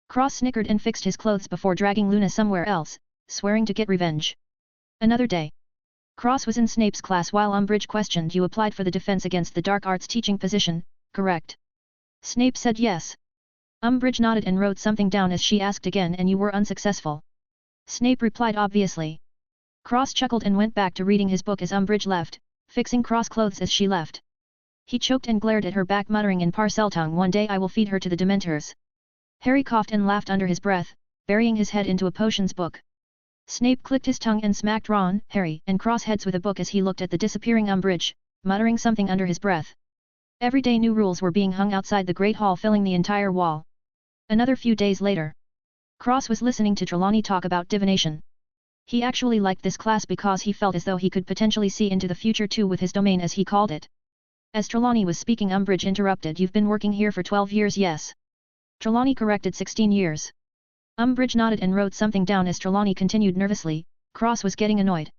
Cross snickered and fixed his clothes before dragging Luna somewhere else, swearing to get revenge. Another day. Cross was in Snape's class while Umbridge questioned, you applied for the defense against the dark arts teaching position, correct? Snape said yes. Umbridge nodded and wrote something down as she asked again, and you were unsuccessful. Snape replied, obviously. Cross chuckled and went back to reading his book as Umbridge left, fixing Cross' clothes as she left. He choked and glared at her back, muttering in Parseltongue, one day I will feed her to the Dementors. Harry coughed and laughed under his breath, burying his head into a potions book. Snape clicked his tongue and smacked Ron, Harry, and Cross heads with a book as he looked at the disappearing Umbridge, muttering something under his breath. Every day new rules were being hung outside the Great Hall, filling the entire wall. Another few days later, Cross was listening to Trelawney talk about divination. He actually liked this class because he felt as though he could potentially see into the future too with his domain, as he called it. As Trelawney was speaking, Umbridge interrupted, you've been working here for 12 years, yes? Trelawney corrected, 16 years. Umbridge nodded and wrote something down as Trelawney continued nervously. Cross was getting annoyed.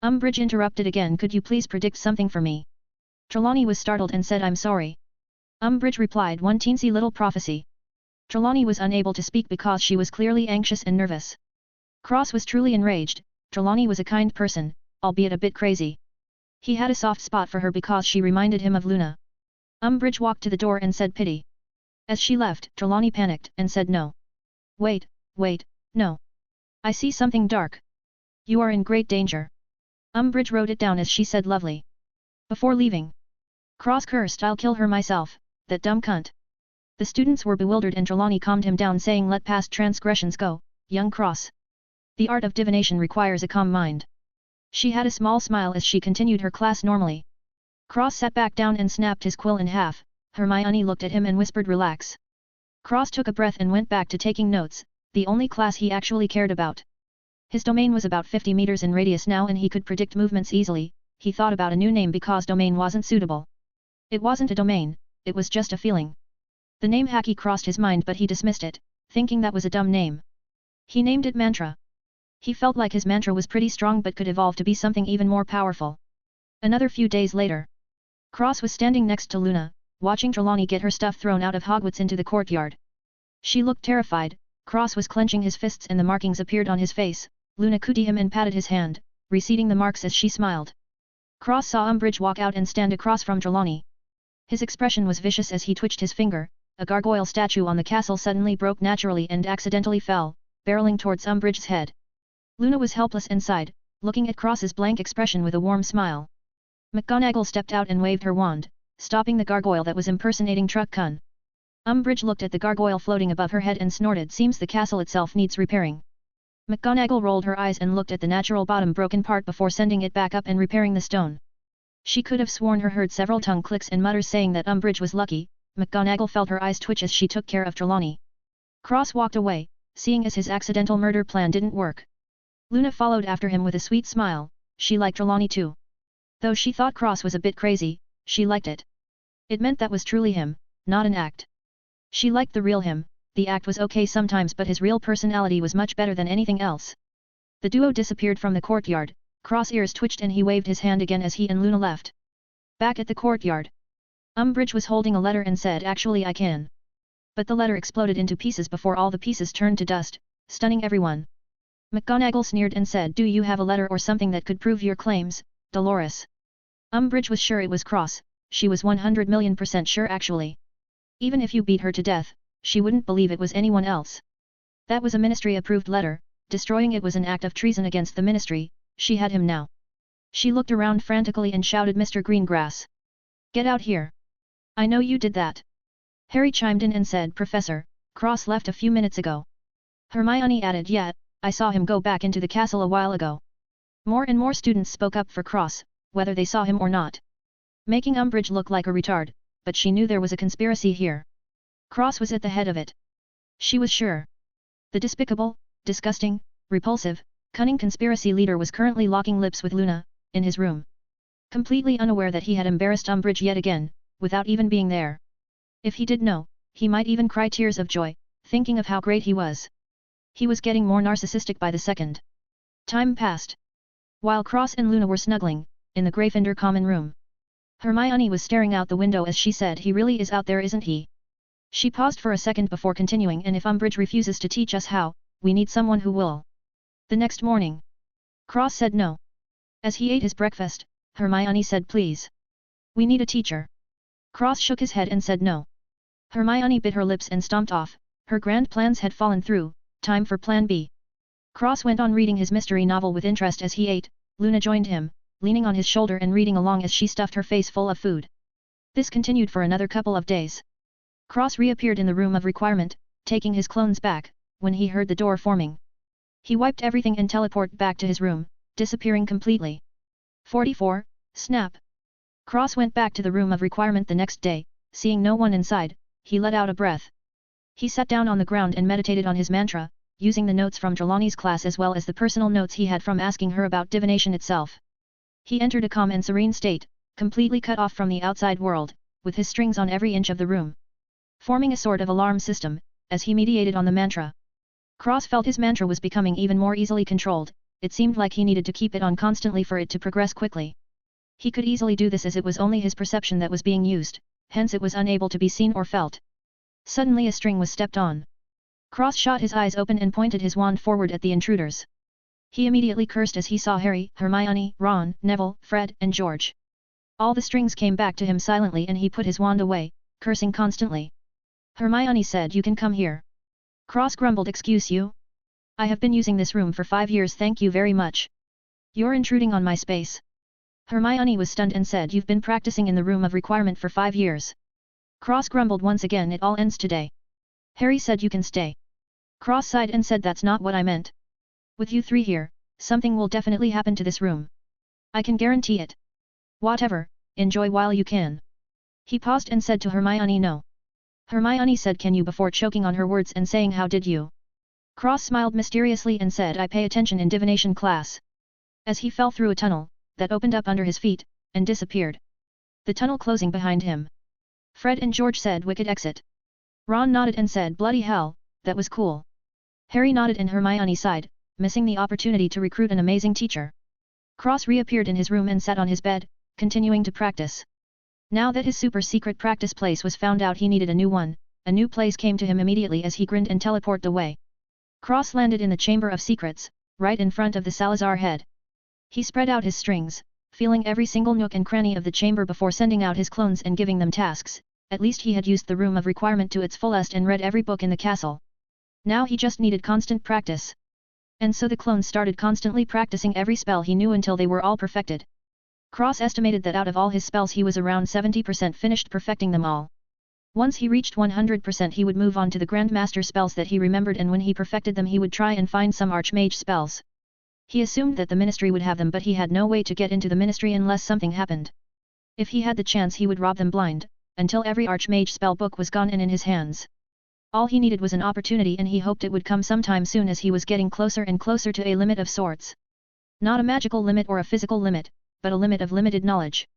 Umbridge interrupted again, could you please predict something for me? Trelawney was startled and said, I'm sorry. Umbridge replied, one teensy little prophecy. Trelawney was unable to speak because she was clearly anxious and nervous. Cross was truly enraged. Trelawney was a kind person, albeit a bit crazy. He had a soft spot for her because she reminded him of Luna. Umbridge walked to the door and said, pity. As she left, Trelawney panicked and said, no. Wait, no. I see something dark. You are in great danger. Umbridge wrote it down as she said, lovely. Before leaving, Cross cursed, I'll kill her myself, that dumb cunt. The students were bewildered and Trelawney calmed him down saying, let past transgressions go, young Cross. The art of divination requires a calm mind. She had a small smile as she continued her class normally. Cross sat back down and snapped his quill in half. Hermione looked at him and whispered, relax. Cross took a breath and went back to taking notes, the only class he actually cared about. His domain was about 50 meters in radius now and he could predict movements easily. He thought about a new name because domain wasn't suitable. It wasn't a domain, it was just a feeling. The name Haki crossed his mind but he dismissed it, thinking that was a dumb name. He named it Mantra. He felt like his mantra was pretty strong but could evolve to be something even more powerful. Another few days later. Cross was standing next to Luna, watching Trelawney get her stuff thrown out of Hogwarts into the courtyard. She looked terrified, Cross was clenching his fists and the markings appeared on his face. Luna cootied him and patted his hand, receding the marks as she smiled. Cross saw Umbridge walk out and stand across from Trelawney. His expression was vicious as he twitched his finger. A gargoyle statue on the castle suddenly broke naturally and accidentally fell, barreling towards Umbridge's head. Luna was helpless inside, looking at Cross's blank expression with a warm smile. McGonagall stepped out and waved her wand, stopping the gargoyle that was impersonating Truck Kun. Umbridge looked at the gargoyle floating above her head and snorted. Seems the castle itself needs repairing. McGonagall rolled her eyes and looked at the natural bottom broken part before sending it back up and repairing the stone. She could have sworn her heard several tongue clicks and mutters saying that Umbridge was lucky. McGonagall felt her eyes twitch as she took care of Trelawney. Cross walked away, seeing as his accidental murder plan didn't work. Luna followed after him with a sweet smile. She liked Trelawney too. Though she thought Cross was a bit crazy, she liked it. It meant that was truly him, not an act. She liked the real him. The act was okay sometimes but his real personality was much better than anything else. The duo disappeared from the courtyard. Cross' ears twitched and he waved his hand again as he and Luna left. Back at the courtyard. Umbridge was holding a letter and said, "Actually I can." But the letter exploded into pieces before all the pieces turned to dust, stunning everyone. McGonagall sneered and said, "Do you have a letter or something that could prove your claims, Dolores?" Umbridge was sure it was Cross. She was 100,000,000% sure actually. Even if you beat her to death, she wouldn't believe it was anyone else. That was a ministry-approved letter. Destroying it was an act of treason against the ministry. She had him now. She looked around frantically and shouted, "Mr. Greengrass! Get out here! I know you did that!" Harry chimed in and said, "Professor, Cross left a few minutes ago." Hermione added, "Yeah, I saw him go back into the castle a while ago." More and more students spoke up for Cross, whether they saw him or not. Making Umbridge look like a retard, but she knew there was a conspiracy here. Cross was at the head of it. She was sure. The despicable, disgusting, repulsive, cunning conspiracy leader was currently locking lips with Luna, in his room. Completely unaware that he had embarrassed Umbridge yet again, without even being there. If he did know, he might even cry tears of joy, thinking of how great he was. He was getting more narcissistic by the second. Time passed. While Cross and Luna were snuggling, in the Gryffindor common room. Hermione was staring out the window as she said, "He really is out there, isn't he?" She paused for a second before continuing, "And if Umbridge refuses to teach us how, we need someone who will." The next morning. Cross said no. As he ate his breakfast, Hermione said, "Please. We need a teacher." Cross shook his head and said no. Hermione bit her lips and stomped off. Her grand plans had fallen through. Time for Plan B. Cross went on reading his mystery novel with interest as he ate. Luna joined him, leaning on his shoulder and reading along as she stuffed her face full of food. This continued for another couple of days. Cross reappeared in the room of requirement, taking his clones back, when he heard the door forming. He wiped everything and teleported back to his room, disappearing completely. 44. Snap. Cross went back to the room of requirement the next day. Seeing no one inside, he let out a breath. He sat down on the ground and meditated on his mantra, using the notes from Trelawney's class as well as the personal notes he had from asking her about divination itself. He entered a calm and serene state, completely cut off from the outside world, with his strings on every inch of the room. Forming a sort of alarm system, as he meditated on the mantra. Cross felt his mantra was becoming even more easily controlled. It seemed like he needed to keep it on constantly for it to progress quickly. He could easily do this as it was only his perception that was being used, hence it was unable to be seen or felt. Suddenly a string was stepped on. Cross shot his eyes open and pointed his wand forward at the intruders. He immediately cursed as he saw Harry, Hermione, Ron, Neville, Fred, and George. All the strings came back to him silently and he put his wand away, cursing constantly. Hermione said, "You can come here." Cross grumbled, "Excuse you? I have been using this room for 5 years, thank you very much. You're intruding on my space." Hermione was stunned and said, "You've been practicing in the room of requirement for 5 years. Cross grumbled once again, "It all ends today." Harry said, "You can stay." Cross sighed and said, "That's not what I meant. With you three here, something will definitely happen to this room. I can guarantee it. Whatever, enjoy while you can." He paused and said to Hermione, "No." Hermione said can you before choking on her words and saying how did you. Cross smiled mysteriously and said I pay attention in divination class. As he fell through a tunnel, that opened up under his feet, and disappeared. The tunnel closing behind him. Fred and George said wicked exit. Ron nodded and said bloody hell, that was cool. Harry nodded and Hermione sighed, missing the opportunity to recruit an amazing teacher. Cross reappeared in his room and sat on his bed, continuing to practice. Now that his super-secret practice place was found out he needed a new one, a new place came to him immediately as he grinned and teleported away. Cross landed in the Chamber of Secrets, right in front of the Salazar head. He spread out his strings, feeling every single nook and cranny of the chamber before sending out his clones and giving them tasks. At least he had used the Room of Requirement to its fullest and read every book in the castle. Now he just needed constant practice. And so the clones started constantly practicing every spell he knew until they were all perfected. Cross estimated that out of all his spells he was around 70% finished perfecting them all. Once he reached 100% he would move on to the Grandmaster spells that he remembered and when he perfected them he would try and find some Archmage spells. He assumed that the Ministry would have them but he had no way to get into the Ministry unless something happened. If he had the chance he would rob them blind, until every Archmage spell book was gone and in his hands. All he needed was an opportunity and he hoped it would come sometime soon as he was getting closer and closer to a limit of sorts. Not a magical limit or a physical limit, but a limit of limited knowledge.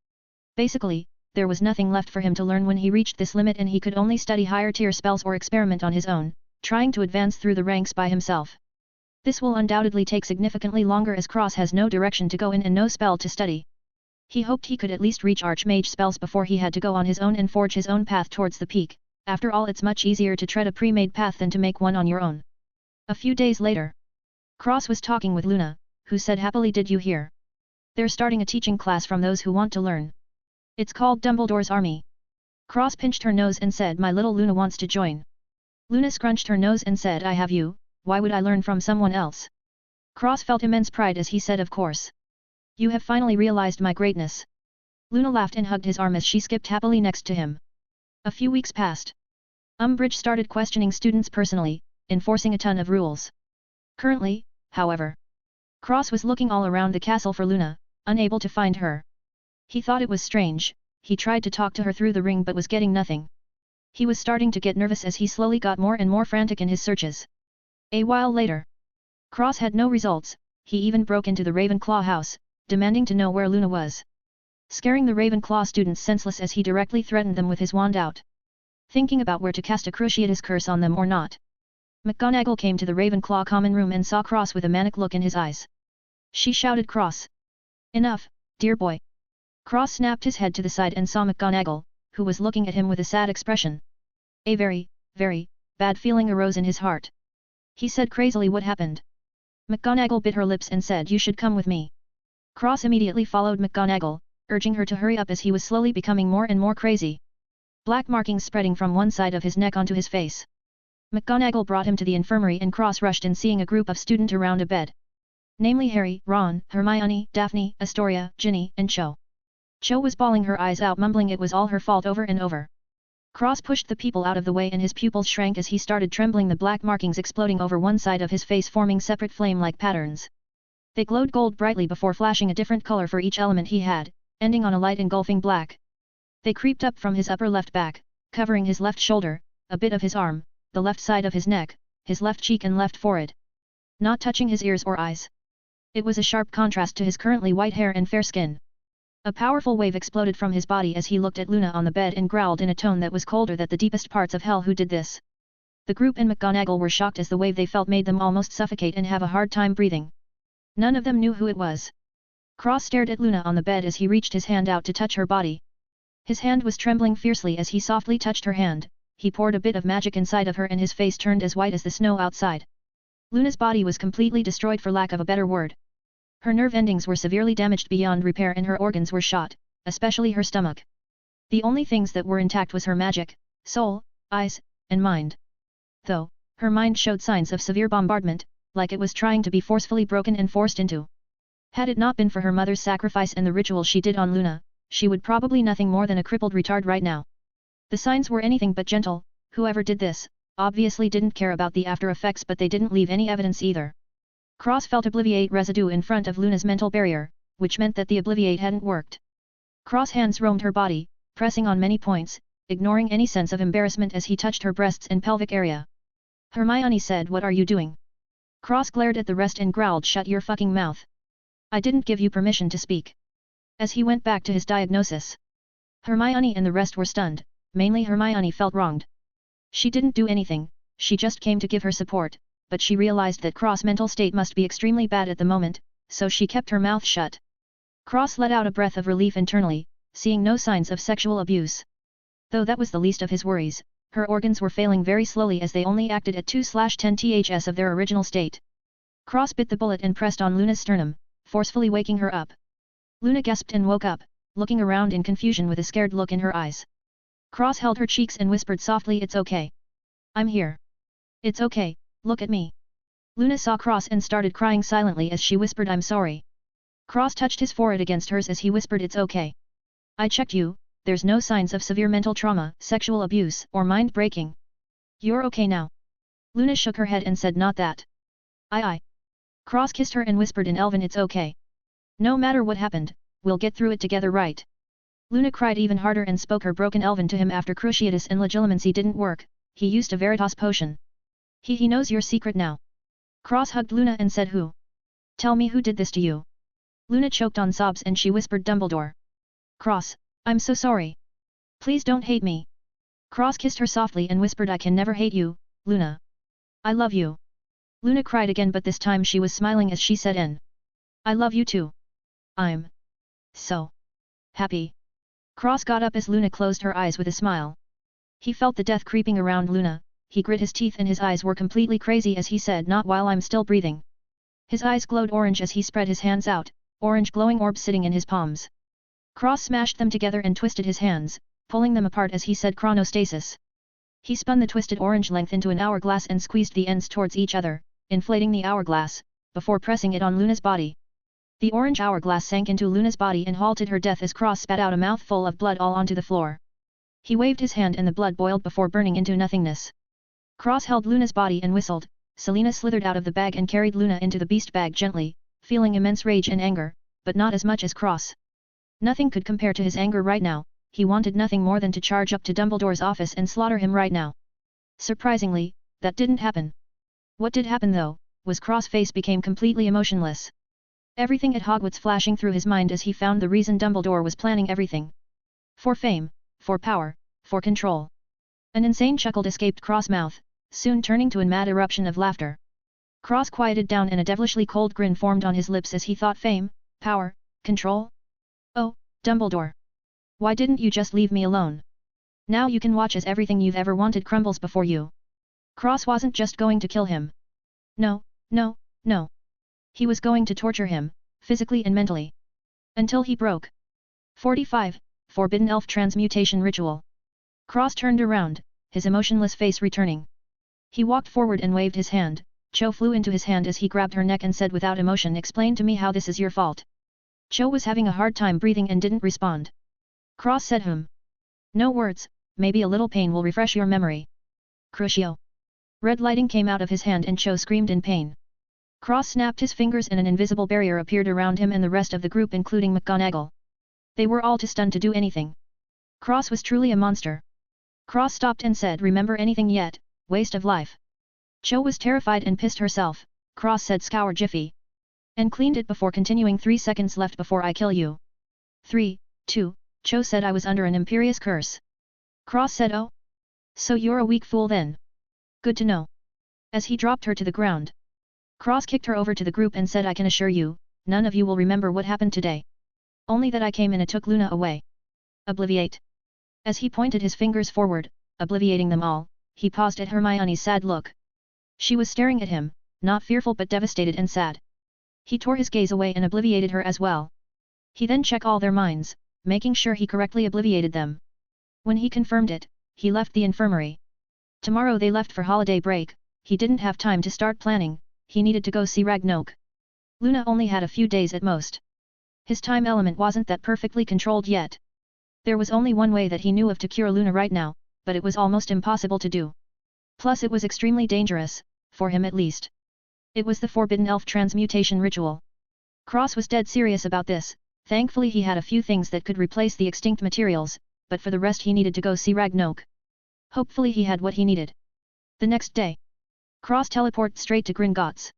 Basically, there was nothing left for him to learn when he reached this limit and he could only study higher tier spells or experiment on his own, trying to advance through the ranks by himself. This will undoubtedly take significantly longer as Cross has no direction to go in and no spell to study. He hoped he could at least reach Archmage spells before he had to go on his own and forge his own path towards the peak. After all it's much easier to tread a pre-made path than to make one on your own. A few days later. Cross was talking with Luna, who said happily did you hear? They're starting a teaching class from those who want to learn. It's called Dumbledore's Army. Cross pinched her nose and said my little Luna wants to join. Luna scrunched her nose and said I have you, why would I learn from someone else? Cross felt immense pride as he said of course. You have finally realized my greatness. Luna laughed and hugged his arm as she skipped happily next to him. A few weeks passed. Umbridge started questioning students personally, enforcing a ton of rules. Currently, however, Cross was looking all around the castle for Luna, unable to find her. He thought it was strange, he tried to talk to her through the ring but was getting nothing. He was starting to get nervous as he slowly got more and more frantic in his searches. A while later. Cross had no results, he even broke into the Ravenclaw house, demanding to know where Luna was. Scaring the Ravenclaw students senseless as he directly threatened them with his wand out. Thinking about where to cast a Cruciatus curse on them or not. McGonagall came to the Ravenclaw common room and saw Cross with a manic look in his eyes. She shouted Cross. Enough, dear boy. Cross snapped his head to the side and saw McGonagall, who was looking at him with a sad expression. A very, very, bad feeling arose in his heart. He said crazily what happened. McGonagall bit her lips and said you should come with me. Cross immediately followed McGonagall, urging her to hurry up as he was slowly becoming more and more crazy. Black markings spreading from one side of his neck onto his face. McGonagall brought him to the infirmary and Cross rushed in seeing a group of students around a bed. Namely Harry, Ron, Hermione, Daphne, Astoria, Ginny, and Cho. Cho was bawling her eyes out mumbling it was all her fault over and over. Cross pushed the people out of the way and his pupils shrank as he started trembling, the black markings exploding over one side of his face forming separate flame-like patterns. They glowed gold brightly before flashing a different color for each element he had, ending on a light engulfing black. They creeped up from his upper left back, covering his left shoulder, a bit of his arm, the left side of his neck, his left cheek and left forehead. Not touching his ears or eyes. It was a sharp contrast to his currently white hair and fair skin. A powerful wave exploded from his body as he looked at Luna on the bed and growled in a tone that was colder than the deepest parts of hell. Who did this? The group and McGonagall were shocked as the wave they felt made them almost suffocate and have a hard time breathing. None of them knew who it was. Cross stared at Luna on the bed as he reached his hand out to touch her body. His hand was trembling fiercely as he softly touched her hand, he poured a bit of magic inside of her and his face turned as white as the snow outside. Luna's body was completely destroyed for lack of a better word. Her nerve endings were severely damaged beyond repair and her organs were shot, especially her stomach. The only things that were intact was her magic, soul, eyes, and mind. Though, her mind showed signs of severe bombardment, like it was trying to be forcefully broken and forced into. Had it not been for her mother's sacrifice and the ritual she did on Luna, she would probably nothing more than a crippled retard right now. The signs were anything but gentle, whoever did this, obviously didn't care about the after effects but they didn't leave any evidence either. Cross felt Obliviate residue in front of Luna's mental barrier, which meant that the Obliviate hadn't worked. Cross hands roamed her body, pressing on many points, ignoring any sense of embarrassment as he touched her breasts and pelvic area. Hermione said, "What are you doing?" Cross glared at the rest and growled, "Shut your fucking mouth. I didn't give you permission to speak." As he went back to his diagnosis, Hermione and the rest were stunned, mainly Hermione felt wronged. She didn't do anything, she just came to give her support, but she realized that Cross' mental state must be extremely bad at the moment, so she kept her mouth shut. Cross let out a breath of relief internally, seeing no signs of sexual abuse. Though that was the least of his worries, her organs were failing very slowly as they only acted at 2/10 ths of their original state. Cross bit the bullet and pressed on Luna's sternum, forcefully waking her up. Luna gasped and woke up, looking around in confusion with a scared look in her eyes. Cross held her cheeks and whispered softly, "It's okay. I'm here. It's okay, look at me." Luna saw Cross and started crying silently as she whispered, "I'm sorry." Cross touched his forehead against hers as he whispered, "It's okay. I checked you, there's no signs of severe mental trauma, sexual abuse, or mind breaking. You're okay now." Luna shook her head and said, "Not that. I. Cross kissed her and whispered in Elven, "It's okay. No matter what happened, we'll get through it together, right?" Luna cried even harder and spoke her broken Elven to him. After Cruciatus and Legilimency didn't work, he used a Veritas potion. He knows your secret now." Cross hugged Luna and said, "Who? Tell me who did this to you." Luna choked on sobs and she whispered, "Dumbledore." "Cross, I'm so sorry. Please don't hate me." Cross kissed her softly and whispered, "I can never hate you, Luna. I love you." Luna cried again, but this time she was smiling as she said, "I love you too. I'm so happy." Cross got up as Luna closed her eyes with a smile. He felt the death creeping around Luna, he grit his teeth and his eyes were completely crazy as he said, "Not while I'm still breathing." His eyes glowed orange as he spread his hands out, orange glowing orbs sitting in his palms. Cross smashed them together and twisted his hands, pulling them apart as he said, "Chronostasis." He spun the twisted orange length into an hourglass and squeezed the ends towards each other, inflating the hourglass, before pressing it on Luna's body. The orange hourglass sank into Luna's body and halted her death as Cross spat out a mouthful of blood all onto the floor. He waved his hand and the blood boiled before burning into nothingness. Cross held Luna's body and whistled. Selena slithered out of the bag and carried Luna into the beast bag gently, feeling immense rage and anger, but not as much as Cross. Nothing could compare to his anger right now, he wanted nothing more than to charge up to Dumbledore's office and slaughter him right now. Surprisingly, that didn't happen. What did happen though, was Cross' face became completely emotionless. Everything at Hogwarts flashing through his mind as he found the reason Dumbledore was planning everything. For fame, for power, for control. An insane chuckle escaped Cross' mouth, soon turning to a mad eruption of laughter. Cross quieted down and a devilishly cold grin formed on his lips as he thought, fame, power, control? Oh, Dumbledore. Why didn't you just leave me alone? Now you can watch as everything you've ever wanted crumbles before you. Cross wasn't just going to kill him. No, no, no. He was going to torture him, physically and mentally. Until he broke. 45. Forbidden Elf Transmutation Ritual. Cross turned around, his emotionless face returning. He walked forward and waved his hand. Cho flew into his hand as he grabbed her neck and said without emotion, "Explain to me how this is your fault." Cho was having a hard time breathing and didn't respond. Cross said, "No words, maybe a little pain will refresh your memory." Crucio. Red lighting came out of his hand and Cho screamed in pain. Cross snapped his fingers and an invisible barrier appeared around him and the rest of the group, including McGonagall. They were all too stunned to do anything. Cross was truly a monster. Cross stopped and said, "Remember anything yet, waste of life?" Cho was terrified and pissed herself. Cross said, "Scour Jiffy. And cleaned it before continuing, 3 seconds left before I kill you." 3, 2, Cho said, "I was under an imperious curse." Cross said, "Oh? So you're a weak fool then? Good to know." As he dropped her to the ground, Cross kicked her over to the group and said, "I can assure you, none of you will remember what happened today. Only that I came in and took Luna away. Obliviate." As he pointed his fingers forward, obliviating them all, he paused at Hermione's sad look. She was staring at him, not fearful but devastated and sad. He tore his gaze away and obliviated her as well. He then checked all their minds, making sure he correctly obliviated them. When he confirmed it, he left the infirmary. Tomorrow they left for holiday break. He didn't have time to start planning, he needed to go see Ragnarok. Luna only had a few days at most. His time element wasn't that perfectly controlled yet. There was only one way that he knew of to cure Luna right now, but it was almost impossible to do. Plus it was extremely dangerous, for him at least. It was the Forbidden Elf Transmutation Ritual. Cross was dead serious about this. Thankfully he had a few things that could replace the extinct materials, but for the rest he needed to go see Ragnok. Hopefully he had what he needed. The next day, Cross teleported straight to Gringotts.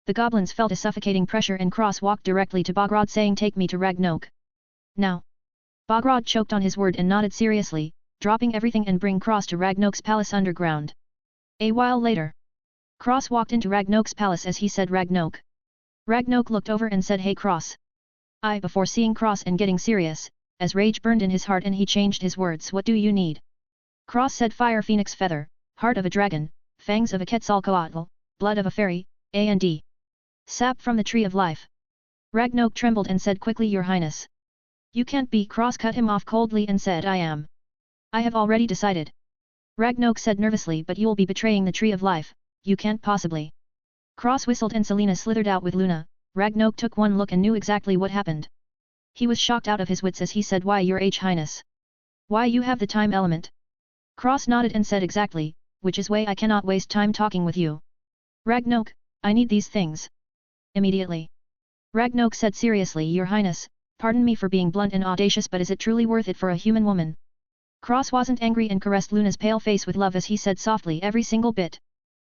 The goblins felt a suffocating pressure and Cross walked directly to Bogrod saying take me to Ragnok. Now. Bogrod choked on his word and nodded seriously, dropping everything and bring Cross to Ragnok's palace underground. A while later, Cross walked into Ragnok's palace as he said Ragnok. Ragnok looked over and said hey Cross. Before seeing Cross and getting serious, as rage burned in his heart and he changed his words what do you need? Cross said fire phoenix feather, heart of a dragon, fangs of a Quetzalcoatl, blood of a fairy, and sap from the tree of life. Ragnok trembled and said quickly your highness. You can't be. Cross cut him off coldly and said I am. I have already decided. Ragnok said nervously but you'll be betraying the tree of life, you can't possibly. Cross whistled and Selena slithered out with Luna. Ragnok took one look and knew exactly what happened. He was shocked out of his wits as he said why your highness. Why you have the time element? Cross nodded and said exactly, which is why I cannot waste time talking with you. Ragnok, I need these things. Immediately. Ragnok said seriously your highness, pardon me for being blunt and audacious but is it truly worth it for a human woman? Cross wasn't angry and caressed Luna's pale face with love as he said softly every single bit.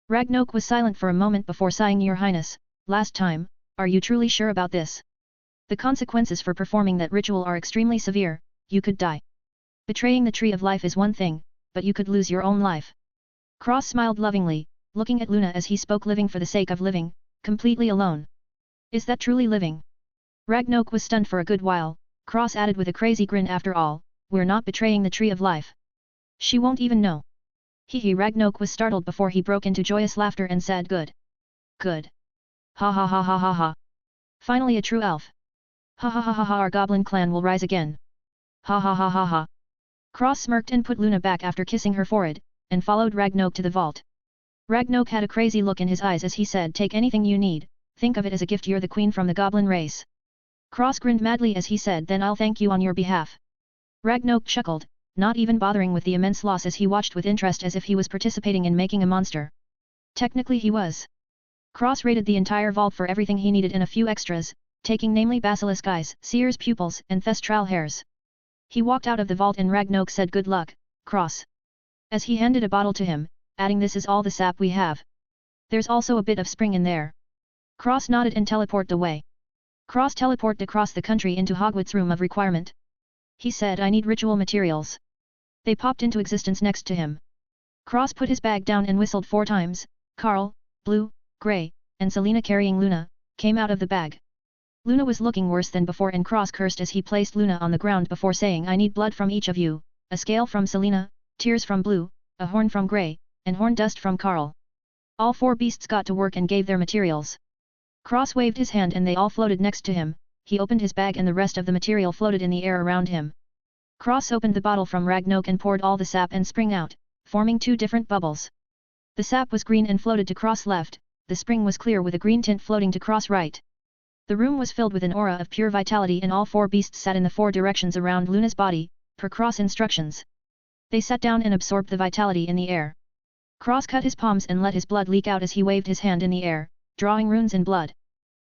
Ragnok was silent for a moment before sighing your highness, last time, are you truly sure about this? The consequences for performing that ritual are extremely severe, you could die. Betraying the tree of life is one thing, but you could lose your own life. Cross smiled lovingly, looking at Luna as he spoke living for the sake of living, completely alone. Is that truly living? Ragnok was stunned for a good while, Cross added with a crazy grin after all, we're not betraying the tree of life. She won't even know. Ragnok was startled before he broke into joyous laughter and said good. Good. Ha ha ha ha ha ha. Finally a true elf. Ha ha ha ha ha our goblin clan will rise again. Ha ha ha ha ha. Cross smirked and put Luna back after kissing her forehead, and followed Ragnok to the vault. Ragnok had a crazy look in his eyes as he said take anything you need, think of it as a gift you're the queen from the goblin race. Cross grinned madly as he said then I'll thank you on your behalf. Ragnok chuckled, not even bothering with the immense loss as he watched with interest as if he was participating in making a monster. Technically he was. Cross raided the entire vault for everything he needed and a few extras, taking namely basilisk eyes, seer's pupils and thestral hairs. He walked out of the vault and Ragnok said good luck, Cross. As he handed a bottle to him, adding this is all the sap we have. There's also a bit of spring in there. Cross nodded and teleported away. Cross teleported across the country into Hogwarts' room of requirement. He said I need ritual materials. They popped into existence next to him. Cross put his bag down and whistled 4 times, Carl, Blue, Grey, and Selena carrying Luna, came out of the bag. Luna was looking worse than before and Cross cursed as he placed Luna on the ground before saying I need blood from each of you, a scale from Selena, tears from Blue, a horn from Grey, and horn dust from Carl. All 4 beasts got to work and gave their materials. Cross waved his hand and they all floated next to him, he opened his bag and the rest of the material floated in the air around him. Cross opened the bottle from Ragnok and poured all the sap and spring out, forming 2 different bubbles. The sap was green and floated to Cross left, the spring was clear with a green tint floating to Cross right. The room was filled with an aura of pure vitality and all 4 beasts sat in the 4 directions around Luna's body, per Cross instructions. They sat down and absorbed the vitality in the air. Cross cut his palms and let his blood leak out as he waved his hand in the air, drawing runes in blood.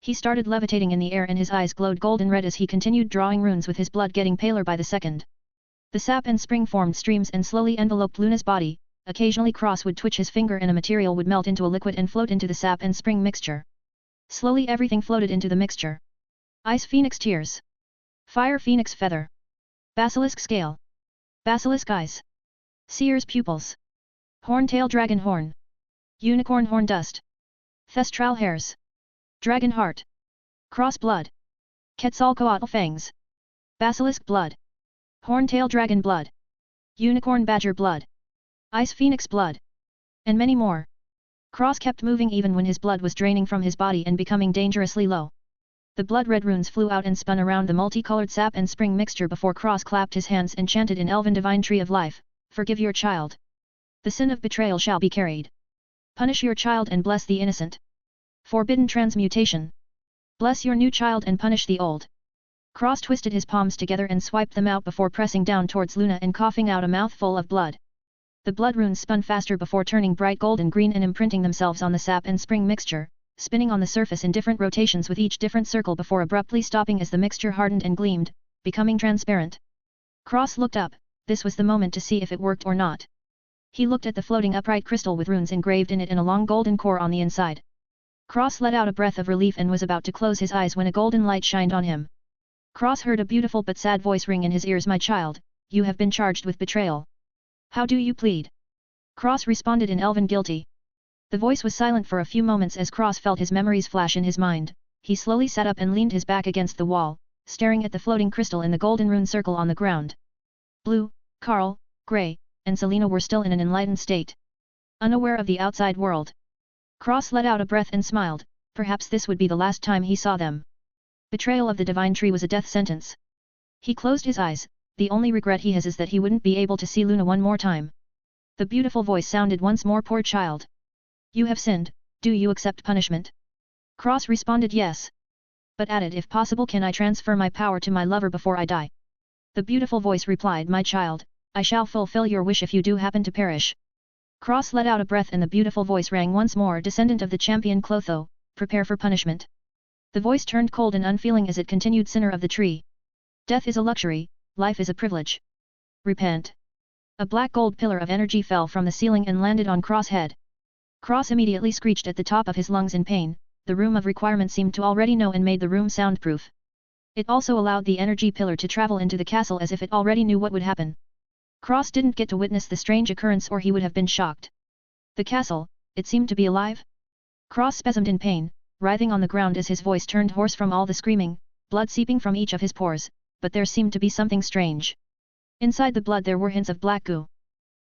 He started levitating in the air and his eyes glowed golden red as he continued drawing runes with his blood getting paler by the second. The sap and spring formed streams and slowly enveloped Luna's body, occasionally Cross would twitch his finger and a material would melt into a liquid and float into the sap and spring mixture. Slowly everything floated into the mixture. Ice Phoenix tears. Fire Phoenix feather. Basilisk scale. Basilisk eyes. Seer's pupils. Horntail dragon horn. Unicorn horn dust. Thestral hairs. Dragon heart. Cross blood. Quetzalcoatl fangs. Basilisk blood. Horntail dragon blood. Unicorn badger blood. Ice phoenix blood. And many more. Cross kept moving even when his blood was draining from his body and becoming dangerously low. The blood-red runes flew out and spun around the multicolored sap and spring mixture before Cross clapped his hands and chanted in Elven divine tree of life, forgive your child. The sin of betrayal shall be carried. Punish your child and bless the innocent. Forbidden transmutation. Bless your new child and punish the old. Cross twisted his palms together and swiped them out before pressing down towards Luna and coughing out a mouthful of blood. The blood runes spun faster before turning bright golden green and imprinting themselves on the sap and spring mixture, spinning on the surface in different rotations with each different circle before abruptly stopping as the mixture hardened and gleamed, becoming transparent. Cross looked up, this was the moment to see if it worked or not. He looked at the floating upright crystal with runes engraved in it and a long golden core on the inside. Cross let out a breath of relief and was about to close his eyes when a golden light shined on him. Cross heard a beautiful but sad voice ring in his ears. My child, you have been charged with betrayal. How do you plead? Cross responded in Elven guilty. The voice was silent for a few moments as Cross felt his memories flash in his mind. He slowly sat up and leaned his back against the wall, staring at the floating crystal in the golden rune circle on the ground. Blue, Carl, Grey, and Selena were still in an enlightened state. Unaware of the outside world. Cross let out a breath and smiled, perhaps this would be the last time he saw them. Betrayal of the Divine Tree was a death sentence. He closed his eyes, the only regret he has is that he wouldn't be able to see Luna one more time. The beautiful voice sounded once more. Poor child. You have sinned, do you accept punishment? Cross responded yes. But added, if possible can I transfer my power to my lover before I die? The beautiful voice replied, my child, I shall fulfill your wish if you do happen to perish. Cross let out a breath and the beautiful voice rang once more, descendant of the champion Clotho, prepare for punishment. The voice turned cold and unfeeling as it continued, sinner of the tree. Death is a luxury, life is a privilege. Repent. A black gold pillar of energy fell from the ceiling and landed on Cross' head. Cross immediately screeched at the top of his lungs in pain. The room of requirement seemed to already know and made the room soundproof. It also allowed the energy pillar to travel into the castle as if it already knew what would happen. Cross didn't get to witness the strange occurrence or he would have been shocked. The castle, it seemed to be alive? Cross spasmed in pain, writhing on the ground as his voice turned hoarse from all the screaming, blood seeping from each of his pores, but there seemed to be something strange. Inside the blood there were hints of black goo.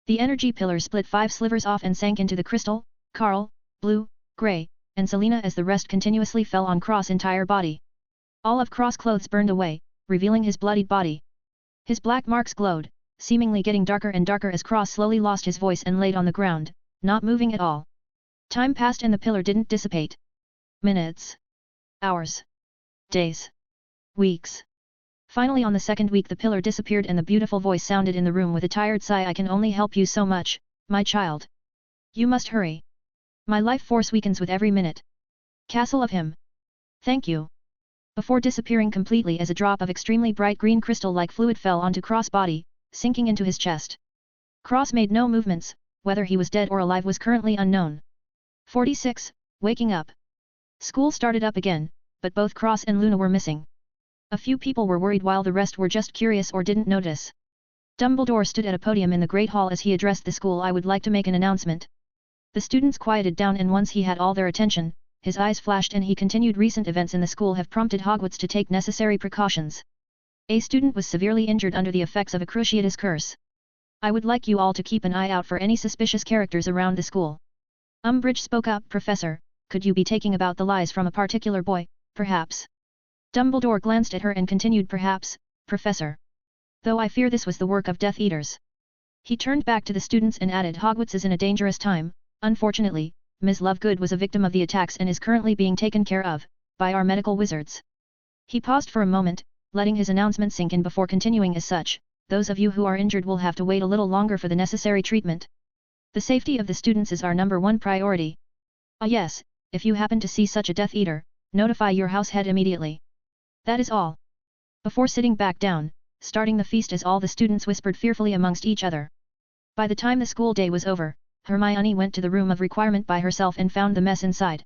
The energy pillar split 5 slivers off and sank into the crystal, Carl, Blue, Grey, and Selena as the rest continuously fell on Cross' entire body. All of Cross' clothes burned away, revealing his bloodied body. His black marks glowed, seemingly getting darker and darker as Cross slowly lost his voice and laid on the ground, not moving at all. Time passed and the pillar didn't dissipate. Minutes. Hours. Days. Weeks. Finally on the second week the pillar disappeared and the beautiful voice sounded in the room with a tired sigh, I can only help you so much, my child. You must hurry. My life force weakens with every minute. Castle of him. Thank you. Before disappearing completely as a drop of extremely bright green crystal-like fluid fell onto Cross' body, sinking into his chest. Cross made no movements, whether he was dead or alive was currently unknown. 46. Waking up. School started up again, but both Cross and Luna were missing. A few people were worried while the rest were just curious or didn't notice. Dumbledore stood at a podium in the Great Hall as he addressed the school. I would like to make an announcement. The students quieted down and once he had all their attention, his eyes flashed and he continued, recent events in the school have prompted Hogwarts to take necessary precautions. A student was severely injured under the effects of a Cruciatus curse. I would like you all to keep an eye out for any suspicious characters around the school. Umbridge spoke up. Professor, could you be taking about the lies from a particular boy, perhaps? Dumbledore glanced at her and continued, perhaps, Professor. Though I fear this was the work of Death Eaters. He turned back to the students and added, Hogwarts is in a dangerous time. Unfortunately, Ms. Lovegood was a victim of the attacks and is currently being taken care of, by our medical wizards. He paused for a moment, letting his announcement sink in before continuing, as such, those of you who are injured will have to wait a little longer for the necessary treatment. The safety of the students is our #1 priority. Ah yes, if you happen to see such a Death Eater, notify your house head immediately. That is all. Before sitting back down, starting the feast as all the students whispered fearfully amongst each other. By the time the school day was over, Hermione went to the room of requirement by herself and found the mess inside.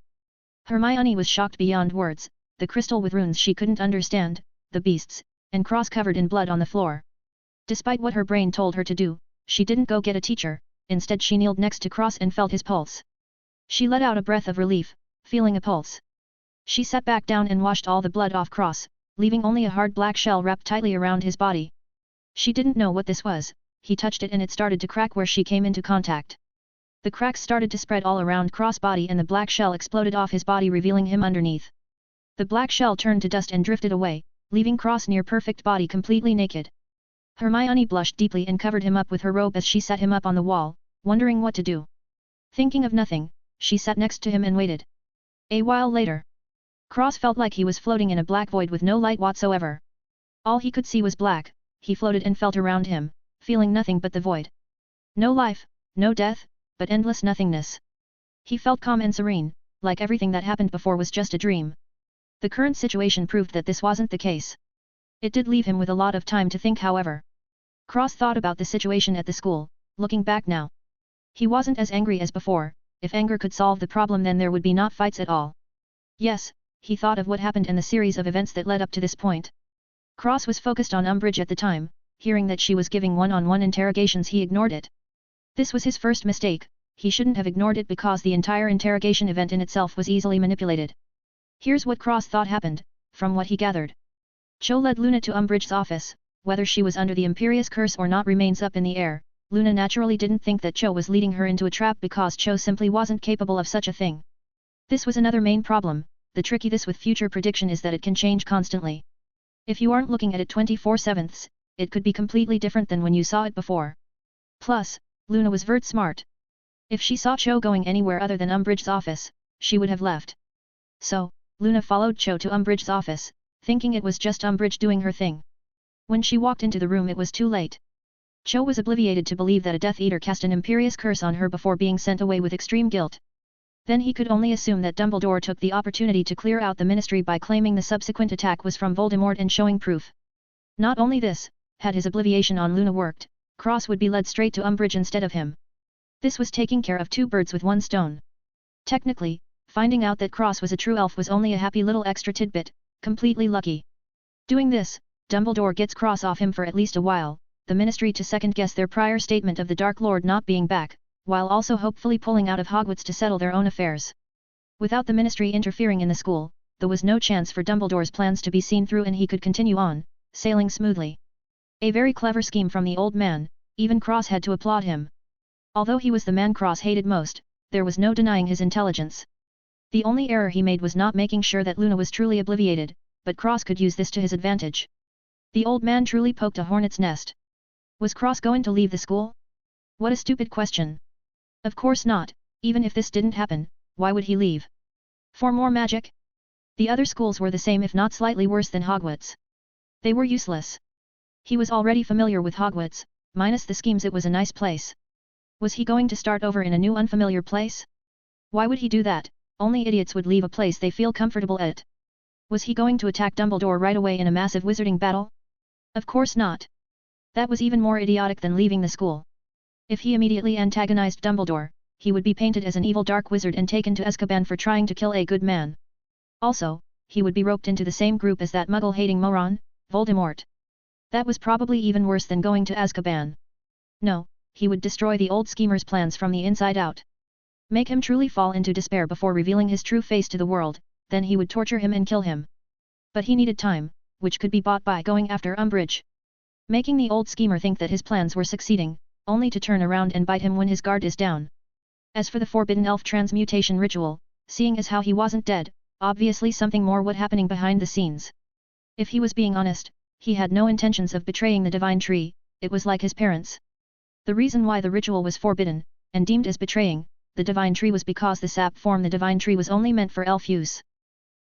Hermione was shocked beyond words, the crystal with runes she couldn't understand, the beasts, and Cross covered in blood on the floor. Despite what her brain told her to do, she didn't go get a teacher, instead she kneeled next to Cross and felt his pulse. She let out a breath of relief, feeling a pulse. She sat back down and washed all the blood off Cross, leaving only a hard black shell wrapped tightly around his body. She didn't know what this was, he touched it and it started to crack where she came into contact. The cracks started to spread all around Cross' body and the black shell exploded off his body, revealing him underneath. The black shell turned to dust and drifted away, leaving Cross' near-perfect body completely naked. Hermione blushed deeply and covered him up with her robe as she set him up on the wall, wondering what to do. Thinking of nothing, she sat next to him and waited. A while later, Cross felt like he was floating in a black void with no light whatsoever. All he could see was black. He floated and felt around him, feeling nothing but the void. No life, no death, but endless nothingness. He felt calm and serene, like everything that happened before was just a dream. The current situation proved that this wasn't the case. It did leave him with a lot of time to think, however. Cross thought about the situation at the school, looking back now. He wasn't as angry as before. If anger could solve the problem, then there would be not fights at all. Yes, he thought of what happened and the series of events that led up to this point. Cross was focused on Umbridge at the time. Hearing that she was giving one-on-one interrogations, he ignored it. This was his first mistake. He shouldn't have ignored it because the entire interrogation event in itself was easily manipulated. Here's what Cross thought happened, from what he gathered. Cho led Luna to Umbridge's office. Whether she was under the Imperious Curse or not remains up in the air. Luna naturally didn't think that Cho was leading her into a trap because Cho simply wasn't capable of such a thing. This was another main problem. The tricky this with future prediction is that it can change constantly. If you aren't looking at it 24/7, it could be completely different than when you saw it before. Plus, Luna was vert smart. If she saw Cho going anywhere other than Umbridge's office, she would have left. So, Luna followed Cho to Umbridge's office, thinking it was just Umbridge doing her thing. When she walked into the room, it was too late. Cho was obliviated to believe that a Death Eater cast an Imperious Curse on her before being sent away with extreme guilt. Then he could only assume that Dumbledore took the opportunity to clear out the Ministry by claiming the subsequent attack was from Voldemort and showing proof. Not only this, had his obliviation on Luna worked, Cross would be led straight to Umbridge instead of him. This was taking care of two birds with one stone. Technically, finding out that Cross was a true elf was only a happy little extra tidbit, completely lucky. Doing this, Dumbledore gets Cross off him for at least a while, the Ministry to second-guess their prior statement of the Dark Lord not being back, while also hopefully pulling out of Hogwarts to settle their own affairs. Without the Ministry interfering in the school, there was no chance for Dumbledore's plans to be seen through and he could continue on, sailing smoothly. A very clever scheme from the old man, even Cross had to applaud him. Although he was the man Cross hated most, there was no denying his intelligence. The only error he made was not making sure that Luna was truly obliviated, but Cross could use this to his advantage. The old man truly poked a hornet's nest. Was Cross going to leave the school? What a stupid question. Of course not. Even if this didn't happen, why would he leave? For more magic? The other schools were the same if not slightly worse than Hogwarts. They were useless. He was already familiar with Hogwarts, minus the schemes. It was a nice place. Was he going to start over in a new unfamiliar place? Why would he do that? Only idiots would leave a place they feel comfortable at. Was he going to attack Dumbledore right away in a massive wizarding battle? Of course not. That was even more idiotic than leaving the school. If he immediately antagonized Dumbledore, he would be painted as an evil dark wizard and taken to Azkaban for trying to kill a good man. Also, he would be roped into the same group as that muggle-hating moron, Voldemort. That was probably even worse than going to Azkaban. No, he would destroy the old schemer's plans from the inside out. Make him truly fall into despair before revealing his true face to the world, then he would torture him and kill him. But he needed time, which could be bought by going after Umbridge. Making the old schemer think that his plans were succeeding, only to turn around and bite him when his guard is down. As for the Forbidden Elf transmutation ritual, seeing as how he wasn't dead, obviously something more was happening behind the scenes. If he was being honest, he had no intentions of betraying the Divine Tree. It was like his parents. The reason why the ritual was forbidden, and deemed as betraying, the Divine Tree was because the sap form the Divine Tree was only meant for elf use.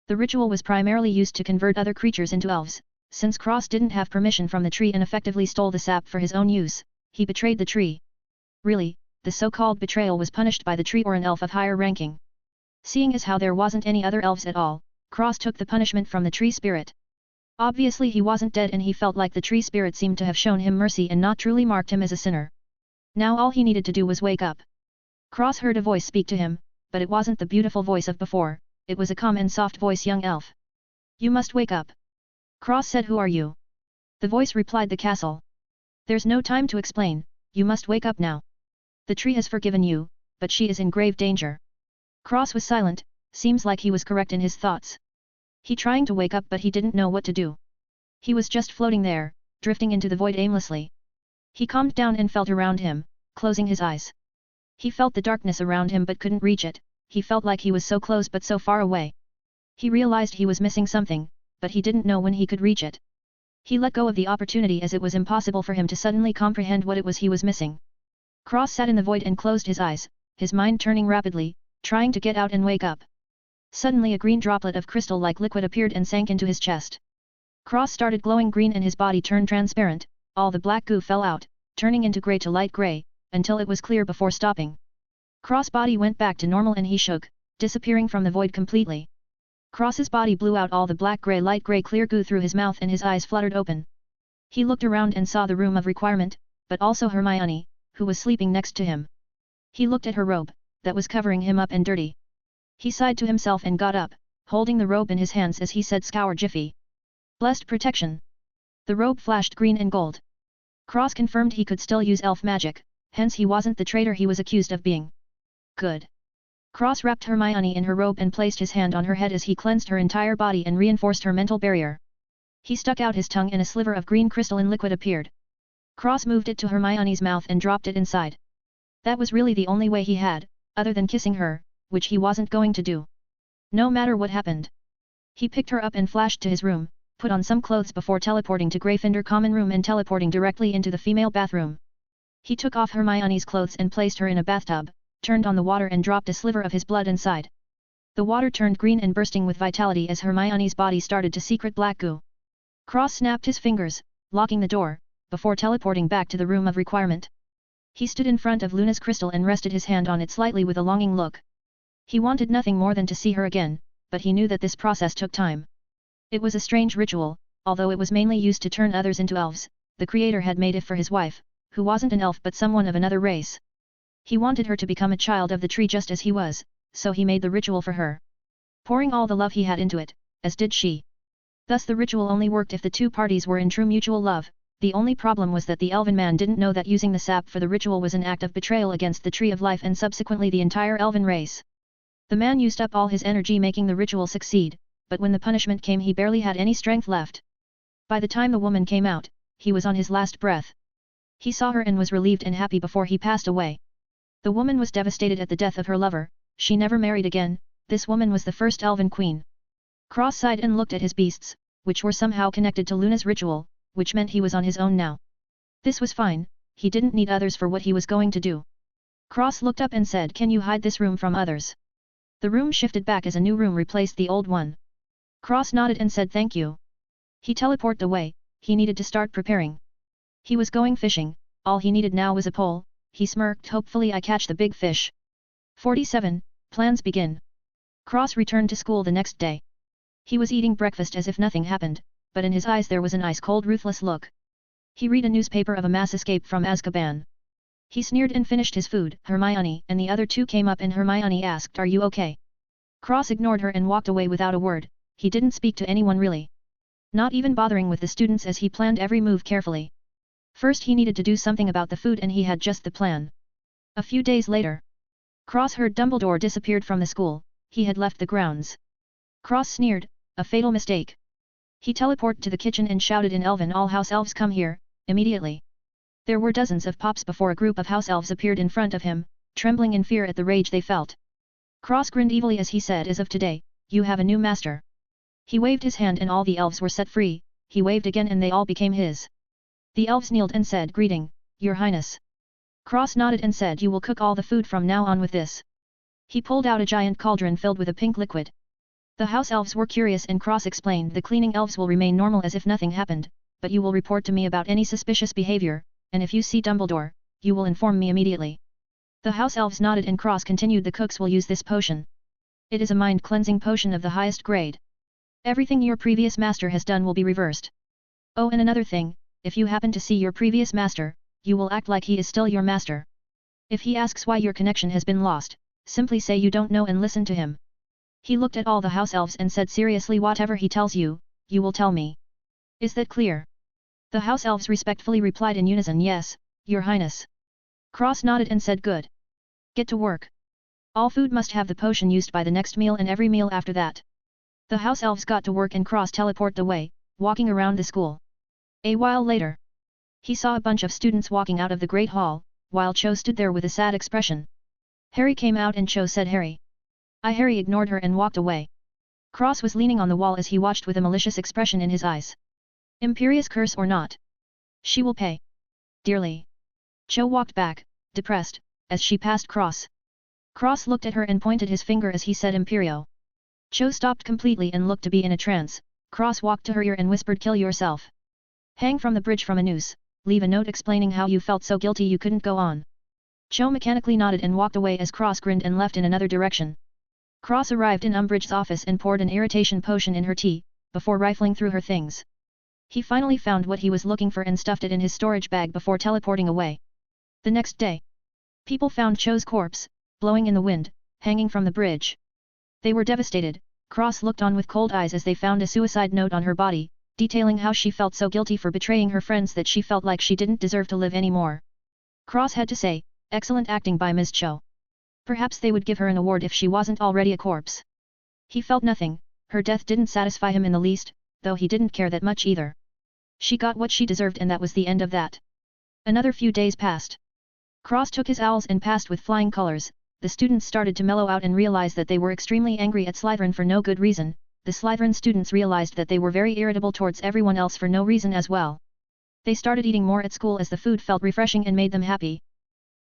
The ritual was primarily used to convert other creatures into elves. Since Cross didn't have permission from the tree and effectively stole the sap for his own use, he betrayed the tree. Really, the so-called betrayal was punished by the tree or an elf of higher ranking. Seeing as how there wasn't any other elves at all, Cross took the punishment from the tree spirit. Obviously he wasn't dead and he felt like the tree spirit seemed to have shown him mercy and not truly marked him as a sinner. Now all he needed to do was wake up. Cross heard a voice speak to him, but it wasn't the beautiful voice of before, it was a calm and soft voice. Young elf. You must wake up. Cross said, who are you? The voice replied, the castle. There's no time to explain, you must wake up now. The tree has forgiven you, but she is in grave danger. Cross was silent, seems like he was correct in his thoughts. He trying to wake up but he didn't know what to do. He was just floating there, drifting into the void aimlessly. He calmed down and felt around him, closing his eyes. He felt the darkness around him but couldn't reach it, he felt like he was so close but so far away. He realized he was missing something, but he didn't know when he could reach it. He let go of the opportunity as it was impossible for him to suddenly comprehend what it was he was missing. Cross sat in the void and closed his eyes, his mind turning rapidly, trying to get out and wake up. Suddenly a green droplet of crystal-like liquid appeared and sank into his chest. Cross started glowing green and his body turned transparent, all the black goo fell out, turning into grey to light grey, until it was clear before stopping. Cross' body went back to normal and he shook, disappearing from the void completely. Cross's body blew out all the black grey light grey clear goo through his mouth and his eyes fluttered open. He looked around and saw the room of requirement, but also Hermione, who was sleeping next to him. He looked at her robe, that was covering him up and dirty. He sighed to himself and got up, holding the robe in his hands as he said scour jiffy. Blessed protection. The robe flashed green and gold. Cross confirmed he could still use elf magic, hence he wasn't the traitor he was accused of being. Good. Cross wrapped Hermione in her robe and placed his hand on her head as he cleansed her entire body and reinforced her mental barrier. He stuck out his tongue and a sliver of green crystalline liquid appeared. Cross moved it to Hermione's mouth and dropped it inside. That was really the only way he had, other than kissing her, which he wasn't going to do. No matter what happened. He picked her up and flashed to his room, put on some clothes before teleporting to Gryffindor common room and teleporting directly into the female bathroom. He took off Hermione's clothes and placed her in a bathtub, turned on the water and dropped a sliver of his blood inside. The water turned green and bursting with vitality as Hermione's body started to secret black goo. Cross snapped his fingers, locking the door, before teleporting back to the room of requirement. He stood in front of Luna's crystal and rested his hand on it slightly with a longing look. He wanted nothing more than to see her again, but he knew that this process took time. It was a strange ritual, although it was mainly used to turn others into elves, the creator had made it for his wife, who wasn't an elf but someone of another race. He wanted her to become a child of the tree just as he was, so he made the ritual for her. Pouring all the love he had into it, as did she. Thus the ritual only worked if the two parties were in true mutual love. The only problem was that the elven man didn't know that using the sap for the ritual was an act of betrayal against the Tree of Life and subsequently the entire elven race. The man used up all his energy making the ritual succeed, but when the punishment came he barely had any strength left. By the time the woman came out, he was on his last breath. He saw her and was relieved and happy before he passed away. The woman was devastated at the death of her lover, she never married again, this woman was the first elven queen. Cross sighed and looked at his beasts, which were somehow connected to Luna's ritual, which meant he was on his own now. This was fine, he didn't need others for what he was going to do. Cross looked up and said, "Can you hide this room from others?" The room shifted back as a new room replaced the old one. Cross nodded and said thank you. He teleported away, he needed to start preparing. He was going fishing, all he needed now was a pole, he smirked, "Hopefully I catch the big fish." 47. Plans begin. Cross returned to school the next day. He was eating breakfast as if nothing happened, but in his eyes there was an ice-cold ruthless look. He read a newspaper of a mass escape from Azkaban. He sneered and finished his food. Hermione and the other two came up and Hermione asked, "Are you okay?" Cross ignored her and walked away without a word, he didn't speak to anyone really. Not even bothering with the students as he planned every move carefully. First he needed to do something about the food and he had just the plan. A few days later. Cross heard Dumbledore disappeared from the school, he had left the grounds. Cross sneered, a fatal mistake. He teleported to the kitchen and shouted in Elven, "All house elves come here, immediately." There were dozens of pops before a group of house elves appeared in front of him, trembling in fear at the rage they felt. Cross grinned evilly as he said, "As of today, you have a new master." He waved his hand and all the elves were set free, he waved again and they all became his. The elves kneeled and said, "Greeting, Your Highness." Cross nodded and said, "You will cook all the food from now on with this." He pulled out a giant cauldron filled with a pink liquid. The house elves were curious and Cross explained, "The cleaning elves will remain normal as if nothing happened, but you will report to me about any suspicious behavior, and if you see Dumbledore, you will inform me immediately." The house elves nodded and Cross continued, "The cooks will use this potion. It is a mind-cleansing potion of the highest grade. Everything your previous master has done will be reversed. Oh, and another thing, if you happen to see your previous master, you will act like he is still your master. If he asks why your connection has been lost, simply say you don't know and listen to him." He looked at all the house elves and said seriously, "Whatever he tells you, you will tell me. Is that clear?" The house elves respectfully replied in unison, "Yes, Your Highness." Cross nodded and said, "Good. Get to work. All food must have the potion used by the next meal and every meal after that." The house elves got to work and Cross teleported away, walking around the school. A while later. He saw a bunch of students walking out of the Great Hall, while Cho stood there with a sad expression. Harry came out and Cho said, "Harry." Harry ignored her and walked away. Cross was leaning on the wall as he watched with a malicious expression in his eyes. Imperious curse or not, she will pay dearly. Cho walked back, depressed, as she passed Cross. Cross looked at her and pointed his finger as he said Imperio. Cho stopped completely and looked to be in a trance. Cross walked to her ear and whispered, "Kill yourself. Hang from the bridge from a noose, leave a note explaining how you felt so guilty you couldn't go on." Cho mechanically nodded and walked away as Cross grinned and left in another direction. Cross arrived in Umbridge's office and poured an irritation potion in her tea, before rifling through her things. He finally found what he was looking for and stuffed it in his storage bag before teleporting away. The next day, people found Cho's corpse, blowing in the wind, hanging from the bridge. They were devastated. Cross looked on with cold eyes as they found a suicide note on her body, detailing how she felt so guilty for betraying her friends that she felt like she didn't deserve to live anymore. Cross had to say, excellent acting by Ms. Cho. Perhaps they would give her an award if she wasn't already a corpse. He felt nothing, her death didn't satisfy him in the least, though he didn't care that much either. She got what she deserved and that was the end of that. Another few days passed. Cross took his owls and passed with flying colors. The students started to mellow out and realize that they were extremely angry at Slytherin for no good reason. The Slytherin students realized that they were very irritable towards everyone else for no reason as well. They started eating more at school as the food felt refreshing and made them happy.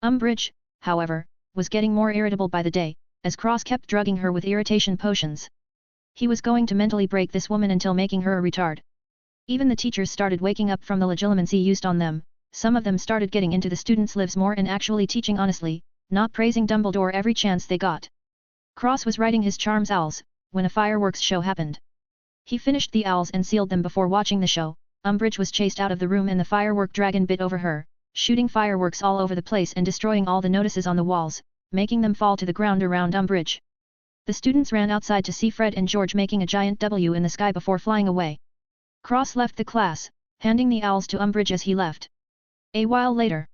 Umbridge, however, was getting more irritable by the day, as Cross kept drugging her with irritation potions. He was going to mentally break this woman until making her a retard. Even the teachers started waking up from the legilimency used on them. Some of them started getting into the students' lives more and actually teaching honestly, not praising Dumbledore every chance they got. Cross was writing his charms owls, when a fireworks show happened. He finished the owls and sealed them before watching the show. Umbridge was chased out of the room and the firework dragon bit over her, shooting fireworks all over the place and destroying all the notices on the walls, making them fall to the ground around Umbridge. The students ran outside to see Fred and George making a giant W in the sky before flying away. Cross left the class, handing the owls to Umbridge as he left. A while later,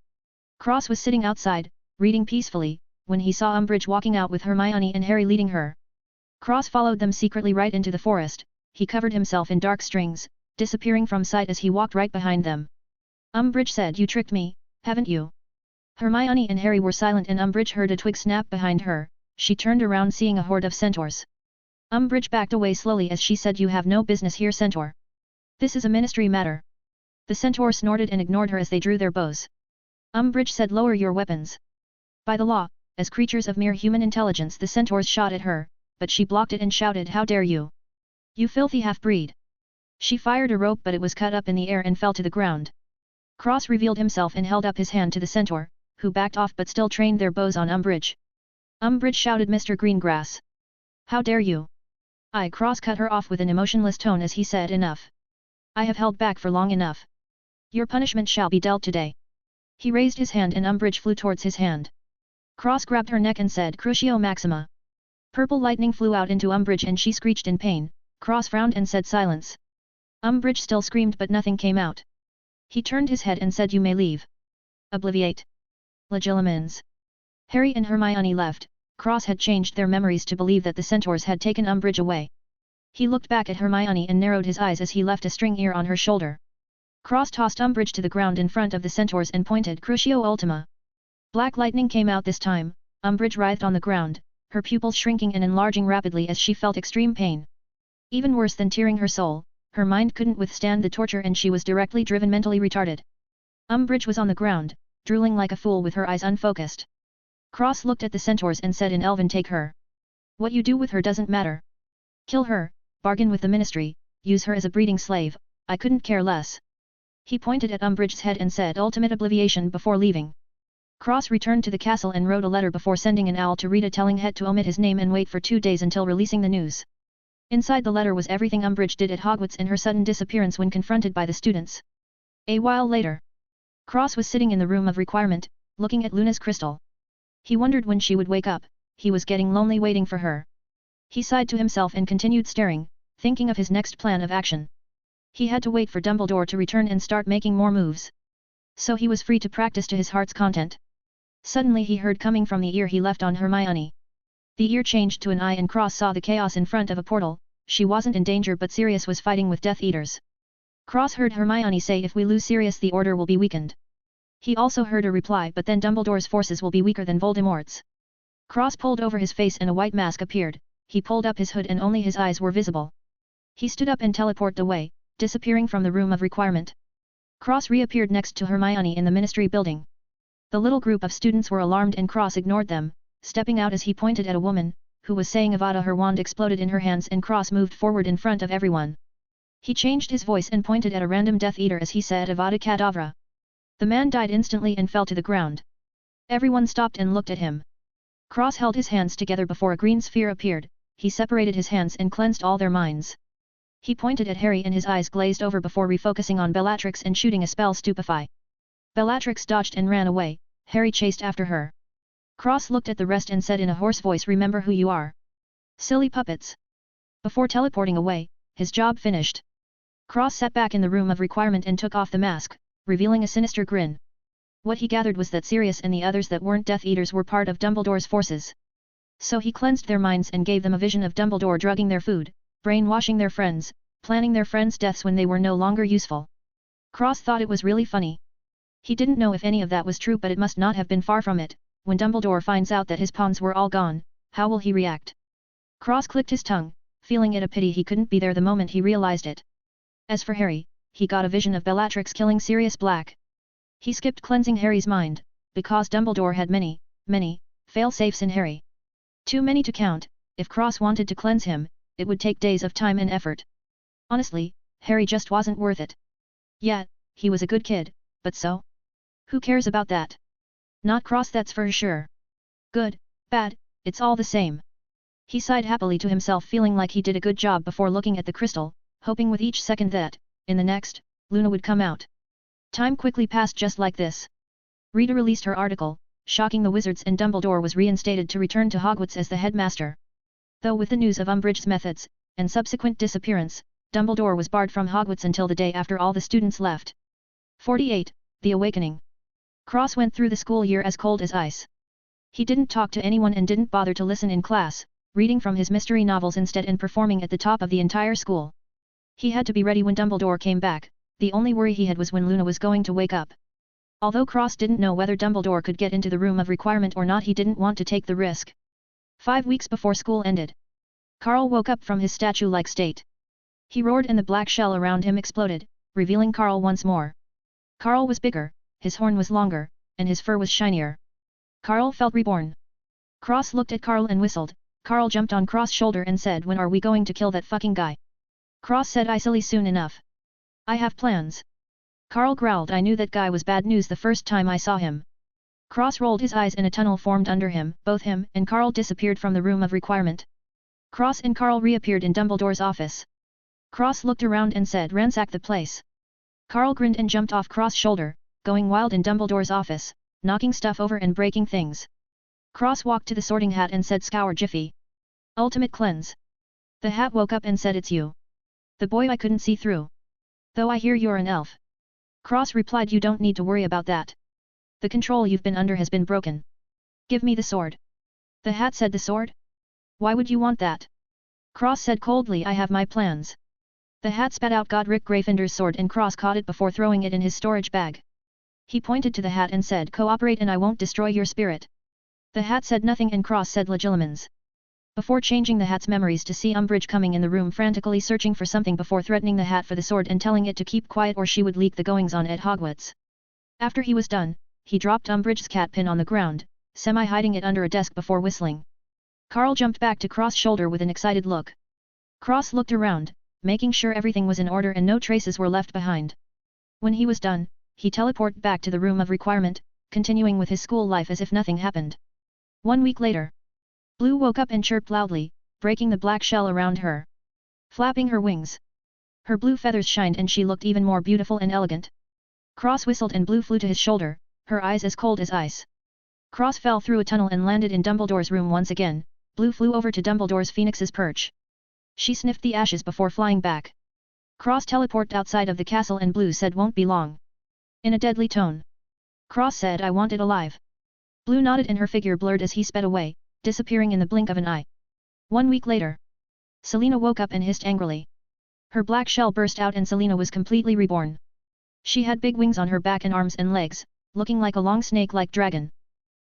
Cross was sitting outside, reading peacefully, when he saw Umbridge walking out with Hermione and Harry leading her. Cross followed them secretly right into the forest. He covered himself in dark strings, disappearing from sight as he walked right behind them. Umbridge said, "You tricked me, haven't you?" Hermione and Harry were silent and Umbridge heard a twig snap behind her. She turned around seeing a horde of centaurs. Umbridge backed away slowly as she said, "You have no business here, centaur. This is a ministry matter." The centaur snorted and ignored her as they drew their bows. Umbridge said, "Lower your weapons." By the law, as creatures of mere human intelligence, the centaurs shot at her, but she blocked it and shouted, "How dare you! You filthy half-breed!" She fired a rope but it was cut up in the air and fell to the ground. Cross revealed himself and held up his hand to the centaur, who backed off but still trained their bows on Umbridge. Umbridge shouted, "Mr. Greengrass! How dare you!" Cross cut her off with an emotionless tone as he said, "Enough. I have held back for long enough. Your punishment shall be dealt today." He raised his hand and Umbridge flew towards his hand. Cross grabbed her neck and said, "Crucio Maxima." Purple lightning flew out into Umbridge and she screeched in pain. Cross frowned and said, "Silence." Umbridge still screamed but nothing came out. He turned his head and said, "You may leave." Obliviate. Legilimens. Harry and Hermione left. Cross had changed their memories to believe that the centaurs had taken Umbridge away. He looked back at Hermione and narrowed his eyes as he left a string ear on her shoulder. Cross tossed Umbridge to the ground in front of the centaurs and pointed, "Crucio Ultima." Black lightning came out this time. Umbridge writhed on the ground, her pupils shrinking and enlarging rapidly as she felt extreme pain. Even worse than tearing her soul, her mind couldn't withstand the torture and she was directly driven, mentally retarded. Umbridge was on the ground, drooling like a fool with her eyes unfocused. Cross looked at the centaurs and said in Elven, "Take her. What you do with her doesn't matter. Kill her, bargain with the ministry, use her as a breeding slave, I couldn't care less." He pointed at Umbridge's head and said, "Ultimate obliviation," before leaving. Cross returned to the castle and wrote a letter before sending an owl to Rita telling Het to omit his name and wait for 2 days until releasing the news. Inside the letter was everything Umbridge did at Hogwarts and her sudden disappearance when confronted by the students. A while later, Cross was sitting in the room of requirement, looking at Luna's crystal. He wondered when she would wake up. He was getting lonely waiting for her. He sighed to himself and continued staring, thinking of his next plan of action. He had to wait for Dumbledore to return and start making more moves. So he was free to practice to his heart's content. Suddenly he heard coming from the ear he left on Hermione. The ear changed to an eye and Cross saw the chaos in front of a portal. She wasn't in danger but Sirius was fighting with Death Eaters. Cross heard Hermione say, "If we lose Sirius the order will be weakened." He also heard a reply, "But then Dumbledore's forces will be weaker than Voldemort's." Cross pulled over his face and a white mask appeared. He pulled up his hood and only his eyes were visible. He stood up and teleported away, disappearing from the room of requirement. Cross reappeared next to Hermione in the ministry building. The little group of students were alarmed and Cross ignored them, stepping out as he pointed at a woman, who was saying Avada. Her wand exploded in her hands and Cross moved forward in front of everyone. He changed his voice and pointed at a random Death Eater as he said, "Avada Kedavra." The man died instantly and fell to the ground. Everyone stopped and looked at him. Cross held his hands together before a green sphere appeared. He separated his hands and cleansed all their minds. He pointed at Harry and his eyes glazed over before refocusing on Bellatrix and shooting a spell Stupefy. Bellatrix dodged and ran away, Harry chased after her. Cross looked at the rest and said in a hoarse voice, "Remember who you are. Silly puppets." Before teleporting away, his job finished. Cross sat back in the room of requirement and took off the mask, revealing a sinister grin. What he gathered was that Sirius and the others that weren't Death Eaters were part of Dumbledore's forces. So he cleansed their minds and gave them a vision of Dumbledore drugging their food, brainwashing their friends, planning their friends' deaths when they were no longer useful. Cross thought it was really funny. He didn't know if any of that was true, but it must not have been far from it. When Dumbledore finds out that his pawns were all gone, how will he react? Cross clicked his tongue, feeling it a pity he couldn't be there the moment he realized it. As for Harry, he got a vision of Bellatrix killing Sirius Black. He skipped cleansing Harry's mind, because Dumbledore had many fail-safes in Harry. Too many to count. If Cross wanted to cleanse him, it would take days of time and effort. Honestly, Harry just wasn't worth it. Yeah, he was a good kid, but so? Who cares about that? Not Cross, that's for sure. Good, bad, it's all the same. He sighed happily to himself, feeling like he did a good job before looking at the crystal, hoping with each second that, in the next, Luna would come out. Time quickly passed just like this. Rita released her article, shocking the wizards, and Dumbledore was reinstated to return to Hogwarts as the headmaster. Though with the news of Umbridge's methods, and subsequent disappearance, Dumbledore was barred from Hogwarts until the day after all the students left. 48. The Awakening. Cross went through the school year as cold as ice. He didn't talk to anyone and didn't bother to listen in class, reading from his mystery novels instead and performing at the top of the entire school. He had to be ready when Dumbledore came back. The only worry he had was when Luna was going to wake up. Although Cross didn't know whether Dumbledore could get into the room of requirement or not, he didn't want to take the risk. 5 weeks before school ended, Carl woke up from his statue-like state. He roared and the black shell around him exploded, revealing Carl once more. Carl was bigger, his horn was longer, and his fur was shinier. Carl felt reborn. Cross looked at Carl and whistled. Carl jumped on Cross' shoulder and said, "When are we going to kill that fucking guy?" Cross said icily, "Soon enough. I have plans." Carl growled, "I knew that guy was bad news the first time I saw him." Cross rolled his eyes and a tunnel formed under him. Both him and Carl disappeared from the room of requirement. Cross and Carl reappeared in Dumbledore's office. Cross looked around and said, "Ransack the place." Carl grinned and jumped off Cross' shoulder, going wild in Dumbledore's office, knocking stuff over and breaking things. Cross walked to the Sorting Hat and said, "Scour Jiffy. Ultimate cleanse." The hat woke up and said, "It's you. The boy I couldn't see through. Though I hear you're an elf." Cross replied, "You don't need to worry about that. The control you've been under has been broken. Give me the sword." The hat said, "The sword? Why would you want that?" Cross said coldly, "I have my plans." The hat spat out Godric Gryffindor's sword and Cross caught it before throwing it in his storage bag. He pointed to the hat and said, "Cooperate and I won't destroy your spirit." The hat said nothing and Cross said, "Legilimens." Before changing the hat's memories to see Umbridge coming in the room frantically searching for something before threatening the hat for the sword and telling it to keep quiet or she would leak the goings-on at Hogwarts. After he was done, he dropped Umbridge's cat pin on the ground, semi-hiding it under a desk before whistling. Carl jumped back to Cross' shoulder with an excited look. Cross looked around, making sure everything was in order and no traces were left behind. When he was done, he teleported back to the room of requirement, continuing with his school life as if nothing happened. 1 week later, Blue woke up and chirped loudly, breaking the black shell around her. Flapping her wings. Her blue feathers shined and she looked even more beautiful and elegant. Cross whistled and Blue flew to his shoulder, her eyes as cold as ice. Cross fell through a tunnel and landed in Dumbledore's room once again. Blue flew over to Dumbledore's Phoenix's perch. She sniffed the ashes before flying back. Cross teleported outside of the castle and Blue said, "Won't be long." In a deadly tone. Cross said, "I want it alive." Blue nodded and her figure blurred as he sped away, disappearing in the blink of an eye. 1 week later. Selena woke up and hissed angrily. Her black shell burst out and Selena was completely reborn. She had big wings on her back and arms and legs, looking like a long snake-like dragon.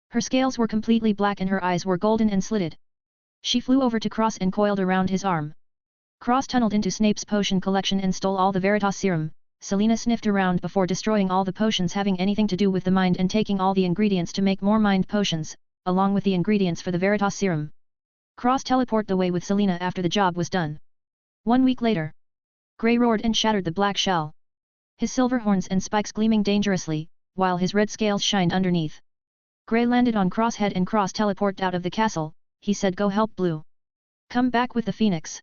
Her scales were completely black and her eyes were golden and slitted. She flew over to Cross and coiled around his arm. Cross tunneled into Snape's potion collection and stole all the Veritas serum. Selena sniffed around before destroying all the potions having anything to do with the mind and taking all the ingredients to make more mind potions, along with the ingredients for the Veritas serum. Cross teleported away with Selena after the job was done. 1 week later. Grey roared and shattered the black shell. His silver horns and spikes gleaming dangerously, while his red scales shined underneath. Grey landed on Cross' head and Cross teleported out of the castle. He said, "Go help Blue. Come back with the Phoenix."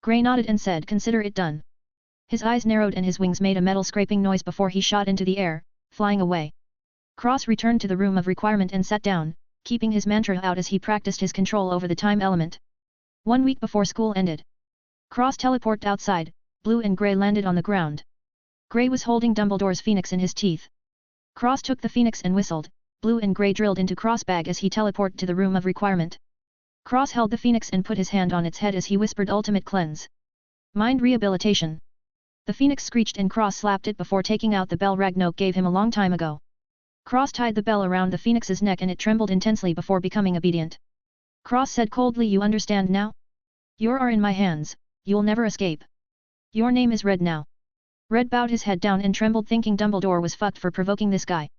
Gray nodded and said consider it done. His eyes narrowed and his wings made a metal scraping noise before he shot into the air, flying away. Cross returned to the room of requirement and sat down, keeping his mantra out as he practiced his control over the time element. 1 week before school ended. Cross teleported outside, Blue and Grey landed on the ground. Grey was holding Dumbledore's phoenix in his teeth. Cross took the phoenix and whistled, Blue and Grey drilled into Cross' bag as he teleported to the room of requirement. Cross held the phoenix and put his hand on its head as he whispered ultimate cleanse. Mind rehabilitation. The phoenix screeched and Cross slapped it before taking out the bell Ragnarok gave him a long time ago. Cross tied the bell around the phoenix's neck and it trembled intensely before becoming obedient. Cross said coldly, you understand now? You are in my hands, you'll never escape. Your name is Red now. Red bowed his head down and trembled thinking Dumbledore was fucked for provoking this guy.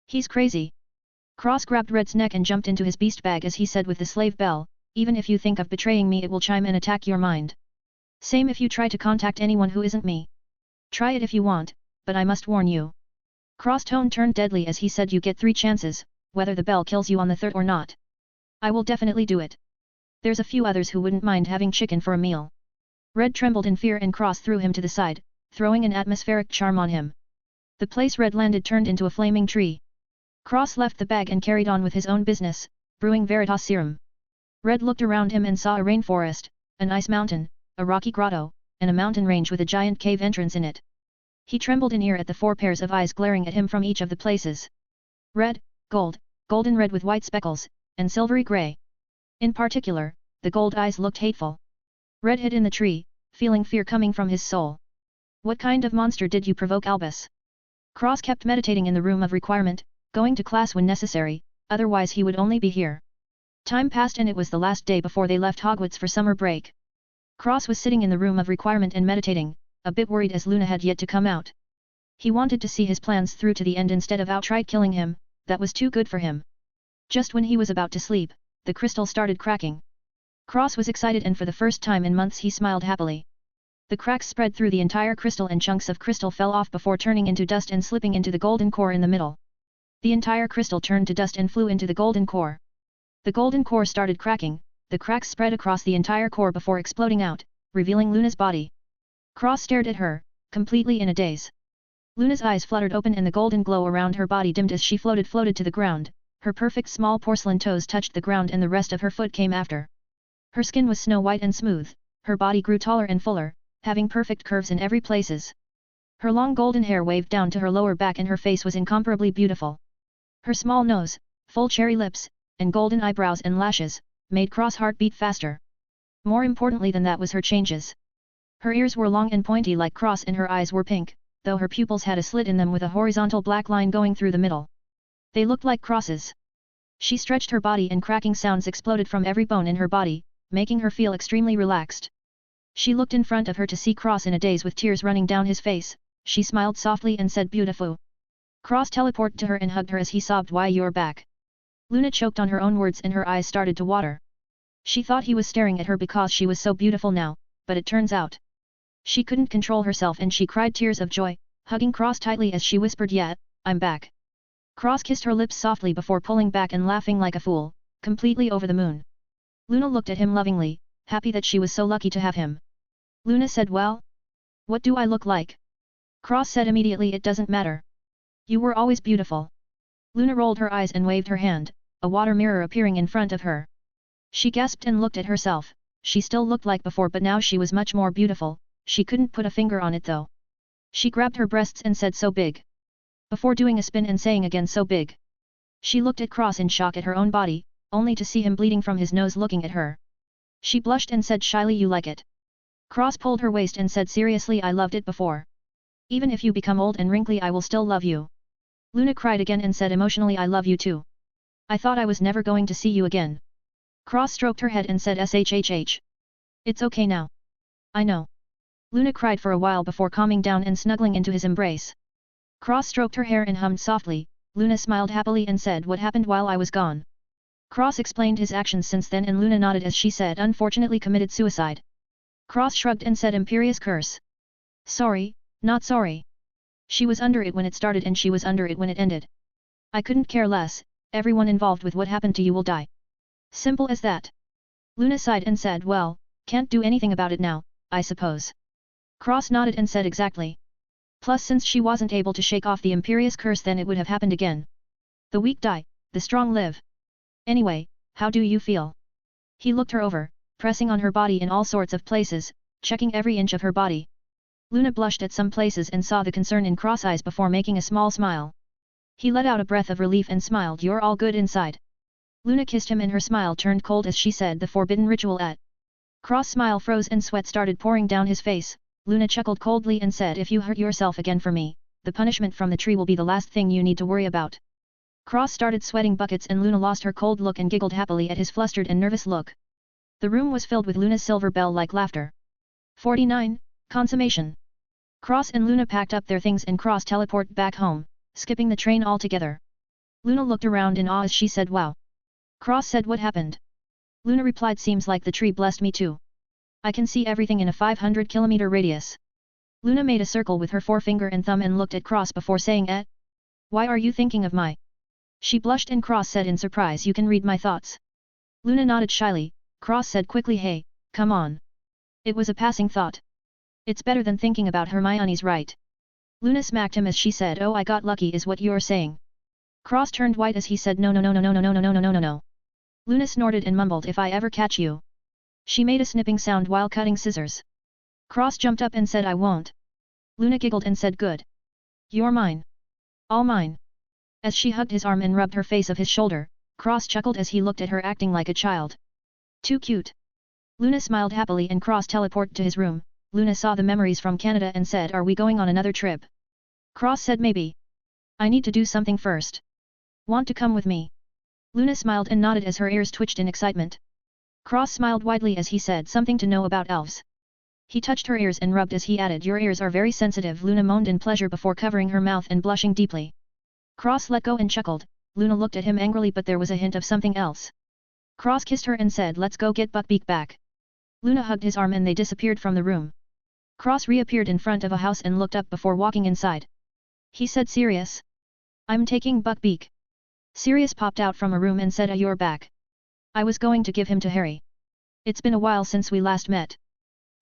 He's crazy. Cross grabbed Red's neck and jumped into his beast bag as he said with the slave bell, even if you think of betraying me it will chime and attack your mind. Same if you try to contact anyone who isn't me. Try it if you want, but I must warn you. Cross tone turned deadly as he said you get 3 chances, whether the bell kills you on the 3rd or not. I will definitely do it. There's a few others who wouldn't mind having chicken for a meal. Red trembled in fear and Cross threw him to the side, throwing an atmospheric charm on him. The place Red landed turned into a flaming tree. Cross left the bag and carried on with his own business, brewing Veritas serum. Red looked around him and saw a rainforest, an ice mountain, a rocky grotto, and a mountain range with a giant cave entrance in it. He trembled in ear at the 4 pairs of eyes glaring at him from each of the places. Red, gold, golden red with white speckles, and silvery grey. In particular, the gold eyes looked hateful. Red hid in the tree, feeling fear coming from his soul. What kind of monster did you provoke, Albus? Cross kept meditating in the room of requirement, going to class when necessary, otherwise he would only be here. Time passed and it was the last day before they left Hogwarts for summer break. Cross was sitting in the room of requirement and meditating, a bit worried as Luna had yet to come out. He wanted to see his plans through to the end instead of outright killing him, that was too good for him. Just when he was about to sleep, the crystal started cracking. Cross was excited and for the first time in months he smiled happily. The cracks spread through the entire crystal and chunks of crystal fell off before turning into dust and slipping into the golden core in the middle. The entire crystal turned to dust and flew into the golden core. The golden core started cracking, the cracks spread across the entire core before exploding out, revealing Luna's body. Cross stared at her, completely in a daze. Luna's eyes fluttered open and the golden glow around her body dimmed as she floated to the ground, her perfect small porcelain toes touched the ground and the rest of her foot came after. Her skin was snow white and smooth, her body grew taller and fuller, having perfect curves in every places. Her long golden hair waved down to her lower back and her face was incomparably beautiful. Her small nose, full cherry lips, and golden eyebrows and lashes, made Cross' heart beat faster. More importantly than that was her changes. Her ears were long and pointy like Cross and her eyes were pink, though her pupils had a slit in them with a horizontal black line going through the middle. They looked like Cross's. She stretched her body and cracking sounds exploded from every bone in her body, making her feel extremely relaxed. She looked in front of her to see Cross in a daze with tears running down his face, she smiled softly and said beautiful. Cross teleported to her and hugged her as he sobbed why you're back. Luna choked on her own words and her eyes started to water. She thought he was staring at her because she was so beautiful now, but it turns out. She couldn't control herself and she cried tears of joy, hugging Cross tightly as she whispered yeah, I'm back. Cross kissed her lips softly before pulling back and laughing like a fool, completely over the moon. Luna looked at him lovingly, happy that she was so lucky to have him. Luna said well? What do I look like? Cross said immediately it doesn't matter. You were always beautiful. Luna rolled her eyes and waved her hand, a water mirror appearing in front of her. She gasped and looked at herself, she still looked like before but now she was much more beautiful, she couldn't put a finger on it though. She grabbed her breasts and said so big. Before doing a spin and saying again so big. She looked at Cross in shock at her own body, only to see him bleeding from his nose looking at her. She blushed and said shyly you like it. Cross pulled her waist and said seriously I loved it before. Even if you become old and wrinkly I will still love you. Luna cried again and said emotionally I love you too. I thought I was never going to see you again. Cross stroked her head and said shhh. It's okay now. I know. Luna cried for a while before calming down and snuggling into his embrace. Cross stroked her hair and hummed softly, Luna smiled happily and said what happened while I was gone. Cross explained his actions since then and Luna nodded as she said unfortunately committed suicide. Cross shrugged and said imperious curse. Sorry, not sorry. She was under it when it started and she was under it when it ended. I couldn't care less, everyone involved with what happened to you will die. Simple as that. Luna sighed and said well, can't do anything about it now, I suppose. Cross nodded and said exactly. Plus since she wasn't able to shake off the imperious curse then it would have happened again. The weak die, the strong live. Anyway, how do you feel? He looked her over, pressing on her body in all sorts of places, checking every inch of her body. Luna blushed at some places and saw the concern in Cross' eyes before making a small smile. He let out a breath of relief and smiled, "You're all good inside." Luna kissed him and her smile turned cold as she said the forbidden ritual at. Cross' smile froze and sweat started pouring down his face. Luna chuckled coldly and said, "If you hurt yourself again for me, the punishment from the tree will be the last thing you need to worry about." Cross started sweating buckets and Luna lost her cold look and giggled happily at his flustered and nervous look. The room was filled with Luna's silver bell-like laughter. 49. Consummation. Cross and Luna packed up their things and Cross teleported back home, skipping the train altogether. Luna looked around in awe as she said, "Wow." Cross said, "What happened?" Luna replied, "Seems like the tree blessed me too. I can see everything in a 500-kilometer radius." Luna made a circle with her forefinger and thumb and looked at Cross before saying, "Eh? Why are you thinking of my?" She blushed and Cross said in surprise, "You can read my thoughts." Luna nodded shyly. Cross said quickly, "Hey, come on. It was a passing thought. It's better than thinking about Hermione's right." Luna smacked him as she said, "Oh, I got lucky is what you're saying." Cross turned white as he said, "No no no no no no no no no no no no." Luna snorted and mumbled, "If I ever catch you." She made a snipping sound while cutting scissors. Cross jumped up and said, "I won't." Luna giggled and said, "Good. You're mine. All mine." As she hugged his arm and rubbed her face of his shoulder, Cross chuckled as he looked at her acting like a child. "Too cute." Luna smiled happily and Cross teleported to his room. Luna saw the memories from Canada and said, "Are we going on another trip?" Cross said, "Maybe. I need to do something first. Want to come with me?" Luna smiled and nodded as her ears twitched in excitement. Cross smiled widely as he said something to know about elves. He touched her ears and rubbed as he added, "Your ears are very sensitive." Luna moaned in pleasure before covering her mouth and blushing deeply. Cross let go and chuckled. Luna looked at him angrily but there was a hint of something else. Cross kissed her and said, "Let's go get Buckbeak back." Luna hugged his arm and they disappeared from the room. Cross reappeared in front of a house and looked up before walking inside. He said, "Sirius? I'm taking Buckbeak." Sirius popped out from a room and said, "You're back. I was going to give him to Harry. It's been a while since we last met."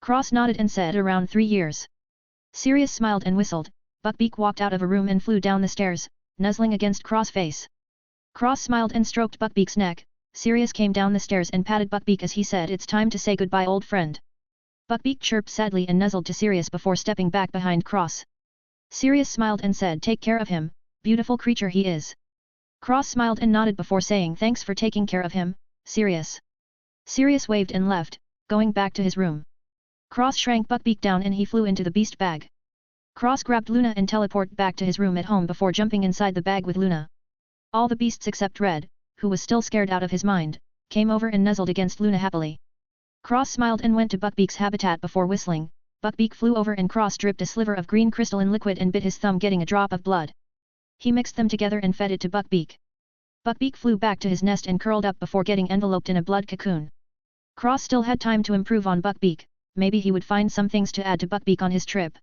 Cross nodded and said, "Around 3 years." Sirius smiled and whistled. Buckbeak walked out of a room and flew down the stairs, nuzzling against Cross' face. Cross smiled and stroked Buckbeak's neck. Sirius came down the stairs and patted Buckbeak as he said, "It's time to say goodbye, old friend." Buckbeak chirped sadly and nuzzled to Sirius before stepping back behind Cross. Sirius smiled and said, "Take care of him, beautiful creature he is." Cross smiled and nodded before saying, "Thanks for taking care of him, Sirius." Sirius waved and left, going back to his room. Cross shrank Buckbeak down and he flew into the beast bag. Cross grabbed Luna and teleported back to his room at home before jumping inside the bag with Luna. All the beasts except Red, who was still scared out of his mind, came over and nuzzled against Luna happily. Cross smiled and went to Buckbeak's habitat before whistling. Buckbeak flew over and Cross dripped a sliver of green crystalline liquid and bit his thumb, getting a drop of blood. He mixed them together and fed it to Buckbeak. Buckbeak flew back to his nest and curled up before getting enveloped in a blood cocoon. Cross still had time to improve on Buckbeak. Maybe he would find some things to add to Buckbeak on his trip.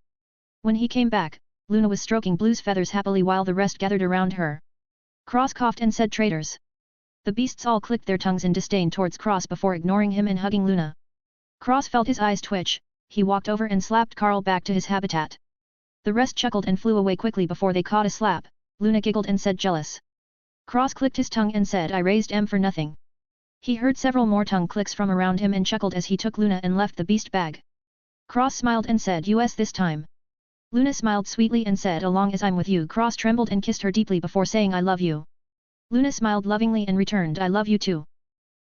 When he came back, Luna was stroking Blue's feathers happily while the rest gathered around her. Cross coughed and said, "Traitors." The beasts all clicked their tongues in disdain towards Cross before ignoring him and hugging Luna. Cross felt his eyes twitch. He walked over and slapped Carl back to his habitat. The rest chuckled and flew away quickly before they caught a slap. Luna giggled and said, "Jealous." Cross clicked his tongue and said, "I raised M for nothing." He heard several more tongue clicks from around him and chuckled as he took Luna and left the beast bag. Cross smiled and said, "US this time." Luna smiled sweetly and said, "As long as I'm with you." Cross trembled and kissed her deeply before saying, "I love you." Luna smiled lovingly and returned, "I love you too."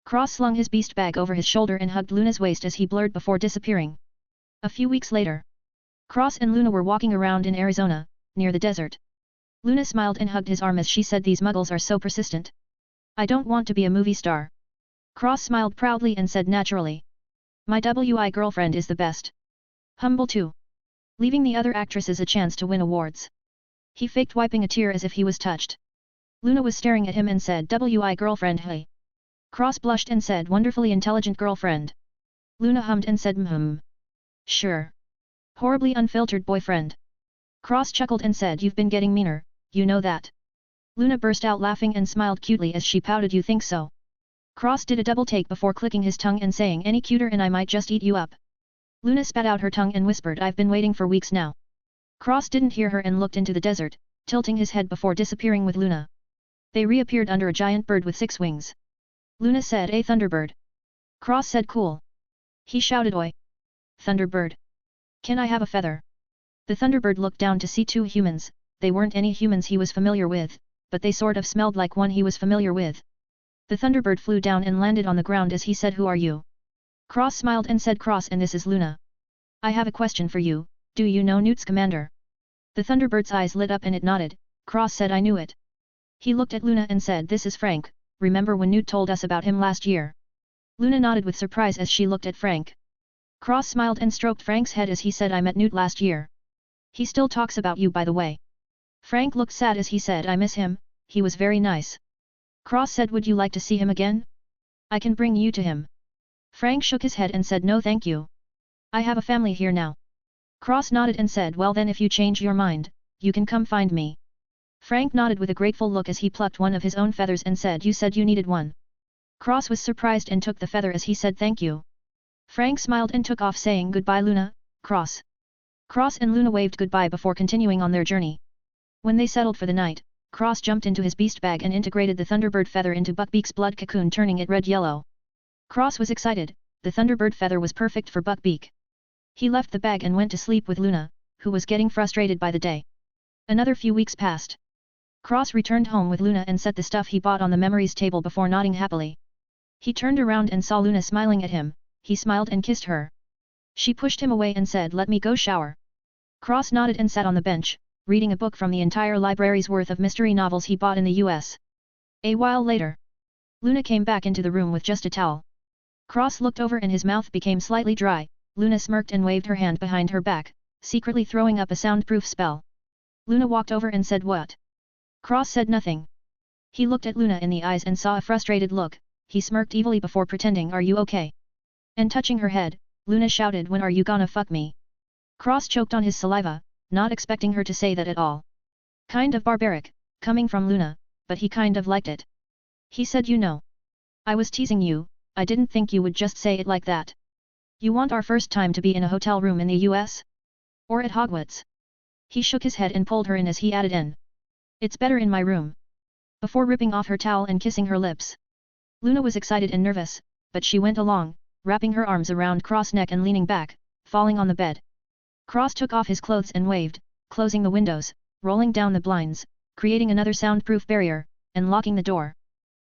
Cross slung his beast bag over his shoulder and hugged Luna's waist as he blurred before disappearing. A few weeks later, Cross and Luna were walking around in Arizona, near the desert. Luna smiled and hugged his arm as she said, "These muggles are so persistent. I don't want to be a movie star." Cross smiled proudly and said naturally, "My WI girlfriend is the best. Humble too." Leaving the other actresses a chance to win awards. He faked wiping a tear as if he was touched. Luna was staring at him and said, "WI girlfriend, hey." Cross blushed and said, "Wonderfully intelligent girlfriend." Luna hummed and said, "Sure. Horribly unfiltered boyfriend." Cross chuckled and said, "You've been getting meaner, you know that." Luna burst out laughing and smiled cutely as she pouted, "You think so?" Cross did a double take before clicking his tongue and saying, "Any cuter and I might just eat you up." Luna spat out her tongue and whispered, I've been waiting for weeks now. Cross didn't hear her and looked into the desert, tilting his head before disappearing with Luna. They reappeared under a giant bird with 6 wings. Luna said, a Thunderbird. Cross said, cool. He shouted, oi. Thunderbird. Can I have a feather? The Thunderbird looked down to see 2 humans. They weren't any humans he was familiar with, but they sort of smelled like one he was familiar with. The Thunderbird flew down and landed on the ground as he said, who are you? Cross smiled and said, Cross, and this is Luna. I have a question for you, do you know Newt's commander? The Thunderbird's eyes lit up and it nodded. Cross said, I knew it. He looked at Luna and said, this is Frank, remember when Newt told us about him last year? Luna nodded with surprise as she looked at Frank. Cross smiled and stroked Frank's head as he said, I met Newt last year. He still talks about you, by the way. Frank looked sad as he said, I miss him, he was very nice. Cross said, would you like to see him again? I can bring you to him. Frank shook his head and said, no thank you. I have a family here now. Cross nodded and said, well then, if you change your mind, you can come find me. Frank nodded with a grateful look as he plucked one of his own feathers and said, you said you needed one. Cross was surprised and took the feather as he said, thank you. Frank smiled and took off, saying, goodbye Luna, Cross. Cross and Luna waved goodbye before continuing on their journey. When they settled for the night, Cross jumped into his beast bag and integrated the Thunderbird feather into Buckbeak's blood cocoon, turning it red-yellow. Cross was excited, the Thunderbird feather was perfect for Buckbeak. He left the bag and went to sleep with Luna, who was getting frustrated by the day. Another few weeks passed. Cross returned home with Luna and set the stuff he bought on the memories table before nodding happily. He turned around and saw Luna smiling at him. He smiled and kissed her. She pushed him away and said, let me go shower. Cross nodded and sat on the bench, reading a book from the entire library's worth of mystery novels he bought in the US. A while later, Luna came back into the room with just a towel. Cross looked over and his mouth became slightly dry. Luna smirked and waved her hand behind her back, secretly throwing up a soundproof spell. Luna walked over and said, what? Cross said nothing. He looked at Luna in the eyes and saw a frustrated look. He smirked evilly before pretending, are you okay? And touching her head, Luna shouted, when are you gonna fuck me? Cross choked on his saliva, not expecting her to say that at all. Kind of barbaric, coming from Luna, but he kind of liked it. He said, you know. I was teasing you, I didn't think you would just say it like that. You want our first time to be in a hotel room in the US? Or at Hogwarts? He shook his head and pulled her in as he added in. It's better in my room. Before ripping off her towel and kissing her lips. Luna was excited and nervous, but she went along, wrapping her arms around Cross' neck and leaning back, falling on the bed. Cross took off his clothes and waved, closing the windows, rolling down the blinds, creating another soundproof barrier, and locking the door.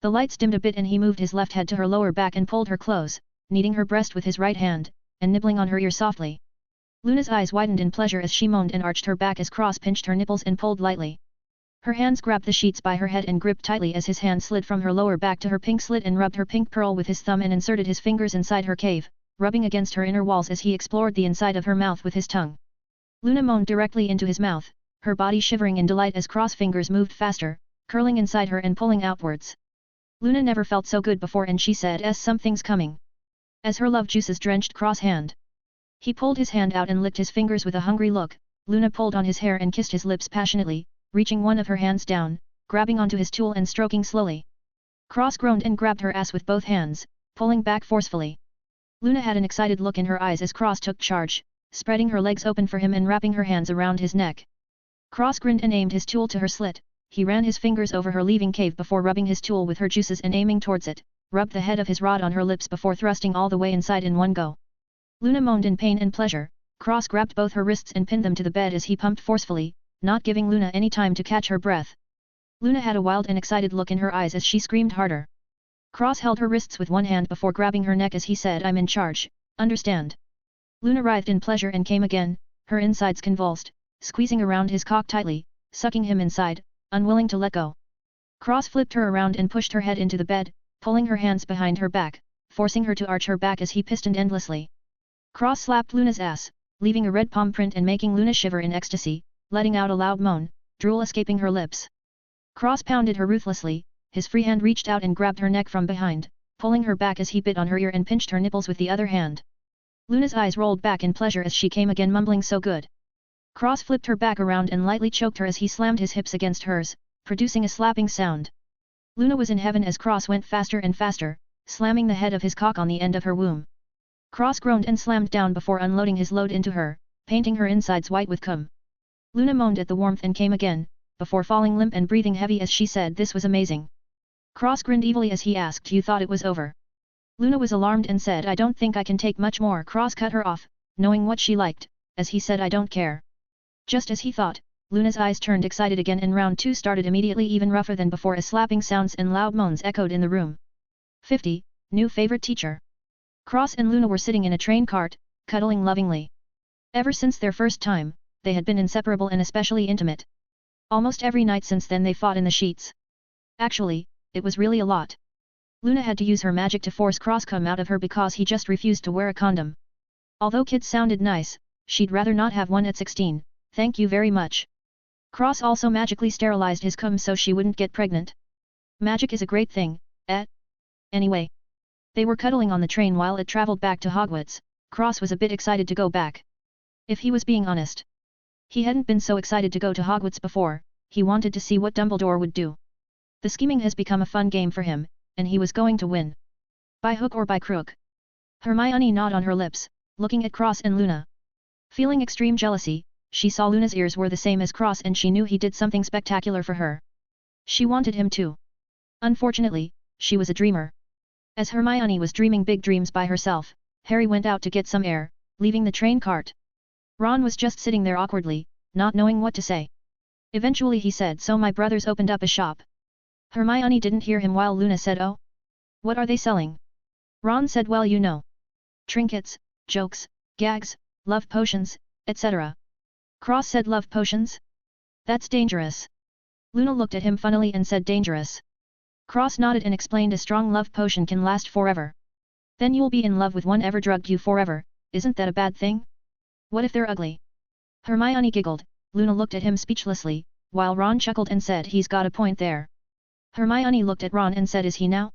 The lights dimmed a bit and he moved his left head to her lower back and pulled her close, kneading her breast with his right hand, and nibbling on her ear softly. Luna's eyes widened in pleasure as she moaned and arched her back as Cross pinched her nipples and pulled lightly. Her hands grabbed the sheets by her head and gripped tightly as his hand slid from her lower back to her pink slit and rubbed her pink pearl with his thumb and inserted his fingers inside her cave, rubbing against her inner walls as he explored the inside of her mouth with his tongue. Luna moaned directly into his mouth, her body shivering in delight as Cross fingers moved faster, curling inside her and pulling outwards. Luna never felt so good before and she said, something's coming. As her love juices drenched Cross' hand. He pulled his hand out and licked his fingers with a hungry look. Luna pulled on his hair and kissed his lips passionately, reaching one of her hands down, grabbing onto his tool and stroking slowly. Cross groaned and grabbed her ass with both hands, pulling back forcefully. Luna had an excited look in her eyes as Cross took charge, spreading her legs open for him and wrapping her hands around his neck. Cross grinned and aimed his tool to her slit. He ran his fingers over her leaving cave before rubbing his tool with her juices and aiming towards it, rubbed the head of his rod on her lips before thrusting all the way inside in one go. Luna moaned in pain and pleasure. Cross grabbed both her wrists and pinned them to the bed as he pumped forcefully, not giving Luna any time to catch her breath. Luna had a wild and excited look in her eyes as she screamed harder. Cross held her wrists with one hand before grabbing her neck as he said, I'm in charge, understand? Luna writhed in pleasure and came again, her insides convulsed, squeezing around his cock tightly, sucking him inside, unwilling to let go. Cross flipped her around and pushed her head into the bed, pulling her hands behind her back, forcing her to arch her back as he pistoned endlessly. Cross slapped Luna's ass, leaving a red palm print and making Luna shiver in ecstasy, letting out a loud moan, drool escaping her lips. Cross pounded her ruthlessly, his free hand reached out and grabbed her neck from behind, pulling her back as he bit on her ear and pinched her nipples with the other hand. Luna's eyes rolled back in pleasure as she came again, mumbling so good. Cross flipped her back around and lightly choked her as he slammed his hips against hers, producing a slapping sound. Luna was in heaven as Cross went faster and faster, slamming the head of his cock on the end of her womb. Cross groaned and slammed down before unloading his load into her, painting her insides white with cum. Luna moaned at the warmth and came again, before falling limp and breathing heavy as she said this was amazing. Cross grinned evilly as he asked, you thought it was over? Luna was alarmed and said, I don't think I can take much more. Cross cut her off, knowing what she liked, as he said, I don't care. Just as he thought, Luna's eyes turned excited again and round 2 started immediately even rougher than before as slapping sounds and loud moans echoed in the room. 50. New favorite teacher. Cross and Luna were sitting in a train cart, cuddling lovingly. Ever since their first time, they had been inseparable and especially intimate. Almost every night since then they fought in the sheets. Actually, it was really a lot. Luna had to use her magic to force Cross cum out of her because he just refused to wear a condom. Although kids sounded nice, she'd rather not have one at 16, thank you very much. Cross also magically sterilized his cum so she wouldn't get pregnant. Magic is a great thing, eh? Anyway. They were cuddling on the train while it traveled back to Hogwarts. Cross was a bit excited to go back. If he was being honest. He hadn't been so excited to go to Hogwarts before, he wanted to see what Dumbledore would do. The scheming has become a fun game for him, and he was going to win. By hook or by crook. Hermione gnawed on her lips, looking at Cross and Luna. Feeling extreme jealousy, she saw Luna's ears were the same as Cross and she knew he did something spectacular for her. She wanted him too. Unfortunately, she was a dreamer. As Hermione was dreaming big dreams by herself, Harry went out to get some air, leaving the train cart. Ron was just sitting there awkwardly, not knowing what to say. Eventually he said, so my brothers opened up a shop. Hermione didn't hear him while Luna said, oh? What are they selling? Ron said, well, you know. Trinkets, jokes, gags, love potions, etc. Cross said, love potions? That's dangerous. Luna looked at him funnily and said, dangerous. Cross nodded and explained, a strong love potion can last forever. Then you'll be in love with one ever drugged you forever, isn't that a bad thing? What if they're ugly? Hermione giggled, Luna looked at him speechlessly, while Ron chuckled and said, he's got a point there. Hermione looked at Ron and said, is he now?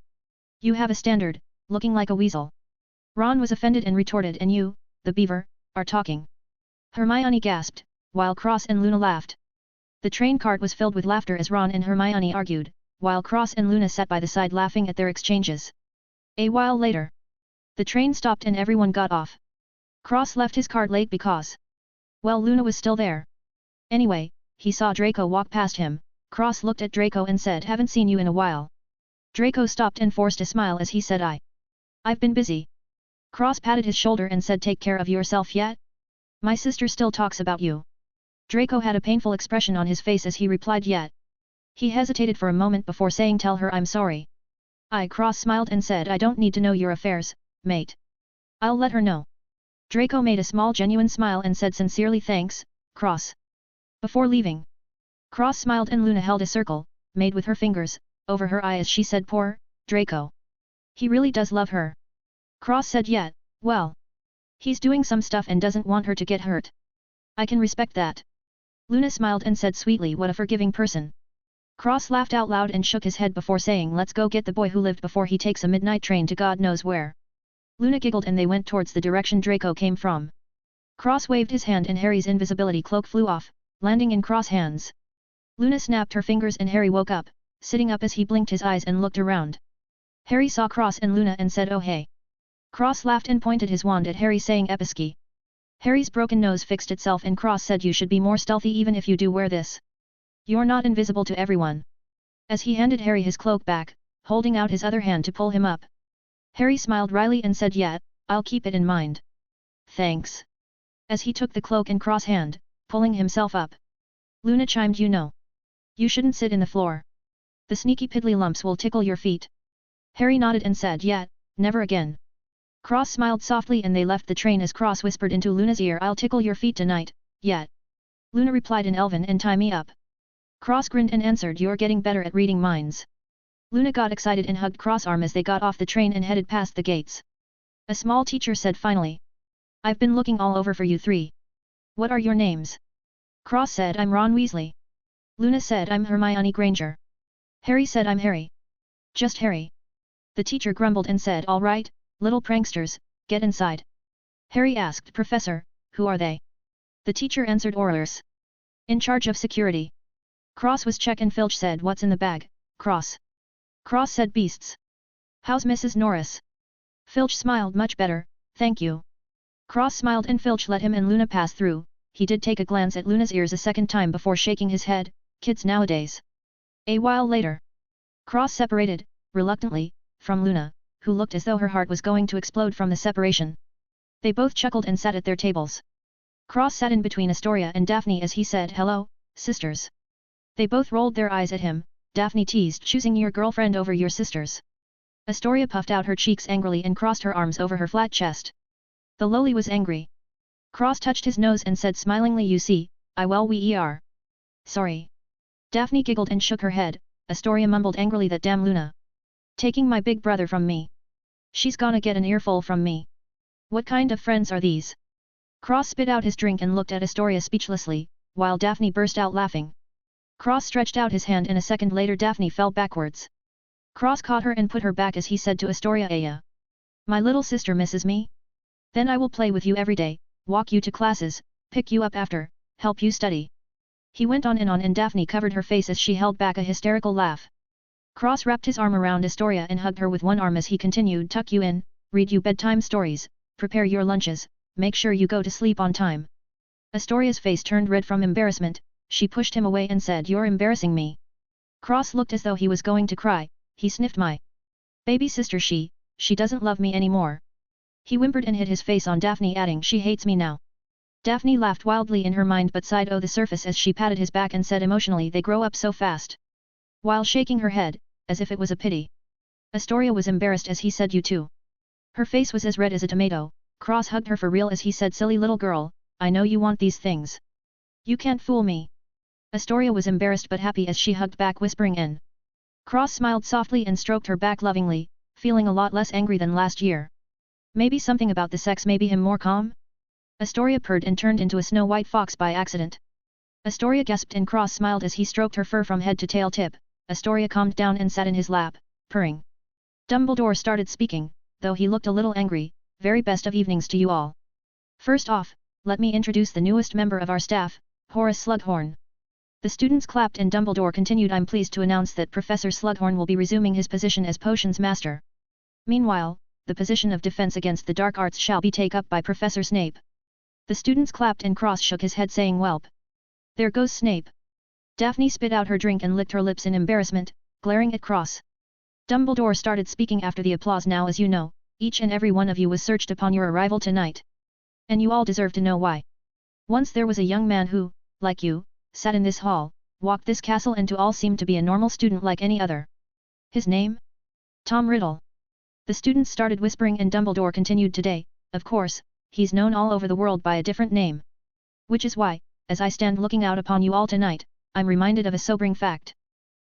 You have a standard, looking like a weasel. Ron was offended and retorted, and you, the beaver, are talking. Hermione gasped, while Cross and Luna laughed. The train cart was filled with laughter as Ron and Hermione argued, while Cross and Luna sat by the side laughing at their exchanges. A while later. The train stopped and everyone got off. Cross left his cart late because. Well, Luna was still there. Anyway, he saw Draco walk past him. Cross looked at Draco and said, haven't seen you in a while. Draco stopped and forced a smile as he said, I've been busy. Cross patted his shoulder and said, take care of yourself yet? My sister still talks about you. Draco had a painful expression on his face as he replied, yet. He hesitated for a moment before saying, tell her I'm sorry. Cross smiled and said, I don't need to know your affairs, mate. I'll let her know. Draco made a small genuine smile and said sincerely, thanks, Cross. Before leaving. Cross smiled and Luna held a circle, made with her fingers, over her eye as she said, poor Draco. He really does love her. Cross said, yet, well. He's doing some stuff and doesn't want her to get hurt. I can respect that. Luna smiled and said sweetly, what a forgiving person. Cross laughed out loud and shook his head before saying, let's go get the boy who lived before he takes a midnight train to God knows where. Luna giggled and they went towards the direction Draco came from. Cross waved his hand and Harry's invisibility cloak flew off, landing in Cross' hands. Luna snapped her fingers and Harry woke up, sitting up as he blinked his eyes and looked around. Harry saw Cross and Luna and said, oh hey. Cross laughed and pointed his wand at Harry saying, Episki. Harry's broken nose fixed itself and Cross said, you should be more stealthy even if you do wear this. You're not invisible to everyone. As he handed Harry his cloak back, holding out his other hand to pull him up. Harry smiled wryly and said, yeah, I'll keep it in mind. Thanks. As he took the cloak in Cross' hand, pulling himself up. Luna chimed, you know. You shouldn't sit in the floor. The sneaky piddly lumps will tickle your feet. Harry nodded and said, yeah, never again. Cross smiled softly and they left the train as Cross whispered into Luna's ear, I'll tickle your feet tonight, yet. Luna replied in Elven, and tie me up. Cross grinned and answered, you're getting better at reading minds. Luna got excited and hugged Cross' arm as they got off the train and headed past the gates. A small teacher said finally. I've been looking all over for you three. What are your names? Cross said, I'm Ron Weasley. Luna said, I'm Hermione Granger. Harry said, I'm Harry. Just Harry. The teacher grumbled and said, all right, little pranksters, get inside. Harry asked, Professor, who are they? The teacher answered, Aurors. In charge of security. Cross was check and Filch said, what's in the bag, Cross? Cross said, beasts. How's Mrs. Norris? Filch smiled, much better, Thank you. Cross smiled and Filch let him and Luna pass through. He did take a glance at Luna's ears a second time before shaking his head. Kids nowadays. A while later. Cross separated, reluctantly, from Luna, who looked as though her heart was going to explode from the separation. They both chuckled and sat at their tables. Cross sat in between Astoria and Daphne as he said hello, sisters. They both rolled their eyes at him. Daphne teased choosing your girlfriend over your sisters. Astoria puffed out her cheeks angrily and crossed her arms over her flat chest. The lowly was angry. Cross touched his nose and said smilingly, you see, we are. Sorry. Daphne giggled and shook her head. Astoria mumbled angrily that damn Luna. Taking my big brother from me. She's gonna get an earful from me. What kind of friends are these? Cross spit out his drink and looked at Astoria speechlessly, while Daphne burst out laughing. Cross stretched out his hand and a second later Daphne fell backwards. Cross caught her and put her back as he said to Astoria, Aya. My little sister misses me? Then I will play with you every day, walk you to classes, pick you up after, help you study. He went on and Daphne covered her face as she held back a hysterical laugh. Cross wrapped his arm around Astoria and hugged her with one arm as he continued, tuck you in, read you bedtime stories, prepare your lunches, make sure you go to sleep on time. Astoria's face turned red from embarrassment. She pushed him away and said, you're embarrassing me. Cross looked as though he was going to cry. He sniffed, my baby sister, she doesn't love me anymore. He whimpered and hid his face on Daphne, adding, she hates me now. Daphne laughed wildly in her mind but sighed the surface as she patted his back and said emotionally, they grow up so fast. While shaking her head, as if it was a pity. Astoria was embarrassed as he said, you too. Her face was as red as a tomato. Cross hugged her for real as he said, silly little girl, I know you want these things. You can't fool me. Astoria was embarrassed but happy as she hugged back, whispering in. Cross smiled softly and stroked her back lovingly, feeling a lot less angry than last year. Maybe something about the sex made him more calm? Astoria purred and turned into a snow-white fox by accident. Astoria gasped and Cross smiled as he stroked her fur from head to tail tip. Astoria calmed down and sat in his lap, purring. Dumbledore started speaking, though he looked a little angry. Very best of evenings to you all. First off, let me introduce the newest member of our staff, Horace Slughorn. The students clapped and Dumbledore continued, I'm pleased to announce that Professor Slughorn will be resuming his position as Potions Master. Meanwhile, the position of Defense against the Dark Arts shall be taken up by Professor Snape. The students clapped and Cross shook his head saying, whelp. There goes Snape. Daphne spit out her drink and licked her lips in embarrassment, glaring at Cross. Dumbledore started speaking after the applause. Now, as you know, each and every one of you was searched upon your arrival tonight. And you all deserve to know why. Once there was a young man who, like you, sat in this hall, walked this castle and to all seemed to be a normal student like any other. His name? Tom Riddle. The students started whispering and Dumbledore continued, today, of course, he's known all over the world by a different name. Which is why, as I stand looking out upon you all tonight, I'm reminded of a sobering fact.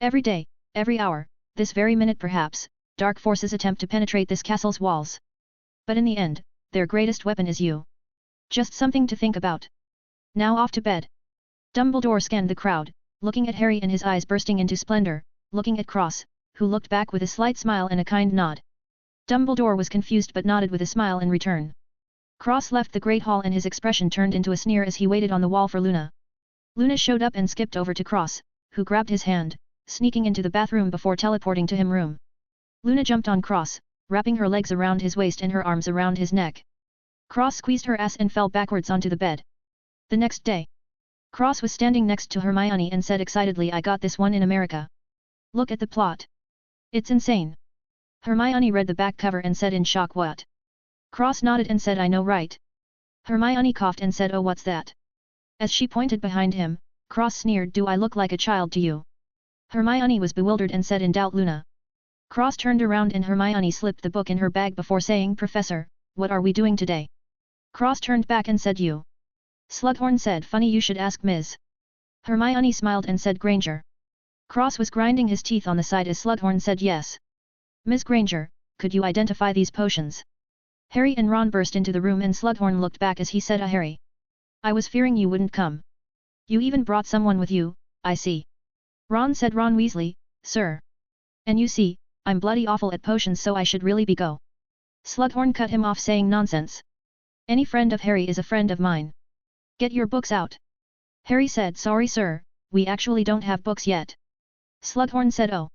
Every day, every hour, this very minute perhaps, dark forces attempt to penetrate this castle's walls. But in the end, their greatest weapon is you. Just something to think about. Now off to bed. Dumbledore scanned the crowd, looking at Harry and his eyes bursting into splendor, looking at Cross, who looked back with a slight smile and a kind nod. Dumbledore was confused but nodded with a smile in return. Cross left the Great Hall and his expression turned into a sneer as he waited on the wall for Luna. Luna showed up and skipped over to Cross, who grabbed his hand, sneaking into the bathroom before teleporting to him room. Luna jumped on Cross, wrapping her legs around his waist and her arms around his neck. Cross squeezed her ass and fell backwards onto the bed. The next day, Cross was standing next to Hermione and said excitedly, I got this one in America. Look at the plot. It's insane. Hermione read the back cover and said in shock, what? Cross nodded and said, I know, right? Hermione coughed and said, oh, what's that? As she pointed behind him, Cross sneered, do I look like a child to you? Hermione was bewildered and said in doubt, Luna. Cross turned around and Hermione slipped the book in her bag before saying, Professor, what are we doing today? Cross turned back and said, you. Slughorn said, funny you should ask Ms. Hermione smiled and said, Granger. Cross was grinding his teeth on the side as Slughorn said, yes. Ms. Granger, could you identify these potions? Harry and Ron burst into the room and Slughorn looked back as he said, Harry. I was fearing you wouldn't come. You even brought someone with you, I see. Ron said, Ron Weasley, sir. And you see, I'm bloody awful at potions, so I should really be go. Slughorn cut him off saying, nonsense. Any friend of Harry is a friend of mine. Get your books out. Harry said, sorry sir, we actually don't have books yet. Slughorn said, oh.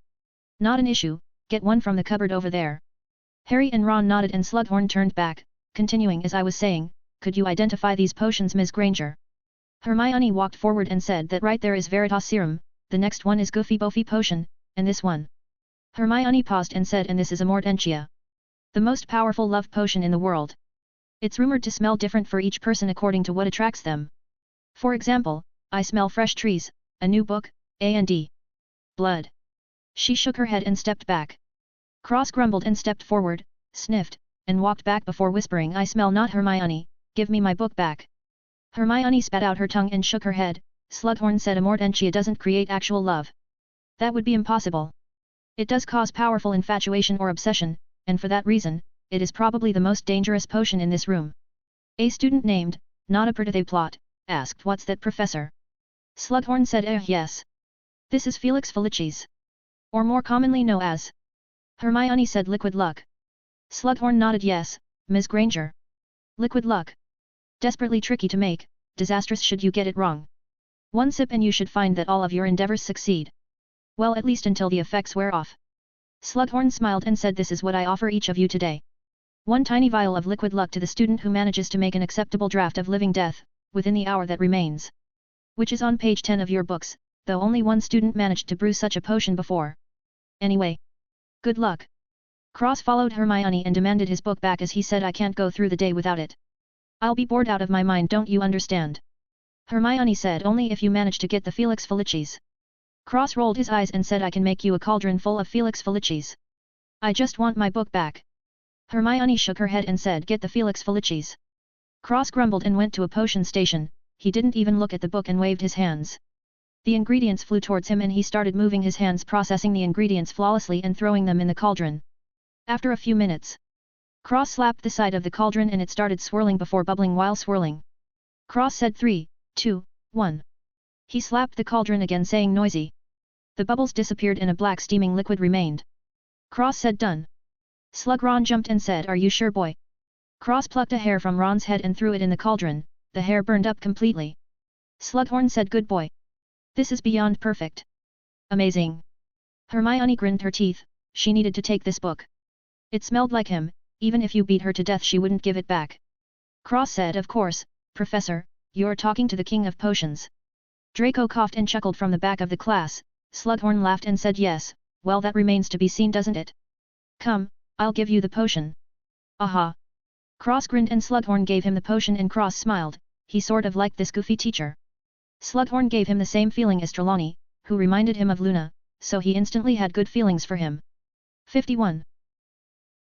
Not an issue, get one from the cupboard over there. Harry and Ron nodded and Slughorn turned back, continuing as I was saying, could you identify these potions, Ms. Granger? Hermione walked forward and said that right there is Veritas Serum, the next one is Goofy Boffy Potion, and this one. Hermione paused and said, and this is Amortentia. The most powerful love potion in the world. It's rumored to smell different for each person according to what attracts them. For example, I smell fresh trees, a new book, and blood. She shook her head and stepped back. Cross grumbled and stepped forward, sniffed, and walked back before whispering, I smell not Hermione, give me my book back. Hermione spat out her tongue and shook her head. Slughorn said Amortentia doesn't create actual love. That would be impossible. It does cause powerful infatuation or obsession, and for that reason, it is probably the most dangerous potion in this room. A student named, not a Pertithe Plot, asked, what's that, Professor? Slughorn said, yes. This is Felix Felicis. Or more commonly known as. Hermione said, Liquid Luck. Slughorn nodded, yes, Ms. Granger. Liquid Luck. Desperately tricky to make, disastrous should you get it wrong. One sip and you should find that all of your endeavors succeed. Well, at least until the effects wear off. Slughorn smiled and said, this is what I offer each of you today. One tiny vial of liquid luck to the student who manages to make an acceptable draft of Living Death, within the hour that remains. Which is on page 10 of your books, though only one student managed to brew such a potion before. Anyway. Good luck. Cross followed Hermione and demanded his book back as he said, I can't go through the day without it. I'll be bored out of my mind, don't you understand? Hermione said, only if you manage to get the Felix Felicis. Cross rolled his eyes and said, I can make you a cauldron full of Felix Felicis. I just want my book back. Hermione shook her head and said, get the Felix Felicis. Cross grumbled and went to a potion station. He didn't even look at the book and waved his hands. The ingredients flew towards him and he started moving his hands, processing the ingredients flawlessly and throwing them in the cauldron. After a few minutes, Cross slapped the side of the cauldron and it started swirling before bubbling while swirling. Cross said 3, 2, 1. He slapped the cauldron again, saying noisy. The bubbles disappeared and a black steaming liquid remained. Cross said done. Slughorn jumped and said, are you sure, boy? Cross plucked a hair from Ron's head and threw it in the cauldron. The hair burned up completely. Slughorn said, good boy. This is beyond perfect. Amazing. Hermione grinned her teeth. She needed to take this book. It smelled like him. Even if you beat her to death she wouldn't give it back. Cross said, of course, Professor, you're talking to the King of Potions. Draco coughed and chuckled from the back of the class. Slughorn laughed and said, yes, well, that remains to be seen, doesn't it? Come, I'll give you the potion. Aha. Cross grinned and Slughorn gave him the potion and Cross smiled. He sort of liked this goofy teacher. Slughorn gave him the same feeling as Trelawney, who reminded him of Luna, so he instantly had good feelings for him. 51.